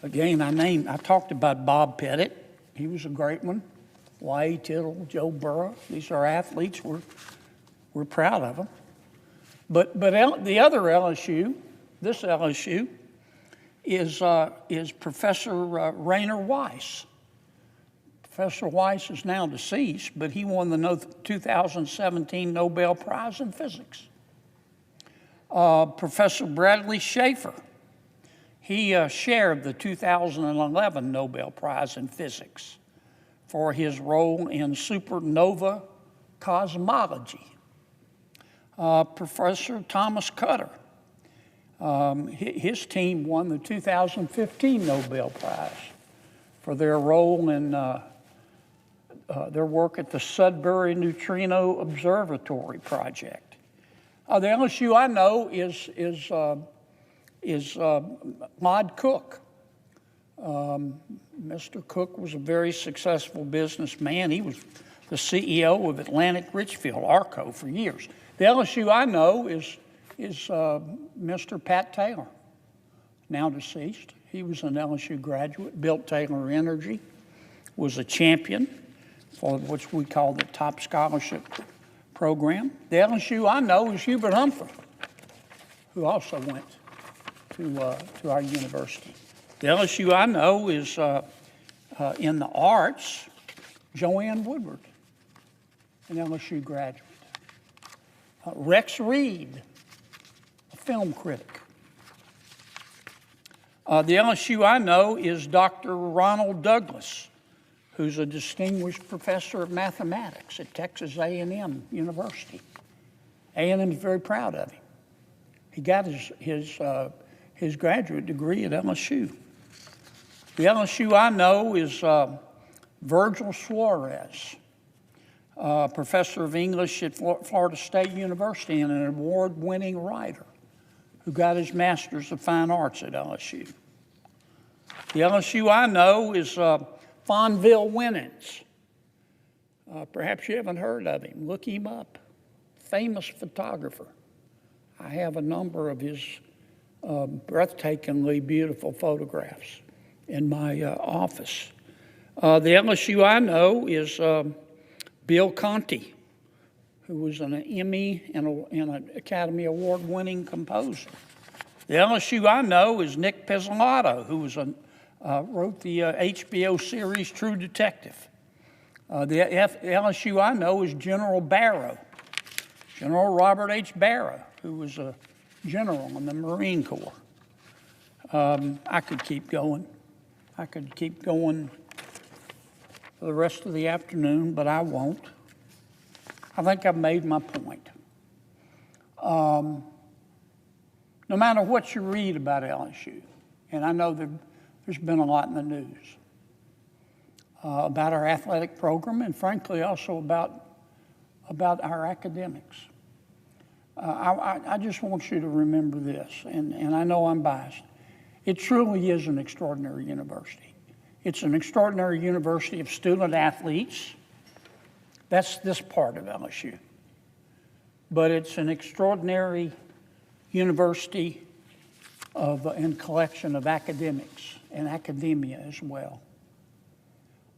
again, I talked about Bob Pettit. He was a great one. Y.A. Tittle, Joe Burrow. These are athletes. We're proud of them. But the other LSU, this LSU, is Professor Rainer Weiss. Professor Weiss is now deceased, but he won the 2017 Nobel Prize in Physics. Professor Bradley Schaefer, he shared the 2011 Nobel Prize in Physics for his role in supernova cosmology. Professor Thomas Cutter, his team won the 2015 Nobel Prize for their role in their work at the Sudbury Neutrino Observatory project. The LSU I know is Maud Cook. Mr. Cook was a very successful businessman. He was the CEO of Atlantic Richfield, ARCO, for years. The LSU I know is Mr. Pat Taylor, now deceased. He was an LSU graduate, built Taylor Energy, was a champion for what we call the top scholarship program. The LSU I know is Hubert Humphrey, who also went to our university. The LSU I know is in the arts, Joanne Woodward, an LSU graduate. Rex Reed, a film critic. The LSU I know is Dr. Ronald Douglas, who's a distinguished professor of mathematics at Texas A&M University. A&M is very proud of him. He got his graduate degree at LSU. The LSU I know is Virgil Suarez, professor of English at Florida State University and an award-winning writer who got his Master's of Fine Arts at LSU. The LSU I know is Fonville Winans. Perhaps you haven't heard of him. Look him up. Famous photographer. I have a number of his breathtakingly beautiful photographs in my office. The LSU I know is Bill Conti, who was an Emmy and an Academy Award-winning composer. The LSU I know is Nick Pizzolatto, who was wrote the HBO series True Detective. The LSU I know is General Barrow, General Robert H. Barrow, who was a general in the Marine Corps. I could keep going. I could keep going for the rest of the afternoon, but I won't. I think I've made my point. No matter what you read about LSU, and I know there's been a lot in the news about our athletic program and frankly also about our academics. I just want you to remember this, and I know I'm biased. It truly is an extraordinary university. It's an extraordinary university of student athletes. That's this part of LSU. But it's an extraordinary university and collection of academics and academia as well.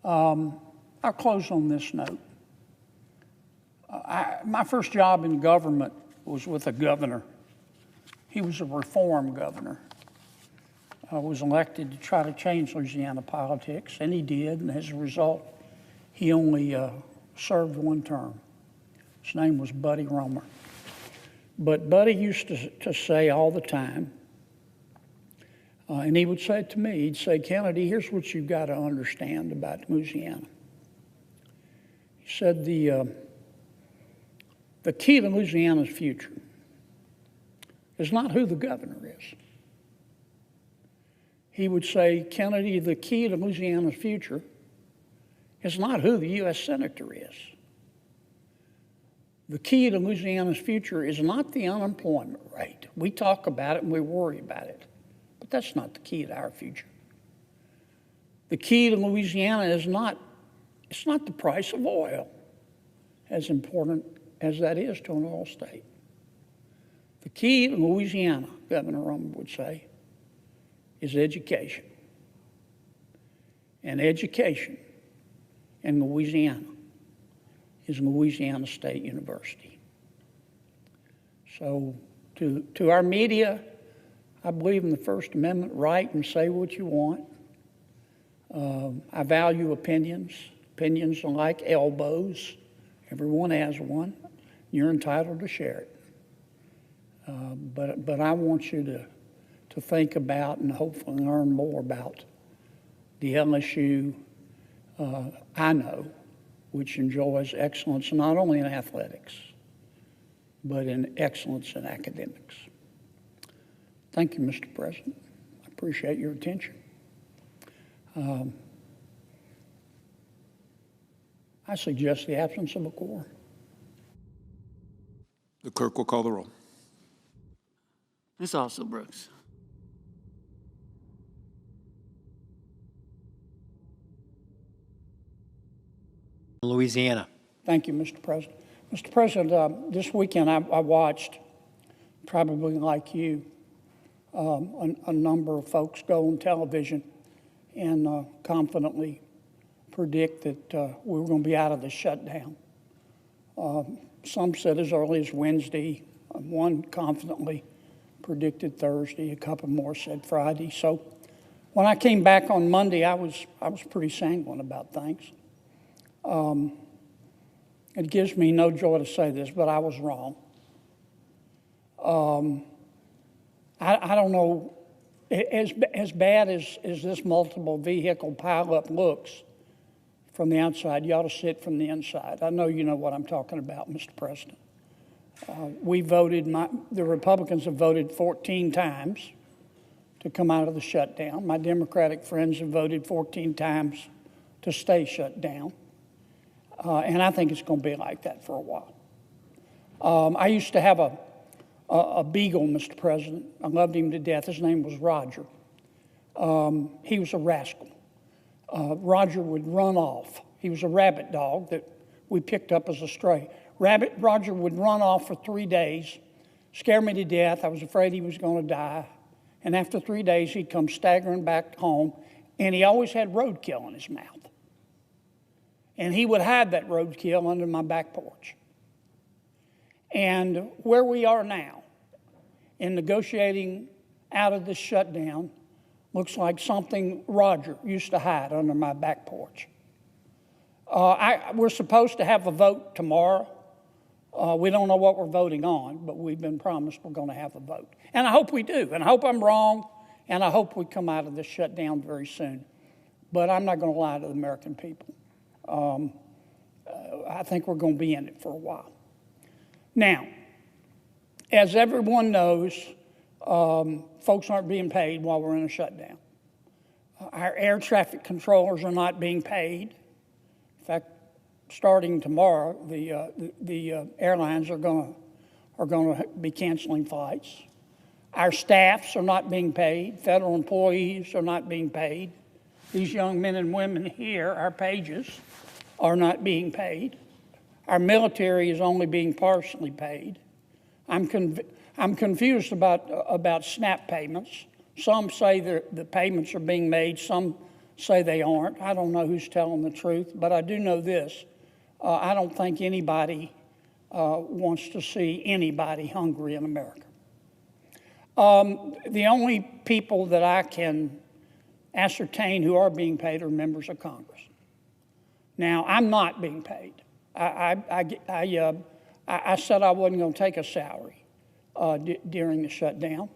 I'll close on this note. My first job in government was with a governor. He was a reform governor. I was elected to try to change Louisiana politics, and he did, and as a result, he only served one term. His name was Buddy Romer. But Buddy used to say all the time, and he would say it to me, he'd say, Kennedy, here's what you've got to understand about Louisiana. He said the key to Louisiana's future is not who the governor is. He would say, Kennedy, the key to Louisiana's future is not who the U.S. Senator is. The key to Louisiana's future is not the unemployment rate. We talk about it and we worry about it, but that's not the key to our future. The key to Louisiana is it's not the price of oil, as important as that is to an oil state. The key to Louisiana, Governor Rumble would say, is education. And education in Louisiana is Louisiana State University. So to our media, I believe in the First Amendment right and say what you want. I value opinions. Opinions are like elbows. Everyone has one. You're entitled to share it. But I want you to think about and hopefully learn more about the LSU I know, which enjoys excellence not only in athletics, but in excellence in academics. Thank you, Mr. President. I appreciate your attention. I suggest the absence of a quorum. The clerk will call the roll. Ms. Alsobrooks. Louisiana. Thank you, Mr. President. Mr. President, this weekend I watched, probably like you, a number of folks go on television and confidently predict that we were going to be out of the shutdown. Some said as early as Wednesday. One confidently predicted Thursday. A couple more said Friday. So when I came back on Monday, I was pretty sanguine about things. It gives me no joy to say this, but I was wrong. I don't know, as bad as this multiple vehicle pileup looks from the outside, you ought to see it from the inside. I know you know what I'm talking about, Mr. President. The Republicans have voted 14 times to come out of the shutdown. My Democratic friends have voted 14 times to stay shut down. And I think it's going to be like that for a while. I used to have a beagle, Mr. President. I loved him to death. His name was Roger. He was a rascal. Roger would run off. He was a rabbit dog that we picked up as a stray. Roger would run off for 3 days, scare me to death. I was afraid he was going to die. And after 3 days, he'd come staggering back home, and he always had roadkill in his mouth. And he would hide that roadkill under my back porch. And where we are now, in negotiating out of this shutdown, looks like something Roger used to hide under my back porch. We're supposed to have a vote tomorrow. We don't know what we're voting on, but we've been promised we're going to have a vote. And I hope we do, and I hope I'm wrong, and I hope we come out of this shutdown very soon. But I'm not going to lie to the American people. I think we're going to be in it for a while. Now, as everyone knows, folks aren't being paid while we're in a shutdown. Our air traffic controllers are not being paid. In fact, starting tomorrow, the airlines are going to be canceling flights. Our staffs are not being paid. Federal employees are not being paid. These young men and women here, our pages, are not being paid. Our military is only being partially paid. I'm confused about SNAP payments. Some say the payments are being made. Some say they aren't. I don't know who's telling the truth, but I do know this. I don't think anybody wants to see anybody hungry in America. The only people that I can ascertain who are being paid are members of Congress. Now, I'm not being paid. I said I wasn't going to take a salary during the shutdown.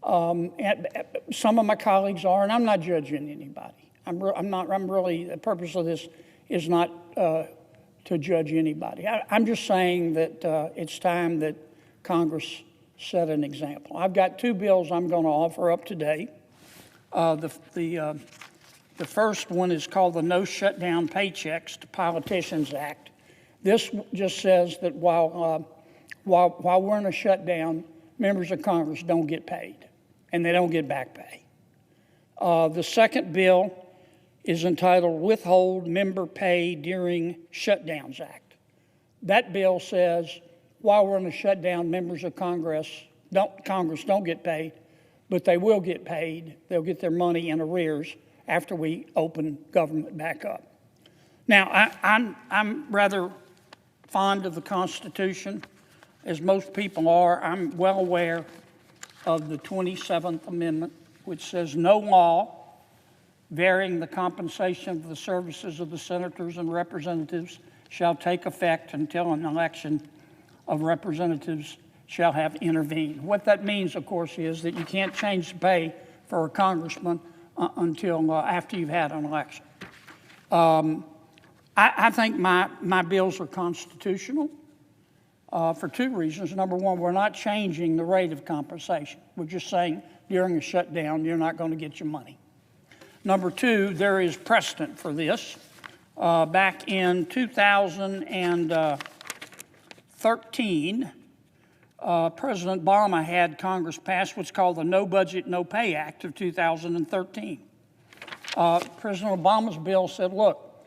And some of my colleagues are, and I'm not judging anybody. The purpose of this is not to judge anybody. I'm just saying that it's time that Congress set an example. I've got 2 bills I'm going to offer up today. The The first one is called the No Shutdown Paychecks to Politicians Act. This just says that while we're in a shutdown, members of Congress don't get paid, and they don't get back pay. The second bill is entitled Withhold Member Pay During Shutdowns Act. That bill says while we're in a shutdown, members of Congress don't get paid, but they will get paid. They'll get their money in arrears after we open government back up. Now, I'm rather fond of the Constitution, as most people are. I'm well aware of the 27th Amendment, which says no law varying the compensation of the services of the senators and representatives shall take effect until an election of representatives shall have intervened. What that means, of course, is that you can't change the pay for a congressman until after you've had an election. I think my bills are constitutional for two reasons. Number one, we're not changing the rate of compensation. We're just saying during a shutdown, you're not going to get your money. Number two, there is precedent for this. Back in 2013, President Obama had Congress pass what's called the No Budget, No Pay Act of 2013. President Obama's bill said, look,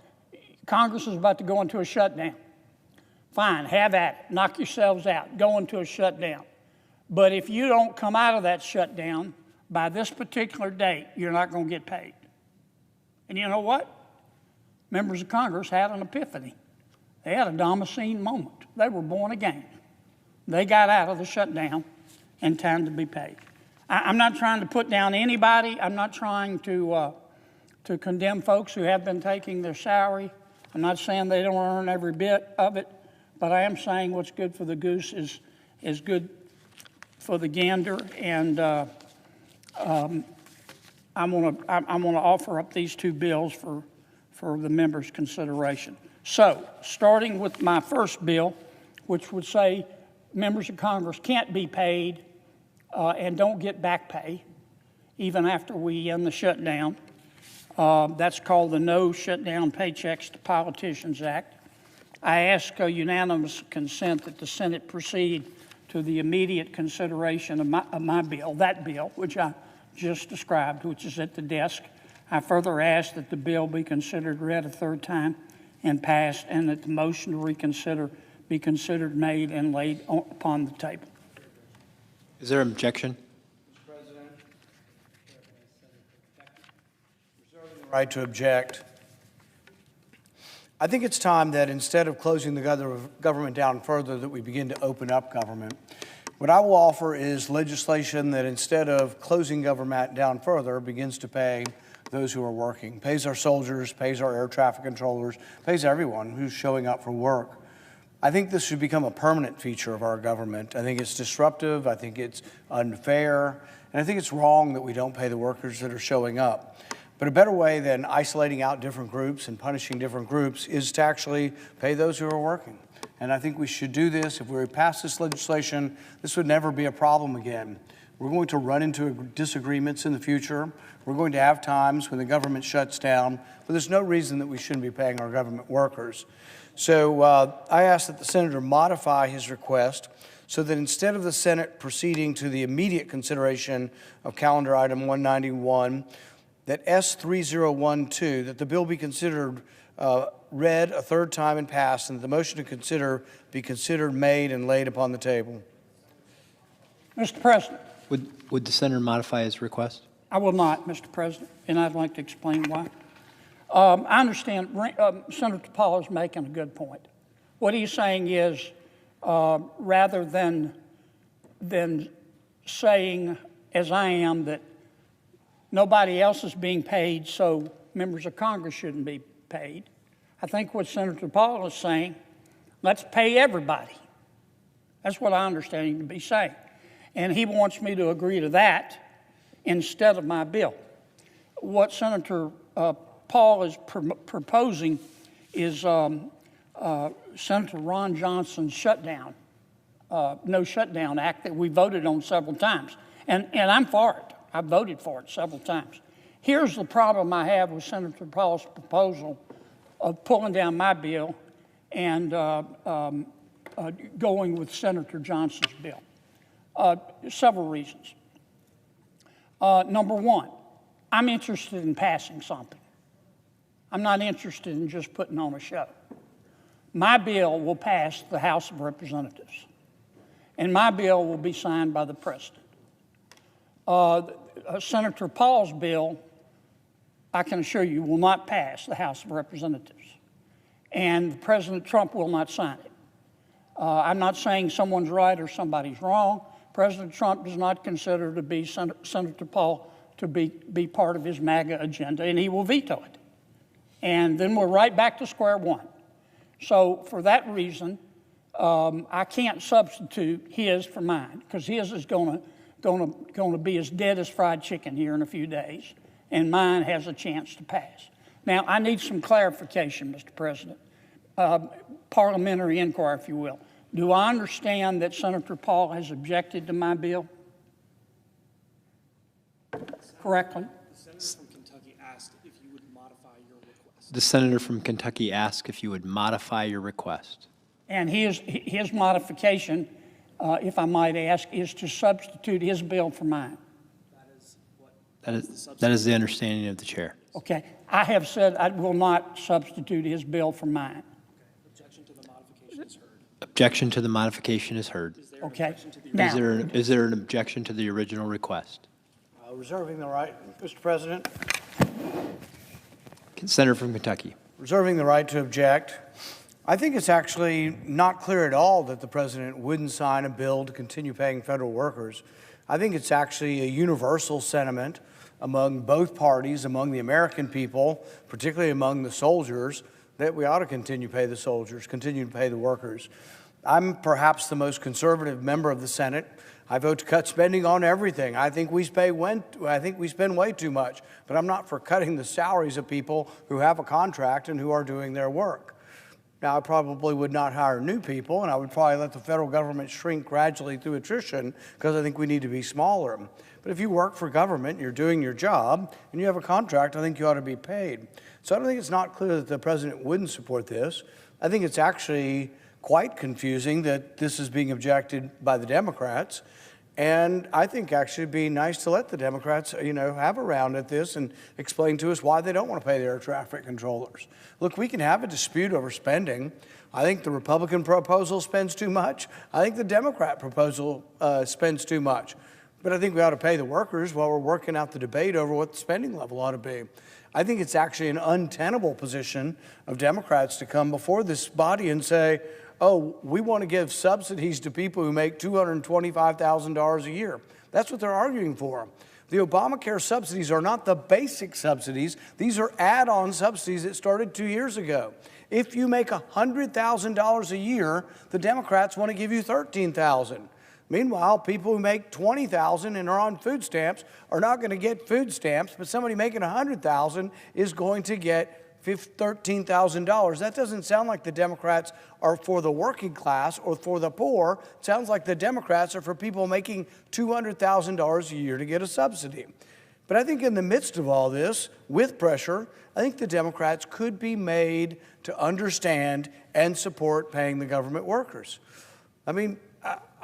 Congress is about to go into a shutdown. Fine, have at it. Knock yourselves out. Go into a shutdown. But if you don't come out of that shutdown by this particular date, you're not going to get paid. And you know what? Members of Congress had an epiphany. They had a Damascene moment. They were born again. They got out of the shutdown in time to be paid. I'm not trying to put down anybody. I'm not trying to condemn folks who have been taking their salary. I'm not saying they don't earn every bit of it, but I am saying what's good for the goose is good for the gander, and I'm going to offer up these two bills for the members' consideration. So, starting with my first bill, which would say members of Congress can't be paid and don't get back pay even after we end the shutdown. That's called the No Shutdown Paychecks to Politicians Act. I ask unanimous consent that the Senate proceed to the immediate consideration of my bill, that bill, which I just described, which is at the desk. I further ask that the bill be considered read a third time and passed, and that the motion to reconsider be considered made and laid upon the table. Is there objection? Mr. President, reserving the right to object. I think it's time that instead of closing the government down further, that we begin to open up government. What I will offer is legislation that instead of closing government down further, begins to pay those who are working, pays our soldiers, pays our air traffic controllers, pays everyone who's showing up for work. I think this should become a permanent feature of our government. I think it's disruptive, I think it's unfair, and I think it's wrong that we don't pay the workers that are showing up. But a better way than isolating out different groups and punishing different groups is to actually pay those who are working. And I think we should do this. If we pass this legislation, this would never be a problem again. We're going to run into disagreements in the future. We're going to have times when the government shuts down, but there's no reason that we shouldn't be paying our government workers. So I ask that the senator modify his request so that instead of the Senate proceeding to the immediate consideration of calendar item 191, that S3012, that the bill be considered read a third time and passed, and that the motion to consider be considered made and laid upon the table. Mr. President. Would the senator modify his request? I will not, Mr. President, and I'd like to explain why. I understand Senator Paul is making a good point. What he's saying is rather than saying, as I am, that nobody else is being paid, so members of Congress shouldn't be paid, I think what Senator Paul is saying, let's pay everybody. That's what I understand him to be saying. And he wants me to agree to that instead of my bill. What Senator Paul is proposing is Senator Ron Johnson's shutdown, No Shutdown Act that we voted on several times. And I'm for it. I voted for it several times. Here's the problem I have with Senator Paul's proposal of pulling down my bill and going with Senator Johnson's bill. Several reasons. Number one, I'm interested in passing something. I'm not interested in just putting on a show. My bill will pass the House of Representatives, and my bill will be signed by the President. Senator Paul's bill, I can assure you, will not pass the House of Representatives, and President Trump will not sign it. I'm not saying someone's right or somebody's wrong. President Trump does not consider to be Senator Paul to be part of his MAGA agenda, and he will veto it. And then we're right back to square one. So for that reason, I can't substitute his for mine, because his is going to be as dead as fried chicken here in a few days, and mine has a chance to pass. Now, I need some clarification, Mr. President. Parliamentary inquiry, if you will. Do I understand that Senator Paul has objected to my bill? Correctly? The senator from Kentucky asked if you would modify your request. And his modification, if I might ask, is to substitute his bill for mine. That is the understanding of the chair. Okay. I have said I will not substitute his bill for mine. Objection to the modification is heard. Okay. Now, Is there an objection to the original request? Reserving the right, Mr. President. Senator from Kentucky. Reserving the right to object. I think it's actually not clear at all that the president wouldn't sign a bill to continue paying federal workers. I think it's actually a universal sentiment among both parties, among the American people, particularly among the soldiers, that we ought to continue to pay the soldiers, continue to pay the workers. I'm perhaps the most conservative member of the Senate. I vote to cut spending on everything. I think we spend way too much, but I'm not for cutting the salaries of people who have a contract and who are doing their work. Now, I probably would not hire new people, and I would probably let the federal government shrink gradually through attrition, because I think we need to be smaller. But if you work for government, you're doing your job, and you have a contract, I think you ought to be paid. So I don't think it's not clear that the president wouldn't support this. I think it's actually quite confusing that this is being objected by the Democrats. And I think actually it'd be nice to let the Democrats, have a round at this and explain to us why they don't want to pay their air traffic controllers. Look, we can have a dispute over spending. I think the Republican proposal spends too much. I think the Democrat proposal spends too much. But I think we ought to pay the workers while we're working out the debate over what the spending level ought to be. I think it's actually an untenable position of Democrats to come before this body and say, oh, we want to give subsidies to people who make $225,000 a year. That's what they're arguing for. The Obamacare subsidies are not the basic subsidies. These are add-on subsidies that started 2 years ago. If you make $100,000 a year, the Democrats want to give you $13,000. Meanwhile, people who make $20,000 and are on food stamps are not going to get food stamps, but somebody making $100,000 is going to get $13,000. That doesn't sound like the Democrats are for the working class or for the poor. It sounds like the Democrats are for people making $200,000 a year to get a subsidy. But I think in the midst of all this, with pressure, I think the Democrats could be made to understand and support paying the government workers. I mean,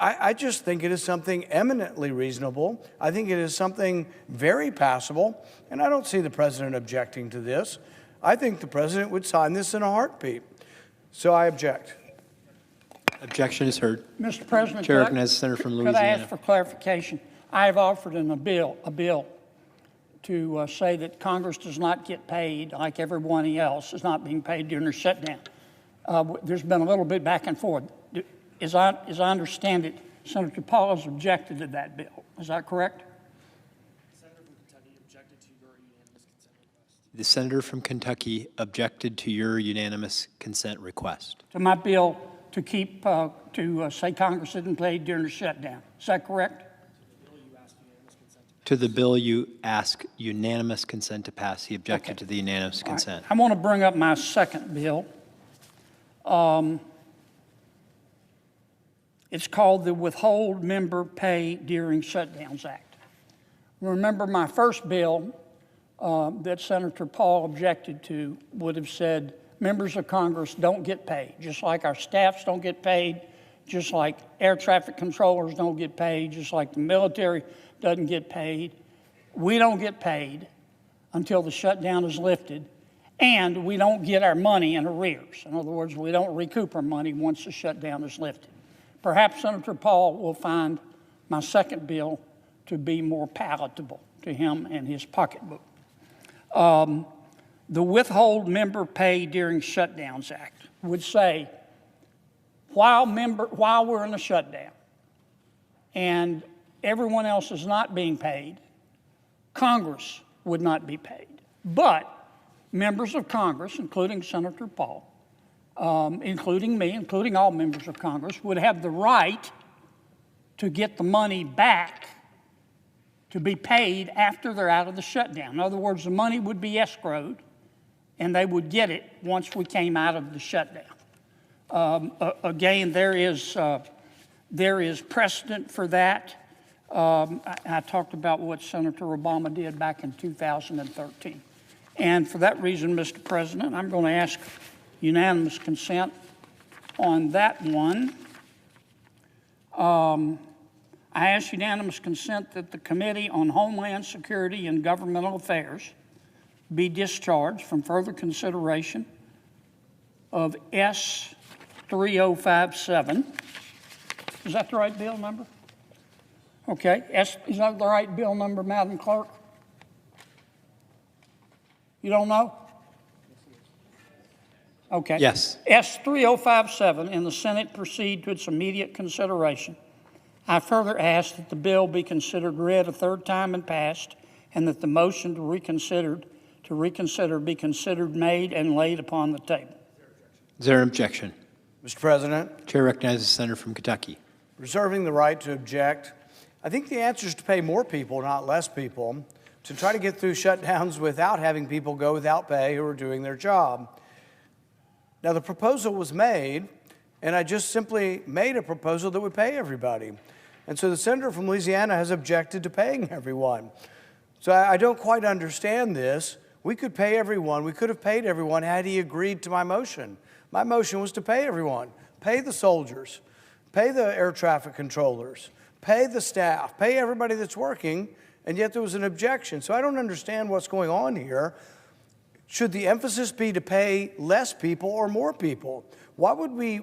I just think it is something eminently reasonable. I think it is something very passable, and I don't see the president objecting to this. I think the president would sign this in a heartbeat. So I object. Objection is heard. Mr. President, Chair recognizes the senator from Louisiana. Could I ask for clarification? I have offered a bill to say that Congress does not get paid like everyone else is not being paid during the shutdown. There's been a little bit back and forth. As I understand it, Senator Paul has objected to that bill. Is that correct? The senator from Kentucky objected to your unanimous consent request. To my bill to keep, say Congress isn't paid during the shutdown. Is that correct? To the bill you ask unanimous consent to pass, he objected to the unanimous consent. I want to bring up my second bill. It's called the Withhold Member Pay During Shutdowns Act. Remember, my first bill that Senator Paul objected to would have said members of Congress don't get paid, just like our staffs don't get paid, just like air traffic controllers don't get paid, just like the military doesn't get paid. We don't get paid until the shutdown is lifted, and we don't get our money in arrears. In other words, we don't recoup our money once the shutdown is lifted. Perhaps Senator Paul will find my second bill to be more palatable to him and his pocketbook. The Withhold Member Pay During Shutdowns Act would say, while we're in a shutdown and everyone else is not being paid, Congress would not be paid. But members of Congress, including Senator Paul, including me, including all members of Congress, would have the right to get the money back to be paid after they're out of the shutdown. In other words, the money would be escrowed, and they would get it once we came out of the shutdown. Again, there is precedent for that. I talked about what Senator Obama did back in 2013. And for that reason, Mr. President, I'm going to ask unanimous consent on that one. I ask unanimous consent that the Committee on Homeland Security and Governmental Affairs be discharged from further consideration of S3057. Is that the right bill number? Okay. Is that the right bill number, Madam Clerk? You don't know? Okay. Yes. S3057 in the Senate proceed to its immediate consideration. I further ask that the bill be considered read a third time and passed, and that the motion to reconsider be considered made and laid upon the table. Is there an objection? Mr. President. Chair recognizes the senator from Kentucky. Reserving the right to object. I think the answer is to pay more people, not less people, to try to get through shutdowns without having people go without pay who are doing their job. Now, the proposal was made, and I just simply made a proposal that would pay everybody. And so the senator from Louisiana has objected to paying everyone. So I don't quite understand this. We could pay everyone. We could have paid everyone had he agreed to my motion. My motion was to pay everyone. Pay the soldiers. Pay the air traffic controllers. Pay the staff. Pay everybody that's working. And yet there was an objection. So I don't understand what's going on here. Should the emphasis be to pay less people or more people? Why would we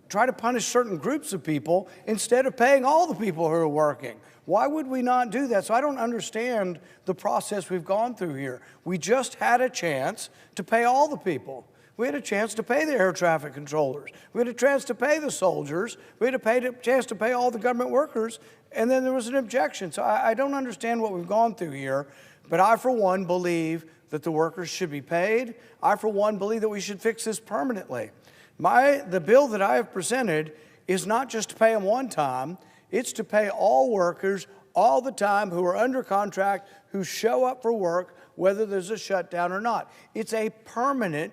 try to punish certain groups of people instead of paying all the people who are working? Why would we not do that? So I don't understand the process we've gone through here. We just had a chance to pay all the people. We had a chance to pay the air traffic controllers. We had a chance to pay the soldiers. We had a chance to pay all the government workers. And then there was an objection. So I don't understand what we've gone through here. But I, for one, believe that the workers should be paid. I, for one, believe that we should fix this permanently. The bill that I have presented is not just to pay them one time. It's to pay all workers all the time who are under contract, who show up for work, whether there's a shutdown or not. It's a permanent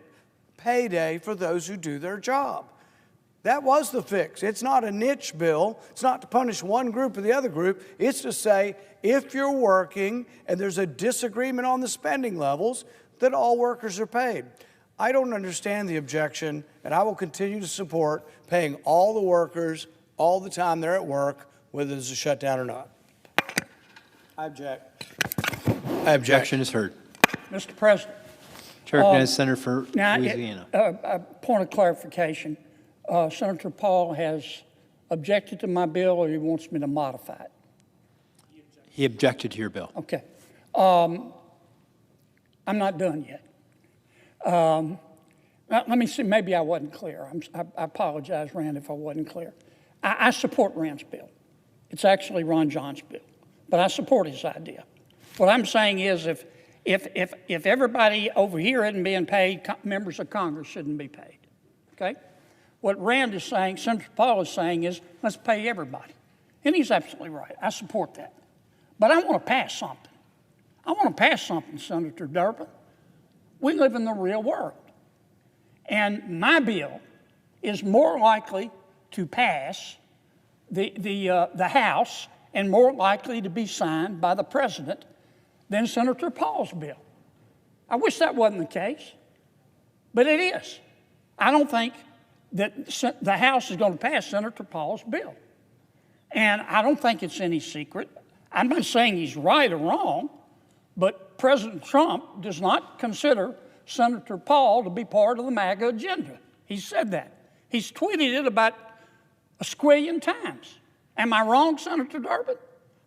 payday for those who do their job. That was the fix. It's not a niche bill. It's not to punish one group or the other group. It's to say, if you're working and there's a disagreement on the spending levels, that all workers are paid. I don't understand the objection, and I will continue to support paying all the workers all the time they're at work, whether there's a shutdown or not. I object. Objection is heard. Mr. President. Chair recognizes the senator for Louisiana. A point of clarification. Senator Paul has objected to my bill, or he wants me to modify it? He objected to your bill. Okay. I'm not done yet. Let me see, maybe I wasn't clear. I apologize, Rand, if I wasn't clear. I support Rand's bill. It's actually Ron John's bill, but I support his idea. What I'm saying is if everybody over here isn't being paid, members of Congress shouldn't be paid, okay? What Rand is saying, Senator Paul is saying is, let's pay everybody. And he's absolutely right. I support that. But I want to pass something. I want to pass something, Senator Durbin. We live in the real world. And my bill is more likely to pass the House and more likely to be signed by the President than Senator Paul's bill. I wish that wasn't the case, but it is. I don't think that the House is going to pass Senator Paul's bill. And I don't think it's any secret. I'm not saying he's right or wrong, but President Trump does not consider Senator Paul to be part of the MAGA agenda. He said that. He's tweeted it about a squillion times. Am I wrong, Senator Durbin?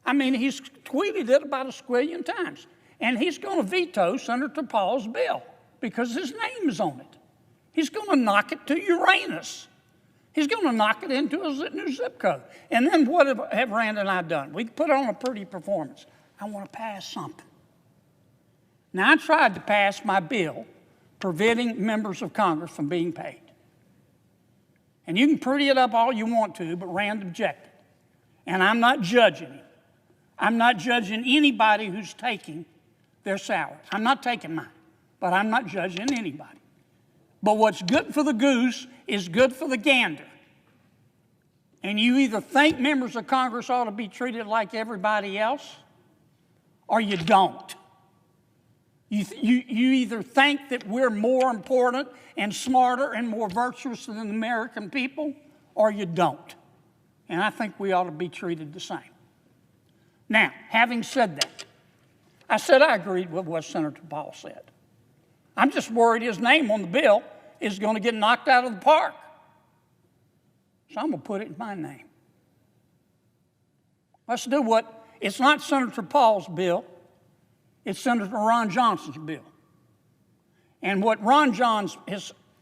I mean, he's tweeted it about a squillion times. And he's going to veto Senator Paul's bill because his name is on it. He's going to knock it to Uranus. He's going to knock it into a new zip code. And then what have Rand and I done? We put on a pretty performance. I want to pass something. Now, I tried to pass my bill preventing members of Congress from being paid. And you can pretty it up all you want to, but Rand objected. And I'm not judging him. I'm not judging anybody who's taking their salary. I'm not taking mine, but I'm not judging anybody. But what's good for the goose is good for the gander. And you either think members of Congress ought to be treated like everybody else, or you don't. You either think that we're more important and smarter and more virtuous than the American people, or you don't. And I think we ought to be treated the same. Now, having said that, I said I agreed with what Senator Paul said. I'm just worried his name on the bill is going to get knocked out of the park. So I'm going to put it in my name. Let's do what, it's not Senator Paul's bill, it's Senator Ron Johnson's bill. And what Ron John's,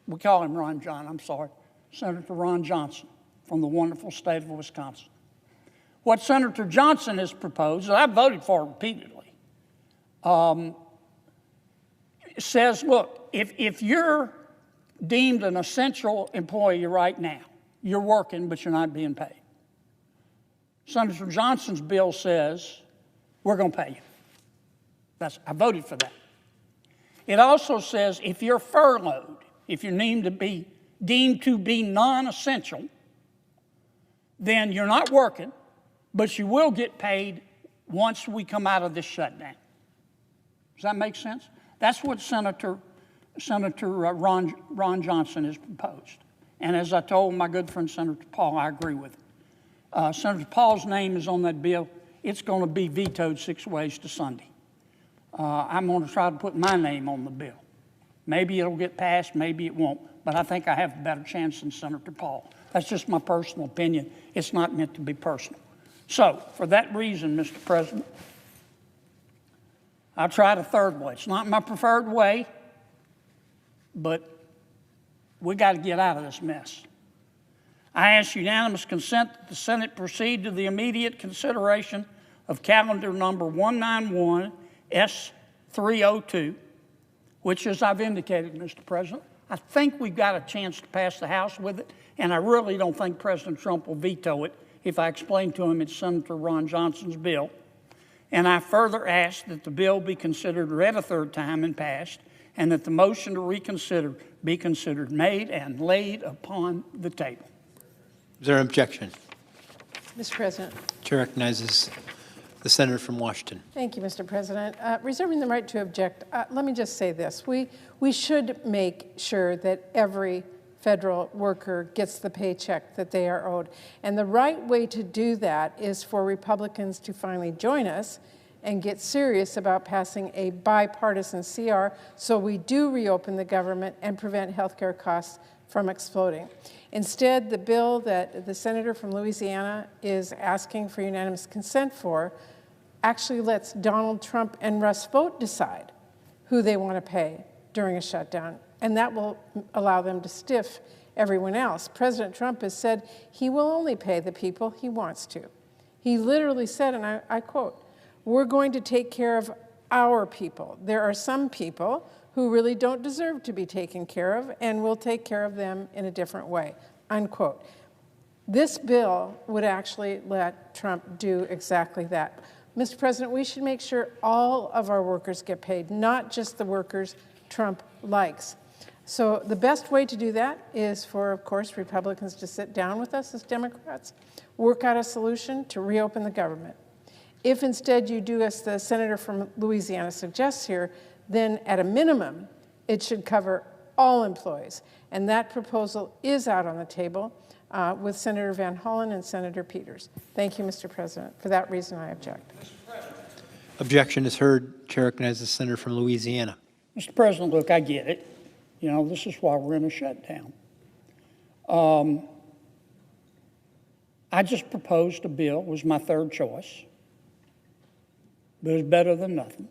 we call him Ron John, I'm sorry, Senator Ron Johnson from the wonderful state of Wisconsin. What Senator Johnson has proposed, and I've voted for repeatedly, says, look, if you're deemed an essential employee right now, you're working, but you're not being paid. Senator Johnson's bill says, we're going to pay you. I voted for that. It also says if you're furloughed, if you're deemed to be non-essential, then you're not working, but you will get paid once we come out of this shutdown. Does that make sense? That's what Senator Ron Johnson has proposed. And as I told my good friend Senator Paul, I agree with him. Senator Paul's name is on that bill. It's going to be vetoed 6 ways to Sunday. I'm going to try to put my name on the bill. Maybe it'll get passed, maybe it won't, but I think I have a better chance than Senator Paul. That's just my personal opinion. It's not meant to be personal. So, for that reason, Mr. President, I tried a third way. It's not my preferred way, but we got to get out of this mess. I ask unanimous consent that the Senate proceed to the immediate consideration of calendar number 191 S302, which, as I've indicated, Mr. President, I think we've got a chance to pass the House with it, and I really don't think President Trump will veto it if I explain to him it's Senator Ron Johnson's bill. And I further ask that the bill be considered read a third time and passed, and that the motion to reconsider be considered made and laid upon the table. Is there an objection? Mr. President. Chair recognizes the senator from Washington. Thank you, Mr. President. Reserving the right to object, let me just say this. We should make sure that every federal worker gets the paycheck that they are owed. And the right way to do that is for Republicans to finally join us and get serious about passing a bipartisan CR so we do reopen the government and prevent health care costs from exploding. Instead, the bill that the senator from Louisiana is asking for unanimous consent for actually lets Donald Trump and Russ Vought decide who they want to pay during a shutdown, and that will allow them to stiff everyone else. President Trump has said he will only pay the people he wants to. He literally said, and I quote, "We're going to take care of our people. There are some people who really don't deserve to be taken care of, and we'll take care of them in a different way," unquote. This bill would actually let Trump do exactly that. Mr. President, we should make sure all of our workers get paid, not just the workers Trump likes. So the best way to do that is for, of course, Republicans to sit down with us as Democrats, work out a solution to reopen the government. If instead you do as the senator from Louisiana suggests here, then at a minimum, it should cover all employees. And that proposal is out on the table with Senator Van Hollen and Senator Peters. Thank you, Mr. President. For that reason, I object. Objection is heard. Chair recognizes the senator from Louisiana. Mr. President, look, I get it. You know, this is why we're in a shutdown. I just proposed a bill, was my third choice, but it's better than nothing,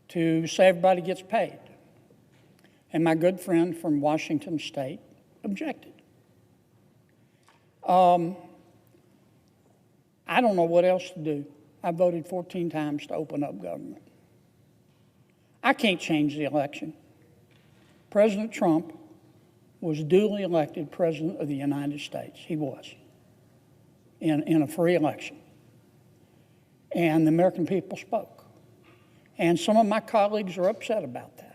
to say everybody gets paid. And my good friend from Washington State objected. I don't know what else to do. I voted 14 times to open up government. I can't change the election. President Trump was duly elected President of the United States. He was, in a free election. And the American people spoke. And some of my colleagues are upset about that.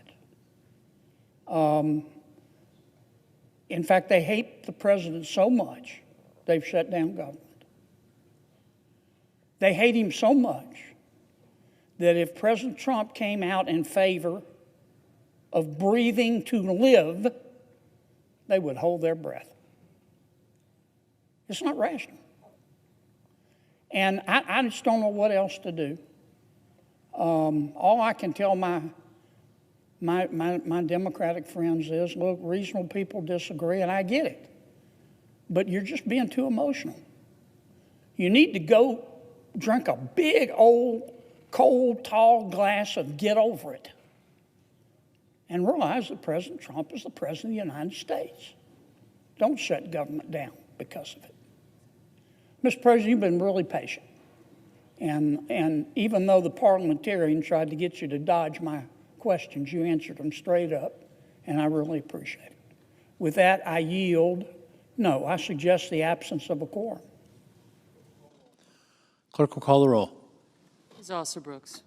In fact, they hate the president so much, they've shut down government. They hate him so much that if President Trump came out in favor of breathing to live, they would hold their breath. It's not rational. And I just don't know what else to do. All I can tell my Democratic friends is, look, reasonable people disagree, and I get it. But you're just being too emotional. You need to go drink a big, old, cold, tall glass of get over it and realize that President Trump is the President of the United States. Don't shut government down because of it. Mr. President, you've been really patient. And even though the parliamentarian tried to get you to dodge my questions, you answered them straight up, and I really appreciate it. With that, I yield. No, I suggest the absence of a quorum. Clerk will call the roll. Ms. Alsobrooks.